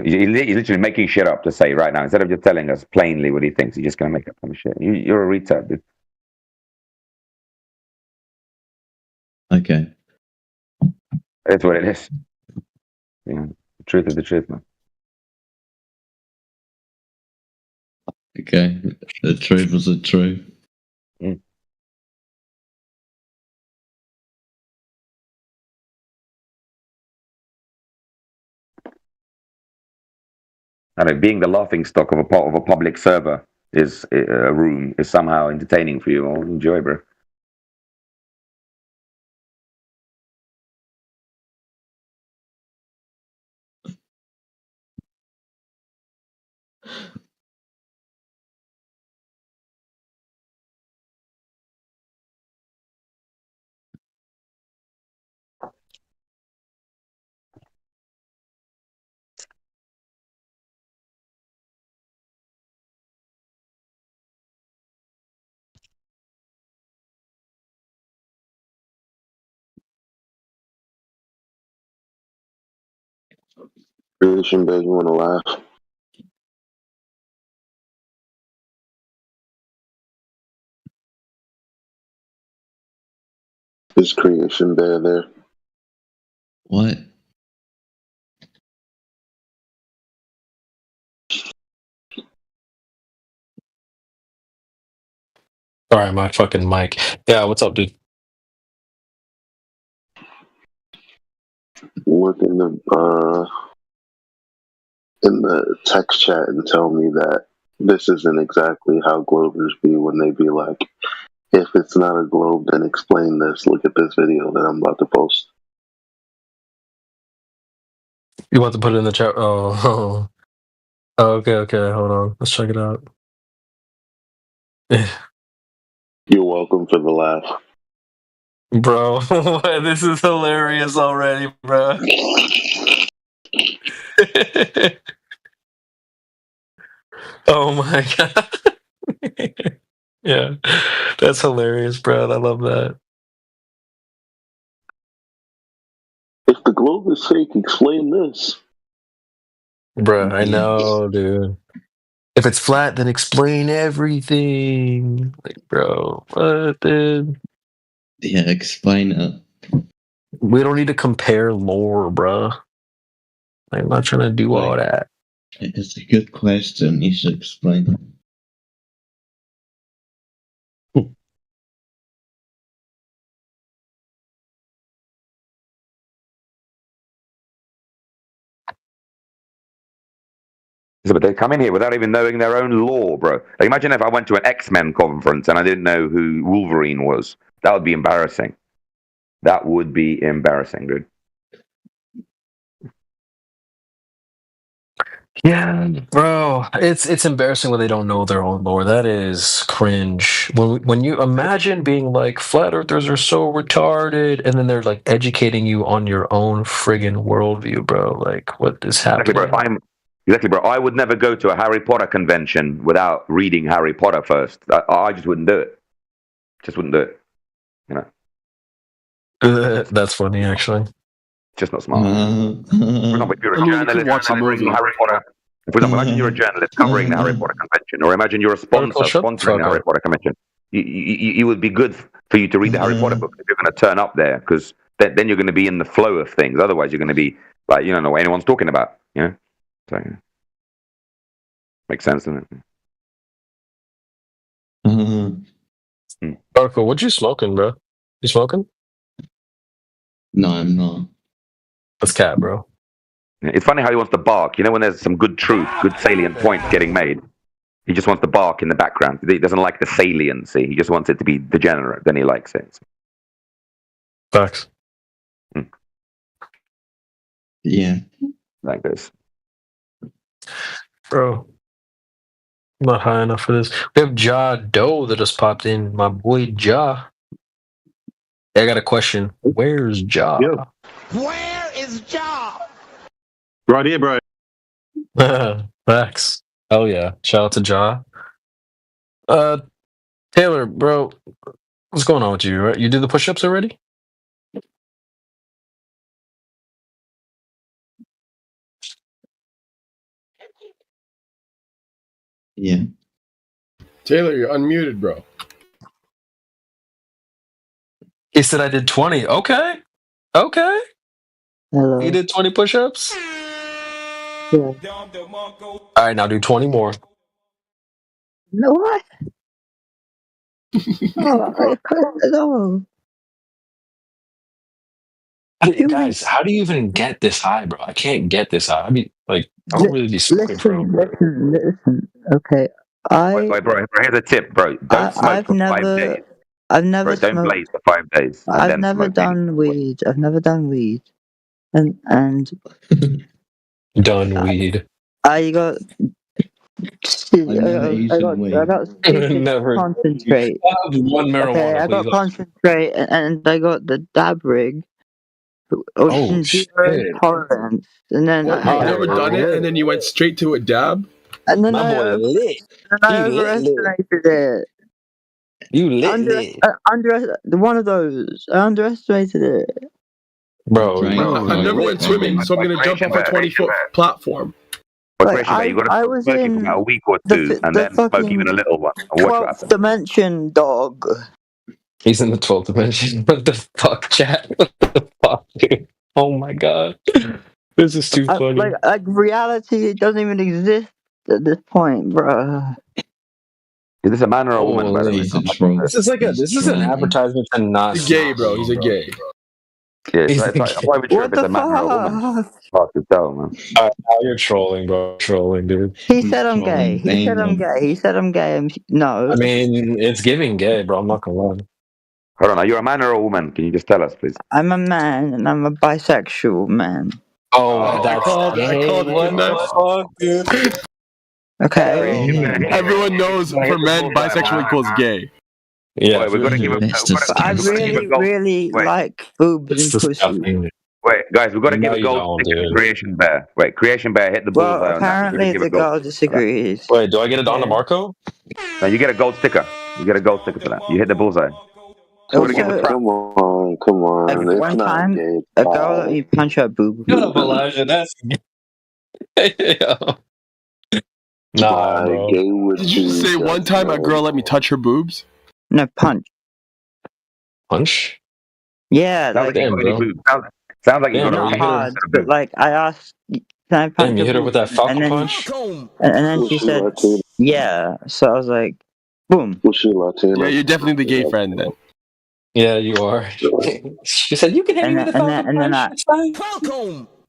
Speaker 14: He's literally making shit up to say right now. Instead of just telling us plainly what he thinks, he's just going to make up some shit. You're a retard, dude.
Speaker 13: Okay.
Speaker 14: That's what it is. The truth is the truth, man.
Speaker 13: Okay. The truth is the truth.
Speaker 14: I know, being the laughing stock of a public server is a room is somehow entertaining for you. I'll enjoy, bro.
Speaker 21: Creation Bear, you want to laugh? Is Creation Bear there?
Speaker 13: What?
Speaker 8: Sorry, my fucking mic. Yeah, what's up, dude?
Speaker 21: Look in the text chat and tell me that this isn't exactly how Globers be when they be like, if it's not a globe, then explain this. Look at this video that I'm about to post.
Speaker 8: You want to put it in the chat? Oh, okay. Hold on. Let's check it out.
Speaker 21: You're welcome for the laugh.
Speaker 8: Bro, this is hilarious already, bro. Oh my god. Yeah, that's hilarious, bro. I love that.
Speaker 21: If the globe is fake, explain this.
Speaker 8: Bro, I know, dude. If it's flat, then explain everything. Like, bro, what, dude?
Speaker 13: Yeah, explain it.
Speaker 8: We don't need to compare lore, bro. I'm not trying to do all that.
Speaker 13: It's a good question. You should explain it.
Speaker 14: But they come in here without even knowing their own lore, bro. Like, imagine if I went to an X-Men conference and I didn't know who Wolverine was. That would be embarrassing. That would be embarrassing, dude.
Speaker 8: Yeah, bro, it's embarrassing when they don't know their own lore. That is cringe. When you imagine being like, flat earthers are so retarded, and then they're like educating you on your own friggin' worldview, bro. Like, what is happening?
Speaker 14: Exactly, bro. Exactly, bro. I would never go to a Harry Potter convention without reading Harry Potter first. I just wouldn't do it. Just wouldn't do it. You know.
Speaker 8: That's funny, actually.
Speaker 14: Just not smart. For example, if you're a journalist covering Harry Potter, for example, imagine you're a journalist covering the Harry Potter convention, or imagine you're a sponsor sponsoring the Harry Potter convention. It would be good for you to read the Harry Potter book if you're going to turn up there, because then you're going to be in the flow of things. Otherwise, you're going to be like, you don't know what anyone's talking about. You know, so makes sense, doesn't it?
Speaker 8: Marco, what you smoking, bro? You smoking?
Speaker 13: No, I'm not.
Speaker 8: That's cat, bro.
Speaker 14: It's funny how he wants to bark. You know, when there's some good truth, good salient points getting made, he just wants to bark in the background. He doesn't like the saliency. He just wants it to be degenerate. Then he likes it.
Speaker 8: Facts.
Speaker 13: Yeah.
Speaker 14: Like this.
Speaker 8: Bro. I'm not high enough for this. We have Ja Doe that just popped in. My boy Ja. I got a question. Where's Ja?
Speaker 24: Yo.
Speaker 12: Where is Ja?
Speaker 24: Right here, bro.
Speaker 8: Facts. Hell yeah. Shout out to Ja. Taylor, bro, what's going on with you? Right? You did the push-ups already?
Speaker 13: Yeah.
Speaker 20: Taylor, you're unmuted, bro.
Speaker 8: He said I did 20. Okay. Okay.
Speaker 3: Hello.
Speaker 8: You did 20 push-ups?
Speaker 3: Yeah.
Speaker 8: All right, now do 20 more.
Speaker 3: No, what? No.
Speaker 8: Guys, how do you even get this high, bro? I can't get this high. I mean, like, I don't really be smoking, bro.
Speaker 3: Listen. Okay,
Speaker 14: Wait, bro, here's a tip, bro. Don't smoke for 5 days.
Speaker 3: I've never
Speaker 14: Bro, don't
Speaker 3: smoked.
Speaker 14: blaze for 5 days. And
Speaker 3: I've
Speaker 14: then
Speaker 3: never
Speaker 14: smoke
Speaker 3: done weed. I've never done weed, and
Speaker 8: Done weed.
Speaker 3: I got. I got stupid
Speaker 8: Never.
Speaker 3: concentrate.
Speaker 8: I have one marijuana,
Speaker 3: Okay, I got
Speaker 8: please.
Speaker 3: concentrate, and I got the dab rig. Ocean zero tolerance, and then
Speaker 20: What, you've never done it, and then you went straight to a dab?
Speaker 3: And then
Speaker 8: My boy lit.
Speaker 3: I overestimated it.
Speaker 8: You lit.
Speaker 3: One of those. I underestimated it.
Speaker 8: Bro,
Speaker 20: I never went swimming, so I'm going to jump off a 20-foot platform.
Speaker 3: I was in
Speaker 14: about a week or two, and then smoke even a little one. And watch what
Speaker 3: 12th
Speaker 14: happens.
Speaker 3: dimension, dog.
Speaker 8: He's in the 12th dimension. What the fuck, chat? What the fuck, dude? Oh my god. This is too funny.
Speaker 3: Like reality doesn't even exist at this point, bro.
Speaker 14: Is this a man or a woman? By the way?
Speaker 8: This is an advertisement to not.
Speaker 20: He's gay, bro. He's a gay.
Speaker 14: Yeah, I'm not even sure if it's a man or a woman. Hard to tell, man.
Speaker 8: Now you're trolling, bro. Trolling, dude.
Speaker 3: He said I'm gay. He said I'm gay. No.
Speaker 8: I mean, it's giving gay, bro. I'm not gonna lie.
Speaker 14: Hold on, are you a man or a woman? Can you just tell us, please?
Speaker 3: I'm a man, and I'm a bisexual man.
Speaker 8: Oh, that's
Speaker 20: I called it, didn't I? Dude.
Speaker 3: Okay.
Speaker 20: Everyone knows for men, bisexual equals gay.
Speaker 8: Yeah,
Speaker 14: we're gonna give him.
Speaker 3: I really like boobs and pussy.
Speaker 14: Wait, guys, we've got to give a gold sticker to Creation Bear. Wait, Creation Bear, hit the bullseye.
Speaker 3: Well, apparently the girl disagrees.
Speaker 8: Wait, do I get it on to Marco?
Speaker 14: No, you get a gold sticker. You get a gold sticker for that. You hit the bullseye.
Speaker 21: Come on.
Speaker 3: Like
Speaker 21: It's
Speaker 3: one
Speaker 21: not
Speaker 3: time,
Speaker 21: gay.
Speaker 3: a girl let me punch her boob.
Speaker 8: Shut up, Elijah. That's nah, bro.
Speaker 20: Did you say one time a girl let me touch her boobs?
Speaker 3: No, punch.
Speaker 8: Punch?
Speaker 3: Yeah,
Speaker 14: Sounds
Speaker 3: like
Speaker 14: like sounds like you got
Speaker 3: not
Speaker 14: a
Speaker 3: hard, but like I asked, can I punch
Speaker 8: Damn, you hit her with that falcon
Speaker 3: and then,
Speaker 8: punch?
Speaker 3: And then she said, yeah. So I was like, boom.
Speaker 21: Was she Latina?
Speaker 20: Yeah, you're definitely the gay friend then.
Speaker 8: Yeah, you are. She said you can hit me with the falcon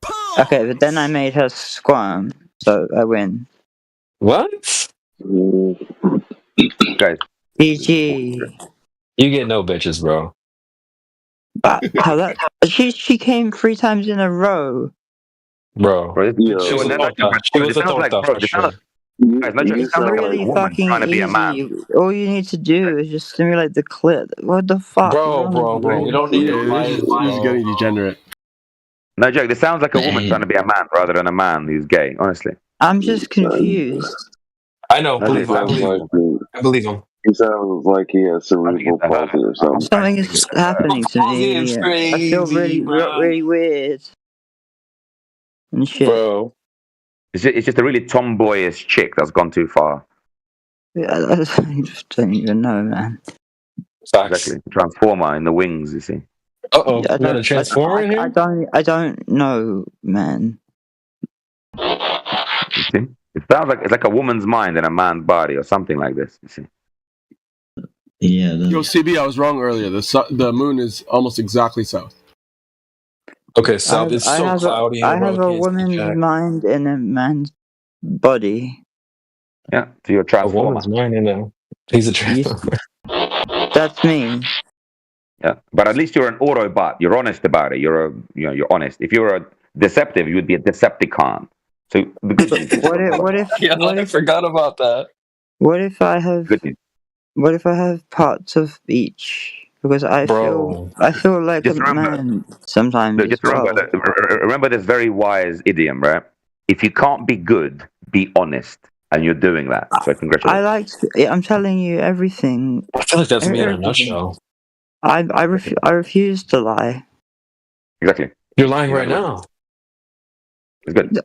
Speaker 8: punch.
Speaker 3: Okay, but then I made her squirm, so I win.
Speaker 8: What?
Speaker 14: Guys,
Speaker 3: GG.
Speaker 8: You get no bitches, bro.
Speaker 3: How that? She came 3 times in a row.
Speaker 8: Bro.
Speaker 14: She
Speaker 8: was a torta for sure.
Speaker 3: It's really fucking easy. All you need to do is just stimulate the clit. What the fuck?
Speaker 8: Bro. We don't need to lie.
Speaker 20: This is getting degenerate.
Speaker 14: No joke. This sounds like a woman trying to be a man rather than a man who's gay. Honestly.
Speaker 3: I'm just confused.
Speaker 8: I know.
Speaker 21: He
Speaker 8: Believe him. I
Speaker 21: sounds
Speaker 8: believe
Speaker 21: like
Speaker 8: him. I believe him.
Speaker 21: he sounds like he has cerebral palsy or something.
Speaker 3: Something is happening to
Speaker 8: Palsy is
Speaker 3: me. I feel
Speaker 8: crazy, bro.
Speaker 3: really weird. And shit.
Speaker 8: Bro.
Speaker 14: It's just a really tomboyish chick that's gone too far.
Speaker 3: Yeah, I just don't even know, man.
Speaker 14: Exactly. Transformer in the wings, you see.
Speaker 8: Uh-oh. You got a transformer in here?
Speaker 3: I don't know, man.
Speaker 14: You see? It sounds like it's like a woman's mind in a man's body or something like this, you see.
Speaker 13: Yeah.
Speaker 20: Yo, CB, I was wrong earlier. The moon is almost exactly south.
Speaker 8: Okay, south. It's so cloudy.
Speaker 3: I have a woman's mind in a man's body.
Speaker 14: Yeah, so you're a transformer.
Speaker 8: A woman's mind in a... He's a transformer.
Speaker 3: That's me.
Speaker 14: Yeah, but at least you're an Autobot. You're honest about it. You're honest. If you're a deceptive, you would be a Decepticon. So the good news is
Speaker 3: What if
Speaker 8: I forgot about that.
Speaker 3: What if I have
Speaker 14: good news.
Speaker 3: What if I have parts of each? Because I feel like
Speaker 14: Just
Speaker 3: a
Speaker 14: remember-
Speaker 3: man sometimes.
Speaker 14: No, just
Speaker 3: as well.
Speaker 14: remember this very wise idiom, right? If you can't be good, be honest, and you're doing that. So congratulations.
Speaker 3: I'm telling you everything.
Speaker 8: I feel like that's me in a
Speaker 3: Everything.
Speaker 8: nutshell.
Speaker 3: I refuse to lie.
Speaker 14: Exactly.
Speaker 8: You're lying right now.
Speaker 14: It's good.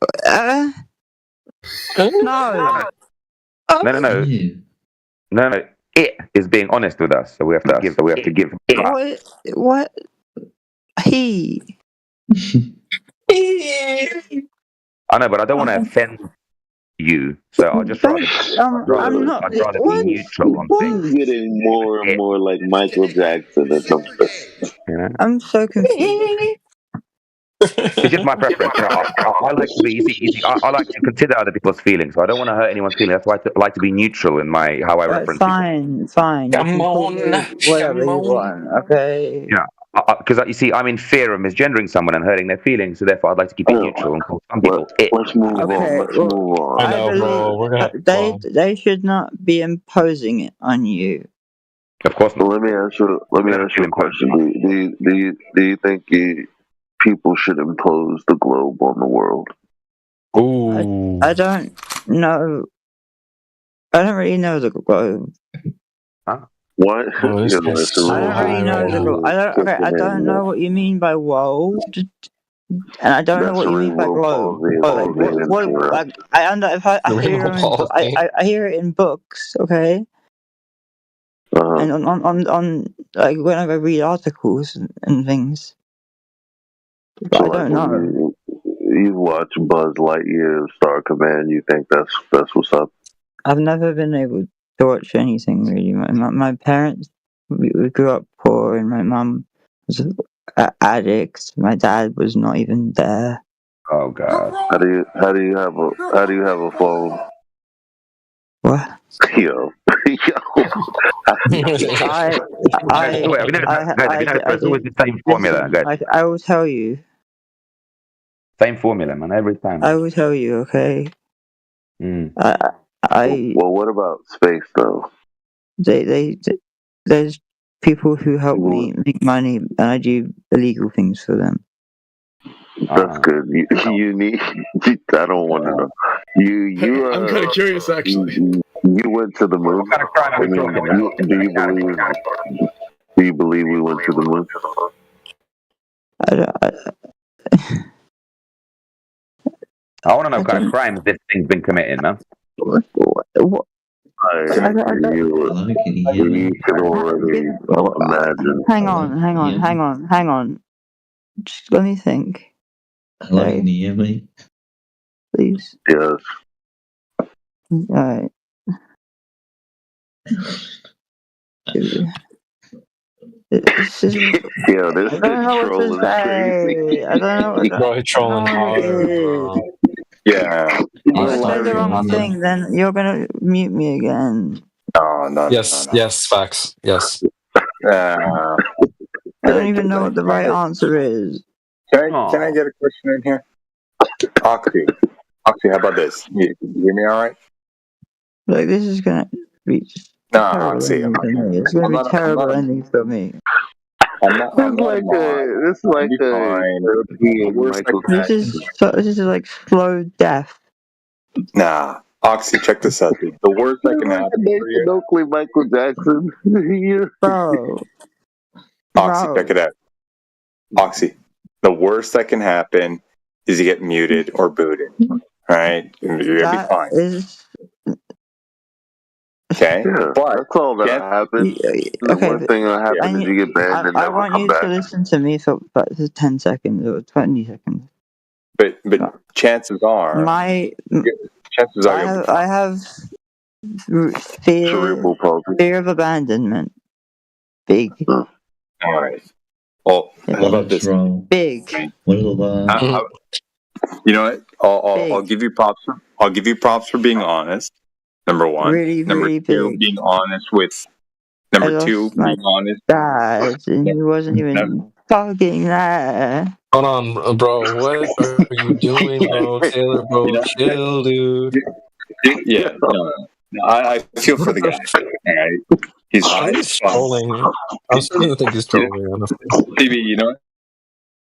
Speaker 3: No.
Speaker 14: No. It is being honest with us, so we have to give. So we have to give.
Speaker 3: What? He.
Speaker 14: I know, but I don't want to offend you, so I'll just rather.
Speaker 3: I'm not.
Speaker 14: I'd rather be neutral on things.
Speaker 21: He's getting more and more like Michael Jackson or something.
Speaker 3: I'm so confused.
Speaker 14: It's just my preference. I like to be easy. I like to consider other people's feelings, so I don't want to hurt anyone's feelings. That's why I like to be neutral in how I reference people.
Speaker 3: Fine.
Speaker 8: Come
Speaker 3: You can call
Speaker 8: on,
Speaker 3: me whatever you want, okay?
Speaker 14: Yeah, because you see, I'm in fear of misgendering someone and hurting their feelings, so therefore I'd like to keep it neutral and call some people it.
Speaker 21: Let's move on. Let's move on.
Speaker 8: I know, bro. We're gonna.
Speaker 3: They should not be imposing it on you.
Speaker 14: Of course not.
Speaker 21: Let me ask you a question. Do you think people should impose the globe on the world?
Speaker 8: Ooh.
Speaker 3: I don't know. I don't really know the globe.
Speaker 21: What?
Speaker 8: Oh, this guy's so
Speaker 3: I don't really know the globe. I don't know what you mean by world, and I don't know what you mean by globe. I hear it in books, okay. And on like whenever I read articles and things. But I don't know.
Speaker 21: You watch Buzz Lightyear, Star Command. You think that's what's up?
Speaker 3: I've never been able to watch anything really. My parents, we grew up poor, and my mum was an addict. My dad was not even there.
Speaker 14: Oh God!
Speaker 21: How do you have a phone?
Speaker 3: What?
Speaker 21: Yo.
Speaker 3: I will tell you.
Speaker 14: Same formula, man. Every time.
Speaker 3: I will tell you, okay.
Speaker 21: Well, what about space though?
Speaker 3: There's people who help me make money, and I do illegal things for them.
Speaker 21: That's good. You need. I don't want to know. You.
Speaker 20: I'm kind of curious, actually.
Speaker 21: You went to the moon. What kind of crime are we talking about? Do you believe we went to the moon?
Speaker 14: I want to know what kind of crimes this thing's been committing, man.
Speaker 3: What?
Speaker 21: You can already imagine.
Speaker 3: Hang on. Just let me think.
Speaker 13: Hello, can you hear me?
Speaker 3: Please.
Speaker 21: Yes.
Speaker 3: Alright. This is.
Speaker 21: Yo, this is trolling crazy.
Speaker 3: I don't know.
Speaker 8: Bro, he's trolling hard, bro.
Speaker 21: Yeah.
Speaker 3: If I say the wrong thing, then you're gonna mute me again.
Speaker 21: No.
Speaker 8: Yes, facts. Yes.
Speaker 3: I don't even know what the right answer is.
Speaker 4: Can I get a question in here? Oxy, how about this? You hear me all right?
Speaker 3: Like, this is gonna be
Speaker 4: Oxy.
Speaker 3: It's gonna be a terrible ending for me.
Speaker 21: This is like a European Michael Jackson.
Speaker 3: This is like slow death.
Speaker 10: Nah. Oxy, check this out, dude. The worst that can happen for you.
Speaker 21: Oakley, Michael Jackson.
Speaker 3: Bro.
Speaker 10: Oxy, check it out. Oxy, the worst that can happen is you get muted or booted. Right? You're gonna be fine. Okay?
Speaker 21: Yeah,
Speaker 10: but
Speaker 21: that's all that happened. The worst thing that happened is you get banned and
Speaker 3: I
Speaker 21: never
Speaker 3: want
Speaker 21: come
Speaker 3: you
Speaker 21: back.
Speaker 3: to listen to me for about 10 seconds or 20 seconds.
Speaker 10: But chances are,
Speaker 3: I have fear of abandonment. Big.
Speaker 10: All right. Well, how about this?
Speaker 3: Big.
Speaker 10: You know what? I'll give you props. I'll give you props for being honest. Number one.
Speaker 3: Really,
Speaker 10: number
Speaker 3: really
Speaker 10: two,
Speaker 3: big.
Speaker 10: being honest with. Number two, being honest.
Speaker 3: Dad, and he wasn't even fucking there.
Speaker 8: Hold on, bro. What are you doing, bro? Taylor, bro, chill, dude.
Speaker 10: Yeah, no. I feel for the guy. All right. He's
Speaker 8: I think he's trolling. I'm starting to think he's trolling, honestly.
Speaker 10: TV, you know what?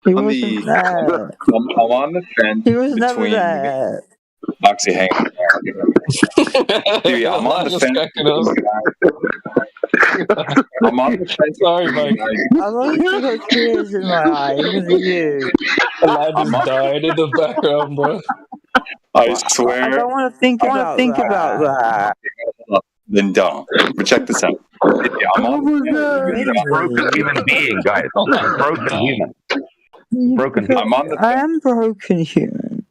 Speaker 3: He wasn't there.
Speaker 10: I'm on the fence
Speaker 3: He was never
Speaker 10: between
Speaker 3: there.
Speaker 10: Oxy, hang on. TV, I'm on the fence. I'm on the fence.
Speaker 8: Sorry, Mike.
Speaker 3: I've only got tears in my eyes because of you.
Speaker 8: A lad just died in the background, bro.
Speaker 10: I swear.
Speaker 3: I don't want to think about that.
Speaker 10: Then don't. But check this out. I'm on
Speaker 14: a broken human being, guys. A broken human. Broken.
Speaker 10: I'm on the
Speaker 3: I am broken human.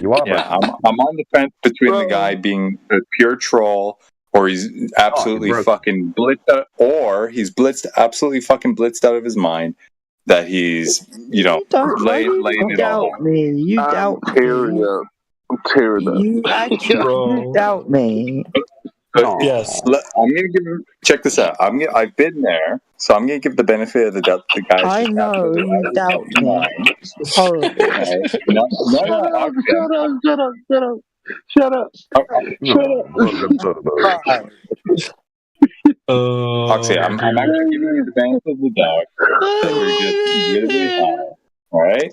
Speaker 14: You are.
Speaker 10: Yeah, I'm on the fence between the guy being a pure troll, or he's absolutely fucking blitzed out, or he's absolutely fucking blitzed out of his mind that he's, laying it all
Speaker 3: doubt me. You doubt me.
Speaker 21: I'm tearing up.
Speaker 3: You actually doubt me.
Speaker 8: Yes.
Speaker 10: I'm gonna check this out. I've been there, so I'm gonna give the benefit of the doubt to the guys.
Speaker 3: I know you doubt me. It's horrible.
Speaker 21: Shut up.
Speaker 10: Oxy, I'm actually giving you the benefit of the doubt that you're just really high. All right?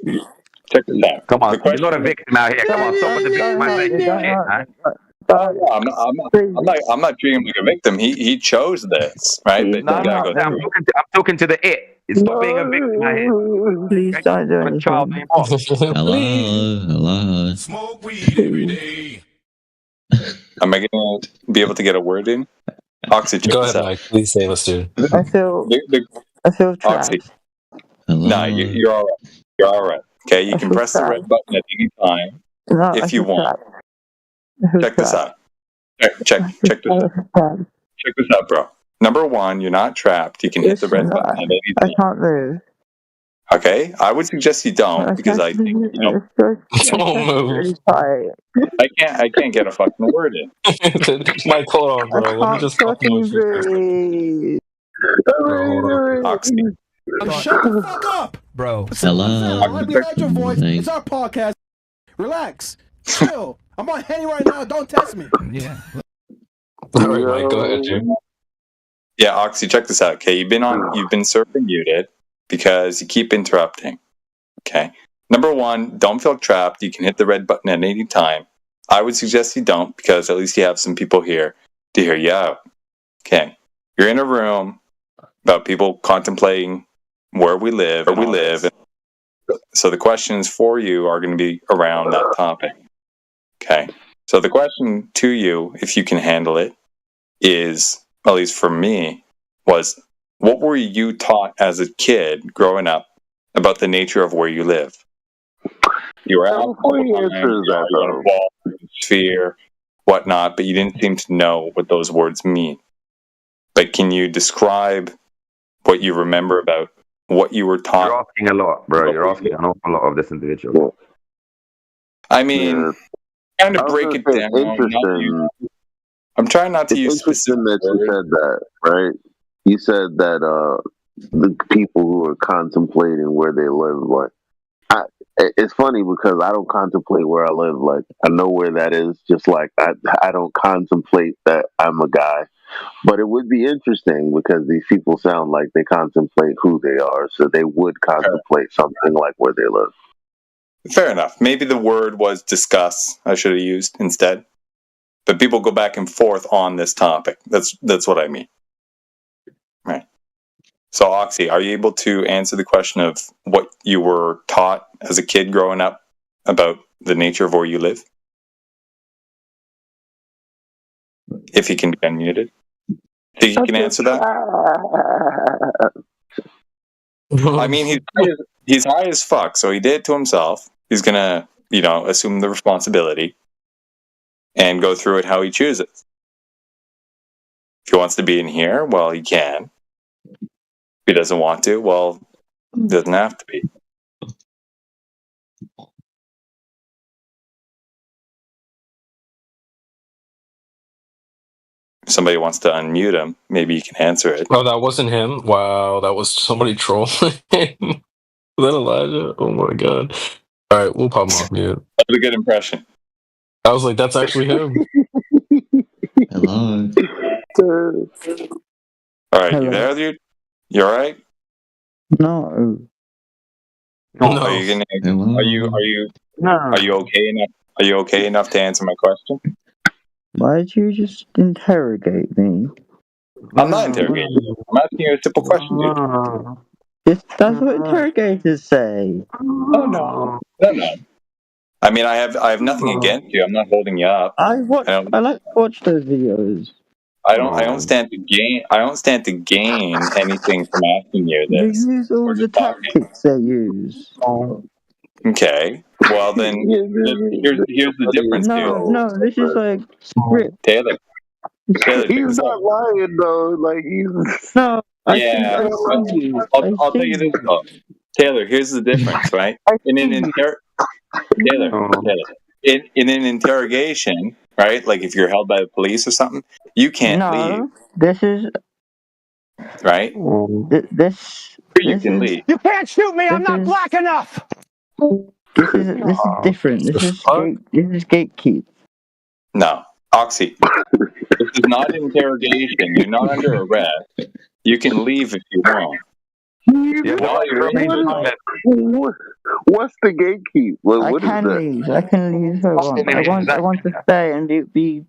Speaker 10: Check this out.
Speaker 14: Come on, you're not a victim out here. Come on, stop with the victimization shit, man.
Speaker 10: I'm not treating him like a victim. He chose this, right? But
Speaker 14: I'm talking to the it. Stop being a victim out here.
Speaker 3: Please don't do anything.
Speaker 13: Hello.
Speaker 12: Smoke weed every day.
Speaker 10: Am I going to be able to get a word in? Oxy, check
Speaker 8: Go
Speaker 10: this
Speaker 8: ahead,
Speaker 10: out.
Speaker 8: Mike. Please save us, dude.
Speaker 3: I feel trapped.
Speaker 10: Oxy. Nah, you're all right. You're all right. Okay, you can press the red button at any time if you want. Check this out. Check this out. Check this out, bro. Number one, you're not trapped. You can hit the red button at any time.
Speaker 3: I can't move.
Speaker 10: Okay, I would suggest you don't because I think
Speaker 8: Don't move.
Speaker 10: I can't get a fucking word in.
Speaker 8: Mike, hold on, bro. Let me just
Speaker 3: breathe.
Speaker 10: Oxy.
Speaker 12: Shut the fuck up, bro.
Speaker 13: Hello.
Speaker 12: I'm behind your voice. It's our podcast. Relax. Chill. I'm on Henny right now. Don't test me. Yeah.
Speaker 8: All right, Mike, go ahead, dude.
Speaker 10: Yeah, Oxy, check this out. Okay, you've been server muted because you keep interrupting. Okay. Number one, don't feel trapped. You can hit the red button at any time. I would suggest you don't because at least you have some people here to hear you out. Okay. You're in a room about people contemplating where we live. So the questions for you are going to be around that topic. Okay. So the question to you, if you can handle it, is, at least for me, was what were you taught as a kid growing up about the nature of where you live? You were out on a ball, sphere, whatnot, but you didn't seem to know what those words mean. But can you describe what you remember about what you were taught?
Speaker 14: You're asking a lot, bro. You're asking an awful lot of this individual.
Speaker 10: I mean, trying to break it down.
Speaker 21: Interesting.
Speaker 10: I'm trying not to use
Speaker 21: specific that you said that, right? You said that the people who are contemplating where they live, like, it's funny because I don't contemplate where I live. Like, I know where that is, just like I don't contemplate that I'm a guy. But it would be interesting because these people sound like they contemplate who they are, so they would contemplate something like where they live.
Speaker 10: fair enough. Maybe the word was discuss. I should have used instead. But people go back and forth on this topic. That's what I mean. Right. So, Oxy, are you able to answer the question of what you were taught as a kid growing up about the nature of where you live? If he can be unmuted. Think you can answer that? I mean, he's high as fuck, so he did it to himself. He's gonna, assume the responsibility and go through it how he chooses. If he wants to be in here, well, he can. If he doesn't want to, well, he doesn't have to be. If somebody wants to unmute him, maybe you can answer it.
Speaker 8: Oh, that wasn't him? Wow, that was somebody trolling. Was that Elijah? Oh my god. Alright, we'll pop him off mute.
Speaker 10: That was a good impression.
Speaker 8: I was like, that's actually him.
Speaker 13: Hello.
Speaker 10: Alright, you there, dude? You alright?
Speaker 3: No.
Speaker 10: Are you gonna? Are you okay enough? Are you okay enough to answer my question?
Speaker 3: Why did you just interrogate me?
Speaker 10: I'm not interrogating you. I'm asking you a simple question, dude.
Speaker 3: That's what interrogators say.
Speaker 10: Oh no. I mean, I have nothing against you. I'm not holding you up.
Speaker 3: I like to watch those videos.
Speaker 10: I don't stand to gain. I don't stand to gain anything from asking you
Speaker 3: You
Speaker 10: this.
Speaker 3: use all the tactics they use.
Speaker 10: Okay. Well then, here's the difference, dude.
Speaker 3: No, this is like script.
Speaker 10: Taylor,
Speaker 21: He's not lying though. Like he's
Speaker 3: no.
Speaker 10: I'll tell you this though, Taylor. Here's the difference, right? In an interrogation, right? Like if you're held by the police or something, you can't leave.
Speaker 3: This is
Speaker 10: right. You can leave.
Speaker 12: You can't shoot me. I'm not black enough.
Speaker 3: This is different. This is gatekeep.
Speaker 10: No, Oxy. This is not interrogation. You're not under arrest. You can leave if you want.
Speaker 21: What's the gatekeep? What is that?
Speaker 3: Leave. I can leave if I want. I want to stay and be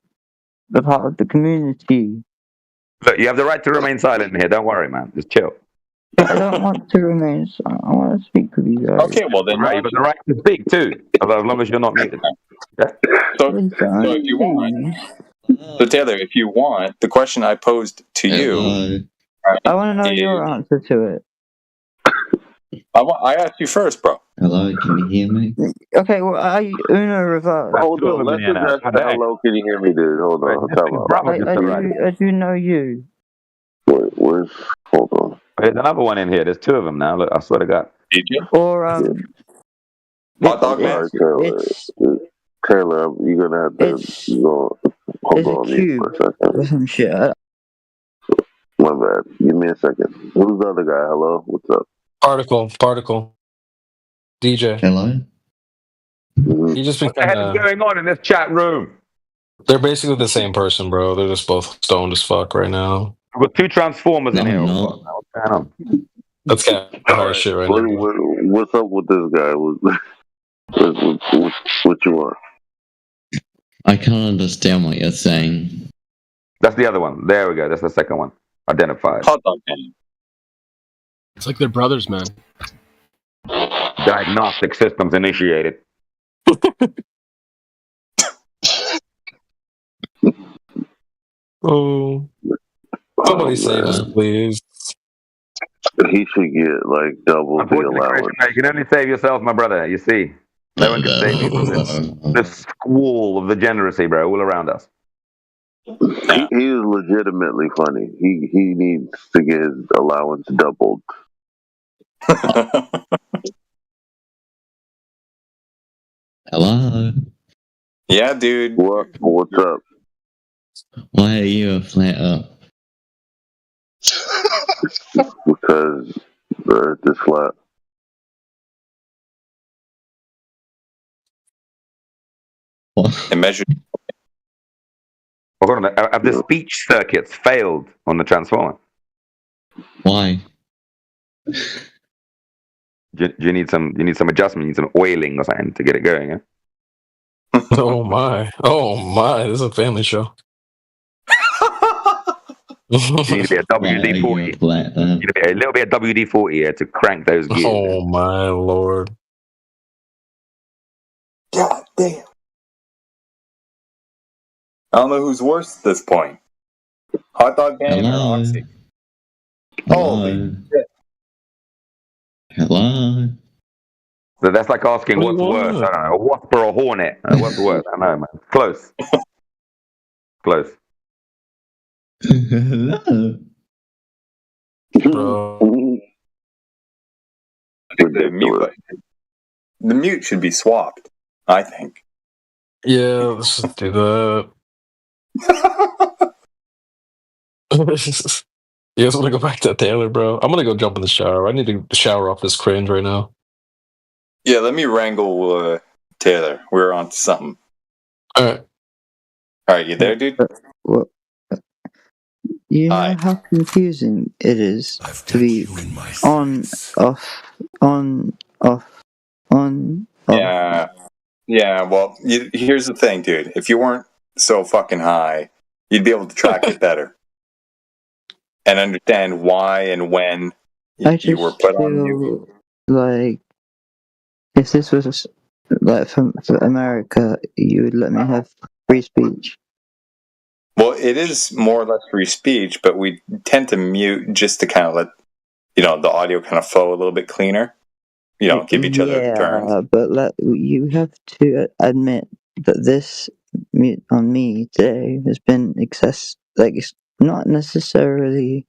Speaker 3: a part of the community.
Speaker 14: Look, you have the right to remain silent in here. Don't worry, man. Just chill.
Speaker 3: I don't want to remain silent. I want to speak with you guys.
Speaker 10: Okay, well then
Speaker 14: you've got the right to speak too, as long as you're not muted.
Speaker 10: So if you want, Taylor, if you want, the question I posed to you,
Speaker 3: I want to know your answer to it.
Speaker 10: I asked you first, bro.
Speaker 13: Hello, can you hear me?
Speaker 3: Okay, well, are you Uno reverse?
Speaker 21: Hold on, let's address the hello. Can you hear me, dude? Hold on.
Speaker 3: I do know you.
Speaker 21: Where's? Hold on.
Speaker 14: There's another one in here. There's two of them now. Look, I swear to God.
Speaker 10: Did you?
Speaker 3: Or
Speaker 10: hot dog man.
Speaker 21: Taylor, you're gonna have to hold on me for a second.
Speaker 3: Some shit.
Speaker 21: My bad. Give me a second. Who's the other guy? Hello, what's up?
Speaker 8: Particle. DJ.
Speaker 13: Hello.
Speaker 8: You just been
Speaker 14: what the heck is going on in this chat room?
Speaker 8: They're basically the same person, bro. They're just both stoned as fuck right now.
Speaker 14: We've got two Transformers in here.
Speaker 13: No.
Speaker 8: That's kind of hard shit right now.
Speaker 21: What's up with this guy? What you want?
Speaker 13: I can't understand what you're saying.
Speaker 14: That's the other one. There we go. That's the second one. Identified.
Speaker 10: Hot dog man.
Speaker 20: It's like they're brothers, man.
Speaker 14: Diagnostic systems initiated.
Speaker 8: Oh. Somebody save us, please.
Speaker 21: He should get like double the allowance.
Speaker 14: You can only save yourself, my brother. You see, no one can save you from this squall of degeneracy, bro, all around us.
Speaker 21: He is legitimately funny. He needs to get his allowance doubled.
Speaker 13: Hello.
Speaker 10: Yeah, dude.
Speaker 21: What's up?
Speaker 13: Why are you a flat up?
Speaker 21: Because the earth is flat.
Speaker 10: It measured.
Speaker 14: Hold on. Have the speech circuits failed on the Transformer?
Speaker 13: Why?
Speaker 14: Do you need some adjustment? You need some oiling or something to get it going. Yeah?
Speaker 8: Oh my! This is a family show.
Speaker 14: You need to be a WD-40. You need to be a little bit of WD-40 to crank those gears.
Speaker 8: Oh my lord!
Speaker 4: God damn. I don't know who's worse at this point. Hot Dog Gang or Oxy? Holy shit.
Speaker 13: Hello.
Speaker 14: So that's like asking
Speaker 8: What do
Speaker 14: what's
Speaker 8: you
Speaker 14: worse.
Speaker 8: want?
Speaker 14: I don't know, a wasp or a hornet. What's worse? I don't know, man. Close. Close.
Speaker 13: Hello.
Speaker 8: Bro.
Speaker 4: The mute should be swapped, I think.
Speaker 8: Yeah, let's just do that. You guys want to go back to Taylor, bro? I'm gonna go jump in the shower. I need to shower off this cringe right now.
Speaker 4: Yeah, let me wrangle Taylor. We're on to something.
Speaker 8: All
Speaker 4: right, you there, dude?
Speaker 3: Well, you know how confusing it is to be on, off, on, off, on, off.
Speaker 4: Yeah. Well, here's the thing, dude. If you weren't so fucking high, you'd be able to track it better and understand why and when you were put on mute.
Speaker 3: Like, if this was like for America, you would let me have free speech.
Speaker 4: Well, it is more or less free speech, but we tend to mute just to kind of let the audio kind of flow a little bit cleaner. Give each other turns.
Speaker 3: But you have to admit that this mute on me today has been it's not necessarily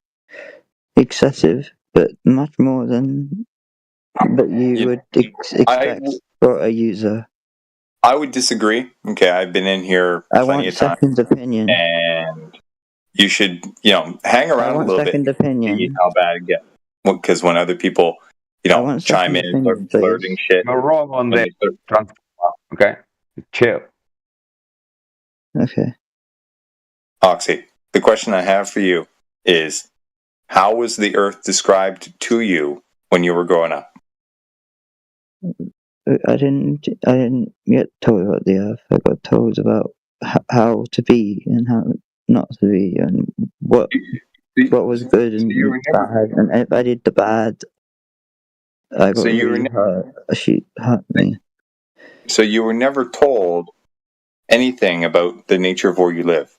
Speaker 3: excessive, but much more than that you would expect for a user.
Speaker 4: I would disagree. Okay, I've been in here plenty of times.
Speaker 3: Second opinion.
Speaker 4: And you should, hang around a little bit.
Speaker 3: Second opinion.
Speaker 4: See how bad it gets. Because when other people, chime in, start flirting shit.
Speaker 14: You're wrong on that. Okay, chill.
Speaker 3: Okay.
Speaker 4: Oxy, the question I have for you is, how was the Earth described to you when you were growing up?
Speaker 3: I didn't get told about the Earth. I got told about how to be and how not to be, and what was good and bad. And if I did the bad, I got really hurt. She hurt me.
Speaker 4: So you were never told anything about the nature of where you live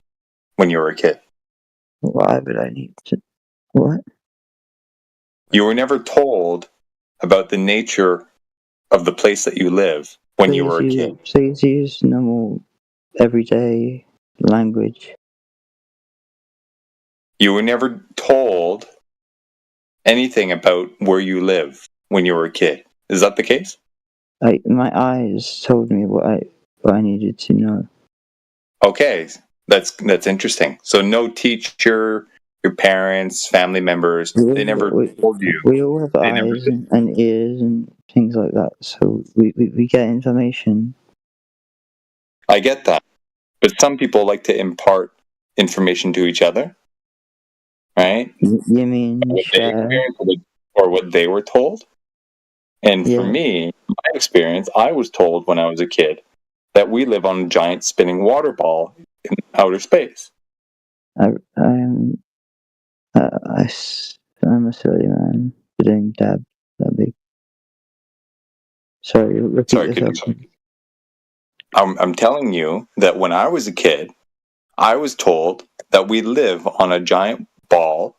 Speaker 4: when you were a kid?
Speaker 3: Why would I need to? What?
Speaker 4: You were never told about the nature of the place that you live when you were a kid.
Speaker 3: Please use normal, everyday language.
Speaker 4: You were never told anything about where you live when you were a kid. Is that the case?
Speaker 3: My eyes told me what I needed to know.
Speaker 4: Okay, that's interesting. So no teacher, your parents, family members, they never told you.
Speaker 3: We all have eyes and ears and things like that, so we get information.
Speaker 4: I get that. But some people like to impart information to each other, right?
Speaker 3: You mean
Speaker 4: what they experienced or what they were told? And for me, my experience, I was told when I was a kid that we live on a giant spinning water ball in outer space.
Speaker 3: I'm a silly man doing that big. Sorry, repeat yourself.
Speaker 4: I'm telling you that when I was a kid, I was told that we live on a giant ball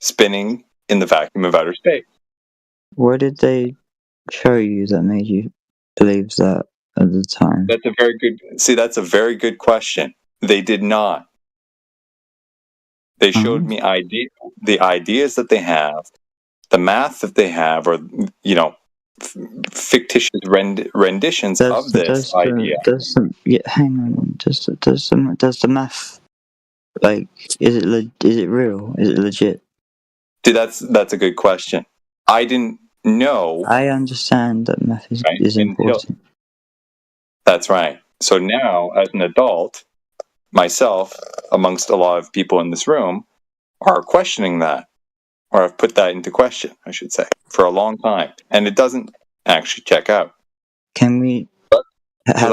Speaker 4: spinning in the vacuum of outer space.
Speaker 3: What did they show you that made you believe that at the time?
Speaker 4: That's a very good question. They did not. They showed me the ideas that they have, the math that they have, or fictitious renditions of this idea.
Speaker 3: Hang on. Does the math, like, is it real? Is it legit?
Speaker 4: Dude, that's a good question. I didn't know.
Speaker 3: I understand that math is important.
Speaker 4: That's right. So now, as an adult, myself, amongst a lot of people in this room, are questioning that. or I've put that into question, I should say, for a long time, and it doesn't actually check out.
Speaker 3: Can we have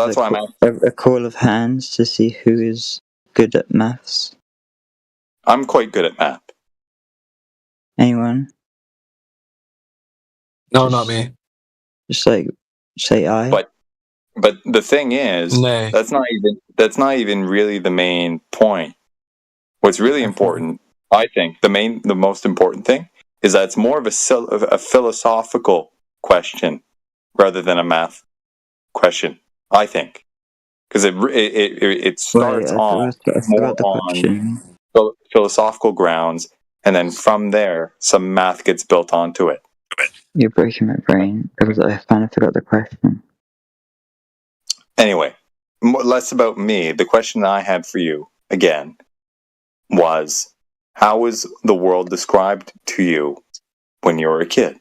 Speaker 3: a call of hands to see who is good at maths?
Speaker 4: I'm quite good at math.
Speaker 3: Anyone?
Speaker 6: No, not me.
Speaker 3: Just like say I.
Speaker 4: But the thing is, that's not even really the main point. What's really important, I think, the most important thing is that it's more of a philosophical question rather than a math question. I think, because it starts on philosophical grounds, and then from there, some math gets built onto it.
Speaker 3: You're breaking my brain because I kind of forgot the question.
Speaker 4: Anyway, less about me. The question that I had for you, again, was, how was the world described to you when you were a kid?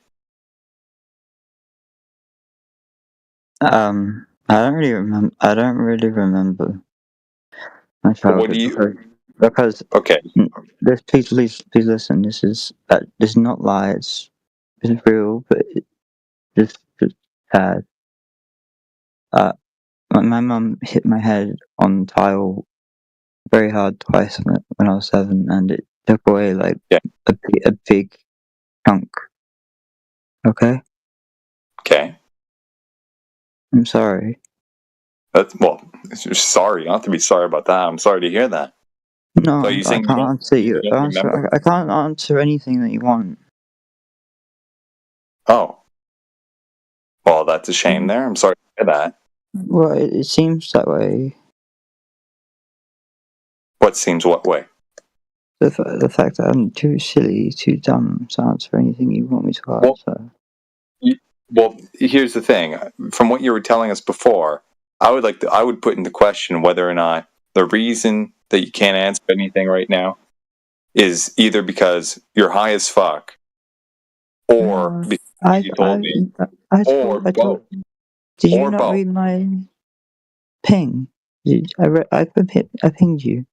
Speaker 3: I don't really remember my childhood. Because
Speaker 4: okay,
Speaker 3: please listen. This is not lies. It's real, but it's just sad. My mum hit my head on tile very hard twice when I was 7, and it took away like a big chunk. Okay.
Speaker 4: Okay.
Speaker 3: I'm sorry.
Speaker 4: Sorry. You don't have to be sorry about that. I'm sorry to hear that.
Speaker 3: No,
Speaker 4: so you
Speaker 3: I can't answer you. I can't answer anything that you want.
Speaker 4: Oh. Well, that's a shame there. I'm sorry to hear that.
Speaker 3: Well, it seems that way.
Speaker 4: What seems what way?
Speaker 3: The fact that I'm too silly, too dumb to answer anything you want me to answer.
Speaker 4: Well, here's the thing. From what you were telling us before, I would put into question whether or not the reason that you can't answer anything right now is either because you're high as fuck, or because you told me, or both.
Speaker 3: Did you not read my ping? I pinged you.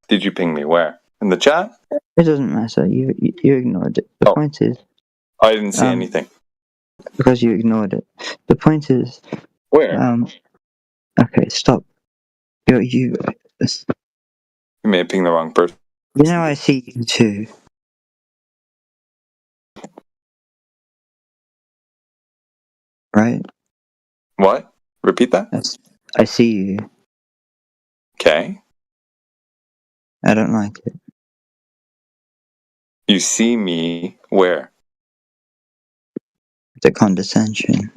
Speaker 4: Did you ping me where? In the chat?
Speaker 3: It doesn't matter. You ignored it. The point is,
Speaker 4: I didn't see anything.
Speaker 3: Because you ignored it. The point is,
Speaker 4: where?
Speaker 3: Okay, stop. You
Speaker 4: may have pinged the wrong person.
Speaker 3: You know I see you too. Right?
Speaker 4: What? Repeat that?
Speaker 3: I see you.
Speaker 4: Okay.
Speaker 3: I don't like it.
Speaker 4: You see me where?
Speaker 3: The condescension.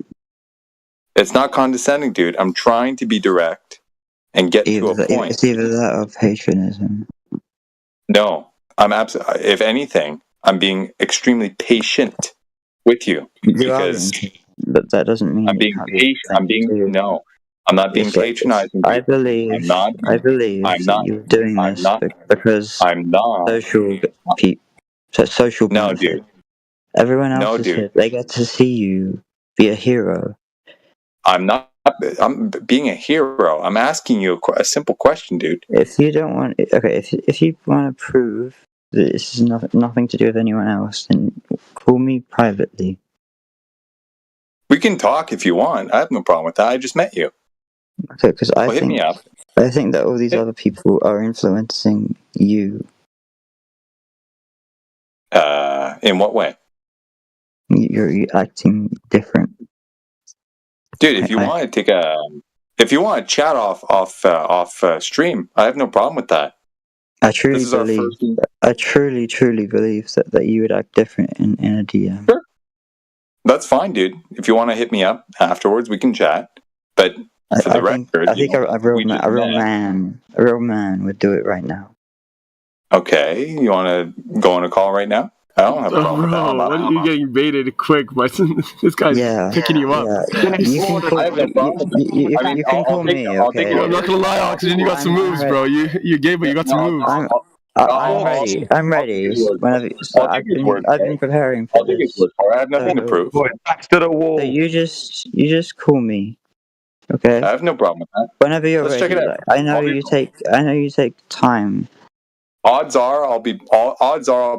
Speaker 4: It's not condescending, dude. I'm trying to be direct and get to a point.
Speaker 3: It's either that or patronism.
Speaker 4: No, I'm absolutely. If anything, I'm being extremely patient with you because.
Speaker 3: But that doesn't mean
Speaker 4: I'm being patient. No, I'm not being patronizing.
Speaker 3: I believe.
Speaker 4: I'm not.
Speaker 3: I believe you're doing this because
Speaker 4: I'm not.
Speaker 3: Social benefit.
Speaker 4: No, dude.
Speaker 3: Everyone else is here. They get to see you be a hero.
Speaker 4: I'm not. I'm being a hero. I'm asking you a simple question, dude.
Speaker 3: If you don't want, if you want to prove that this is nothing to do with anyone else, then call me privately.
Speaker 4: We can talk if you want. I have no problem with that. I just met you.
Speaker 3: Okay, because
Speaker 4: hit me up.
Speaker 3: I think that all these other people are influencing you.
Speaker 4: In what way?
Speaker 3: You're acting different.
Speaker 4: Dude, if you want to chat off stream, I have no problem with that.
Speaker 3: I truly believe that you would act different in a DM.
Speaker 4: Sure. That's fine, dude. If you want to hit me up afterwards, we can chat. But for the record,
Speaker 3: I think a real man would do it right now.
Speaker 4: Okay, you want to go on a call right now? I don't have a problem with that.
Speaker 20: You're getting baited quick, but this guy's picking you up.
Speaker 3: Yeah. You can call me. Okay.
Speaker 20: I'm not gonna lie, Oxygen. You got some moves, bro. You gave, but you got some moves.
Speaker 3: I'm ready. I've been preparing for this.
Speaker 4: I have nothing to prove.
Speaker 14: Back to the wall.
Speaker 3: So you just call me. Okay.
Speaker 4: I have no problem with that.
Speaker 3: Whenever you're ready.
Speaker 4: Check it out.
Speaker 3: I know you take time
Speaker 4: Odds are I'll be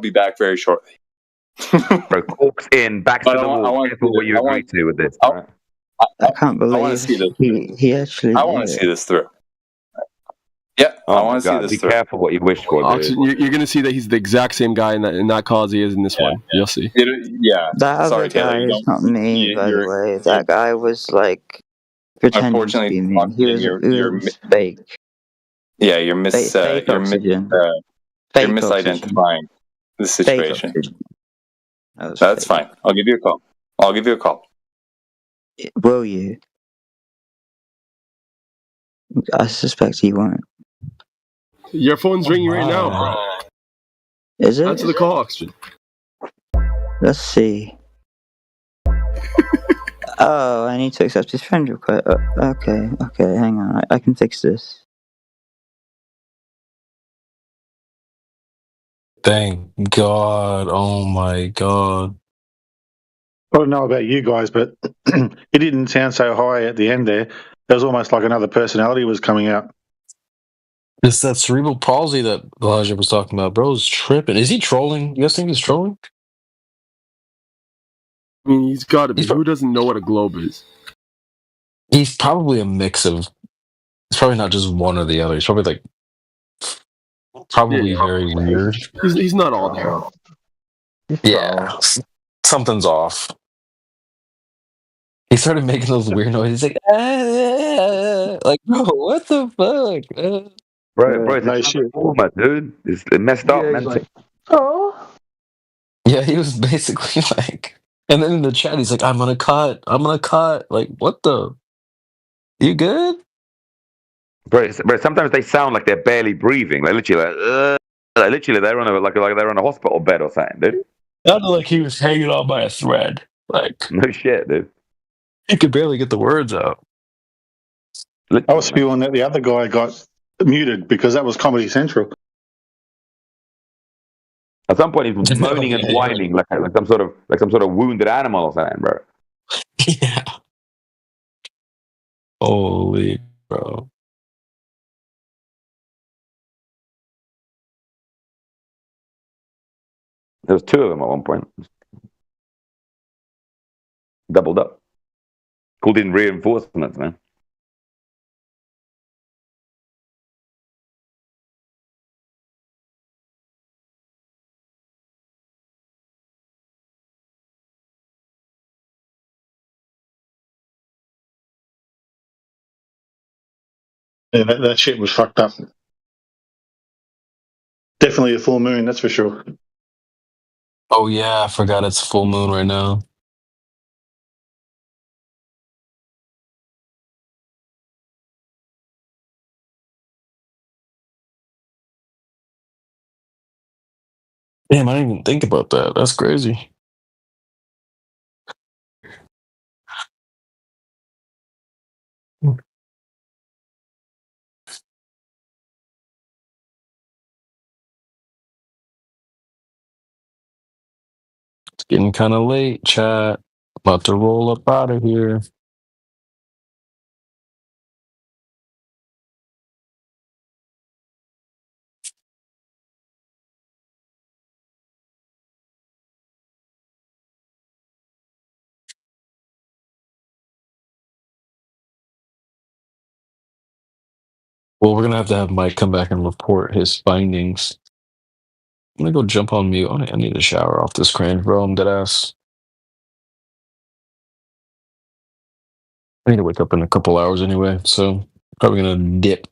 Speaker 4: back very shortly.
Speaker 14: Bro, corks in, backs to the wall. Careful what you agree to with this.
Speaker 3: I can't believe he actually.
Speaker 4: I want to see this through. Yeah, I want to see this
Speaker 14: Be
Speaker 4: through.
Speaker 14: careful what you wish for, dude.
Speaker 20: Oxygen, you're going to see that he's the exact same guy in that call as he is in this one. You'll see.
Speaker 3: That other guy is not me, by the way. That guy was like pretending to be me. He was fake.
Speaker 4: Yeah, you're misidentifying the situation. That's fine. I'll give you a call.
Speaker 3: Will you? I suspect he won't.
Speaker 20: Your phone's ringing right now, bro.
Speaker 3: Is it?
Speaker 20: Answer the call, Oxygen.
Speaker 3: Let's see. Oh, I need to accept his friend request. Okay, hang on. I can fix this.
Speaker 6: Thank God. Oh my God.
Speaker 24: I don't know about you guys, but it didn't sound so high at the end there. It was almost like another personality was coming out.
Speaker 6: It's that cerebral palsy that Elijah was talking about. Bro's tripping. Is he trolling? You guys think he's trolling?
Speaker 20: I mean, he's got to be. Who doesn't know what a globe is?
Speaker 6: He's probably a mix of. It's probably not just one or the other. He's probably very weird.
Speaker 20: He's not all there.
Speaker 6: Yeah, something's off. He started making those weird noises. He's like, bro, what the fuck?
Speaker 14: Bro, it's a transformer, dude. It's messed up, man.
Speaker 3: Like, oh.
Speaker 6: Yeah, he was basically like, and then in the chat, he's like, I'm gonna cut. Like, what the? You good?
Speaker 14: Bro, sometimes they sound like they're barely breathing. Like literally, they're on they're on a hospital bed or something, dude.
Speaker 6: Sounded like he was hanging on by a thread. Like,
Speaker 14: no shit, dude.
Speaker 6: He could barely get the words out.
Speaker 24: I was feeling that the other guy got muted because that was Comedy Central.
Speaker 14: At some point, he's moaning and whining like some sort of wounded animal or something, bro.
Speaker 6: Yeah. Holy, bro.
Speaker 14: There was two of them at one point. Doubled up. Called in reinforcements, man.
Speaker 24: Yeah, that shit was fucked up. Definitely a full moon, that's for sure.
Speaker 6: Oh yeah, I forgot it's full moon right now. Damn, I didn't even think about that. That's crazy. It's getting kind of late, chat. About to roll up out of here. Well, we're gonna have Mike come back and report his findings. I'm gonna go jump on mute. I need to shower off this cringe, bro. I'm dead ass. I need to wake up in a couple hours anyway, so probably gonna dip.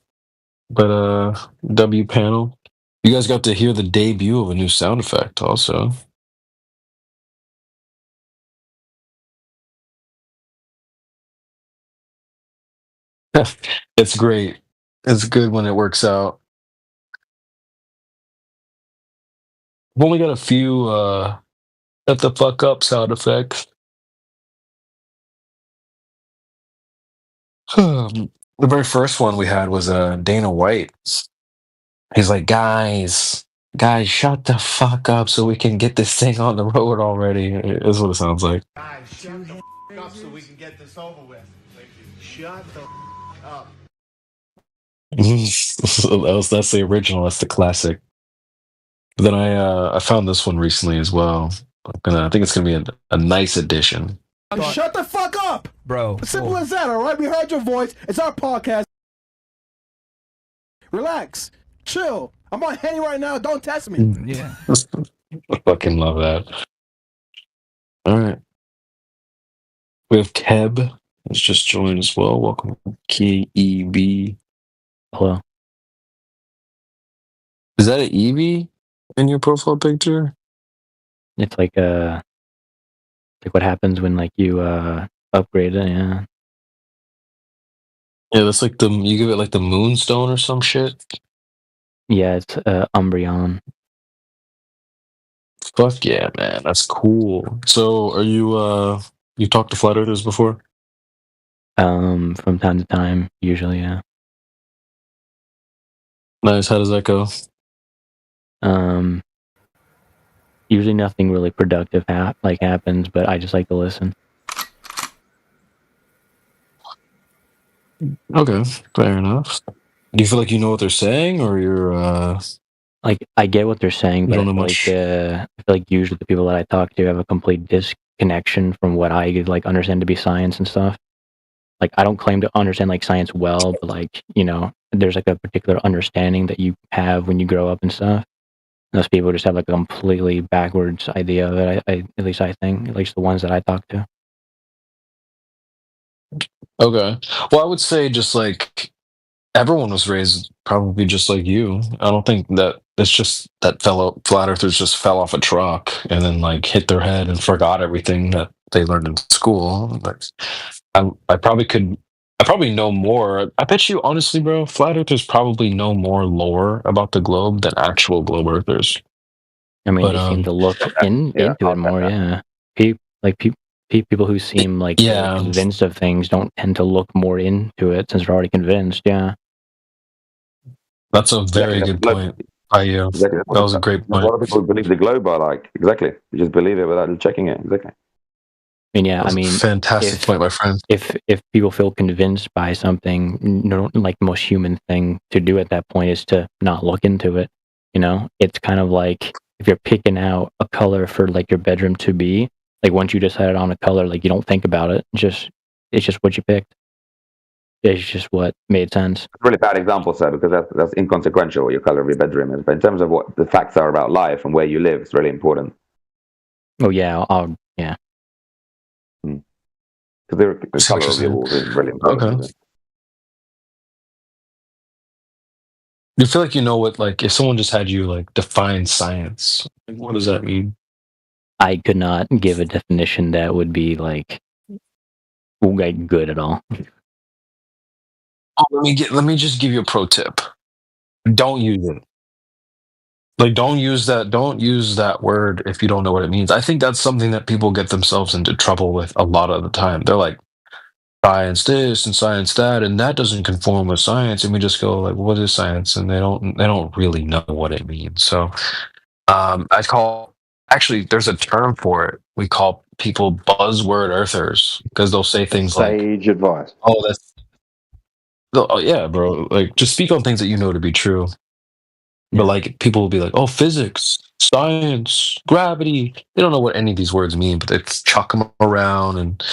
Speaker 6: But W panel. You guys got to hear the debut of a new sound effect also. It's great. It's good when it works out. I've only got a few shut the fuck up sound effects. The very first one we had was Dana White. He's like, guys, shut the fuck up so we can get this thing on the road already. Is what it sounds like.
Speaker 12: Guys, shut the up so we can get this over with. Shut the up.
Speaker 6: That's the original. That's the classic.
Speaker 8: But then I found this one recently as well. I think it's gonna be a nice addition.
Speaker 12: Shut the fuck up, bro. Simple as that. All right, we heard your voice. It's our podcast. Relax, chill. I'm on Henny right now. Don't test me. Yeah.
Speaker 8: I fucking love that. All right. We have Keb that's just joined as well. Welcome, KEB.
Speaker 2: Hello.
Speaker 8: Is that an Eevee in your profile picture?
Speaker 2: It's like what happens when like you upgrade it. Yeah.
Speaker 8: Yeah, that's like you give it like the Moonstone or some shit.
Speaker 2: Yeah, it's Umbreon.
Speaker 8: Fuck yeah, man, that's cool. So, are you talked to flat earthers before?
Speaker 2: From time to time, usually, yeah.
Speaker 8: Nice. How does that go?
Speaker 2: Usually nothing really productive happens, but I just like to listen.
Speaker 8: Okay, fair enough. Do you feel like you know what they're saying, or you're
Speaker 2: like I get what they're saying, but I feel like usually the people that I talk to have a complete disconnection from what I like understand to be science and stuff. Like I don't claim to understand like science well, but like there's like a particular understanding that you have when you grow up and stuff. And those people just have like a completely backwards idea of it. At least I think, at least the ones that I talk to.
Speaker 8: Okay. Well, I would say just like everyone was raised probably just like you. I don't think that it's just that fellow flat earthers just fell off a truck and then like hit their head and forgot everything that they learned in school. But I probably know more. I bet you honestly, bro, flat earthers probably know more lore about the globe than actual globe earthers.
Speaker 2: I mean, they seem to look into it more. Yeah, people who seem like they're convinced of things don't tend to look more into it since they're already convinced. Yeah,
Speaker 8: that's a very good point by you.
Speaker 14: Exactly.
Speaker 8: That was a great point.
Speaker 14: A lot of people believe the globe are like exactly. You just believe it without checking it. Exactly.
Speaker 2: I mean,
Speaker 8: fantastic point, my friend.
Speaker 2: If people feel convinced by something, like the most human thing to do at that point is to not look into it. It's kind of like if you're picking out a color for like your bedroom to be, like once you decided on a color, like you don't think about it. It's just what you picked. It's just what made sense.
Speaker 14: It's a really bad example, sir, because that's inconsequential what your color of your bedroom is. But in terms of what the facts are about life and where you live, it's really important.
Speaker 2: Oh yeah, yeah.
Speaker 14: Because the color of your walls is really important.
Speaker 8: Okay. You feel like you know what, like, if someone just had you like define science, like, what does that mean?
Speaker 2: I could not give a definition that would be like good at all.
Speaker 8: Oh, let me just give you a pro tip. Don't use it. Like, don't use that word if you don't know what it means. I think that's something that people get themselves into trouble with a lot of the time. They're like, science this and science that, and that doesn't conform with science, and we just go like, what is science? And they don't really know what it means. So actually there's a term for it. We call people buzzword earthers because they'll say things like
Speaker 15: sage advice.
Speaker 8: Oh yeah, bro. Like just speak on things that you know to be true. But like people will be like, oh, physics, science, gravity. They don't know what any of these words mean, but they chuck them around and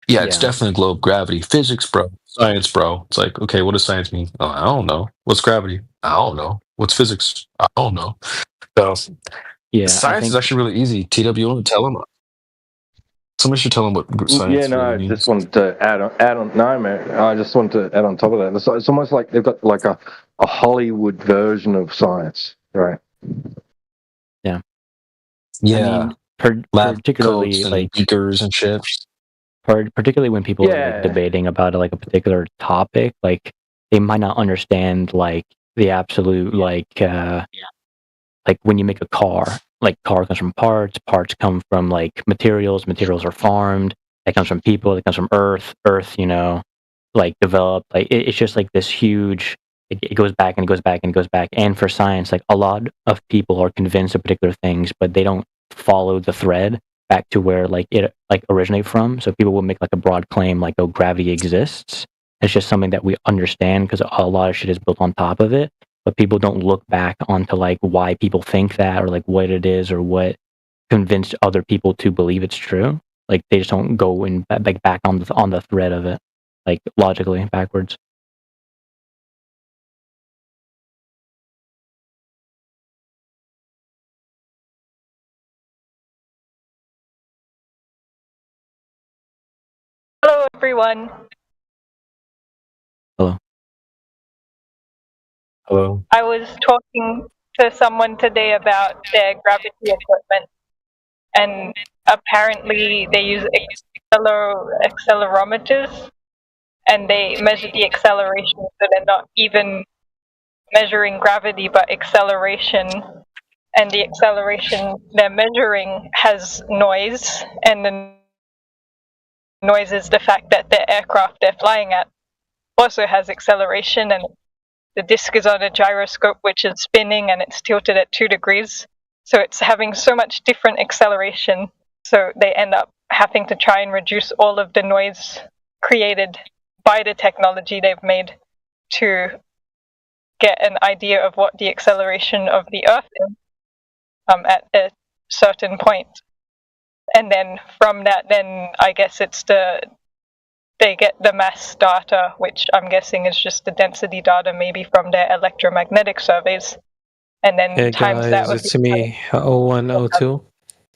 Speaker 8: it's definitely globe, gravity, physics, bro, science, bro. It's like, okay, what does science mean? Oh, I don't know. What's gravity? I don't know. What's physics? I don't know. So, science is actually really easy. TW, you want to tell them? Somebody should tell them what science
Speaker 15: I
Speaker 8: means.
Speaker 15: just wanted to add on. No, man, I just wanted to add on top of that. It's almost like they've got like a Hollywood version of science, right?
Speaker 2: Yeah.
Speaker 8: Yeah.
Speaker 2: I mean, particularly
Speaker 8: and
Speaker 2: like
Speaker 8: beakers and shit.
Speaker 2: Particularly when people are like, debating about like a particular topic, like they might not understand like the absolute like when you make a car, like car comes from parts come from like materials are farmed, that comes from people, that comes from earth, like developed, like it's just like this huge, it goes back and it goes back and it goes back. And for science, like a lot of people are convinced of particular things, but they don't follow the thread back to where like it like originate from. So people will make like a broad claim like, oh, gravity exists. It's just something that we understand because a lot of shit is built on top of it. but people don't look back onto like why people think that or like what it is or what convinced other people to believe it's true. Like they just don't go in like back on the thread of it, like logically backwards.
Speaker 5: Hello, everyone.
Speaker 2: Hello.
Speaker 8: Hello.
Speaker 5: I was talking to someone today about their gravity equipment, and apparently they use accelerometers, and they measure the acceleration, so they're not even measuring gravity but acceleration, and the acceleration they're measuring has noise, and the noise is the fact that the aircraft they're flying at also has acceleration, and the disc is on a gyroscope which is spinning and it's tilted at 2 degrees. So it's having so much different acceleration. So they end up having to try and reduce all of the noise created by the technology they've made to get an idea of what the acceleration of the Earth is at a certain point. And then from that, then I guess they get the mass data, which I'm guessing is just the density data, maybe from their electromagnetic surveys, and then
Speaker 9: Hey
Speaker 5: times
Speaker 9: guys,
Speaker 5: that with
Speaker 9: it's me, 0102.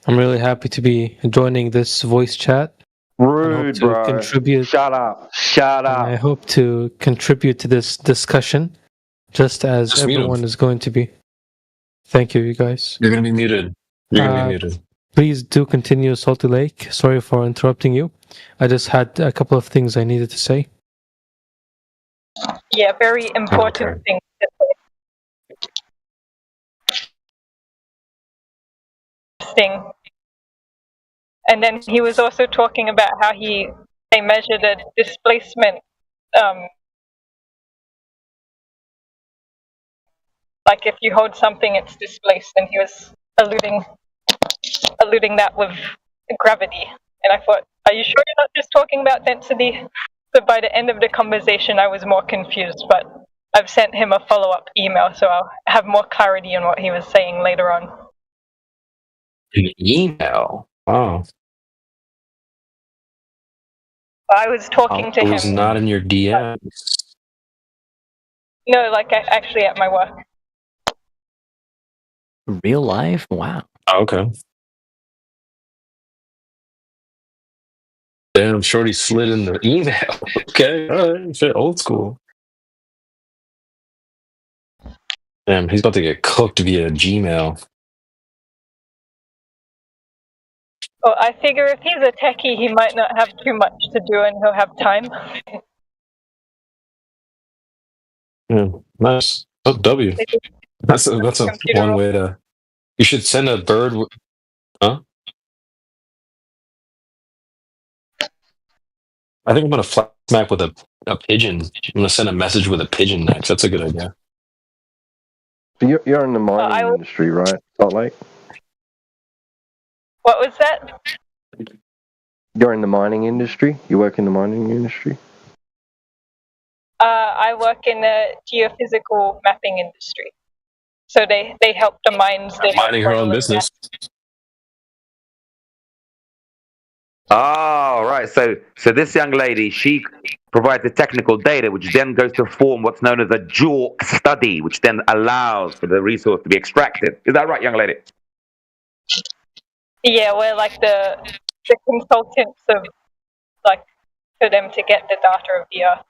Speaker 9: I'm really happy to be joining this voice chat.
Speaker 15: Rude, bro.
Speaker 9: Contribute.
Speaker 15: Shut up. Shut up.
Speaker 9: I hope to contribute to this discussion, just as
Speaker 8: Just mute
Speaker 9: everyone
Speaker 8: him.
Speaker 9: is going to be. Thank you, you guys.
Speaker 8: You're gonna be muted. You're gonna be muted.
Speaker 9: Please do continue, Salty Lake. Sorry for interrupting you. I just had a couple of things I needed to say.
Speaker 5: Yeah, very important thing to say. And then he was also talking about how they measured a displacement, like if you hold something, it's displaced, and he was alluding that with gravity. And I thought, are you sure you're not just talking about density? So by the end of the conversation, I was more confused, but I've sent him a follow-up email, so I'll have more clarity on what he was saying later on.
Speaker 8: An email? Wow.
Speaker 5: I was talking to
Speaker 8: It
Speaker 5: him.
Speaker 8: was not in your DMs.
Speaker 5: No, like actually at my work.
Speaker 2: Real life? Wow.
Speaker 8: Oh, okay. Damn, Shorty slid in the email. Okay, all right, shit, old school. Damn, he's about to get cooked via Gmail.
Speaker 5: Well, I figure if he's a techie, he might not have too much to do and he'll have time.
Speaker 8: Yeah, nice. Oh, W. That's a one way to. You should send a bird. Huh? I think I'm gonna flat smack with a pigeon. I'm gonna send a message with a pigeon next. That's a good idea.
Speaker 15: You're in the mining industry, right? Salt Lake?
Speaker 5: What was that?
Speaker 15: You're in the mining industry? You work in the mining industry?
Speaker 5: I work in the geophysical mapping industry. So they help the mines. They
Speaker 8: Minding her own business.
Speaker 14: Oh, right. So this young lady, she provides the technical data, which then goes to form what's known as a JORC study, which then allows for the resource to be extracted. Is that right, young lady?
Speaker 5: Yeah, we're like the consultants of, like, for them to get the data of the Earth.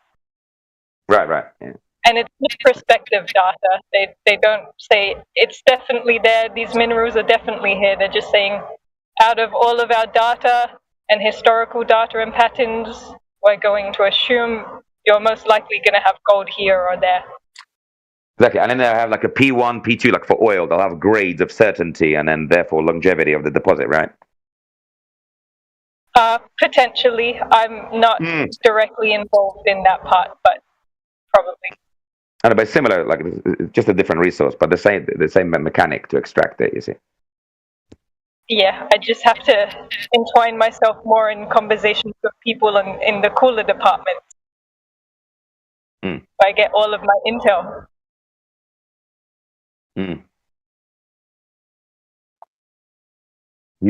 Speaker 14: Right. Yeah.
Speaker 5: And it's prospective data. They don't say it's definitely there. These minerals are definitely here. They're just saying, out of all of our data and historical data and patterns, we're going to assume you're most likely going to have gold here or there.
Speaker 14: Exactly, and then they'll have like a P1, P2, like for oil. They'll have grades of certainty and then therefore longevity of the deposit, right?
Speaker 5: Potentially. I'm not directly involved in that part, but probably.
Speaker 14: And but similar, like it's just a different resource, but the same mechanic to extract it, you see.
Speaker 5: Yeah, I just have to entwine myself more in conversations with people in the cooler department. I get all of my intel.
Speaker 14: You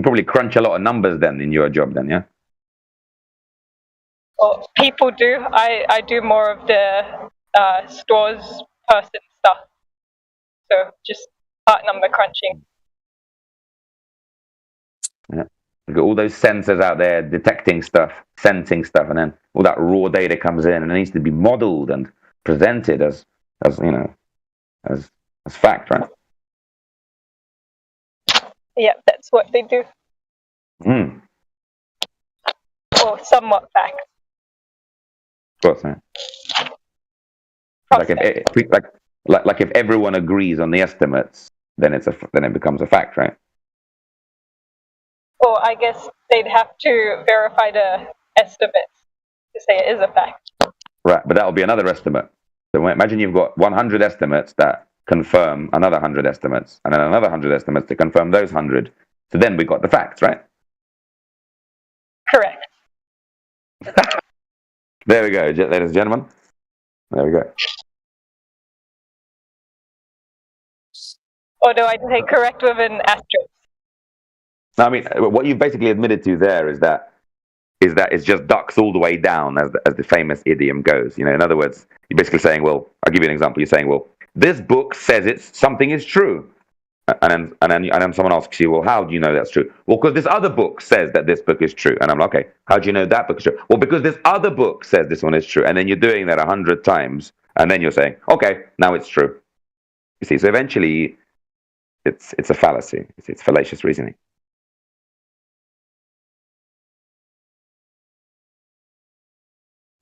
Speaker 14: probably crunch a lot of numbers then in your job, then, yeah?
Speaker 5: Well, people do. I do more of the stores person stuff. So just part number crunching.
Speaker 14: Yeah. You've got all those sensors out there detecting stuff, sensing stuff, and then all that raw data comes in and it needs to be modeled and presented as fact, right?
Speaker 5: Yeah, that's what they do. Or somewhat fact.
Speaker 14: Of course, man. Like if everyone agrees on the estimates, then it becomes a fact, right?
Speaker 5: Or I guess they'd have to verify the estimates to say it is a fact.
Speaker 14: Right, but that will be another estimate. So imagine you've got 100 estimates that confirm another 100 estimates, and then another 100 estimates to confirm those 100. So then we got the facts, right?
Speaker 5: Correct.
Speaker 14: There we go, ladies and gentlemen. There we go.
Speaker 5: Or do I say correct with an asterisk?
Speaker 14: No, I mean, what you've basically admitted to there is that it's just ducks all the way down, as the famous idiom goes. You know, in other words, you're basically saying, well, I'll give you an example. You're saying, well, this book says something is true, and then someone asks you, well, how do you know that's true? Well, because this other book says that this book is true, and I'm like, okay, how do you know that book is true? Well, because this other book says this one is true, and then you're doing that 100 times, and then you're saying, okay, now it's true. You see, so eventually, it's a fallacy. It's fallacious reasoning.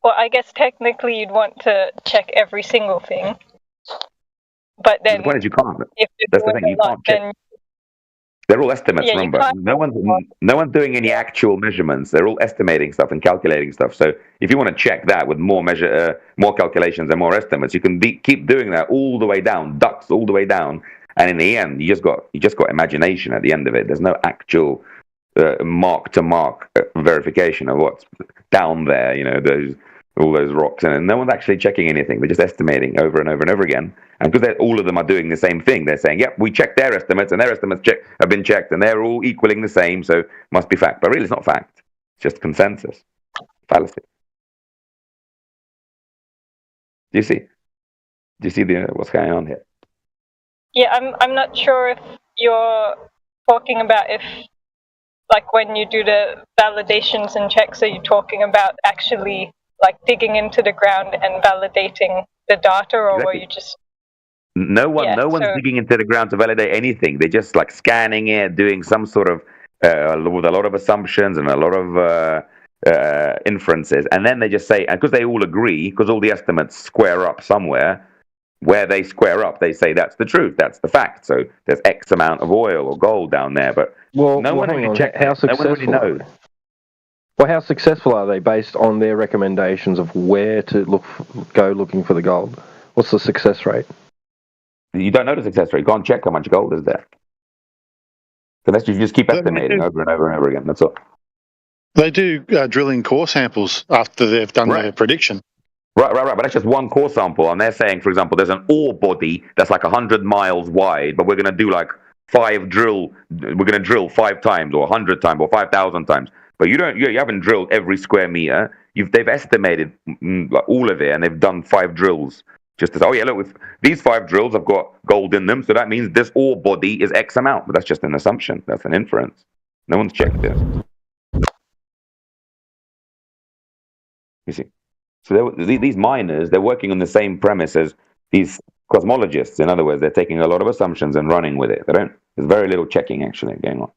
Speaker 5: Well, I guess technically you'd want to check every single thing. But then,
Speaker 14: the point is you can't.
Speaker 5: If
Speaker 14: that's the thing. You can't check. They're all estimates. Remember, no one's doing any actual measurements. They're all estimating stuff and calculating stuff. So if you want to check that with more calculations and more estimates, you can keep doing that all the way down, ducks all the way down, and in the end, you just got imagination at the end of it. There's no actual mark to mark verification of what's down there. You know, all those rocks, and no one's actually checking anything. They're just estimating over and over and over again. And because all of them are doing the same thing, they're saying, yep, we checked their estimates, and their estimates have been checked, and they're all equaling the same, so must be fact. But really, it's not fact. It's just consensus. Fallacy. Do you see? What's going on here?
Speaker 5: Yeah, I'm not sure if you're talking about like when you do the validations and checks, are you talking about actually like digging into the ground and validating the data, or were you just...
Speaker 14: No one's digging into the ground to validate anything. They're just like scanning it, doing some sort of with a lot of assumptions and a lot of inferences, and then they just say, and because they all agree, because all the estimates square up somewhere, where they square up, they say that's the truth, that's the fact. So there's X amount of oil or gold down there, but no one really checks it. No one really knows.
Speaker 15: Well, how successful are they based on their recommendations of where to go looking for the gold? What's the success rate?
Speaker 14: You don't know the success rate. Go and check how much gold is there. Unless you just keep estimating over and over and over again. That's all.
Speaker 24: They do drilling core samples after they've done their prediction.
Speaker 14: Right. But that's just one core sample. And they're saying, for example, there's an ore body that's like 100 miles wide, but we're going to do like we're going to drill 5 times or 100 times or 5,000 times. But you haven't drilled every square meter. They've estimated all of it, and they've done 5 drills. Just to say, oh yeah, look, with these 5 drills have got gold in them, so that means this ore body is X amount. But that's just an assumption. That's an inference. No one's checked it. You see? So these miners, they're working on the same premise as these cosmologists. In other words, they're taking a lot of assumptions and running with it. There's very little checking actually going on.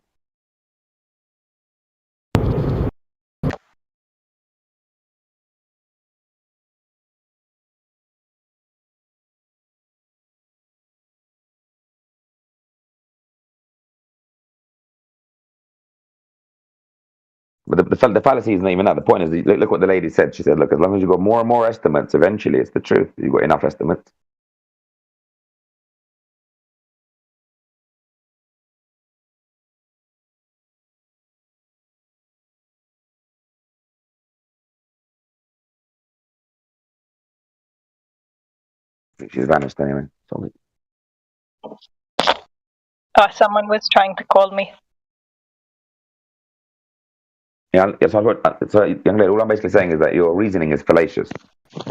Speaker 14: But the fallacy isn't even that. The point is, look what the lady said. She said, look, as long as you've got more and more estimates, eventually it's the truth. You've got enough estimates. I think she's vanished anyway. Sorry.
Speaker 5: Someone was trying to call me.
Speaker 14: Yeah, so young lady, all I'm basically saying is that your reasoning is fallacious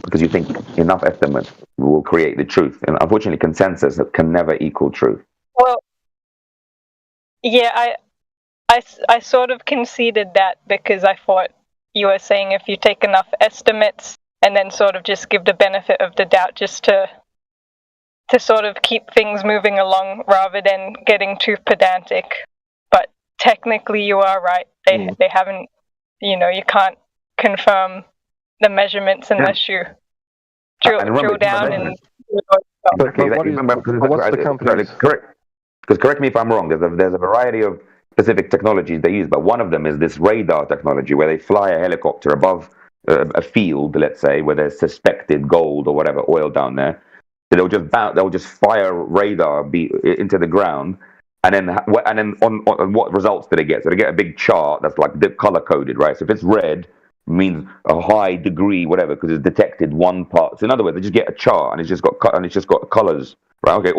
Speaker 14: because you think enough estimates will create the truth, and unfortunately, consensus can never equal truth.
Speaker 5: Well, yeah, I sort of conceded that because I thought you were saying if you take enough estimates and then sort of just give the benefit of the doubt just to sort of keep things moving along rather than getting too pedantic. But technically you are right. They haven't, you can't confirm the measurements unless you drill down and
Speaker 15: But what's the company's...
Speaker 14: Correct. Because correct me if I'm wrong. There's a variety of specific technologies they use, but one of them is this radar technology where they fly a helicopter above a field, let's say, where there's suspected gold or whatever oil down there. They'll just fire radar into the ground, and then on what results do they get? So they get a big chart that's like color coded, right? So if it's red, means a high degree, whatever, because it's detected one part. So in other words, they just get a chart and it's just got colors, right? Okay,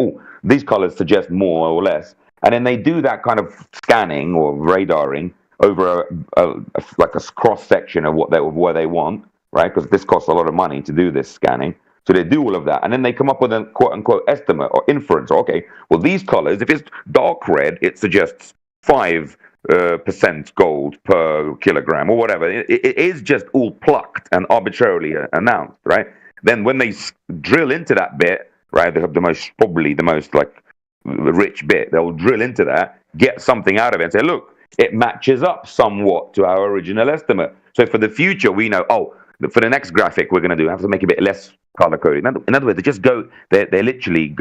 Speaker 14: these colors suggest more or less, and then they do that kind of scanning or radaring over like a cross section of where they want, right? Because this costs a lot of money to do this scanning. So they do all of that, and then they come up with a quote-unquote estimate or inference. Okay, well, these colors, if it's dark red, it suggests 5% gold per kilogram or whatever. It is just all plucked and arbitrarily announced, right? Then when they drill into that bit, right, they have probably the most like rich bit. They'll drill into that, get something out of it, and say, look, it matches up somewhat to our original estimate. So for the future, we know, for the next graphic we're going to have to make a bit less color coded. In other words, they just go, they're literally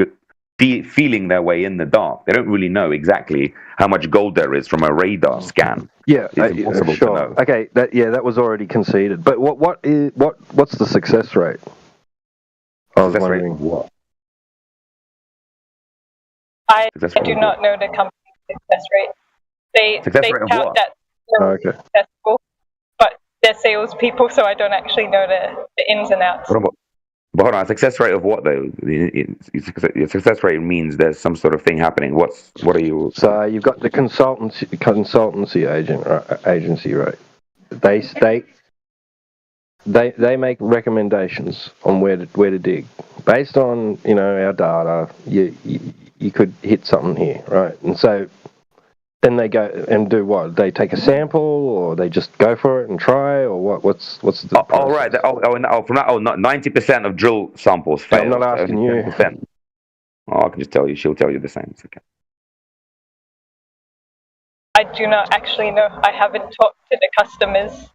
Speaker 14: feeling their way in the dark. They don't really know exactly how much gold there is from a radar scan.
Speaker 15: Yeah,
Speaker 14: it's impossible to know.
Speaker 15: Okay, that was already conceded. But what's the success rate? I was wondering
Speaker 14: what.
Speaker 5: I do not know the company's success rate. They tout that they're successful, but they're salespeople, so I don't actually know the ins and outs.
Speaker 14: But hold on, success rate of what though? Success rate means there's some sort of thing happening. What are you?
Speaker 15: So you've got the consultancy agency, right? They make recommendations on where to dig based on our data. You could hit something here, right? And so then they go and do what? They take a sample, or they just go for it and try, or what? What's the?
Speaker 14: Oh right. From that. 90% of drill samples fail.
Speaker 15: I'm not asking you.
Speaker 14: 10%. I can just tell you. She'll tell you the same. It's okay.
Speaker 5: I do not actually know. I haven't talked to the customers,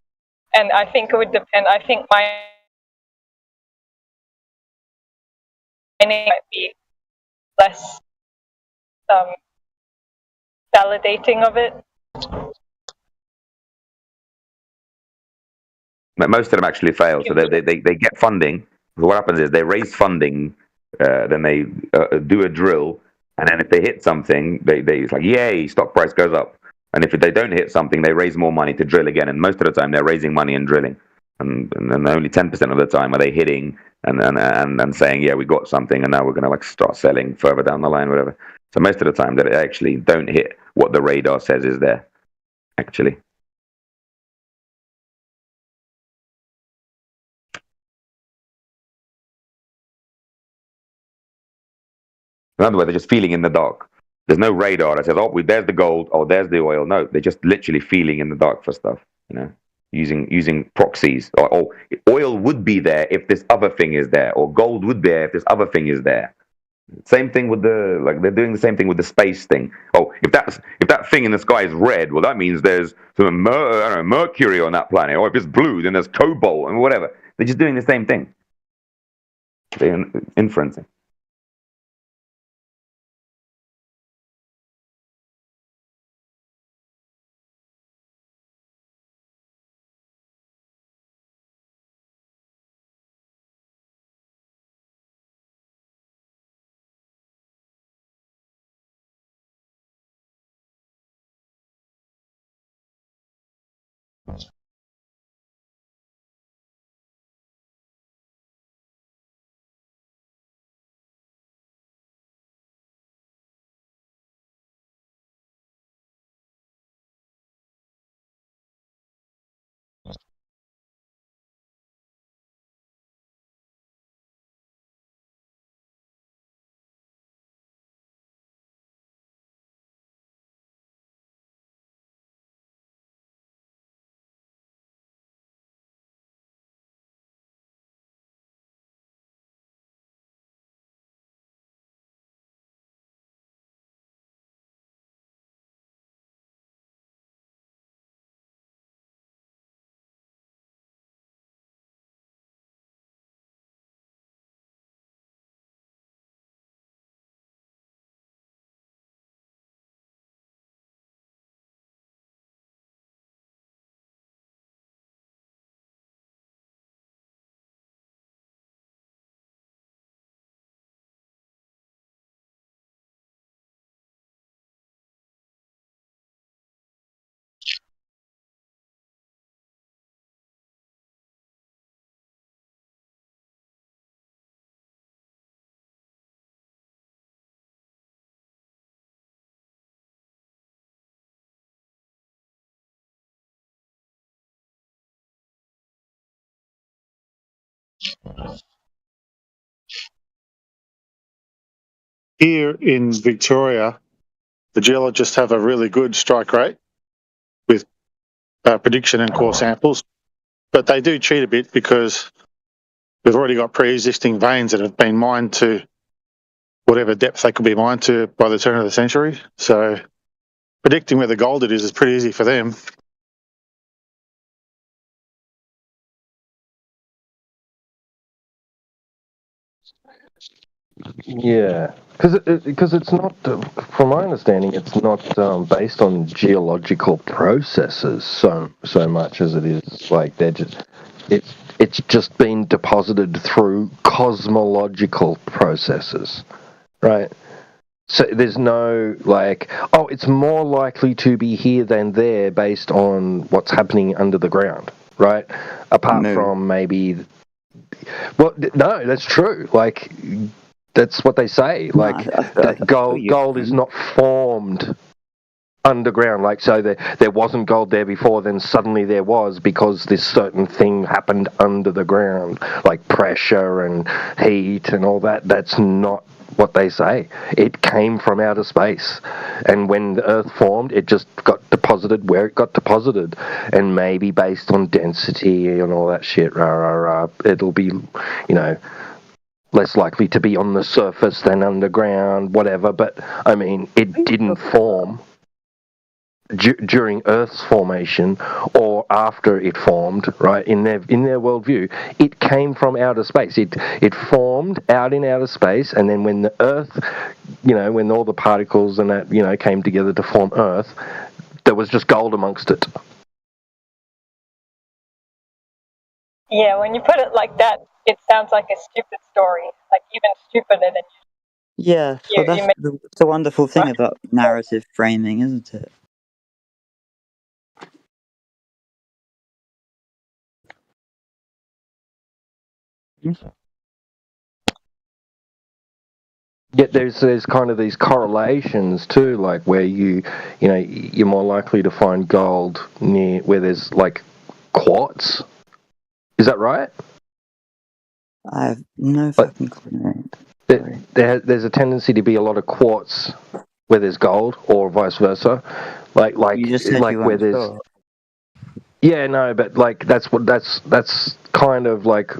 Speaker 5: and I think it would depend. I think my might be less validating of it.
Speaker 14: Most of them actually fail. So they get funding. So what happens is they raise funding, then they do a drill, and then if they hit something, it's like, yay, stock price goes up. And if they don't hit something, they raise more money to drill again. And most of the time, they're raising money and drilling. And then only 10% of the time are they hitting and saying, yeah, we got something, and now we're going to start selling further down the line, whatever. So most of the time, they actually don't hit what the radar says is there, actually. In other words, they're just feeling in the dark. There's no radar that says, there's the gold, there's the oil. No, they're just literally feeling in the dark for stuff, using proxies. Or oil would be there if this other thing is there, or gold would be there if this other thing is there. Same thing with they're doing the same thing with the space thing. If that thing in the sky is red, well, that means there's some mercury on that planet. Or if it's blue, then there's cobalt and whatever. They're just doing the same thing. They're inferencing.
Speaker 24: Here in Victoria, the geologists have a really good strike rate with prediction and core samples, but they do cheat a bit because we've already got pre-existing veins that have been mined to whatever depth they could be mined to by the turn of the century. So predicting where the gold it is pretty easy for them.
Speaker 15: Yeah, because it's not, from my understanding, it's not based on geological processes so much as it is like they're just it's just been deposited through cosmological processes, right? So there's no like, oh, it's more likely to be here than there based on what's happening under the ground, right? Apart from maybe, well, no, that's true. Like, that's what they say. Like, that gold is not formed underground. Like, so there wasn't gold there before, then suddenly there was because this certain thing happened under the ground, like pressure and heat and all that. That's not what they say. It came from outer space, and when the Earth formed, it just got deposited where it got deposited, and maybe based on density and all that shit, it'll be, less likely to be on the surface than underground, whatever. But I mean, it didn't form during Earth's formation or after it formed, right? In their worldview, it came from outer space. It formed out in outer space, and then when the Earth, when all the particles and that, came together to form Earth, there was just gold amongst it.
Speaker 5: Yeah, when you put it like that, it sounds like a stupid story, like even stupider than.
Speaker 3: Yeah, well, that's the wonderful thing about narrative framing, isn't it?
Speaker 15: Yet there's kind of these correlations too, like where you're more likely to find gold near where there's like quartz. Is that right?
Speaker 3: I have no fucking clue.
Speaker 15: There's a tendency to be a lot of quartz where there's gold, or vice versa. Like
Speaker 3: you just said
Speaker 15: like
Speaker 3: you
Speaker 15: where there's.
Speaker 3: Sure.
Speaker 15: Yeah, no, but like that's kind of like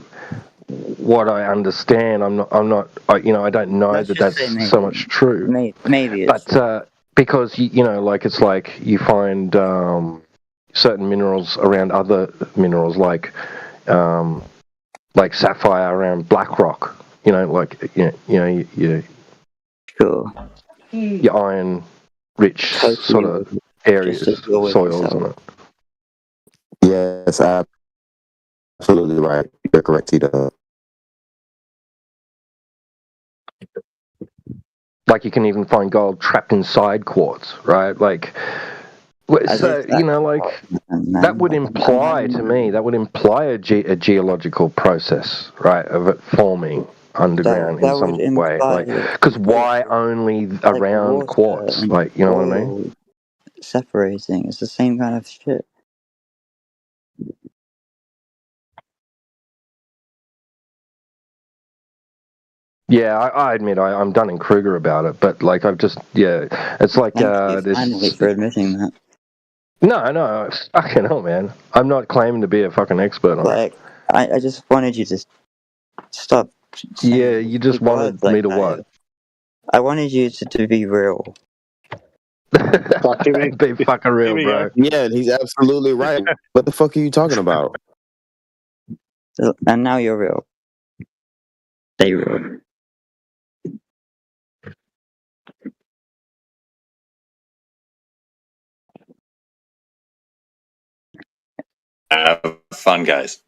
Speaker 15: what I understand. I don't know that's so much true.
Speaker 3: Maybe it's
Speaker 15: but because it's like you find certain minerals around other minerals, like sapphire around black rock.
Speaker 3: Sure.
Speaker 15: Your iron rich sort of areas, soils on it.
Speaker 11: Yes, absolutely right. You're correct, Tito.
Speaker 15: Like you can even find gold trapped inside quartz, right? Like, so that would imply to me a geological process, right, of it forming underground in some way. Like, because why only around quartz? Like, you know what I mean?
Speaker 3: Separating. It's the same kind of shit.
Speaker 15: Yeah, I admit I'm Dunning-Kruger about it, but like I've just it's like
Speaker 3: Thank you finally for admitting that.
Speaker 15: No, fucking hell, man. I'm not claiming to be a fucking expert on it.
Speaker 3: I just wanted you to stop.
Speaker 15: Yeah, you just wanted me to what?
Speaker 3: I wanted you to be real.
Speaker 15: Be fucking real, bro.
Speaker 11: Yeah, he's absolutely right. What the fuck are you talking about?
Speaker 3: And now you're real. Stay real.
Speaker 4: Have fun, guys.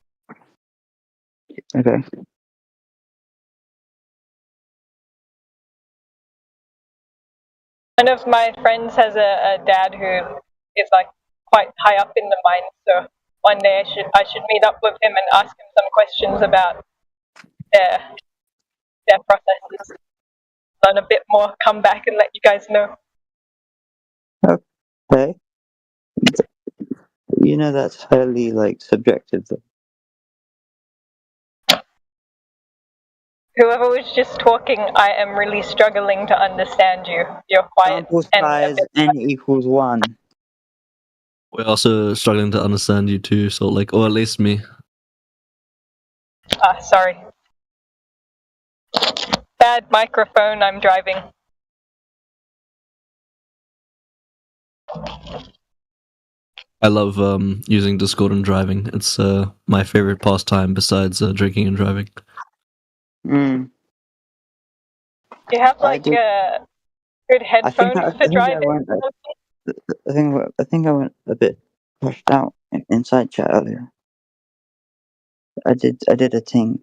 Speaker 3: Okay.
Speaker 5: One of my friends has a dad who is like quite high up in the mine, so one day I should meet up with him and ask him some questions about their processes. Learn a bit more, come back and let you guys know.
Speaker 3: Okay. That's highly subjective though.
Speaker 5: Whoever was just talking, I am really struggling to understand you. You're quiet
Speaker 3: Sample
Speaker 5: and a
Speaker 3: size
Speaker 5: bit
Speaker 3: n equals 1.
Speaker 16: We're also struggling to understand you too, so like, or at least me.
Speaker 5: sorry. Bad microphone, I'm driving.
Speaker 16: I love using Discord and driving. It's my favorite pastime besides drinking and driving.
Speaker 3: Mm.
Speaker 5: You have like good headphones to drive in?
Speaker 3: I think I went a bit pushed out inside chat earlier. I did a thing.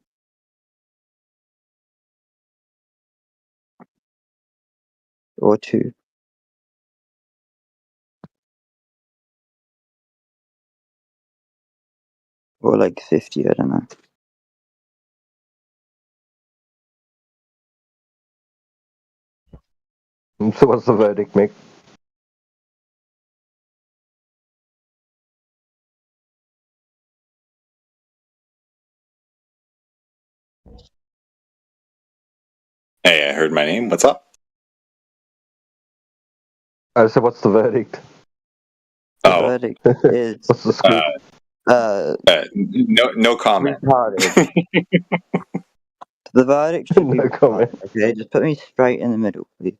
Speaker 3: Or 2. Or like 50, I don't know.
Speaker 15: So what's the verdict, Mick?
Speaker 10: Hey, I heard my name. What's up?
Speaker 15: So what's the verdict?
Speaker 3: The verdict is
Speaker 15: what's the scoop?
Speaker 10: No comment.
Speaker 3: Retarded. The verdict should be
Speaker 15: no comment.
Speaker 3: Okay, just put me straight in the middle, please.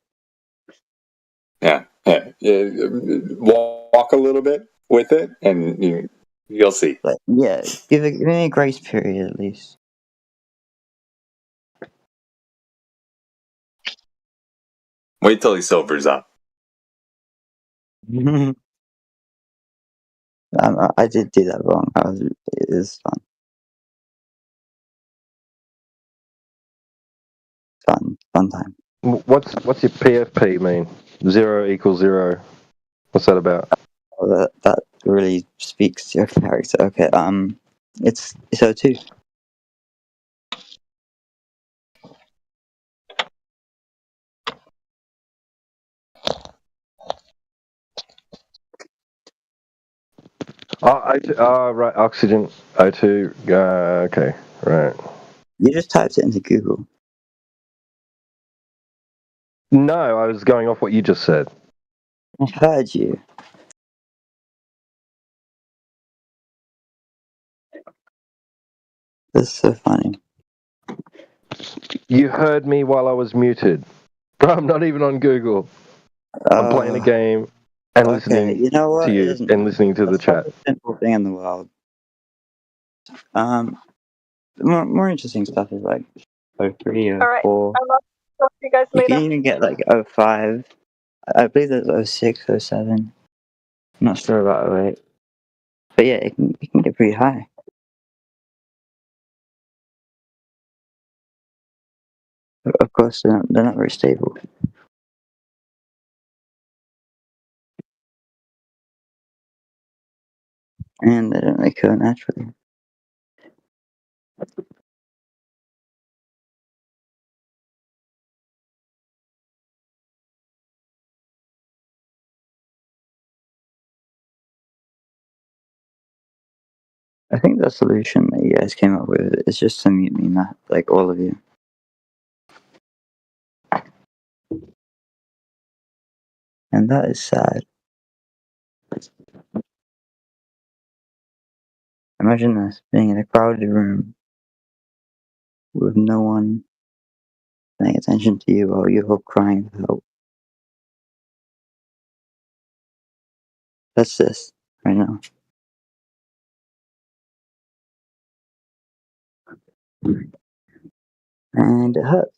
Speaker 10: Yeah. Walk a little bit with it, and you'll see.
Speaker 3: But yeah, give me a grace period at least.
Speaker 10: Wait till he sobers up.
Speaker 3: I did do that wrong. It was fun. Fun time.
Speaker 15: What's your PFP mean? 0 equals 0. What's that about?
Speaker 3: Oh, that really speaks to your character. Okay, it's O2.
Speaker 15: Right, oxygen, O2. Okay, right.
Speaker 3: You just typed it into Google.
Speaker 15: No, I was going off what you just said.
Speaker 3: I heard you. That's so funny.
Speaker 15: You heard me while I was muted. I'm not even on Google. I'm playing a game and listening
Speaker 3: you know what?
Speaker 15: to you and listening to the chat.
Speaker 3: The simple thing in the world. More interesting stuff is like 03 or
Speaker 5: Alright,
Speaker 3: 04.
Speaker 5: I'll talk to you guys
Speaker 3: You
Speaker 5: later.
Speaker 3: can even get like 05. I believe there's 06, 07. I'm not sure about 08. But yeah, it can get pretty high. Of course, they're not very stable. And they don't occur naturally. I think the solution that you guys came up with is just to mute me, not like all of you. And that is sad. Imagine this, being in a crowded room with no one paying attention to you while you're crying for help. That's this, right now. And it hurts.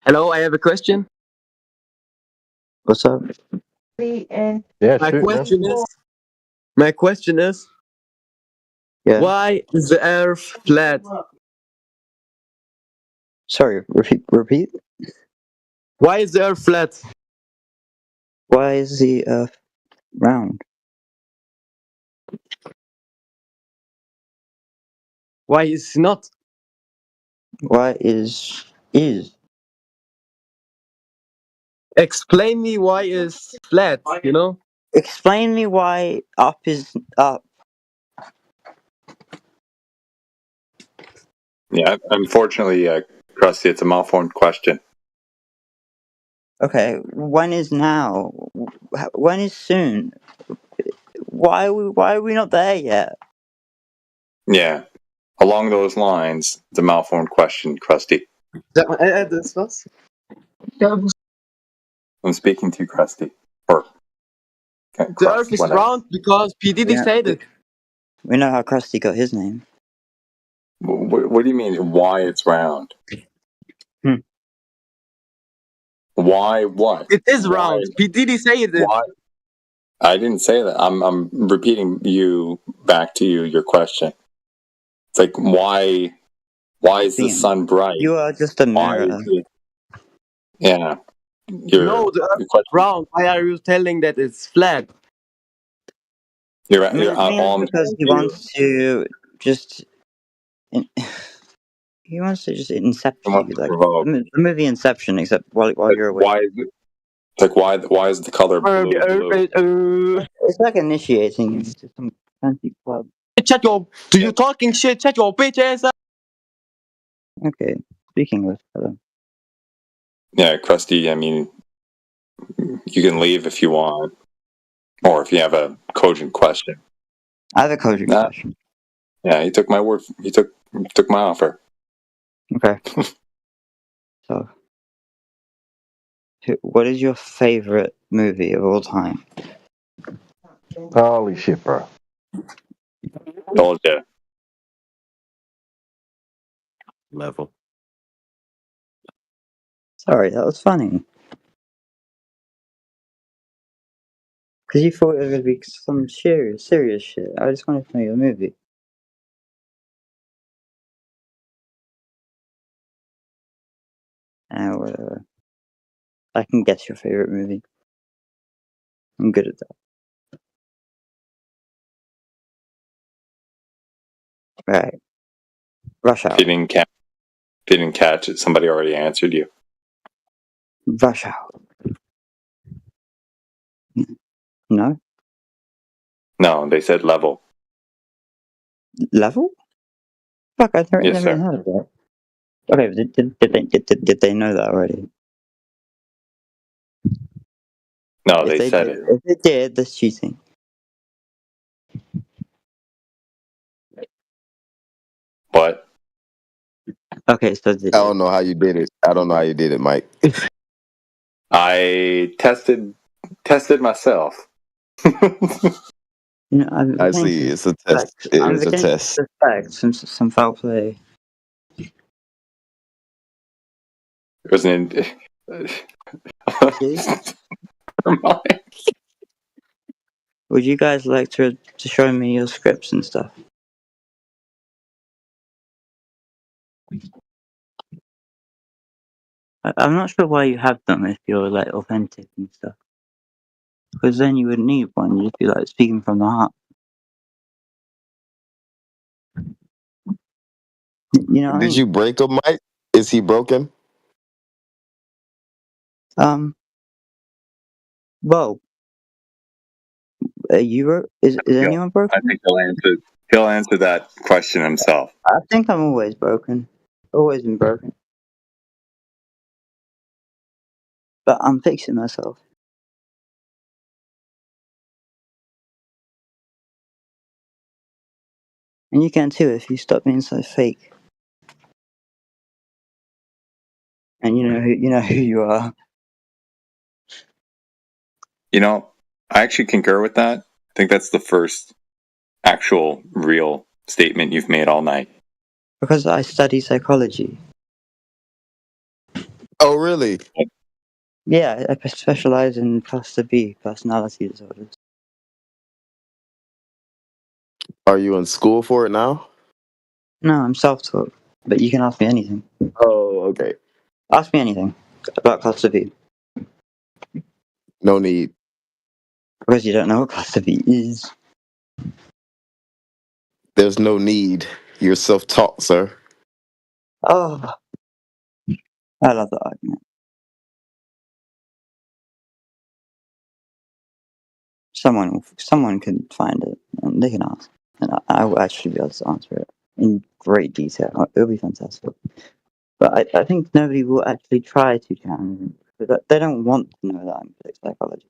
Speaker 7: Hello, I have a question.
Speaker 3: What's up?
Speaker 15: Yeah,
Speaker 7: My
Speaker 15: shoot,
Speaker 7: question
Speaker 15: man.
Speaker 7: is. My question is.
Speaker 3: Yeah.
Speaker 7: Why is the Earth flat?
Speaker 3: Sorry, repeat.
Speaker 7: Why is the Earth flat?
Speaker 3: Why is the Earth round?
Speaker 7: Why is not?
Speaker 3: Why is?
Speaker 7: Explain me why is flat, you know?
Speaker 3: Explain me why up is up.
Speaker 4: Yeah, unfortunately, Krusty, it's a malformed question.
Speaker 3: Okay, when is now? When is soon? Why are we not there yet?
Speaker 4: Yeah, along those lines, it's a malformed question, Krusty. I'm speaking to Krusty. Or
Speaker 7: The Earth is round because P. Diddy
Speaker 3: Yeah.
Speaker 7: said it.
Speaker 3: We know how Krusty got his name.
Speaker 4: What do you mean, why it's round? Why what?
Speaker 7: It is round. P. Diddy said it.
Speaker 4: Why? I didn't say that. I'm repeating back to you your question. It's like why is the sun bright?
Speaker 3: You are just a mirror.
Speaker 4: Yeah.
Speaker 7: No, the Earth is round. Why are you telling that it's flat?
Speaker 4: You're
Speaker 3: all because he wants to just. He wants to just Inception you, like the movie Inception, except while you're awake.
Speaker 4: Why is it? Like why is the color blue?
Speaker 3: It's like initiating you to some fancy club.
Speaker 7: Do you talking shit? Shut your bitch ass up.
Speaker 3: Okay, speak English, fellow.
Speaker 4: Yeah, Krusty, I mean, you can leave if you want. Or if you have a cogent question.
Speaker 3: I have a cogent question.
Speaker 4: Yeah, he took my word. He took my offer.
Speaker 3: Okay. So, what is your favorite movie of all time?
Speaker 15: Holy shit, bro.
Speaker 4: Told you.
Speaker 1: Level.
Speaker 3: Sorry, that was funny. Because you thought it was going to be some serious shit. I just wanted to know your movie. Whatever. I can guess your favorite movie. I'm good at that. Right. Rush Hour.
Speaker 4: If you didn't catch it, somebody already answered you.
Speaker 3: Rush Hour. No?
Speaker 4: No, they said level.
Speaker 3: Level? Fuck, I never
Speaker 4: Yes,
Speaker 3: even
Speaker 4: sir.
Speaker 3: heard of that. Okay, did they know that already?
Speaker 4: No, they said it.
Speaker 3: If they did, that's cheating.
Speaker 4: What?
Speaker 3: Okay, so
Speaker 11: I don't know how you did it. I don't know how you did it, Mike.
Speaker 4: I tested myself.
Speaker 3: You know,
Speaker 11: I see. It's a test. It is a test.
Speaker 3: Some foul play.
Speaker 4: It was an.
Speaker 3: Would you guys like to show me your scripts and stuff? I'm not sure why you have them if you're like authentic and stuff. Because then you wouldn't need one. You'd be like speaking from the heart. You know what I
Speaker 11: Did
Speaker 3: mean?
Speaker 11: you break him, Mike? Is he broken?
Speaker 3: Well, is anyone broken?
Speaker 4: I think he'll answer that question himself.
Speaker 3: I think I'm always broken. Always been broken. But I'm fixing myself. And you can too if you stop being so fake. And you know who you are.
Speaker 4: You know, I actually concur with that. I think that's the first actual real statement you've made all night.
Speaker 3: Because I study psychology.
Speaker 11: Oh, really?
Speaker 3: Yeah, I specialize in cluster B personality disorders.
Speaker 11: Are you in school for it now?
Speaker 3: No, I'm self-taught, but you can ask me anything.
Speaker 11: Oh, okay.
Speaker 3: Ask me anything about cluster B.
Speaker 11: No need.
Speaker 3: Because you don't know what cluster B is.
Speaker 11: There's no need. You're self-taught, sir.
Speaker 3: Oh, I love that argument. Someone can find it and they can ask, and I will actually be able to answer it in great detail. It'll be fantastic. But I think nobody will actually try to challenge me because they don't want to know that I'm physics psychology.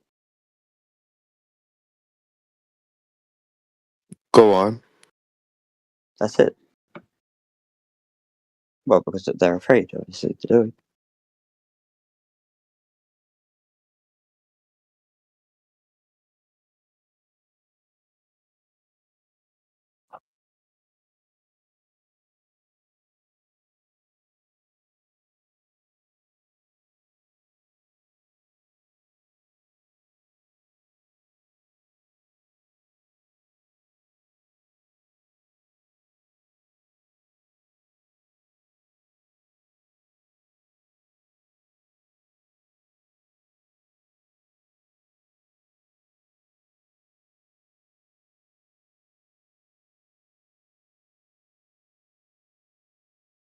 Speaker 11: Go on.
Speaker 3: That's it. Well, because they're afraid, obviously, to do it.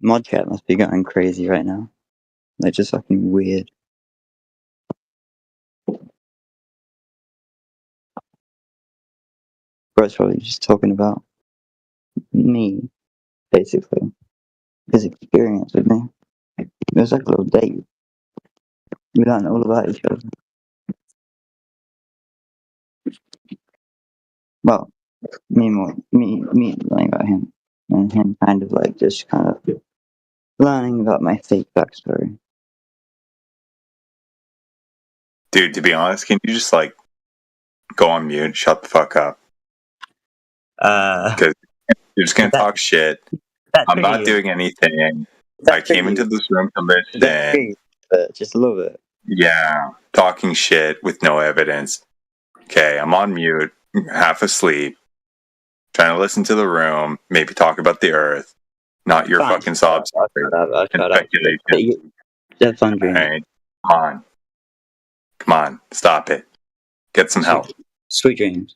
Speaker 3: Modcat must be going crazy right now. They're just fucking weird. Bro's probably just talking about me, basically. His experience with me. It was like a little date. We learned all about each other. Well, me learning about him. And him kind of like just kind of learning about my fake backstory.
Speaker 4: Dude, to be honest, can you just like go on mute, shut the fuck up? Because you're just gonna talk shit. I'm not doing anything. I came into this room to listen.
Speaker 3: Just a little bit.
Speaker 4: Yeah, talking shit with no evidence. Okay, I'm on mute, half asleep, trying to listen to the room, maybe talk about the Earth, not your fucking sob story and speculation.
Speaker 3: That's on dream.
Speaker 4: Alright, come on, stop it. Get some help.
Speaker 3: Sweet dreams.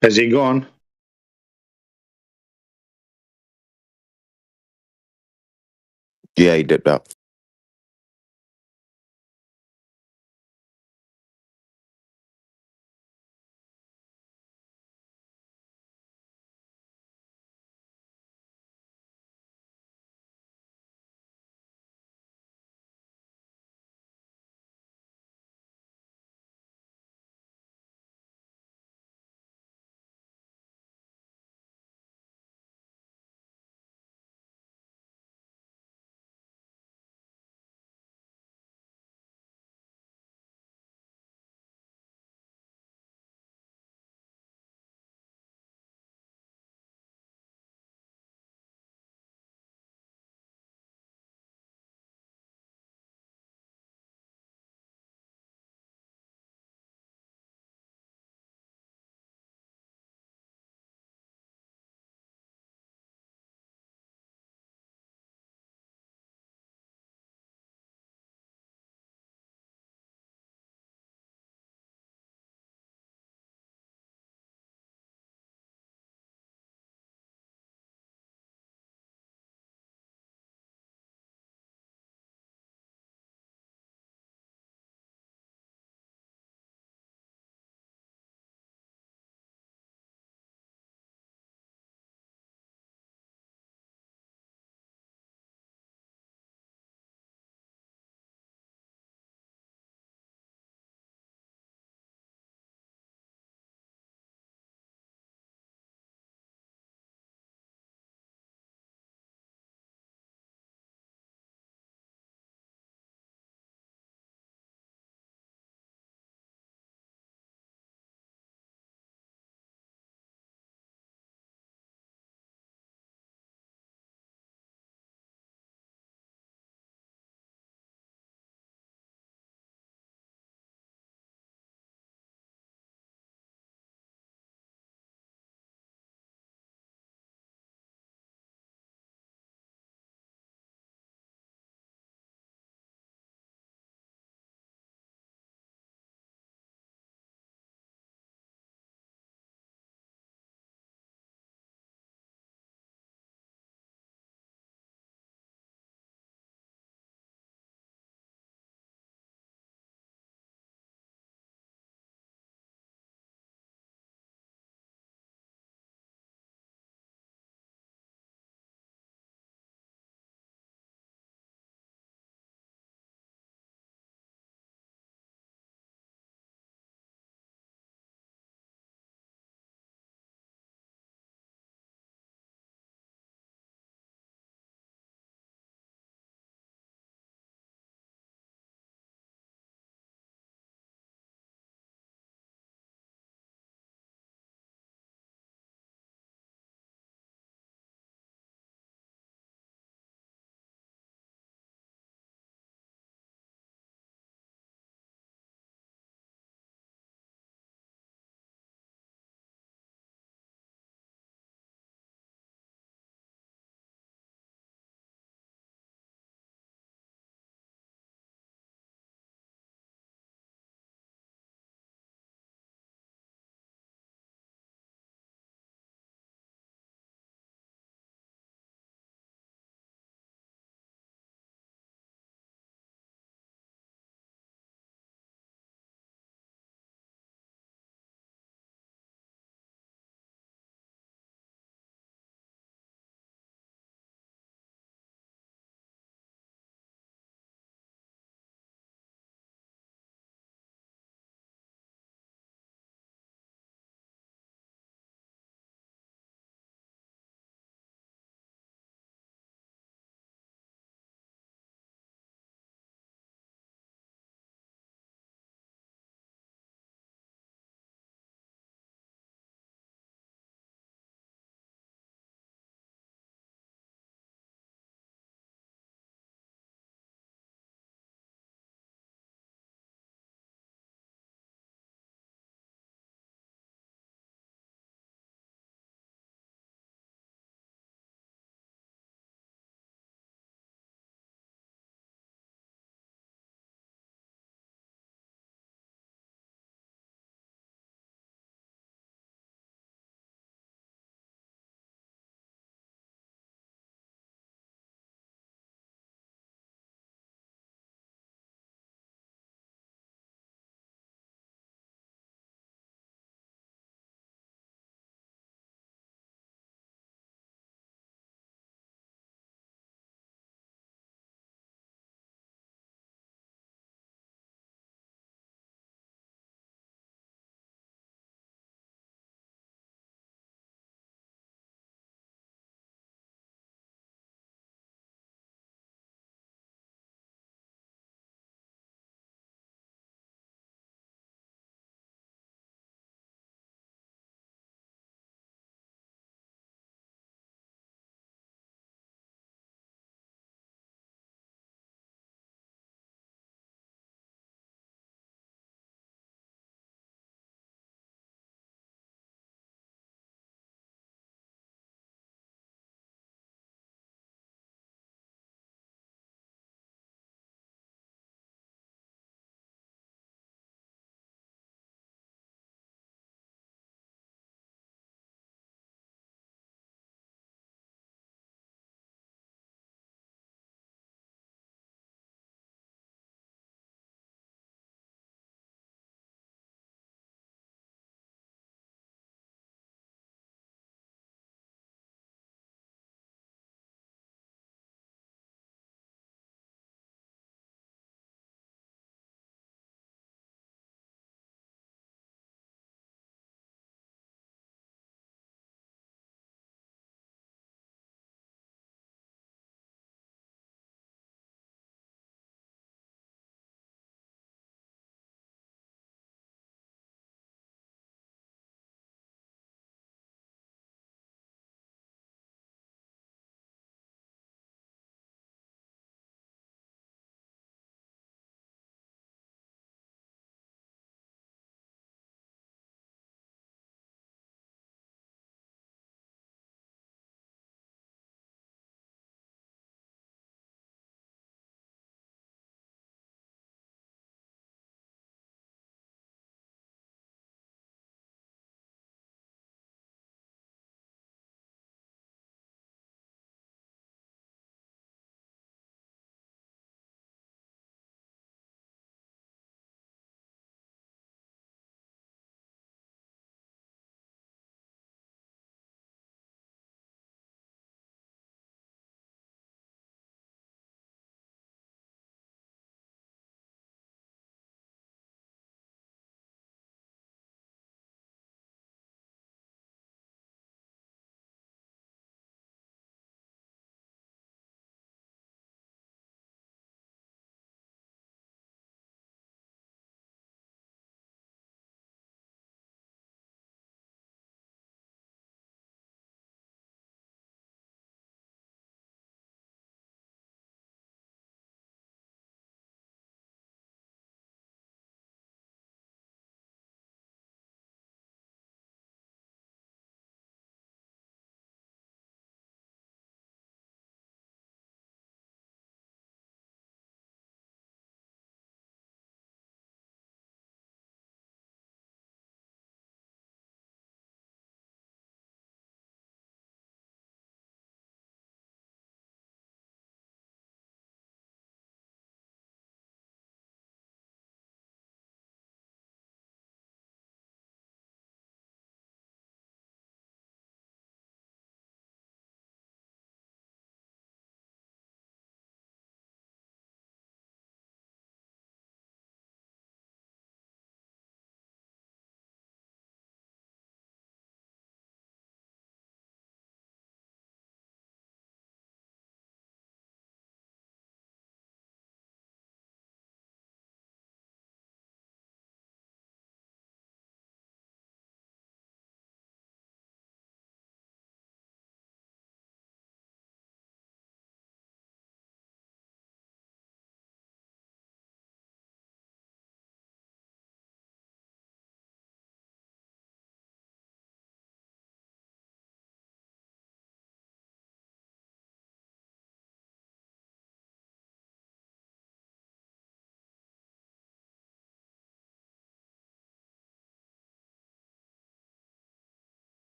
Speaker 24: Has he gone?
Speaker 11: Yeah, he dipped out.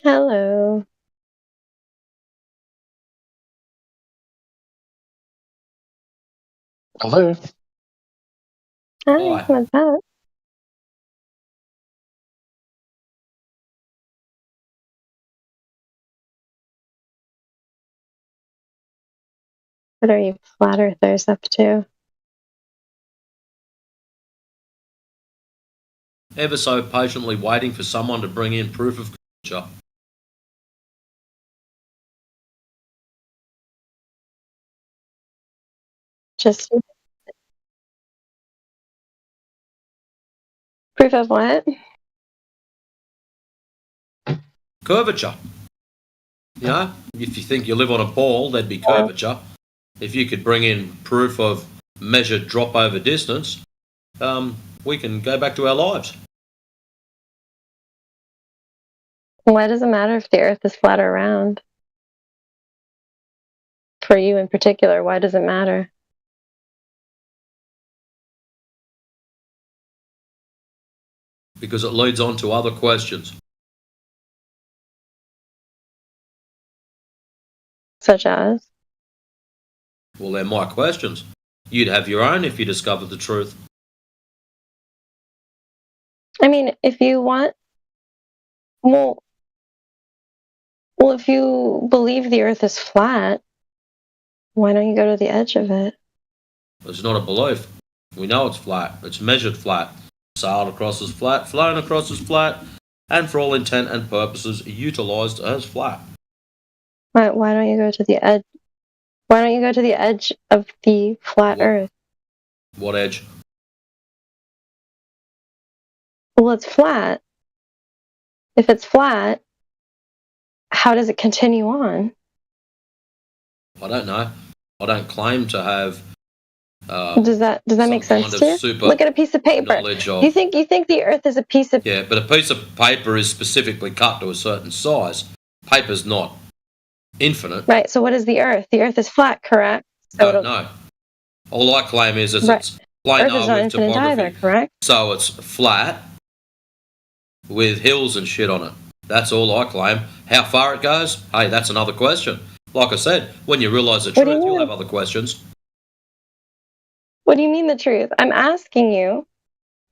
Speaker 17: Hello.
Speaker 11: Hello.
Speaker 17: Hi, what's up? What are you flat earthers up to?
Speaker 19: Ever so patiently waiting for someone to bring in proof of culture.
Speaker 17: Just proof of what?
Speaker 19: Curvature. You know, if you think you live on a ball, there'd be curvature. If you could bring in proof of measured drop over distance, we can go back to our lives.
Speaker 17: Why does it matter if the Earth is flat or round? For you in particular, why does it matter?
Speaker 19: Because it leads on to other questions.
Speaker 17: Such as?
Speaker 19: Well, they're my questions. You'd have your own if you discovered the truth.
Speaker 17: I mean, if you want... Well, if you believe the Earth is flat, why don't you go to the edge of it?
Speaker 19: It's not a belief. We know it's flat. It's measured flat. Sailed across as flat, flown across as flat, and for all intent and purposes, utilised as flat.
Speaker 17: Why don't you go to the edge? Why don't you go to the edge of the flat Earth?
Speaker 19: What edge?
Speaker 17: Well, it's flat. If it's flat, how does it continue on?
Speaker 19: I don't know. I don't claim to have.
Speaker 17: Does that make sense to you? Look at a piece of paper. You think the Earth is a piece of?
Speaker 19: Yeah, but a piece of paper is specifically cut to a certain size. Paper's not infinite.
Speaker 17: Right. So what is the Earth? The Earth is flat, correct? So
Speaker 19: no. All I claim is it's
Speaker 17: Earth
Speaker 19: plain
Speaker 17: is not
Speaker 19: with
Speaker 17: infinite
Speaker 19: topography.
Speaker 17: either, correct?
Speaker 19: So it's flat with hills and shit on it. That's all I claim. How far it goes? Hey, that's another question. Like I said, when you realise the truth, you'll have other questions.
Speaker 17: What do you mean the truth? I'm asking you.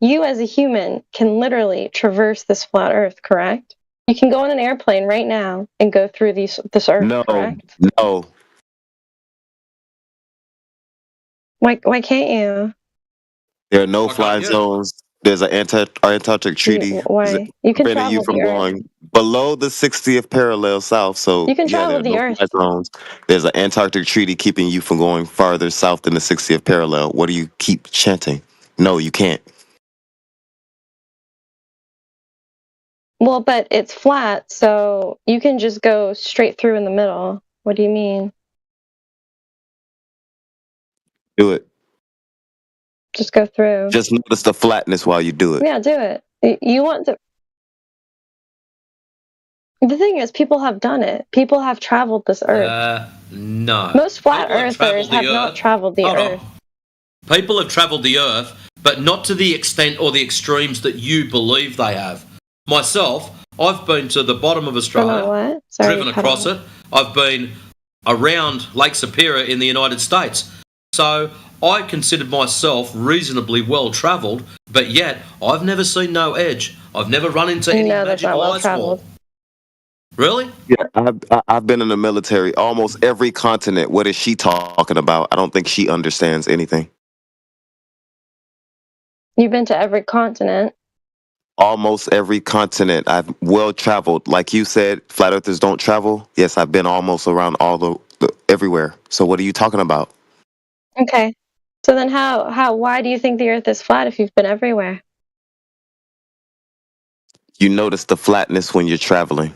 Speaker 17: You as a human can literally traverse this flat Earth, correct? You can go on an airplane right now and go through this Earth, correct?
Speaker 11: No.
Speaker 17: Why can't you?
Speaker 11: There are no flying zones. There's an Antarctic treaty
Speaker 17: Why? You can
Speaker 11: preventing you from going below the 60th parallel south. So
Speaker 17: you can travel the Earth.
Speaker 11: Zones. There's an Antarctic treaty keeping you from going farther south than the 60th parallel. What do you keep chanting? No, you can't.
Speaker 17: Well, but it's flat, so you can just go straight through in the middle. What do you mean?
Speaker 11: Do it.
Speaker 17: Just go through.
Speaker 11: Just notice the flatness while you do it.
Speaker 17: Yeah, do it. You want to... The thing is, people have done it. People have traveled this Earth.
Speaker 19: No.
Speaker 17: Most flat Earthers have not traveled the Earth.
Speaker 19: People have travelled the Earth, but not to the extent or the extremes that you believe they have. Myself, I've been to the bottom of Australia, driven across it. I've been around Lake Superior in the United States. So I considered myself reasonably well travelled, but yet I've never seen no edge. I've never run into any magical ice wall. Really?
Speaker 11: Yeah, I've been in the military, almost every continent. What is she talking about? I don't think she understands anything.
Speaker 17: You've been to every continent.
Speaker 11: Almost every continent. I've well traveled. Like you said, flat earthers don't travel. Yes, I've been almost around everywhere. So what are you talking about?
Speaker 17: Okay. So then why do you think the Earth is flat if you've been everywhere?
Speaker 11: You notice the flatness when you're traveling.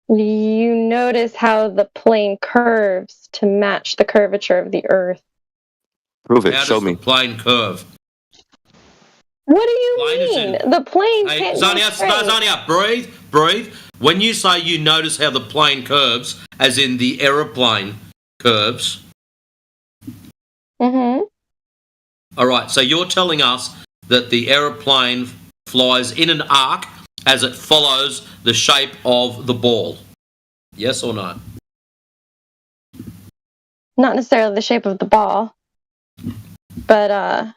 Speaker 17: You notice how the plane curves to match the curvature of the Earth.
Speaker 11: Prove it.
Speaker 19: How
Speaker 11: Show
Speaker 19: does
Speaker 11: me.
Speaker 19: the plane curve?
Speaker 17: What do you mean? The plane can't go straight.
Speaker 19: Zania, breathe. When you say you notice how the plane curves, as in the aeroplane curves.
Speaker 17: Mm-hmm.
Speaker 19: All right, so you're telling us that the aeroplane flies in an arc as it follows the shape of the ball. Yes or no?
Speaker 17: Not necessarily the shape of the ball, but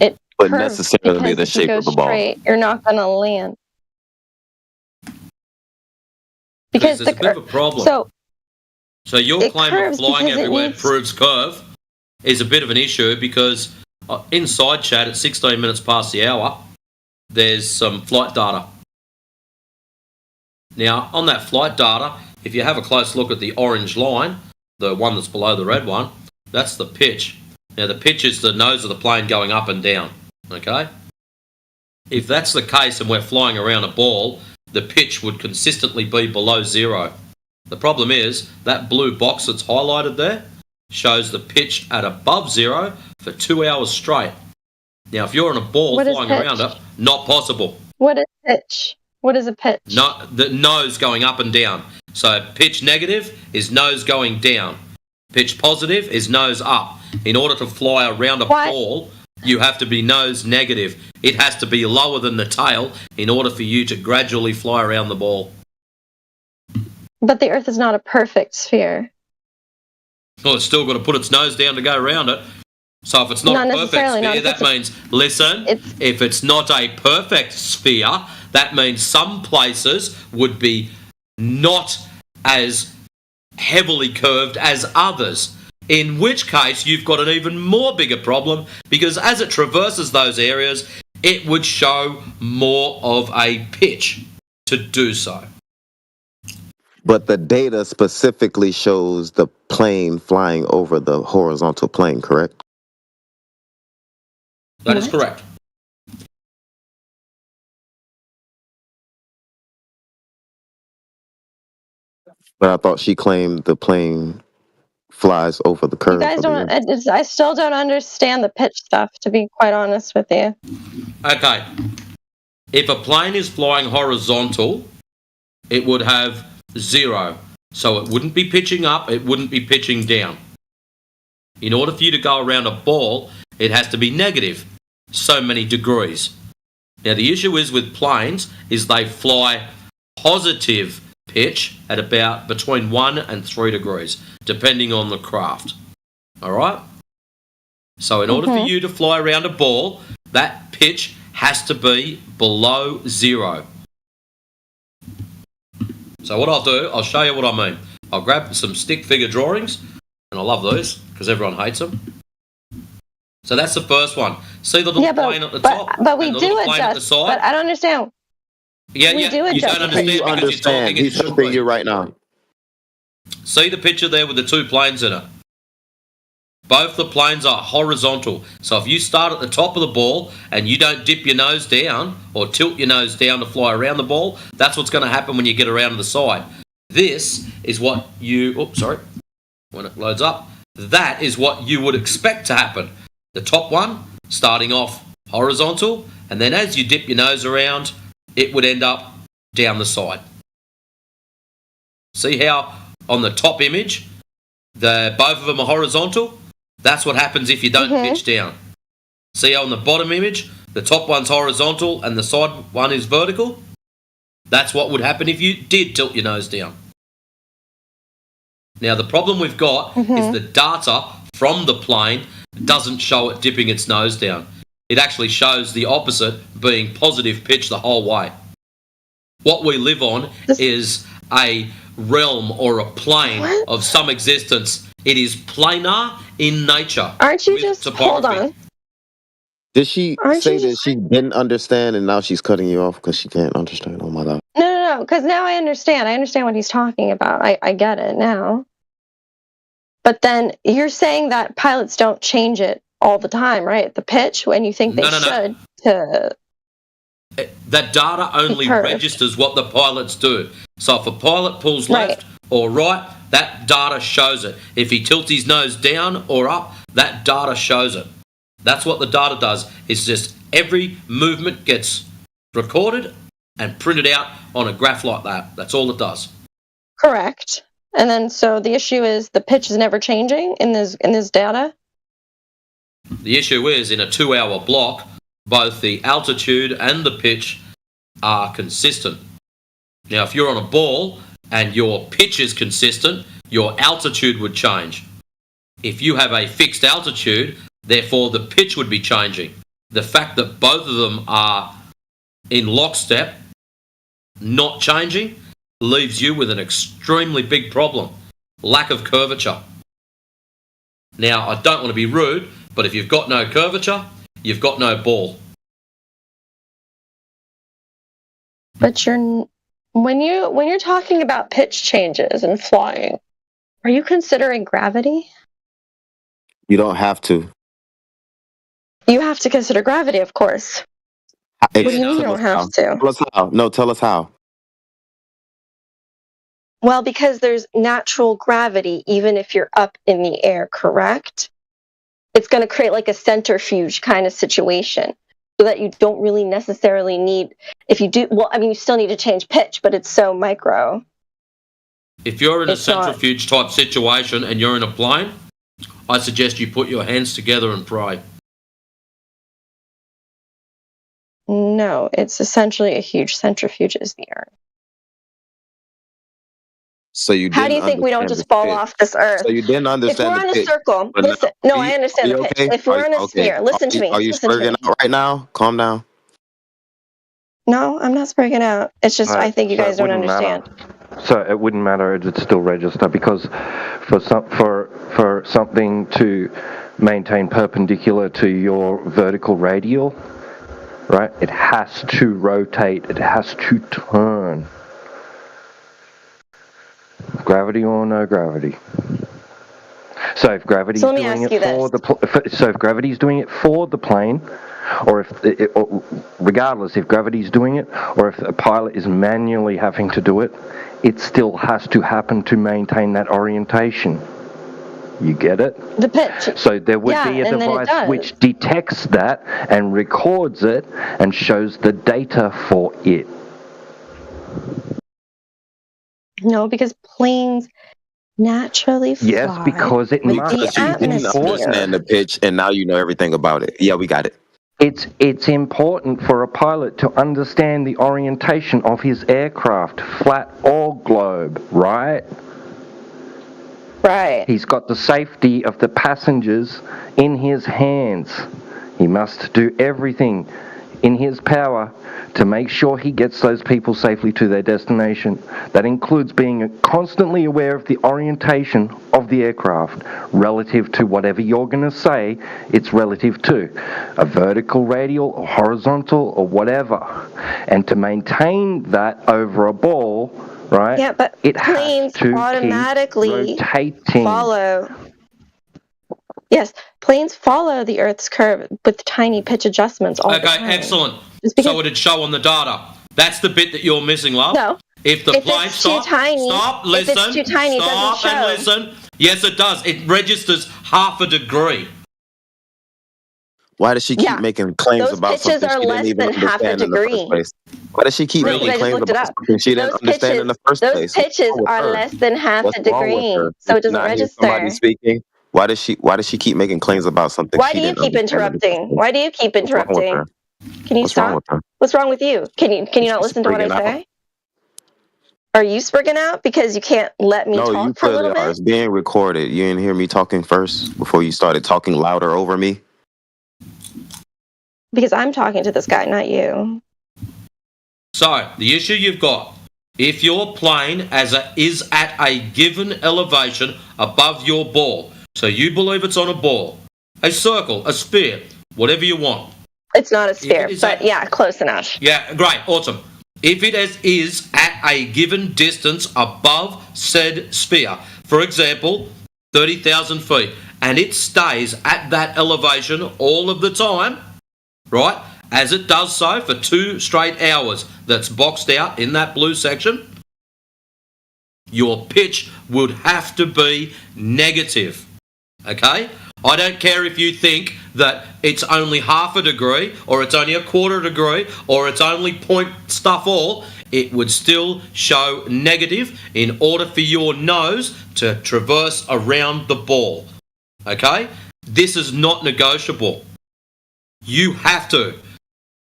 Speaker 17: it
Speaker 11: but necessarily the shape of the ball.
Speaker 17: Straight, you're not going to land. Because
Speaker 19: there's a bit of a problem. So your claim of flying everywhere proves curve is a bit of an issue because inside chat at 16 minutes past the hour, there's some flight data. Now, on that flight data, if you have a close look at the orange line, the one that's below the red one, that's the pitch. Now, the pitch is the nose of the plane going up and down, okay? If that's the case and we're flying around a ball, the pitch would consistently be below zero. The problem is that blue box that's highlighted there shows the pitch at above 0 for 2 hours straight. Now, if you're on a ball flying around it, not possible.
Speaker 17: What is pitch? What is a pitch?
Speaker 19: No, the nose going up and down. So pitch negative is nose going down. Pitch positive is nose up. In order to fly around a ball, you have to be nose negative. It has to be lower than the tail in order for you to gradually fly around the ball.
Speaker 17: But the Earth is not a perfect sphere.
Speaker 19: Well, it's still got to put its nose down to go around it. So if it's not a perfect sphere, that means, listen, if it's not a perfect sphere, that means some places would be not as heavily curved as others. In which case, you've got an even more bigger problem, because as it traverses those areas, it would show more of a pitch to do so.
Speaker 11: But the data specifically shows the plane flying over the horizontal plane, correct?
Speaker 19: That is correct.
Speaker 11: But I thought she claimed the plane flies over the curve.
Speaker 17: You guys don't. I still don't understand the pitch stuff, to be quite honest with you.
Speaker 19: Okay. If a plane is flying horizontal, it would have 0. So it wouldn't be pitching up, it wouldn't be pitching down. In order for you to go around a ball, it has to be negative so many degrees. Now the issue is with planes is they fly positive pitch at about between 1 and 3 degrees, depending on the craft. All right? So in order for you to fly around a ball, that pitch has to be below 0. So what I'll do, I'll show you what I mean. I'll grab some stick figure drawings, and I love these because everyone hates them. So that's the first one. See the little plane at the top?
Speaker 17: But we do adjust. But I don't understand.
Speaker 19: Yeah, you don't understand because you're talking in
Speaker 11: He's showing you right now.
Speaker 19: See the picture there with the 2 planes in it? Both the planes are horizontal. So if you start at the top of the ball and you don't dip your nose down or tilt your nose down to fly around the ball, that's what's going to happen when you get around to the side. This is what you... when it loads up, that is what you would expect to happen. The top one, starting off horizontal, and then as you dip your nose around, it would end up down the side. See how on the top image, both of them are horizontal? That's what happens if you don't pitch down. See how on the bottom image, the top one's horizontal and the side one is vertical? That's what would happen if you did tilt your nose down. Now, the problem we've got is the data from the plane doesn't show it dipping its nose down. It actually shows the opposite, being positive pitch the whole way. What we live on is a realm or a plane of some existence. It is planar in nature.
Speaker 17: Aren't you just... Hold on.
Speaker 11: Did she say that she didn't understand and now she's cutting you off because she can't understand? Oh my God.
Speaker 17: No, because now I understand. I understand what he's talking about. I get it now. But then you're saying that pilots don't change it all the time, right? The pitch, when you think they should.
Speaker 19: That data only registers what the pilots do. So if a pilot pulls left or right, that data shows it. If he tilts his nose down or up, that data shows it. That's what the data does. It's just every movement gets recorded and printed out on a graph like that. That's all it does.
Speaker 17: Correct. And then so the issue is the pitch is never changing in this data?
Speaker 19: The issue is in a 2-hour block, both the altitude and the pitch are consistent. Now, if you're on a ball and your pitch is consistent, your altitude would change. If you have a fixed altitude, therefore the pitch would be changing. The fact that both of them are in lockstep, not changing, leaves you with an extremely big problem. Lack of curvature. Now, I don't want to be rude, but if you've got no curvature, you've got no ball.
Speaker 17: But when you're talking about pitch changes and flying, are you considering gravity?
Speaker 11: You don't have to.
Speaker 17: You have to consider gravity, of course. What do you mean you don't have to?
Speaker 11: Tell us how. No, tell us how.
Speaker 17: Well, because there's natural gravity, even if you're up in the air, correct? It's going to create like a centrifuge kind of situation so that you don't really necessarily need, if you do, well, I mean, you still need to change pitch, but it's so micro.
Speaker 19: If you're in a centrifuge type situation and you're in a plane, I suggest you put your hands together and pray.
Speaker 17: No, it's essentially a huge centrifuge is the Earth.
Speaker 11: So you
Speaker 17: How do you think we don't just fall off this Earth?
Speaker 11: So you didn't understand.
Speaker 17: If we're on a circle, listen. No, I understand the pitch. If we're in a sphere, listen to me.
Speaker 11: Are you spurging out right now? Calm down.
Speaker 17: No, I'm not spurging out. It's just I think you guys don't understand.
Speaker 15: So it wouldn't matter; it'd still register because for something to maintain perpendicular to your vertical radial, right? It has to rotate. It has to turn. Gravity or no gravity. So if gravity's doing it for if gravity's doing it for the plane, or regardless if gravity's doing it, or if a pilot is manually having to do it, it still has to happen to maintain that orientation. You get it?
Speaker 17: The pitch.
Speaker 15: So there would be a device which detects that and records it and shows the data for it.
Speaker 17: No, because planes naturally fly.
Speaker 11: Yes, because it must. You didn't understand the pitch, and now you know everything about it. Yeah, we got it.
Speaker 15: It's important for a pilot to understand the orientation of his aircraft, flat or globe, right?
Speaker 17: Right.
Speaker 15: He's got the safety of the passengers in his hands. He must do everything in his power to make sure he gets those people safely to their destination. That includes being constantly aware of the orientation of the aircraft relative to whatever you're going to say it's relative to. A vertical, radial, or horizontal, or whatever. And to maintain that over a ball, right?
Speaker 17: Yeah, but
Speaker 15: it
Speaker 17: planes
Speaker 15: has to
Speaker 17: automatically
Speaker 15: keep rotating.
Speaker 17: Follow. Yes, planes follow the Earth's curve with tiny pitch adjustments all the time.
Speaker 19: Okay, excellent. So it'd show on the data. That's the bit that you're missing, love.
Speaker 17: No.
Speaker 19: If the plane stop, listen,
Speaker 17: if it's too tiny, it
Speaker 19: stop
Speaker 17: doesn't show.
Speaker 19: And listen. Yes, it does. It registers half a degree.
Speaker 11: Why does she keep making claims about something she didn't even understand in the first place? Why does she keep making claims about something she didn't understand in the first place?
Speaker 17: Those pitches are less than half a degree, so it doesn't register.
Speaker 11: Somebody speaking. Why does she keep making claims about something?
Speaker 17: Why do you keep interrupting? Why do you keep interrupting? Can you stop? What's wrong with you? Can you not listen to what I say? Are you spurging out because you can't let me talk for a little bit? No, you clearly are.
Speaker 11: It's being recorded. You didn't hear me talking first before you started talking louder over me?
Speaker 17: Because I'm talking to this guy, not you.
Speaker 19: So, the issue you've got, if your plane is at a given elevation above your ball, so you believe it's on a ball, a circle, a sphere, whatever you want.
Speaker 17: It's not a sphere, but yeah, close enough.
Speaker 19: Yeah, great, awesome. If it is at a given distance above said sphere, for example, 30,000 feet, and it stays at that elevation all of the time, right, as it does so for 2 straight hours, that's boxed out in that blue section, your pitch would have to be negative, okay? I don't care if you think that it's only half a degree, or it's only a quarter degree, or it's only point stuff all, it would still show negative in order for your nose to traverse around the ball, okay? This is not negotiable. You have to.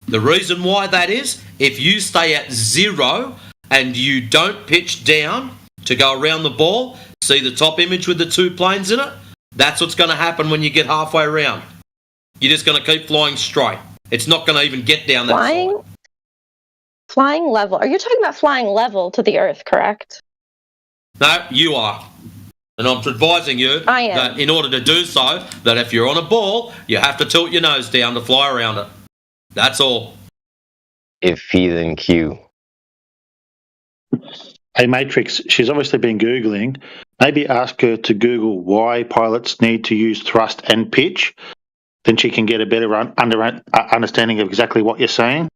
Speaker 19: The reason why that is, if you stay at 0 and you don't pitch down to go around the ball, see the top image with the 2 planes in it? That's what's going to happen when you get halfway around. You're just going to keep flying straight. It's not going to even get down that far.
Speaker 17: Flying level. Are you talking about flying level to the Earth, correct?
Speaker 19: No, you are. And I'm advising you that in order to do so, that if you're on a ball, you have to tilt your nose down to fly around it. That's all.
Speaker 11: If he's in queue.
Speaker 24: Hey, Matrix, she's obviously been Googling. Maybe ask her to Google why pilots need to use thrust and pitch. Then she can get a better understanding of exactly what you're saying.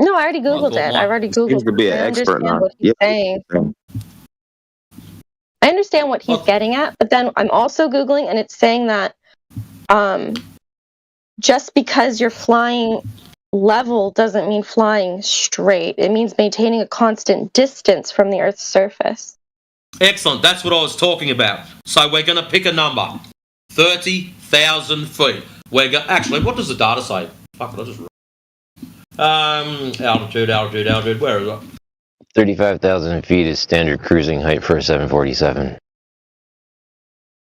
Speaker 17: No, I already Googled it. I already Googled
Speaker 11: Seems to be
Speaker 17: it.
Speaker 11: an
Speaker 17: I
Speaker 11: expert
Speaker 17: understand
Speaker 11: now.
Speaker 17: what he's saying. I understand what he's getting at, but then I'm also Googling, and it's saying that just because you're flying level doesn't mean flying straight. It means maintaining a constant distance from the Earth's surface.
Speaker 19: Excellent. That's what I was talking about. So we're going to pick a number. 30,000 feet. Actually, what does the data say? Fuck it, I just... altitude. Where is it?
Speaker 18: 35,000 feet is standard cruising height for a 747.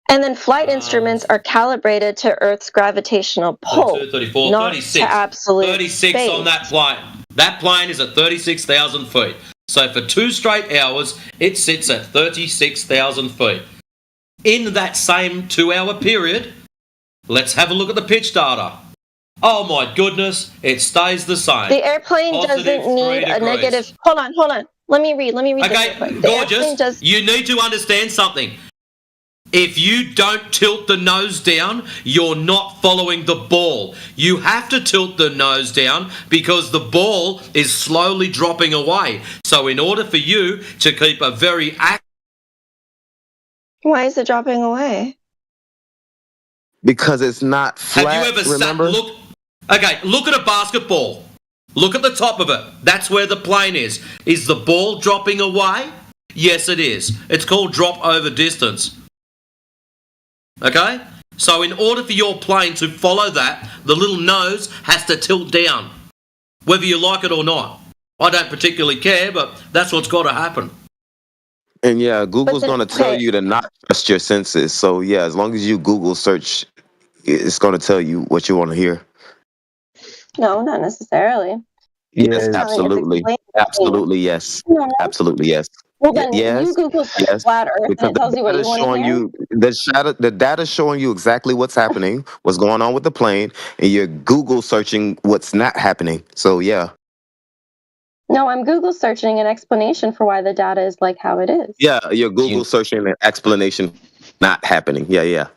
Speaker 17: And then flight instruments are calibrated to Earth's gravitational pull,
Speaker 19: 32, 34,
Speaker 17: not
Speaker 19: 36.
Speaker 17: to absolute
Speaker 19: 36
Speaker 17: space.
Speaker 19: on that plane. That plane is at 36,000 feet. So for 2 straight hours, it sits at 36,000 feet. In that same 2-hour period, let's have a look at the pitch data. Oh my goodness, it stays the same.
Speaker 17: The airplane
Speaker 19: Positive
Speaker 17: doesn't need
Speaker 19: 3
Speaker 17: a
Speaker 19: degrees.
Speaker 17: negative... Hold on. Let me read
Speaker 19: Okay,
Speaker 17: this real quick.
Speaker 19: gorgeous. You need to understand something. If you don't tilt the nose down, you're not following the ball. You have to tilt the nose down because the ball is slowly dropping away. So in order for you to keep a very active...
Speaker 17: Why is it dropping away?
Speaker 11: Because it's not flat,
Speaker 19: Have you ever
Speaker 11: remember?
Speaker 19: look at a basketball. Look at the top of it. That's where the plane is. Is the ball dropping away? Yes, it is. It's called drop over distance. Okay? So in order for your plane to follow that, the little nose has to tilt down. Whether you like it or not. I don't particularly care, but that's what's got to happen.
Speaker 11: And yeah, Google's going to tell you to not trust your senses. So yeah, as long as you Google search, it's going to tell you what you want to hear.
Speaker 17: No, not necessarily.
Speaker 11: Yes, absolutely. Absolutely, yes.
Speaker 17: No.
Speaker 11: Absolutely, yes.
Speaker 17: Well, then
Speaker 11: yes,
Speaker 17: you Google
Speaker 11: yes,
Speaker 17: flat Earth
Speaker 11: because
Speaker 17: and it tells you what you want to hear.
Speaker 11: The data showing you exactly what's happening, what's going on with the plane, and you're Google searching what's not happening. So yeah.
Speaker 17: No, I'm Google searching an explanation for why the data is like how it is.
Speaker 11: Yeah, you're Google searching an explanation not happening. Yeah.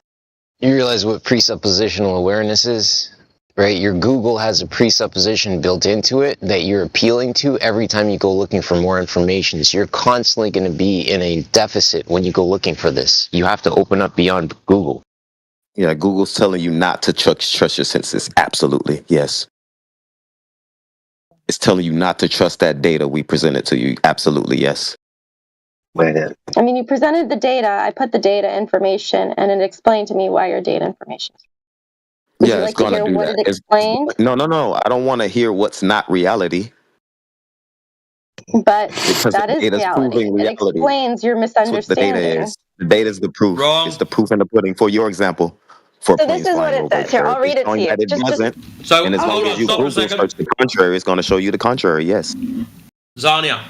Speaker 18: You realize what presuppositional awareness is? Right? Your Google has a presupposition built into it that you're appealing to every time you go looking for more information. So you're constantly going to be in a deficit when you go looking for this. You have to open up beyond Google.
Speaker 11: Yeah, Google's telling you not to trust your senses. Absolutely, yes. It's telling you not to trust that data we presented to you. Absolutely, yes.
Speaker 17: I mean, you presented the data, I put the data information, and it explained to me why your data information is. Would you like to hear what it explained?
Speaker 11: No. I don't want to hear what's not reality.
Speaker 17: But
Speaker 11: because
Speaker 17: that is reality. It explains your misunderstanding.
Speaker 11: The data is the proof.
Speaker 19: Wrong.
Speaker 11: It's the proof in the pudding for your example. For
Speaker 17: So this is what it says. Here, I'll read it to you.
Speaker 11: It doesn't.
Speaker 19: So
Speaker 11: and as long as you Google search the contrary, it's going to show you the contrary. Yes.
Speaker 19: Zania,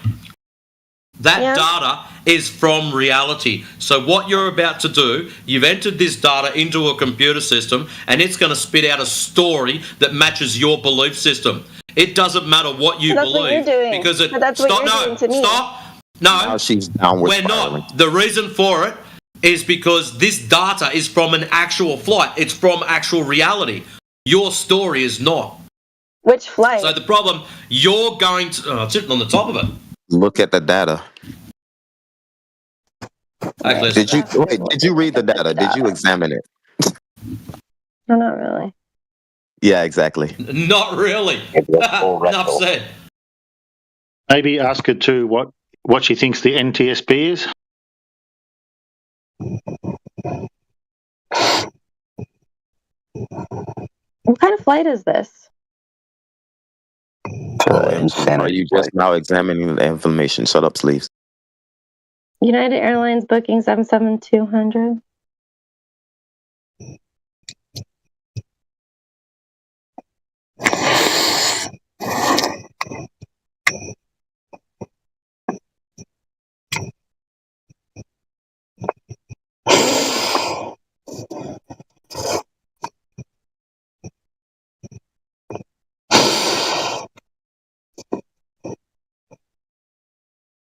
Speaker 19: that data is from reality. So what you're about to do, you've entered this data into a computer system, and it's going to spit out a story that matches your belief system. It doesn't matter what you believe.
Speaker 17: What you're doing.
Speaker 19: Because it.
Speaker 17: That's what you're doing to me.
Speaker 19: Stop. No.
Speaker 11: Now she's downward
Speaker 19: We're
Speaker 11: spiraling.
Speaker 19: not. The reason for it is because this data is from an actual flight. It's from actual reality. Your story is not.
Speaker 17: Which flight?
Speaker 19: So the problem, you're going to... it's sitting on the top of it.
Speaker 11: Look at the data. Did you read the data? Did you examine it?
Speaker 17: No, not really.
Speaker 11: Yeah, exactly.
Speaker 19: Not really. Enough said.
Speaker 24: Maybe ask her too what she thinks the NTSB is.
Speaker 17: What kind of flight is this?
Speaker 11: Are you just now examining the information? Shut up, sleeves.
Speaker 17: United Airlines booking 77200.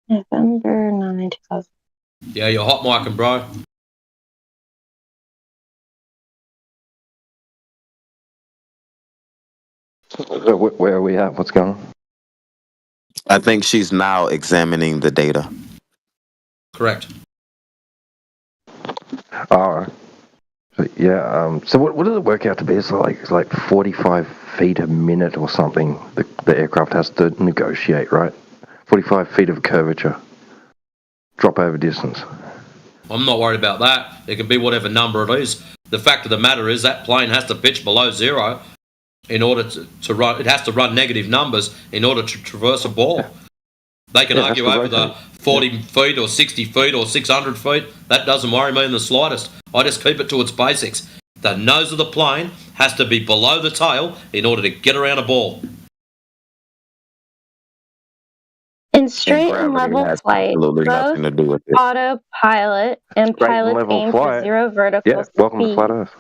Speaker 17: November 9, 2000.
Speaker 19: Yeah, you're hot micing, bro.
Speaker 15: Where are we at? What's going on?
Speaker 11: I think she's now examining the data.
Speaker 19: Correct.
Speaker 15: Alright. Yeah, so what does it work out to be? It's like 45 feet a minute or something the aircraft has to negotiate, right? 45 feet of curvature. Drop over distance.
Speaker 19: I'm not worried about that. It can be whatever number it is. The fact of the matter is that plane has to pitch below zero in order to run. It has to run negative numbers in order to traverse a ball. They can argue over the 40 feet or 60 feet or 600 feet. That doesn't worry me in the slightest. I just keep it to its basics. The nose of the plane has to be below the tail in order to get around a ball.
Speaker 17: In straight and level flight, both autopilot and pilot aim for zero vertical speed.
Speaker 15: Welcome to Flat Earth.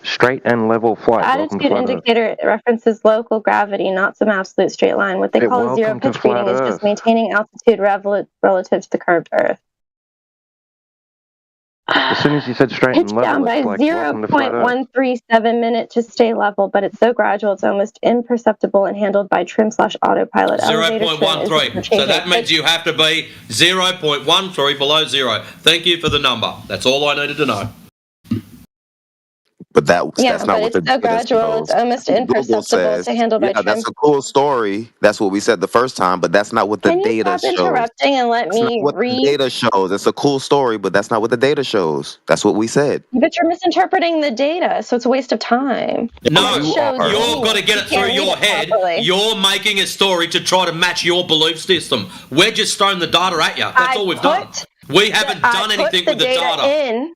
Speaker 15: Straight and level flight.
Speaker 17: The attitude indicator references local gravity, not some absolute straight line. What they call a zero pitch reading is just maintaining altitude relative to the curved Earth.
Speaker 15: As soon as you said straight and level,
Speaker 17: down by 0.137 minute to stay level, but it's so gradual it's almost imperceptible and handled by trim/autopilot.
Speaker 19: 0.13. So that means you have to be 0.13 below zero. Thank you for the number. That's all I needed to know.
Speaker 11: But that's not what the
Speaker 17: so gradual, it's almost imperceptible to handle by trim.
Speaker 11: That's a cool story. That's what we said the first time, but that's not what the data shows.
Speaker 17: Can you stop interrupting and let me read?
Speaker 11: The data shows. It's a cool story, but that's not what the data shows. That's what we said.
Speaker 17: But you're misinterpreting the data, so it's a waste of time.
Speaker 19: No, you've got to get it through your head. You're making a story to try to match your belief system. We're just throwing the data at you. That's all we've done. We haven't done anything with the data.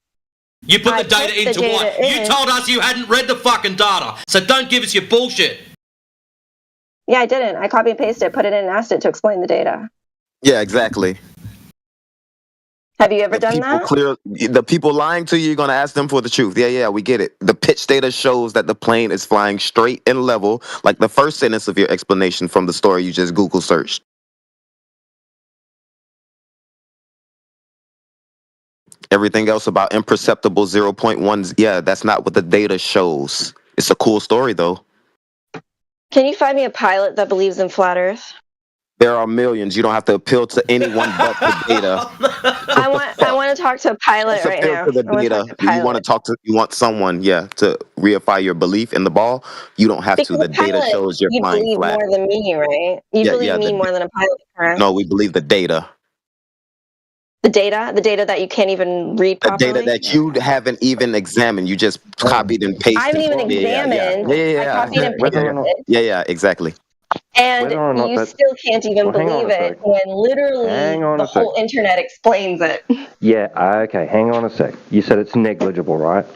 Speaker 19: You put the data into what? You told us you hadn't read the fucking data, so don't give us your bullshit.
Speaker 17: Yeah, I didn't. I copy and pasted it, put it in and asked it to explain the data.
Speaker 11: Yeah, exactly.
Speaker 17: Have you ever done that?
Speaker 11: The people lying to you, you're going to ask them for the truth. Yeah, we get it. The pitch data shows that the plane is flying straight and level, like the first sentence of your explanation from the story you just Google searched. Everything else about imperceptible 0.1, yeah, that's not what the data shows. It's a cool story, though.
Speaker 17: Can you find me a pilot that believes in flat Earth?
Speaker 11: There are millions. You don't have to appeal to anyone but the data.
Speaker 17: I want to talk to a pilot right now.
Speaker 11: To the data. You want someone, to reify your belief in the ball. You don't have to. The data shows you're flying flat.
Speaker 17: You believe more than me, right? You believe me more than a pilot, correct?
Speaker 11: No, we believe the data.
Speaker 17: The data that you can't even read properly?
Speaker 11: The data that you haven't even examined. You just copied and pasted.
Speaker 17: I haven't even examined. I copied and pasted it.
Speaker 11: Yeah, exactly.
Speaker 17: And you still can't even believe it when literally the whole internet explains it.
Speaker 15: Yeah, okay, hang on a sec. You said it's negligible, right?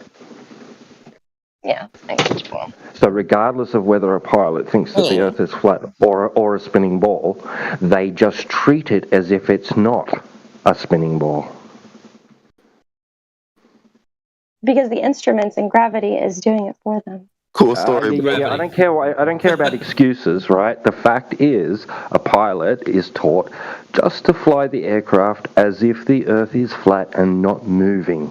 Speaker 17: Yeah, it's negligible.
Speaker 15: So regardless of whether a pilot thinks that the Earth is flat or a spinning ball, they just treat it as if it's not a spinning ball.
Speaker 17: Because the instruments and gravity is doing it for them.
Speaker 11: Cool story.
Speaker 15: I don't care about excuses, right? The fact is, a pilot is taught just to fly the aircraft as if the Earth is flat and not moving.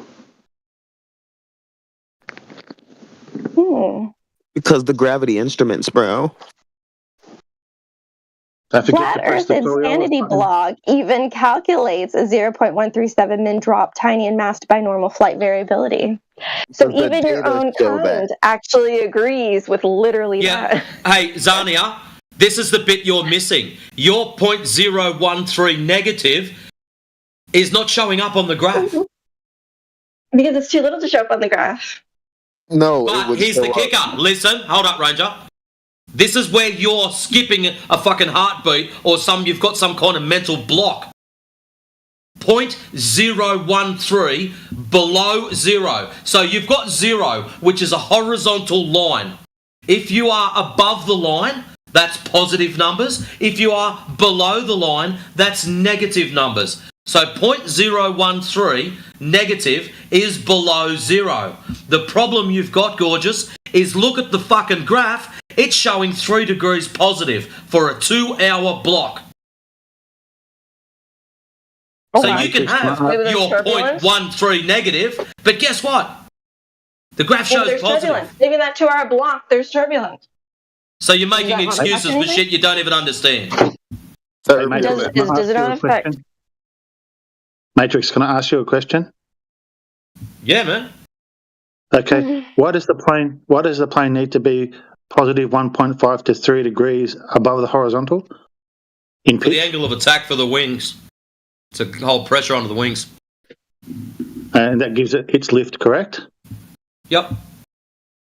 Speaker 11: Because the gravity instruments, bro.
Speaker 17: Flat Earth Insanity blog even calculates a 0.137 min drop, tiny and masked by normal flight variability. So even your own kind actually agrees with literally that.
Speaker 19: Hey, Zania, this is the bit you're missing. Your 0.013 negative is not showing up on the graph.
Speaker 17: Because it's too little to show up on the graph.
Speaker 11: No,
Speaker 19: but here's the kicker. Listen, hold up, Ranger. This is where you're skipping a fucking heartbeat or you've got some kind of mental block. 0.013 below zero. So you've got zero, which is a horizontal line. If you are above the line, that's positive numbers. If you are below the line, that's negative numbers. So 0.013 negative is below zero. The problem you've got, gorgeous, is look at the fucking graph. It's showing 3 degrees positive for a 2-hour block. So you can have your 0.13 negative, but guess what? The graph shows positive.
Speaker 17: Turbulence. Even that 2-hour block, there's turbulence.
Speaker 19: So you're making excuses for shit you don't even understand.
Speaker 17: Does it not affect?
Speaker 24: Matrix, can I ask you a question?
Speaker 19: Yeah, man.
Speaker 24: Okay. Why does the plane need to be positive 1.5 to 3 degrees above the horizontal? In
Speaker 19: for the angle of attack for the wings, to hold pressure onto the wings.
Speaker 24: And that gives it its lift, correct?
Speaker 19: Yep.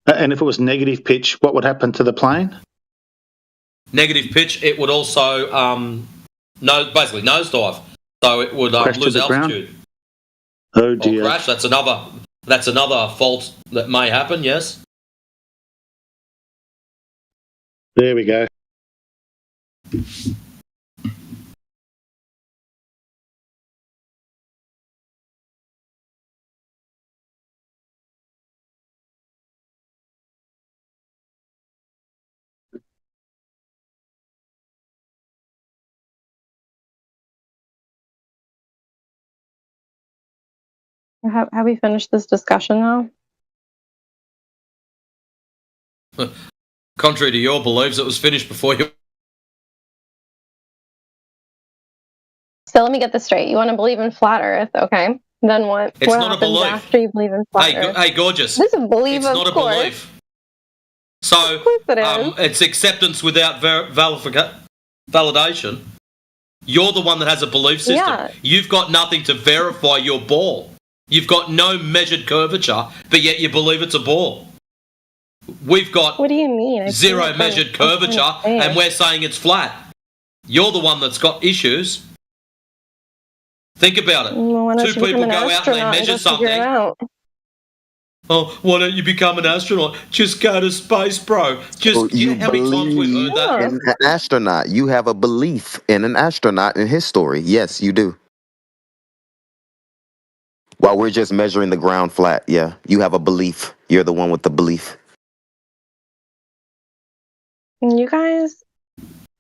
Speaker 24: And if it was negative pitch, what would happen to the plane?
Speaker 19: Negative pitch, it would also basically nosedive, so it would lose altitude.
Speaker 24: Ground? Oh dear!
Speaker 19: Or crash. That's another fault that may happen. Yes.
Speaker 24: There we go.
Speaker 17: Have we finished this discussion now?
Speaker 19: Contrary to your beliefs, it was finished before you.
Speaker 17: So let me get this straight. You want to believe in flat Earth, okay? Then what?
Speaker 19: It's
Speaker 17: what
Speaker 19: not a
Speaker 17: happens
Speaker 19: belief.
Speaker 17: after you believe in flat Earth?
Speaker 19: Hey, gorgeous.
Speaker 17: This is a belief,
Speaker 19: it's
Speaker 17: of
Speaker 19: not
Speaker 17: course.
Speaker 19: a belief. So it's acceptance without validation. You're the one that has a belief system.
Speaker 17: Yeah.
Speaker 19: You've got nothing to verify your ball. You've got no measured curvature, but yet you believe it's a ball. We've got
Speaker 17: what do you mean?
Speaker 19: zero measured curvature, and we're saying it's flat. You're the one that's got issues. Think about it.
Speaker 17: Well,
Speaker 19: two people go out and they measure something. Oh, why don't you become an astronaut? Just go to space, bro. Just how many times we've heard that?
Speaker 11: In an astronaut. You have a belief in an astronaut and his story. Yes, you do. While we're just measuring the ground flat, yeah. You have a belief. You're the one with the belief.
Speaker 17: You guys,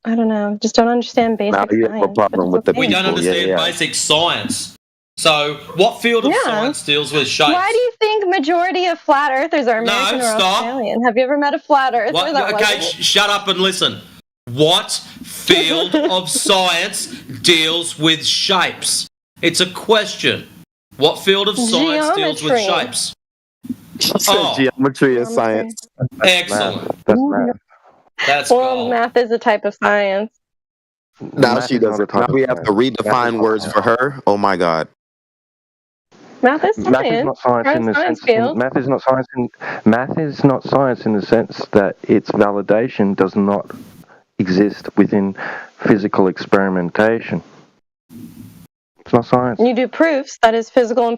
Speaker 17: I don't know, just don't understand basic science.
Speaker 11: You have a problem with the
Speaker 19: we don't understand basic science. So, what field of science deals with shapes?
Speaker 17: Why do you think majority of flat earthers are American or Australian? Have you ever met a flat earther?
Speaker 19: Okay, shut up and listen. What field of science deals with shapes? It's a question. What field of science deals with shapes?
Speaker 11: Geometry is science.
Speaker 19: Excellent.
Speaker 15: That's math.
Speaker 19: That's
Speaker 17: well, math is a type of science.
Speaker 11: Now she doesn't. Now we have to redefine words for her. Oh my God.
Speaker 17: Math is science.
Speaker 15: Math is not science in the sense. Math is not science. Math is not science in the sense that its validation does not exist within physical experimentation. It's not science.
Speaker 17: You do proofs. That is physical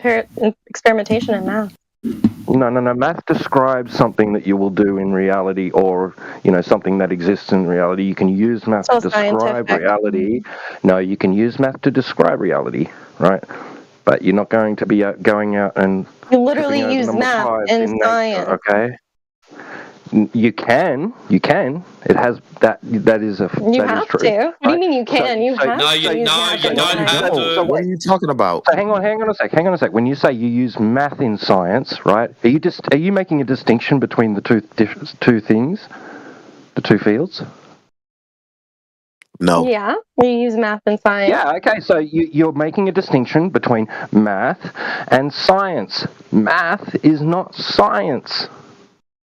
Speaker 17: experimentation in math.
Speaker 15: No. Math describes something that you will do in reality, or something that exists in reality. You can use math to describe reality. No, you can use math to describe reality, right? But you're not going to be going out and
Speaker 17: you literally use math in science.
Speaker 15: Okay. You can. It has that. That is a.
Speaker 17: You have to.
Speaker 15: Right?
Speaker 17: What do you mean you can? You have
Speaker 19: no, you don't have to.
Speaker 11: So what are you talking about?
Speaker 15: So hang on a sec. When you say you use math in science, right? Are you making a distinction between the two things, the two fields?
Speaker 11: No.
Speaker 17: Yeah, you use math and science.
Speaker 15: Yeah, okay, so you're making a distinction between math and science. Math is not science.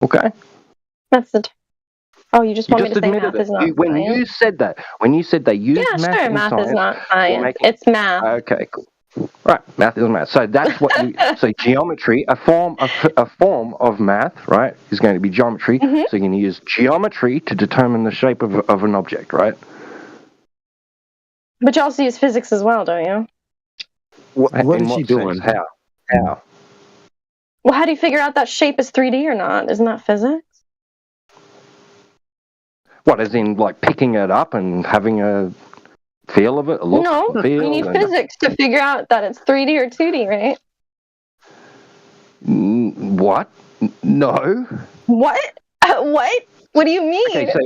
Speaker 15: Okay?
Speaker 17: That's the... Oh, you just want me to say math is not
Speaker 15: when
Speaker 17: science?
Speaker 15: When you said they use math in science...
Speaker 17: math is not science. It's math.
Speaker 15: Okay, cool. Right, math is math. So that's what you... So geometry, a form of math, right, is going to be geometry. Mm-hmm. So you're going to use geometry to determine the shape of an object, right?
Speaker 17: But you also use physics as well, don't you?
Speaker 11: What is she doing?
Speaker 15: How?
Speaker 17: Well, how do you figure out that shape is 3D or not? Isn't that physics?
Speaker 15: What, as in, like, picking it up and having a feel of it?
Speaker 17: No, you need physics to figure out that it's 3D or 2D, right?
Speaker 15: What? No.
Speaker 17: What? What? What do you mean?
Speaker 15: Okay, so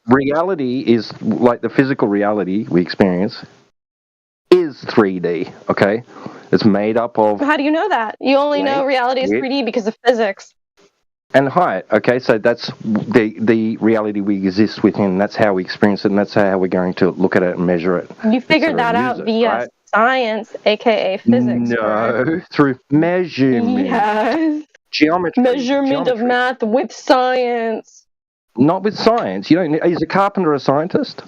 Speaker 15: reality is, like, the physical reality we experience is 3D, okay? It's made up of...
Speaker 17: How do you know that? You only know reality is 3D because of physics.
Speaker 15: and height. Okay, so that's the reality we exist within. That's how we experience it, and that's how we're going to look at it and measure it.
Speaker 17: You figured that out via science, aka physics.
Speaker 15: No, through measurement.
Speaker 17: Yes.
Speaker 15: Geometry.
Speaker 17: Measurement of math with science.
Speaker 15: Not with science. You don't. Is a carpenter a scientist?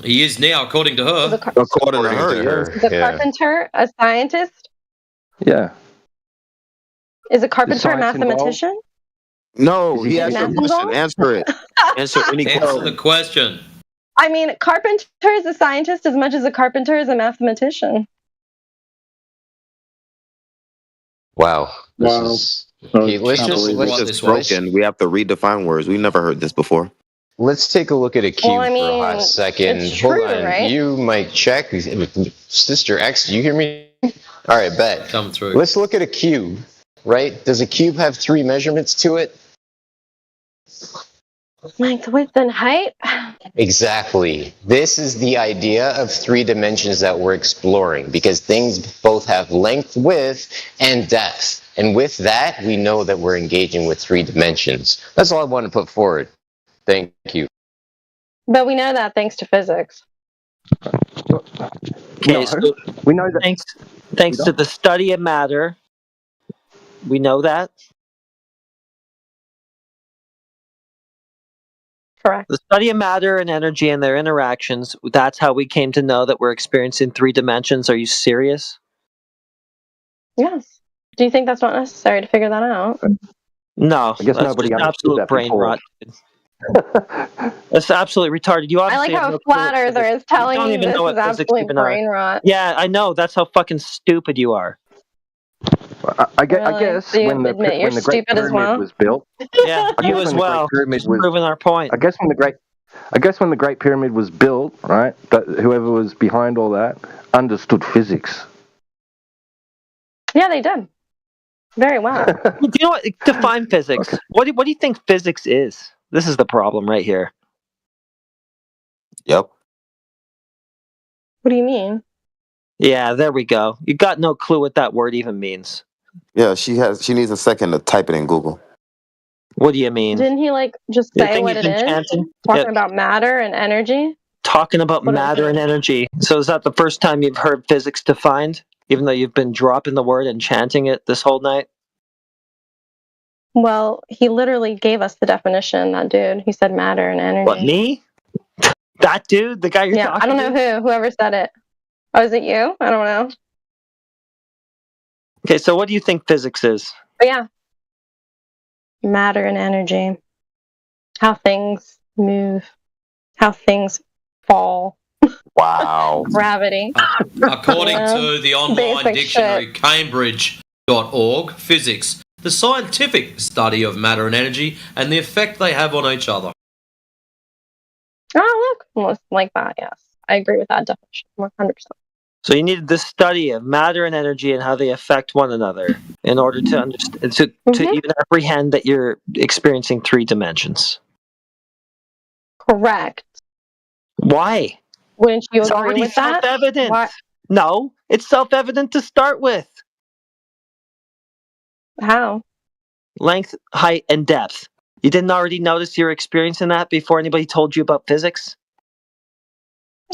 Speaker 19: He is now, according to her.
Speaker 11: According to her,
Speaker 17: Is a carpenter a scientist?
Speaker 15: Yeah.
Speaker 17: Is a carpenter a mathematician?
Speaker 11: No, he asked a question. Answer it. Answer any question.
Speaker 19: Answer the question.
Speaker 17: I mean, a carpenter is a scientist as much as a carpenter is a mathematician.
Speaker 18: Wow. This is
Speaker 11: broken. We have to redefine words. We've never heard this before.
Speaker 18: Let's take a look at a cube for a hot second.
Speaker 17: It's true,
Speaker 18: Hold on.
Speaker 17: right?
Speaker 18: You might check. Sister X, do you hear me? All right, bet.
Speaker 19: Come through.
Speaker 18: Let's look at a cube, right? Does a cube have 3 measurements to it?
Speaker 17: Length, width, and height?
Speaker 18: Exactly. This is the idea of 3 dimensions that we're exploring, because things both have length, width, and depth. And with that, we know that we're engaging with 3 dimensions. That's all I want to put forward. Thank you.
Speaker 17: But we know that thanks to physics.
Speaker 13: Okay, so
Speaker 15: we know that.
Speaker 13: Thanks to the study of matter, we know that.
Speaker 17: Correct.
Speaker 13: The study of matter and energy and their interactions, that's how we came to know that we're experiencing 3 dimensions. Are you serious?
Speaker 17: Yes. Do you think that's not necessary to figure that out?
Speaker 13: No.
Speaker 15: I guess
Speaker 13: that's
Speaker 15: nobody
Speaker 13: just
Speaker 15: understood
Speaker 13: absolute
Speaker 15: that
Speaker 13: brain
Speaker 15: before.
Speaker 13: rot. That's absolutely retarded. You
Speaker 17: I
Speaker 13: obviously
Speaker 17: like
Speaker 13: have
Speaker 17: how
Speaker 13: no
Speaker 17: a flat
Speaker 13: clue.
Speaker 17: earther is telling
Speaker 13: don't
Speaker 17: you
Speaker 13: even
Speaker 17: this
Speaker 13: know
Speaker 17: is
Speaker 13: what physics
Speaker 17: absolute
Speaker 13: even are.
Speaker 17: brain rot.
Speaker 13: Yeah, I know. That's how fucking stupid you are.
Speaker 15: I
Speaker 17: Really?
Speaker 15: guess
Speaker 17: So you
Speaker 15: when the
Speaker 17: admit you're
Speaker 15: when the Great
Speaker 17: stupid as
Speaker 15: Pyramid
Speaker 17: well?
Speaker 15: was built,
Speaker 13: Yeah,
Speaker 15: I
Speaker 13: you
Speaker 15: guess
Speaker 13: as
Speaker 15: when the Great
Speaker 13: well.
Speaker 15: Pyramid
Speaker 13: Just
Speaker 15: was-
Speaker 13: proving our point.
Speaker 15: I guess when the Great Pyramid was built, right? That whoever was behind all that understood physics.
Speaker 17: Yeah, they did. Very well.
Speaker 13: Do you know what? Define physics. What do you think physics is? This is the problem right here.
Speaker 11: Yep.
Speaker 17: What do you mean?
Speaker 13: Yeah, there we go. You got no clue what that word even means.
Speaker 11: Yeah, she needs a second to type it in Google.
Speaker 13: What do you mean?
Speaker 17: Didn't he just
Speaker 13: You
Speaker 17: say
Speaker 13: think
Speaker 17: what
Speaker 13: he's
Speaker 17: it is?
Speaker 13: enchanting?
Speaker 17: Talking
Speaker 13: Yeah.
Speaker 17: about matter and energy?
Speaker 13: Talking about matter and energy. So is that the first time you've heard physics defined? Even though you've been dropping the word and chanting it this whole night?
Speaker 17: Well, he literally gave us the definition, that dude. He said matter and energy.
Speaker 13: What, me? That dude? The guy you're
Speaker 17: Yeah,
Speaker 13: talking
Speaker 17: I don't know whoever said it. Oh, is it you? I don't know.
Speaker 13: Okay, so what do you think physics is?
Speaker 17: But yeah. Matter and energy. How things move. How things fall.
Speaker 11: Wow.
Speaker 17: Gravity.
Speaker 19: According to the online
Speaker 17: Basic
Speaker 19: dictionary
Speaker 17: shit.
Speaker 19: Cambridge.org, physics, the scientific study of matter and energy and the effect they have on each other.
Speaker 17: Oh, look. Almost like that, yes. I agree with that definition. 100%.
Speaker 13: So you needed the study of matter and energy and how they affect one another in order to understand, to even apprehend that you're experiencing 3 dimensions.
Speaker 17: Correct.
Speaker 13: Why?
Speaker 17: Wouldn't you
Speaker 13: It's
Speaker 17: agree
Speaker 13: already
Speaker 17: with that?
Speaker 13: self-evident.
Speaker 17: Why?
Speaker 13: No, it's self-evident to start with.
Speaker 17: How?
Speaker 13: Length, height, and depth. You didn't already notice you were experiencing that before anybody told you about physics?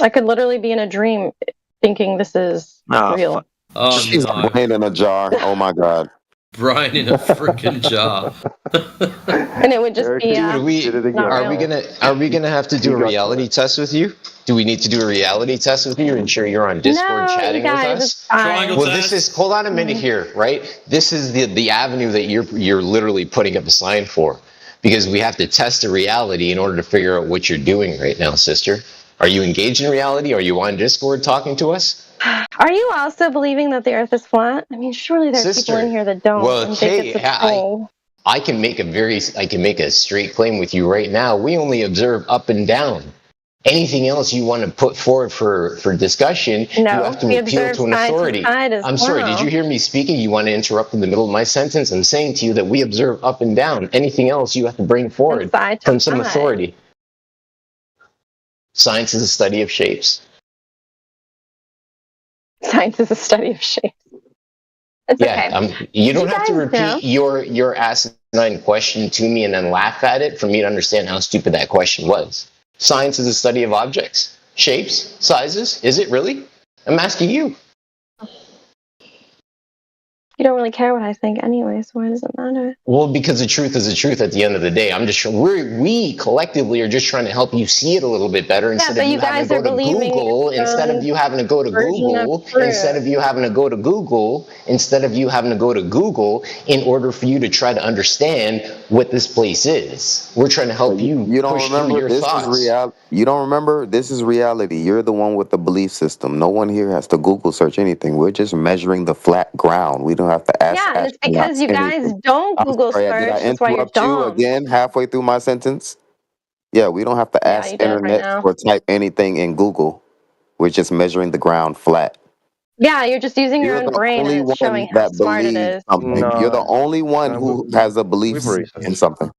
Speaker 17: I could literally be in a dream thinking this is real.
Speaker 19: Oh,
Speaker 11: She's
Speaker 19: no.
Speaker 11: a brain in a jar. Oh my god.
Speaker 19: Brain in a freaking jar.
Speaker 17: And it would just be
Speaker 18: Dude, are we gonna have to do a reality test with you? Do we need to do a reality test with you? Ensure you're on Discord chatting with us? Well, this is hold on a minute here, right? This is the avenue that you're literally putting up a sign for, because we have to test the reality in order to figure out what you're doing right now, sister. Are you engaged in reality? Are you on Discord talking to us?
Speaker 17: Are you also believing that the Earth is flat? I mean, surely there's
Speaker 18: Sister,
Speaker 17: people in here that don't.
Speaker 18: well,
Speaker 17: and think it's a troll.
Speaker 18: I can make a straight claim with you right now. We only observe up and down. Anything else you want to put forward for discussion, you have to
Speaker 17: we
Speaker 18: appeal
Speaker 17: observe
Speaker 18: to an
Speaker 17: side to
Speaker 18: authority.
Speaker 17: side as
Speaker 18: I'm sorry, did
Speaker 17: well.
Speaker 18: you hear me speaking? You want to interrupt in the middle of my sentence? I'm saying to you that we observe up and down. Anything else you have to bring forward
Speaker 17: side to
Speaker 18: from some
Speaker 17: side.
Speaker 18: authority. Science is a study of shapes.
Speaker 17: Science is a study of shapes. It's okay.
Speaker 18: You don't have to repeat your asinine question to me and then laugh at it for me to understand how stupid that question was. Science is the study of objects, shapes, sizes. Is it really? I'm asking you.
Speaker 17: You don't really care what I think anyway, so why does it matter?
Speaker 18: Well, because the truth is the truth at the end of the day. We collectively are just trying to help you see it a little bit better instead of you having to go to Google, instead of you having to go to Google, instead of you having to go to Google in order for you to try to understand what this place is. We're trying to help you.
Speaker 11: You don't
Speaker 18: push
Speaker 11: remember
Speaker 18: through your
Speaker 11: this
Speaker 18: thoughts.
Speaker 11: is reality. You don't remember this is reality. You're the one with the belief system. No one here has to Google search anything. We're just measuring the flat ground. We don't have to ask.
Speaker 17: Yeah, and it's because you guys don't Google search.
Speaker 11: Did I
Speaker 17: That's why you're
Speaker 11: interrupt you
Speaker 17: dumb.
Speaker 11: again halfway through my sentence? Yeah, we don't have to ask
Speaker 17: you did right
Speaker 11: internet
Speaker 17: now.
Speaker 11: or type anything in Google. We're just measuring the ground flat.
Speaker 17: Yeah, you're just using your
Speaker 11: You're
Speaker 17: own
Speaker 11: the
Speaker 17: brain
Speaker 11: only
Speaker 17: and it's
Speaker 11: one
Speaker 17: showing how
Speaker 11: that
Speaker 17: smart it
Speaker 11: believes
Speaker 17: is.
Speaker 11: something. You're the only one who has a belief in something.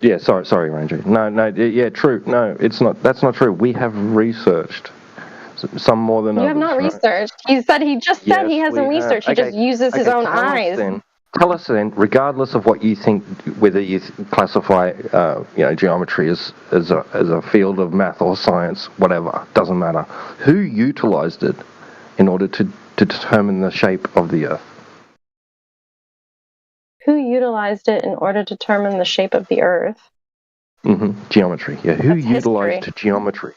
Speaker 15: Yeah, sorry, Ranger. No, yeah, true. No, it's not. That's not true. We have researched some more than
Speaker 17: You
Speaker 15: others.
Speaker 17: have not
Speaker 15: right?
Speaker 17: researched. He just said he hasn't
Speaker 15: we have.
Speaker 17: researched. He just uses his own eyes.
Speaker 15: Tell us then, regardless of what you think, whether you classify, geometry as a field of math or science, whatever, doesn't matter. Who utilized it in order to determine the shape of the Earth?
Speaker 17: Who utilized it in order to determine the shape of the Earth?
Speaker 15: Geometry. Yeah, who utilized geometry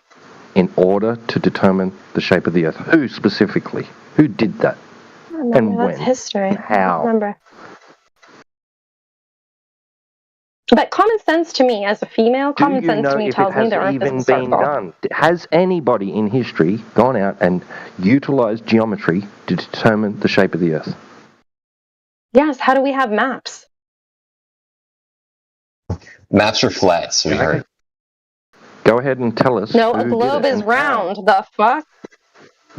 Speaker 15: in order to determine the shape of the Earth? Who specifically? Who did that? And
Speaker 17: that's
Speaker 15: when?
Speaker 17: history.
Speaker 15: And how?
Speaker 17: I don't remember. But common sense to me, as a female, common sense to me tells me the Earth is a circle.
Speaker 15: Done? Has anybody in history gone out and utilized geometry to determine the shape of the Earth?
Speaker 17: Yes. How do we have maps?
Speaker 18: Maps are flat, sweetheart.
Speaker 15: Go ahead and tell us.
Speaker 17: No, a globe is round. The fuck?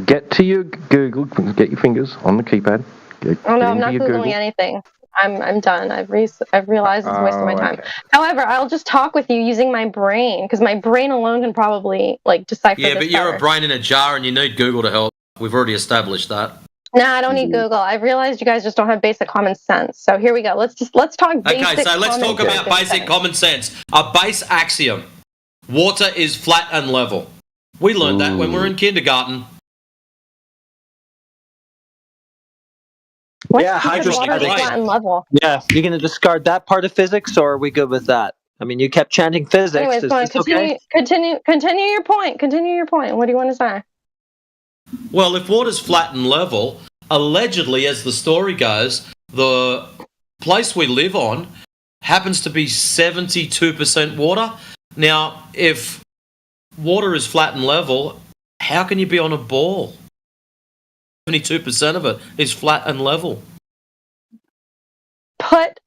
Speaker 15: Get to your Google. Get your fingers on the keypad.
Speaker 17: I'm not Googling anything. I'm done. I've realized it's a waste of my time. However, I'll just talk with you using my brain, because my brain alone can probably decipher this.
Speaker 19: Yeah, but you're a brain in a jar and you need Google to help. We've already established that.
Speaker 17: Nah, I don't need Google. I've realized you guys just don't have basic common sense. So here we go. Let's talk basic.
Speaker 19: Okay, so let's talk about basic common sense. A base axiom: water is flat and level. We learned that when we were in kindergarten.
Speaker 13: Hydrostatic. Yeah, you're going to discard that part of physics, or are we good with that? I mean, you kept chanting physics.
Speaker 17: Anyways, go on. Continue your point. Continue your point. What do you want to say?
Speaker 19: Well, if water's flat and level, allegedly, as the story goes, the place we live on happens to be 72% water. Now, if water is flat and level, how can you be on a ball? 72% of it is flat and level.
Speaker 17: Put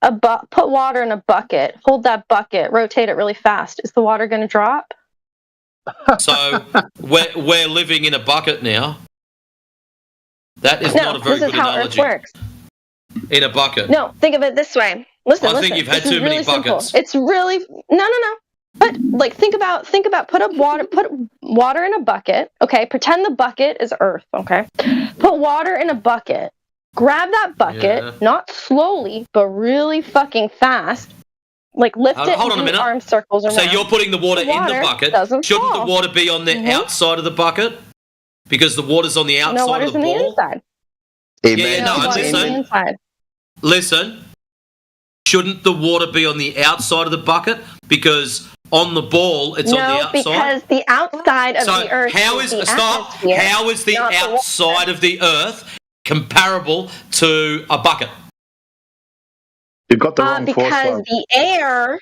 Speaker 17: water in a bucket. Hold that bucket. Rotate it really fast. Is the water going to drop?
Speaker 19: So we're living in a bucket now. That is not a very good analogy.
Speaker 17: This is how Earth works.
Speaker 19: In a bucket.
Speaker 17: No, think of it this way. Listen.
Speaker 19: I think you've had too many buckets.
Speaker 17: It's really no. But think about put water in a bucket. Okay, pretend the bucket is Earth. Okay, put water in a bucket. Grab that bucket, not slowly, but really fucking fast. Lift it and do arm circles around.
Speaker 19: So you're putting the water in the bucket. Shouldn't the water be on the outside of the bucket? Because the water's on the outside of the ball?
Speaker 17: No, water's
Speaker 19: on the inside. Listen. Shouldn't the water be on the outside of the bucket? Because on the ball, it's on the outside.
Speaker 17: No, because the outside of the Earth is the atmosphere.
Speaker 19: How is the outside of the Earth comparable to a bucket?
Speaker 24: You've got the wrong
Speaker 17: because the air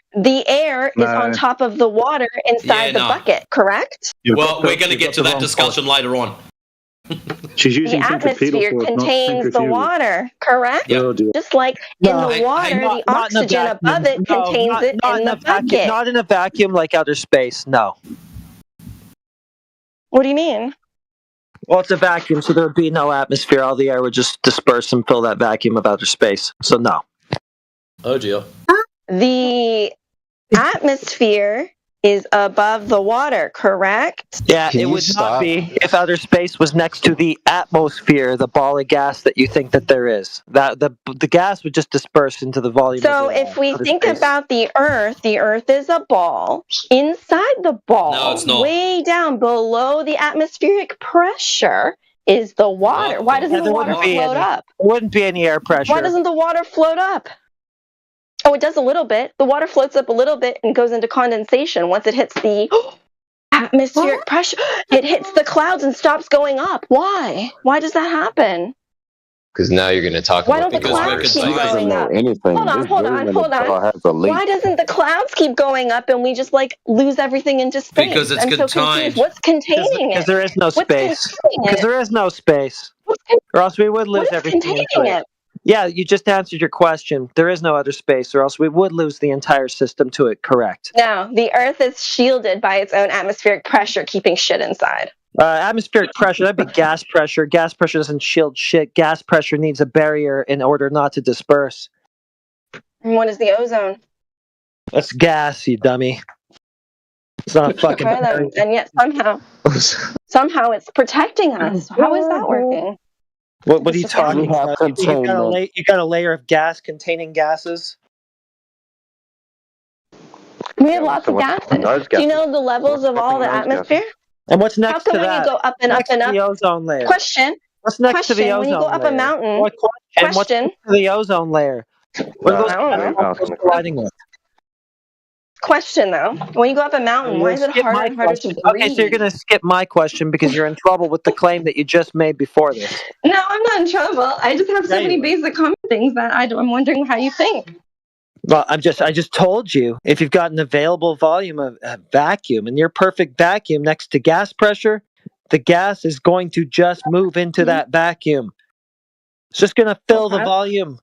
Speaker 17: is on top of the water inside the bucket, correct?
Speaker 19: Well, we're going to get to that discussion later on.
Speaker 24: She's using
Speaker 17: the atmosphere contains the water, correct?
Speaker 19: Yeah.
Speaker 17: Just like in the water, the oxygen above it contains it in the bucket.
Speaker 13: Not in a vacuum like outer space, no.
Speaker 17: What do you mean?
Speaker 13: Well, it's a vacuum, so there would be no atmosphere. All the air would just disperse and fill that vacuum of outer space. So no.
Speaker 19: Oh dear.
Speaker 17: The atmosphere is above the water, correct?
Speaker 13: Yeah, it would not be if outer space was next to the atmosphere, the ball of gas that you think that there is. That the gas would just disperse into the volume.
Speaker 17: So if we think about the Earth is a ball. Inside the ball,
Speaker 19: No, it's not.
Speaker 17: way down below the atmospheric pressure, is the water. Why doesn't the water float up?
Speaker 13: There wouldn't be any air pressure.
Speaker 17: Why doesn't the water float up? Oh, it does a little bit. The water floats up a little bit and goes into condensation. Once it hits the atmospheric pressure, it hits the clouds and stops going up. Why? Why does that happen?
Speaker 18: Because now you're going to talk
Speaker 17: Why
Speaker 18: about
Speaker 17: don't the clouds keep going up?
Speaker 11: Anything.
Speaker 17: Hold on. Why doesn't the clouds keep going up and we just like lose everything into space?
Speaker 19: Because it's
Speaker 17: I'm so
Speaker 19: contained.
Speaker 17: confused. What's containing it?
Speaker 13: Because there is no space. Because there is no space. Or else we would lose everything.
Speaker 17: Containing it?
Speaker 13: Yeah, you just answered your question. There is no other space, or else we would lose the entire system to it. Correct.
Speaker 17: No, the Earth is shielded by its own atmospheric pressure, keeping shit inside.
Speaker 13: Atmospheric pressure, that'd be gas pressure. Gas pressure doesn't shield shit. Gas pressure needs a barrier in order not to disperse.
Speaker 17: And what is the ozone?
Speaker 13: That's gas, you dummy. It's not fucking.
Speaker 17: And yet somehow it's protecting us. How is that working?
Speaker 13: What are you talking about? You got a layer of gas containing gases?
Speaker 17: We have lots of gases. Do you know the levels of all the atmosphere?
Speaker 13: And what's next to that?
Speaker 17: How come when you go up and up and up?
Speaker 13: The ozone layer.
Speaker 17: Question.
Speaker 13: What's next to the ozone layer?
Speaker 17: When you go up a mountain.
Speaker 13: What's next to the ozone layer? What are those colliding with?
Speaker 17: Question though, when you go up a mountain, why is it harder and harder to breathe?
Speaker 13: Okay, so you're gonna skip my question because you're in trouble with the claim that you just made before this.
Speaker 17: No, I'm not in trouble. I just have so many basic common things that I'm wondering how you think.
Speaker 13: Well, I just told you, if you've got an available volume of vacuum and your perfect vacuum next to gas pressure, the gas is going to just move into that vacuum. It's just gonna fill the volume.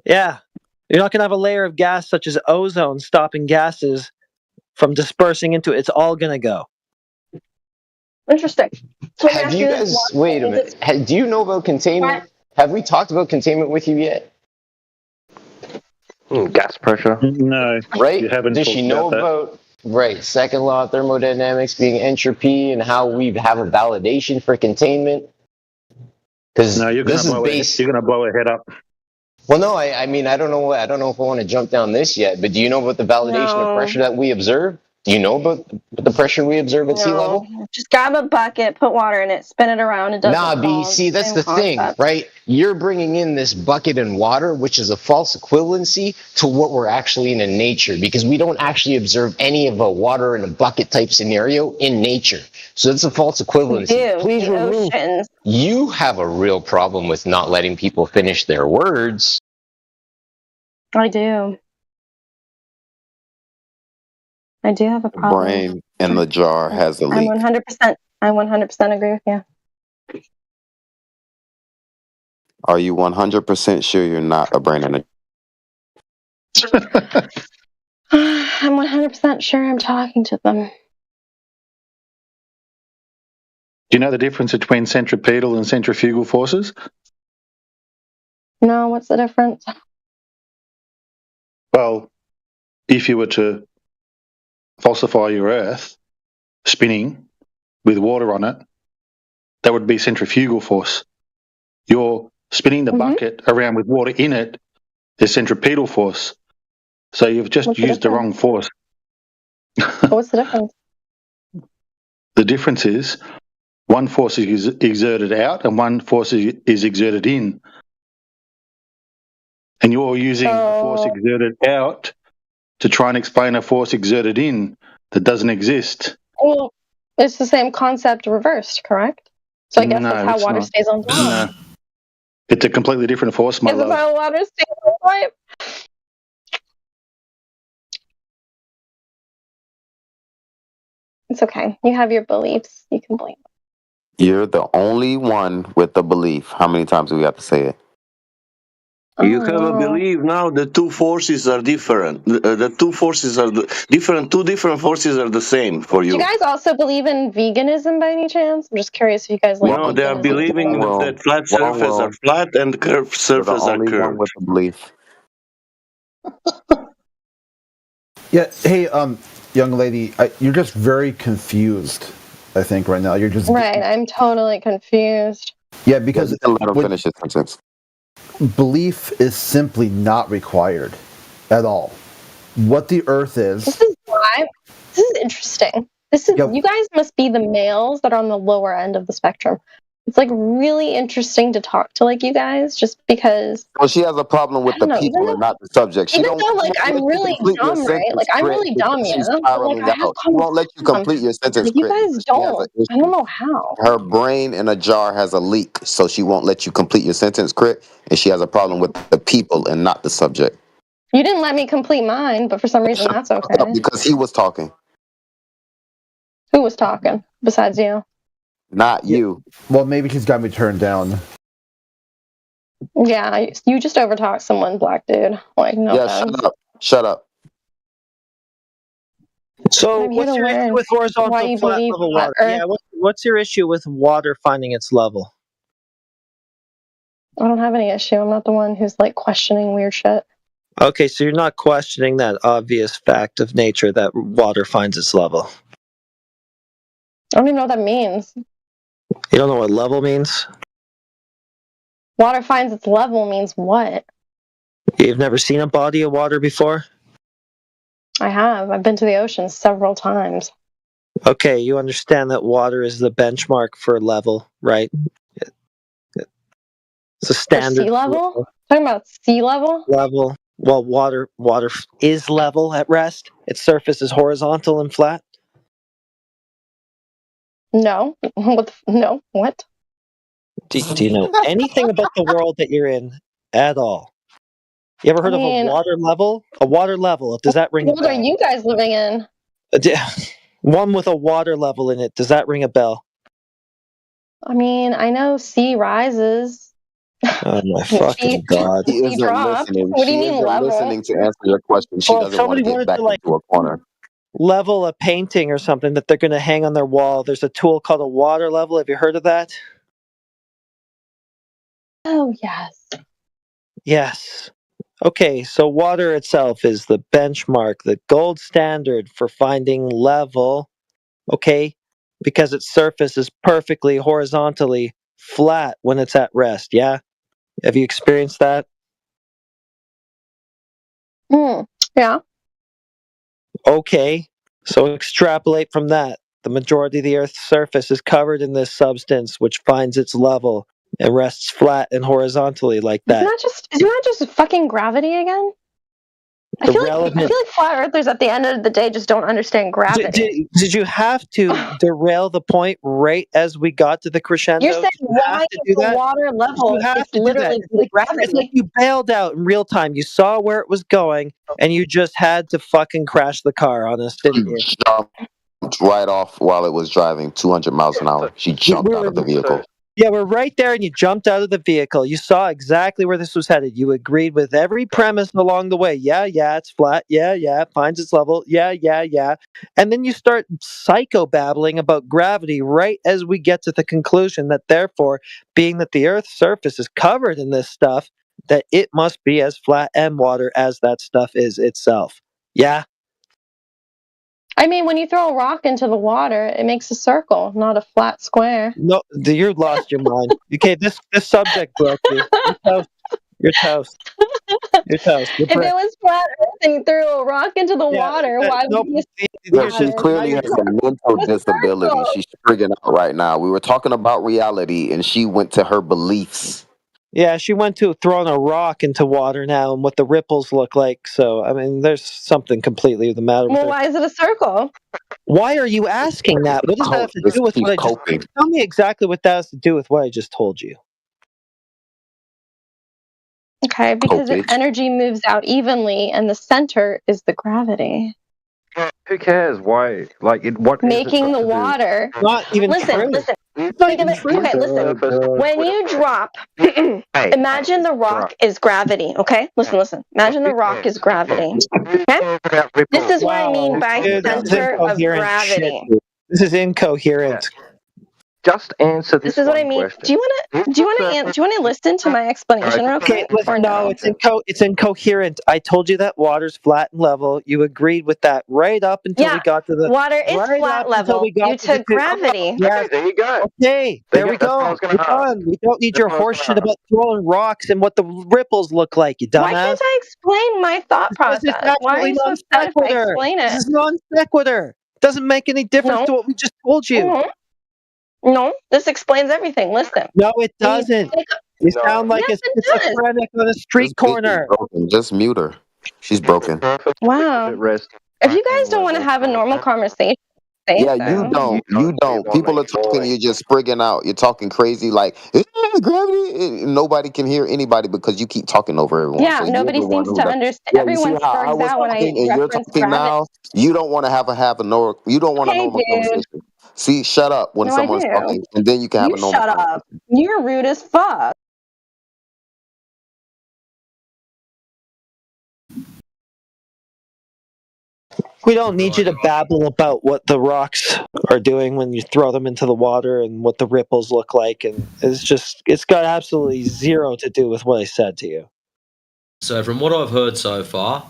Speaker 13: Yeah. You're not going to have a layer of gas such as ozone stopping gases from dispersing into it. It's all going to go.
Speaker 17: Interesting. So
Speaker 18: have you guys, wait a minute. Do you know about containment? Have we talked about containment with you yet?
Speaker 15: Gas pressure?
Speaker 24: No.
Speaker 18: Right?
Speaker 24: You haven't.
Speaker 18: Does she know about, right, second law of thermodynamics being entropy and how we have a validation for containment? Because
Speaker 24: no, you're going to blow her head up.
Speaker 18: Well, no, I mean, I don't know if I want to jump down this yet, but do you know about the validation of pressure that we observe? Do you know about the pressure we observe at sea level?
Speaker 17: Just grab a bucket, put water in it, spin it around. It doesn't
Speaker 18: B, see, that's the thing, right? You're bringing in this bucket and water, which is a false equivalency to what we're actually in nature, because we don't actually observe any of a water in a bucket type scenario in nature. So it's a false equivalency. Please remove. You have a real problem with not letting people finish their words.
Speaker 17: I do. I do have a problem.
Speaker 11: Brain in the jar has a leak.
Speaker 17: I 100% agree with you.
Speaker 11: Are you 100% sure you're not a brain in a
Speaker 17: I'm 100% sure I'm talking to them.
Speaker 24: Do you know the difference between centripetal and centrifugal forces?
Speaker 17: No, what's the difference?
Speaker 24: Well, if you were to falsify your Earth, spinning with water on it, that would be centrifugal force. You're spinning the bucket around with water in it is centripetal force. So you've just used the wrong force.
Speaker 17: What's the difference?
Speaker 24: The difference is one force is exerted out and one force is exerted in. And you're using a force exerted out to try and explain a force exerted in that doesn't exist.
Speaker 17: Well, it's the same concept reversed, correct? So I guess that's how water stays on top.
Speaker 24: No. It's a completely different force, my love.
Speaker 17: Is how water stays on top? It's okay. You have your beliefs. You can believe.
Speaker 11: You're the only one with the belief. How many times do we have to say it?
Speaker 20: You have a belief now. The two forces are different. The two forces are different. Two different forces are the same for you.
Speaker 17: Do you guys also believe in veganism by any chance? I'm just curious if you guys like.
Speaker 20: No, they are believing that flat surfaces are flat and curved surfaces are curved.
Speaker 11: With the belief.
Speaker 21: Yeah. Hey,
Speaker 12: young lady, you're just very confused. I think right now you're just
Speaker 17: right. I'm totally confused.
Speaker 12: Yeah, because
Speaker 11: let him finish his sentence.
Speaker 12: Belief is simply not required at all. What the Earth is.
Speaker 17: This is why. This is interesting. You guys must be the males that are on the lower end of the spectrum. It's like really interesting to talk to like you guys, just because.
Speaker 11: Well, she has a problem with the people and not the subject. She
Speaker 17: Even though like I'm really dumb, right? Like I'm really dumb, yeah.
Speaker 11: Spiraling
Speaker 17: like,
Speaker 11: out. She won't let you complete your sentence.
Speaker 17: Like, you guys don't. I don't know how.
Speaker 11: Her brain in a jar has a leak, so she won't let you complete your sentence, Crit. And she has a problem with the people and not the subject.
Speaker 17: You didn't let me complete mine, but for some reason that's okay.
Speaker 11: Because he was talking.
Speaker 17: Who was talking besides you?
Speaker 11: Not you.
Speaker 12: Well, maybe he's got me turned down.
Speaker 17: Yeah, you just overtalked someone, black dude. Like, no offense.
Speaker 11: Shut up.
Speaker 13: So, what's your issue with horizontal flat level water? Yeah, what's your issue with water finding its level?
Speaker 17: I don't have any issue. I'm not the one who's like questioning weird shit.
Speaker 13: Okay, so you're not questioning that obvious fact of nature that water finds its level.
Speaker 17: I don't even know what that means.
Speaker 13: You don't know what level means?
Speaker 17: Water finds its level means what?
Speaker 13: You've never seen a body of water before?
Speaker 17: I have. I've been to the ocean several times.
Speaker 13: Okay, you understand that water is the benchmark for level, right? It's a standard.
Speaker 17: For sea level? Talking about sea level?
Speaker 13: Level. Well, water is level at rest. Its surface is horizontal and flat.
Speaker 17: No. No. What?
Speaker 13: Do you know anything about the world that you're in at all? You ever heard of a water level? A water level. Does that ring a bell?
Speaker 17: What are you guys living in?
Speaker 13: One with a water level in it. Does that ring a bell?
Speaker 17: I mean, I know sea rises.
Speaker 13: Oh my fucking god!
Speaker 11: He isn't listening.
Speaker 17: What do you mean level?
Speaker 11: Listening to answer your question. She doesn't want to get back into a corner.
Speaker 13: Level a painting or something that they're going to hang on their wall. There's a tool called a water level. Have you heard of that?
Speaker 17: Oh, yes.
Speaker 13: Yes. Okay, so water itself is the benchmark, the gold standard for finding level, okay? Because its surface is perfectly horizontally flat when it's at rest, yeah? Have you experienced that?
Speaker 17: Yeah.
Speaker 13: Okay, so extrapolate from that. The majority of the Earth's surface is covered in this substance, which finds its level and rests flat and horizontally like that.
Speaker 17: Isn't that just fucking gravity again? I feel like flat earthers at the end of the day just don't understand gravity.
Speaker 13: Did you have to derail the point right as we got to the crescendo?
Speaker 17: You're saying why is the water level is literally the gravity?
Speaker 13: It's like you bailed out in real time. You saw where it was going, and you just had to fucking crash the car on us, didn't you?
Speaker 11: Jumped right off while it was driving 200 miles an hour. She jumped out of the vehicle.
Speaker 13: Yeah, we're right there, and you jumped out of the vehicle. You saw exactly where this was headed. You agreed with every premise along the way. Yeah, it's flat. Yeah, it finds its level. Yeah. And then you start psychobabbling about gravity right as we get to the conclusion that therefore, being that the Earth's surface is covered in this stuff, that it must be as flat and water as that stuff is itself. Yeah?
Speaker 17: I mean, when you throw a rock into the water, it makes a circle, not a flat square.
Speaker 13: No, you lost your mind. Okay, this subject broke you. You're toast. You're toast.
Speaker 17: If it was flat Earth and you threw a rock into the water, why would you?
Speaker 11: She clearly has a mental disability. She's frigging out right now. We were talking about reality, and she went to her beliefs.
Speaker 13: Yeah, she went to throwing a rock into water now and what the ripples look like. So, I mean, there's something completely the matter with
Speaker 17: it. Why is it a circle?
Speaker 13: Why are you asking that? What does that have to do with what I just... Tell me exactly what that has to do with what I just told you.
Speaker 17: Okay, because energy moves out evenly and the center is the gravity.
Speaker 15: Who cares? Why? Like, what?
Speaker 17: Making the water.
Speaker 13: Not even true.
Speaker 17: Listen. Think of it. Okay, listen. When you drop, imagine the rock is gravity. Okay, listen. Imagine the rock is gravity. Okay, this is what I mean by center of gravity.
Speaker 13: This is incoherent.
Speaker 15: just answer this.
Speaker 17: This is what I mean.
Speaker 15: question.
Speaker 17: Do you want to listen to my explanation real
Speaker 13: Okay,
Speaker 17: quick? Or no?
Speaker 13: it's incoherent. I told you that water's flat and level. You agreed with that right up until we got to the
Speaker 17: water is flat level due to gravity.
Speaker 13: Yes.
Speaker 15: There you go.
Speaker 13: Okay, there we go. We're done. We don't need your horse shit about throwing rocks and what the ripples look like, you dumbass.
Speaker 17: Why can't I explain my thought process? Why are you so upset if I explain it?
Speaker 13: This is non sequitur. Doesn't make any difference to what we just told you.
Speaker 17: Mm-hmm. No, this explains everything. Listen.
Speaker 13: No, it doesn't. You sound like a schizophrenic on a street corner.
Speaker 11: Just mute her. She's broken.
Speaker 17: Wow. If you guys don't want to have a normal conversation,
Speaker 11: yeah, you don't. You don't. People are talking. You're just sprigging out. You're talking crazy, like gravity. Nobody can hear anybody because you keep talking over everyone.
Speaker 17: Yeah, so nobody seems to understand.
Speaker 11: Yeah,
Speaker 17: everyone sparks out when I
Speaker 11: you're talking now. You don't want to have a normal. You don't want a normal conversation. See, shut up when someone's talking, and then you can have a normal.
Speaker 17: Shut up. You're rude as fuck.
Speaker 13: We don't need you to babble about what the rocks are doing when you throw them into the water and what the ripples look like, and it's got absolutely zero to do with what I said to you.
Speaker 19: So from what I've heard so far,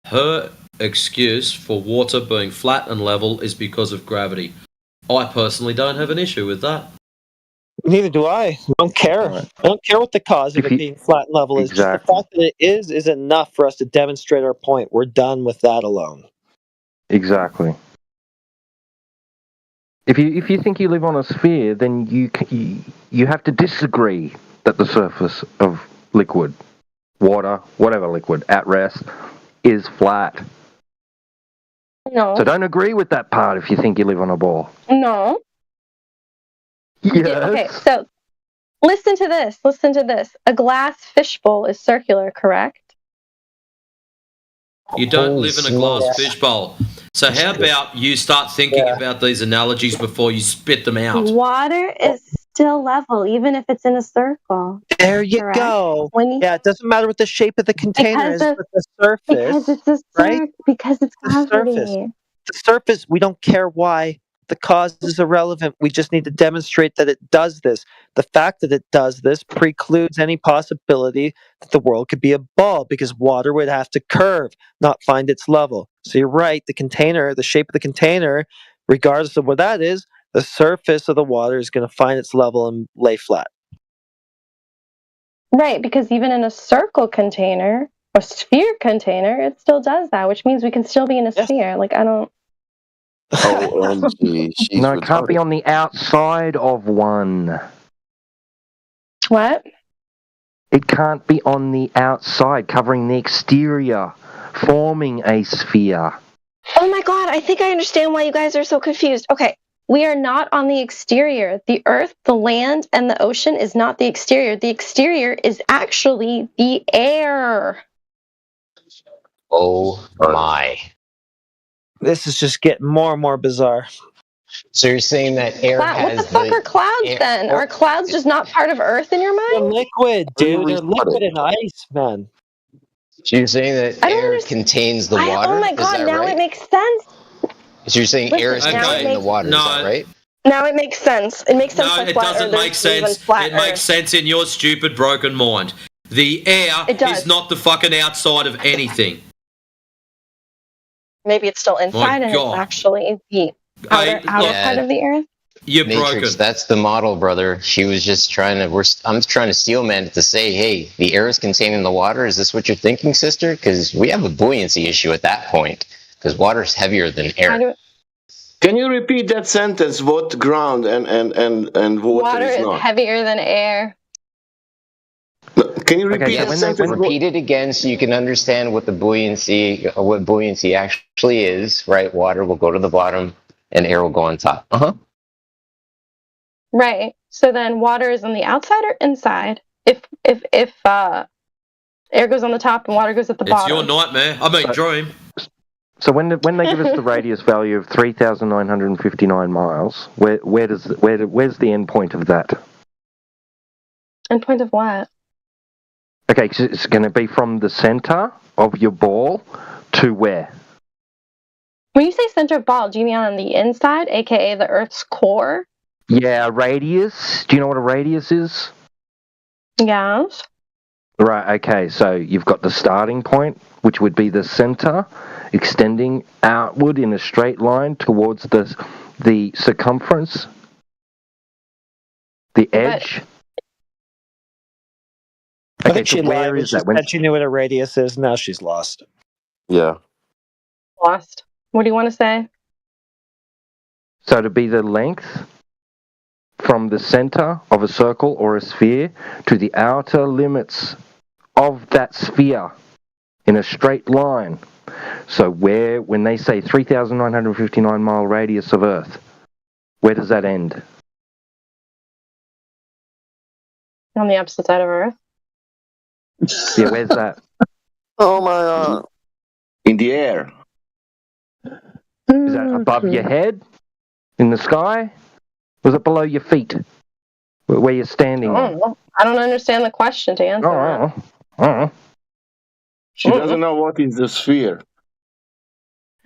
Speaker 19: her excuse for water being flat and level is because of gravity. I personally don't have an issue with that.
Speaker 13: Neither do I. I don't care. I don't care what the cause of it being flat and level is. Just the fact that it is enough for us to demonstrate our point. We're done with that alone.
Speaker 15: Exactly. If you think you live on a sphere, then you have to disagree that the surface of liquid, water, whatever liquid, at rest, is flat.
Speaker 17: No.
Speaker 15: So don't agree with that part if you think you live on a ball.
Speaker 17: No.
Speaker 15: Yes.
Speaker 17: Okay, so listen to this. Listen to this. A glass fishbowl is circular, correct?
Speaker 19: You don't live in a glass fishbowl. So how about you start thinking about these analogies before you spit them out?
Speaker 17: Water is still level, even if it's in a circle.
Speaker 13: There you go. It doesn't matter what the shape of the container is, but the surface.
Speaker 17: Because it's a
Speaker 13: right?
Speaker 17: Because it's gravity.
Speaker 13: The surface, we don't care why. The cause is irrelevant. We just need to demonstrate that it does this. The fact that it does this precludes any possibility that the world could be a ball, because water would have to curve, not find its level. So you're right, the container, the shape of the container, regardless of what that is, the surface of the water is going to find its level and lay flat.
Speaker 17: Right, because even in a circle container, a sphere container, it still does that, which means we can still be in a sphere. Like, I don't...
Speaker 11: OMG.
Speaker 15: No, it can't be on the outside of one.
Speaker 17: What?
Speaker 15: It can't be on the outside, covering the exterior, forming a sphere.
Speaker 17: Oh my god, I think I understand why you guys are so confused. Okay, we are not on the exterior. The earth, the land, and the ocean is not the exterior. The exterior is actually the air.
Speaker 18: Oh my.
Speaker 13: This is just getting more and more bizarre.
Speaker 18: So you're saying that air has
Speaker 17: what the fuck are clouds then? Are clouds just not part of Earth in your mind?
Speaker 13: They're liquid, dude. They're liquid and ice, man.
Speaker 18: So you're saying that air contains the water?
Speaker 17: Oh my god, now it makes sense.
Speaker 18: So you're saying air is contained in the water, is that right?
Speaker 17: Now it makes sense. It makes sense.
Speaker 19: No, it doesn't make sense. It makes sense in your stupid, broken mind. The air is not the fucking outside of anything.
Speaker 17: Maybe it's still inside and it's actually the outer part of the earth.
Speaker 19: You're
Speaker 18: Matrix,
Speaker 19: broken.
Speaker 18: That's the model, brother. She was just trying to. I'm trying to steel man it to say, hey, the air is contained in the water. Is this what you're thinking, sister? Because we have a buoyancy issue at that point. Because water is heavier than air.
Speaker 20: Can you repeat that sentence? What ground and water is not?
Speaker 17: Water is heavier than air.
Speaker 20: Can you repeat that sentence?
Speaker 18: Repeat it again so you can understand what buoyancy actually is, right? Water will go to the bottom and air will go on top.
Speaker 17: Right. So then water is on the outside or inside? If air goes on the top and water goes at the bottom.
Speaker 19: It's your nightmare. I mean, dream.
Speaker 15: So when they give us the radius value of 3,959 miles, where's the end point of that?
Speaker 17: End point of what?
Speaker 15: Okay, so it's going to be from the center of your ball to where?
Speaker 17: When you say center of ball, do you mean on the inside, aka the Earth's core?
Speaker 15: Yeah, radius. Do you know what a radius is?
Speaker 17: Yes.
Speaker 15: Right, okay, so you've got the starting point, which would be the center, extending outward in a straight line towards the circumference, the edge.
Speaker 13: I think she lied when she said she knew what a radius is. Now she's lost.
Speaker 11: Yeah.
Speaker 17: Lost. What do you want to say?
Speaker 15: So to be the length from the center of a circle or a sphere to the outer limits of that sphere in a straight line. So when they say 3,959 mile radius of Earth, where does that end?
Speaker 17: On the opposite side of Earth.
Speaker 15: Yeah, where's that?
Speaker 20: Oh my God. In the air.
Speaker 15: Is that above your head? In the sky? Or is it below your feet? Where you're standing?
Speaker 17: I don't understand the question to answer that.
Speaker 20: She doesn't know what is the sphere.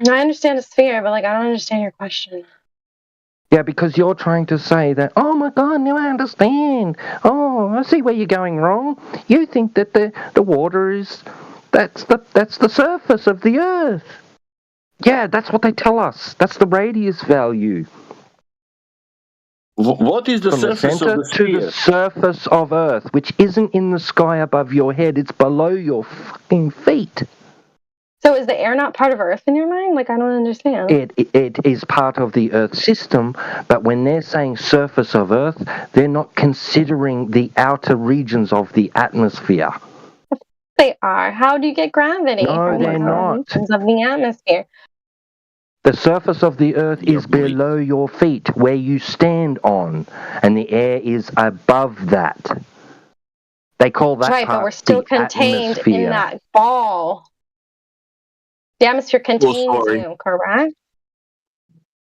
Speaker 17: I understand a sphere, but I don't understand your question.
Speaker 15: Yeah, because you're trying to say that, oh my God, now I understand. Oh, I see where you're going wrong. You think that the water is, that's the surface of the Earth. Yeah, that's what they tell us. That's the radius value.
Speaker 20: What is the
Speaker 15: From
Speaker 20: surface
Speaker 15: the center
Speaker 20: of the sphere?
Speaker 15: to the surface of Earth, which isn't in the sky above your head, it's below your fucking feet.
Speaker 17: So is the air not part of Earth in your mind? I don't understand.
Speaker 15: It is part of the Earth system, but when they're saying surface of Earth, they're not considering the outer regions of the atmosphere.
Speaker 17: They are. How do you get gravity?
Speaker 15: No, they're not.
Speaker 17: Regions of the atmosphere.
Speaker 15: The surface of the Earth is below your feet, where you stand on, and the air is above that. They call that
Speaker 17: right,
Speaker 15: part
Speaker 17: but we're still
Speaker 15: the
Speaker 17: contained
Speaker 15: atmosphere.
Speaker 17: in that ball. The atmosphere contains you, correct?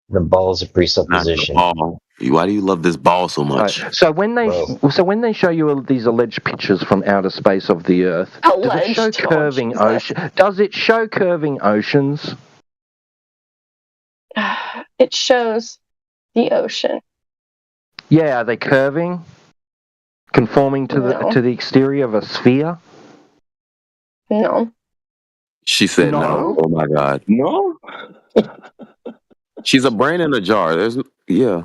Speaker 18: The ball is a presupposition.
Speaker 11: Why do you love this ball so much?
Speaker 15: Right. So when they show you these alleged pictures from outer space of the Earth, does it show curving ocean? Does it show curving oceans?
Speaker 17: It shows the ocean.
Speaker 15: Yeah, are they curving? Conforming to the exterior of a sphere?
Speaker 17: No.
Speaker 11: She said no. Oh my God.
Speaker 20: No?
Speaker 11: She's a brain in a jar. Yeah.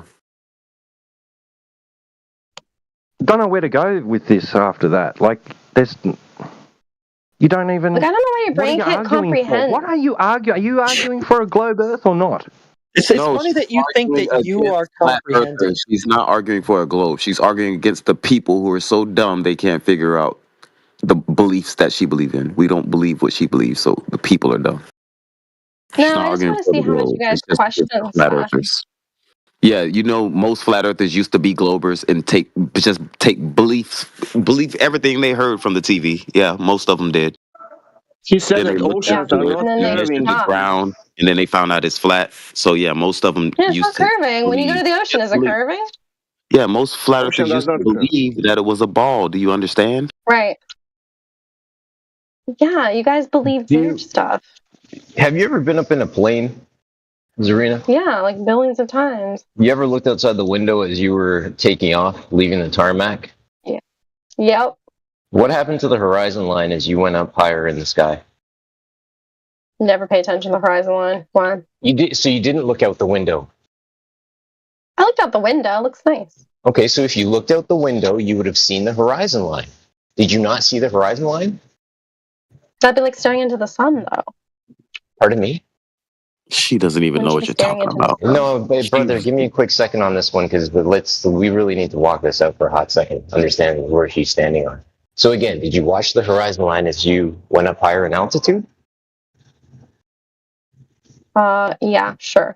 Speaker 15: Don't know where to go with this after that. You don't even.
Speaker 17: I don't know why your brain can't comprehend.
Speaker 15: What are you arguing? Are you arguing for a globe Earth or not?
Speaker 13: It's funny that you think that you are comprehending.
Speaker 11: She's not arguing for a globe. She's arguing against the people who are so dumb they can't figure out the beliefs that she believes in. We don't believe what she believes, so the people are dumb.
Speaker 17: No, I just want to see how much you guys question
Speaker 11: flat earthers. Yeah, most flat earthers used to be globers and believe everything they heard from the TV. Yeah, most of them did.
Speaker 20: He said that oceans are not curving.
Speaker 11: The ground, and then they found out it's flat. So yeah, most of them
Speaker 17: it's not curving. When you go to the ocean, is it curving?
Speaker 11: Yeah, most flat earthers used to believe that it was a ball. Do you understand?
Speaker 17: Right. Yeah, you guys believe weird stuff.
Speaker 18: Have you ever been up in a plane, Zarina?
Speaker 17: Yeah, billions of times.
Speaker 18: You ever looked outside the window as you were taking off, leaving the tarmac?
Speaker 17: Yeah. Yep.
Speaker 18: What happened to the horizon line as you went up higher in the sky?
Speaker 17: Never pay attention to the horizon line. Why?
Speaker 18: You did. So you didn't look out the window.
Speaker 17: I looked out the window. It looks nice.
Speaker 18: Okay, so if you looked out the window, you would have seen the horizon line. Did you not see the horizon line?
Speaker 17: That'd be like staring into the sun, though.
Speaker 18: Pardon me?
Speaker 11: She doesn't even know what you're talking about.
Speaker 18: No, but brother, give me a quick second on this one, because we really need to walk this out for a hot second, understanding where she's standing on. So again, did you watch the horizon line as you went up higher in altitude?
Speaker 17: Yeah, sure.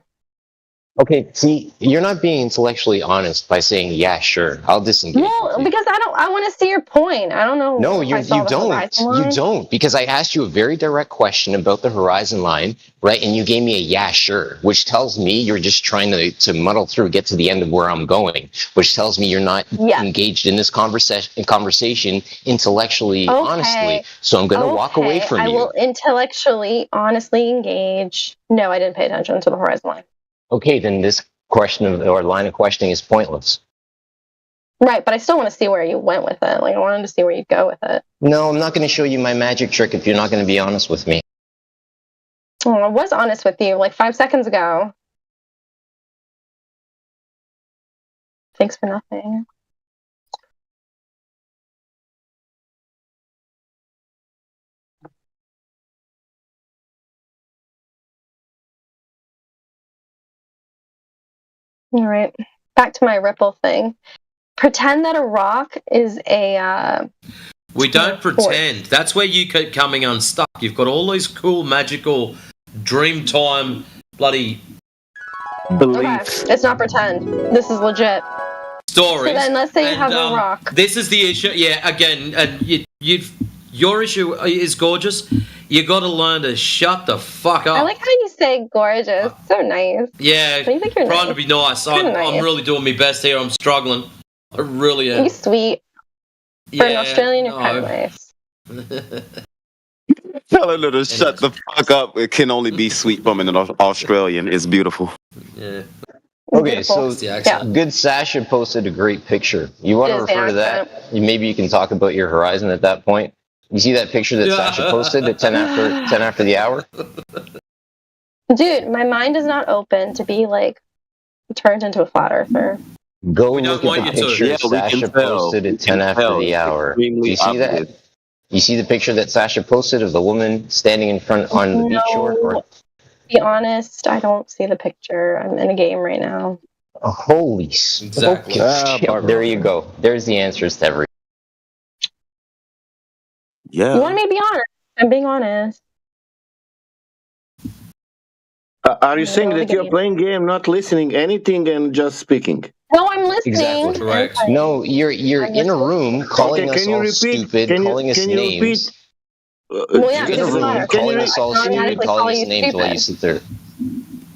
Speaker 18: Okay, see, you're not being intellectually honest by saying, yeah, sure, I'll disengage.
Speaker 17: Well, because I want to see your point. I don't know.
Speaker 18: No, you don't. You don't, because I asked you a very direct question about the horizon line, right? And you gave me a yeah, sure, which tells me you're just trying to muddle through, get to the end of where I'm going, which tells me you're not engaged in this conversation intellectually, honestly. So I'm going to walk away from you.
Speaker 17: I will intellectually, honestly engage. No, I didn't pay attention to the horizon line.
Speaker 18: Okay, then this question or line of questioning is pointless.
Speaker 17: Right, but I still want to see where you went with it. Like, I wanted to see where you go with it.
Speaker 18: No, I'm not going to show you my magic trick if you're not going to be honest with me.
Speaker 17: Oh, I was honest with you like 5 seconds ago. Thanks for nothing. All right, back to my Ripple thing. Pretend that a rock is a...
Speaker 19: We don't pretend. That's where you keep coming unstuck. You've got all these cool, magical, dreamtime, bloody...
Speaker 17: beliefs. Okay, it's not pretend. This is legit.
Speaker 19: Stories.
Speaker 17: So then let's say you have a rock.
Speaker 19: This is the issue. Yeah, again, and your issue is gorgeous. You got to learn to shut the fuck up.
Speaker 17: I like how you say gorgeous. So nice.
Speaker 19: Yeah,
Speaker 17: you think you're
Speaker 19: trying to be nice. I'm really doing my best here. I'm struggling. I really am.
Speaker 17: You sweet. For an Australian, you're kind of nice.
Speaker 11: Telling her to shut the fuck up. It can only be sweet from an Australian. It's beautiful.
Speaker 19: Yeah.
Speaker 18: Okay, so Good Sasha posted a great picture. You want to refer to that? Maybe you can talk about your horizon at that point. You see that picture that Sasha posted at 10 after the hour?
Speaker 17: Dude, my mind is not open to be like turned into a flat earther.
Speaker 18: Go look at the picture Sasha posted at 10 after the hour. Do you see that? You see the picture that Sasha posted of the woman standing in front on the beach shore?
Speaker 17: To be honest, I don't see the picture. I'm in a game right now.
Speaker 18: Oh, holy
Speaker 19: exactly.
Speaker 18: There you go. There's the answers to everything.
Speaker 20: Yeah.
Speaker 17: You want me to be honest? I'm being honest.
Speaker 20: Are you saying that you're playing game, not listening anything, and just speaking?
Speaker 17: No, I'm listening.
Speaker 18: Exactly. Correct. No, you're in a room calling us all stupid, calling us names.
Speaker 17: Well, yeah,
Speaker 18: you're in a room calling us all stupid, calling us names while you sit there.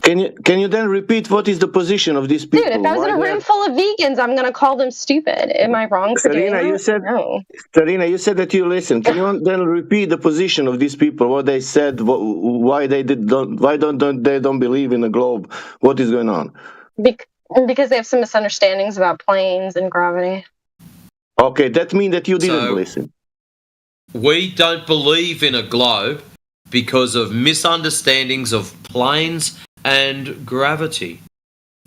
Speaker 20: Can you then repeat what is the position of these people?
Speaker 17: Dude, if I was in a room full of vegans, I'm gonna call them stupid. Am I wrong for doing that? No.
Speaker 20: Sarina, you said that you listen. Can you then repeat the position of these people? What they said? Why they don't they don't believe in the globe? What is going on?
Speaker 17: Because they have some misunderstandings about planes and gravity.
Speaker 20: Okay, that means that you didn't listen.
Speaker 19: We don't believe in a globe because of misunderstandings of planes and gravity.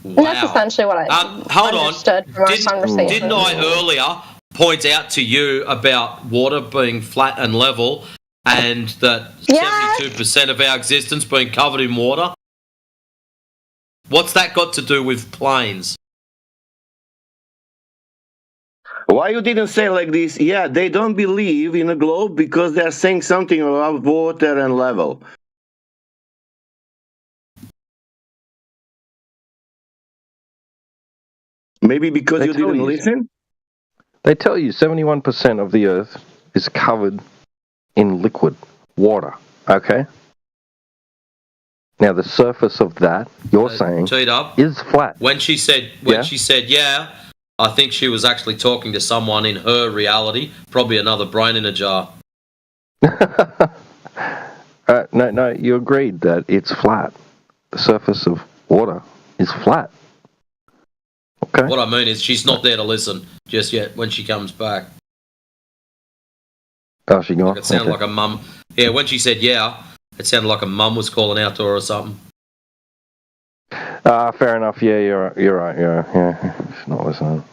Speaker 19: Wow.
Speaker 17: And that's essentially what I understood from our conversation.
Speaker 19: Didn't I earlier point out to you about water being flat and level and that 72% of our existence being covered in water? What's that got to do with planes?
Speaker 20: Why you didn't say like this? Yeah, they don't believe in a globe because they're saying something about water and level. Maybe because you didn't listen?
Speaker 15: They tell you 71% of the Earth is covered in liquid water, okay? Now, the surface of that, you're saying, is flat.
Speaker 19: When she said, yeah, I think she was actually talking to someone in her reality, probably another brain in a jar.
Speaker 15: No, you agreed that it's flat. The surface of water is flat. Okay.
Speaker 19: What I mean is she's not there to listen just yet when she comes back.
Speaker 15: Oh, she gone?
Speaker 19: It sounded like a mum. Yeah, when she said yeah, it sounded like a mum was calling out to her or something.
Speaker 15: Fair enough. Yeah, you're right. Yeah. She's not listening.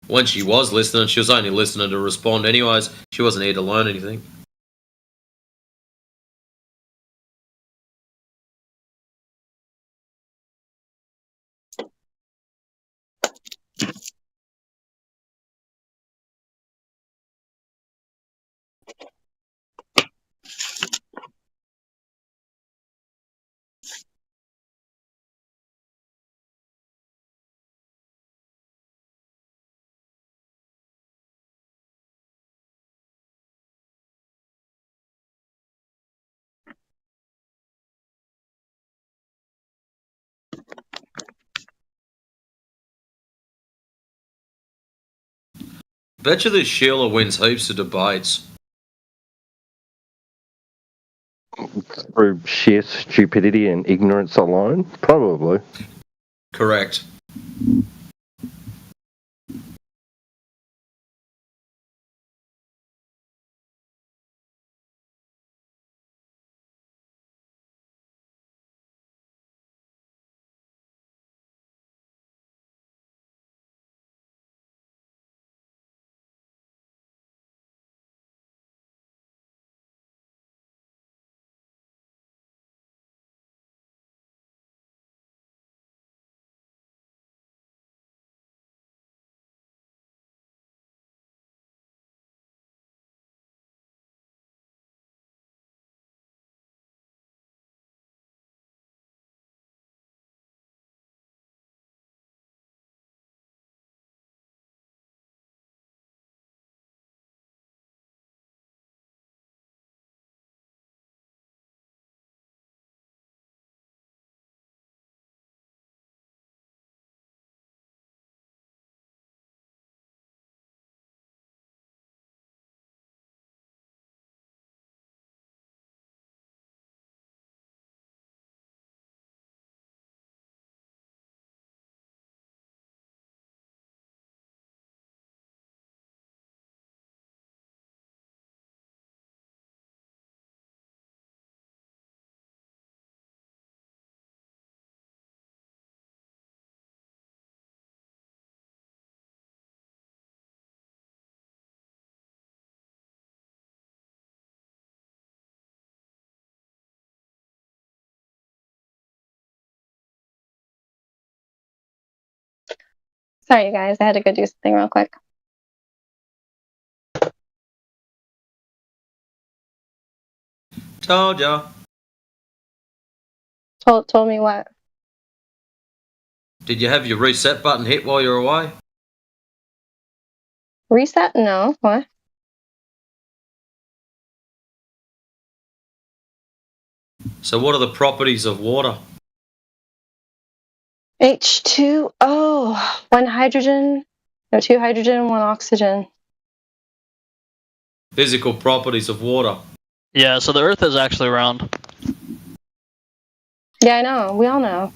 Speaker 19: When she was listening, she was only listening to respond anyways. She wasn't here to learn anything. Bet you this Sheila wins heaps of debates.
Speaker 15: through sheer stupidity and ignorance alone? Probably.
Speaker 19: Correct.
Speaker 17: Sorry, guys. I had to go do something real quick.
Speaker 19: Told ya.
Speaker 17: Told me what?
Speaker 19: Did you have your reset button hit while you're away?
Speaker 17: Reset? No. What?
Speaker 19: So what are the properties of water?
Speaker 17: H2O. One hydrogen. No, two hydrogen, one oxygen.
Speaker 19: Physical properties of water.
Speaker 6: Yeah, so the Earth is actually round.
Speaker 17: Yeah, I know. We all know.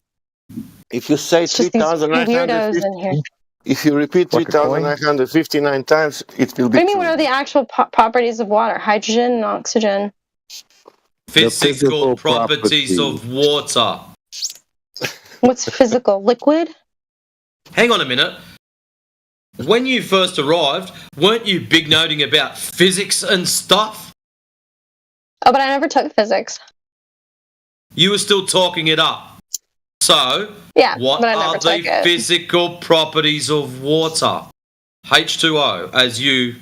Speaker 20: If you say
Speaker 17: It's just these weirdos
Speaker 20: 3,950,
Speaker 17: in here.
Speaker 20: if you repeat 3,959 times, it will
Speaker 17: What
Speaker 20: be
Speaker 17: do you mean?
Speaker 20: true.
Speaker 17: What are the actual properties of water? Hydrogen and oxygen.
Speaker 19: Physical properties of water.
Speaker 17: What's physical? Liquid?
Speaker 19: Hang on a minute. When you first arrived, weren't you big noting about physics and stuff?
Speaker 17: Oh, but I never took physics.
Speaker 19: You were still talking it up. So,
Speaker 17: Yeah,
Speaker 19: what
Speaker 17: but I never
Speaker 19: are the
Speaker 17: took it.
Speaker 19: physical properties of water? H2O, as you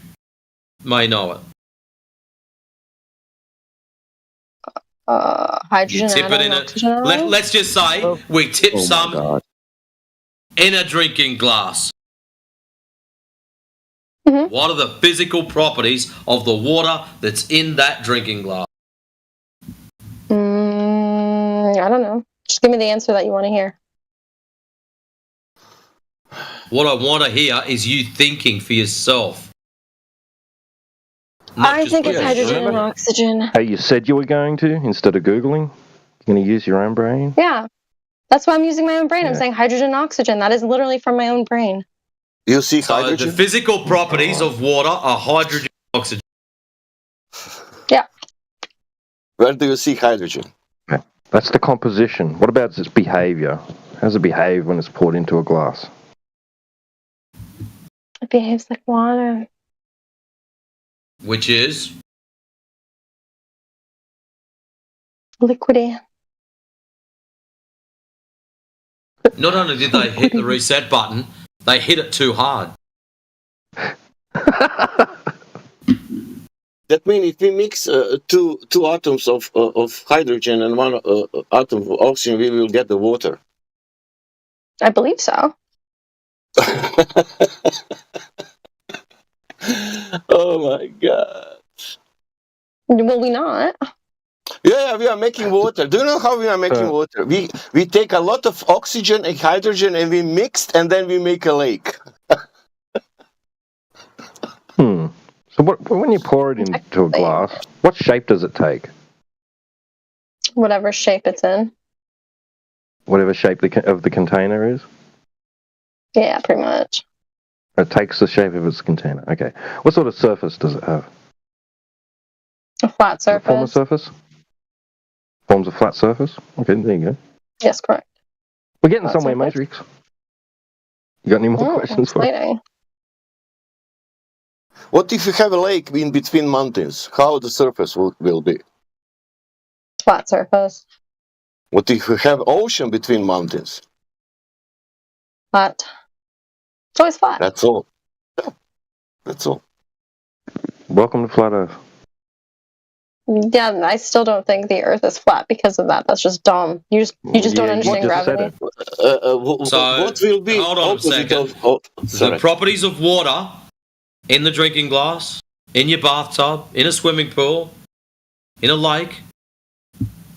Speaker 19: may know it.
Speaker 17: Hydrogen
Speaker 19: You tip
Speaker 17: atom,
Speaker 19: it in
Speaker 17: oxygen atom?
Speaker 19: Let's just say we tip some in a drinking glass.
Speaker 17: Mm-hmm.
Speaker 19: What are the physical properties of the water that's in that drinking glass?
Speaker 17: I don't know. Just give me the answer that you want to hear.
Speaker 19: What I want to hear is you thinking for yourself.
Speaker 17: I think it's hydrogen and oxygen.
Speaker 15: Hey, you said you were going to instead of Googling? You're going to use your own brain?
Speaker 17: Yeah. That's why I'm using my own brain. I'm saying hydrogen and oxygen. That is literally from my own brain.
Speaker 20: You see
Speaker 19: hydrogen? The physical properties of water are hydrogen and oxygen.
Speaker 17: Yeah.
Speaker 20: Where do you see hydrogen?
Speaker 15: That's the composition. What about its behavior? How does it behave when it's poured into a glass?
Speaker 17: It behaves like water.
Speaker 19: Which is?
Speaker 17: Liquidy.
Speaker 19: Not only did they hit the reset button, they hit it too hard.
Speaker 20: That means if we mix two atoms of hydrogen and one atom of oxygen, we will get the water.
Speaker 17: I believe so.
Speaker 20: Oh my god.
Speaker 17: Will we not?
Speaker 20: Yeah, we are making water. Do you know how we are making water? We take a lot of oxygen and hydrogen and we mixed and then we make a lake.
Speaker 15: So when you pour it into a glass, what shape does it take?
Speaker 17: Whatever shape it's in.
Speaker 15: Whatever shape of the container is?
Speaker 17: Yeah, pretty much.
Speaker 15: It takes the shape of its container. Okay. What sort of surface does it have?
Speaker 17: A flat surface.
Speaker 15: Form a surface? Forms a flat surface? Okay, there you go.
Speaker 17: Yes, correct.
Speaker 15: We're getting somewhere, Matrix. You got any more questions for
Speaker 17: us?
Speaker 20: What if you have a lake in between mountains? How the surface will be?
Speaker 17: Flat surface.
Speaker 20: What if you have ocean between mountains?
Speaker 17: Flat. It's always flat.
Speaker 20: That's all. Yeah. That's all.
Speaker 15: Welcome to Flat Earth.
Speaker 17: Yeah, I still don't think the Earth is flat because of that. That's just dumb. You just don't understand gravity.
Speaker 19: So,
Speaker 20: what will be?
Speaker 19: Hold on a second. The properties of water in the drinking glass, in your bathtub, in a swimming pool, in a lake,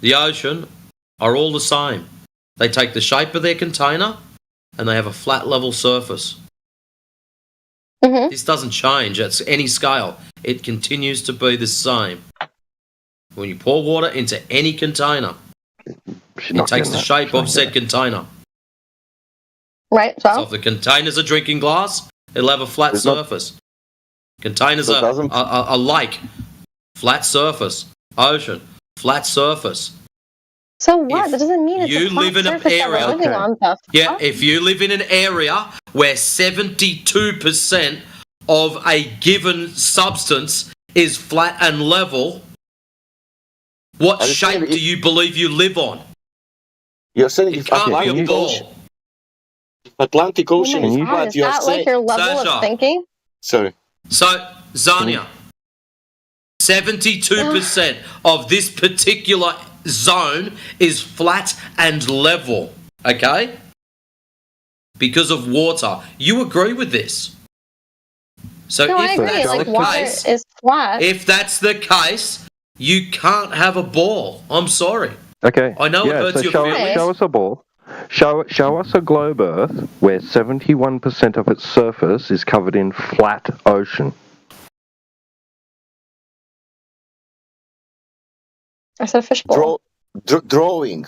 Speaker 19: the ocean, are all the same. They take the shape of their container and they have a flat level surface.
Speaker 17: Mm-hmm.
Speaker 19: This doesn't change at any scale. It continues to be the same. When you pour water into any container, it takes the shape of said container.
Speaker 17: Right,
Speaker 19: so if the container's a drinking glass, it'll have a flat surface. Containers are a lake, flat surface. Ocean, flat surface.
Speaker 17: So what? That doesn't mean it's a flat
Speaker 19: live in an
Speaker 17: surface that
Speaker 19: area.
Speaker 17: we're living on, though.
Speaker 19: Yeah, if you live in an area where 72% of a given substance is flat and level, what shape do you believe you live on?
Speaker 20: You're saying
Speaker 19: it can't be a ball.
Speaker 20: Atlantic Ocean is flat.
Speaker 17: Is that like your level of thinking?
Speaker 20: Sorry.
Speaker 19: So, Zania, 72% of this particular zone is flat and level, okay? Because of water. You agree with this? So
Speaker 17: no, I agree. Like, water is flat.
Speaker 19: If that's the case, you can't have a ball. I'm sorry.
Speaker 15: Okay.
Speaker 19: I know it hurts your feelings.
Speaker 15: Show us a ball. Show us a globe Earth where 71% of its surface is covered in flat ocean.
Speaker 17: I said fishbowl.
Speaker 20: Drawing,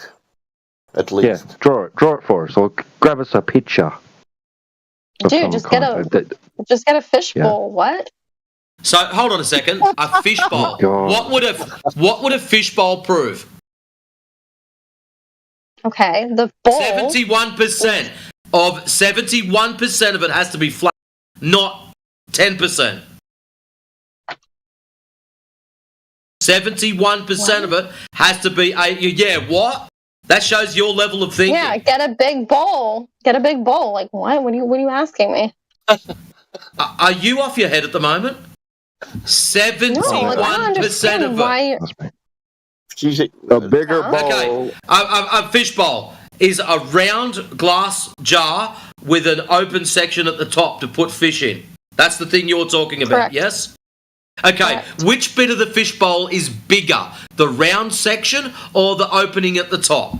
Speaker 20: at least.
Speaker 15: Yeah, draw it for us, or grab us a picture.
Speaker 17: Dude, just get a fishbowl. Yeah. What?
Speaker 19: So hold on a second. A fishbowl. What would a fishbowl prove?
Speaker 17: Okay, the bowl.
Speaker 19: 71% of it has to be flat, not 10%. 71% of it has to be what? That shows your level of thinking.
Speaker 17: Yeah, get a big bowl. Get a big bowl. Like what? What are you asking me?
Speaker 19: Are you off your head at the moment? 71% of it.
Speaker 20: A bigger bowl.
Speaker 19: Okay, a fish bowl is a round glass jar with an open section at the top to put fish in. That's the thing you're talking about,
Speaker 17: Correct.
Speaker 19: yes? Okay, which bit of the fish bowl is bigger? The round section or the opening at the top?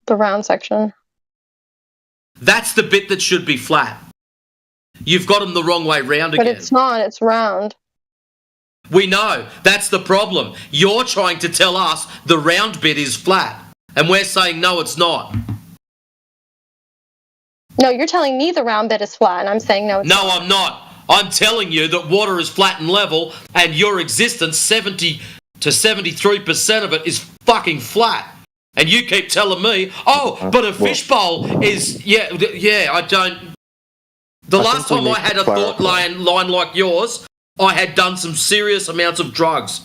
Speaker 17: The round section.
Speaker 19: That's the bit that should be flat. You've got them the wrong way round again.
Speaker 17: But it's not, it's round.
Speaker 19: We know. That's the problem. You're trying to tell us the round bit is flat. And we're saying, no, it's not.
Speaker 17: No, you're telling me the round bit is flat, and I'm saying no, it's not.
Speaker 19: No, I'm not. I'm telling you that water is flat and level, and your existence, 70 to 73% of it is fucking flat. And you keep telling me, but a fishbowl is, I don't... The last time I had a thought line like yours, I had done some serious amounts of drugs.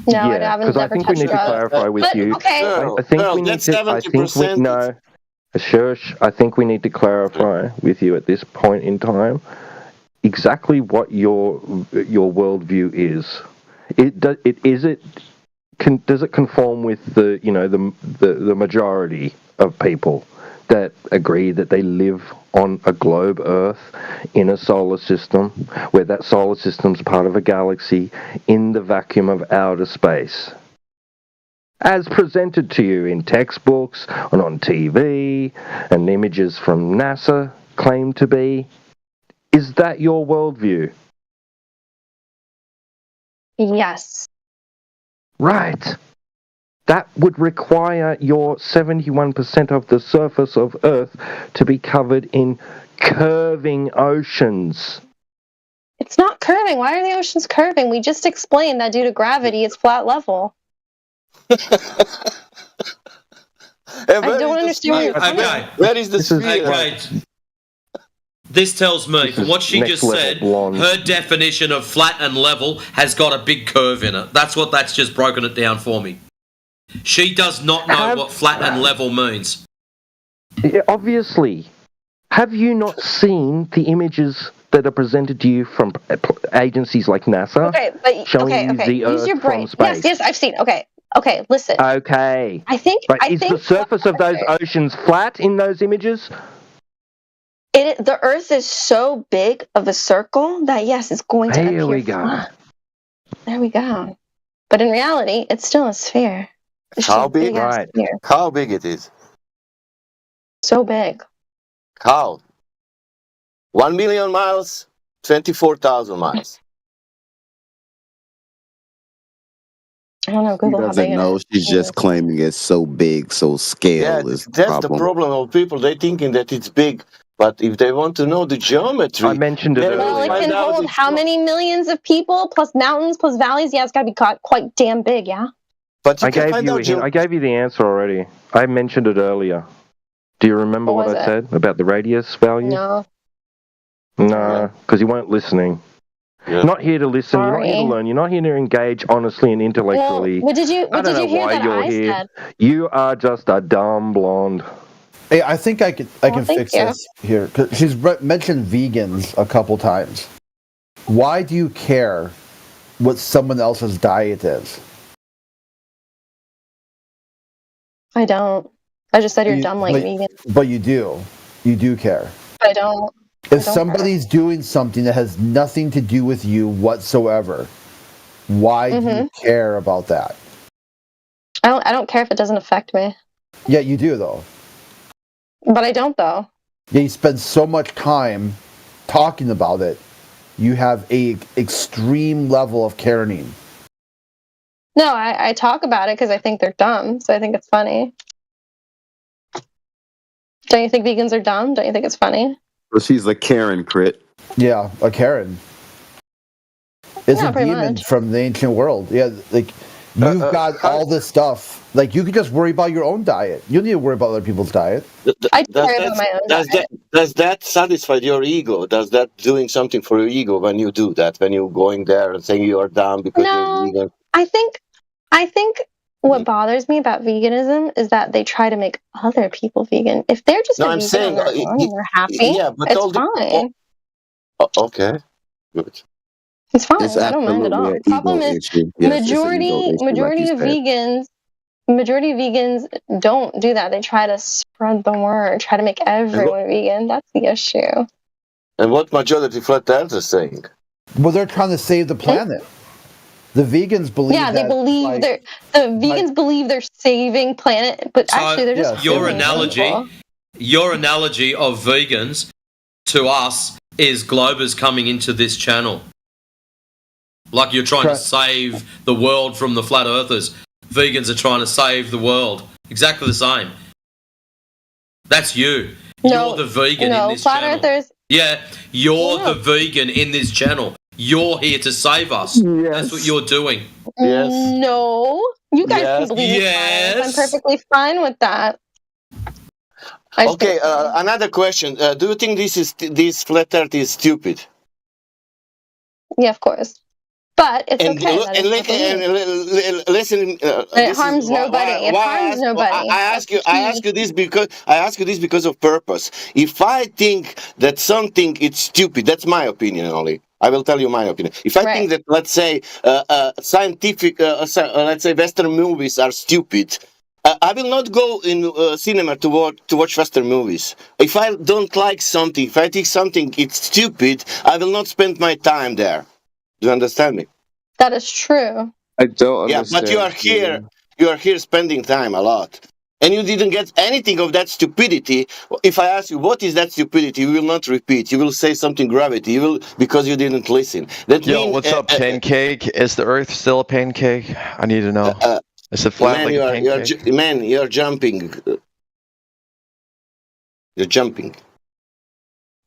Speaker 17: No, I haven't.
Speaker 15: Because I think we need to clarify with you.
Speaker 17: Okay.
Speaker 15: I think we need to clarify with you at this point in time exactly what your worldview is. Does it conform with the majority of people that agree that they live on a globe Earth in a solar system where that solar system's part of a galaxy in the vacuum of outer space? As presented to you in textbooks and on TV and images from NASA claim to be. Is that your worldview?
Speaker 17: Yes.
Speaker 15: Right. That would require your 71% of the surface of Earth to be covered in curving oceans.
Speaker 17: It's not curving. Why are the oceans curving? We just explained that due to gravity, it's flat level. I don't understand where you're coming from.
Speaker 20: Where is the sphere?
Speaker 19: Okay. This tells me, from what she just said, her definition of flat and level has got a big curve in it. That's just broken it down for me. She does not know what flat and level means.
Speaker 15: Yeah, obviously. Have you not seen the images that are presented to you from agencies like NASA?
Speaker 17: Okay, but
Speaker 15: showing you the
Speaker 17: use
Speaker 15: Earth
Speaker 17: your brain.
Speaker 15: from space?
Speaker 17: Yes, I've seen. Okay, listen.
Speaker 15: Okay.
Speaker 17: I think
Speaker 15: the surface of those oceans flat in those images?
Speaker 17: The Earth is so big of a circle that yes, it's going to appear flat. There we go. But in reality, it's still a sphere.
Speaker 20: How big?
Speaker 17: Right.
Speaker 20: How big it is?
Speaker 17: So big.
Speaker 20: How? 1 million miles, 24,000 miles.
Speaker 17: I don't know. Google
Speaker 9: She doesn't know. She's just claiming it's so big, so scale is the problem.
Speaker 20: That's the problem of people. They're thinking that it's big, but if they want to know the geometry,
Speaker 15: I mentioned it earlier.
Speaker 17: Well, it can hold how many millions of people plus mountains plus valleys? Yeah, it's got to be quite damn big. Yeah.
Speaker 20: But
Speaker 15: I gave you the answer already. I mentioned it earlier. Do you remember what I said about the radius value?
Speaker 17: No.
Speaker 15: No, because you weren't listening. Yeah. You're not here to listen. Sorry. You're not here to learn. You're not here to engage honestly and intellectually.
Speaker 17: Well, what did you hear that I said?
Speaker 15: You are just a dumb blonde.
Speaker 12: Hey, I think I can fix this here. 'Cause she's mentioned vegans a couple times. Why do you care what someone else's diet is?
Speaker 17: I don't. I just said you're dumb like vegan.
Speaker 12: But you do. You do care.
Speaker 17: I don't.
Speaker 12: If somebody's doing something that has nothing to do with you whatsoever, why do you care about that?
Speaker 17: I don't care if it doesn't affect me.
Speaker 12: Yeah, you do though.
Speaker 17: But I don't though.
Speaker 12: Yeah, you spend so much time talking about it. You have a extreme level of caring.
Speaker 17: No, I talk about it because I think they're dumb, so I think it's funny. Don't you think vegans are dumb? Don't you think it's funny?
Speaker 9: Well, she's a Karen, Crit.
Speaker 12: Yeah, a Karen. It's a demon from the ancient world. Yeah, like you've got all this stuff. Like you could just worry about your own diet. You don't need to worry about other people's diet.
Speaker 17: I care about my own diet.
Speaker 20: Does that satisfy your ego? Does that doing something for your ego when you do that? When you're going there and saying you are dumb because you're vegan?
Speaker 17: I think what bothers me about veganism is that they try to make other people vegan. If they're just vegan on their own and they're happy, it's fine.
Speaker 20: Okay, good.
Speaker 17: It's fine. I don't mind at all. The problem is majority of vegans don't do that. They try to spread the word, try to make everyone vegan. That's the issue.
Speaker 20: And what majority flat earthers are saying?
Speaker 12: Well, they're trying to save the planet. The vegans believe.
Speaker 17: Yeah, they believe the vegans believe they're saving planet, but actually they're just
Speaker 19: your analogy of vegans to us is Globers coming into this channel. Like you're trying to save the world from the flat earthers. Vegans are trying to save the world. Exactly the same. That's you. You're the vegan in this
Speaker 17: flat
Speaker 19: channel.
Speaker 17: Earthers.
Speaker 19: Yeah, you're the vegan in this channel. You're here to save us. Yes. That's what you're doing.
Speaker 20: Yes.
Speaker 17: No. You guys can believe I'm perfectly fine with that.
Speaker 20: Okay, another question. Do you think this flat earth is stupid?
Speaker 17: Yeah, of course. But it's okay.
Speaker 20: Listen.
Speaker 17: It harms nobody. It harms nobody.
Speaker 20: I ask you this because of purpose. If I think that something is stupid, that's my opinion only. I will tell you my opinion. If I think that, let's say, scientific, let's say, Western movies are stupid, I will not go in cinema to watch Western movies. If I don't like something, if I think something is stupid, I will not spend my time there. Do you understand me?
Speaker 17: That is true.
Speaker 9: I don't understand.
Speaker 20: Yeah, but you are here spending time a lot. and you didn't get anything of that stupidity. If I ask you what is that stupidity, you will not repeat. You will say something gravity. You will because you didn't listen. That
Speaker 2: Yo, what's up, pancake? Is the Earth still a pancake? I need to know. Is it flat
Speaker 20: man,
Speaker 2: like a pancake?
Speaker 20: You're jumping. You're jumping.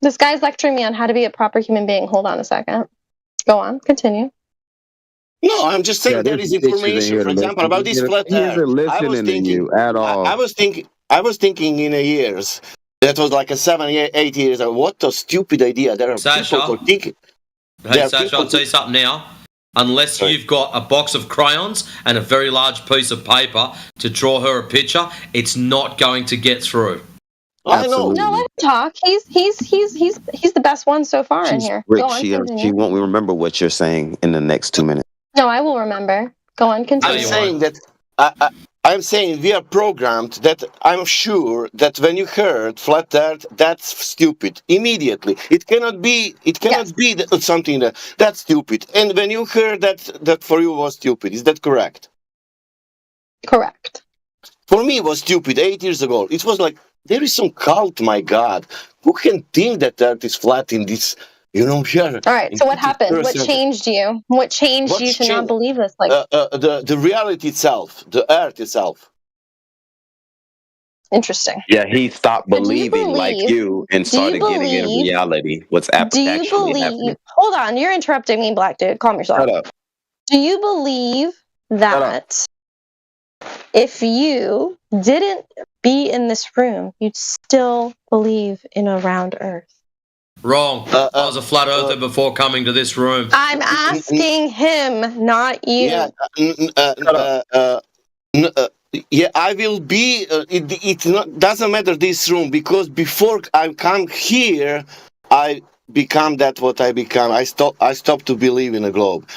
Speaker 17: This guy's lecturing me on how to be a proper human being. Hold on a second. Go on. Continue.
Speaker 20: No, I'm just saying there is information, for example, about this flat Earth. I was thinking
Speaker 9: at all.
Speaker 20: I was thinking in a years. That was like a 7, 8 years ago. What a stupid idea! There are people who think.
Speaker 19: Hey, Sasha, I'll tell you something now. Unless you've got a box of crayons and a very large piece of paper to draw her a picture, it's not going to get through.
Speaker 20: I know.
Speaker 17: No, let him talk. He's the best one so far in here.
Speaker 11: Rick,
Speaker 17: Go on,
Speaker 11: she
Speaker 17: continue.
Speaker 11: won't remember what you're saying in the next 2 minutes.
Speaker 17: No, I will remember. Go on, continue.
Speaker 20: I'm saying we are programmed that I'm sure that when you heard flat Earth, that's stupid immediately. It cannot be something that's stupid. And when you heard that for you was stupid, is that correct?
Speaker 17: Correct.
Speaker 20: For me, it was stupid 8 years ago. It was like there is some cult. My God, who can think that Earth is flat in this? Here. All
Speaker 17: right. So what happened? What changed you? What changed you to not believe this? Like
Speaker 20: the reality itself, the Earth itself.
Speaker 17: Interesting.
Speaker 11: Yeah, he stopped believing like you and started getting in reality. What's actually happening?
Speaker 17: Hold on, you're interrupting me, black dude. Calm yourself.
Speaker 11: Shut up.
Speaker 17: Do you believe that if you didn't be in this room, you'd still believe in a round Earth?
Speaker 19: Wrong. I was a flat earther before coming to this room.
Speaker 17: I'm asking him, not you.
Speaker 20: Yeah, I will be. It doesn't matter this room because before I come here, I become that what I become. I stopped to believe in a globe.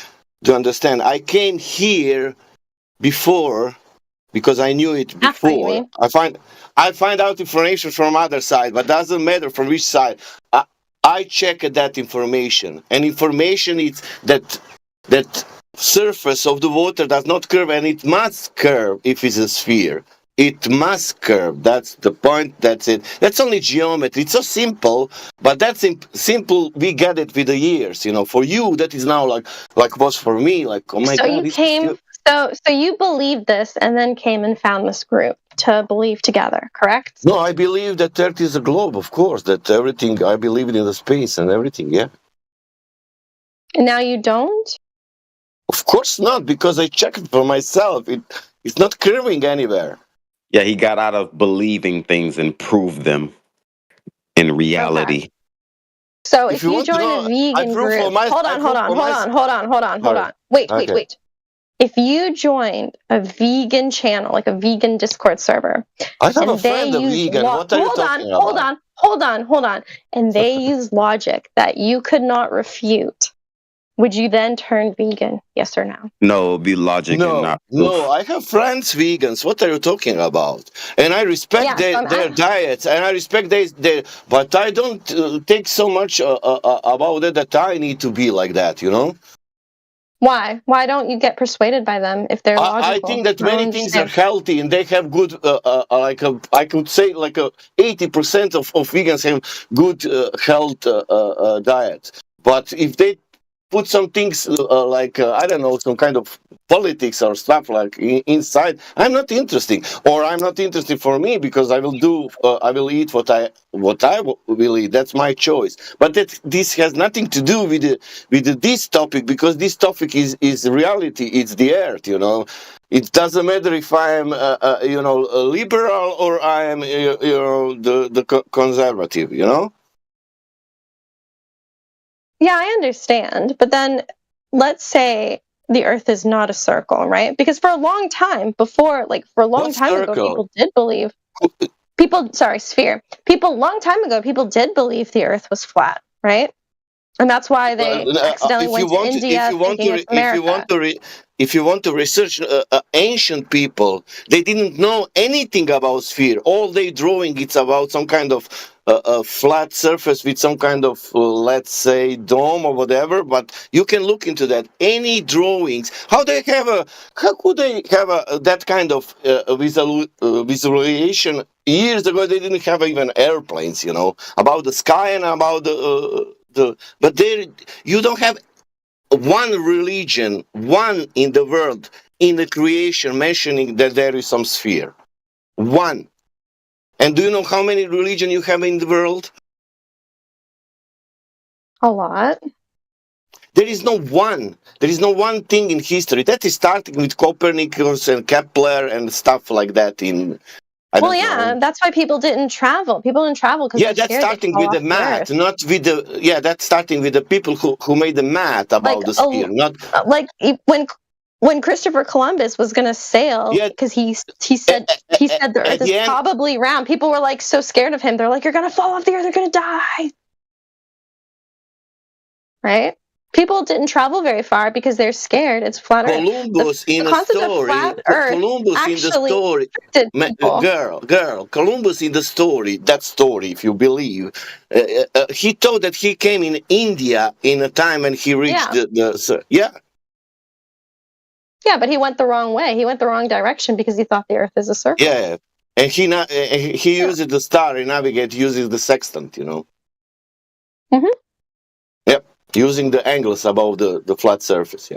Speaker 20: Do you understand? I came here before because I knew it before. I find out information from other side, but doesn't matter from which side. I check that information, and information is that surface of the water does not curve, and it must curve if it's a sphere. It must curve. That's the point. That's it. That's only geometry. It's so simple, but that's simple. We get it with the years. For you, that is now like was for me. Like, oh my God.
Speaker 17: So you came. So you believed this, and then came and found this group to believe together, correct?
Speaker 20: No, I believe that Earth is a globe, of course. That everything. I believe in the space and everything. Yeah.
Speaker 17: And now you don't.
Speaker 20: Of course not, because I checked it for myself. It's not curving anywhere.
Speaker 11: Yeah, he got out of believing things and proved them in reality.
Speaker 17: Okay. So if you join a vegan group, hold on. Wait. If you joined a vegan channel, like a vegan Discord server,
Speaker 20: I have a friend a vegan. What are you talking about?
Speaker 17: Hold on. And they use logic that you could not refute. Would you then turn vegan? Yes or no?
Speaker 11: No, it'd be logic and not proof.
Speaker 20: No, I have friends vegans. What are you talking about? And I respect their diets, and I respect their but I don't take so much about it that I need to be like that,
Speaker 17: Why? Why don't you get persuaded by them if they're logical?
Speaker 20: I think that many things are healthy, and they have good, I could say 80% of vegans have good health diet. But if they put some things I don't know, some kind of politics or stuff inside, I'm not interested, or I'm not interested for me because I will eat what I will eat. That's my choice. But this has nothing to do with this topic, because this topic is reality. It's the Earth. It doesn't matter if I am a liberal or I am the conservative.
Speaker 17: Yeah, I understand. But then let's say the Earth is not a circle, right? Because for a long time ago, people did believe sphere. People a long time ago, people did believe the Earth was flat, right? And that's why they accidentally went to India thinking it's America.
Speaker 20: If you want to research ancient people, they didn't know anything about sphere. All they drawing it's about some kind of a flat surface with some kind of, let's say, dome or whatever. But you can look into that. Any drawings? How could they have that kind of visualization? Years ago, they didn't have even airplanes, about the sky and about the. But there, you don't have one religion, one in the world, in the creation, mentioning that there is some sphere. One. And do you know how many religions you have in the world?
Speaker 17: A lot.
Speaker 20: There is no one. There is no one thing in history. That is starting with Copernicus and Kepler and stuff like that.
Speaker 17: Well, yeah, that's why people didn't travel. People didn't travel because
Speaker 20: that's starting with the math, not with the. Yeah, that's starting with the people who made the math about the sphere. Not
Speaker 17: like when Christopher Columbus was going to sail, because he said the Earth is probably round. People were like so scared of him. They're like, "You're going to fall off the Earth. You're going to die." Right? People didn't travel very far because they're scared. It's flat Earth.
Speaker 20: Columbus in the story. Columbus in the story. Girl. Columbus in the story. That story, if you believe, he thought that he came in India in a time when he reached the.
Speaker 17: Yeah, but he went the wrong way. He went the wrong direction because he thought the Earth is a circle.
Speaker 20: Yeah, and he uses the star and navigate uses the sextant.
Speaker 17: Mm-hmm.
Speaker 20: Yep. Using the angles above the flat surface,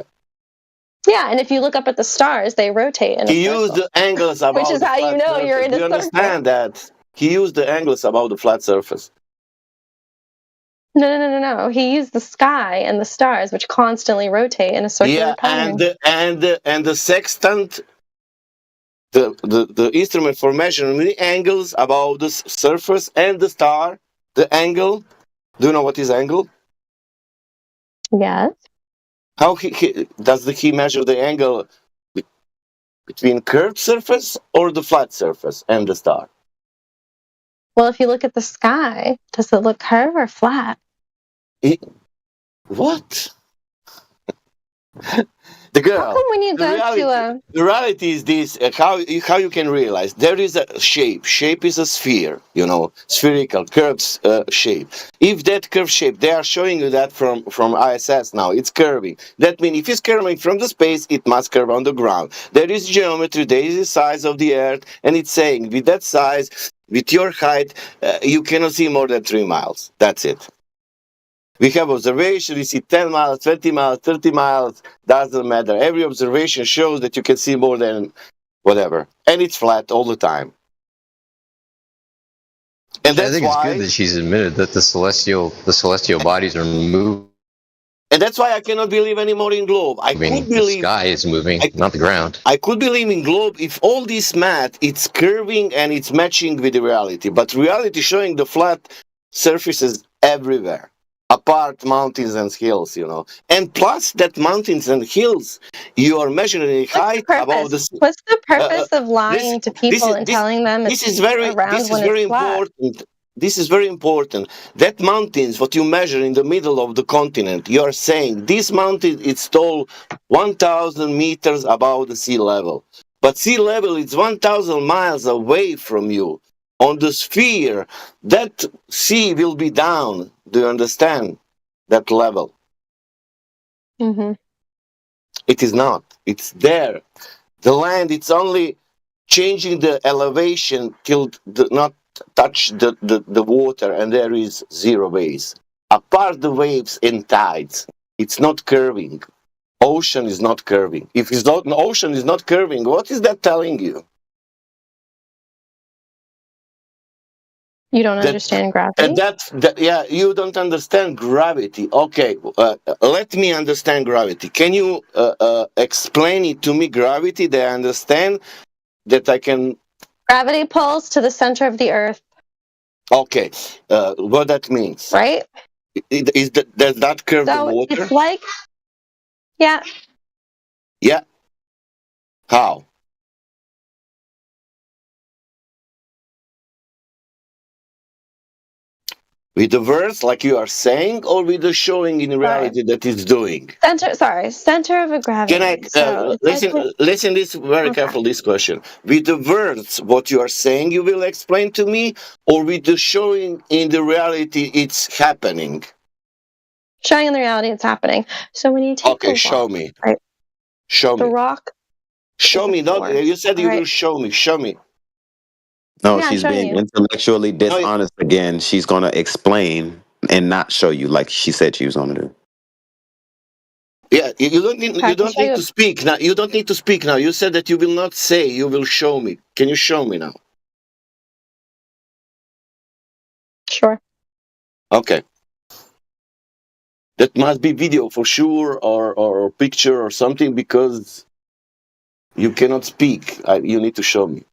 Speaker 17: Yeah, and if you look up at the stars, they rotate in a circle.
Speaker 20: He used the angles above
Speaker 17: which is
Speaker 20: the
Speaker 17: how
Speaker 20: flat
Speaker 17: you know
Speaker 20: surface.
Speaker 17: you're in a
Speaker 20: circle.
Speaker 17: circle.
Speaker 20: You understand that? He used the angles above the flat surface.
Speaker 17: No. He used the sky and the stars, which constantly rotate in a circular pattern.
Speaker 20: and the sextant, the instrument for measuring the angles above the surface and the star, the angle. Do you know what is angle?
Speaker 17: Yes.
Speaker 20: How does he measure the angle between curved surface or the flat surface and the star?
Speaker 17: Well, if you look at the sky, does it look curved or flat?
Speaker 20: What? The girl.
Speaker 17: How come when you go to
Speaker 20: the reality is this: how you can realize there is a shape. Shape is a sphere, spherical curved shape. If that curved shape, they are showing you that from ISS now, it's curving. That means if it's curving from the space, it must curve on the ground. There is geometry. There is the size of the Earth, and it's saying with that size, with your height, you cannot see more than 3 miles. That's it. We have observation, we see 10 miles, 20 miles, 30 miles, doesn't matter. Every observation shows that you can see more than whatever. And it's flat all the time. And that's
Speaker 18: I think
Speaker 20: why,
Speaker 18: it's good that she's admitted that the celestial bodies are moving.
Speaker 20: And that's why I cannot believe anymore in globe. I could believe
Speaker 18: the sky is moving, not the ground.
Speaker 20: I could believe in globe if all this math, it's curving and it's matching with the reality. But reality showing the flat surfaces everywhere. Apart mountains and hills, and plus that mountains and hills, you are measuring the height above the.
Speaker 17: What's the purpose of lying to people and telling them
Speaker 20: this is very important. This is very important. That mountains, what you measure in the middle of the continent, you are saying this mountain is tall 1,000 meters above the sea level, but sea level is 1,000 miles away from you. On the sphere, that sea will be down. Do you understand that level?
Speaker 17: Mm-hmm.
Speaker 20: It is not. It's there. The land, it's only changing the elevation till not touch the water, and there is zero waves. Apart the waves and tides, it's not curving. Ocean is not curving. If it's not, an ocean is not curving, what is that telling you?
Speaker 17: You don't understand gravity?
Speaker 20: And that, you don't understand gravity. Okay, let me understand gravity. Can you explain it to me, gravity, that I understand, that I can...
Speaker 17: Gravity pulls to the center of the Earth.
Speaker 20: Okay, what that means?
Speaker 17: Right?
Speaker 20: Does that curve the water?
Speaker 17: It's like... Yeah.
Speaker 20: Yeah. How? With the words, like you are saying, or with the showing in reality that it's doing?
Speaker 17: Center of a gravity.
Speaker 20: Can I listen this very careful, this question. With the words, what you are saying, you will explain to me, or with the showing in the reality it's happening?
Speaker 17: Showing in the reality it's happening. So when you take
Speaker 20: show me.
Speaker 17: Right?
Speaker 20: Show me.
Speaker 17: The rock.
Speaker 20: Show me. No, you said you will show me. Show me.
Speaker 11: No,
Speaker 17: Yeah,
Speaker 11: she's being intellectually dishonest again. She's going to explain and not show you like she said she was going to do.
Speaker 20: Yeah, you don't need to speak now. You don't need to speak now. You said that you will not say. You will show me. Can you show me now?
Speaker 17: Sure.
Speaker 20: Okay. That must be video for sure, or picture or something, because you cannot speak. You need to show me.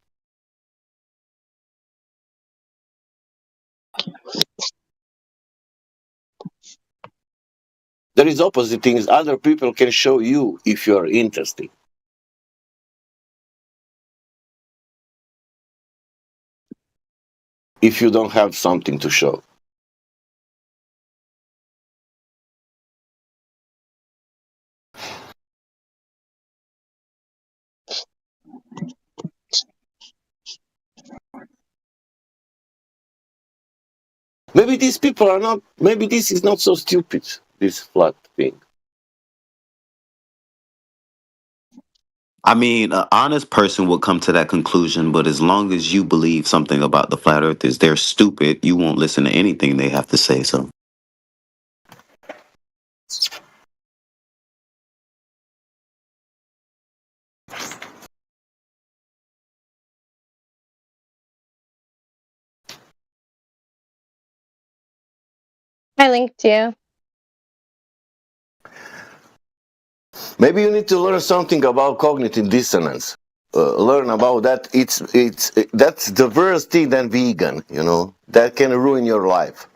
Speaker 20: There is opposite things. Other people can show you if you are interested. If you don't have something to show. Maybe these people are not, maybe this is not so stupid, this flat thing.
Speaker 11: I mean, an honest person would come to that conclusion, but as long as you believe something about the flat earth is they're stupid, you won't listen to anything they have to say, so.
Speaker 17: I linked you.
Speaker 20: Maybe you need to learn something about cognitive dissonance. Learn about that. That's the worst thing than vegan. You know that can ruin your life.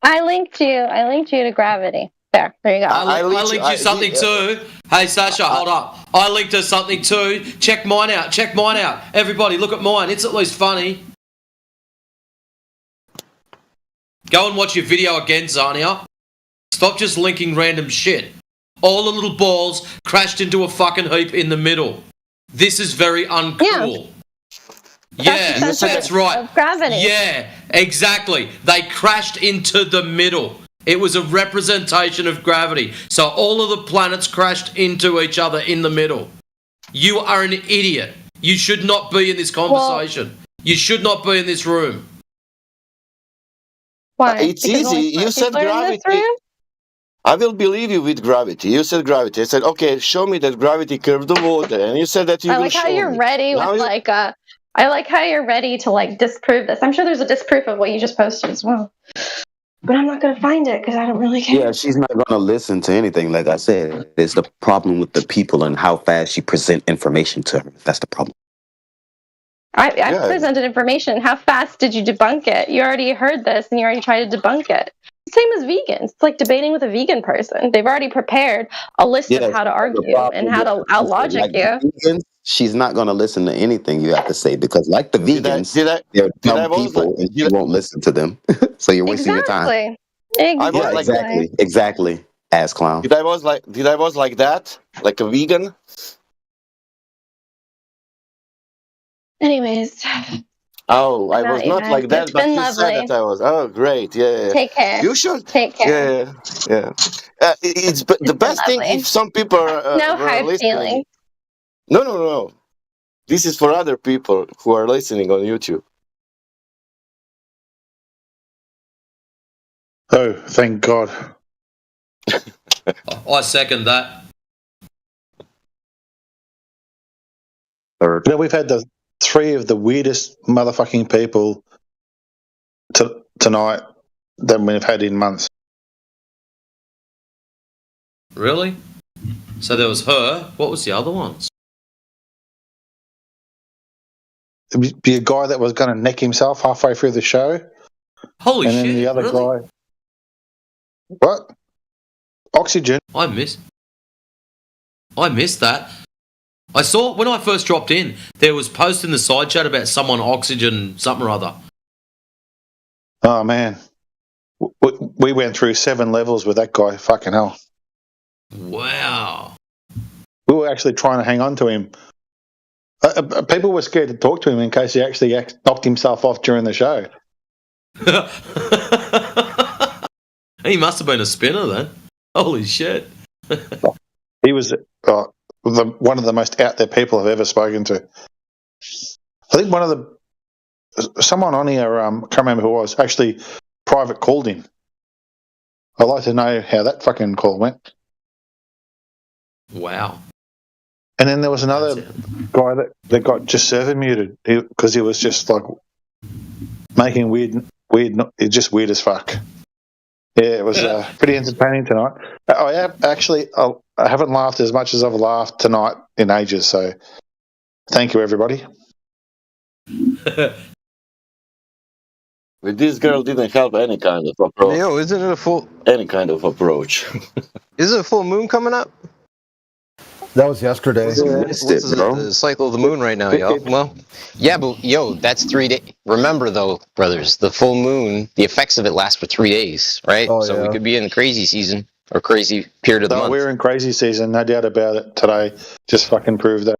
Speaker 17: I linked you. I linked you to Gravity. There you go.
Speaker 19: I linked you something too. Hey Sasha, hold up. I linked her something too. Check mine out. Check mine out. Everybody, look at mine. It's at least funny. Go and watch your video again, Zania. Stop just linking random shit. All the little balls crashed into a fucking heap in the middle. This is very uncool. Yeah, that's right.
Speaker 17: Gravity.
Speaker 19: Yeah, exactly. They crashed into the middle. It was a representation of gravity. So all of the planets crashed into each other in the middle. You are an idiot. You should not be in this conversation. You should not be in this room.
Speaker 17: Why?
Speaker 20: It's easy. You said gravity. I will believe you with gravity. You said gravity. I said, okay, show me that gravity curved the water. And you said that you will show me.
Speaker 17: I like how you're ready with I like how you're ready to disprove this. I'm sure there's a disproof of what you just posted as well. But I'm not going to find it because I don't really care.
Speaker 11: Yeah, she's not going to listen to anything. Like I said, it's the problem with the people and how fast she present information to her. That's the problem.
Speaker 17: I presented information. How fast did you debunk it? You already heard this and you already tried to debunk it. Same as vegans. It's like debating with a vegan person. They've already prepared a list of how to argue and how to out-logic you.
Speaker 11: Vegans, she's not going to listen to anything you have to say because like the vegans, they're dumb people and you won't listen to them. So you're wasting your time. Exactly. Ass clown.
Speaker 20: Did I was like that? Like a vegan?
Speaker 17: Anyways.
Speaker 20: Oh, I was not like that, but you said that I was. Oh, great. Yeah.
Speaker 17: Take care.
Speaker 20: You should.
Speaker 17: Take care.
Speaker 20: Yeah. It's the best thing if some people are
Speaker 17: no hard feelings.
Speaker 20: No. This is for other people who are listening on YouTube.
Speaker 24: Oh, thank God.
Speaker 19: I second that.
Speaker 24: We've had the three of the weirdest motherfucking people tonight than we've had in months.
Speaker 19: Really? So there was her. What was the other ones?
Speaker 24: It'd be a guy that was going to neck himself halfway through the show.
Speaker 19: Holy shit!
Speaker 24: And then the other
Speaker 19: really?
Speaker 24: guy. What? Oxygen.
Speaker 19: I missed that. I saw when I first dropped in, there was post in the side chat about someone oxygen something or other.
Speaker 24: Oh man, We went through 7 levels with that guy. Fucking hell.
Speaker 19: Wow.
Speaker 24: We were actually trying to hang on to him. People were scared to talk to him in case he actually knocked himself off during the show.
Speaker 19: He must have been a spinner then. Holy shit.
Speaker 24: He was one of the most out there people I've ever spoken to. I think someone on here, I can't remember who it was, actually private called him. I'd like to know how that fucking call went.
Speaker 19: Wow.
Speaker 24: And then there was another guy that got just server muted because he was just like making weird, just weird as fuck. Yeah, it was pretty entertaining tonight. I haven't laughed as much as I've laughed tonight in ages. So, thank you, everybody.
Speaker 20: With this girl didn't help any kind of approach.
Speaker 8: Yo, isn't it a full?
Speaker 20: Any kind of approach.
Speaker 8: Is it a full moon coming up?
Speaker 12: That was yesterday.
Speaker 18: What's the cycle of the moon right now, y'all? Well, yeah, but yo, that's 3 days. Remember though, brothers, the full moon, the effects of it last for 3 days, right? So we could be in the crazy season or crazy period of the month.
Speaker 24: We're in crazy season, no doubt about it. Today just fucking proved that.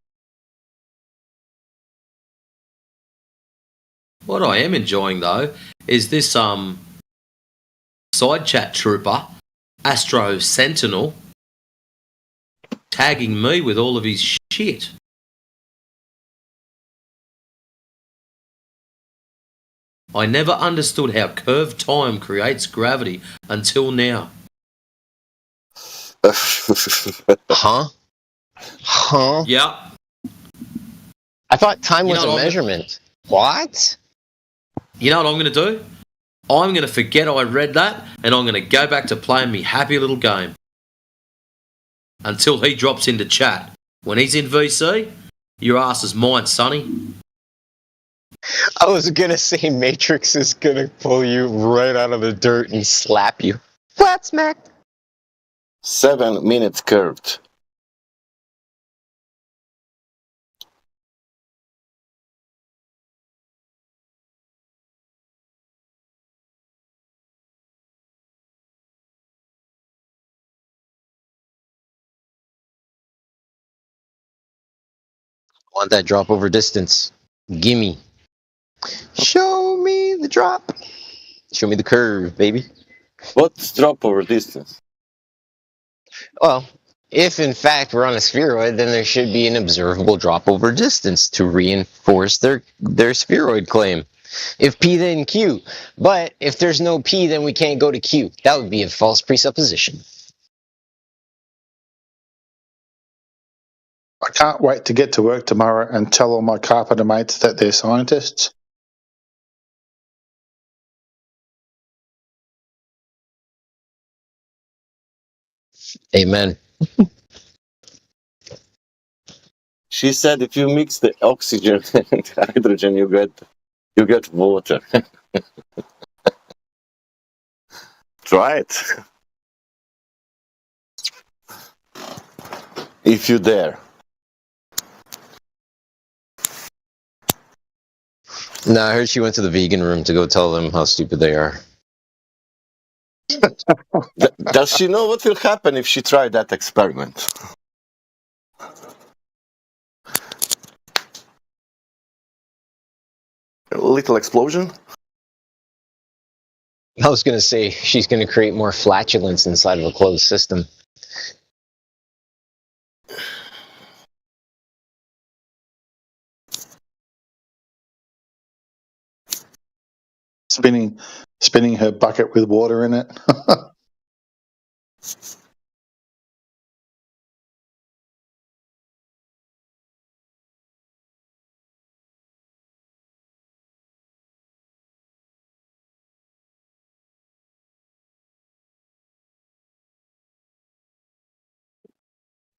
Speaker 19: What I am enjoying though is this side chat trooper, Astro Sentinel, tagging me with all of his shit. I never understood how curved time creates gravity until now.
Speaker 18: Huh?
Speaker 19: Yeah.
Speaker 18: I thought time was a measurement. What?
Speaker 19: You know what I'm going to do? I'm going to forget I read that, and I'm going to go back to playing me happy little game. Until he drops into chat. When he's in VC, your ass is mine, sonny.
Speaker 18: I was going to say Matrix is going to pull you right out of the dirt and slap you. Flat smack.
Speaker 20: 7 minutes curved.
Speaker 18: Want that drop over distance. Gimme. Show me the drop. Show me the curve, baby.
Speaker 20: What's drop over distance?
Speaker 18: Well, if in fact we're on a spheroid, then there should be an observable drop over distance to reinforce their spheroid claim. If P, then Q. But if there's no P, then we can't go to Q. That would be a false presupposition.
Speaker 24: I can't wait to get to work tomorrow and tell all my carpenter mates that they're scientists.
Speaker 18: Amen.
Speaker 20: She said if you mix the oxygen and hydrogen, you get water. Try it. If you dare.
Speaker 18: No, I heard she went to the vegan room to go tell them how stupid they are.
Speaker 20: Does she know what will happen if she tried that experiment? A little explosion?
Speaker 18: I was going to say she's going to create more flatulence inside of a closed system.
Speaker 24: Spinning her bucket with water in it.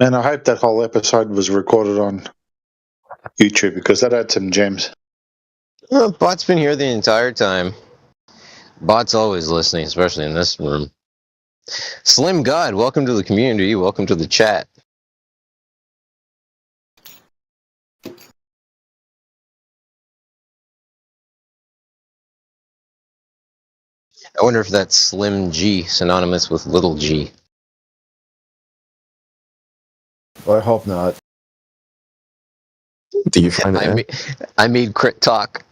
Speaker 24: And I hope that whole episode was recorded on YouTube because that had some gems.
Speaker 18: Well, Bot's been here the entire time. Bot's always listening, especially in this room. Slim God, welcome to the community. Welcome to the chat. I wonder if that's Slim G, synonymous with little g.
Speaker 12: Well, I hope not.
Speaker 1: Do you find it?
Speaker 18: I made crit talk.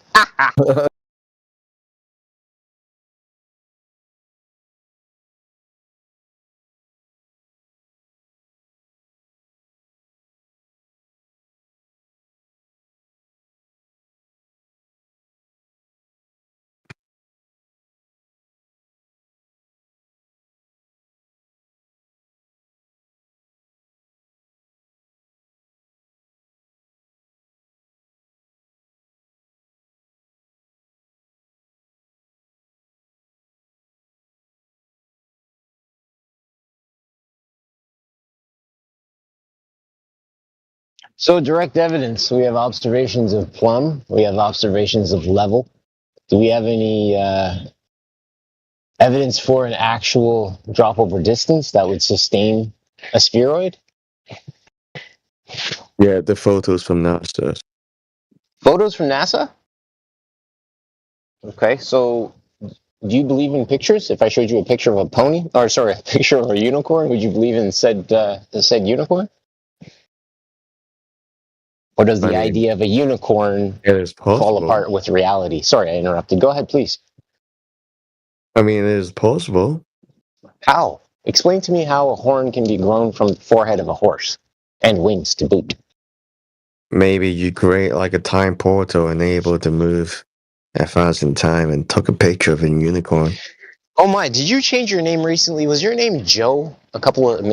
Speaker 18: So direct evidence. We have observations of plumb. We have observations of level. Do we have any evidence for an actual drop over distance that would sustain a spheroid?
Speaker 1: Yeah, the photos from NASA.
Speaker 18: Photos from NASA? Okay, so do you believe in pictures? If I showed you a picture of a pony, or sorry, a picture of a unicorn, would you believe in said unicorn? Or does the idea of a unicorn fall apart with reality? Sorry, I interrupted. Go ahead, please.
Speaker 1: I mean, it is possible.
Speaker 18: How? Explain to me how a horn can be grown from the forehead of a horse, and wings to boot.
Speaker 1: Maybe you create like a time portal and able to move at fast in time and took a picture of a unicorn.
Speaker 18: Oh my, did you change your name recently? Was your name Joe a couple of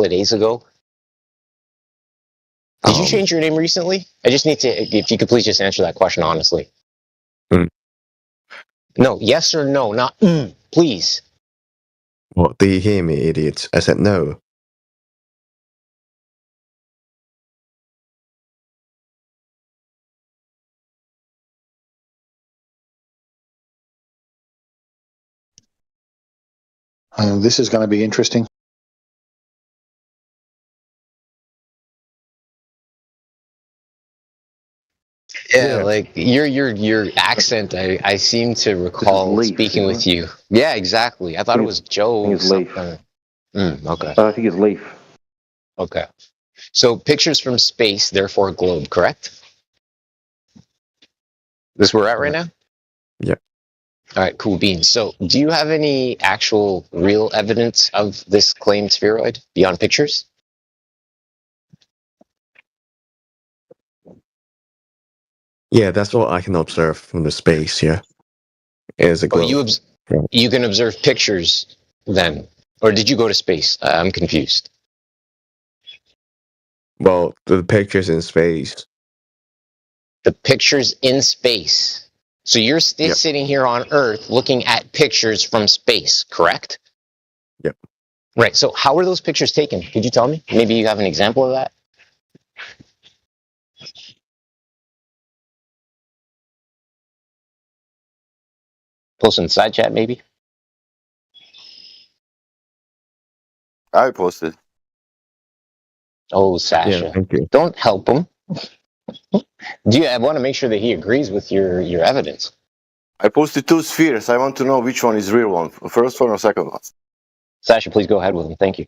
Speaker 18: days ago? Did you change your name recently? I just need to, if you could please just answer that question honestly. No, yes or no, not please.
Speaker 1: What, do you hear me, idiots? I said no.
Speaker 24: This is going to be interesting.
Speaker 18: Yeah, like your accent, I seem to recall speaking with you. Yeah, exactly. I thought it was Joe.
Speaker 15: It's Leaf.
Speaker 18: Okay.
Speaker 15: I think it's Leaf.
Speaker 18: Okay. So pictures from space, therefore globe, correct? This where we're at right now?
Speaker 1: Yeah.
Speaker 18: All right, cool beans. So do you have any actual real evidence of this claimed spheroid beyond pictures?
Speaker 1: Yeah, that's what I can observe from the space, yeah. It is a globe.
Speaker 18: You can observe pictures then? Or did you go to space? I'm confused.
Speaker 1: Well, the pictures in space.
Speaker 18: The pictures in space. So you're sitting here on Earth looking at pictures from space, correct?
Speaker 1: Yep.
Speaker 18: Right. So how were those pictures taken? Could you tell me? Maybe you have an example of that? Post in the side chat, maybe?
Speaker 20: I posted.
Speaker 18: Oh, Sasha.
Speaker 1: Yeah, thank you.
Speaker 18: Don't help him. I want to make sure that he agrees with your evidence.
Speaker 20: I posted 2 spheres. I want to know which one is real one. First one or second one?
Speaker 18: Sasha, please go ahead with him. Thank you.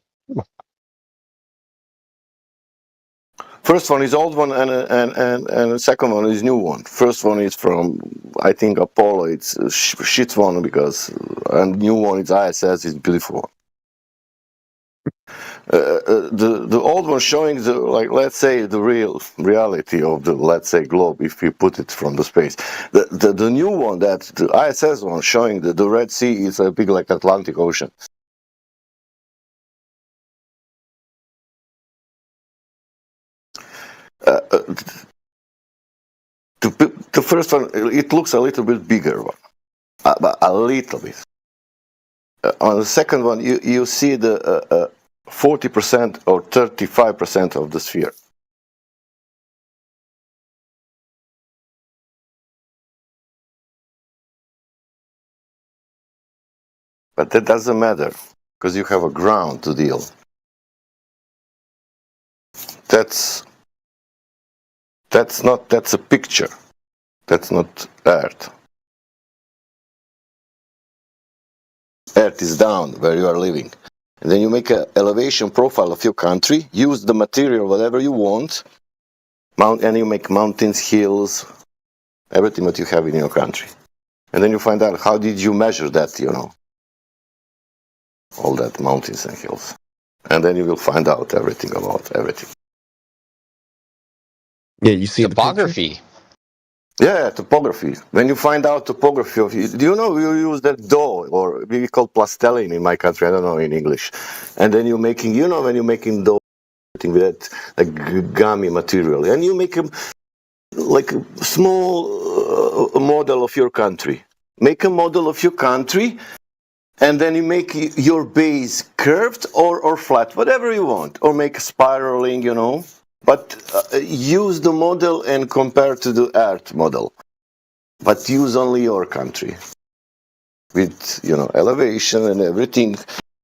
Speaker 20: First one is old one, and the second one is new one. First one is from, I think, Apollo. It's a shit one because, and new one is ISS. It's beautiful one. The old one showing the, like, let's say, the real reality of the, let's say, globe, if we put it from the space. The new one, that the ISS one, showing the Red Sea is a big like Atlantic Ocean. The first one, it looks a little bit bigger one, but a little bit. On the second one, you see the 40% or 35% of the sphere. But that doesn't matter because you have a ground to deal. That's a picture. That's not Earth. Earth is down where you are living. And then you make an elevation profile of your country, use the material, whatever you want, and you make mountains, hills, everything that you have in your country. And then you find out how did you measure that, all that mountains and hills. And then you will find out everything about everything.
Speaker 1: Yeah, you see
Speaker 18: topography.
Speaker 20: Yeah, topography. When you find out topography of you, do you know you use that dough, or we call plastellin in my country, I don't know in English. And then you're making, when you're making dough with that like gummy material, and you make like a small model of your country. Make a model of your country, and then you make your base curved or flat, whatever you want, or make a spiraling, But use the model and compare to the Earth model. But use only your country with, elevation and everything.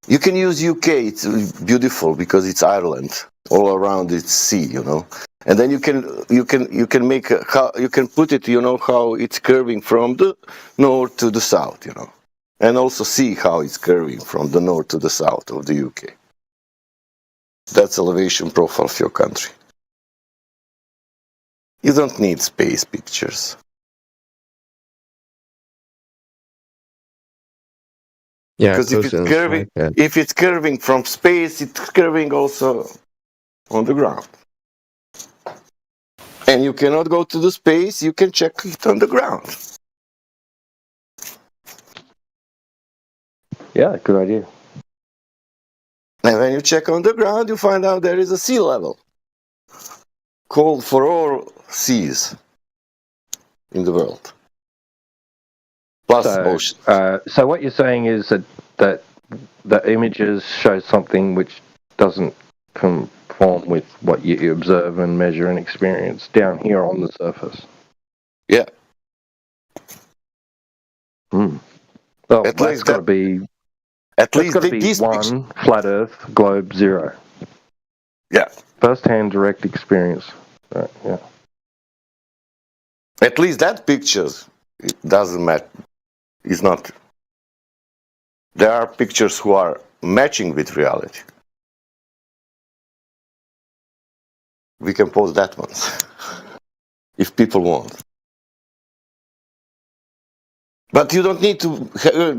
Speaker 20: You can use UK. It's beautiful because it's Ireland. All around it's sea, And then you can make you can put it, how it's curving from the north to the south, And also see how it's curving from the north to the south of the UK. That's elevation profile of your country. You don't need space pictures.
Speaker 1: Yeah,
Speaker 20: because if it's curving from space, it's curving also on the ground. And you cannot go to the space, you can check it on the ground.
Speaker 15: Yeah, good idea.
Speaker 20: And when you check on the ground, you find out there is a sea level. Called for all seas in the world. Plus ocean.
Speaker 15: So what you're saying is that the images show something which doesn't conform with what you observe and measure and experience down here on the surface.
Speaker 20: Yeah.
Speaker 15: Well, that's got to be.
Speaker 20: At least
Speaker 15: be one flat Earth, globe, zero.
Speaker 20: Yeah.
Speaker 15: First-hand direct experience. Right, yeah.
Speaker 20: At least that picture, it doesn't matter. It's not. There are pictures who are matching with reality. We can post that one if people want. But you don't need to.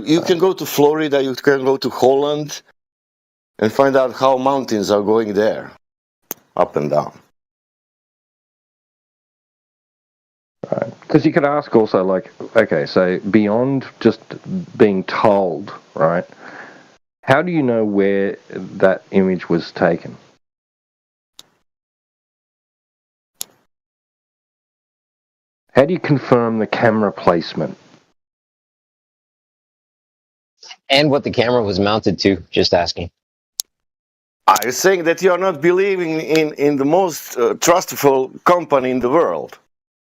Speaker 20: You can go to Florida. You can go to Holland, and find out how mountains are going there, up and down.
Speaker 15: Right. Because you could ask also, like, okay, so beyond just being told, right, how do you know where that image was taken? How do you confirm the camera placement?
Speaker 18: And what the camera was mounted to, just asking.
Speaker 20: I'm saying that you are not believing in the most trustful company in the world,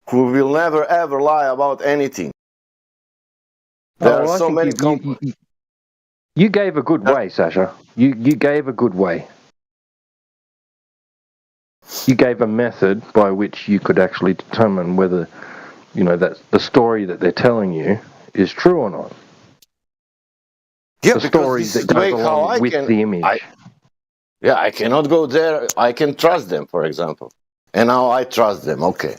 Speaker 20: who will never ever lie about anything. There are so many companies.
Speaker 15: You gave a good way, Sasha. You gave a good way. You gave a method by which you could actually determine whether, that the story that they're telling you is true or not.
Speaker 20: Yeah,
Speaker 15: the story that goes along with the image.
Speaker 20: I cannot go there. I can trust them, for example. And now I trust them, okay.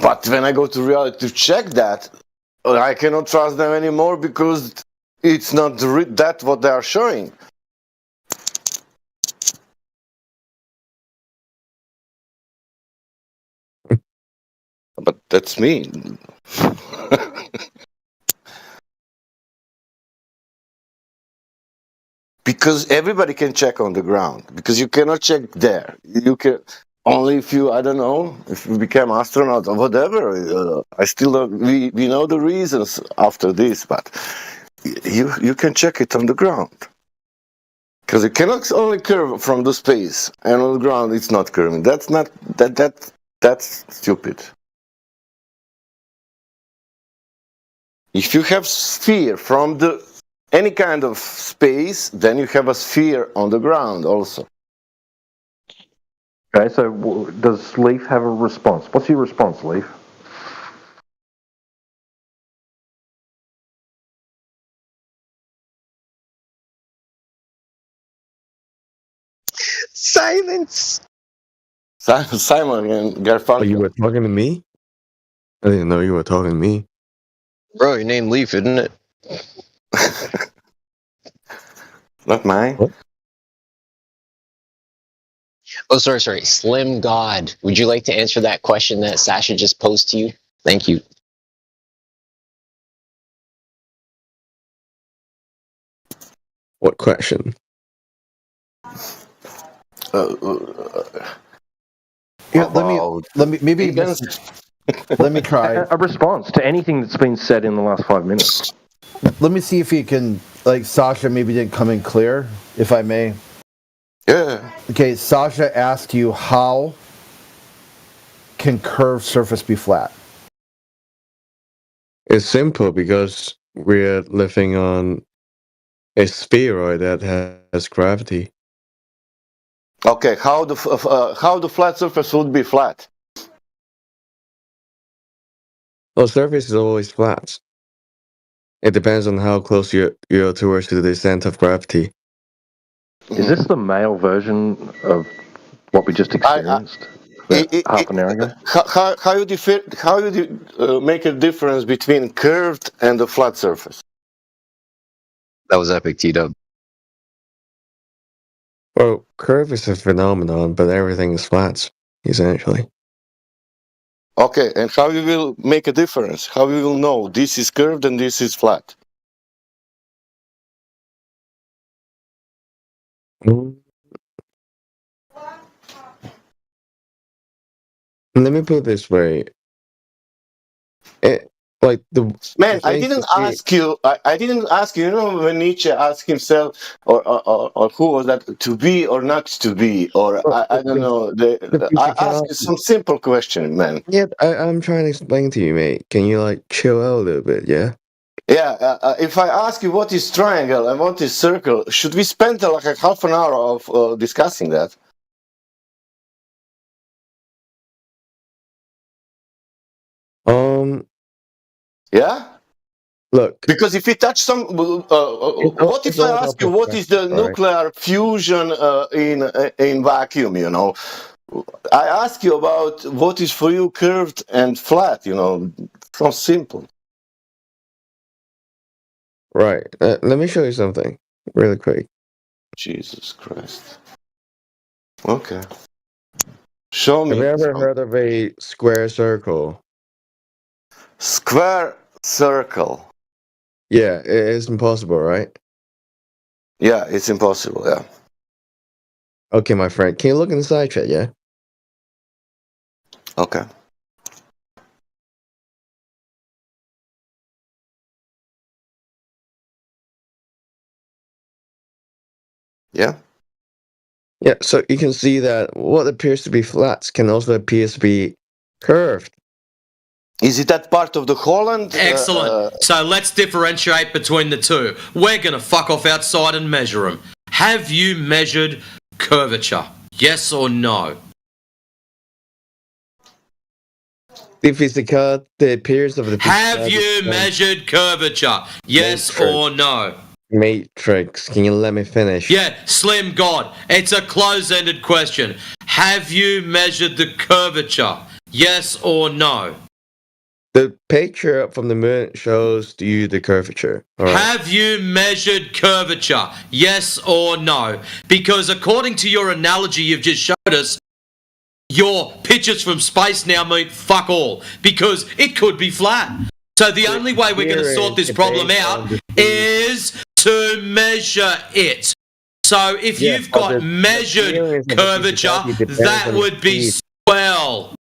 Speaker 20: But when I go to reality to check that, I cannot trust them anymore because it's not that what they are showing. But that's me. Because everybody can check on the ground. Because you cannot check there. You can only if you, I don't know, if you become astronaut or whatever. I still don't. We know the reasons after this, but you can check it on the ground. Because it cannot only curve from the space, and on the ground it's not curving. That's not that's stupid. If you have sphere from any kind of space, then you have a sphere on the ground also.
Speaker 15: Okay, so does Leaf have a response? What's your response, Leaf?
Speaker 8: Silence.
Speaker 20: Simon and Garfunkel.
Speaker 1: Oh, you were talking to me? I didn't know you were talking to me.
Speaker 18: Bro, your name Leaf, isn't it?
Speaker 20: Not mine.
Speaker 1: What?
Speaker 18: Oh, sorry. Slim God. Would you like to answer that question that Sasha just posed to you? Thank you.
Speaker 1: What question?
Speaker 12: Yeah, let me maybe let me try
Speaker 15: a response to anything that's been said in the last 5 minutes.
Speaker 12: Let me see if you can, like, Sasha maybe didn't come in clear, if I may.
Speaker 20: Yeah.
Speaker 12: Okay, Sasha asked you, how can curved surface be flat?
Speaker 1: It's simple because we're living on a spheroid that has gravity.
Speaker 20: Okay, how the flat surface would be flat?
Speaker 1: Well, surface is always flat. It depends on how close you're towards the descent of gravity.
Speaker 15: Is this the male version of what we just experienced half an hour ago?
Speaker 20: How you make a difference between curved and a flat surface?
Speaker 18: That was epic, T-Dub.
Speaker 1: Well, curve is a phenomenon, but everything is flat, essentially.
Speaker 20: Okay, and how you will make a difference? How you will know this is curved and this is flat?
Speaker 1: Let me put it this way.
Speaker 20: Man, I didn't ask you. I didn't ask you. You know, when Nietzsche asked himself, or who was that, to be or not to be, or I don't know. I asked you some simple question, man.
Speaker 1: Yeah, I'm trying to explain to you, mate. Can you like chill out a little bit, yeah?
Speaker 20: Yeah. If I ask you what is triangle and what is circle, should we spend like a half an hour of discussing that? Yeah.
Speaker 1: Look.
Speaker 20: Because if we touch some, what if I ask you what is the nuclear fusion in vacuum? You know, I ask you about what is for you curved and flat. You know, so simple.
Speaker 1: Right. Let me show you something really quick.
Speaker 20: Jesus Christ. Okay. Show me.
Speaker 1: Have you ever heard of a square circle?
Speaker 20: Square circle.
Speaker 1: Yeah, it's impossible, right?
Speaker 20: Yeah, it's impossible, yeah.
Speaker 1: Okay, my friend. Can you look inside chat, yeah?
Speaker 20: Okay. Yeah.
Speaker 1: Yeah, so you can see that what appears to be flat can also appear to be curved.
Speaker 20: Is it that part of the Holland?
Speaker 19: Excellent. So let's differentiate between the two. We're going to fuck off outside and measure them. Have you measured curvature? Yes or no?
Speaker 1: The appearance of the...
Speaker 19: Have you measured curvature? Yes or no?
Speaker 1: Matrix, can you let me finish?
Speaker 19: Yeah, Slim God. It's a close-ended question. Have you measured the curvature? Yes or no?
Speaker 1: The picture from the moon shows you the curvature.
Speaker 19: Right. Have you measured curvature? Yes or no? Because according to your analogy you've just showed us, your pictures from space now mean fuck all. Because it could be flat. So the only way we're going to sort this problem out is to measure it. So if you've got measured curvature, that would be swell.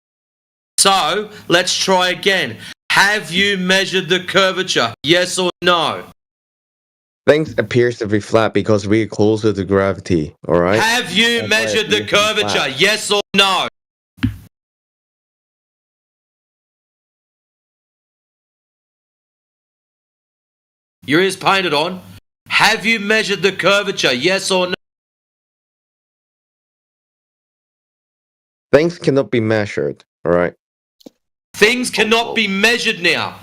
Speaker 19: So, let's try again. Have you measured the curvature? Yes or no?
Speaker 1: Things appears to be flat because we're closer to gravity, alright?
Speaker 19: Have you measured the curvature? Yes or no? Your ears painted on. Have you measured the curvature? Yes or no?
Speaker 1: Things cannot be measured, alright?
Speaker 19: Things cannot be measured now.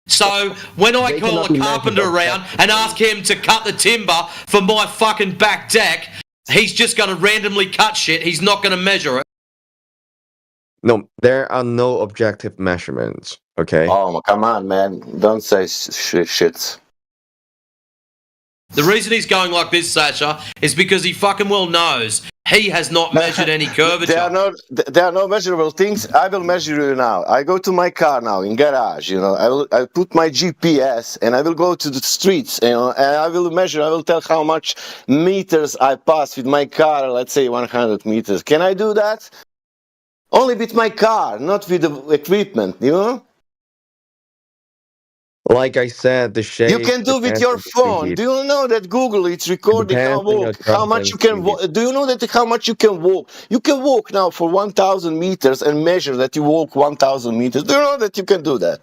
Speaker 19: So when I call a carpenter around and ask him to cut the timber for my fucking back deck, He's just going to randomly cut shit. He's not going to measure it.
Speaker 1: No, there are no objective measurements. Okay.
Speaker 20: Oh, come on, man! Don't say shits.
Speaker 19: The reason he's going like this, Sasha, is because he fucking well knows he has not measured any curvature.
Speaker 20: There are no measurable things. I will measure you now. I go to my car now in garage. I put my GPS and I will go to the streets. And I will measure. I will tell how much meters I pass with my car. Let's say 100 meters. Can I do that? Only with my car, not with the equipment.
Speaker 1: Like I said, the shape.
Speaker 20: You can do with your phone. Do you know that Google is recording how much you can walk? Do you know that how much you can walk? You can walk now for 1,000 meters and measure that you walk 1,000 meters. Do you know that you can do that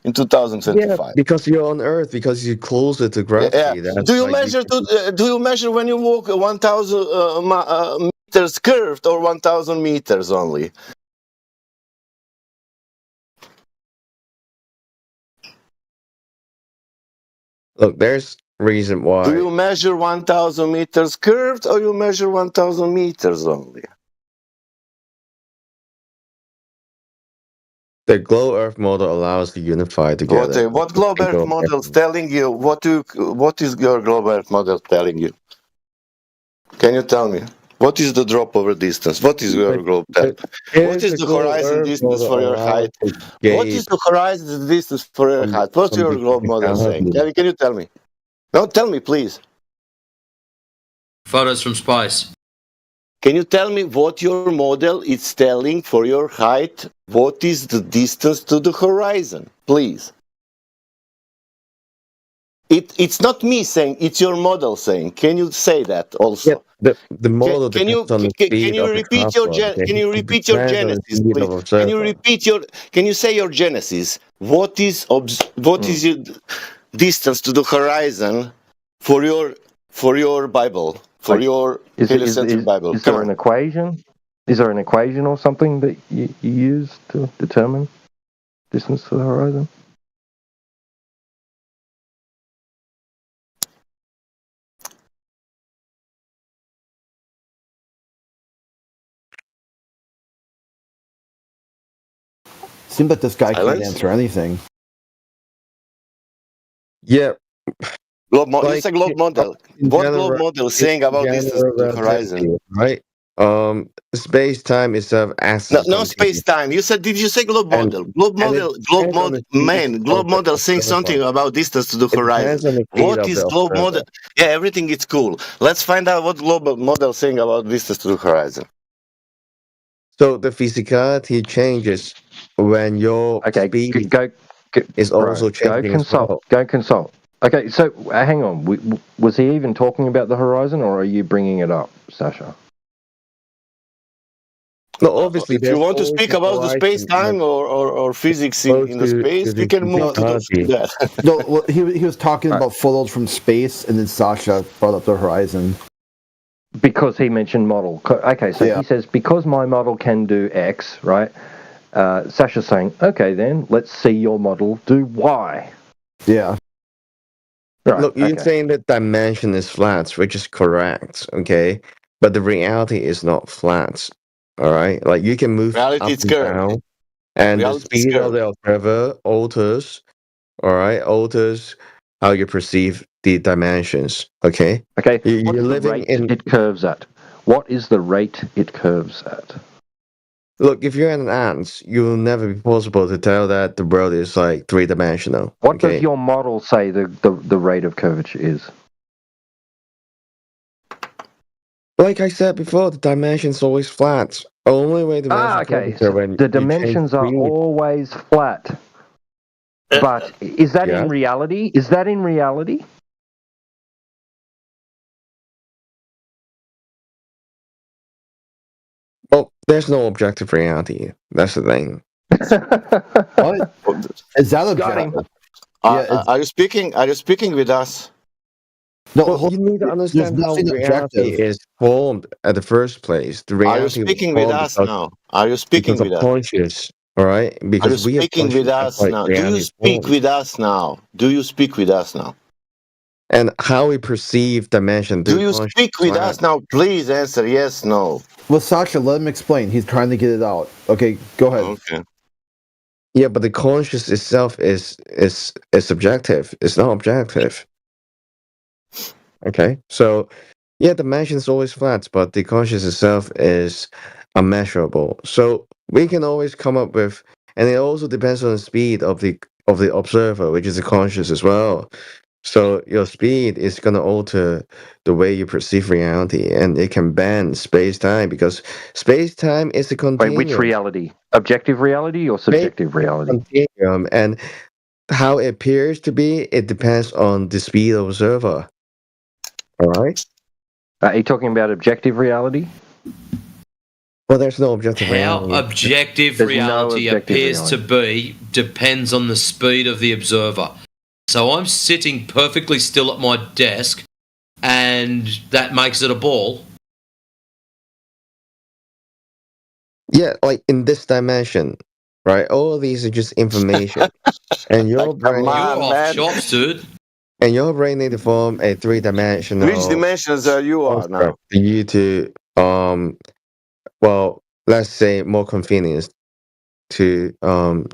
Speaker 20: in 2025?
Speaker 1: Yeah, because you're on Earth, because you're closer to gravity.
Speaker 20: Yeah. Do you measure? Do you measure when you walk 1,000 meters curved or 1,000 meters only?
Speaker 1: Look, there's reason why.
Speaker 20: Do you measure 1,000 meters curved or you measure 1,000 meters only?
Speaker 1: The Globe Earth model allows to unify together.
Speaker 20: What Globe Earth model is telling you? What is your Globe Earth model telling you? Can you tell me? What is the drop over distance? What is your globe depth? What is the horizon distance for your height? What is the horizon distance for your height? What's your globe model saying? Can you tell me? No, tell me, please.
Speaker 19: Photos from space.
Speaker 20: Can you tell me what your model is telling for your height? What is the distance to the horizon, please? It's not me saying, it's your model saying. Can you say that also?
Speaker 1: Yeah, the model
Speaker 20: can you repeat your genesis, please? Can you say your genesis? What is your distance to the horizon for your Bible, for your heliocentric Bible?
Speaker 15: Is there an equation? Is there an equation or something that you use to determine distance to the horizon?
Speaker 12: Seems like this guy can't answer anything.
Speaker 1: Yeah.
Speaker 20: It's a globe model. What globe model is saying about distance to the horizon?
Speaker 1: Right. Space-time itself
Speaker 20: no space-time. Did you say globe model? Globe model saying something about distance to the horizon. What is globe model? Yeah, everything is cool. Let's find out what globe model is saying about distance to the horizon.
Speaker 1: So the physicality changes when your speed is also changing.
Speaker 15: Go consult. Okay, so hang on. Was he even talking about the horizon, or are you bringing it up, Sasha?
Speaker 1: No, obviously.
Speaker 20: If you want to speak about the space-time or physics in the space, we can move to that.
Speaker 12: No, well, he was talking about photos from space, and then Sasha brought up the horizon.
Speaker 15: Because he mentioned model. Okay, so he says, because my model can do X, right? Sasha's saying, okay, then, let's see your model do Y.
Speaker 12: Yeah.
Speaker 1: Right, look, you're saying that dimension is flat, which is correct, okay? But the reality is not flat, all right? Like, you can move up and down, and the speed of the observer alters, all right? Alters how you perceive the dimensions, okay?
Speaker 15: Okay, what's the rate it curves at? What is the rate it curves at?
Speaker 1: Look, if you're an ant, you'll never be possible to tell that the world is like three-dimensional.
Speaker 15: What does your model say the rate of curvature is?
Speaker 1: Like I said before, the dimension's always flat. Only way to measure curvature when
Speaker 15: the dimensions are always flat. But is that in reality? Is that in reality?
Speaker 1: Well, there's no objective reality. That's the thing.
Speaker 12: What? Is that objective?
Speaker 20: Are you speaking with us?
Speaker 1: No, well, you need to understand how reality is formed at the first place. The reality.
Speaker 20: Are you speaking with us now? Are you speaking with us?
Speaker 1: Conscious, all right? Because
Speaker 20: are you speaking with us now? Do you speak with us now? Do you speak with us now?
Speaker 1: and how we perceive dimension.
Speaker 20: Do you speak with us now? Please answer yes, no.
Speaker 12: Well, Sasha, let him explain. He's trying to get it out. Okay, go ahead.
Speaker 20: Okay.
Speaker 1: Yeah, but the conscious itself is subjective. It's not objective. Okay, so yeah, dimension is always flat, but the conscious itself is unmeasurable. So we can always come up with, and it also depends on the speed of the observer, which is the conscious as well. So your speed is going to alter the way you perceive reality, and it can bend space-time because space-time is a continuum.
Speaker 15: Wait, which reality? Objective reality or subjective reality?
Speaker 1: Continuum, and how it appears to be, it depends on the speed of observer. All right?
Speaker 15: Are you talking about objective reality?
Speaker 1: Well, there's no objective
Speaker 19: How
Speaker 1: reality.
Speaker 19: objective reality appears to be depends on the speed of the observer. So I'm sitting perfectly still at my desk, and that makes it a ball.
Speaker 1: Yeah, like in this dimension, right? All of these are just information, and your brain.
Speaker 19: You're off shops, dude.
Speaker 1: And your brain need to form a three-dimensional.
Speaker 20: Which dimensions are you on now?
Speaker 1: For you to well, let's say more convenience to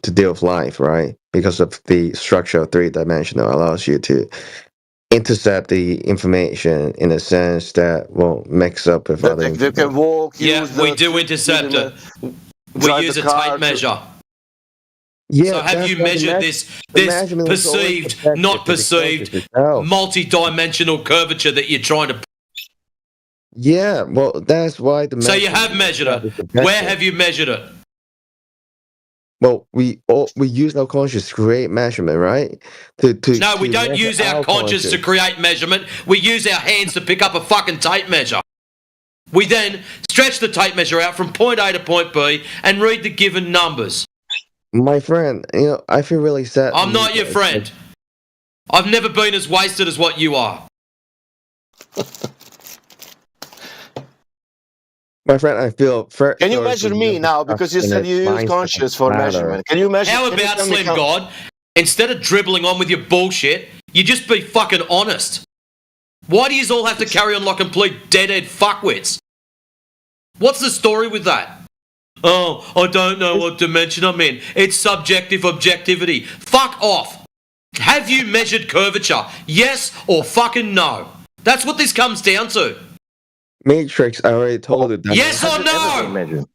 Speaker 1: deal with life, right? Because of the structure of three-dimensional allows you to intercept the information in a sense that won't mix up with other information.
Speaker 20: They can walk.
Speaker 19: Yeah, we do intercept it. We use a tape measure.
Speaker 1: Yeah,
Speaker 19: so have you measured this perceived, not perceived, multi-dimensional curvature that you're trying to...
Speaker 1: Yeah, well, that's why the...
Speaker 19: So you have measured it. Where have you measured it?
Speaker 1: Well, we use our conscious to create measurement, right?
Speaker 19: No, we don't use our conscious to create measurement. We use our hands to pick up a fucking tape measure. We then stretch the tape measure out from point A to point B and read the given numbers.
Speaker 1: My friend, I feel really sad.
Speaker 19: I'm not your friend. I've never been as wasted as what you are.
Speaker 1: My friend, I feel...
Speaker 20: Can you measure me now? Because you said you use conscious for measurement. Can you measure...
Speaker 19: How about, Slim God, instead of dribbling on with your bullshit, you just be fucking honest? Why do you all have to carry on like complete deadhead fuckwits? What's the story with that? Oh, I don't know what dimension I'm in. It's subjective objectivity. Fuck off. Have you measured curvature? Yes or fucking no? That's what this comes down to.
Speaker 1: Matrix, I already told you that.
Speaker 19: Yes or no?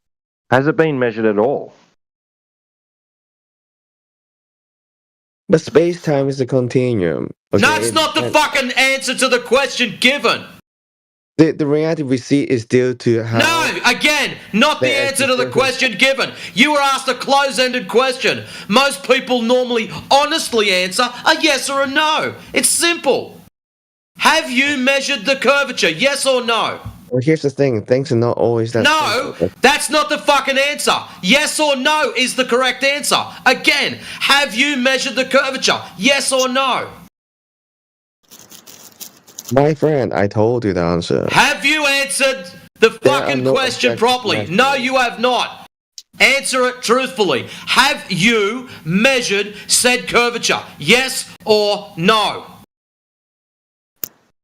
Speaker 15: Has it been measured at all?
Speaker 1: But space-time is a continuum.
Speaker 19: Okay? That's not the fucking answer to the question given.
Speaker 1: The reality we see is due to how...
Speaker 19: No, again, not the answer to the question given. You were asked a close-ended question. Most people normally honestly answer a yes or a no. It's simple. Have you measured the curvature? Yes or no?
Speaker 1: Well, here's the thing. Things are not always that
Speaker 19: simple. That's not the fucking answer. Yes or no is the correct answer. Again, have you measured the curvature? Yes or no?
Speaker 1: My friend, I told you the answer.
Speaker 19: Have you answered the fucking question properly? No, you have not. Answer it truthfully. Have you measured said curvature? Yes or no?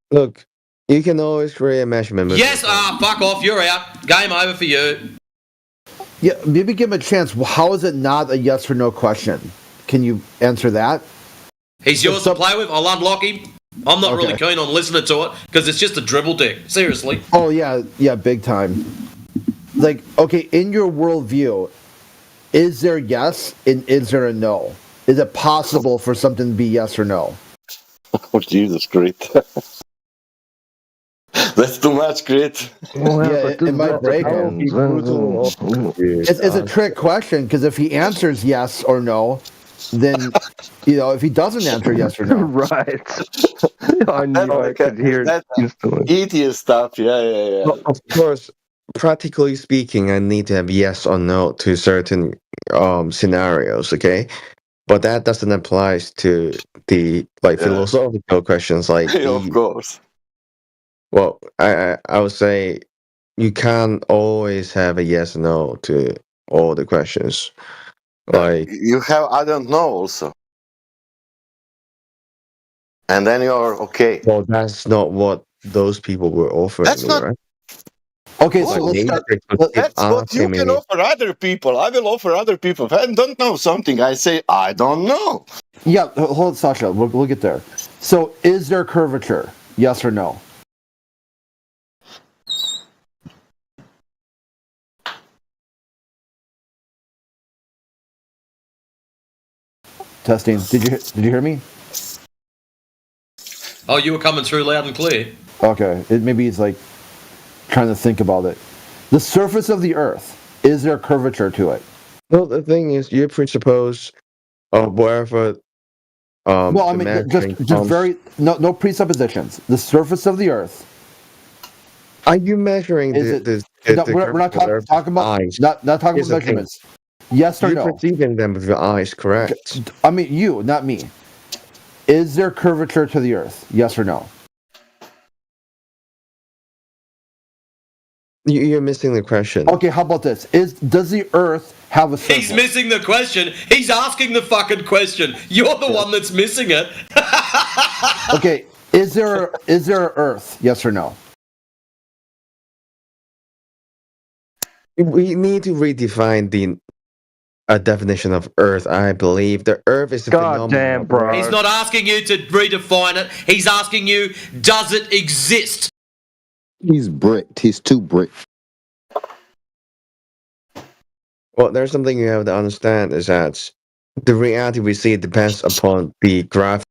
Speaker 1: Look, you can always create a measurement.
Speaker 19: Yes, fuck off, you're out. Game over for you.
Speaker 12: Yeah, maybe give him a chance. How is it not a yes or no question? Can you answer that?
Speaker 19: He's yours to play with. I'll unlock him. I'm not really keen on listening to it because it's just a dribble dick. Seriously.
Speaker 12: Oh, yeah, big time. Like, okay, in your worldview, is there yes and is there a no? Is it possible for something to be yes or no?
Speaker 20: Oh, Jesus, great. That's too much, Grit.
Speaker 12: Well, yeah, it might break him. It's a trick question because if he answers yes or no, then, if he doesn't answer yes or no.
Speaker 15: Right. I knew I could hear it instantly.
Speaker 20: Easier stuff, yeah.
Speaker 1: Well, of course, practically speaking, I need to have yes or no to certain scenarios, okay? But that doesn't apply to the philosophical questions like...
Speaker 20: Of course.
Speaker 1: Well, I would say you can't always have a yes or no to all the questions. Like
Speaker 20: you have, I don't know also. and then you're okay.
Speaker 1: Well, that's not what those people were offering
Speaker 20: That's
Speaker 1: me,
Speaker 20: not.
Speaker 1: right?
Speaker 12: Okay,
Speaker 1: Like
Speaker 12: so let's start.
Speaker 1: Matrix would keep
Speaker 20: That's what you
Speaker 1: asking
Speaker 20: can
Speaker 1: me.
Speaker 20: offer other people. I will offer other people. If I don't know something, I say I don't know.
Speaker 12: Yeah, hold on, Sasha. We'll get there. So, is there curvature? Yes or no? Testing. Did you hear me?
Speaker 19: Oh, you were coming through loud and clear.
Speaker 12: Okay. Maybe he's like trying to think about it. The surface of the Earth, is there curvature to it?
Speaker 1: Well, the thing is, you presuppose wherever
Speaker 12: Well, I
Speaker 1: the
Speaker 12: mean,
Speaker 1: measuring
Speaker 12: just very no presuppositions. The surface of the Earth.
Speaker 1: Are you measuring
Speaker 12: Is
Speaker 1: the
Speaker 12: it? No, we're not talking about
Speaker 1: eyes?
Speaker 12: not talking
Speaker 1: Here's
Speaker 12: about
Speaker 1: the thing.
Speaker 12: measurements. Yes or
Speaker 1: You're
Speaker 12: no?
Speaker 1: perceiving them with your eyes, correct?
Speaker 12: I mean, you, not me. Is there curvature to the Earth? Yes or no?
Speaker 1: You're missing the question.
Speaker 12: Okay, how about this? Does the Earth have a surface?
Speaker 19: He's missing the question. He's asking the fucking question. You're the one that's missing it.
Speaker 12: Okay, is there an Earth? Yes or no?
Speaker 1: We need to redefine the definition of Earth. I believe the Earth is a phenomenon.
Speaker 15: Damn, bro.
Speaker 19: He's not asking you to redefine it. He's asking you, does it exist?
Speaker 9: He's bricked. He's too bricked.
Speaker 1: Well, there's something you have to understand is that the reality we see depends upon the graph.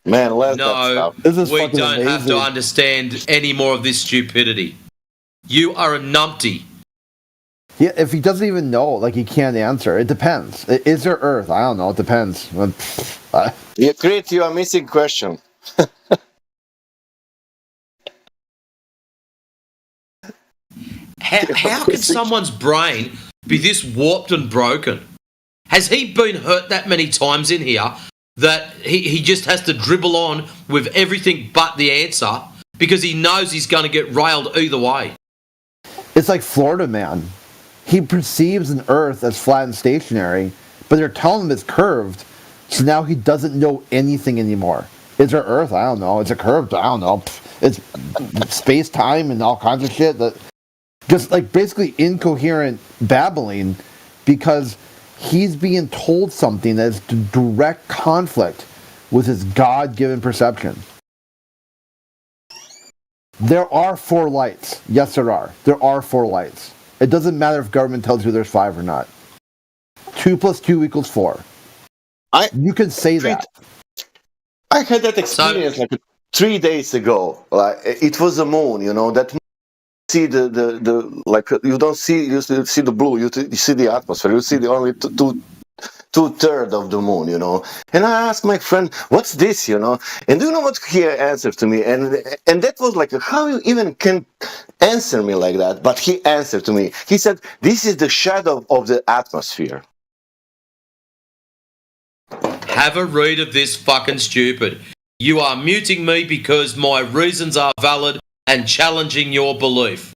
Speaker 20: Man,
Speaker 19: No, we don't have to understand any more of this stupidity. You are a numpty.
Speaker 12: Yeah, if he doesn't even know, like he can't answer. It depends. Is there Earth? I don't know. It depends.
Speaker 20: You are missing question.
Speaker 19: How can someone's brain be this warped and broken? Has he been hurt that many times in here that he just has to dribble on with everything but the answer because he knows he's going to get railed either way?
Speaker 12: It's like Florida Man. He perceives an Earth as flat and stationary, but they're telling him it's curved, so now he doesn't know anything anymore. Is there Earth? I don't know. Is it curved? I don't know. It's space-time and all kinds of shit. Just like basically incoherent babbling because he's being told something that is direct conflict with his God-given perception. There are 4 lights. Yes, there are. There are 4 lights. It doesn't matter if government tells you there's 5 or not. 2 + 2 = 4. You can say that.
Speaker 20: I had that experience like 3 days ago. Like it was a moon, that see the like you don't see see the blue, you see the atmosphere, you see the only two-thirds of the moon, And I asked my friend, "What's this?" And do you know what he answered to me? And that was like, how you even can answer me like that? But he answered to me. He said, "This is the shadow of the atmosphere."
Speaker 19: Have a read of this fucking stupid. You are muting me because my reasons are valid and challenging your belief.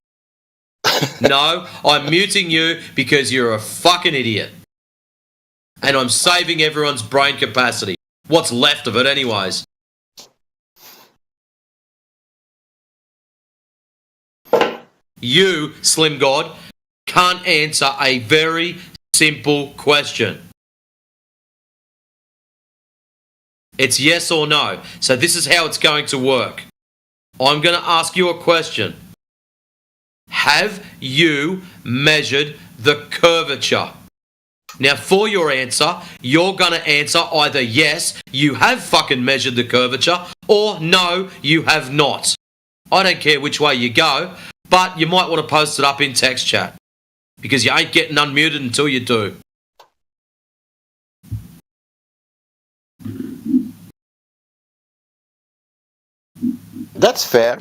Speaker 19: No, I'm muting you because you're a fucking idiot. And I'm saving everyone's brain capacity. What's left of it anyways. You, Slim God, can't answer a very simple question. It's yes or no. So this is how it's going to work. I'm going to ask you a question. Have you measured the curvature? Now, for your answer, you're going to answer either yes, you have fucking measured the curvature, or no, you have not. I don't care which way you go, but you might want to post it up in text chat, because you ain't getting unmuted until you do.
Speaker 20: That's fair.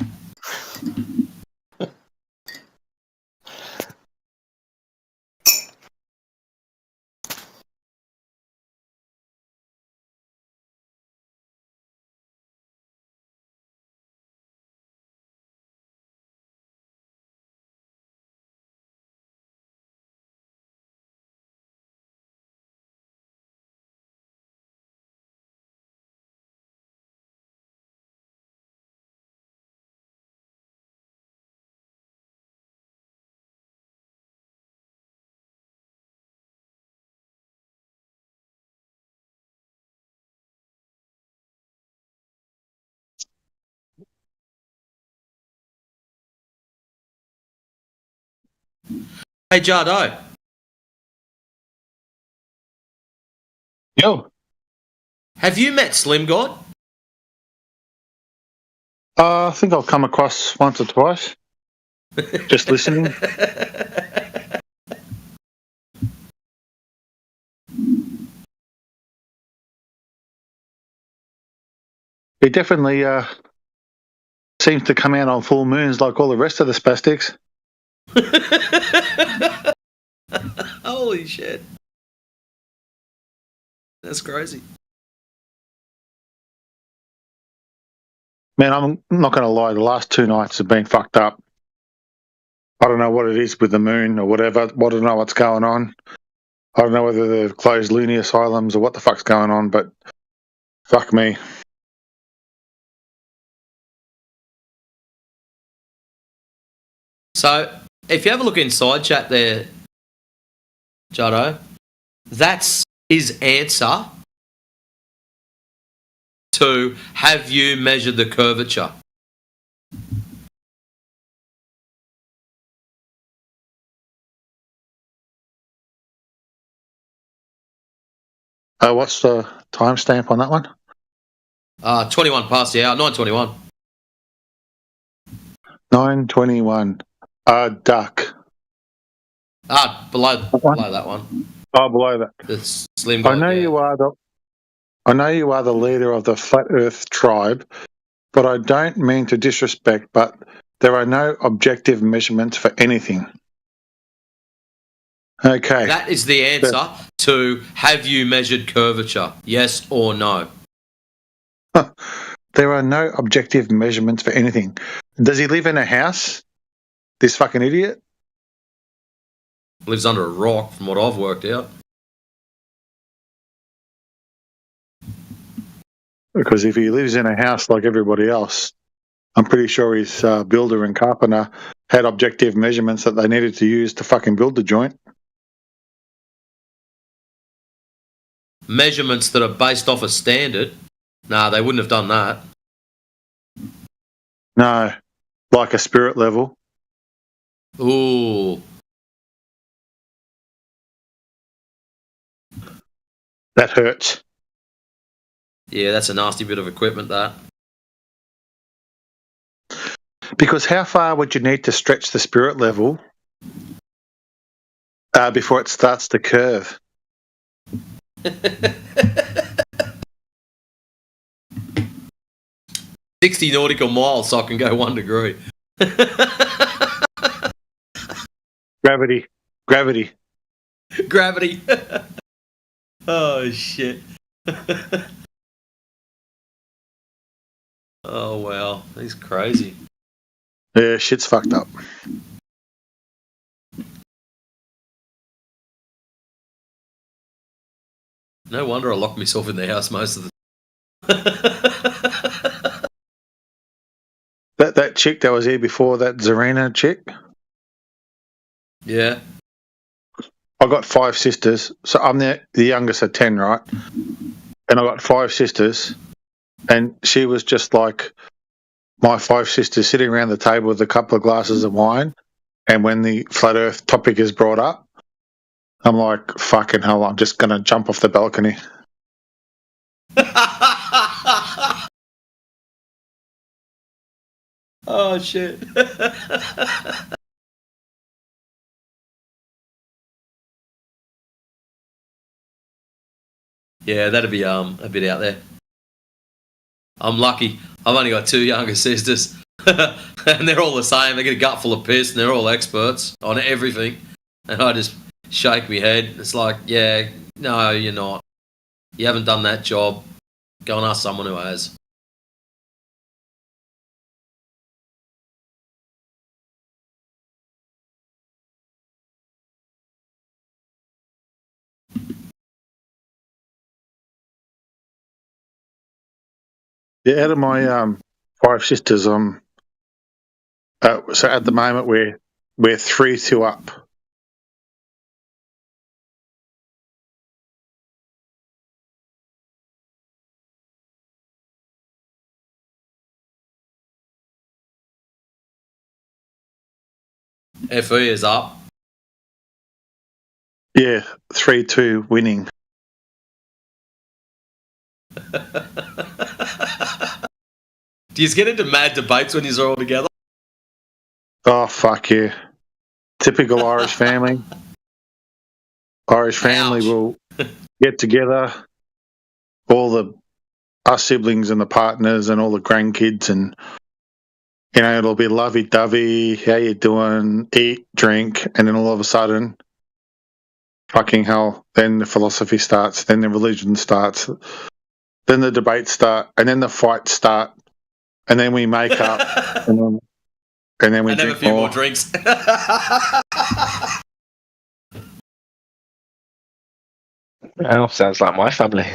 Speaker 19: Hey, Jardo.
Speaker 24: Yo.
Speaker 19: Have you met Slim God?
Speaker 24: I think I've come across once or twice. Just listening. He definitely seems to come out on full moons like all the rest of the spastics.
Speaker 19: Holy shit. That's crazy.
Speaker 24: Man, I'm not going to lie. The last 2 nights have been fucked up. I don't know what it is with the moon or whatever. I don't know what's going on. I don't know whether they've closed loony asylums or what the fuck's going on, but fuck me.
Speaker 19: So, if you have a look inside chat there, Jardo, that's his answer to have you measured the curvature?
Speaker 24: What's the timestamp on that one?
Speaker 19: 21 past the hour, 9:21.
Speaker 24: 9:21. Duck.
Speaker 19: Below that one.
Speaker 24: Oh, below that.
Speaker 19: It's Slim God,
Speaker 24: I know you are the leader of the Flat Earth tribe, but I don't mean to disrespect, but there are no objective measurements for anything. Okay.
Speaker 19: That is the answer to have you measured curvature, yes or no?
Speaker 24: There are no objective measurements for anything. Does he live in a house? This fucking idiot?
Speaker 19: Lives under a rock, from what I've worked out.
Speaker 24: Because if he lives in a house like everybody else, I'm pretty sure his builder and carpenter had objective measurements that they needed to use to fucking build the joint.
Speaker 19: Measurements that are based off a standard? Nah, they wouldn't have done that.
Speaker 24: No, like a spirit level.
Speaker 19: Ooh.
Speaker 24: That hurts.
Speaker 19: Yeah, that's a nasty bit of equipment, that.
Speaker 24: Because how far would you need to stretch the spirit level before it starts to curve?
Speaker 19: 60 nautical miles, so I can go 1 degree.
Speaker 24: Gravity.
Speaker 19: Oh, shit. Oh, wow. He's crazy.
Speaker 24: Yeah, shit's fucked up.
Speaker 19: No wonder I lock myself in the house most of the
Speaker 24: That chick that was here before, that Zarina chick.
Speaker 19: Yeah.
Speaker 24: I got 5 sisters, so I'm the youngest of 10, right? And I got 5 sisters, and she was just like my 5 sisters sitting around the table with a couple of glasses of wine, and when the flat Earth topic is brought up, I'm like, fucking hell, I'm just going to jump off the balcony.
Speaker 19: Oh, shit. Yeah, that'd be a bit out there. I'm lucky. I've only got 2 younger sisters. And they're all the same. They get a gut full of piss and they're all experts on everything. And I just shake my head. It's like, yeah, no, you're not. You haven't done that job. Go and ask someone who has.
Speaker 24: Yeah, out of my 5 sisters, so at the moment we're 3-2 up.
Speaker 19: FE is up.
Speaker 24: Yeah, 3-2 winning.
Speaker 19: Do you get into mad debates when you're all together?
Speaker 24: Oh, fuck yeah. Typical Irish family. Irish family will get together, us siblings and the partners and all the grandkids, and it'll be lovey-dovey, how you doing, eat, drink, and then all of a sudden, fucking hell, then the philosophy starts, then the religion starts, then the debates start, and then the fights start, and then we make up, and then we drink
Speaker 19: have a few more drinks.
Speaker 14: Well, sounds like my family.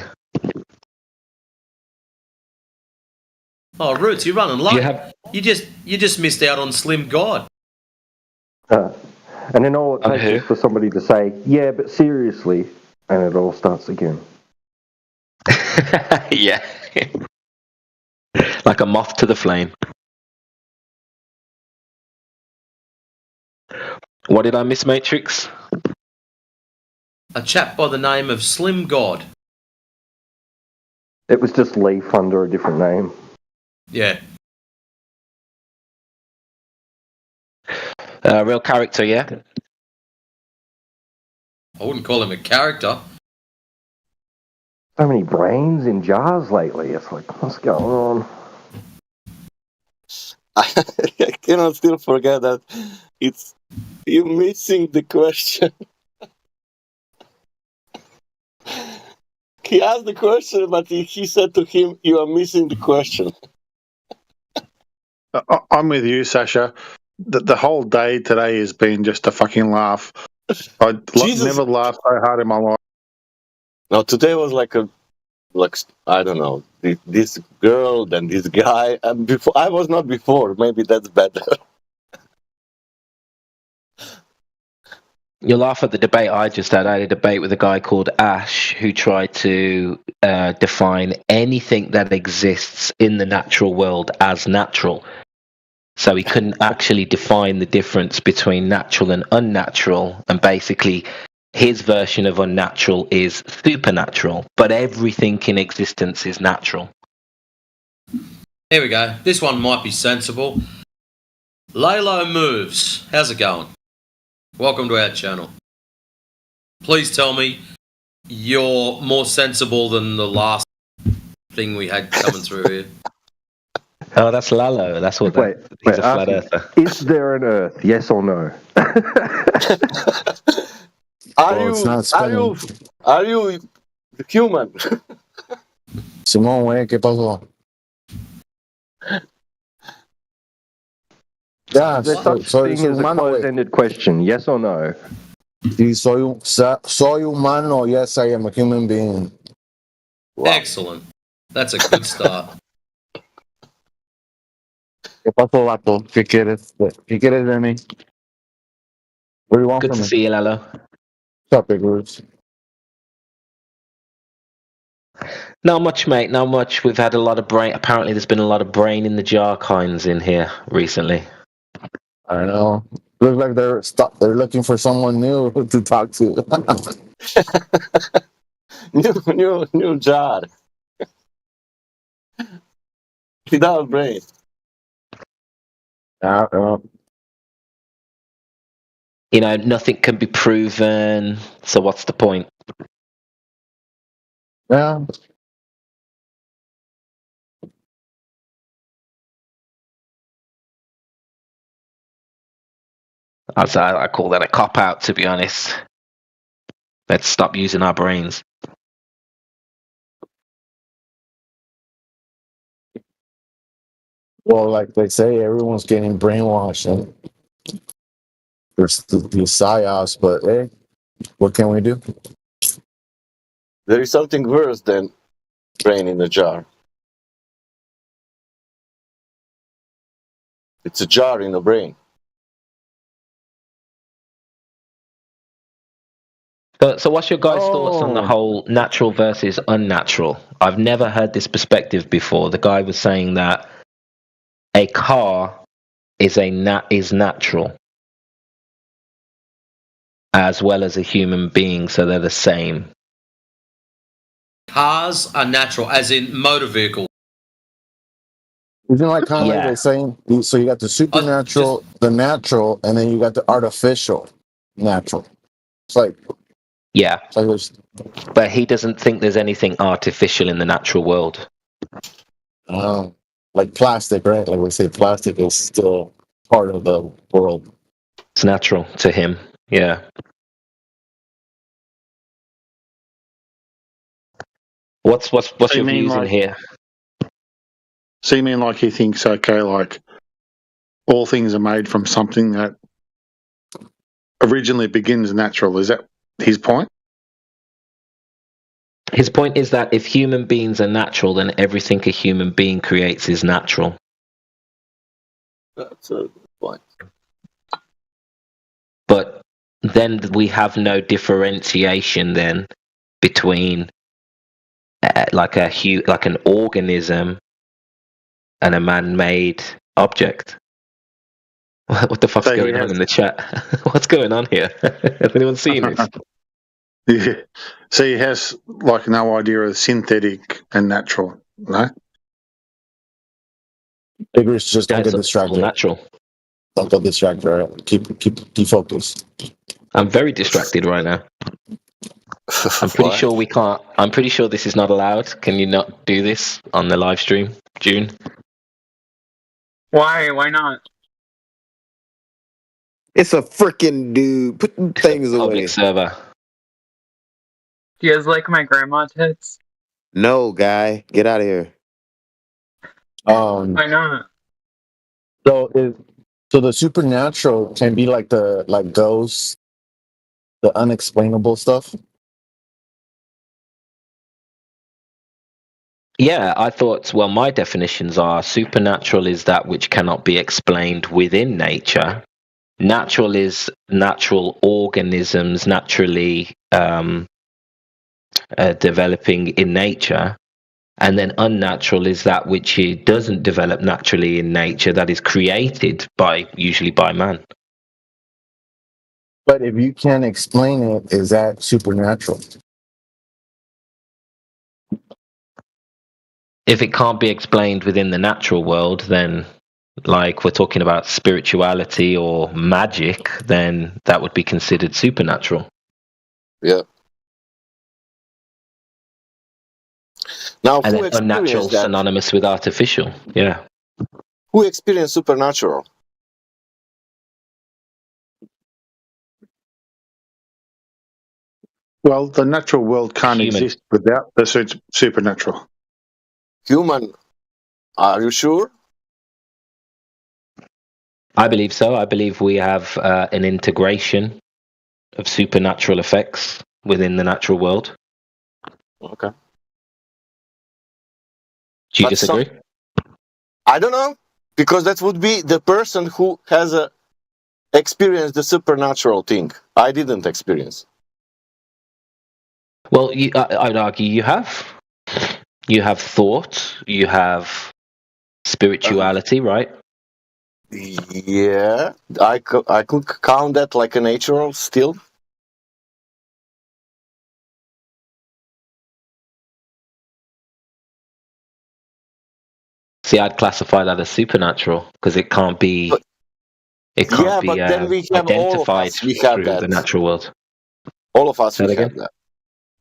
Speaker 19: Oh, Roots, you're running low. You just missed out on Slim God.
Speaker 15: And then all it takes is for somebody to say, yeah, but seriously, and it all starts again.
Speaker 14: Yeah. Like a moth to the flame. What did I miss, Matrix?
Speaker 19: A chap by the name of Slim God.
Speaker 15: It was just Leaf under a different name.
Speaker 19: Yeah.
Speaker 14: Real character, yeah?
Speaker 19: I wouldn't call him a character.
Speaker 15: So many brains in jars lately. It's like, what's going on?
Speaker 20: I cannot still forget that it's you missing the question. He asked the question, but he said to him, "You are missing the question."
Speaker 24: I'm with you, Sasha. The whole day today has been just a fucking laugh. I never laughed so hard in my life.
Speaker 20: No, today was like I don't know, this girl, then this guy, and before I was not before. Maybe that's better.
Speaker 14: You'll laugh at the debate I just had. I had a debate with a guy called Ash who tried to define anything that exists in the natural world as natural. So he couldn't actually define the difference between natural and unnatural. And basically, his version of unnatural is supernatural. But everything in existence is natural.
Speaker 19: Here we go. This one might be sensible. Lalo Moves. How's it going? Welcome to our channel. Please tell me you're more sensible than the last thing we had coming through here.
Speaker 14: Oh, that's Lalo. That's what. He's a flat earther.
Speaker 15: Is there an Earth? Yes or no?
Speaker 20: Are you human?
Speaker 12: Simón, ¿qué pasó? Ya,
Speaker 15: soy humano. Closed-ended question. Yes or no?
Speaker 12: Sí, soy humano. Yes, I am a human being.
Speaker 19: Wow. Excellent. That's a good start.
Speaker 12: ¿Qué pasó, vato? ¿Qué quieres? ¿Qué quieres de mí? What do you want
Speaker 14: Good
Speaker 12: from
Speaker 14: to
Speaker 12: me?
Speaker 14: see you, Lalo.
Speaker 12: What's up, big roots?
Speaker 14: Not much, mate. Not much. We've had a lot of brain. Apparently, there's been a lot of brain in the jar kinds in here recently.
Speaker 12: I know. Looks like they're looking for someone new to talk to.
Speaker 20: new jar. Without brain.
Speaker 14: You know, nothing can be proven. So what's the point?
Speaker 12: Yeah.
Speaker 14: I call that a cop-out, to be honest. Let's stop using our brains.
Speaker 12: Well, like they say, everyone's getting brainwashed. And there's the psyops, but hey, what can we do?
Speaker 20: There is something worse than brain in a jar. It's a jar in a brain.
Speaker 14: So what's your guys' thoughts on the whole natural versus unnatural? I've never heard this perspective before. The guy was saying that a car is natural. as well as a human being, so they're the same.
Speaker 19: Cars are natural, as in motor vehicle.
Speaker 16: Isn't like kind of like they're saying? So you got the supernatural, the natural, and then you got the artificial natural. It's like
Speaker 14: yeah,
Speaker 16: it's like
Speaker 14: but he doesn't think there's anything artificial in the natural world.
Speaker 16: Like plastic, right? Like we say, plastic is still part of the world.
Speaker 14: It's natural to him. Yeah. What's your views
Speaker 24: like,
Speaker 14: in here?
Speaker 24: So you mean like he thinks, okay, like all things are made from something that originally begins natural. Is that his point?
Speaker 14: His point is that if human beings are natural, then everything a human being creates is natural.
Speaker 20: That's a good point.
Speaker 14: But then we have no differentiation then between like an organism and a man-made object. What the fuck's going on in the chat? What's going on here? Has anyone seen this?
Speaker 24: Yeah. So he has like no idea of synthetic and natural, no?
Speaker 16: Igris, just don't get distracted.
Speaker 14: Natural.
Speaker 16: Don't get distracted. Right? Keep focused.
Speaker 14: I'm very distracted right now. I'm pretty sure we can't. I'm pretty sure this is not allowed. Can you not do this on the live stream, June?
Speaker 21: Why? Why not?
Speaker 11: It's a freaking dude. Put things away.
Speaker 14: Public server.
Speaker 21: Do you guys like my grandma tits?
Speaker 11: No, guy, get out of here.
Speaker 21: Why not?
Speaker 16: So the supernatural can be like the ghosts, the unexplainable stuff.
Speaker 14: Yeah, I thought, well, my definitions are supernatural is that which cannot be explained within nature. Natural is natural organisms naturally developing in nature. And then unnatural is that which doesn't develop naturally in nature, that is created usually by man.
Speaker 16: But if you can't explain it, is that supernatural?
Speaker 14: If it can't be explained within the natural world, then like we're talking about spirituality or magic, then that would be considered supernatural.
Speaker 20: Yeah. Now,
Speaker 14: and then unnatural synonymous with artificial. Yeah.
Speaker 20: Who experienced supernatural?
Speaker 24: Well, the natural world can't exist without the supernatural.
Speaker 20: Human. Are you sure?
Speaker 14: I believe so. I believe we have an integration of supernatural effects within the natural world.
Speaker 20: Okay.
Speaker 14: Do you disagree?
Speaker 20: I don't know, because that would be the person who has experienced the supernatural thing. I didn't experience.
Speaker 14: Well, I would argue you have. You have thought. You have spirituality, right?
Speaker 20: Yeah, I could count that like a natural still.
Speaker 14: See, I'd classify that as supernatural because it can't be. It can't be
Speaker 20: but then we have
Speaker 14: identified
Speaker 20: we have
Speaker 14: through
Speaker 20: that.
Speaker 14: the natural world.
Speaker 20: All of us, we have that.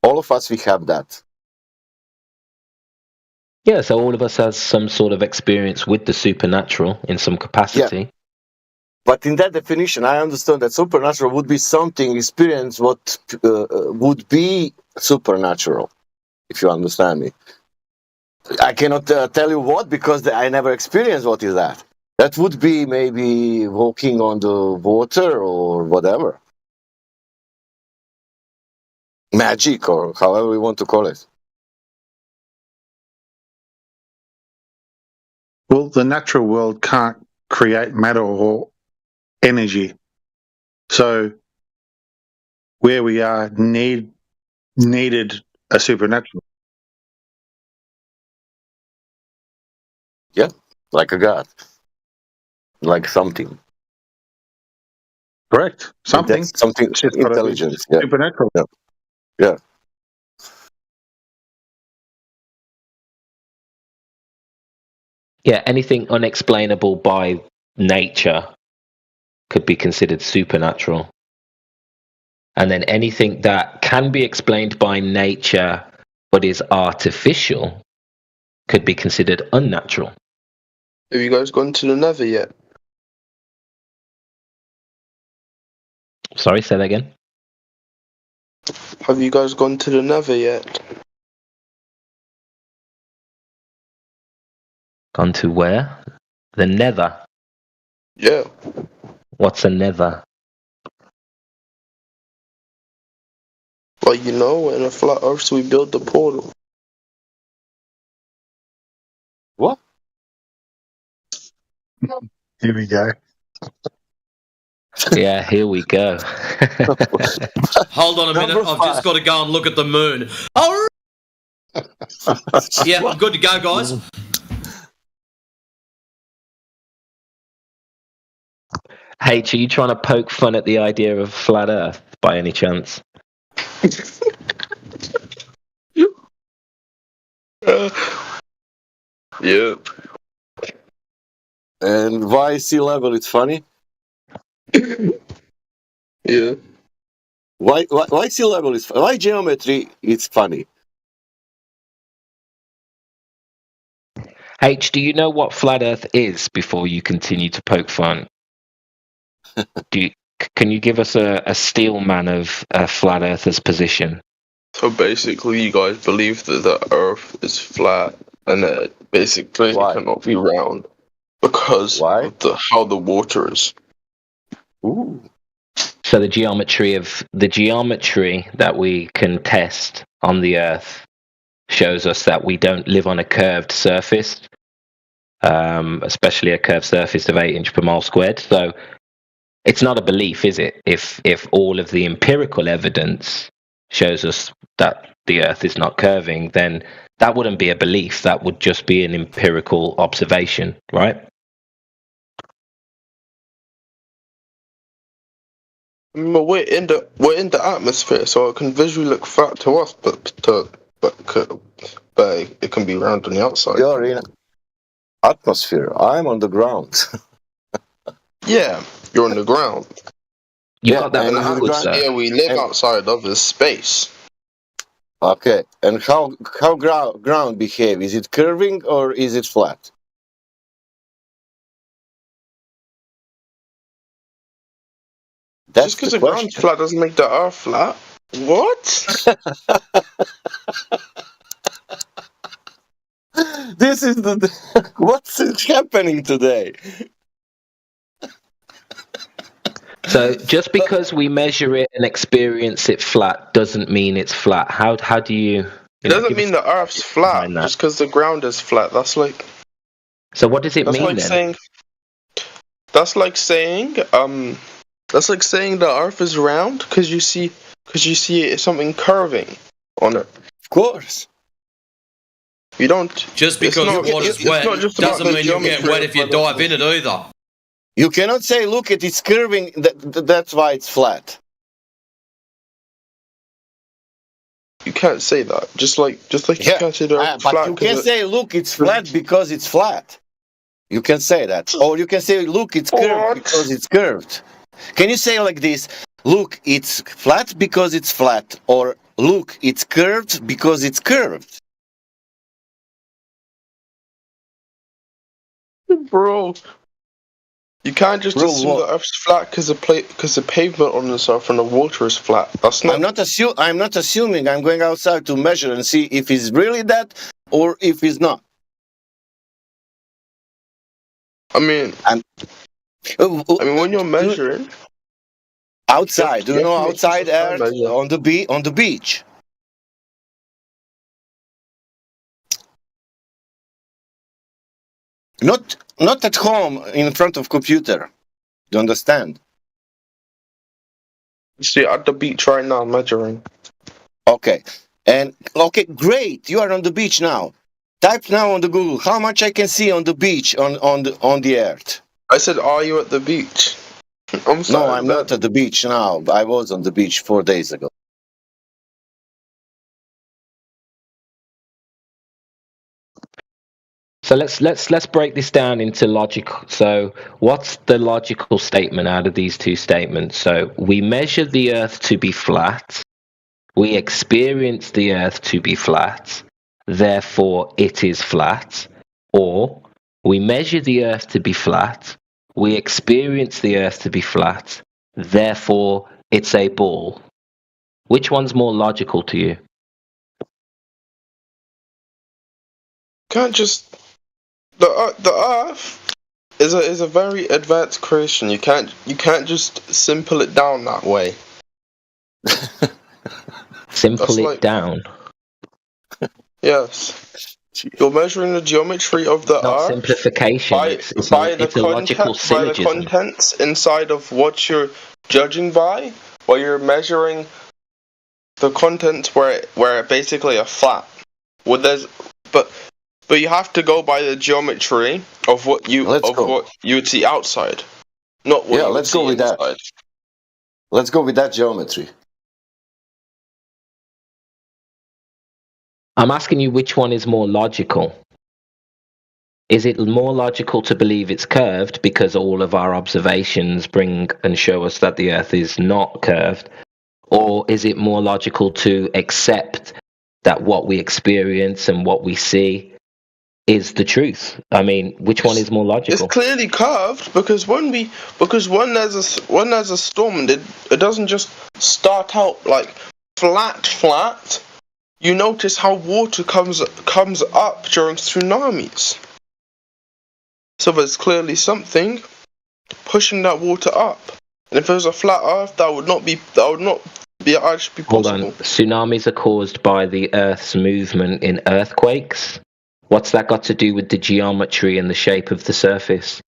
Speaker 20: All of us, we have that.
Speaker 14: Yeah, so all of us has some sort of experience with the supernatural in some capacity.
Speaker 20: Yeah. But in that definition, I understand that supernatural would be something experience what would be supernatural, if you understand me. I cannot tell you what, because I never experienced what is that. That would be maybe walking on the water or whatever. Magic, or however we want to call it.
Speaker 24: Well, the natural world can't create matter or energy. So where we are needed a supernatural.
Speaker 20: Yeah, like a god. Like something.
Speaker 24: Correct. Something.
Speaker 20: That's something intelligent. Yeah.
Speaker 24: Supernatural.
Speaker 20: Yeah. Yeah.
Speaker 14: Yeah, anything unexplainable by nature could be considered supernatural. And then anything that can be explained by nature but is artificial could be considered unnatural.
Speaker 8: Have you guys gone to the Nether yet?
Speaker 14: Sorry, say that again.
Speaker 8: Have you guys gone to the Nether yet?
Speaker 14: Gone to where? The Nether.
Speaker 8: Yeah.
Speaker 14: What's a Nether?
Speaker 8: Well, you know, in a flat Earth, we build the portal.
Speaker 20: What?
Speaker 24: Here we go.
Speaker 14: Yeah, here we go.
Speaker 19: Hold on a minute. I've just got to go and look at the moon. Oh, yeah, I'm good to go, guys.
Speaker 14: H, are you trying to poke fun at the idea of flat Earth by any chance?
Speaker 8: Yeah.
Speaker 20: And why sea level? It's funny.
Speaker 8: Yeah.
Speaker 20: Why sea level is why geometry? It's funny.
Speaker 14: H, do you know what flat Earth is before you continue to poke fun? Can you give us a steel man of a flat Earth's position?
Speaker 8: So basically, you guys believe that the Earth is flat and that basically it cannot be round because of how the water is.
Speaker 20: Ooh.
Speaker 14: So the geometry that we can test on the Earth shows us that we don't live on a curved surface, especially a curved surface of 8 inch per mile squared. So it's not a belief, is it? If all of the empirical evidence shows us that the Earth is not curving, then that wouldn't be a belief. That would just be an empirical observation, right?
Speaker 8: But we're in the atmosphere, so it can visually look flat to us, but it can be round on the outside.
Speaker 20: You're in atmosphere. I'm on the ground.
Speaker 8: Yeah, you're on the ground.
Speaker 14: You got that
Speaker 8: backwards, sir. Yeah, we live outside of this space.
Speaker 20: Okay, and how ground behave? Is it curving or is it flat?
Speaker 8: Just because the ground's flat doesn't make the Earth flat. What?
Speaker 20: This is what's happening today?
Speaker 14: So just because we measure it and experience it flat doesn't mean it's flat. How do you?
Speaker 8: It doesn't mean the Earth's flat just because the ground is flat. That's like.
Speaker 14: So what does it mean then?
Speaker 8: That's like saying the Earth is round because you see something curving on it.
Speaker 20: Of course.
Speaker 8: You don't.
Speaker 19: Just because water's wet doesn't mean you'll get wet if you dive in it either.
Speaker 20: You cannot say, look, it's curving, that's why it's flat.
Speaker 8: You can't say that. Just like you can't say the Earth's flat.
Speaker 20: But you can say, look, it's flat because it's flat. You can say that. Or you can say, look, it's curved because it's curved. Can you say like this, look, it's flat because it's flat, or look, it's curved because it's curved?
Speaker 8: Bro, you can't just assume the Earth's flat because the pavement on this Earth and the water is flat. That's not.
Speaker 20: I'm not assuming. I'm going outside to measure and see if it's really that or if it's not.
Speaker 8: I mean, when you're measuring
Speaker 20: outside, do you know outside air on the beach? Not at home in front of computer. Do you understand?
Speaker 8: See, at the beach right now, measuring.
Speaker 20: Okay, great. You are on the beach now. Type now on the Google how much I can see on the beach on the earth.
Speaker 8: I said, are you at the beach?
Speaker 20: I'm sorry. No, I'm not at the beach now. I was on the beach 4 days ago.
Speaker 14: So let's break this down into logical. So what's the logical statement out of these two statements? So we measure the Earth to be flat. We experience the Earth to be flat. Therefore, it is flat. Or we measure the Earth to be flat. We experience the Earth to be flat. Therefore, it's a ball. Which one's more logical to you?
Speaker 8: Can't just the Earth is a very advanced creation. You can't just simple it down that way.
Speaker 14: Simple it down.
Speaker 8: Yes. You're measuring the geometry of the
Speaker 14: Not
Speaker 8: Earth
Speaker 14: simplification. It's a logical syllogism.
Speaker 8: By the contents inside of what you're judging by, while you're measuring the contents where basically are flat. But you have to go by the geometry of what you would see outside, not what you would see inside.
Speaker 20: That. Let's go with that geometry.
Speaker 14: I'm asking you which one is more logical. Is it more logical to believe it's curved because all of our observations bring and show us that the Earth is not curved? Or is it more logical to accept that what we experience and what we see is the truth? I mean, which one is more logical?
Speaker 8: It's clearly curved because when there's a storm, it doesn't just start out like flat. You notice how water comes up during tsunamis. So there's clearly something pushing that water up. And if it was a flat Earth, that would not be actually possible.
Speaker 14: Hold on. Tsunamis are caused by the Earth's movement in earthquakes. What's that got to do with the geometry and the shape of the surface?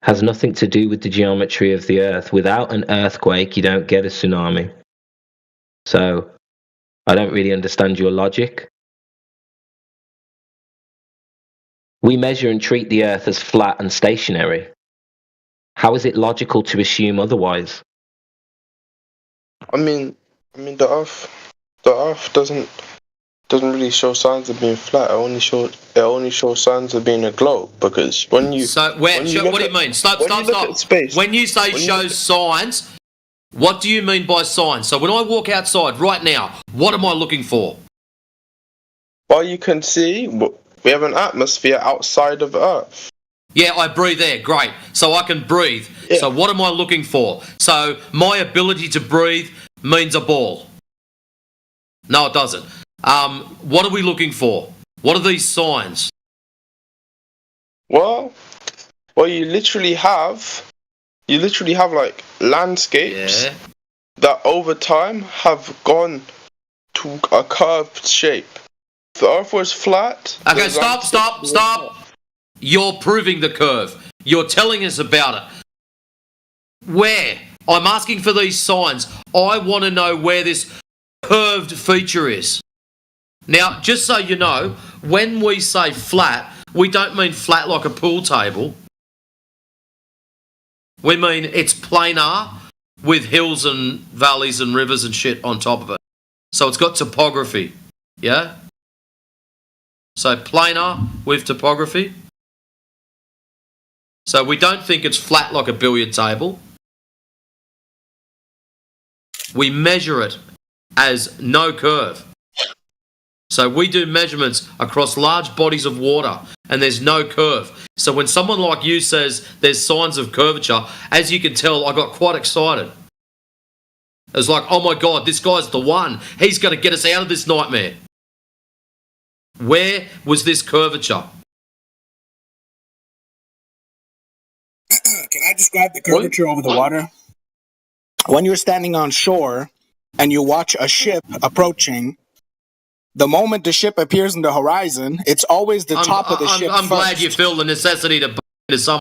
Speaker 14: Has nothing to do with the geometry of the Earth. Without an earthquake, you don't get a tsunami. So, I don't really understand your logic. We measure and treat the Earth as flat and stationary. How is it logical to assume otherwise?
Speaker 8: I mean, the Earth doesn't really show signs of being flat. It only shows signs of being a globe, because when you
Speaker 19: what do you mean? Stop. When you say shows signs, what do you mean by signs? So when I walk outside right now, what am I looking for?
Speaker 8: Well, you can see we have an atmosphere outside of Earth.
Speaker 19: Yeah, I breathe air. Great. So I can breathe. Yeah. So what am I looking for? So my ability to breathe means a ball. No, it doesn't. What are we looking for? What are these signs?
Speaker 8: Well, you literally have like landscapes that over time have gone to a curved shape. If the Earth was flat.
Speaker 19: Okay, stop. You're proving the curve. You're telling us about it. Where? I'm asking for these signs. I want to know where this curved feature is. Now, just so you know, when we say flat, we don't mean flat like a pool table. We mean it's planar with hills and valleys and rivers and shit on top of it. So it's got topography. Yeah? So planar with topography. So we don't think it's flat like a billiard table. We measure it as no curve. So we do measurements across large bodies of water and there's no curve. So when someone like you says there's signs of curvature, as you can tell, I got quite excited. It was like, oh my God, this guy's the one. He's going to get us out of this nightmare. Where was this curvature?
Speaker 5: Can I describe the curvature over the water? When you're standing on shore and you watch a ship approaching, the moment the ship appears in the horizon, it's always the top of the ship.
Speaker 19: I'm glad you feel the necessity to some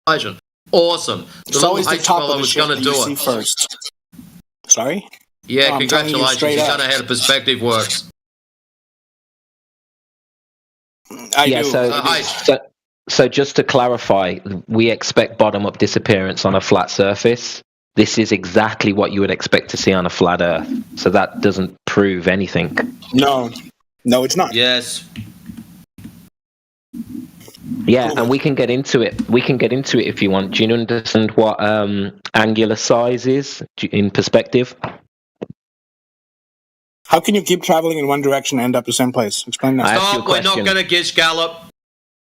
Speaker 19: occasion. Awesome.
Speaker 5: It's always the top of the ship that you see first. Sorry?
Speaker 19: Yeah, congratulations. You don't know how the perspective works.
Speaker 5: I do.
Speaker 14: So just to clarify, we expect bottom-up disappearance on a flat surface. This is exactly what you would expect to see on a flat Earth. So that doesn't prove anything.
Speaker 5: No, it's not.
Speaker 19: Yes.
Speaker 14: Yeah, and we can get into it. We can get into it if you want. Do you understand what angular size is in perspective?
Speaker 5: How can you keep traveling in one direction and end up the same place? Explain that.
Speaker 19: Stop, we're not going to Gish Gallop.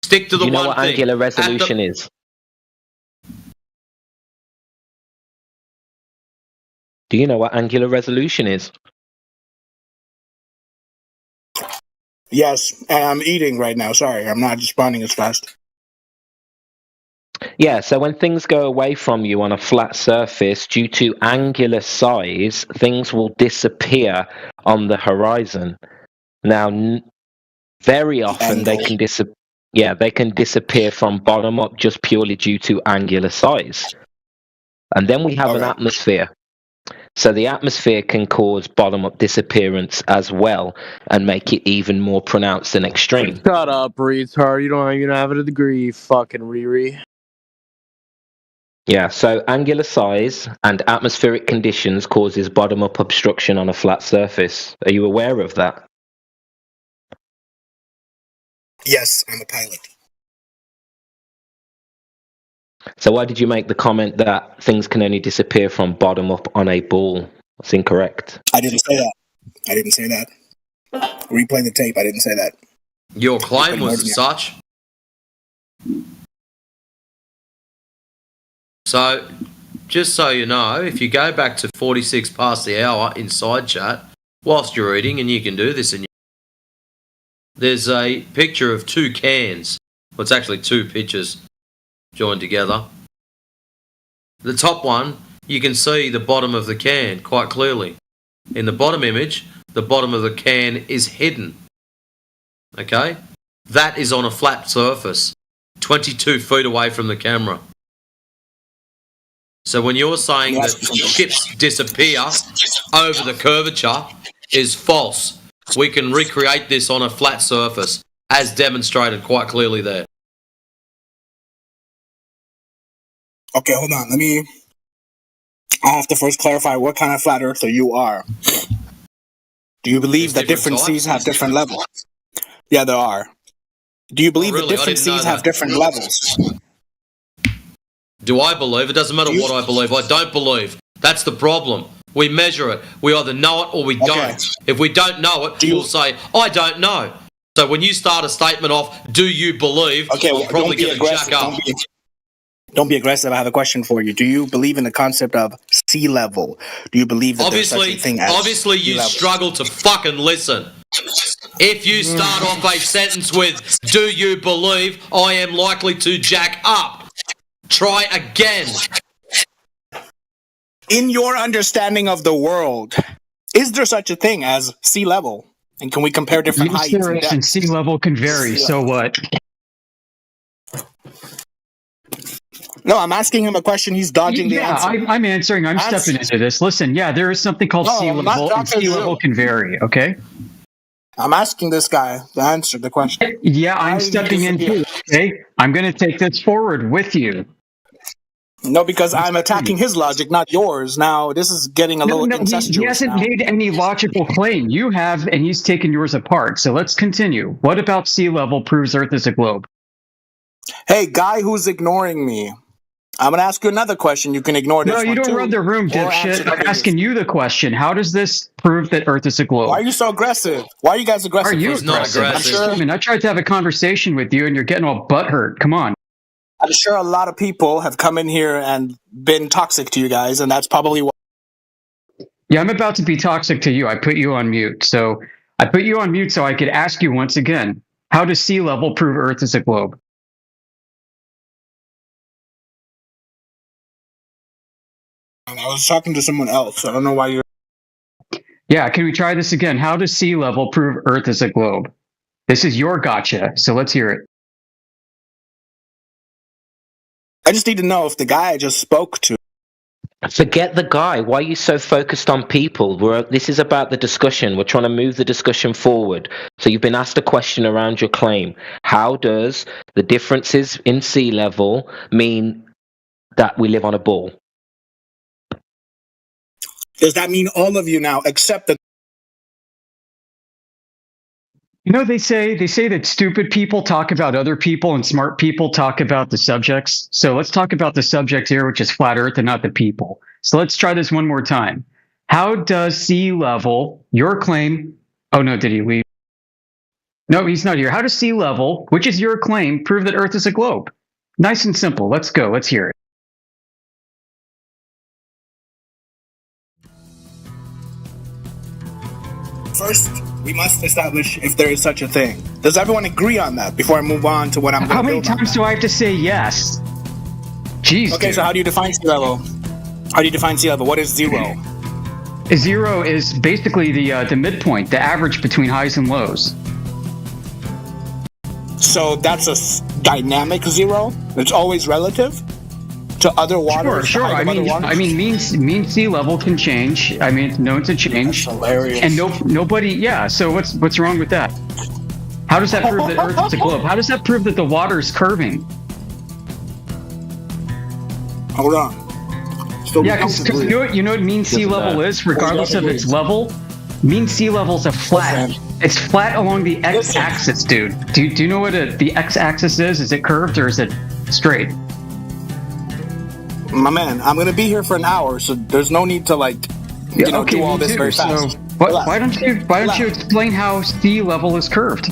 Speaker 19: Stick to the
Speaker 14: Do you know
Speaker 19: one
Speaker 14: what
Speaker 19: thing.
Speaker 14: angular resolution is? Do you know what angular resolution is?
Speaker 5: Yes, and I'm eating right now. Sorry, I'm not responding as fast.
Speaker 14: Yeah, so when things go away from you on a flat surface, due to angular size, things will disappear on the horizon. Now, very often they can disappear from bottom up just purely due to angular size. And then we have an atmosphere. So the atmosphere can cause bottom-up disappearance as well and make it even more pronounced and extreme.
Speaker 7: Shut up, retard. You don't even have a degree, fucking Riri.
Speaker 14: Yeah, so angular size and atmospheric conditions causes bottom-up obstruction on a flat surface. Are you aware of that?
Speaker 5: Yes, I'm a pilot.
Speaker 14: So why did you make the comment that things can only disappear from bottom up on a ball? That's incorrect.
Speaker 5: I didn't say that. Replay the tape. I didn't say that.
Speaker 19: Your claim was as such. So, just so you know, if you go back to 46 past the hour in side chat, whilst you're eating, and you can do this, there's a picture of two cans. Well, it's actually two pictures joined together. The top one, you can see the bottom of the can quite clearly. In the bottom image, the bottom of the can is hidden. Okay? That is on a flat surface, 22 feet away from the camera. So when you're saying that ships disappear over the curvature is false. We can recreate this on a flat surface, as demonstrated quite clearly there.
Speaker 5: Okay, hold on. I have to first clarify what kind of flat earther you are. Do you believe that different seas have different levels? Yeah, there are. Do you believe that different seas have different levels?
Speaker 19: Do I believe? It doesn't matter what I believe. I don't believe. That's the problem. We measure it. We either know it or we don't. If we don't know it, we'll say, I don't know. So when you start a statement off, do you believe, I'm probably going to jack up.
Speaker 5: Don't be aggressive. I have a question for you. Do you believe in the concept of sea level? Do you believe that there's such a thing as
Speaker 19: Obviously, you struggle to fucking listen. If you start off a sentence with, do you believe I am likely to jack up? Try again.
Speaker 5: In your understanding of the world, is there such a thing as sea level? And can we compare different heights and depths?
Speaker 10: Sea level can vary, so what?
Speaker 5: No, I'm asking him a question. He's dodging the answer.
Speaker 10: I'm answering. I'm stepping into this. Listen, there is something called sea level, and sea level can vary, okay?
Speaker 5: I'm asking this guy to answer the question.
Speaker 10: Yeah, I'm stepping into it, okay? I'm going to take this forward with you.
Speaker 5: No, because I'm attacking his logic, not yours. Now, this is getting a little incestuous.
Speaker 10: He hasn't made any logical claim. You have, and he's taken yours apart. So let's continue. What about sea level proves Earth is a globe?
Speaker 5: Hey, guy who's ignoring me. I'm going to ask you another question. You can ignore this one,
Speaker 10: No, you don't run the room, dipshit. I'm asking you the question. How does this prove that Earth is a globe?
Speaker 5: Why are you so aggressive? Why are you guys aggressive?
Speaker 10: Are you aggressive? I tried to have a conversation with you, and you're getting all butthurt. Come on.
Speaker 5: I'm sure a lot of people have come in here and been toxic to you guys, and that's probably why.
Speaker 10: Yeah, I'm about to be toxic to you. I put you on mute. So I put you on mute so I could ask you once again, how does sea level prove Earth is a globe?
Speaker 5: I was talking to someone else. I don't know why you're...
Speaker 10: Yeah, can we try this again? How does sea level prove Earth is a globe? This is your gotcha, so let's hear it.
Speaker 5: I just need to know if the guy I just spoke to
Speaker 14: Forget the guy. Why are you so focused on people? This is about the discussion. We're trying to move the discussion forward. So you've been asked a question around your claim. How does the differences in sea level mean that we live on a ball?
Speaker 5: Does that mean all of you now accept that?
Speaker 10: You know, they say that stupid people talk about other people and smart people talk about the subjects. So let's talk about the subject here, which is flat Earth and not the people. So let's try this one more time. How does sea level, your claim? Oh no, did he leave? No, he's not here. How does sea level, which is your claim, prove that Earth is a globe? Nice and simple. Let's go. Let's hear it.
Speaker 5: First, we must establish if there is such a thing. Does everyone agree on that before I move on to what I'm going to
Speaker 10: How many times do I have to say yes? Jeez.
Speaker 5: Okay,
Speaker 10: dude.
Speaker 5: so how do you define sea level? How do you define sea level? What is zero?
Speaker 10: Zero is basically the midpoint, the average between highs and lows.
Speaker 5: So that's a dynamic zero? It's always relative to other waters?
Speaker 10: Sure. I mean, mean sea level can change. I mean, it's known to change.
Speaker 5: That's hilarious.
Speaker 10: And nobody, yeah. So what's wrong with that? How does that prove that Earth is a globe? How does that prove that the water is curving?
Speaker 5: Hold on.
Speaker 10: Yeah, because you know what mean sea level is, regardless of its level? Mean sea level is a flat. It's flat along the x-axis, dude. Do you know what the x-axis is? Is it curved or is it straight?
Speaker 5: My man, I'm going to be here for an hour, so there's no need to do all this very fast.
Speaker 10: So why don't you explain how sea level is curved?